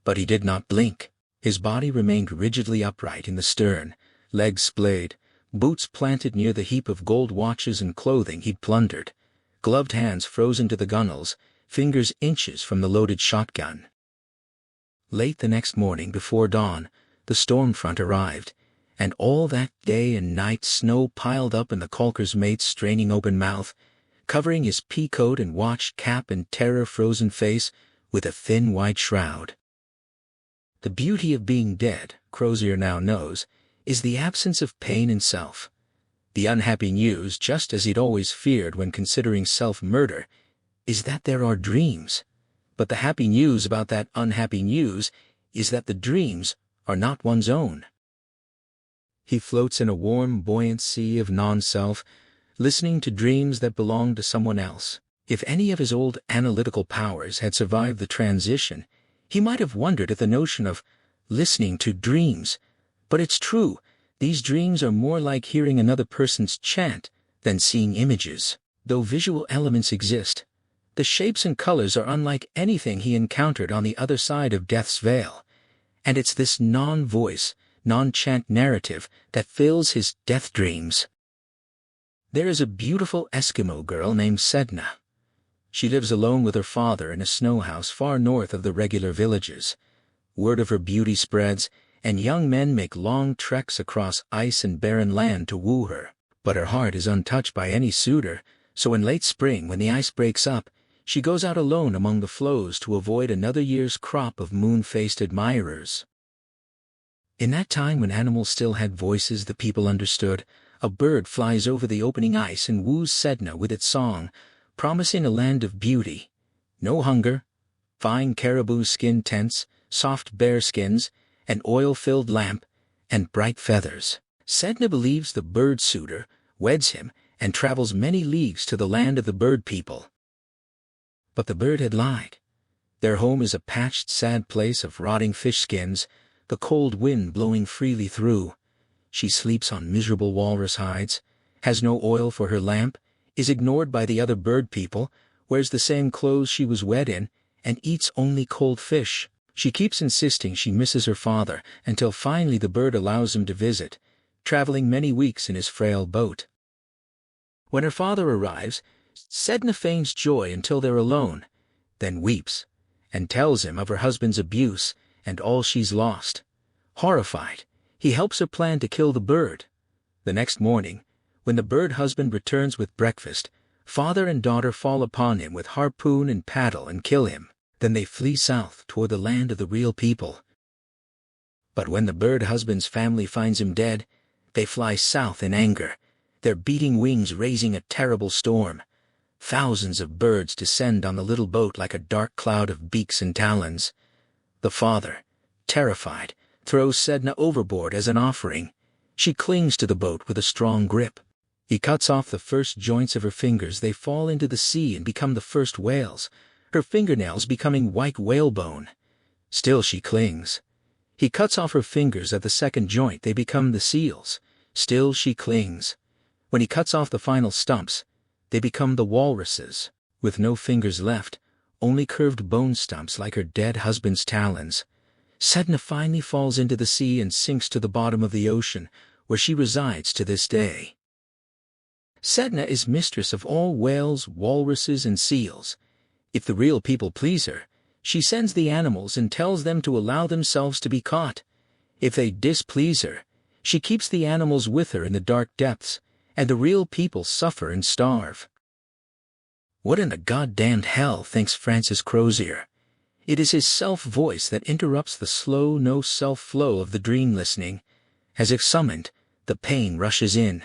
But he did not blink. His body remained rigidly upright in the stern, legs splayed, boots planted near the heap of gold watches and clothing he'd plundered, gloved hands frozen to the gunwales, fingers inches from the loaded shotgun. Late the next morning before dawn, the storm front arrived, and all that day and night snow piled up in the caulker's mate's straining open mouth, covering his pea coat and watch cap and terror-frozen face with a thin white shroud. The beauty of being dead, Crozier now knows, is the absence of pain in self. The unhappy news, just as he'd always feared when considering self-murder, is that there are dreams. But the happy news about that unhappy news is that the dreams are not one's own. He floats in a warm, buoyant sea of non-self, listening to dreams that belong to someone else. If any of his old analytical powers had survived the transition, he might have wondered at the notion of listening to dreams. But it's true, these dreams are more like hearing another person's chant than seeing images. Though visual elements exist, the shapes and colors are unlike anything he encountered on the other side of death's veil. And it's this non-voice, non-chant narrative that fills his death dreams. There is a beautiful Eskimo girl named Sedna. She lives alone with her father in a snow house far north of the regular villages. Word of her beauty spreads, and young men make long treks across ice and barren land to woo her. But her heart is untouched by any suitor, so in late spring, when the ice breaks up, she goes out alone among the floes to avoid another year's crop of moon-faced admirers. In that time when animals still had voices the people understood, a bird flies over the opening ice and woos Sedna with its song, promising a land of beauty. No hunger, fine caribou skin tents, soft bear skins, an oil-filled lamp, and bright feathers. Sedna believes the bird suitor, weds him, and travels many leagues to the land of the bird people. But the bird had lied. Their home is a patched, sad place of rotting fish skins, the cold wind blowing freely through. She sleeps on miserable walrus hides, has no oil for her lamp, is ignored by the other bird people, wears the same clothes she was wed in, and eats only cold fish. She keeps insisting she misses her father, until finally the bird allows him to visit, traveling many weeks in his frail boat. When her father arrives, Sedna feigns joy until they're alone, then weeps, and tells him of her husband's abuse and all she's lost. Horrified, he helps her plan to kill the bird. The next morning, when the bird husband returns with breakfast, father and daughter fall upon him with harpoon and paddle and kill him. Then they flee south toward the land of the real people. But when the bird husband's family finds him dead, they fly south in anger, their beating wings raising a terrible storm. Thousands of birds descend on the little boat like a dark cloud of beaks and talons. The father, terrified, throws Sedna overboard as an offering. She clings to the boat with a strong grip. He cuts off the first joints of her fingers. They fall into the sea and become the first whales, her fingernails becoming white whalebone. Still she clings. He cuts off her fingers at the second joint. They become the seals. Still she clings. When he cuts off the final stumps, they become the walruses, with no fingers left, only curved bone stumps like her dead husband's talons. Sedna finally falls into the sea and sinks to the bottom of the ocean, where she resides to this day. Sedna is mistress of all whales, walruses, and seals. If the real people please her, she sends the animals and tells them to allow themselves to be caught. If they displease her, she keeps the animals with her in the dark depths, and the real people suffer and starve. What in the goddamned hell, thinks Francis Crozier. It is his self-voice that interrupts the slow, no-self flow of the dream listening. As if summoned, the pain rushes in.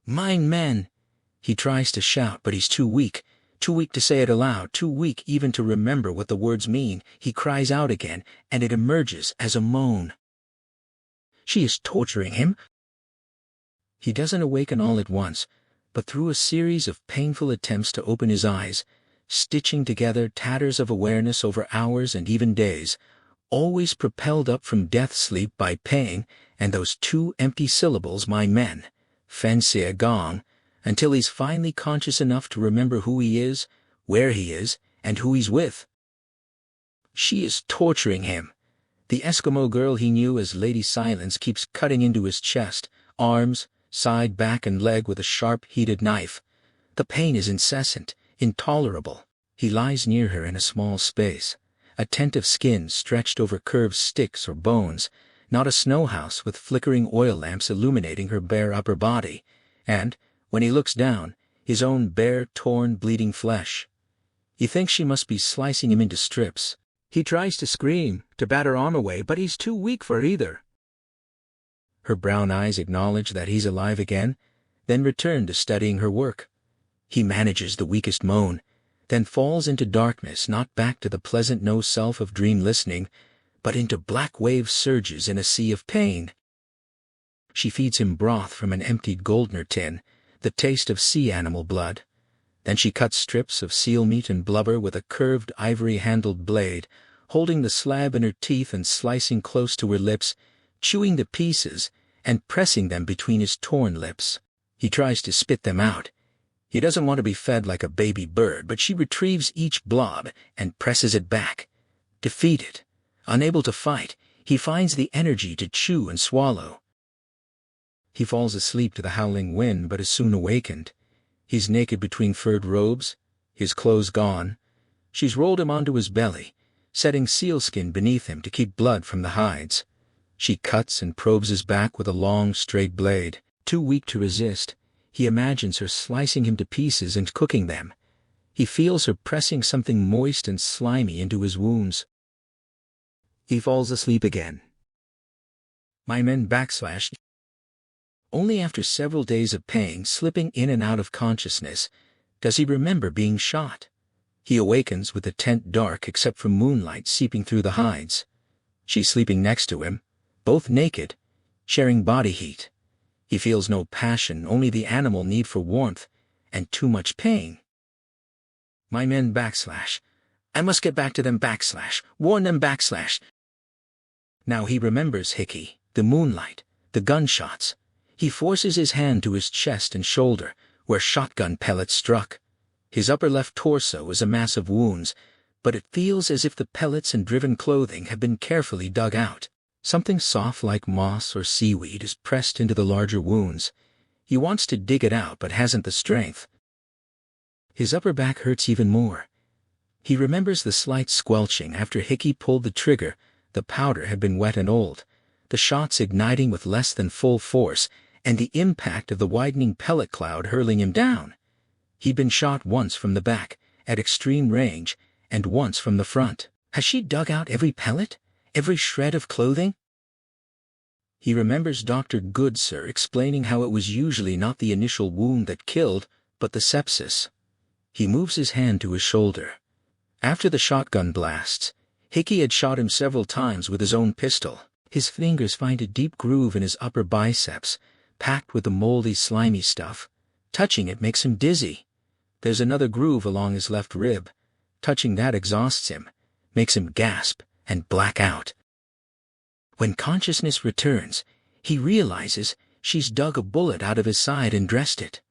"Mine men!" He tries to shout, but he's too weak to say it aloud, too weak even to remember what the words mean. He cries out again, and it emerges as a moan. She is torturing him. He doesn't awaken all at once, but through a series of painful attempts to open his eyes, stitching together tatters of awareness over hours and even days, always propelled up from death sleep by pain and those two empty syllables, "my men," "Fansia Gong," until he's finally conscious enough to remember who he is, where he is, and who he's with. She is torturing him. The Eskimo girl he knew as Lady Silence keeps cutting into his chest, arms, side, back, and leg with a sharp, heated knife. The pain is incessant, intolerable. He lies near her in a small space, a tent of skin stretched over curved sticks or bones, not a snow house with flickering oil lamps illuminating her bare upper body, and, when he looks down, his own bare, torn, bleeding flesh. He thinks she must be slicing him into strips. He tries to scream, to bat her arm away, but he's too weak for either. Her brown eyes acknowledge that he's alive again, then return to studying her work. He manages the weakest moan, then falls into darkness, not back to the pleasant no-self of dream listening, but into black wave surges in a sea of pain. She feeds him broth from an emptied Goldner tin, the taste of sea animal blood. Then she cuts strips of seal meat and blubber with a curved ivory-handled blade, holding the slab in her teeth and slicing close to her lips, chewing the pieces and pressing them between his torn lips. He tries to spit them out. He doesn't want to be fed like a baby bird, but she retrieves each blob and presses it back. Defeated, unable to fight, he finds the energy to chew and swallow. He falls asleep to the howling wind, but is soon awakened. He's naked between furred robes, his clothes gone. She's rolled him onto his belly, setting sealskin beneath him to keep blood from the hides. She cuts and probes his back with a long, straight blade. Too weak to resist, he imagines her slicing him to pieces and cooking them. He feels her pressing something moist and slimy into his wounds. He falls asleep again. My men /. Only after several days of pain, slipping in and out of consciousness, does he remember being shot. He awakens with the tent dark except for moonlight seeping through the hides. She's sleeping next to him, both naked, sharing body heat. He feels no passion, only the animal need for warmth, and too much pain. My men /. I must get back to them /. Warn them /. Now he remembers Hickey, the moonlight, the gunshots. He forces his hand to his chest and shoulder, where shotgun pellets struck. His upper left torso is a mass of wounds, but it feels as if the pellets and driven clothing have been carefully dug out. Something soft like moss or seaweed is pressed into the larger wounds. He wants to dig it out but hasn't the strength. His upper back hurts even more. He remembers the slight squelching after Hickey pulled the trigger. The powder had been wet and old, the shots igniting with less than full force, and the impact of the widening pellet cloud hurling him down. He'd been shot once from the back, at extreme range, and once from the front. Has she dug out every pellet, every shred of clothing? He remembers Dr. Goodsir explaining how it was usually not the initial wound that killed, but the sepsis. He moves his hand to his shoulder. After the shotgun blasts, Hickey had shot him several times with his own pistol. His fingers find a deep groove in his upper biceps, packed with the moldy, slimy stuff. Touching it makes him dizzy. There's another groove along his left rib. Touching that exhausts him, makes him gasp and black out. When consciousness returns, he realizes she's dug a bullet out of his side and dressed it.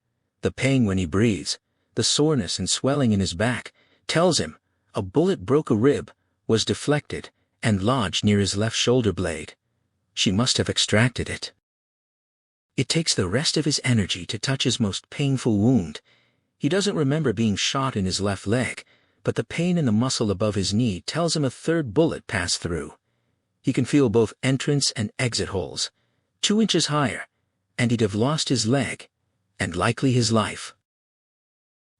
The pain when he breathes, the soreness and swelling in his back, tells him a bullet broke a rib, was deflected, and lodged near his left shoulder blade. She must have extracted it. It takes the rest of his energy to touch his most painful wound. He doesn't remember being shot in his left leg, but the pain in the muscle above his knee tells him a third bullet passed through. He can feel both entrance and exit holes, 2 inches higher, and he'd have lost his leg, and likely his life.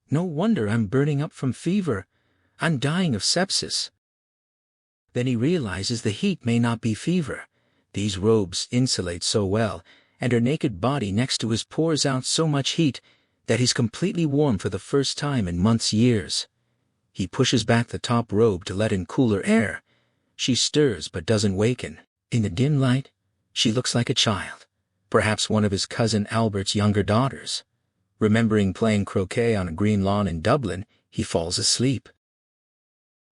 No wonder I'm burning up from fever. I'm dying of sepsis. Then he realizes the heat may not be fever. These robes insulate so well, and her naked body next to his pours out so much heat that he's completely warm for the first time in months, years. He pushes back the top robe to let in cooler air. She stirs but doesn't waken. In the dim light, she looks like a child, perhaps one of his cousin Albert's younger daughters. Remembering playing croquet on a green lawn in Dublin, he falls asleep.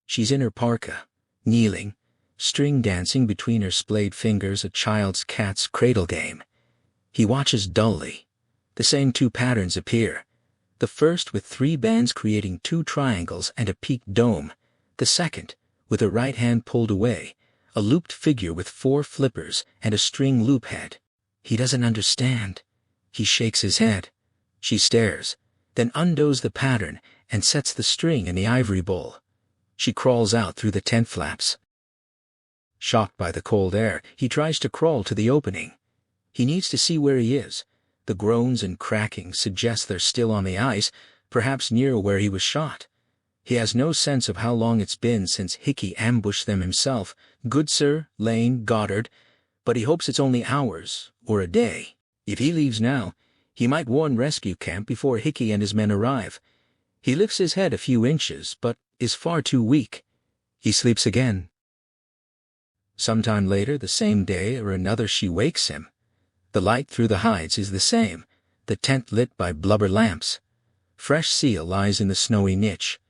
She's in her parka, kneeling, string dancing between her splayed fingers, a child's cat's cradle game. He watches dully. The same 2 patterns appear. The first with 3 bands creating 2 triangles and a peaked dome. The second, with her right hand pulled away, a looped figure with 4 flippers and a string loop head. He doesn't understand. He shakes his head. She stares, then undoes the pattern and sets the string in the ivory bowl. She crawls out through the tent flaps. Shocked by the cold air, he tries to crawl to the opening. He needs to see where he is. The groans and cracking suggest they're still on the ice, perhaps near where he was shot. He has no sense of how long it's been since Hickey ambushed them himself, Goodsir, Lane, Goddard, but he hopes it's only hours or a day. If he leaves now, he might warn rescue camp before Hickey and his men arrive. He lifts his head a few inches, but is far too weak. He sleeps again. Sometime later, the same day or another, she wakes him. The light through the hides is the same, the tent lit by blubber lamps. Fresh seal lies in the snowy niche.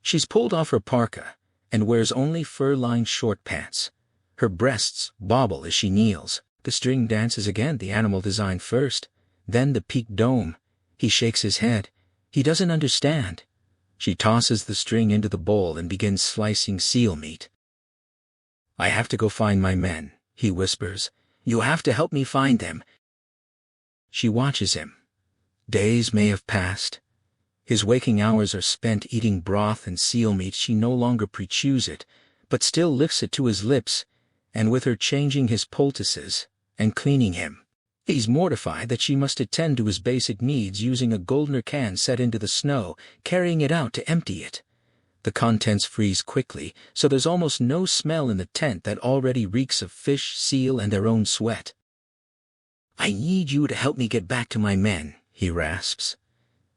She's pulled off her parka and wears only fur-lined short pants. Her breasts bobble as she kneels. The string dances again, the animal design first, then the peaked dome. He shakes his head. He doesn't understand. She tosses the string into the bowl and begins slicing seal meat. "I have to go find my men," he whispers. "You have to help me find them." She watches him. Days may have passed. His waking hours are spent eating broth and seal meat. She no longer pre-chews it, but still lifts it to his lips, and with her changing his poultices and cleaning him. He's mortified that she must attend to his basic needs using a Goldner can set into the snow, carrying it out to empty it. The contents freeze quickly, so there's almost no smell in the tent that already reeks of fish, seal, and their own sweat. "I need you to help me get back to my men," he rasps.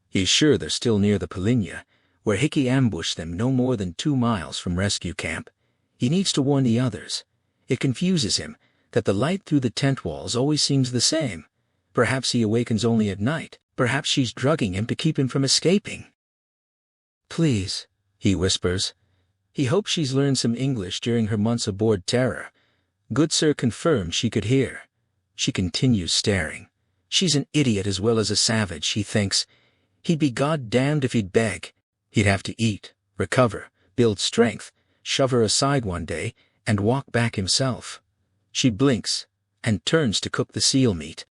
He's sure they're still near the Polinia, where Hickey ambushed them no more than 2 miles from rescue camp. He needs to warn the others. It confuses him that the light through the tent walls always seems the same. Perhaps he awakens only at night. Perhaps she's drugging him to keep him from escaping. "Please," he whispers. He hopes she's learned some English during her months aboard Terror. Goodsir confirmed she could hear. She continues staring. She's an idiot as well as a savage, he thinks. He'd be goddamned if he'd beg. He'd have to eat, recover, build strength, shove her aside one day, and walk back himself. She blinks and turns to cook the seal meat.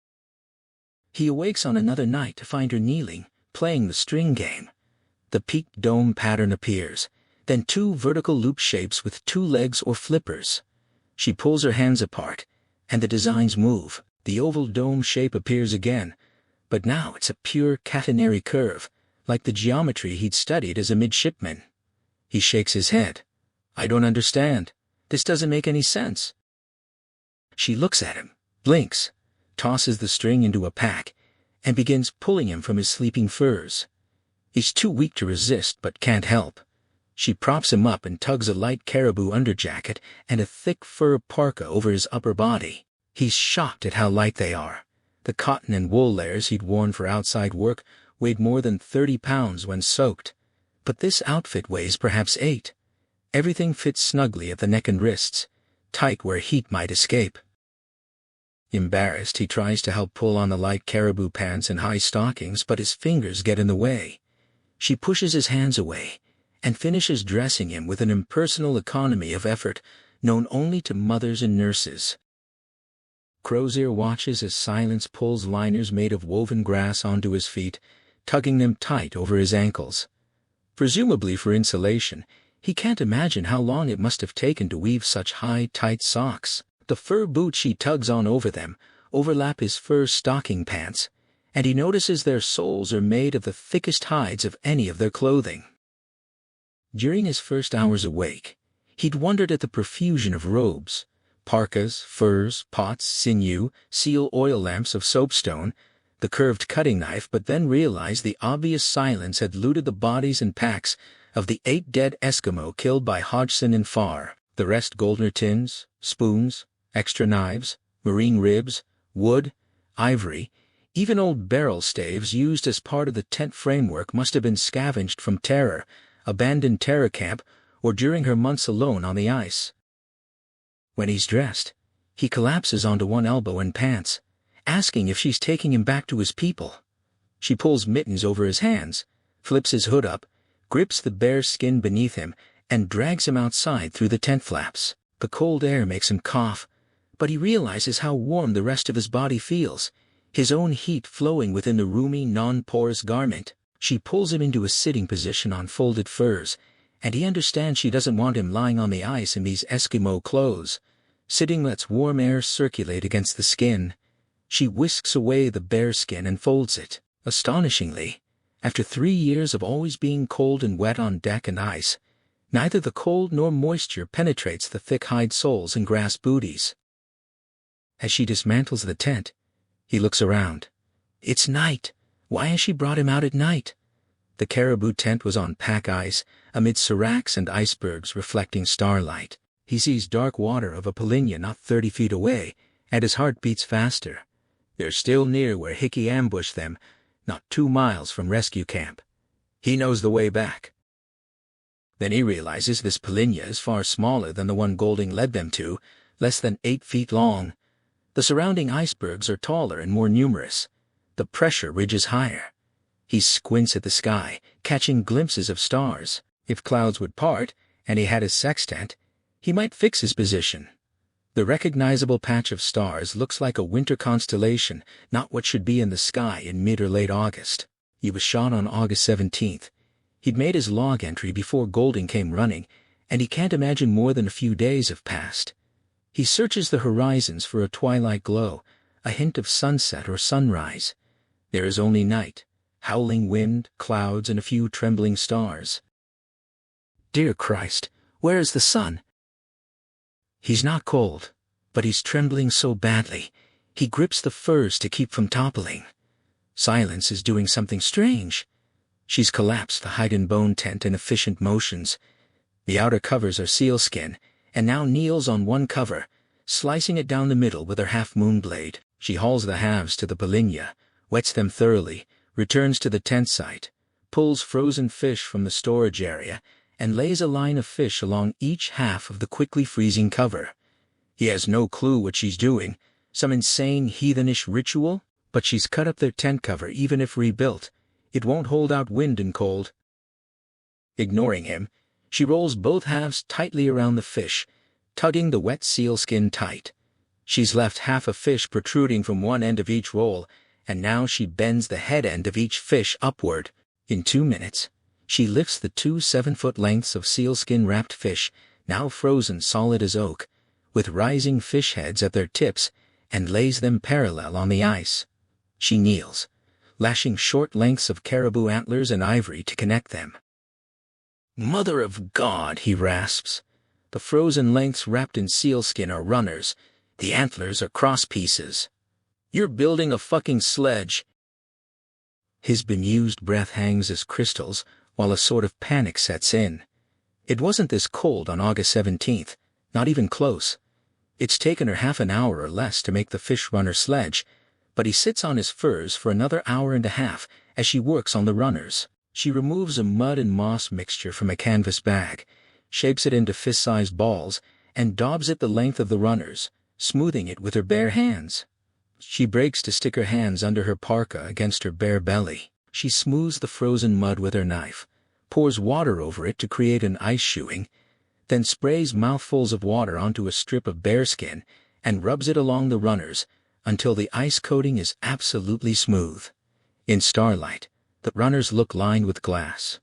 He awakes on another night to find her kneeling, playing the string game. The peaked dome pattern appears, then 2 vertical loop shapes with 2 legs or flippers. She pulls her hands apart, and the designs move. The oval dome shape appears again, but now it's a pure catenary curve, like the geometry he'd studied as a midshipman. He shakes his head. "I don't understand. This doesn't make any sense." She looks at him, blinks, tosses the string into a pack, and begins pulling him from his sleeping furs. He's too weak to resist but can't help. She props him up and tugs a light caribou underjacket and a thick fur parka over his upper body. He's shocked at how light they are. The cotton and wool layers he'd worn for outside work weighed more than 30 pounds when soaked, but this outfit weighs perhaps 8. Everything fits snugly at the neck and wrists, tight where heat might escape. Embarrassed, he tries to help pull on the light caribou pants and high stockings, but his fingers get in the way. She pushes his hands away and finishes dressing him with an impersonal economy of effort known only to mothers and nurses. Crozier watches as Silence pulls liners made of woven grass onto his feet, tugging them tight over his ankles. Presumably for insulation, he can't imagine how long it must have taken to weave such high, tight socks. The fur boots she tugs on over them overlap his fur stocking pants, and he notices their soles are made of the thickest hides of any of their clothing. During his first hours awake, he'd wondered at the profusion of robes, parkas, furs, pots, sinew, seal oil lamps of soapstone, the curved cutting knife, but then realized the obvious Silence had looted the bodies and packs of the 8 dead Eskimo killed by Hodgson and Farr, the rest Goldner tins, spoons, extra knives, marine ribs, wood, ivory, even old barrel staves used as part of the tent framework must have been scavenged from Terror, abandoned Terror camp, or during her months alone on the ice. When he's dressed, he collapses onto one elbow and pants, asking if she's taking him back to his people. She pulls mittens over his hands, flips his hood up, grips the bare skin beneath him, and drags him outside through the tent flaps. The cold air makes him cough, but he realizes how warm the rest of his body feels, his own heat flowing within the roomy, non-porous garment. She pulls him into a sitting position on folded furs, and he understands she doesn't want him lying on the ice in these Eskimo clothes. Sitting lets warm air circulate against the skin. She whisks away the bare skin and folds it. Astonishingly, after 3 years of always being cold and wet on deck and ice, neither the cold nor moisture penetrates the thick hide soles and grass booties. As she dismantles the tent, he looks around. It's night. Why has she brought him out at night? The caribou tent was on pack ice, amid seracs and icebergs reflecting starlight. He sees dark water of a Polinia not 30 feet away, and his heart beats faster. They're still near where Hickey ambushed them, not 2 miles from rescue camp. He knows the way back. Then he realizes this Polinia is far smaller than the one Golding led them to, less than 8 feet long. The surrounding icebergs are taller and more numerous. The pressure ridge is higher. He squints at the sky, catching glimpses of stars. If clouds would part, and he had his sextant, he might fix his position. The recognizable patch of stars looks like a winter constellation, not what should be in the sky in mid or late August. He was shot on August 17th. He'd made his log entry before Golding came running, and he can't imagine more than a few days have passed. He searches the horizons for a twilight glow, a hint of sunset or sunrise. There is only night, howling wind, clouds, and a few trembling stars. Dear Christ, where is the sun? He's not cold, but he's trembling so badly. He grips the furs to keep from toppling. Silence is doing something strange. She's collapsed the hide and bone tent in efficient motions. The outer covers are sealskin, and now kneels on one cover, slicing it down the middle with her half-moon blade. She hauls the halves to the Polinia, wets them thoroughly, returns to the tent site, pulls frozen fish from the storage area, and lays a line of fish along each half of the quickly freezing cover. He has no clue what she's doing, some insane heathenish ritual, but she's cut up their tent cover even if rebuilt. It won't hold out wind and cold. Ignoring him, she rolls both halves tightly around the fish, tugging the wet sealskin tight. She's left half a fish protruding from one end of each roll, and now she bends the head end of each fish upward. In 2 minutes, she lifts the 2 7-foot lengths of sealskin-wrapped fish, now frozen solid as oak, with rising fish heads at their tips, and lays them parallel on the ice. She kneels, lashing short lengths of caribou antlers and ivory to connect them. Mother of God, he rasps. The frozen lengths wrapped in sealskin are runners. The antlers are cross pieces. You're building a fucking sledge. His bemused breath hangs as crystals, while a sort of panic sets in. It wasn't this cold on August 17th, not even close. It's taken her half an hour or less to make the fish runner sledge, but he sits on his furs for another hour and a half as she works on the runners. She removes a mud and moss mixture from a canvas bag, shapes it into fist-sized balls, and daubs it the length of the runners, smoothing it with her bare hands. She breaks to stick her hands under her parka against her bare belly. She smooths the frozen mud with her knife, pours water over it to create an ice shoeing, then sprays mouthfuls of water onto a strip of bearskin and rubs it along the runners until the ice coating is absolutely smooth. In starlight, the runners look lined with glass.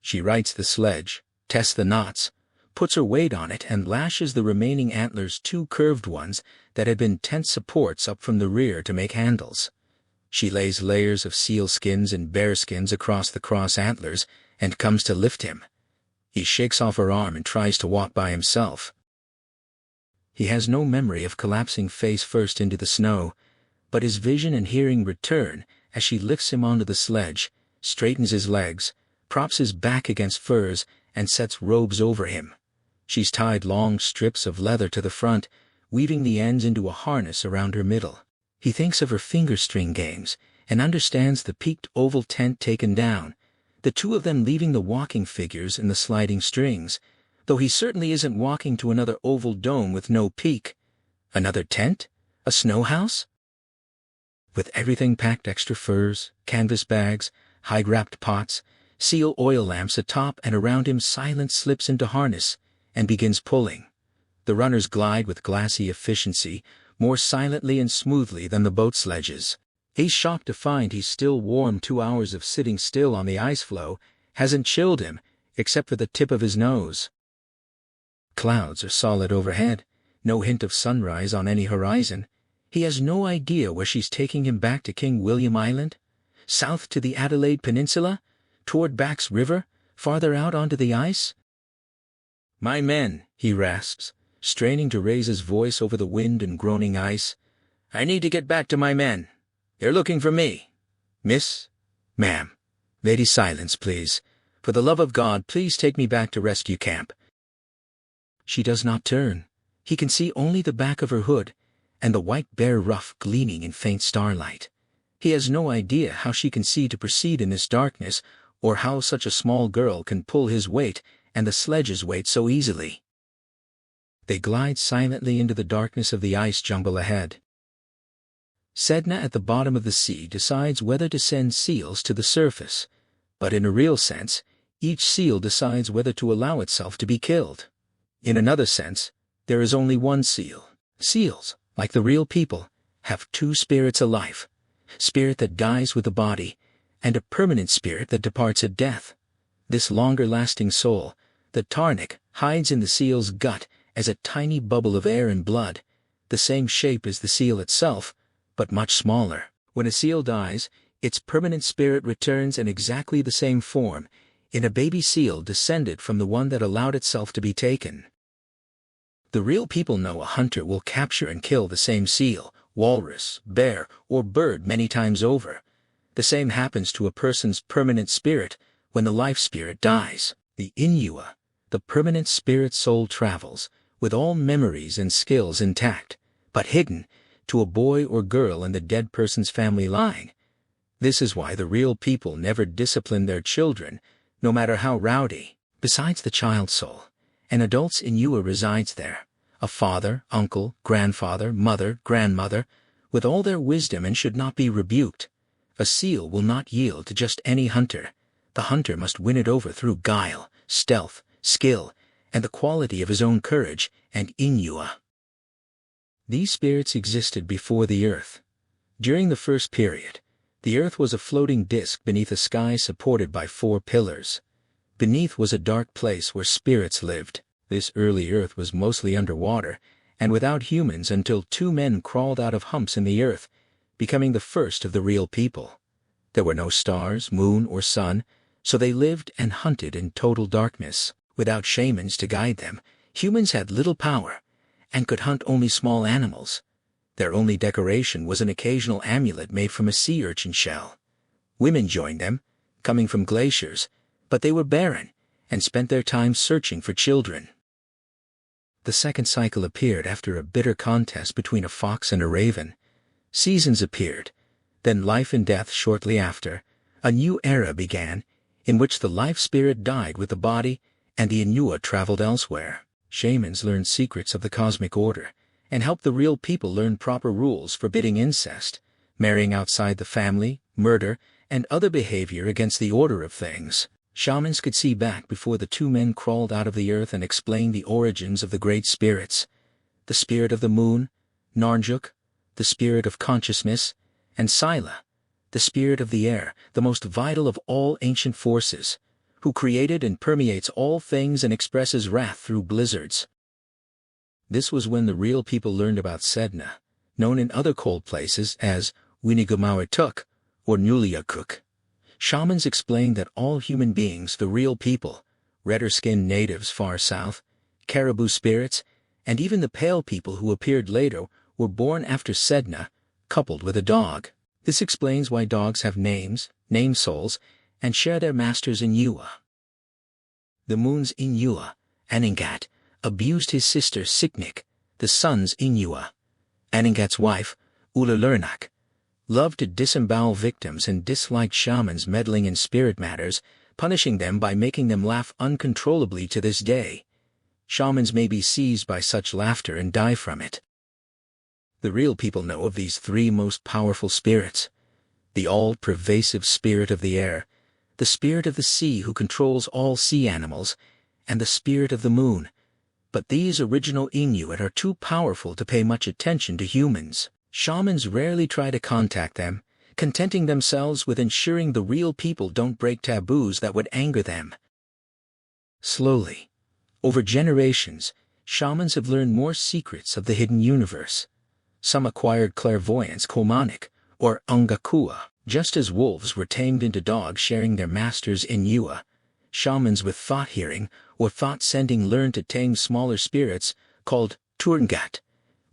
She rights the sledge, tests the knots, puts her weight on it, and lashes the remaining antlers, 2 curved ones that had been tent supports, up from the rear to make handles. She lays layers of seal skins and bear skins across the cross antlers and comes to lift him. He shakes off her arm and tries to walk by himself. He has no memory of collapsing face first into the snow, but his vision and hearing return as she lifts him onto the sledge, straightens his legs, props his back against furs, and sets robes over him. She's tied long strips of leather to the front, weaving the ends into a harness around her middle. He thinks of her finger-string games and understands the peaked oval tent taken down, the 2 of them leaving the walking figures in the sliding strings, though he certainly isn't walking to another oval dome with no peak. Another tent? A snow house? With everything packed: extra furs, canvas bags, hide-wrapped pots, seal oil lamps atop and around him, Silence slips into harness and begins pulling. The runners glide with glassy efficiency, more silently and smoothly than the boat sledges. He's shocked to find he's still warm. 2 hours of sitting still on the ice floe hasn't chilled him, except for the tip of his nose. Clouds are solid overhead, no hint of sunrise on any horizon. He has no idea where she's taking him: back to King William Island, south to the Adelaide Peninsula, toward Back's River, farther out onto the ice. "My men," he rasps, straining to raise his voice over the wind and groaning ice. "I need to get back to my men. They're looking for me." "Miss? Ma'am. Lady, silence, please. For the love of God, please take me back to rescue camp." She does not turn. He can see only the back of her hood, and the white bare ruff gleaming in faint starlight. He has no idea how she can see to proceed in this darkness, or how such a small girl can pull his weight and the sledge's weight so easily. They glide silently into the darkness of the ice jungle ahead. Sedna at the bottom of the sea decides whether to send seals to the surface, but in a real sense, each seal decides whether to allow itself to be killed. In another sense, there is only one seal. Seals, like the real people, have 2 spirits alive: spirit that dies with the body, and a permanent spirit that departs at death. This longer-lasting soul, the Tarnik, hides in the seal's gut as a tiny bubble of air and blood, the same shape as the seal itself, but much smaller. When a seal dies, its permanent spirit returns in exactly the same form, in a baby seal descended from the one that allowed itself to be taken. The real people know a hunter will capture and kill the same seal, walrus, bear, or bird many times over. The same happens to a person's permanent spirit when the life spirit dies. The Inua, the permanent spirit soul, travels, with all memories and skills intact, but hidden, to a boy or girl in the dead person's family line. This is why the real people never discipline their children, no matter how rowdy. Besides the child soul, an adult's Inua resides there, a father, uncle, grandfather, mother, grandmother, with all their wisdom, and should not be rebuked. A seal will not yield to just any hunter. The hunter must win it over through guile, stealth, skill, and the quality of his own courage and Inua. These spirits existed before the earth. During the first period, the earth was a floating disk beneath a sky supported by 4 pillars. Beneath was a dark place where spirits lived. This early earth was mostly underwater and without humans until 2 men crawled out of humps in the earth, becoming the first of the real people. There were no stars, moon, or sun, so they lived and hunted in total darkness. Without shamans to guide them, humans had little power and could hunt only small animals. Their only decoration was an occasional amulet made from a sea urchin shell. Women joined them, coming from glaciers, but they were barren and spent their time searching for children. The second cycle appeared after a bitter contest between a fox and a raven. Seasons appeared, then life and death shortly after. A new era began, in which the life spirit died with the body and the Inua traveled elsewhere. Shamans learned secrets of the cosmic order and helped the real people learn proper rules forbidding incest, marrying outside the family, murder, and other behavior against the order of things. Shamans could see back before the 2 men crawled out of the earth and explain the origins of the great spirits. the spirit of the moon, Narnjuk, the spirit of consciousness, and Sila, the spirit of the air, the most vital of all ancient forces, who created and permeates all things and expresses wrath through blizzards. This was when the real people learned about Sedna, known in other cold places as Winigumawituk or Nuliakuk. Shamans explained that all human beings, the real people, redder-skinned natives far south, caribou spirits, and even the pale people who appeared later were born after Sedna, coupled with a dog. This explains why dogs have names, name souls, and share their masters in Yua. The moon's Inyua, Aningat, abused his sister Siknik, the sun's Inyua. Aningat's wife, Ulalernak, loved to disembowel victims and disliked shamans meddling in spirit matters, punishing them by making them laugh uncontrollably to this day. Shamans may be seized by such laughter and die from it. The real people know of these three most powerful spirits: the all-pervasive spirit of the air, the spirit of the sea who controls all sea animals, and the spirit of the moon. But these original Inuit are too powerful to pay much attention to humans. Shamans rarely try to contact them, contenting themselves with ensuring the real people don't break taboos that would anger them. Slowly, over generations, shamans have learned more secrets of the hidden universe. Some acquired clairvoyance Komanik, or Ungakua, just as wolves were tamed into dogs sharing their masters in Yua. Shamans with thought-hearing or thought-sending learned to tame smaller spirits, called Turngat,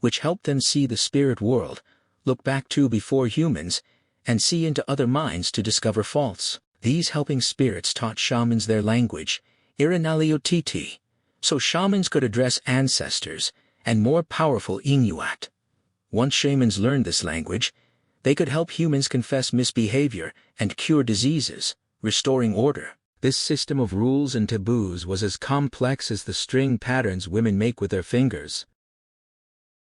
which helped them see the spirit world, look back to before humans, and see into other minds to discover faults. These helping spirits taught shamans their language, Irinaliotiti, so shamans could address ancestors and more powerful Inuit. Once shamans learned this language, they could help humans confess misbehavior and cure diseases, restoring order. This system of rules and taboos was as complex as the string patterns women make with their fingers.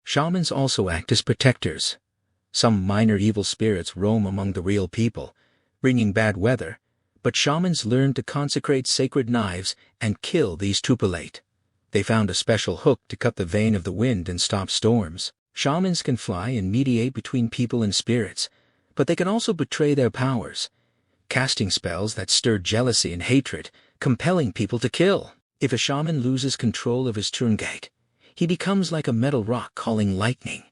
Shamans also act as protectors. Some minor evil spirits roam among the real people, bringing bad weather, but shamans learned to consecrate sacred knives and kill these tupilate. They found a special hook to cut the vein of the wind and stop storms. Shamans can fly and mediate between people and spirits, but they can also betray their powers, casting spells that stir jealousy and hatred, compelling people to kill. If a shaman loses control of his Turngat, he becomes like a metal rock calling lightning,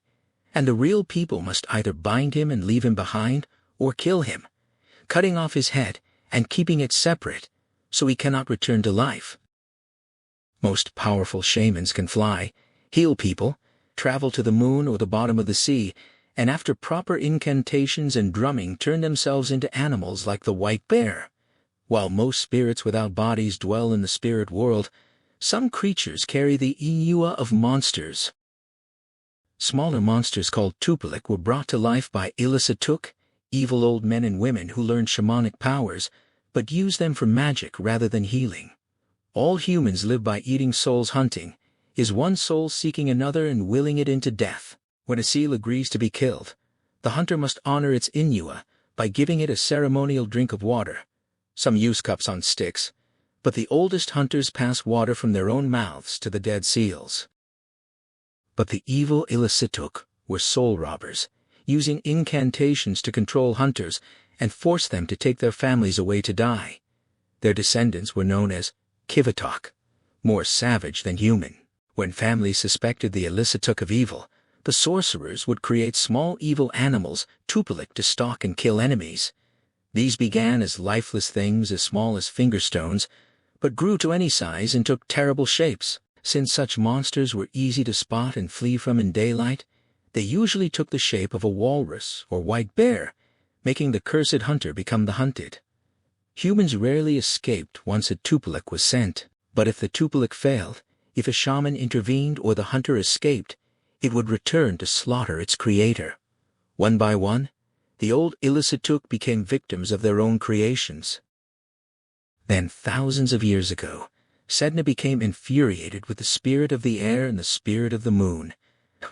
and the real people must either bind him and leave him behind, or kill him, cutting off his head and keeping it separate, so he cannot return to life. Most powerful shamans can fly, heal people, travel to the moon or the bottom of the sea, and after proper incantations and drumming turn themselves into animals like the white bear. While most spirits without bodies dwell in the spirit world, some creatures carry the Inyua of monsters. Smaller monsters called Tupilik were brought to life by Ilisituk, evil old men and women who learned shamanic powers, but use them for magic rather than healing. All humans live by eating souls hunting, is one soul seeking another and willing it into death. When a seal agrees to be killed, the hunter must honor its Inyua by giving it a ceremonial drink of water. Some use cups on sticks, but the oldest hunters pass water from their own mouths to the dead seals. But the evil Ilisituk were soul robbers, using incantations to control hunters and force them to take their families away to die. Their descendants were known as Kivitok, more savage than human. When families suspected the Ilisituk of evil, the sorcerers would create small evil animals, Tupilik, to stalk and kill enemies. These began as lifeless things as small as fingerstones, but grew to any size and took terrible shapes. Since such monsters were easy to spot and flee from in daylight, they usually took the shape of a walrus or white bear, making the cursed hunter become the hunted. Humans rarely escaped once a Tupilik was sent, but if the Tupilik failed, if a shaman intervened or the hunter escaped, it would return to slaughter its creator. One by one, the old Ilisituk became victims of their own creations. Then, thousands of years ago, Sedna became infuriated with the spirit of the air and the spirit of the moon.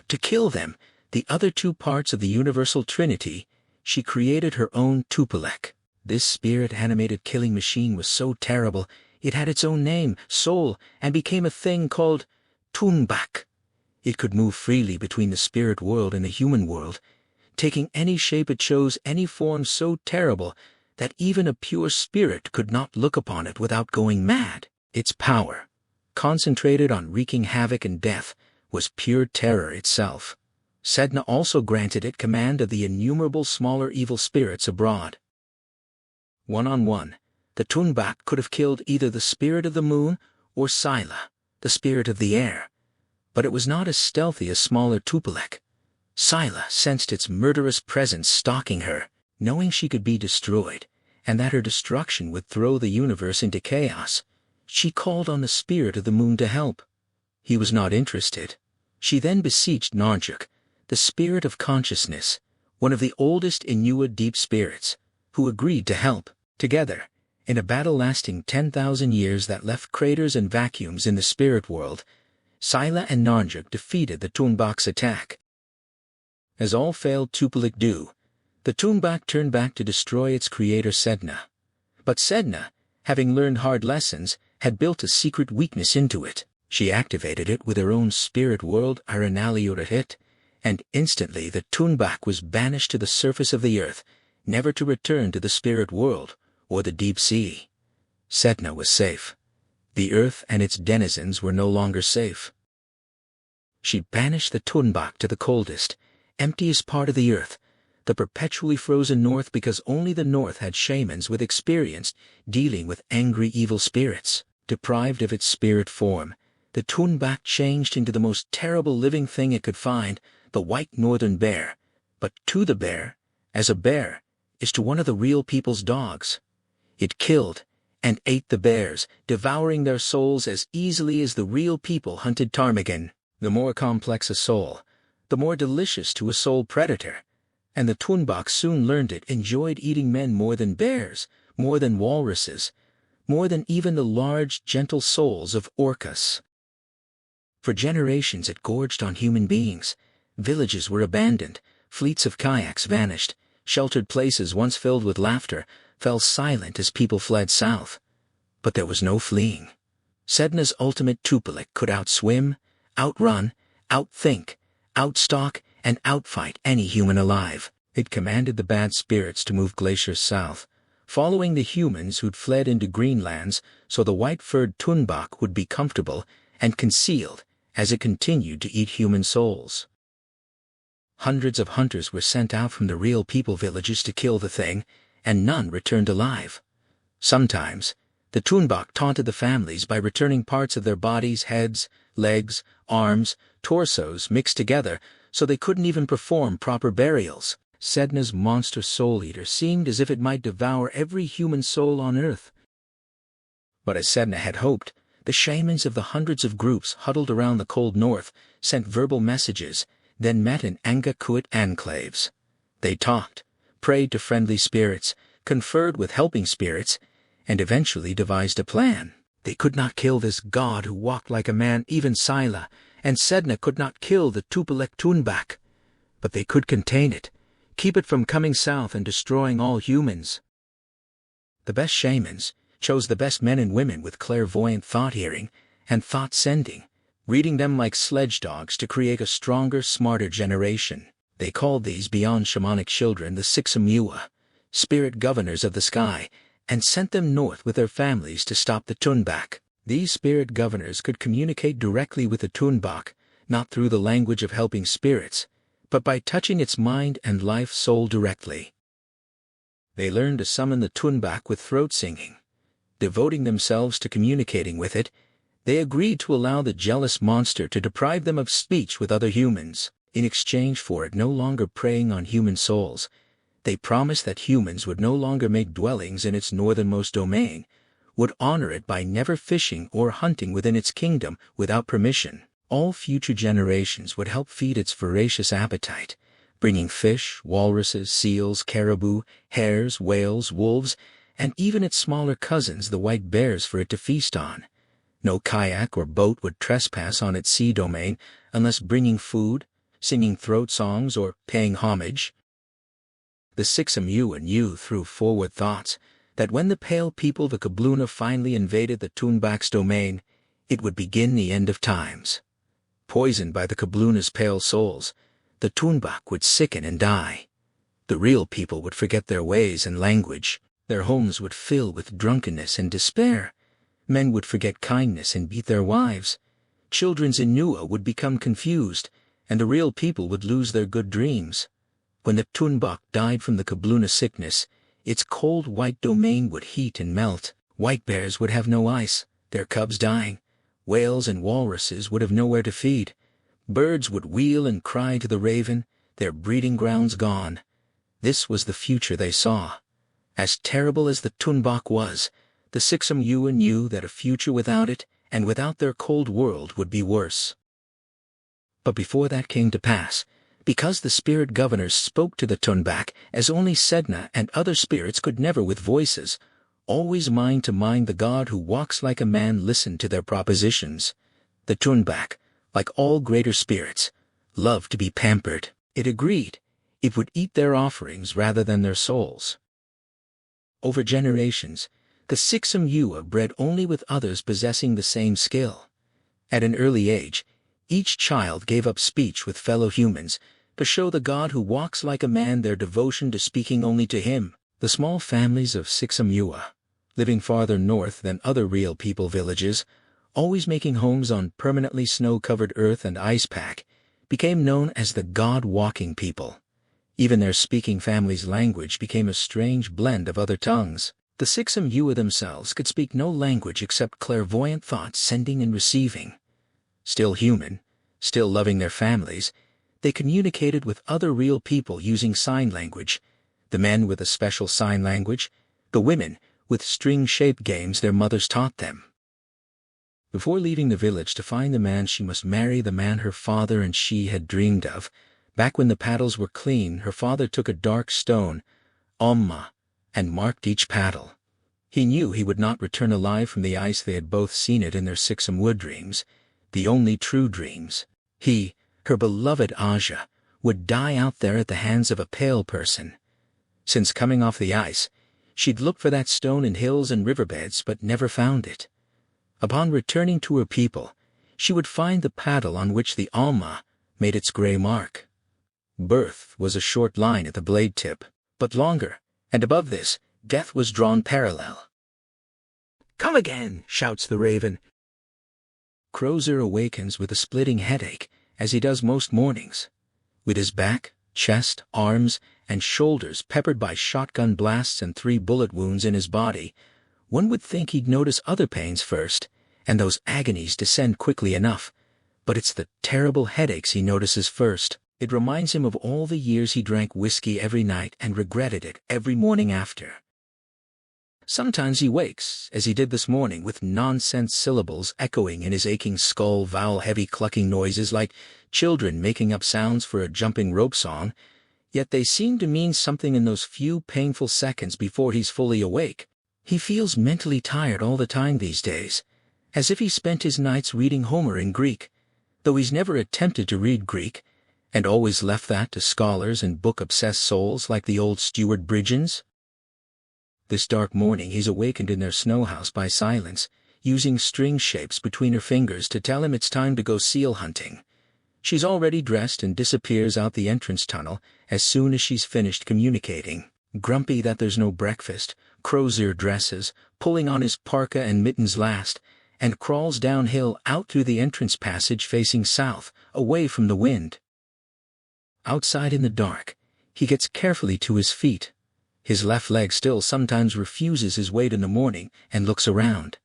To kill them, the other two parts of the universal trinity, she created her own Tupilek. This spirit-animated killing machine was so terrible, it had its own name, soul, and became a thing called Tunbak. It could move freely between the spirit world and the human world, taking any shape it chose, any form so terrible that even a pure spirit could not look upon it without going mad. Its power, concentrated on wreaking havoc and death, was pure terror itself. Sedna also granted it command of the innumerable smaller evil spirits abroad. One-on-one, the Tunbak could have killed either the spirit of the moon or Scylla, the spirit of the air. But it was not as stealthy as smaller Tupelek. Scylla sensed its murderous presence stalking her, knowing she could be destroyed, and that her destruction would throw the universe into chaos. She called on the spirit of the moon to help. He was not interested. She then beseeched Narjuk, the spirit of consciousness, one of the oldest Inua deep spirits, who agreed to help. Together, in a battle lasting 10,000 years that left craters and vacuums in the spirit world, Scylla and Narjuk defeated the Tunbak's attack. As all failed Tupelek do, the Tunbak turned back to destroy its creator Sedna. But Sedna, having learned hard lessons, had built a secret weakness into it. She activated it with her own spirit world Aranaliorahit, and instantly the Tunbak was banished to the surface of the earth, never to return to the spirit world or the deep sea. Sedna was safe. The earth and its denizens were no longer safe. She banished the Tunbak to the coldest, emptiest part of the earth, the perpetually frozen north, because only the north had shamans with experience dealing with angry evil spirits. Deprived of its spirit form, the Tunbak changed into the most terrible living thing it could find, the white northern bear. But to the bear, as a bear is to one of the real people's dogs. It killed and ate the bears, devouring their souls as easily as the real people hunted ptarmigan. The more complex a soul, the more delicious to a soul predator. And the Tunbak soon learned it enjoyed eating men more than bears, more than walruses, more than even the large, gentle souls of orcas. For generations it gorged on human beings. Villages were abandoned, fleets of kayaks vanished, sheltered places once filled with laughter fell silent as people fled south. But there was no fleeing. Sedna's ultimate Tupelek could outswim, outrun, outthink, outstalk, and outfight any human alive. It commanded the bad spirits to move glaciers south, following the humans who'd fled into Greenlands so the white-furred Tunbak would be comfortable and concealed as it continued to eat human souls. Hundreds of hunters were sent out from the real people villages to kill the thing, and none returned alive. Sometimes, the Tunbak taunted the families by returning parts of their bodies, heads, legs, arms, torsos mixed together so they couldn't even perform proper burials. Sedna's monster soul-eater seemed as if it might devour every human soul on earth. But as Sedna had hoped, the shamans of the hundreds of groups huddled around the cold north sent verbal messages, then met in Angakkuit enclaves. They talked, prayed to friendly spirits, conferred with helping spirits, and eventually devised a plan. They could not kill this god who walked like a man, even Scylla, and Sedna could not kill the Tupelek Tunbak. But they could contain it, keep it from coming south and destroying all humans. The best shamans chose the best men and women with clairvoyant thought-hearing and thought-sending, reading them like sledge dogs to create a stronger, smarter generation. They called these beyond shamanic children the XIII, spirit governors of the sky, and sent them north with their families to stop the Tunbak. These spirit governors could communicate directly with the Tunbak, not through the language of helping spirits, but by touching its mind and life soul directly. They learned to summon the Tunbak with throat singing. Devoting themselves to communicating with it, they agreed to allow the jealous monster to deprive them of speech with other humans. In exchange for it no longer preying on human souls, they promised that humans would no longer make dwellings in its northernmost domain, would honor it by never fishing or hunting within its kingdom without permission. All future generations would help feed its voracious appetite, bringing fish, walruses, seals, caribou, hares, whales, wolves, and even its smaller cousins, the white bears, for it to feast on. No kayak or boat would trespass on its sea domain unless bringing food, singing throat songs, or paying homage. The XIII knew through forward thoughts that when the pale people the Kabluna finally invaded the Tunbak's domain, it would begin the end of times. poisoned by the Kabluna's pale souls, the Tunbak would sicken and die. The real people would forget their ways and language. Their homes would fill with drunkenness and despair. Men would forget kindness and beat their wives. Children's Inua would become confused, and the real people would lose their good dreams. When the Tunbak died from the Kabluna sickness, its cold white domain would heat and melt. White bears would have no ice, their cubs dying. Whales and walruses would have nowhere to feed. Birds would wheel and cry to the raven, their breeding grounds gone. This was the future they saw. As terrible as the Tunbak was, the XIII knew that a future without it, and without their cold world, would be worse. But before that came to pass, because the spirit governors spoke to the Tunbak as only Sedna and other spirits could never with voices, always mind to mind the God who walks like a man listened to their propositions. The Tunbak, like all greater spirits, loved to be pampered. It agreed it would eat their offerings rather than their souls. Over generations, the XIII bred only with others possessing the same skill. At an early age, each child gave up speech with fellow humans to show the God who walks like a man their devotion to speaking only to him. The small families of XIII, living farther north than other real people villages, always making homes on permanently snow-covered earth and ice pack, became known as the God-walking people. Even their speaking family's language became a strange blend of other tongues. The XIII themselves could speak no language except clairvoyant thoughts sending and receiving. Still human, still loving their families, they communicated with other real people using sign language, the men with a special sign language, the women with string-shaped games their mothers taught them. Before leaving the village to find the man she must marry, the man her father and she had dreamed of, back when the paddles were clean, her father took a dark stone, Amma, and marked each paddle. He knew he would not return alive from the ice. They had both seen it in their XIII dreams, the only true dreams. He, her beloved Aja, would die out there at the hands of a pale person. Since coming off the ice, she'd looked for that stone in hills and riverbeds but never found it. Upon returning to her people, she would find the paddle on which the Alma made its gray mark. Birth was a short line at the blade tip, but longer, and above this, death was drawn parallel. "Come again," shouts the raven. Crozier awakens with a splitting headache, as he does most mornings. With his back, chest, arms, and shoulders peppered by shotgun blasts and 3 bullet wounds in his body, one would think he'd notice other pains first, and those agonies descend quickly enough. But it's the terrible headaches he notices first. It reminds him of all the years he drank whiskey every night and regretted it every morning after. Sometimes he wakes, as he did this morning, with nonsense syllables echoing in his aching skull, vowel-heavy clucking noises like children making up sounds for a jumping rope song, yet they seem to mean something in those few painful seconds before he's fully awake. He feels mentally tired all the time these days, as if he spent his nights reading Homer in Greek, though he's never attempted to read Greek, and always left that to scholars and book-obsessed souls like the old Steward Bridgens. This dark morning he's awakened in their snow house by Silence, using string shapes between her fingers to tell him it's time to go seal hunting. She's already dressed and disappears out the entrance tunnel as soon as she's finished communicating. Grumpy that there's no breakfast, Crozier dresses, pulling on his parka and mittens last, and crawls downhill out through the entrance passage facing south, away from the wind. Outside in the dark, he gets carefully to his feet. His left leg still sometimes refuses his weight in the morning, and looks around.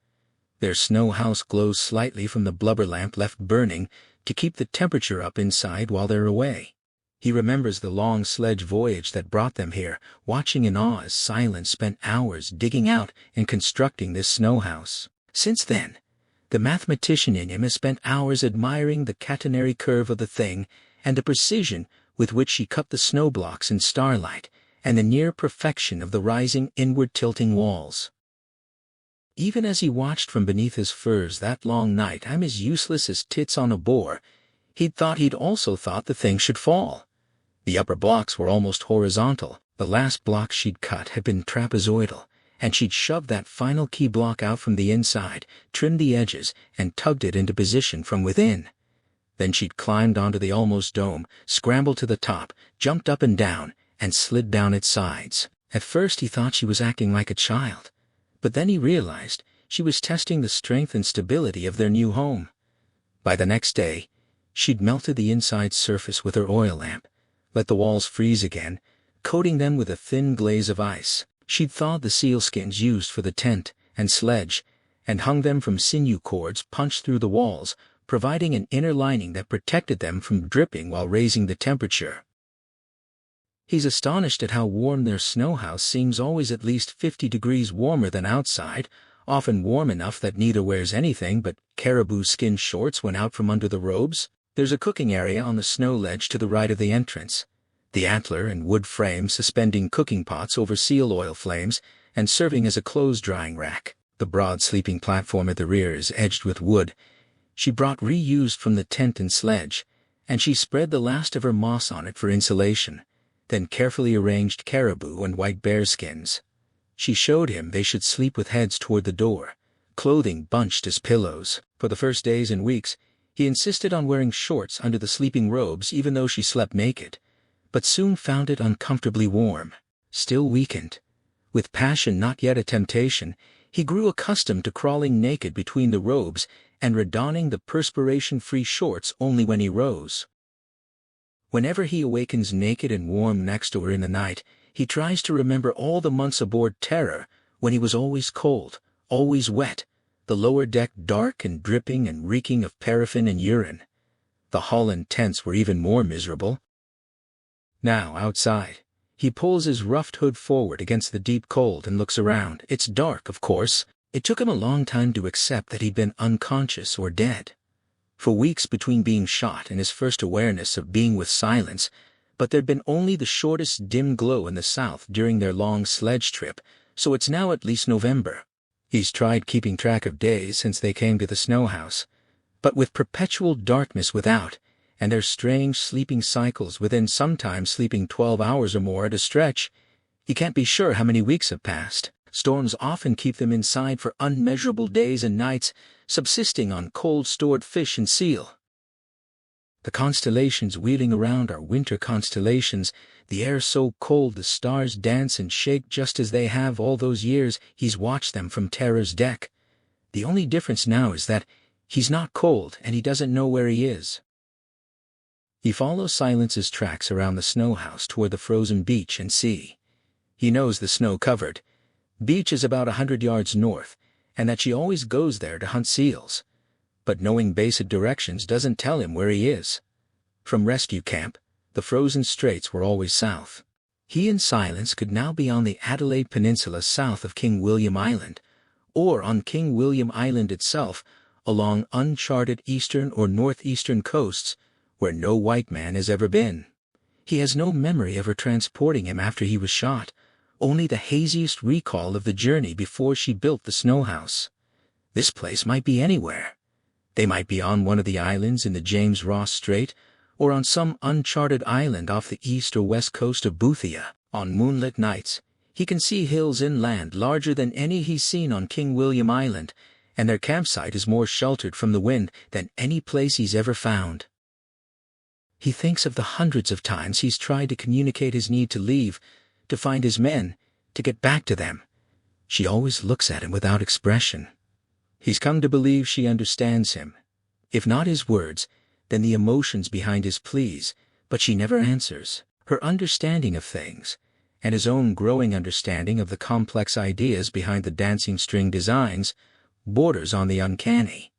Their snow house glows slightly from the blubber lamp left burning to keep the temperature up inside while they're away. He remembers the long sledge voyage that brought them here, watching in awe as Silence spent hours digging out and constructing this snow house. Since then, the mathematician in him has spent hours admiring the catenary curve of the thing and the precision with which she cut the snow blocks in starlight, and the near perfection of the rising inward tilting walls. Even as he watched from beneath his furs that long night, I'm as useless as tits on a boar, he'd also thought the thing should fall. The upper blocks were almost horizontal, the last block she'd cut had been trapezoidal, and she'd shoved that final key block out from the inside, trimmed the edges, and tugged it into position from within. Then she'd climbed onto the almost dome, scrambled to the top, jumped up and down, and slid down its sides. At first he thought she was acting like a child, but then he realized she was testing the strength and stability of their new home. By the next day, she'd melted the inside surface with her oil lamp, let the walls freeze again, coating them with a thin glaze of ice. She'd thawed the sealskins used for the tent and sledge, and hung them from sinew cords punched through the walls, providing an inner lining that protected them from dripping while raising the temperature. He's astonished at how warm their snow house seems, always at least 50 degrees warmer than outside, often warm enough that neither wears anything but caribou skin shorts when out from under the robes. There's a cooking area on the snow ledge to the right of the entrance, the antler and wood frame suspending cooking pots over seal oil flames and serving as a clothes-drying rack. The broad sleeping platform at the rear is edged with wood she brought reused from the tent and sledge, and she spread the last of her moss on it for insulation, then carefully arranged caribou and white bear skins. She showed him they should sleep with heads toward the door, clothing bunched as pillows. For the first days and weeks, he insisted on wearing shorts under the sleeping robes even though she slept naked, but soon found it uncomfortably warm. Still weakened, with passion not yet a temptation, he grew accustomed to crawling naked between the robes and redonning the perspiration-free shorts only when he rose. Whenever he awakens naked and warm next to her in the night, he tries to remember all the months aboard Terror when he was always cold, always wet, the lower deck dark and dripping and reeking of paraffin and urine. The hull and tents were even more miserable. Now, outside, he pulls his roughed hood forward against the deep cold and looks around. It's dark, of course. It took him a long time to accept that he'd been unconscious or dead. For weeks between being shot and his first awareness of being with Silence, but there'd been only the shortest dim glow in the south during their long sledge trip, so it's now at least November. He's tried keeping track of days since they came to the snow house, but with perpetual darkness without, and their strange sleeping cycles within, sometimes sleeping 12 hours or more at a stretch, he can't be sure how many weeks have passed. Storms often keep them inside for unmeasurable days and nights, subsisting on cold-stored fish and seal. The constellations wheeling around are winter constellations, the air so cold the stars dance and shake just as they have all those years he's watched them from Terror's deck. The only difference now is that he's not cold and he doesn't know where he is. He follows Silence's tracks around the snow house toward the frozen beach and sea. He knows the snow-covered beach is about 100 yards north, and that she always goes there to hunt seals. But knowing basic directions doesn't tell him where he is. From rescue camp, the frozen straits were always south. He and Silence could now be on the Adelaide Peninsula south of King William Island, or on King William Island itself, along uncharted eastern or northeastern coasts where no white man has ever been. He has no memory of her transporting him after he was shot, only the haziest recall of the journey before she built the snow house. This place might be anywhere. They might be on one of the islands in the James Ross Strait, or on some uncharted island off the east or west coast of Boothia. On moonlit nights, he can see hills inland larger than any he's seen on King William Island, and their campsite is more sheltered from the wind than any place he's ever found. He thinks of the hundreds of times he's tried to communicate his need to leave, to find his men, to get back to them. She always looks at him without expression. He's come to believe she understands him. If not his words, then the emotions behind his pleas, but she never answers. Her understanding of things, and his own growing understanding of the complex ideas behind the dancing string designs, borders on the uncanny.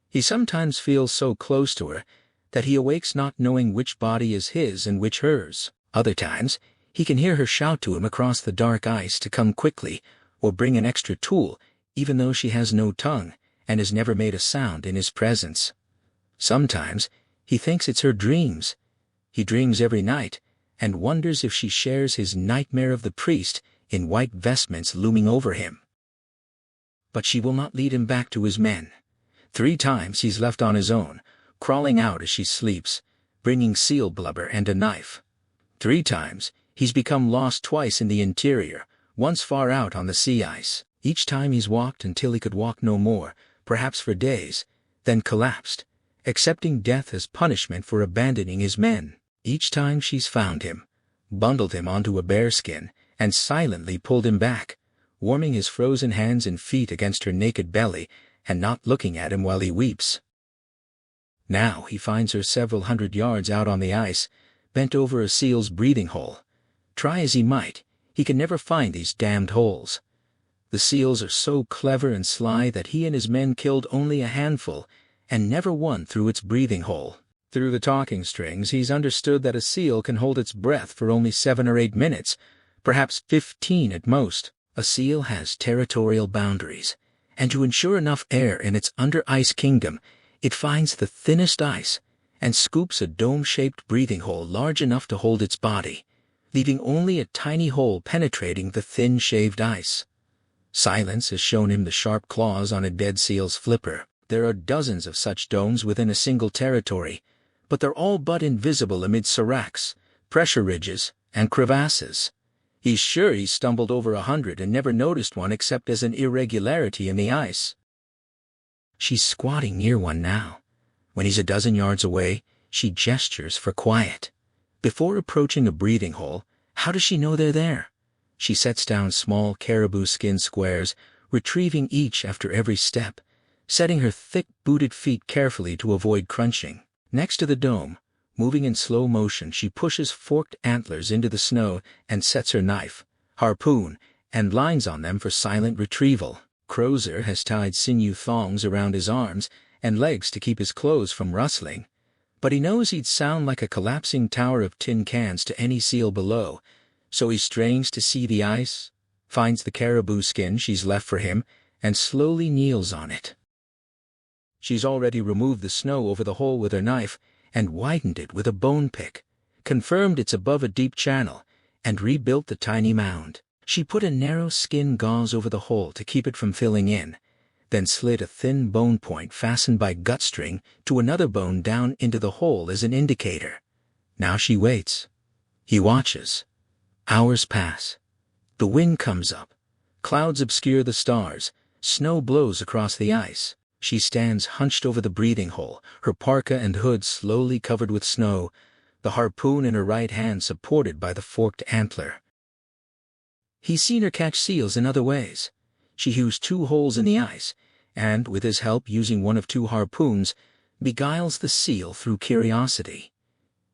He sometimes feels so close to her that he awakes not knowing which body is his and which hers. Other times, he can hear her shout to him across the dark ice to come quickly, or bring an extra tool, even though she has no tongue and has never made a sound in his presence. Sometimes, he thinks it's her dreams. He dreams every night, and wonders if she shares his nightmare of the priest in white vestments looming over him. But she will not lead him back to his men. 3 times he's left on his own, crawling out as she sleeps, bringing seal blubber and a knife. 3 times, he's become lost twice in the interior, once far out on the sea ice. Each time he's walked until he could walk no more, perhaps for days, then collapsed, accepting death as punishment for abandoning his men. Each time she's found him, bundled him onto a bearskin, and silently pulled him back, warming his frozen hands and feet against her naked belly and not looking at him while he weeps. Now he finds her several hundred yards out on the ice, bent over a seal's breathing hole. Try as he might, he can never find these damned holes. The seals are so clever and sly that he and his men killed only a handful, and never one through its breathing hole. Through the talking strings, he's understood that a seal can hold its breath for only 7 or 8 minutes, perhaps 15 at most. A seal has territorial boundaries, and to ensure enough air in its under-ice kingdom, it finds the thinnest ice and scoops a dome-shaped breathing hole large enough to hold its body, leaving only a tiny hole penetrating the thin shaved ice. Silence has shown him the sharp claws on a dead seal's flipper. There are dozens of such domes within a single territory, but they're all but invisible amid seracs, pressure ridges, and crevasses. He's sure he's stumbled over 100 and never noticed one except as an irregularity in the ice. She's squatting near one now. When he's a dozen yards away, she gestures for quiet. Before approaching a breathing hole, how does she know they're there? She sets down small caribou skin squares, retrieving each after every step, setting her thick booted feet carefully to avoid crunching. Next to the dome, moving in slow motion, she pushes forked antlers into the snow and sets her knife, harpoon, and lines on them for silent retrieval. Crozier has tied sinew thongs around his arms and legs to keep his clothes from rustling, but he knows he'd sound like a collapsing tower of tin cans to any seal below, so he strains to see the ice, finds the caribou skin she's left for him, and slowly kneels on it. She's already removed the snow over the hole with her knife and widened it with a bone pick, confirmed it's above a deep channel, and rebuilt the tiny mound. She put a narrow skin gauze over the hole to keep it from filling in, then slid a thin bone point fastened by gut string to another bone down into the hole as an indicator. Now she waits. He watches. Hours pass. The wind comes up. Clouds obscure the stars. Snow blows across the ice. She stands hunched over the breathing hole, her parka and hood slowly covered with snow, the harpoon in her right hand supported by the forked antler. He's seen her catch seals in other ways. She hews 2 holes in the ice, and, with his help using one of 2 harpoons, beguiles the seal through curiosity.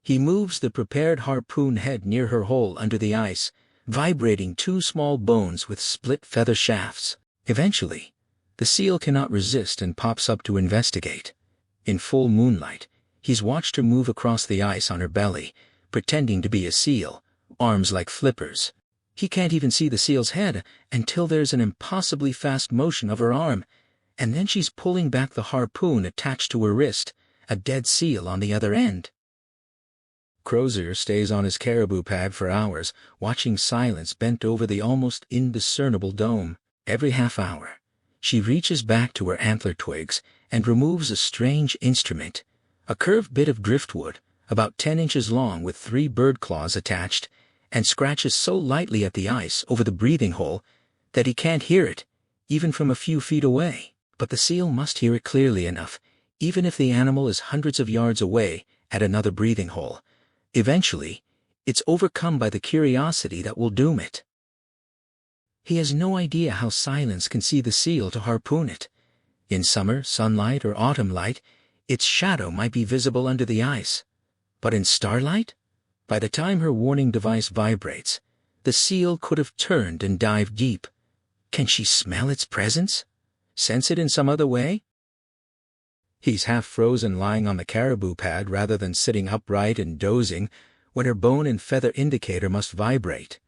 He moves the prepared harpoon head near her hole under the ice, vibrating 2 small bones with split feather shafts. Eventually, the seal cannot resist and pops up to investigate. In full moonlight, he's watched her move across the ice on her belly, pretending to be a seal, arms like flippers. He can't even see the seal's head until there's an impossibly fast motion of her arm, and then she's pulling back the harpoon attached to her wrist, a dead seal on the other end. Crozier stays on his caribou pad for hours, watching Silence bent over the almost indiscernible dome. Every half hour, she reaches back to her antler twigs and removes a strange instrument, a curved bit of driftwood, about 10 inches long with 3 bird claws attached, and scratches so lightly at the ice over the breathing hole that he can't hear it, even from a few feet away. But the seal must hear it clearly enough, even if the animal is hundreds of yards away at another breathing hole. Eventually, it's overcome by the curiosity that will doom it. He has no idea how Silence can see the seal to harpoon it. In summer, sunlight, or autumn light, its shadow might be visible under the ice. But in starlight? By the time her warning device vibrates, the seal could have turned and dived deep. Can she smell its presence? Sense it in some other way? He's half frozen lying on the caribou pad rather than sitting upright and dozing when her bone and feather indicator must vibrate.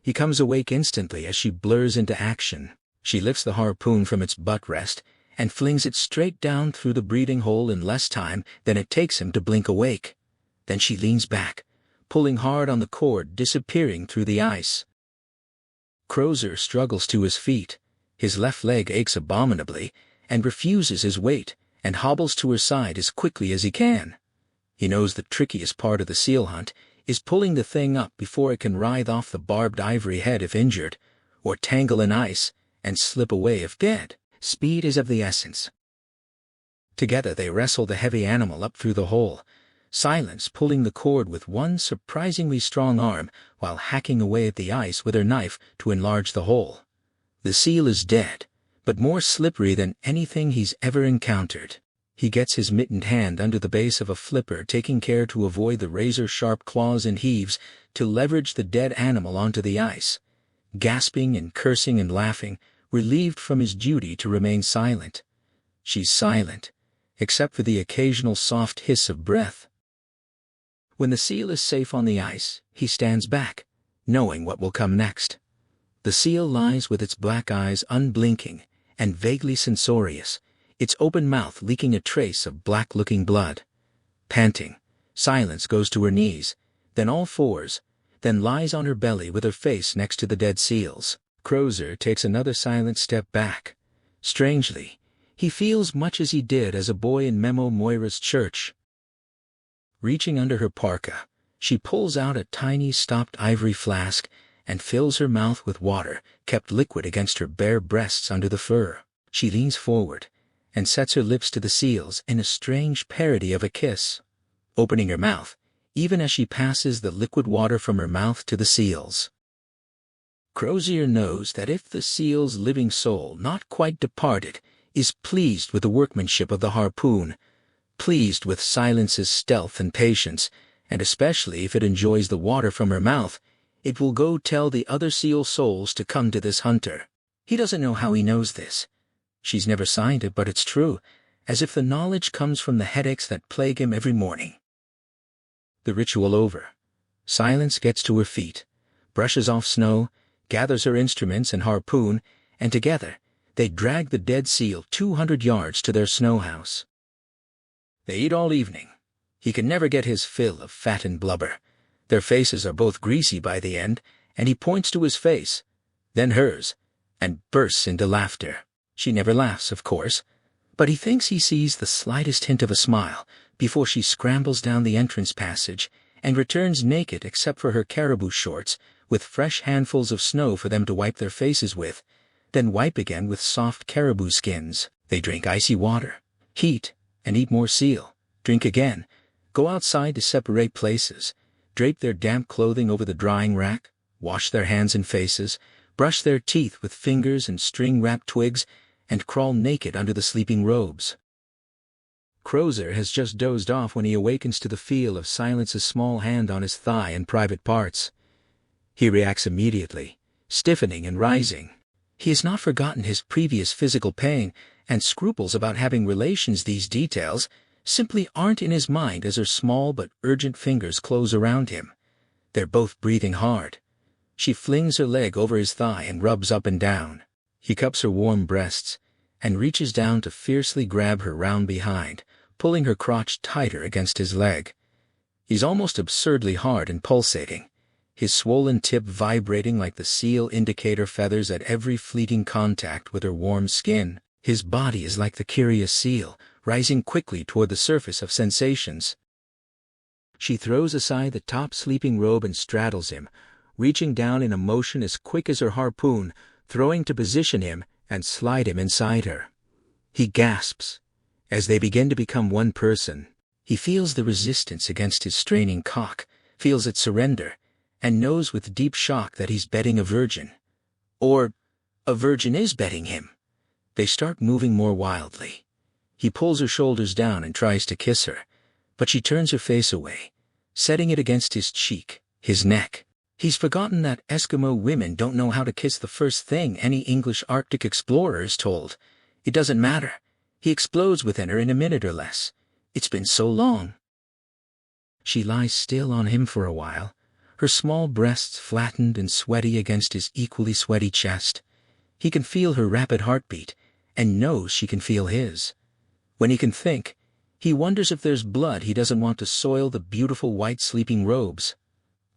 He comes awake instantly as she blurs into action. She lifts the harpoon from its butt rest and flings it straight down through the breathing hole in less time than it takes him to blink awake. Then she leans back, pulling hard on the cord, disappearing through the ice. Crozier struggles to his feet. His left leg aches abominably and refuses his weight, and hobbles to her side as quickly as he can. He knows the trickiest part of the seal hunt is pulling the thing up before it can writhe off the barbed ivory head if injured, or tangle in ice and slip away if dead. Speed is of the essence. Together they wrestle the heavy animal up through the hole, Silence pulling the cord with one surprisingly strong arm while hacking away at the ice with her knife to enlarge the hole. The seal is dead, but more slippery than anything he's ever encountered. He gets his mittened hand under the base of a flipper, taking care to avoid the razor-sharp claws, and heaves to leverage the dead animal onto the ice, gasping and cursing and laughing, relieved from his duty to remain silent. She's silent, except for the occasional soft hiss of breath. When the seal is safe on the ice, he stands back, knowing what will come next. The seal lies with its black eyes unblinking and vaguely censorious, its open mouth leaking a trace of black-looking blood. Panting, Silence goes to her knees, then all fours, then lies on her belly with her face next to the dead seal's. Crozier takes another silent step back. Strangely, he feels much as he did as a boy in Memo Moira's church. Reaching under her parka, she pulls out a tiny stopped ivory flask and fills her mouth with water kept liquid against her bare breasts under the fur. She leans forward and sets her lips to the seal's in a strange parody of a kiss, opening her mouth even as she passes the liquid water from her mouth to the seal's. Crozier knows that if the seal's living soul, not quite departed, is pleased with the workmanship of the harpoon, pleased with Silence's stealth and patience, and especially if it enjoys the water from her mouth, it will go tell the other seal souls to come to this hunter. He doesn't know how he knows this. She's never signed it, but it's true, as if the knowledge comes from the headaches that plague him every morning. The ritual over, Silence gets to her feet, brushes off snow, gathers her instruments and harpoon, and together they drag the dead seal 200 yards to their snow house. They eat all evening. He can never get his fill of fat and blubber. Their faces are both greasy by the end, and he points to his face, then hers, and bursts into laughter. She never laughs, of course, but he thinks he sees the slightest hint of a smile before she scrambles down the entrance passage and returns naked except for her caribou shorts, with fresh handfuls of snow for them to wipe their faces with, then wipe again with soft caribou skins. They drink icy water, heat, and eat more seal, drink again, go outside to separate places, drape their damp clothing over the drying rack, wash their hands and faces, brush their teeth with fingers and string-wrapped twigs, and crawl naked under the sleeping robes. Crozier has just dozed off when he awakens to the feel of Silence's small hand on his thigh and private parts. He reacts immediately, stiffening and rising. He has not forgotten his previous physical pain, and scruples about having relations. These details simply aren't in his mind as her small but urgent fingers close around him. They're both breathing hard. She flings her leg over his thigh and rubs up and down. He cups her warm breasts and reaches down to fiercely grab her round behind, pulling her crotch tighter against his leg. He's almost absurdly hard and pulsating, his swollen tip vibrating like the seal indicator feathers at every fleeting contact with her warm skin. His body is like the curious seal, rising quickly toward the surface of sensations. She throws aside the top sleeping robe and straddles him, reaching down in a motion as quick as her harpoon, throwing to position him and slide him inside her. He gasps. As they begin to become one person, he feels the resistance against his straining cock, feels it surrender, and knows with deep shock that he's bedding a virgin. Or a virgin is bedding him. They start moving more wildly. He pulls her shoulders down and tries to kiss her, but she turns her face away, setting it against his cheek, his neck. He's forgotten that Eskimo women don't know how to kiss the first thing any English Arctic explorer is told. It doesn't matter. He explodes within her in a minute or less. It's been so long. She lies still on him for a while, her small breasts flattened and sweaty against his equally sweaty chest. He can feel her rapid heartbeat, and knows she can feel his. When he can think, he wonders if there's blood he doesn't want to soil the beautiful white sleeping robes.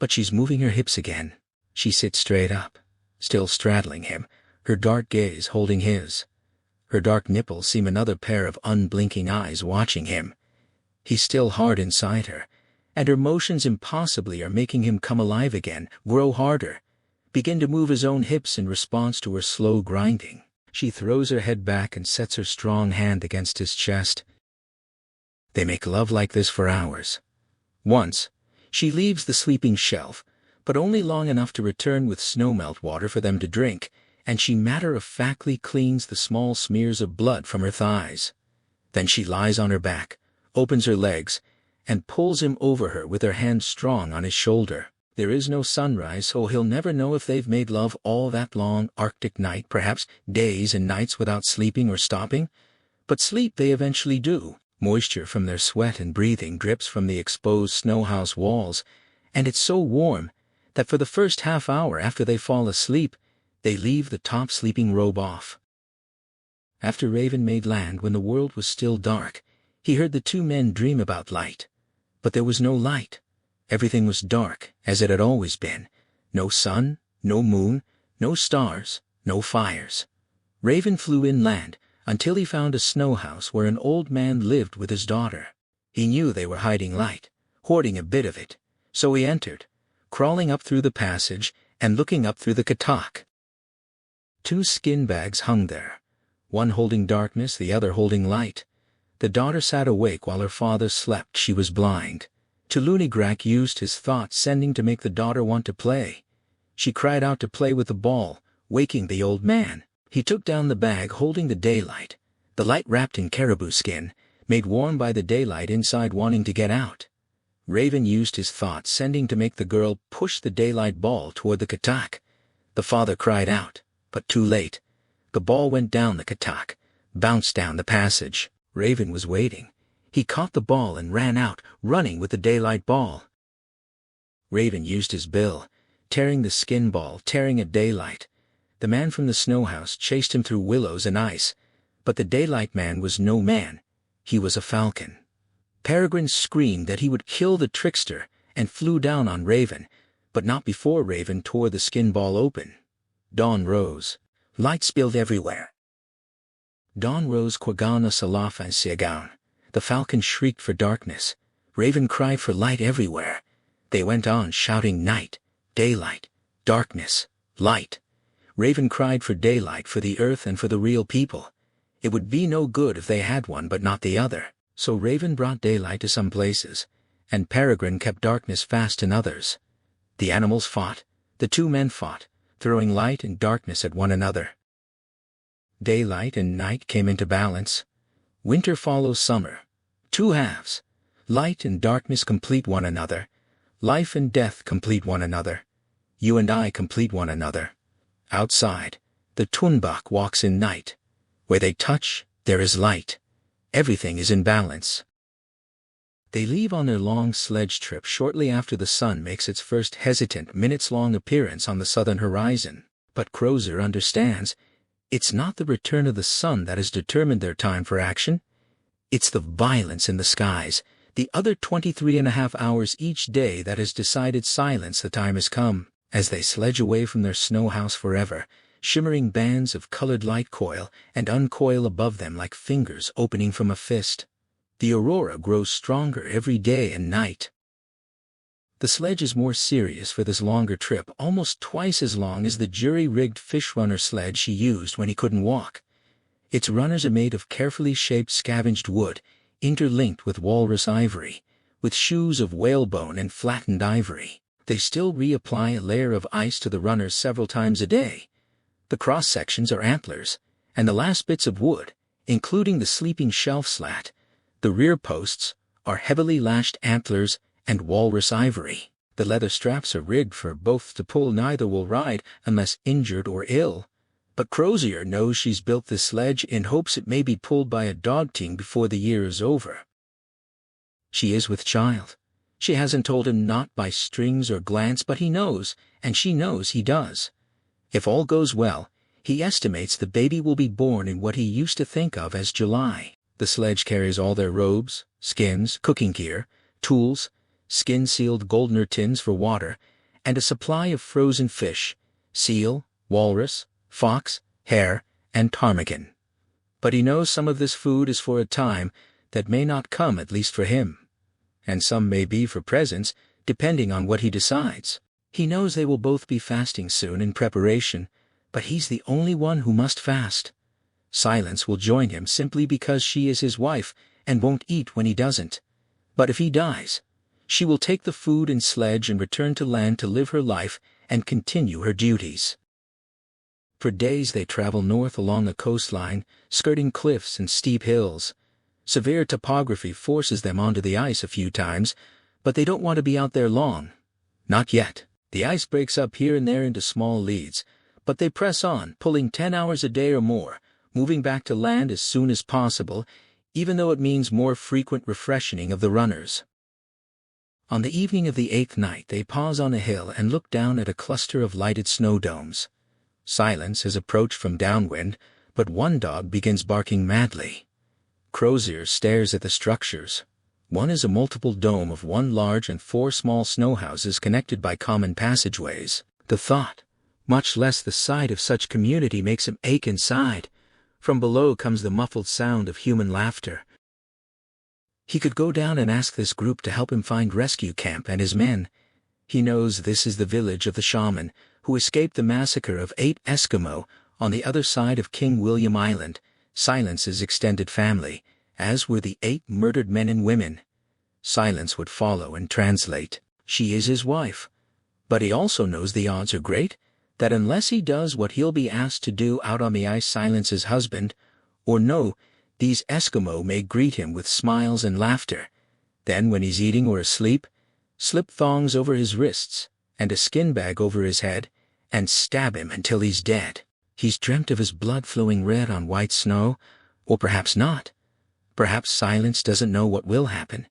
But she's moving her hips again. She sits straight up, still straddling him, her dark gaze holding his. Her dark nipples seem another pair of unblinking eyes watching him. He's still hard inside her, and her motions impossibly are making him come alive again, grow harder, begin to move his own hips in response to her slow grinding. She throws her head back and sets her strong hand against his chest. They make love like this for hours. Once, she leaves the sleeping shelf, but only long enough to return with snowmelt water for them to drink, and she matter-of-factly cleans the small smears of blood from her thighs. Then she lies on her back, opens her legs, and pulls him over her with her hand strong on his shoulder. There is no sunrise, so he'll never know if they've made love all that long Arctic night, perhaps days and nights without sleeping or stopping. But sleep they eventually do. Moisture from their sweat and breathing drips from the exposed snow-house walls, and it's so warm that for the first half hour after they fall asleep, they leave the top sleeping robe off. After Raven made land when the world was still dark, he heard the two men dream about light. But there was no light. Everything was dark, as it had always been. No sun, no moon, no stars, no fires. Raven flew inland until he found a snow house where an old man lived with his daughter. He knew they were hiding light, hoarding a bit of it, so he entered, crawling up through the passage and looking up through the catach. Two skin bags hung there, one holding darkness, the other holding light. The daughter sat awake while her father slept. She was blind. Tulunigrak used his thought-sending to make the daughter want to play. She cried out to play with the ball, waking the old man. He took down the bag holding the daylight, the light wrapped in caribou skin, made warm by the daylight inside wanting to get out. Raven used his thought-sending to make the girl push the daylight ball toward the catach. The father cried out, but too late. The ball went down the catach, bounced down the passage. Raven was waiting. He caught the ball and ran out, running with the daylight ball. Raven used his bill, tearing the skin ball, tearing at daylight. The man from the snow house chased him through willows and ice, but the daylight man was no man. He was a falcon. Peregrine screamed that he would kill the trickster and flew down on Raven, but not before Raven tore the skin ball open. Dawn rose. Light spilled everywhere. Dawn rose Quagana Salafan Siagaun. The falcon shrieked for darkness. Raven cried for light everywhere. They went on shouting night, daylight, darkness, light. Raven cried for daylight for the earth and for the real people. It would be no good if they had one but not the other. So Raven brought daylight to some places, and Peregrine kept darkness fast in others. The animals fought, the two men fought, throwing light and darkness at one another. Daylight and night came into balance. Winter follows summer. Two halves. Light and darkness complete one another. Life and death complete one another. You and I complete one another. Outside, the Tunbach walks in night. Where they touch, there is light. Everything is in balance. They leave on their long sledge trip shortly after the sun makes its first hesitant minutes-long appearance on the southern horizon. But Crozier understands, it's not the return of the sun that has determined their time for action. It's the violence in the skies, the other 23.5 hours each day that has decided silence. The time has come. As they sledge away from their snow house forever, shimmering bands of colored light coil and uncoil above them like fingers opening from a fist. The aurora grows stronger every day and night. The sledge is more serious for this longer trip, almost twice as long as the jury-rigged fish-runner sled she used when he couldn't walk. Its runners are made of carefully shaped scavenged wood, interlinked with walrus ivory, with shoes of whalebone and flattened ivory. They still reapply a layer of ice to the runners several times a day. The cross-sections are antlers, and the last bits of wood, including the sleeping shelf slat, the rear posts, are heavily lashed antlers and walrus ivory. The leather straps are rigged for both to pull. Neither will ride unless injured or ill. But Crozier knows she's built this sledge in hopes it may be pulled by a dog team before the year is over. She is with child. She hasn't told him, not by strings or glance, but he knows, and she knows he does. If all goes well, he estimates the baby will be born in what he used to think of as July. The sledge carries all their robes, skins, cooking gear, tools, skin-sealed Goldner tins for water, and a supply of frozen fish, seal, walrus, fox, hare, and ptarmigan. But he knows some of this food is for a time that may not come, at least for him. And some may be for presents, depending on what he decides. He knows they will both be fasting soon in preparation, but he's the only one who must fast. Silence will join him simply because she is his wife, and won't eat when he doesn't. But if he dies, she will take the food and sledge and return to land to live her life and continue her duties. For days they travel north along the coastline, skirting cliffs and steep hills. Severe topography forces them onto the ice a few times, but they don't want to be out there long. Not yet. The ice breaks up here and there into small leads, but they press on, pulling 10 hours a day or more, moving back to land as soon as possible, even though it means more frequent refreshing of the runners. On the evening of the 8th night they pause on a hill and look down at a cluster of lighted snow domes. Silence has approached from downwind, but one dog begins barking madly. Crozier stares at the structures. One is a multiple dome of 1 large and 4 small snow houses connected by common passageways. The thought, much less the sight of such community, makes him ache inside. From below comes the muffled sound of human laughter. He could go down and ask this group to help him find rescue camp and his men. He knows this is the village of the shaman, who escaped the massacre of 8 Eskimo on the other side of King William Island, Silence's extended family, as were the 8 murdered men and women. Silence would follow and translate. She is his wife. But he also knows the odds are great that unless he does what he'll be asked to do out on the ice, Silence's husband, or no, these Eskimo may greet him with smiles and laughter. Then when he's eating or asleep, slip thongs over his wrists and a skin bag over his head and stab him until he's dead. He's dreamt of his blood flowing red on white snow, or perhaps not. Perhaps Silence doesn't know what will happen.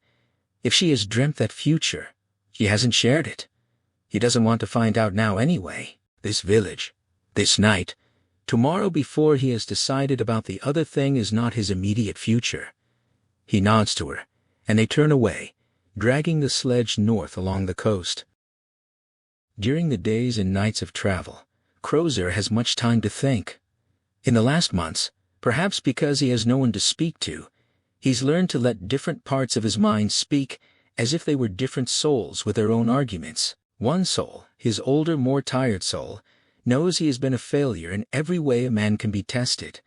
If she has dreamt that future, she hasn't shared it. He doesn't want to find out now anyway. This village, this night, tomorrow, before he has decided about the other thing, is not his immediate future. He nods to her, and they turn away, dragging the sledge north along the coast. During the days and nights of travel, Crozier has much time to think. In the last months, perhaps because he has no one to speak to, he's learned to let different parts of his mind speak as if they were different souls with their own arguments. One soul, his older, more tired soul, knows he has been a failure in every way a man can be tested.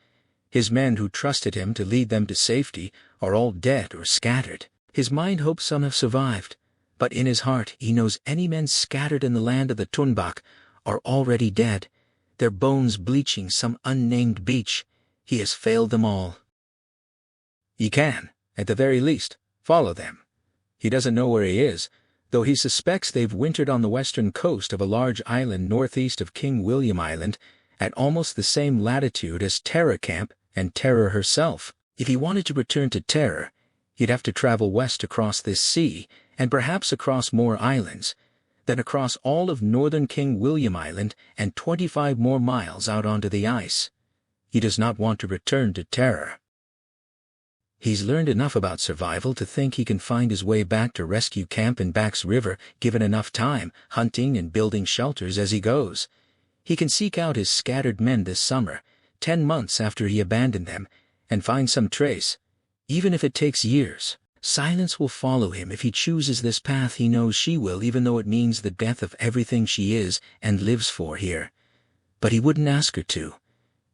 His men who trusted him to lead them to safety are all dead or scattered. His mind hopes some have survived, but in his heart he knows any men scattered in the land of the Tunbak are already dead, their bones bleaching some unnamed beach. He has failed them all. He can, at the very least, follow them. He doesn't know where he is, though he suspects they've wintered on the western coast of a large island northeast of King William Island, at almost the same latitude as Terror Camp and Terror herself. If he wanted to return to Terror, he'd have to travel west across this sea, and perhaps across more islands, then across all of northern King William Island and 25 more miles out onto the ice. He does not want to return to Terror. He's learned enough about survival to think he can find his way back to rescue camp in Bax River, given enough time, hunting and building shelters as he goes. He can seek out his scattered men this summer, 10 months after he abandoned them, and find some trace, even if it takes years. Silence will follow him if he chooses this path. He knows she will, even though it means the death of everything she is and lives for here. But he wouldn't ask her to.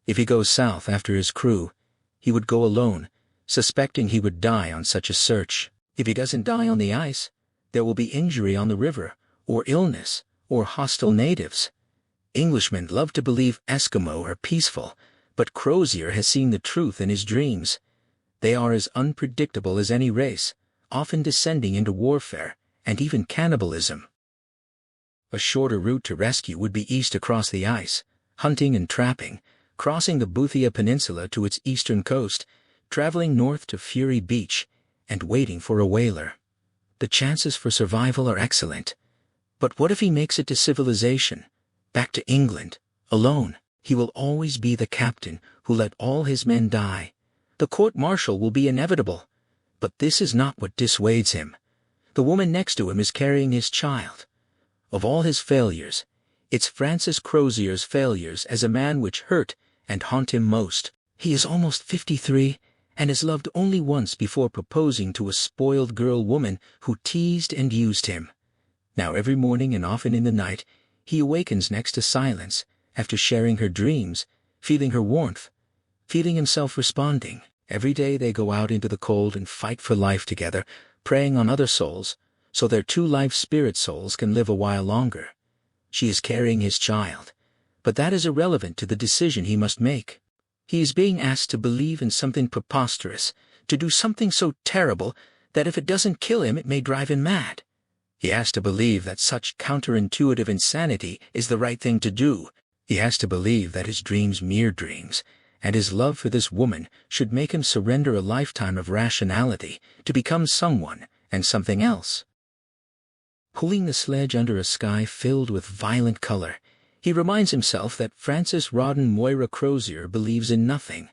If he goes south after his crew, he would go alone, suspecting he would die on such a search. If he doesn't die on the ice, there will be injury on the river, or illness, or hostile natives. Englishmen love to believe Eskimo are peaceful, but Crozier has seen the truth in his dreams. They are as unpredictable as any race, often descending into warfare, and even cannibalism. A shorter route to rescue would be east across the ice, hunting and trapping, crossing the Boothia Peninsula to its eastern coast, traveling north to Fury Beach, and waiting for a whaler. The chances for survival are excellent. But what if he makes it to civilization, back to England, alone? He will always be the captain who let all his men die. The court-martial will be inevitable. But this is not what dissuades him. The woman next to him is carrying his child. Of all his failures, it's Francis Crozier's failures as a man which hurt and haunt him most. He is almost 53, and has loved only once before proposing to a spoiled girl woman who teased and used him. Now every morning and often in the night, he awakens next to Silence, after sharing her dreams, feeling her warmth, feeling himself responding. Every day they go out into the cold and fight for life together, preying on other souls, so their two life spirit souls can live a while longer. She is carrying his child, but that is irrelevant to the decision he must make. He is being asked to believe in something preposterous, to do something so terrible that if it doesn't kill him it may drive him mad. He has to believe that such counterintuitive insanity is the right thing to do. He has to believe that his dreams mere dreams, and his love for this woman should make him surrender a lifetime of rationality to become someone and something else. Pulling the sledge under a sky filled with violent color, he reminds himself that Francis Rawdon Moira Crozier believes in nothing,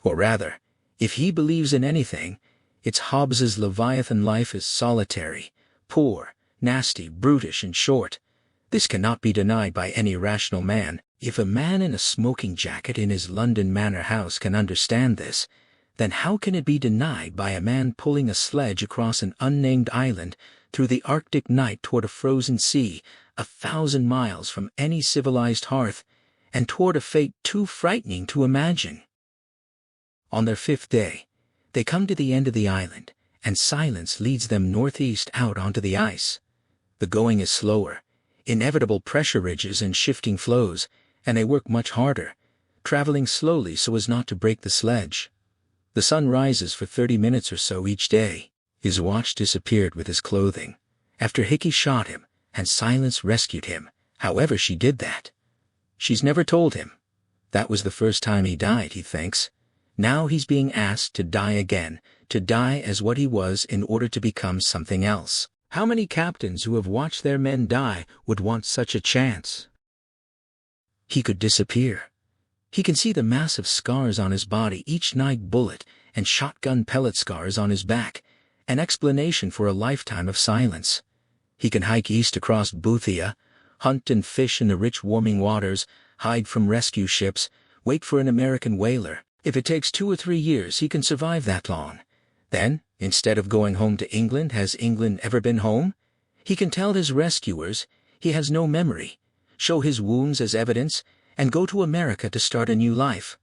or rather, if he believes in anything, it's Hobbes's Leviathan life is solitary, poor, nasty, brutish, and short. This cannot be denied by any rational man. If a man in a smoking jacket in his London manor house can understand this, then how can it be denied by a man pulling a sledge across an unnamed island through the Arctic night toward a frozen sea, 1,000 miles from any civilized hearth, and toward a fate too frightening to imagine? On their 5th day, they come to the end of the island, and silence leads them northeast out onto the ice. The going is slower, inevitable pressure ridges and shifting flows, and they work much harder, traveling slowly so as not to break the sledge. The sun rises for 30 minutes or so each day. His watch disappeared with his clothing, after Hickey shot him, and Silence rescued him, however she did that. She's never told him. That was the first time he died, he thinks. Now he's being asked to die again, to die as what he was in order to become something else. How many captains who have watched their men die would want such a chance? He could disappear. He can see the massive scars on his body, each night bullet and shotgun pellet scars on his back, an explanation for a lifetime of silence. He can hike east across Boothia, hunt and fish in the rich warming waters, hide from rescue ships, wait for an American whaler. If it takes 2 or 3 years, he can survive that long. Then, instead of going home to England, has England ever been home? He can tell his rescuers he has no memory, show his wounds as evidence, and go to America to start a new life.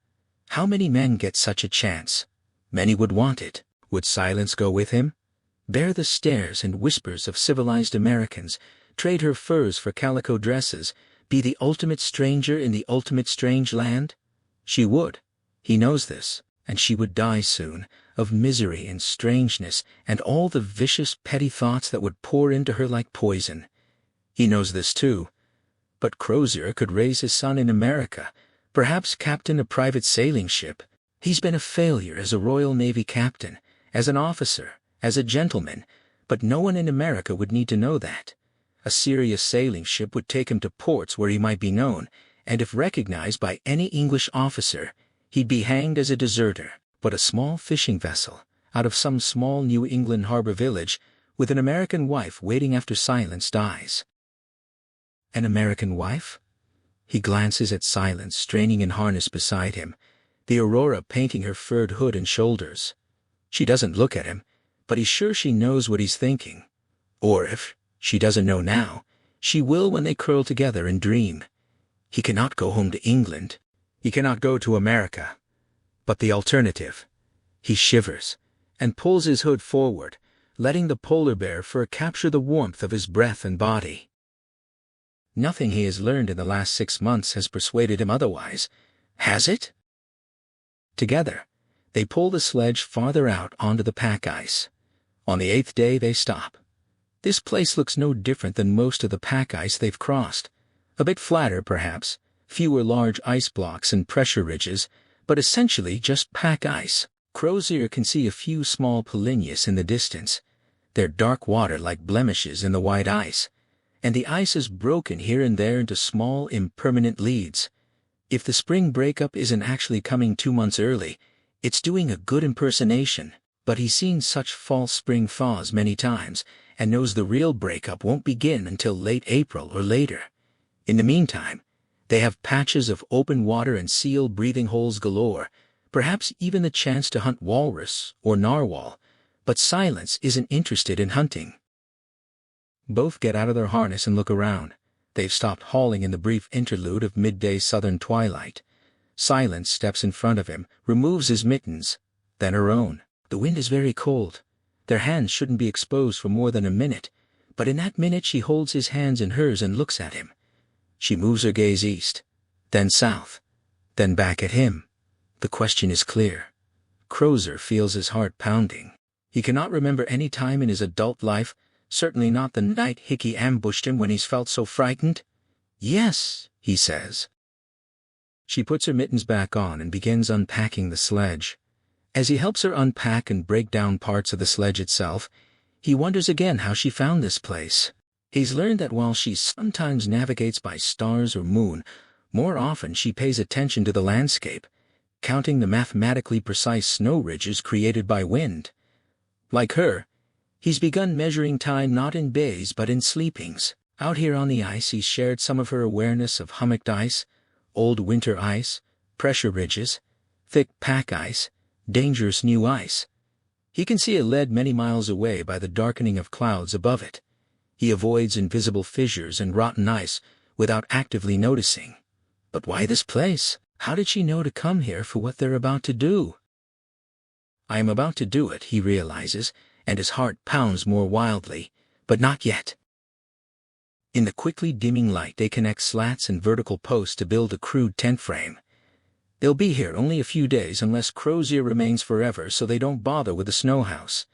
How many men get such a chance? Many would want it. Would Silence go with him? Bear the stares and whispers of civilized Americans, trade her furs for calico dresses, be the ultimate stranger in the ultimate strange land? She would. He knows this, and she would die soon, of misery and strangeness and all the vicious petty thoughts that would pour into her like poison. He knows this too. But Crozier could raise his son in America, perhaps captain a private sailing ship. He's been a failure as a Royal Navy captain, as an officer, as a gentleman, but no one in America would need to know that. A serious sailing ship would take him to ports where he might be known, and if recognized by any English officer, he'd be hanged as a deserter. But a small fishing vessel, out of some small New England harbor village, with an American wife waiting after Silence dies. An American wife? He glances at Silence straining in harness beside him, the Aurora painting her furred hood and shoulders. She doesn't look at him, but he's sure she knows what he's thinking. Or if she doesn't know now, she will when they curl together and dream. He cannot go home to England. He cannot go to America. But the alternative. He shivers and pulls his hood forward, letting the polar bear fur capture the warmth of his breath and body. Nothing he has learned in the last 6 months has persuaded him otherwise, has it? Together, they pull the sledge farther out onto the pack ice. On the 8th day they stop. This place looks no different than most of the pack ice they've crossed. A bit flatter, perhaps, fewer large ice blocks and pressure ridges, but essentially just pack ice. Crozier can see a few small polynyas in the distance, their dark water like blemishes in the white ice, and the ice is broken here and there into small impermanent leads. If the spring breakup isn't actually coming 2 months early, it's doing a good impersonation, but he's seen such false spring thaws many times and knows the real breakup won't begin until late April or later. In the meantime, they have patches of open water and seal breathing holes galore, perhaps even the chance to hunt walrus or narwhal, but Silence isn't interested in hunting. Both get out of their harness and look around. They've stopped hauling in the brief interlude of midday southern twilight. Silence steps in front of him, removes his mittens. than her own. The wind is very cold. Their hands shouldn't be exposed for more than a minute, but in that minute she holds his hands in hers and looks at him. She moves her gaze east, then south, then back at him. The question is clear. Crozier feels his heart pounding. He cannot remember any time in his adult life, certainly not the night Hickey ambushed him, when he's felt so frightened. "Yes," he says. She puts her mittens back on and begins unpacking the sledge. As he helps her unpack and break down parts of the sledge itself, he wonders again how she found this place. He's learned that while she sometimes navigates by stars or moon, more often she pays attention to the landscape, counting the mathematically precise snow ridges created by wind. Like her, he's begun measuring time not in days but in sleepings. Out here on the ice he's shared some of her awareness of hummocked ice, old winter ice, pressure ridges, thick pack ice, dangerous new ice. He can see a lead many miles away by the darkening of clouds above it. He avoids invisible fissures and rotten ice without actively noticing. But why this place? How did she know to come here for what they're about to do? I am about to do it, he realizes, and his heart pounds more wildly, but not yet. In the quickly dimming light they connect slats and vertical posts to build a crude tent frame. They'll be here only a few days unless Crozier remains forever, so they don't bother with the snow house.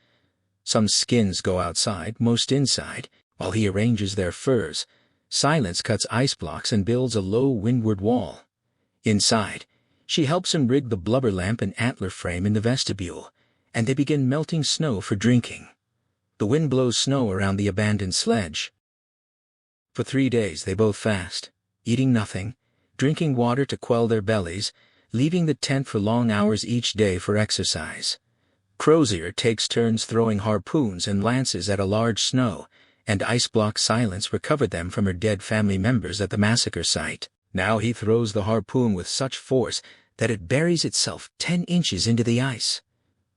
Some skins go outside, most inside, while he arranges their furs. Silence cuts ice blocks and builds a low windward wall. Inside, she helps him rig the blubber lamp and antler frame in the vestibule, and they begin melting snow for drinking. The wind blows snow around the abandoned sledge. For 3 days they both fast, eating nothing, drinking water to quell their bellies, leaving the tent for long hours each day for exercise. Crozier takes turns throwing harpoons and lances at a large snow, and ice block Silence recovered them from her dead family members at the massacre site. Now he throws the harpoon with such force that it buries itself 10 inches into the ice.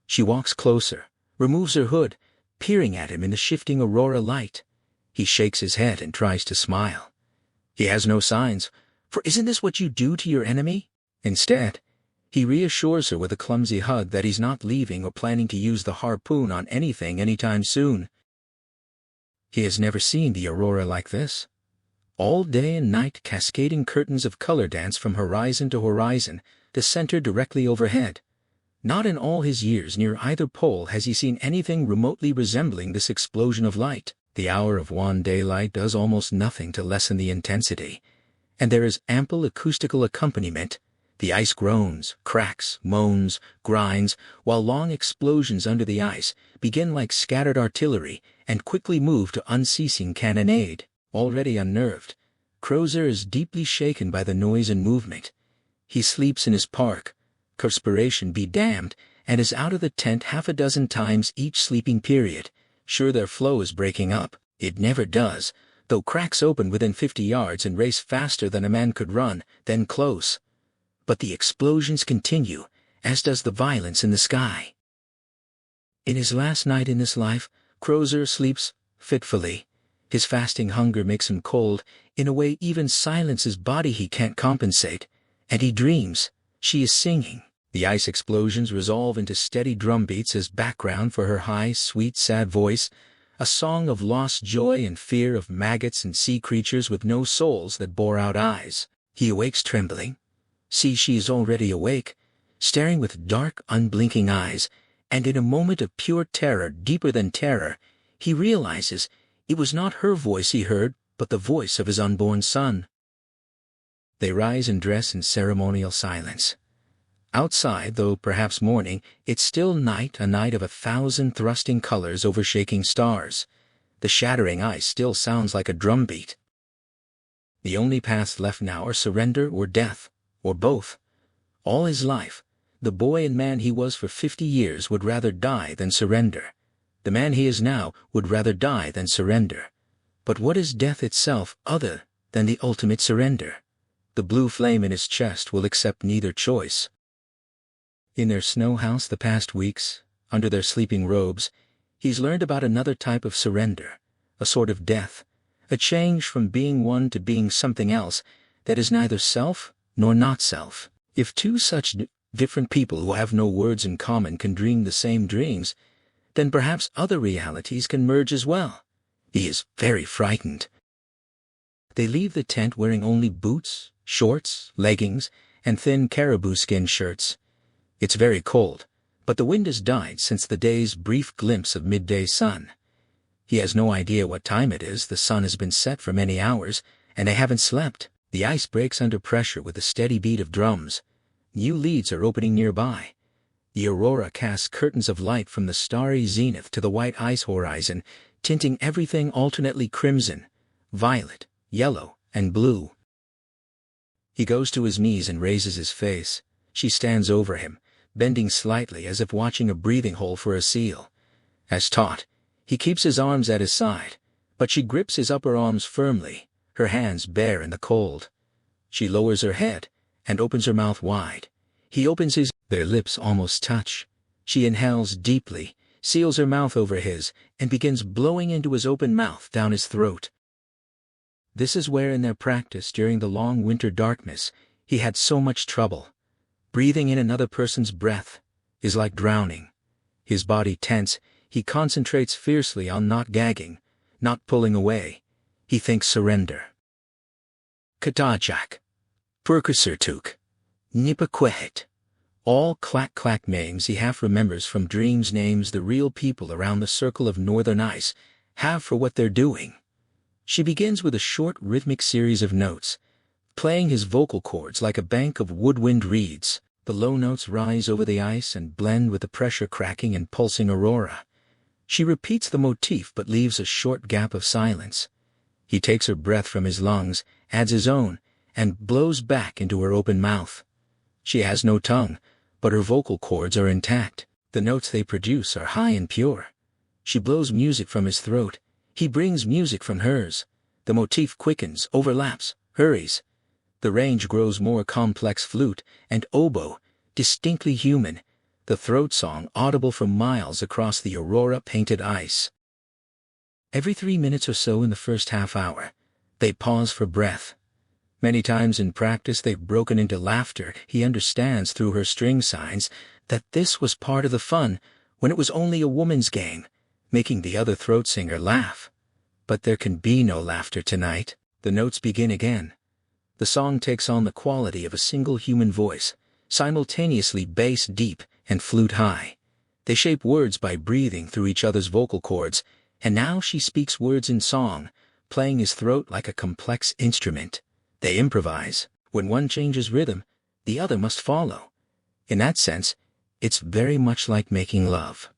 She walks closer, removes her hood, peering at him in the shifting aurora light. He shakes his head and tries to smile. He has no signs, for isn't this what you do to your enemy? Instead, he reassures her with a clumsy hug that he's not leaving or planning to use the harpoon on anything anytime soon. He has never seen the aurora like this. All day and night cascading curtains of color dance from horizon to horizon, the center directly overhead. Not in all his years near either pole has he seen anything remotely resembling this explosion of light. The hour of wan daylight does almost nothing to lessen the intensity, and there is ample acoustical accompaniment. The ice groans, cracks, moans, grinds, while long explosions under the ice begin like scattered artillery and quickly move to unceasing cannonade. Already unnerved, Crozier is deeply shaken by the noise and movement. He sleeps in his park, perspiration be damned, and is out of the tent 6 times each sleeping period, sure their flow is breaking up. It never does, though cracks open within 50 yards and race faster than a man could run, then close. But the explosions continue, as does the violence in the sky. In his last night in this life, Crozier sleeps fitfully. His fasting hunger makes him cold, in a way even Silence's body he can't compensate, and he dreams. She is singing. The ice explosions resolve into steady drum beats as background for her high, sweet, sad voice, a song of lost joy and fear of maggots and sea creatures with no souls that bore out eyes. He awakes trembling. See, she is already awake, staring with dark, unblinking eyes, and in a moment of pure terror, deeper than terror, he realizes it was not her voice he heard, but the voice of his unborn son. They rise and dress in ceremonial silence. Outside, though perhaps morning, it's still night, a night of 1,000 thrusting colors over shaking stars. The shattering ice still sounds like a drumbeat. The only paths left now are surrender or death, or both. All his life, the boy and man he was for 50 years would rather die than surrender. The man he is now would rather die than surrender. But what is death itself other than the ultimate surrender? The blue flame in his chest will accept neither choice. In their snow house the past weeks, under their sleeping robes, he's learned about another type of surrender, a sort of death, a change from being one to being something else that is neither self nor not self. If two such different people who have no words in common can dream the same dreams, then perhaps other realities can merge as well. He is very frightened. They leave the tent wearing only boots, shorts, leggings, and thin caribou skin shirts. It's very cold, but the wind has died since the day's brief glimpse of midday sun. He has no idea what time it is. The sun has been set for many hours, and they haven't slept. The ice breaks under pressure with the steady beat of drums. New leads are opening nearby. The aurora casts curtains of light from the starry zenith to the white ice horizon, tinting everything alternately crimson, violet, yellow, and blue. He goes to his knees and raises his face. She stands over him, bending slightly as if watching a breathing hole for a seal. As taught, he keeps his arms at his side, but she grips his upper arms firmly, her hands bare in the cold. She lowers her head and opens her mouth wide. He opens his. Their lips almost touch. She inhales deeply, seals her mouth over his, and begins blowing into his open mouth down his throat. This is where in their practice during the long winter darkness he had so much trouble. Breathing in another person's breath is like drowning. His body tense, he concentrates fiercely on not gagging, not pulling away. He thinks surrender. Katajak. Purkusurtuk. Nipakwehit. All clack-clack names he half remembers from dreams, names the real people around the circle of northern ice have for what they're doing. She begins with a short rhythmic series of notes, playing his vocal cords like a bank of woodwind reeds. The low notes rise over the ice and blend with the pressure cracking and pulsing aurora. She repeats the motif but leaves a short gap of silence. He takes her breath from his lungs, adds his own, and blows back into her open mouth. She has no tongue, but her vocal cords are intact. The notes they produce are high and pure. She blows music from his throat. He brings music from hers. The motif quickens, overlaps, hurries. The range grows more complex: flute and oboe, distinctly human. The throat song audible for miles across the aurora-painted ice. Every 3 minutes or so in the first half hour, they pause for breath. Many times in practice they've broken into laughter. He understands through her string signs that this was part of the fun when it was only a woman's game, making the other throat singer laugh. But there can be no laughter tonight. The notes begin again. The song takes on the quality of a single human voice, simultaneously bass deep and flute high. They shape words by breathing through each other's vocal cords, and now she speaks words in song, playing his throat like a complex instrument. They improvise. When one changes rhythm, the other must follow. In that sense, it's very much like making love.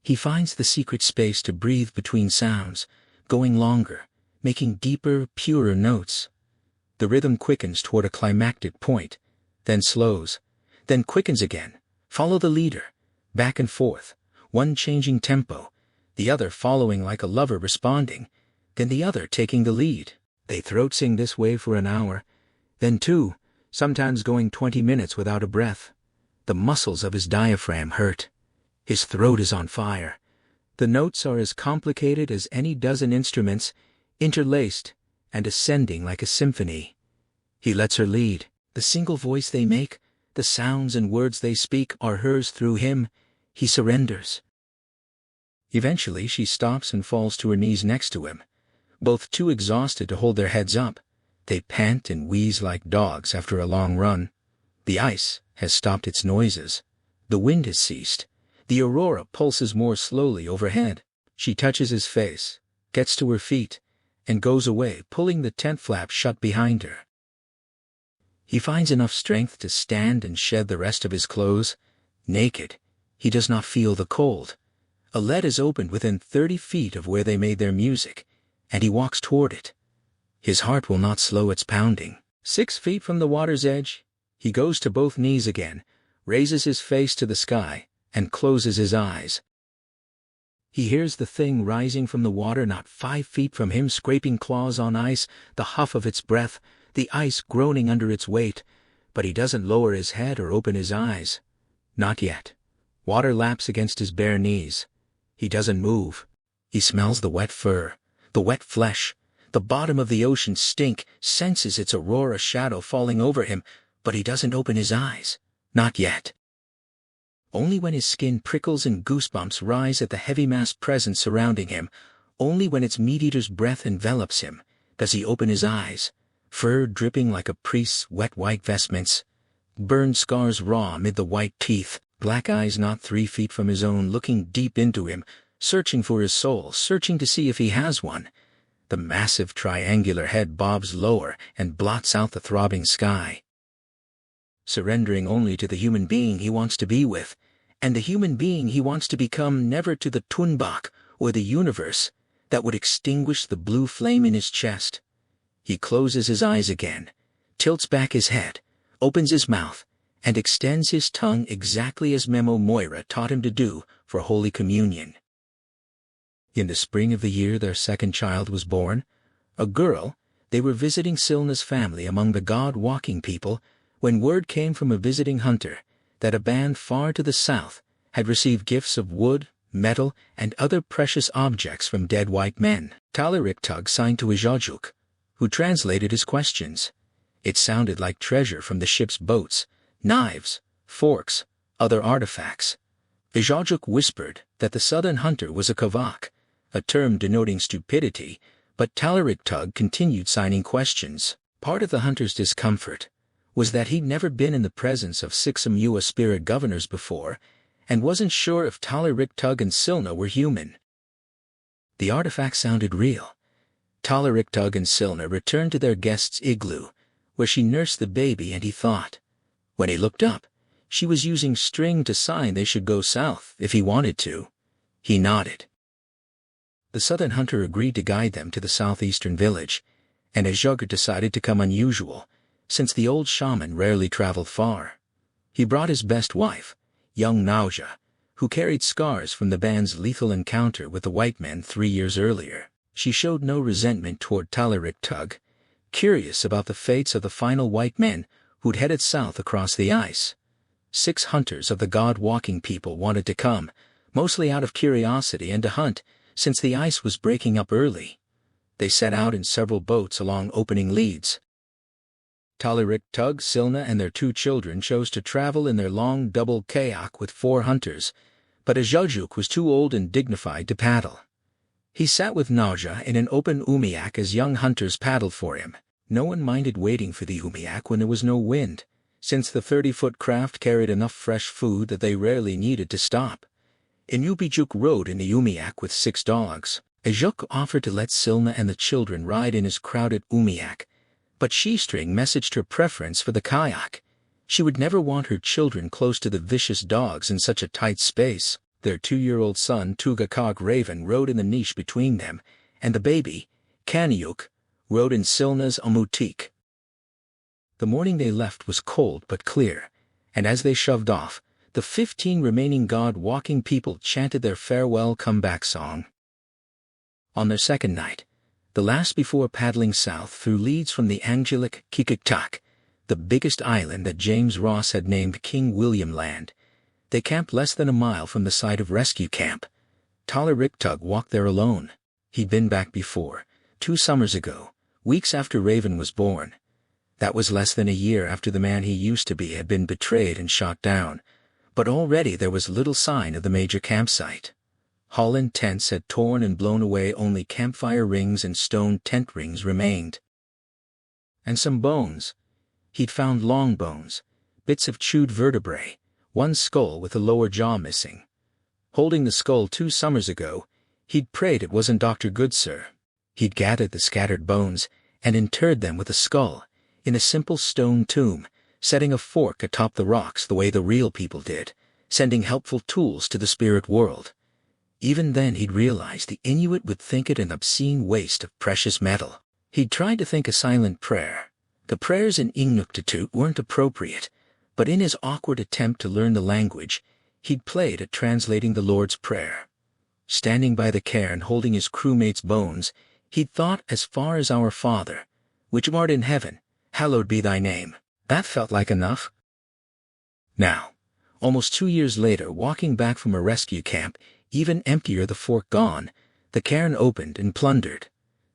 He finds the secret space to breathe between sounds, going longer, making deeper, purer notes. The rhythm quickens toward a climactic point, then slows, then quickens again. Follow the leader, back and forth, one changing tempo, the other following like a lover responding, then the other taking the lead. They throat sing this way for an hour, then 2, sometimes going 20 minutes without a breath. The muscles of his diaphragm hurt. His throat is on fire. The notes are as complicated as any dozen instruments, interlaced and ascending like a symphony. He lets her lead. The single voice they make, the sounds and words they speak are hers through him. He surrenders. Eventually she stops and falls to her knees next to him. Both too exhausted to hold their heads up, they pant and wheeze like dogs after a long run. The ice has stopped its noises. The wind has ceased. The aurora pulses more slowly overhead. She touches his face, gets to her feet, and goes away, pulling the tent flap shut behind her. He finds enough strength to stand and shed the rest of his clothes. Naked, he does not feel the cold. A lead is opened within 30 feet of where they made their music, and he walks toward it. His heart will not slow its pounding. 6 feet from the water's edge, he goes to both knees again, raises his face to the sky, and closes his eyes. He hears the thing rising from the water not 5 feet from him, scraping claws on ice, the huff of its breath, the ice groaning under its weight, but he doesn't lower his head or open his eyes. Not yet. Water laps against his bare knees. He doesn't move. He smells the wet fur, the wet flesh, the bottom of the ocean stink, senses its aurora shadow falling over him, but he doesn't open his eyes. Not yet. Only when his skin prickles and goosebumps rise at the heavy-massed presence surrounding him, only when its meat-eater's breath envelops him, does he open his eyes, fur dripping like a priest's wet white vestments, burned scars raw amid the white teeth, black eyes not 3 feet from his own looking deep into him, searching for his soul, searching to see if he has one. The massive triangular head bobs lower and blots out the throbbing sky. Surrendering only to the human being he wants to be with, and the human being he wants to become, never to the Tunbach or the universe that would extinguish the blue flame in his chest. He closes his eyes again, tilts back his head, opens his mouth, and extends his tongue exactly as Memo Moira taught him to do for Holy Communion. In the spring of the year their second child was born, a girl. They were visiting Silna's family among the God-walking people when word came from a visiting hunter that a band far to the south had received gifts of wood, metal, and other precious objects from dead white men. Talaric Tug signed to Ijajuk, who translated his questions. It sounded like treasure from the ship's boats, knives, forks, other artifacts. Ijajuk whispered that the southern hunter was a kavak, a term denoting stupidity, but Talaric Tug continued signing questions. Part of the hunter's discomfort was that he'd never been in the presence of 6 Amua spirit governors before, and wasn't sure if Talaric Tug and Silna were human. The artifact sounded real. Talaric Tug and Silna returned to their guest's igloo, where she nursed the baby, and he thought. When he looked up, she was using string to sign they should go south if he wanted to. He nodded. The southern hunter agreed to guide them to the southeastern village, and Ijajuk decided to come unusual, since the old shaman rarely traveled far. He brought his best wife, young Nausea, who carried scars from the band's lethal encounter with the white men 3 years earlier. She showed no resentment toward Talaric Tug, curious about the fates of the final white men who'd headed south across the ice. 6 hunters of the God-walking people wanted to come, mostly out of curiosity and to hunt, since the ice was breaking up early. They set out in several boats along opening leads. Talaric Tug, Silna, and their 2 children chose to travel in their long double kayak with 4 hunters, but Ijajuk was too old and dignified to paddle. He sat with Nausea in an open umiak as young hunters paddled for him. No one minded waiting for the umiak when there was no wind, since the 30-foot craft carried enough fresh food that they rarely needed to stop. Inupijuk rode in the umiak with 6 dogs. Ijajuk offered to let Silna and the children ride in his crowded umiak, but She-String messaged her preference for the kayak. She would never want her children close to the vicious dogs in such a tight space. Their 2-year-old son Tugakak Raven rode in the niche between them, and the baby, Kaniuk, rode in Silna's amutik. The morning they left was cold but clear, and as they shoved off, the 15 remaining God-walking people chanted their farewell comeback song. On their second night, the last before paddling south through leads from the Angelic Kikiktak, the biggest island that James Ross had named King William Land, they camped less than a mile from the site of rescue camp. Talaric Tug walked there alone. He'd been back before, 2 summers ago, weeks after Raven was born. That was less than a year after the man he used to be had been betrayed and shot down, but already there was little sign of the major campsite. Holland tents had torn and blown away, only campfire rings and stone tent rings remained. And some bones. He'd found long bones, bits of chewed vertebrae, 1 skull with the lower jaw missing. Holding the skull 2 summers ago, he'd prayed it wasn't Dr. Goodsir. He'd gathered the scattered bones and interred them with the skull, in a simple stone tomb, setting a fork atop the rocks the way the real people did, sending helpful tools to the spirit world. Even then he'd realized the Inuit would think it an obscene waste of precious metal. He'd tried to think a silent prayer. The prayers in Inuktitut weren't appropriate, but in his awkward attempt to learn the language, he'd played at translating the Lord's Prayer. Standing by the cairn holding his crewmate's bones, he'd thought, as far as Our Father, which art in heaven, hallowed be thy name. That felt like enough. Now, almost 2 years later, walking back from a rescue camp, even emptier, the fork gone, the cairn opened and plundered.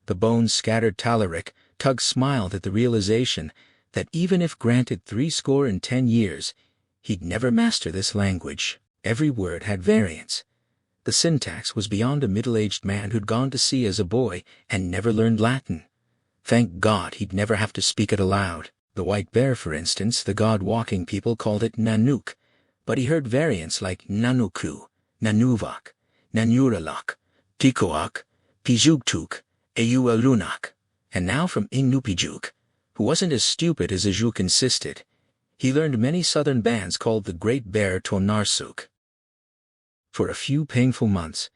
The bones scattered. Talaric Tug smiled at the realization that even if granted 70 years, He'd never master this language. Every word had variants. The syntax was beyond a middle-aged man who'd gone to sea as a boy and never learned Latin. Thank God he'd never have to speak it aloud. The white bear, for instance, the god-walking people called it Nanook, but he heard variants like Nanuku, Nanuvak, Nanuralak, Tikoak, Pijugtuk, Eualunak, and now from Ingnupijuk, who wasn't as stupid as Ajuk insisted. He learned many southern bands called the Great Bear Tonarsuk. For a few painful months,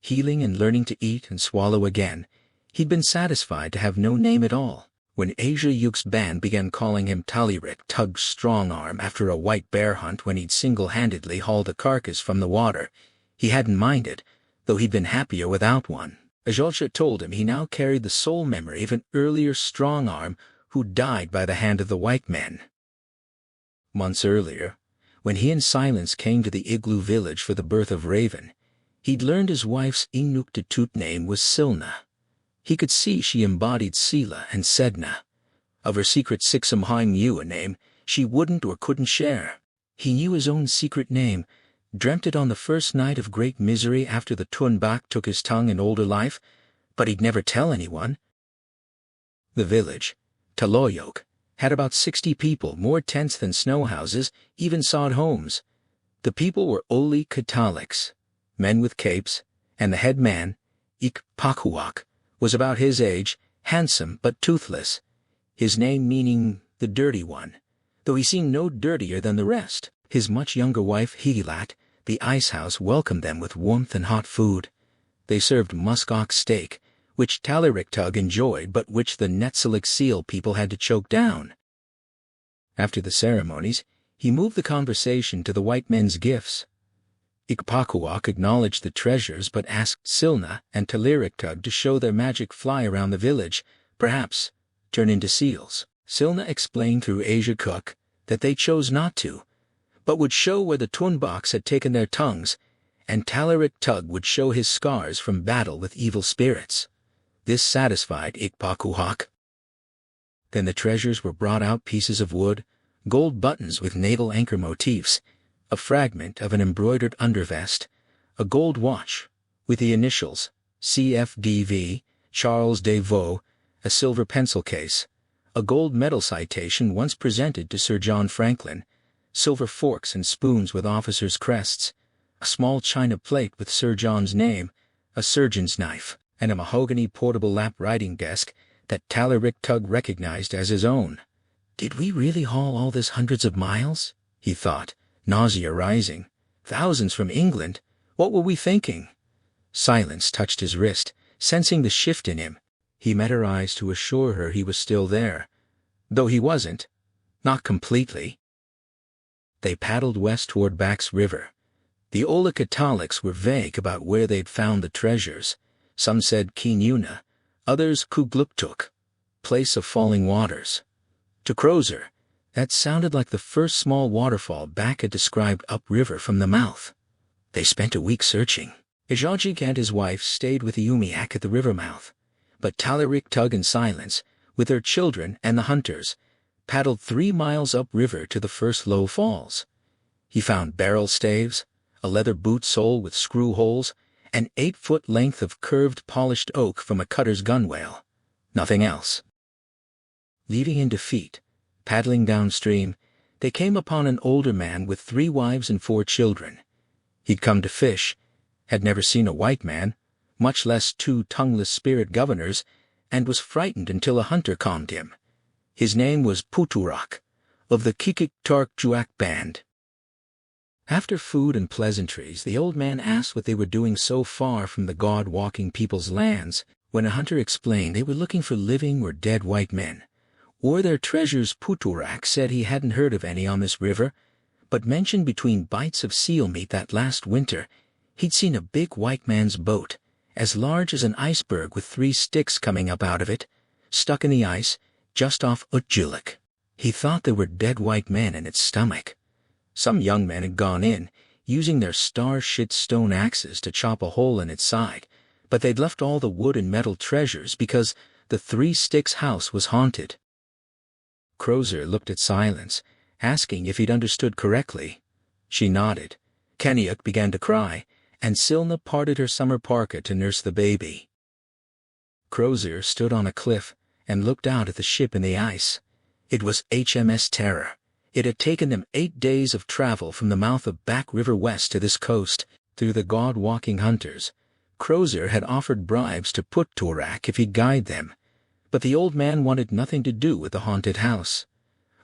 healing and learning to eat and swallow again, he'd been satisfied to have no name at all. When Asia Yuk's band began calling him Tallyrick Tug's strong arm after a white bear hunt when he'd single-handedly hauled a carcass from the water, he hadn't minded, though he'd been happier without one. Ajolcha told him he now carried the sole memory of an earlier strong arm who died by the hand of the white men. Months earlier, when he and Silence came to the igloo village for the birth of Raven, he'd learned his wife's Inuktitut name was Silna. He could see she embodied Sela and Sedna. Of her secret Sixamhaimua name, she wouldn't or couldn't share. He knew his own secret name, dreamt it on the first night of great misery after the Tunbak took his tongue in older life, but he'd never tell anyone. The village, Taloyok, had about 60 people, more tents than snow houses, even sod homes. The people were Oli Catholics, men with capes, and the head man, Ikpakuak, was about his age, handsome but toothless, his name meaning the dirty one, though he seemed no dirtier than the rest. His much younger wife, Higilat, the ice house, welcomed them with warmth and hot food. They served muskox steak, which Tallyriktug enjoyed but which the Netzilik seal people had to choke down. After the ceremonies, he moved the conversation to the white men's gifts. Ikpakuak acknowledged the treasures but asked Silna and Tallyriktug to show their magic fly around the village, perhaps turn into seals. Silna explained through Asia Cook that they chose not to, but would show where the Tunbaks had taken their tongues, and Tallyriktug would show his scars from battle with evil spirits. This satisfied Ikpakuak. Then the treasures were brought out: pieces of wood, gold buttons with naval anchor motifs, a fragment of an embroidered undervest, a gold watch with the initials CFDV, Charles de Vaux, a silver pencil case, a gold medal citation once presented to Sir John Franklin, silver forks and spoons with officers' crests, a small china plate with Sir John's name, a surgeon's knife, and a mahogany portable lap writing desk that Tallyriktug recognized as his own. Did we really haul all this hundreds of miles? He thought, nausea rising. Thousands from England. What were we thinking? Silence touched his wrist, sensing the shift in him. He met her eyes to assure her he was still there, though he wasn't. Not completely. They paddled west toward Bax River. The Ola Catholics were vague about where they'd found the treasures. Some said Kinuna, others Kugluktuk, place of falling waters. To Crozier, that sounded like the first small waterfall Back had described upriver from the mouth. They spent a week searching. Ijajik and his wife stayed with the Umiak at the river mouth, but Tallyriktug and Silence, with their children and the hunters, paddled 3 miles upriver to the first low falls. He found barrel staves, a leather boot sole with screw holes, an 8-foot length of curved polished oak from a cutter's gunwale. Nothing else. Leaving in defeat, paddling downstream, they came upon an older man with 3 wives and 4 children. He'd come to fish, had never seen a white man, much less 2 tongueless spirit governors, and was frightened until a hunter calmed him. His name was Puturak, of the Kikik-Tark-Juak band. After food and pleasantries, the old man asked what they were doing so far from the god-walking people's lands. When a hunter explained they were looking for living or dead white men, or their treasures, Puturak said he hadn't heard of any on this river, but mentioned between bites of seal meat that last winter he'd seen a big white man's boat, as large as an iceberg with 3 sticks coming up out of it, stuck in the ice, just off Utjulik. He thought there were dead white men in its stomach. Some young men had gone in, using their star-shit stone axes to chop a hole in its side, but they'd left all the wood and metal treasures because the 3 Sticks house was haunted. Crozier looked at Silence, asking if he'd understood correctly. She nodded. Kennyuk began to cry, and Silna parted her summer parka to nurse the baby. Crozier stood on a cliff and looked out at the ship in the ice. It was HMS Terror. It had taken them 8 days of travel from the mouth of Back River west to this coast, through the God-walking hunters. Crozier had offered bribes to Put-Turak if he'd guide them, but the old man wanted nothing to do with the haunted house.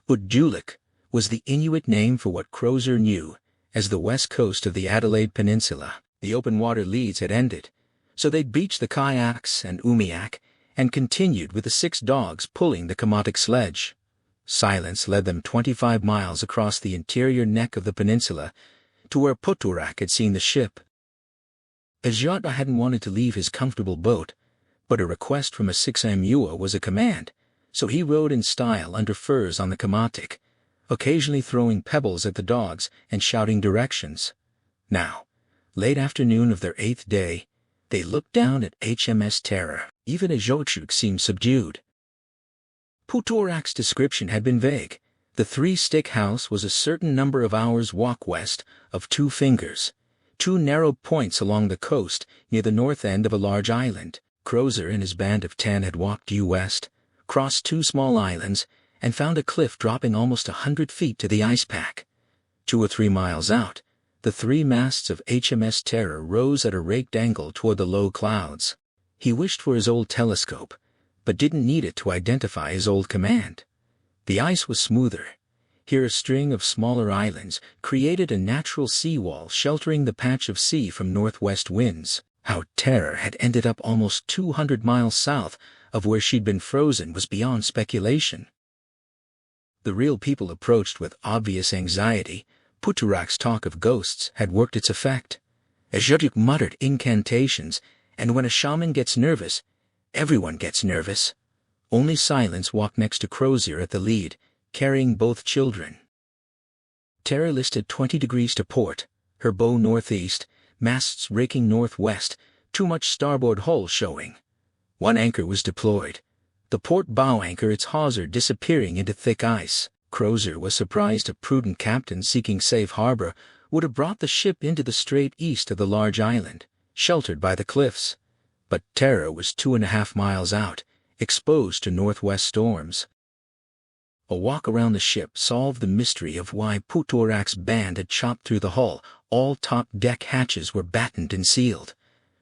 Utjulik was the Inuit name for what Crozier knew as the west coast of the Adelaide Peninsula. The open water leads had ended, so they'd beached the kayaks and umiak and continued with the 6 dogs pulling the Kamatik sledge. Silence led them 25 miles across the interior neck of the peninsula to where Put-Turak had seen the ship. Ajata hadn't wanted to leave his comfortable boat, but a request from a 6M was a command, so he rode in style under firs on the Kamatik, occasionally throwing pebbles at the dogs and shouting directions. Now, late afternoon of their 8th day, they looked down at HMS Terror. Even Ajotchuk seemed subdued. Put-Turak's description had been vague. The 3-stick house was a certain number of hours' walk west of 2 fingers, 2 narrow points along the coast near the north end of a large island. Crozier and his band of 10 had walked due west, crossed 2 small islands, and found a cliff dropping almost 100 feet to the ice pack. 2 or 3 miles out, the 3 masts of HMS Terror rose at a raked angle toward the low clouds. He wished for his old telescope, but didn't need it to identify his old command. The ice was smoother. Here a string of smaller islands created a natural seawall sheltering the patch of sea from northwest winds. How Terror had ended up almost 200 miles south of where she'd been frozen was beyond speculation. The real people approached with obvious anxiety. Put-Turak's talk of ghosts had worked its effect. Ajotchuk muttered incantations, and when a shaman gets nervous, everyone gets nervous. Only Silence walked next to Crozier at the lead, carrying both children. Terror listed 20 degrees to port, her bow northeast, masts raking northwest, too much starboard hull showing. 1 anchor was deployed, the port bow anchor, its hawser disappearing into thick ice. Crozier was surprised a prudent captain seeking safe harbor would have brought the ship into the strait east of the large island, sheltered by the cliffs. But Terror was 2.5 miles out, exposed to northwest storms. A walk around the ship solved the mystery of why Put-Turak's band had chopped through the hull. All top deck hatches were battened and sealed.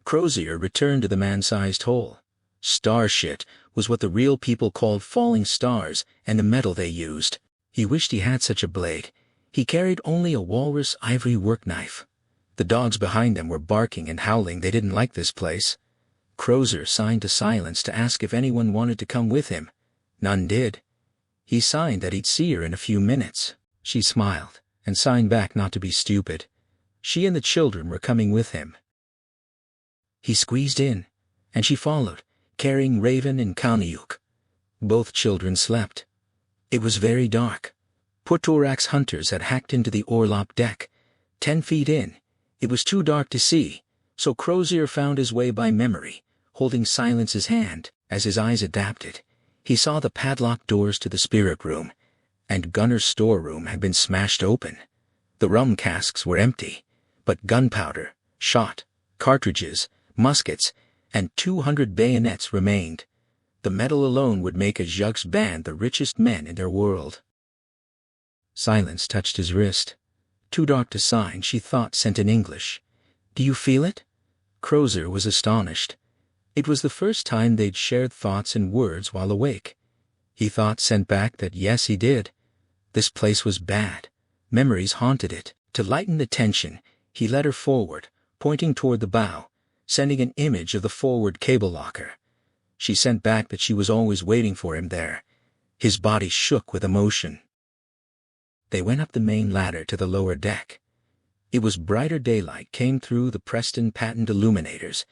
Crozier returned to the man-sized hole. Star shit was what the real people called falling stars and the metal they used. He wished he had such a blade. He carried only a walrus ivory work knife. The dogs behind them were barking and howling. They didn't like this place. Crozier signed to Silence to ask if anyone wanted to come with him. None did. He signed that he'd see her in a few minutes. She smiled and signed back not to be stupid. She and the children were coming with him. He squeezed in, and she followed, carrying Raven and Kauniuk. Both children slept. It was very dark. Put-Turak's hunters had hacked into the orlop deck. 10 feet in, it was too dark to see, so Crozier found his way by memory, holding Silence's hand. As his eyes adapted, he saw the padlocked doors to the spirit room, and Gunner's storeroom had been smashed open. The rum casks were empty, but gunpowder, shot, cartridges, muskets, and 200 bayonets remained. The metal alone would make Ajotchuk's band the richest men in their world. Silence touched his wrist. Too dark to sign, she thought, sent in English. "Do you feel it?" Crozier was astonished. It was the first time they'd shared thoughts and words while awake. He thought, sent back, that yes, he did. This place was bad. Memories haunted it. To lighten the tension, he led her forward, pointing toward the bow, sending an image of the forward cable locker. She sent back that she was always waiting for him there. His body shook with emotion. They went up the main ladder to the lower deck. It was brighter daylight came through the Preston patent illuminators,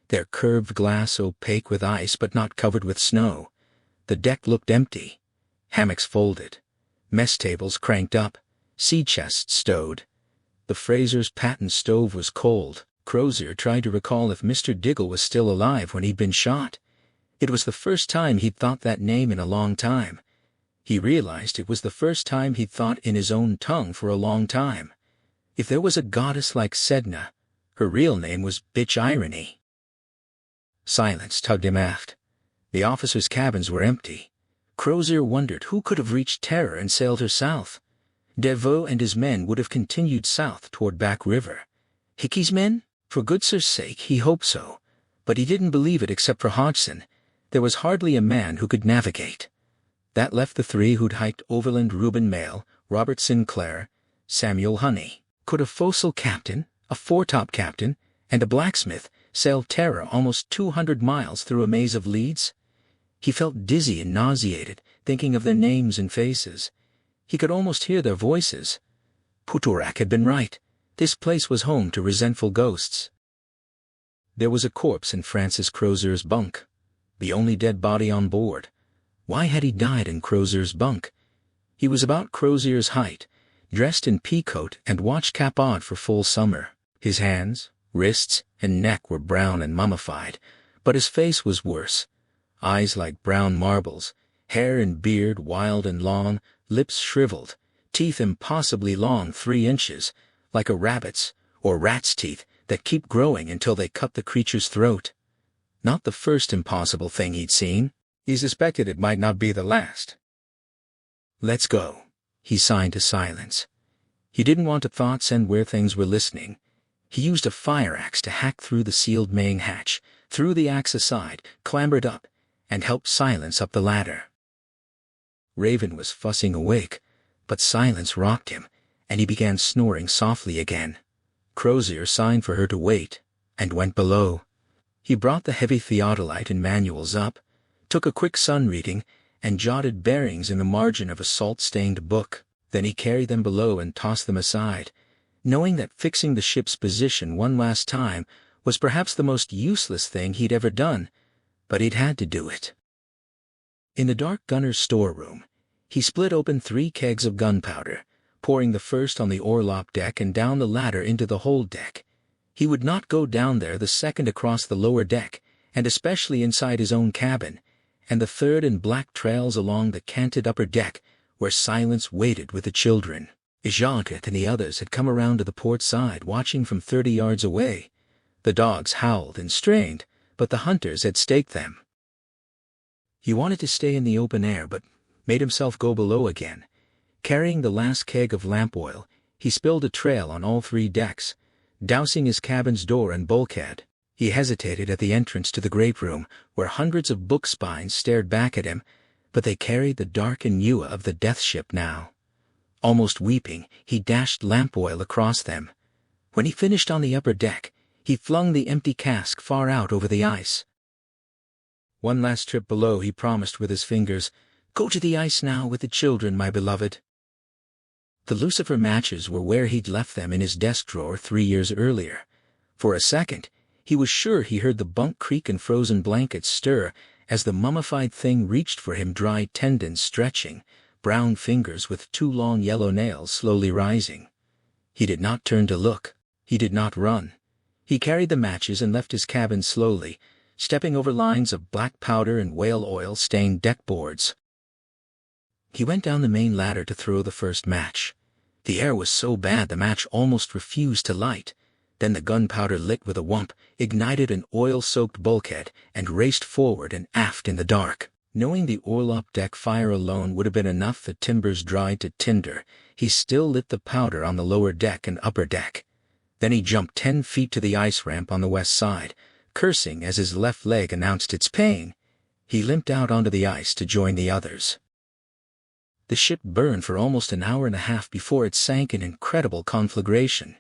their curved glass opaque with ice but not covered with snow. The deck looked empty. Hammocks folded. Mess tables cranked up. Sea chests stowed. The Fraser's patent stove was cold. Crozier tried to recall if Mr. Diggle was still alive when he'd been shot. It was the first time he'd thought that name in a long time. He realized it was the first time he'd thought in his own tongue for a long time. If there was a goddess like Sedna, her real name was Bitch Irony. Silence tugged him aft. The officers' cabins were empty. Crozier wondered who could have reached Terror and sailed her south. Devoe and his men would have continued south toward Back River. Hickey's men? For Goodsir's sake, he hoped so. But he didn't believe it except for Hodgson. There was hardly a man who could navigate. That left the three who'd hiked overland: Reuben Mayle, Robert Sinclair, Samuel Honey. Could a forecastle captain, a foretop captain, and a blacksmith sail Terror almost 200 miles through a maze of leads? He felt dizzy and nauseated, thinking of their names and faces. He could almost hear their voices. Puturak had been right. This place was home to resentful ghosts. There was a corpse in Francis Crozier's bunk, the only dead body on board. Why had he died in Crozier's bunk? He was about Crozier's height, dressed in pea-coat and watch-cap on for full summer. His hands, wrists, and neck were brown and mummified, but his face was worse. Eyes like brown marbles, hair and beard wild and long, lips shriveled, teeth impossibly long 3 inches, like a rabbit's or rat's teeth that keep growing until they cut the creature's throat. Not the first impossible thing he'd seen. He suspected it might not be the last. "Let's go," he signed to silence. He didn't want to thoughts and where things were listening. He used a fire axe to hack through the sealed main hatch, threw the axe aside, clambered up, and helped Silence up the ladder. Raven was fussing awake, but Silence rocked him, and he began snoring softly again. Crozier signed for her to wait, and went below. He brought the heavy theodolite and manuals up, took a quick sun reading, and jotted bearings in the margin of a salt-stained book. Then he carried them below and tossed them aside, knowing that fixing the ship's position one last time was perhaps the most useless thing he'd ever done, but he'd had to do it. In the dark gunner's storeroom, he split open 3 kegs of gunpowder, pouring the first on the orlop deck and down the ladder into the hold deck. He would not go down there the second across the lower deck, and especially inside his own cabin, and the third in black trails along the canted upper deck, where Silence waited with the children. Jacques and the others had come around to the port side, watching from 30 yards away. The dogs howled and strained, but the hunters had staked them. He wanted to stay in the open air, but made himself go below again. Carrying the last keg of lamp oil, he spilled a trail on all 3 decks, dousing his cabin's door and bulkhead. He hesitated at the entrance to the great room, where hundreds of book spines stared back at him, but they carried the dark inua of the death ship now. Almost weeping, he dashed lamp oil across them. When he finished on the upper deck, he flung the empty cask far out over the ice. One last trip below, he promised with his fingers. "Go to the ice now with the children, my beloved." The lucifer matches were where he'd left them in his desk drawer 3 years earlier. For a second, he was sure he heard the bunk creak and frozen blankets stir as the mummified thing reached for him, dry tendons stretching, brown fingers with 2 long yellow nails slowly rising. He did not turn to look. He did not run. He carried the matches and left his cabin slowly, stepping over lines of black powder and whale oil-stained deck boards. He went down the main ladder to throw the first match. The air was so bad the match almost refused to light. Then the gunpowder lit with a whump, ignited an oil-soaked bulkhead, and raced forward and aft in the dark. Knowing the orlop deck fire alone would have been enough, the timbers dried to tinder, he still lit the powder on the lower deck and upper deck. Then he jumped 10 feet to the ice ramp on the west side, cursing as his left leg announced its pain. He limped out onto the ice to join the others. The ship burned for almost an hour and a half before it sank in incredible conflagration.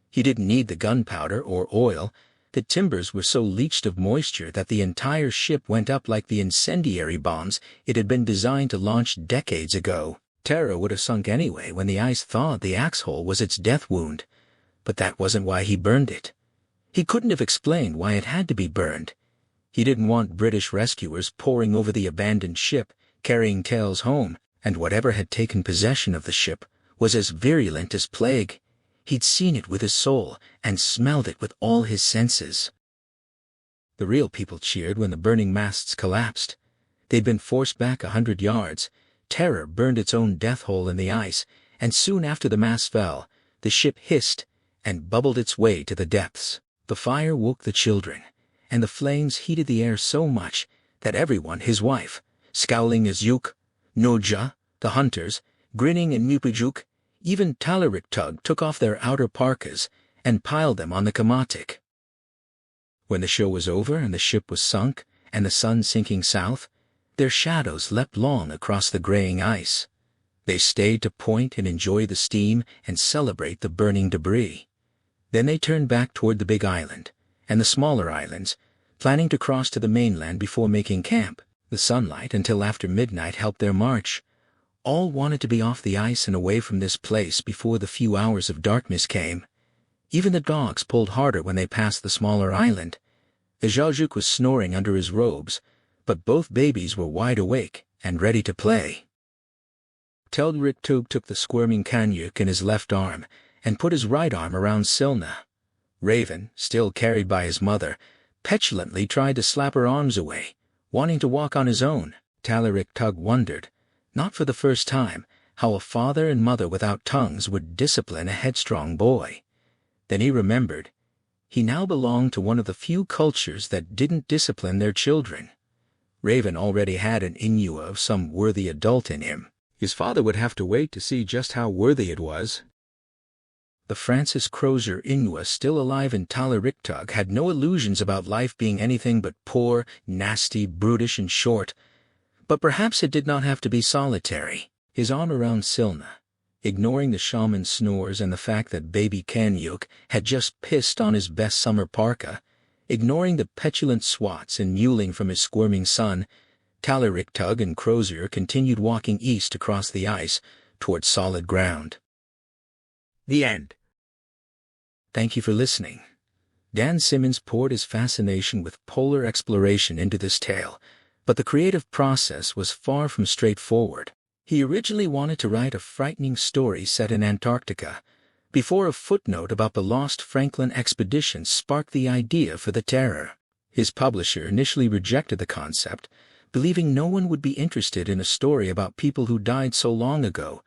He didn't need the gunpowder or oil. The timbers were so leached of moisture that the entire ship went up like the incendiary bombs it had been designed to launch decades ago. Terror would have sunk anyway when the ice thawed. The axe hole was its death wound. But that wasn't why he burned it. He couldn't have explained why it had to be burned. He didn't want British rescuers pouring over the abandoned ship, carrying tales home, and whatever had taken possession of the ship was as virulent as plague. He'd seen it with his soul and smelled it with all his senses. The real people cheered when the burning masts collapsed. They'd been forced back 100 yards, Terror burned its own death hole in the ice, and soon after the mast fell, the ship hissed and bubbled its way to the depths. The fire woke the children, and the flames heated the air so much that everyone, his wife, scowling Azyuk, Noja, the hunters, grinning and Mupijuk, even Talariktug took off their outer parkas and piled them on the kamatik. When the show was over and the ship was sunk, and the sun sinking south, their shadows leapt long across the graying ice. They stayed to point and enjoy the steam and celebrate the burning debris. Then they turned back toward the big island, and the smaller islands, planning to cross to the mainland before making camp. The sunlight until after midnight helped their march. All wanted to be off the ice and away from this place before the few hours of darkness came. Even the dogs pulled harder when they passed the smaller island. Ajaljuk was snoring under his robes, but both babies were wide awake and ready to play. Teldriktug took the squirming Kanyuk in his left arm and put his right arm around Silna. Raven, still carried by his mother, petulantly tried to slap her arms away, wanting to walk on his own. Talariktug wondered, not for the first time, how a father and mother without tongues would discipline a headstrong boy. Then he remembered. He now belonged to one of the few cultures that didn't discipline their children. Raven already had an Inua of some worthy adult in him. His father would have to wait to see just how worthy it was. The Francis Crozier Inua still alive in Talariktug had no illusions about life being anything but poor, nasty, brutish, and short. But perhaps it did not have to be solitary. His arm around Silna, ignoring the shaman's snores and the fact that baby Kanyuk had just pissed on his best summer parka, ignoring the petulant swats and mewling from his squirming son, Talariktug and Crozier continued walking east across the ice towards solid ground. The end. Thank you for listening. Dan Simmons poured his fascination with polar exploration into this tale, but the creative process was far from straightforward. He originally wanted to write a frightening story set in Antarctica, before a footnote about the lost Franklin expedition sparked the idea for the Terror. His publisher initially rejected the concept, believing no one would be interested in a story about people who died so long ago,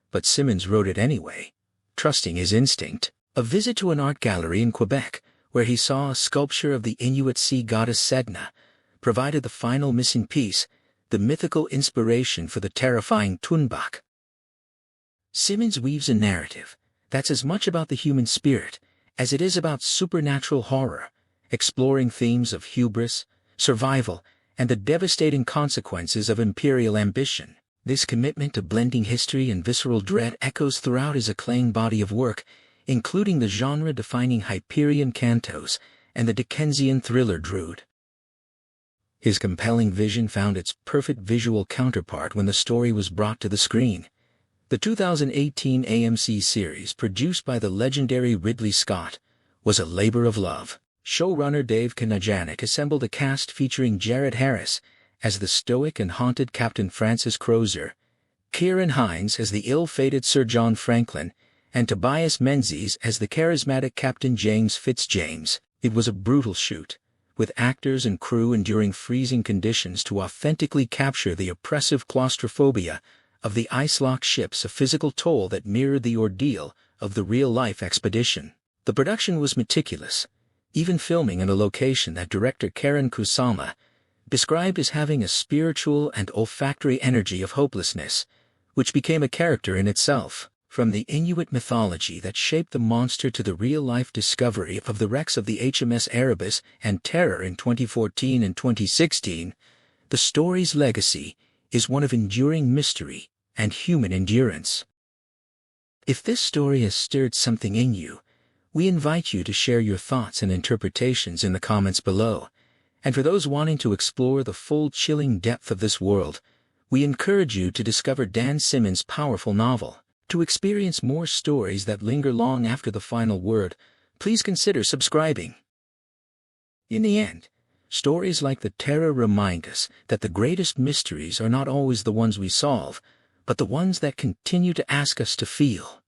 but Simmons wrote it anyway, trusting his instinct. A visit to an art gallery in Quebec, where he saw a sculpture of the Inuit sea goddess Sedna, provided the final missing piece, the mythical inspiration for the terrifying Tunbak. Simmons weaves a narrative that's as much about the human spirit as it is about supernatural horror, exploring themes of hubris, survival, and the devastating consequences of imperial ambition. This commitment to blending history and visceral dread echoes throughout his acclaimed body of work, including the genre-defining Hyperion cantos and the Dickensian thriller Drood. His compelling vision found its perfect visual counterpart when the story was brought to the screen. The 2018 AMC series, produced by the legendary Ridley Scott, was a labor of love. Showrunner Dave Kanajanik assembled a cast featuring Jared Harris as the stoic and haunted Captain Francis Crozier, Kieran Hines as the ill-fated Sir John Franklin, and Tobias Menzies as the charismatic Captain James Fitzjames. It was a brutal shoot, with actors and crew enduring freezing conditions to authentically capture the oppressive claustrophobia of the ice-locked ships, a physical toll that mirrored the ordeal of the real-life expedition. The production was meticulous, even filming in a location that director Karen Kusama described as having a spiritual and olfactory energy of hopelessness, which became a character in itself. From the Inuit mythology that shaped the monster to the real-life discovery of the wrecks of the HMS Erebus and Terror in 2014 and 2016, the story's legacy is one of enduring mystery and human endurance. If this story has stirred something in you, we invite you to share your thoughts and interpretations in the comments below. And for those wanting to explore the full chilling depth of this world, we encourage you to discover Dan Simmons' powerful novel. To experience more stories that linger long after the final word, please consider subscribing. In the end, stories like the Terror remind us that the greatest mysteries are not always the ones we solve, but the ones that continue to ask us to feel.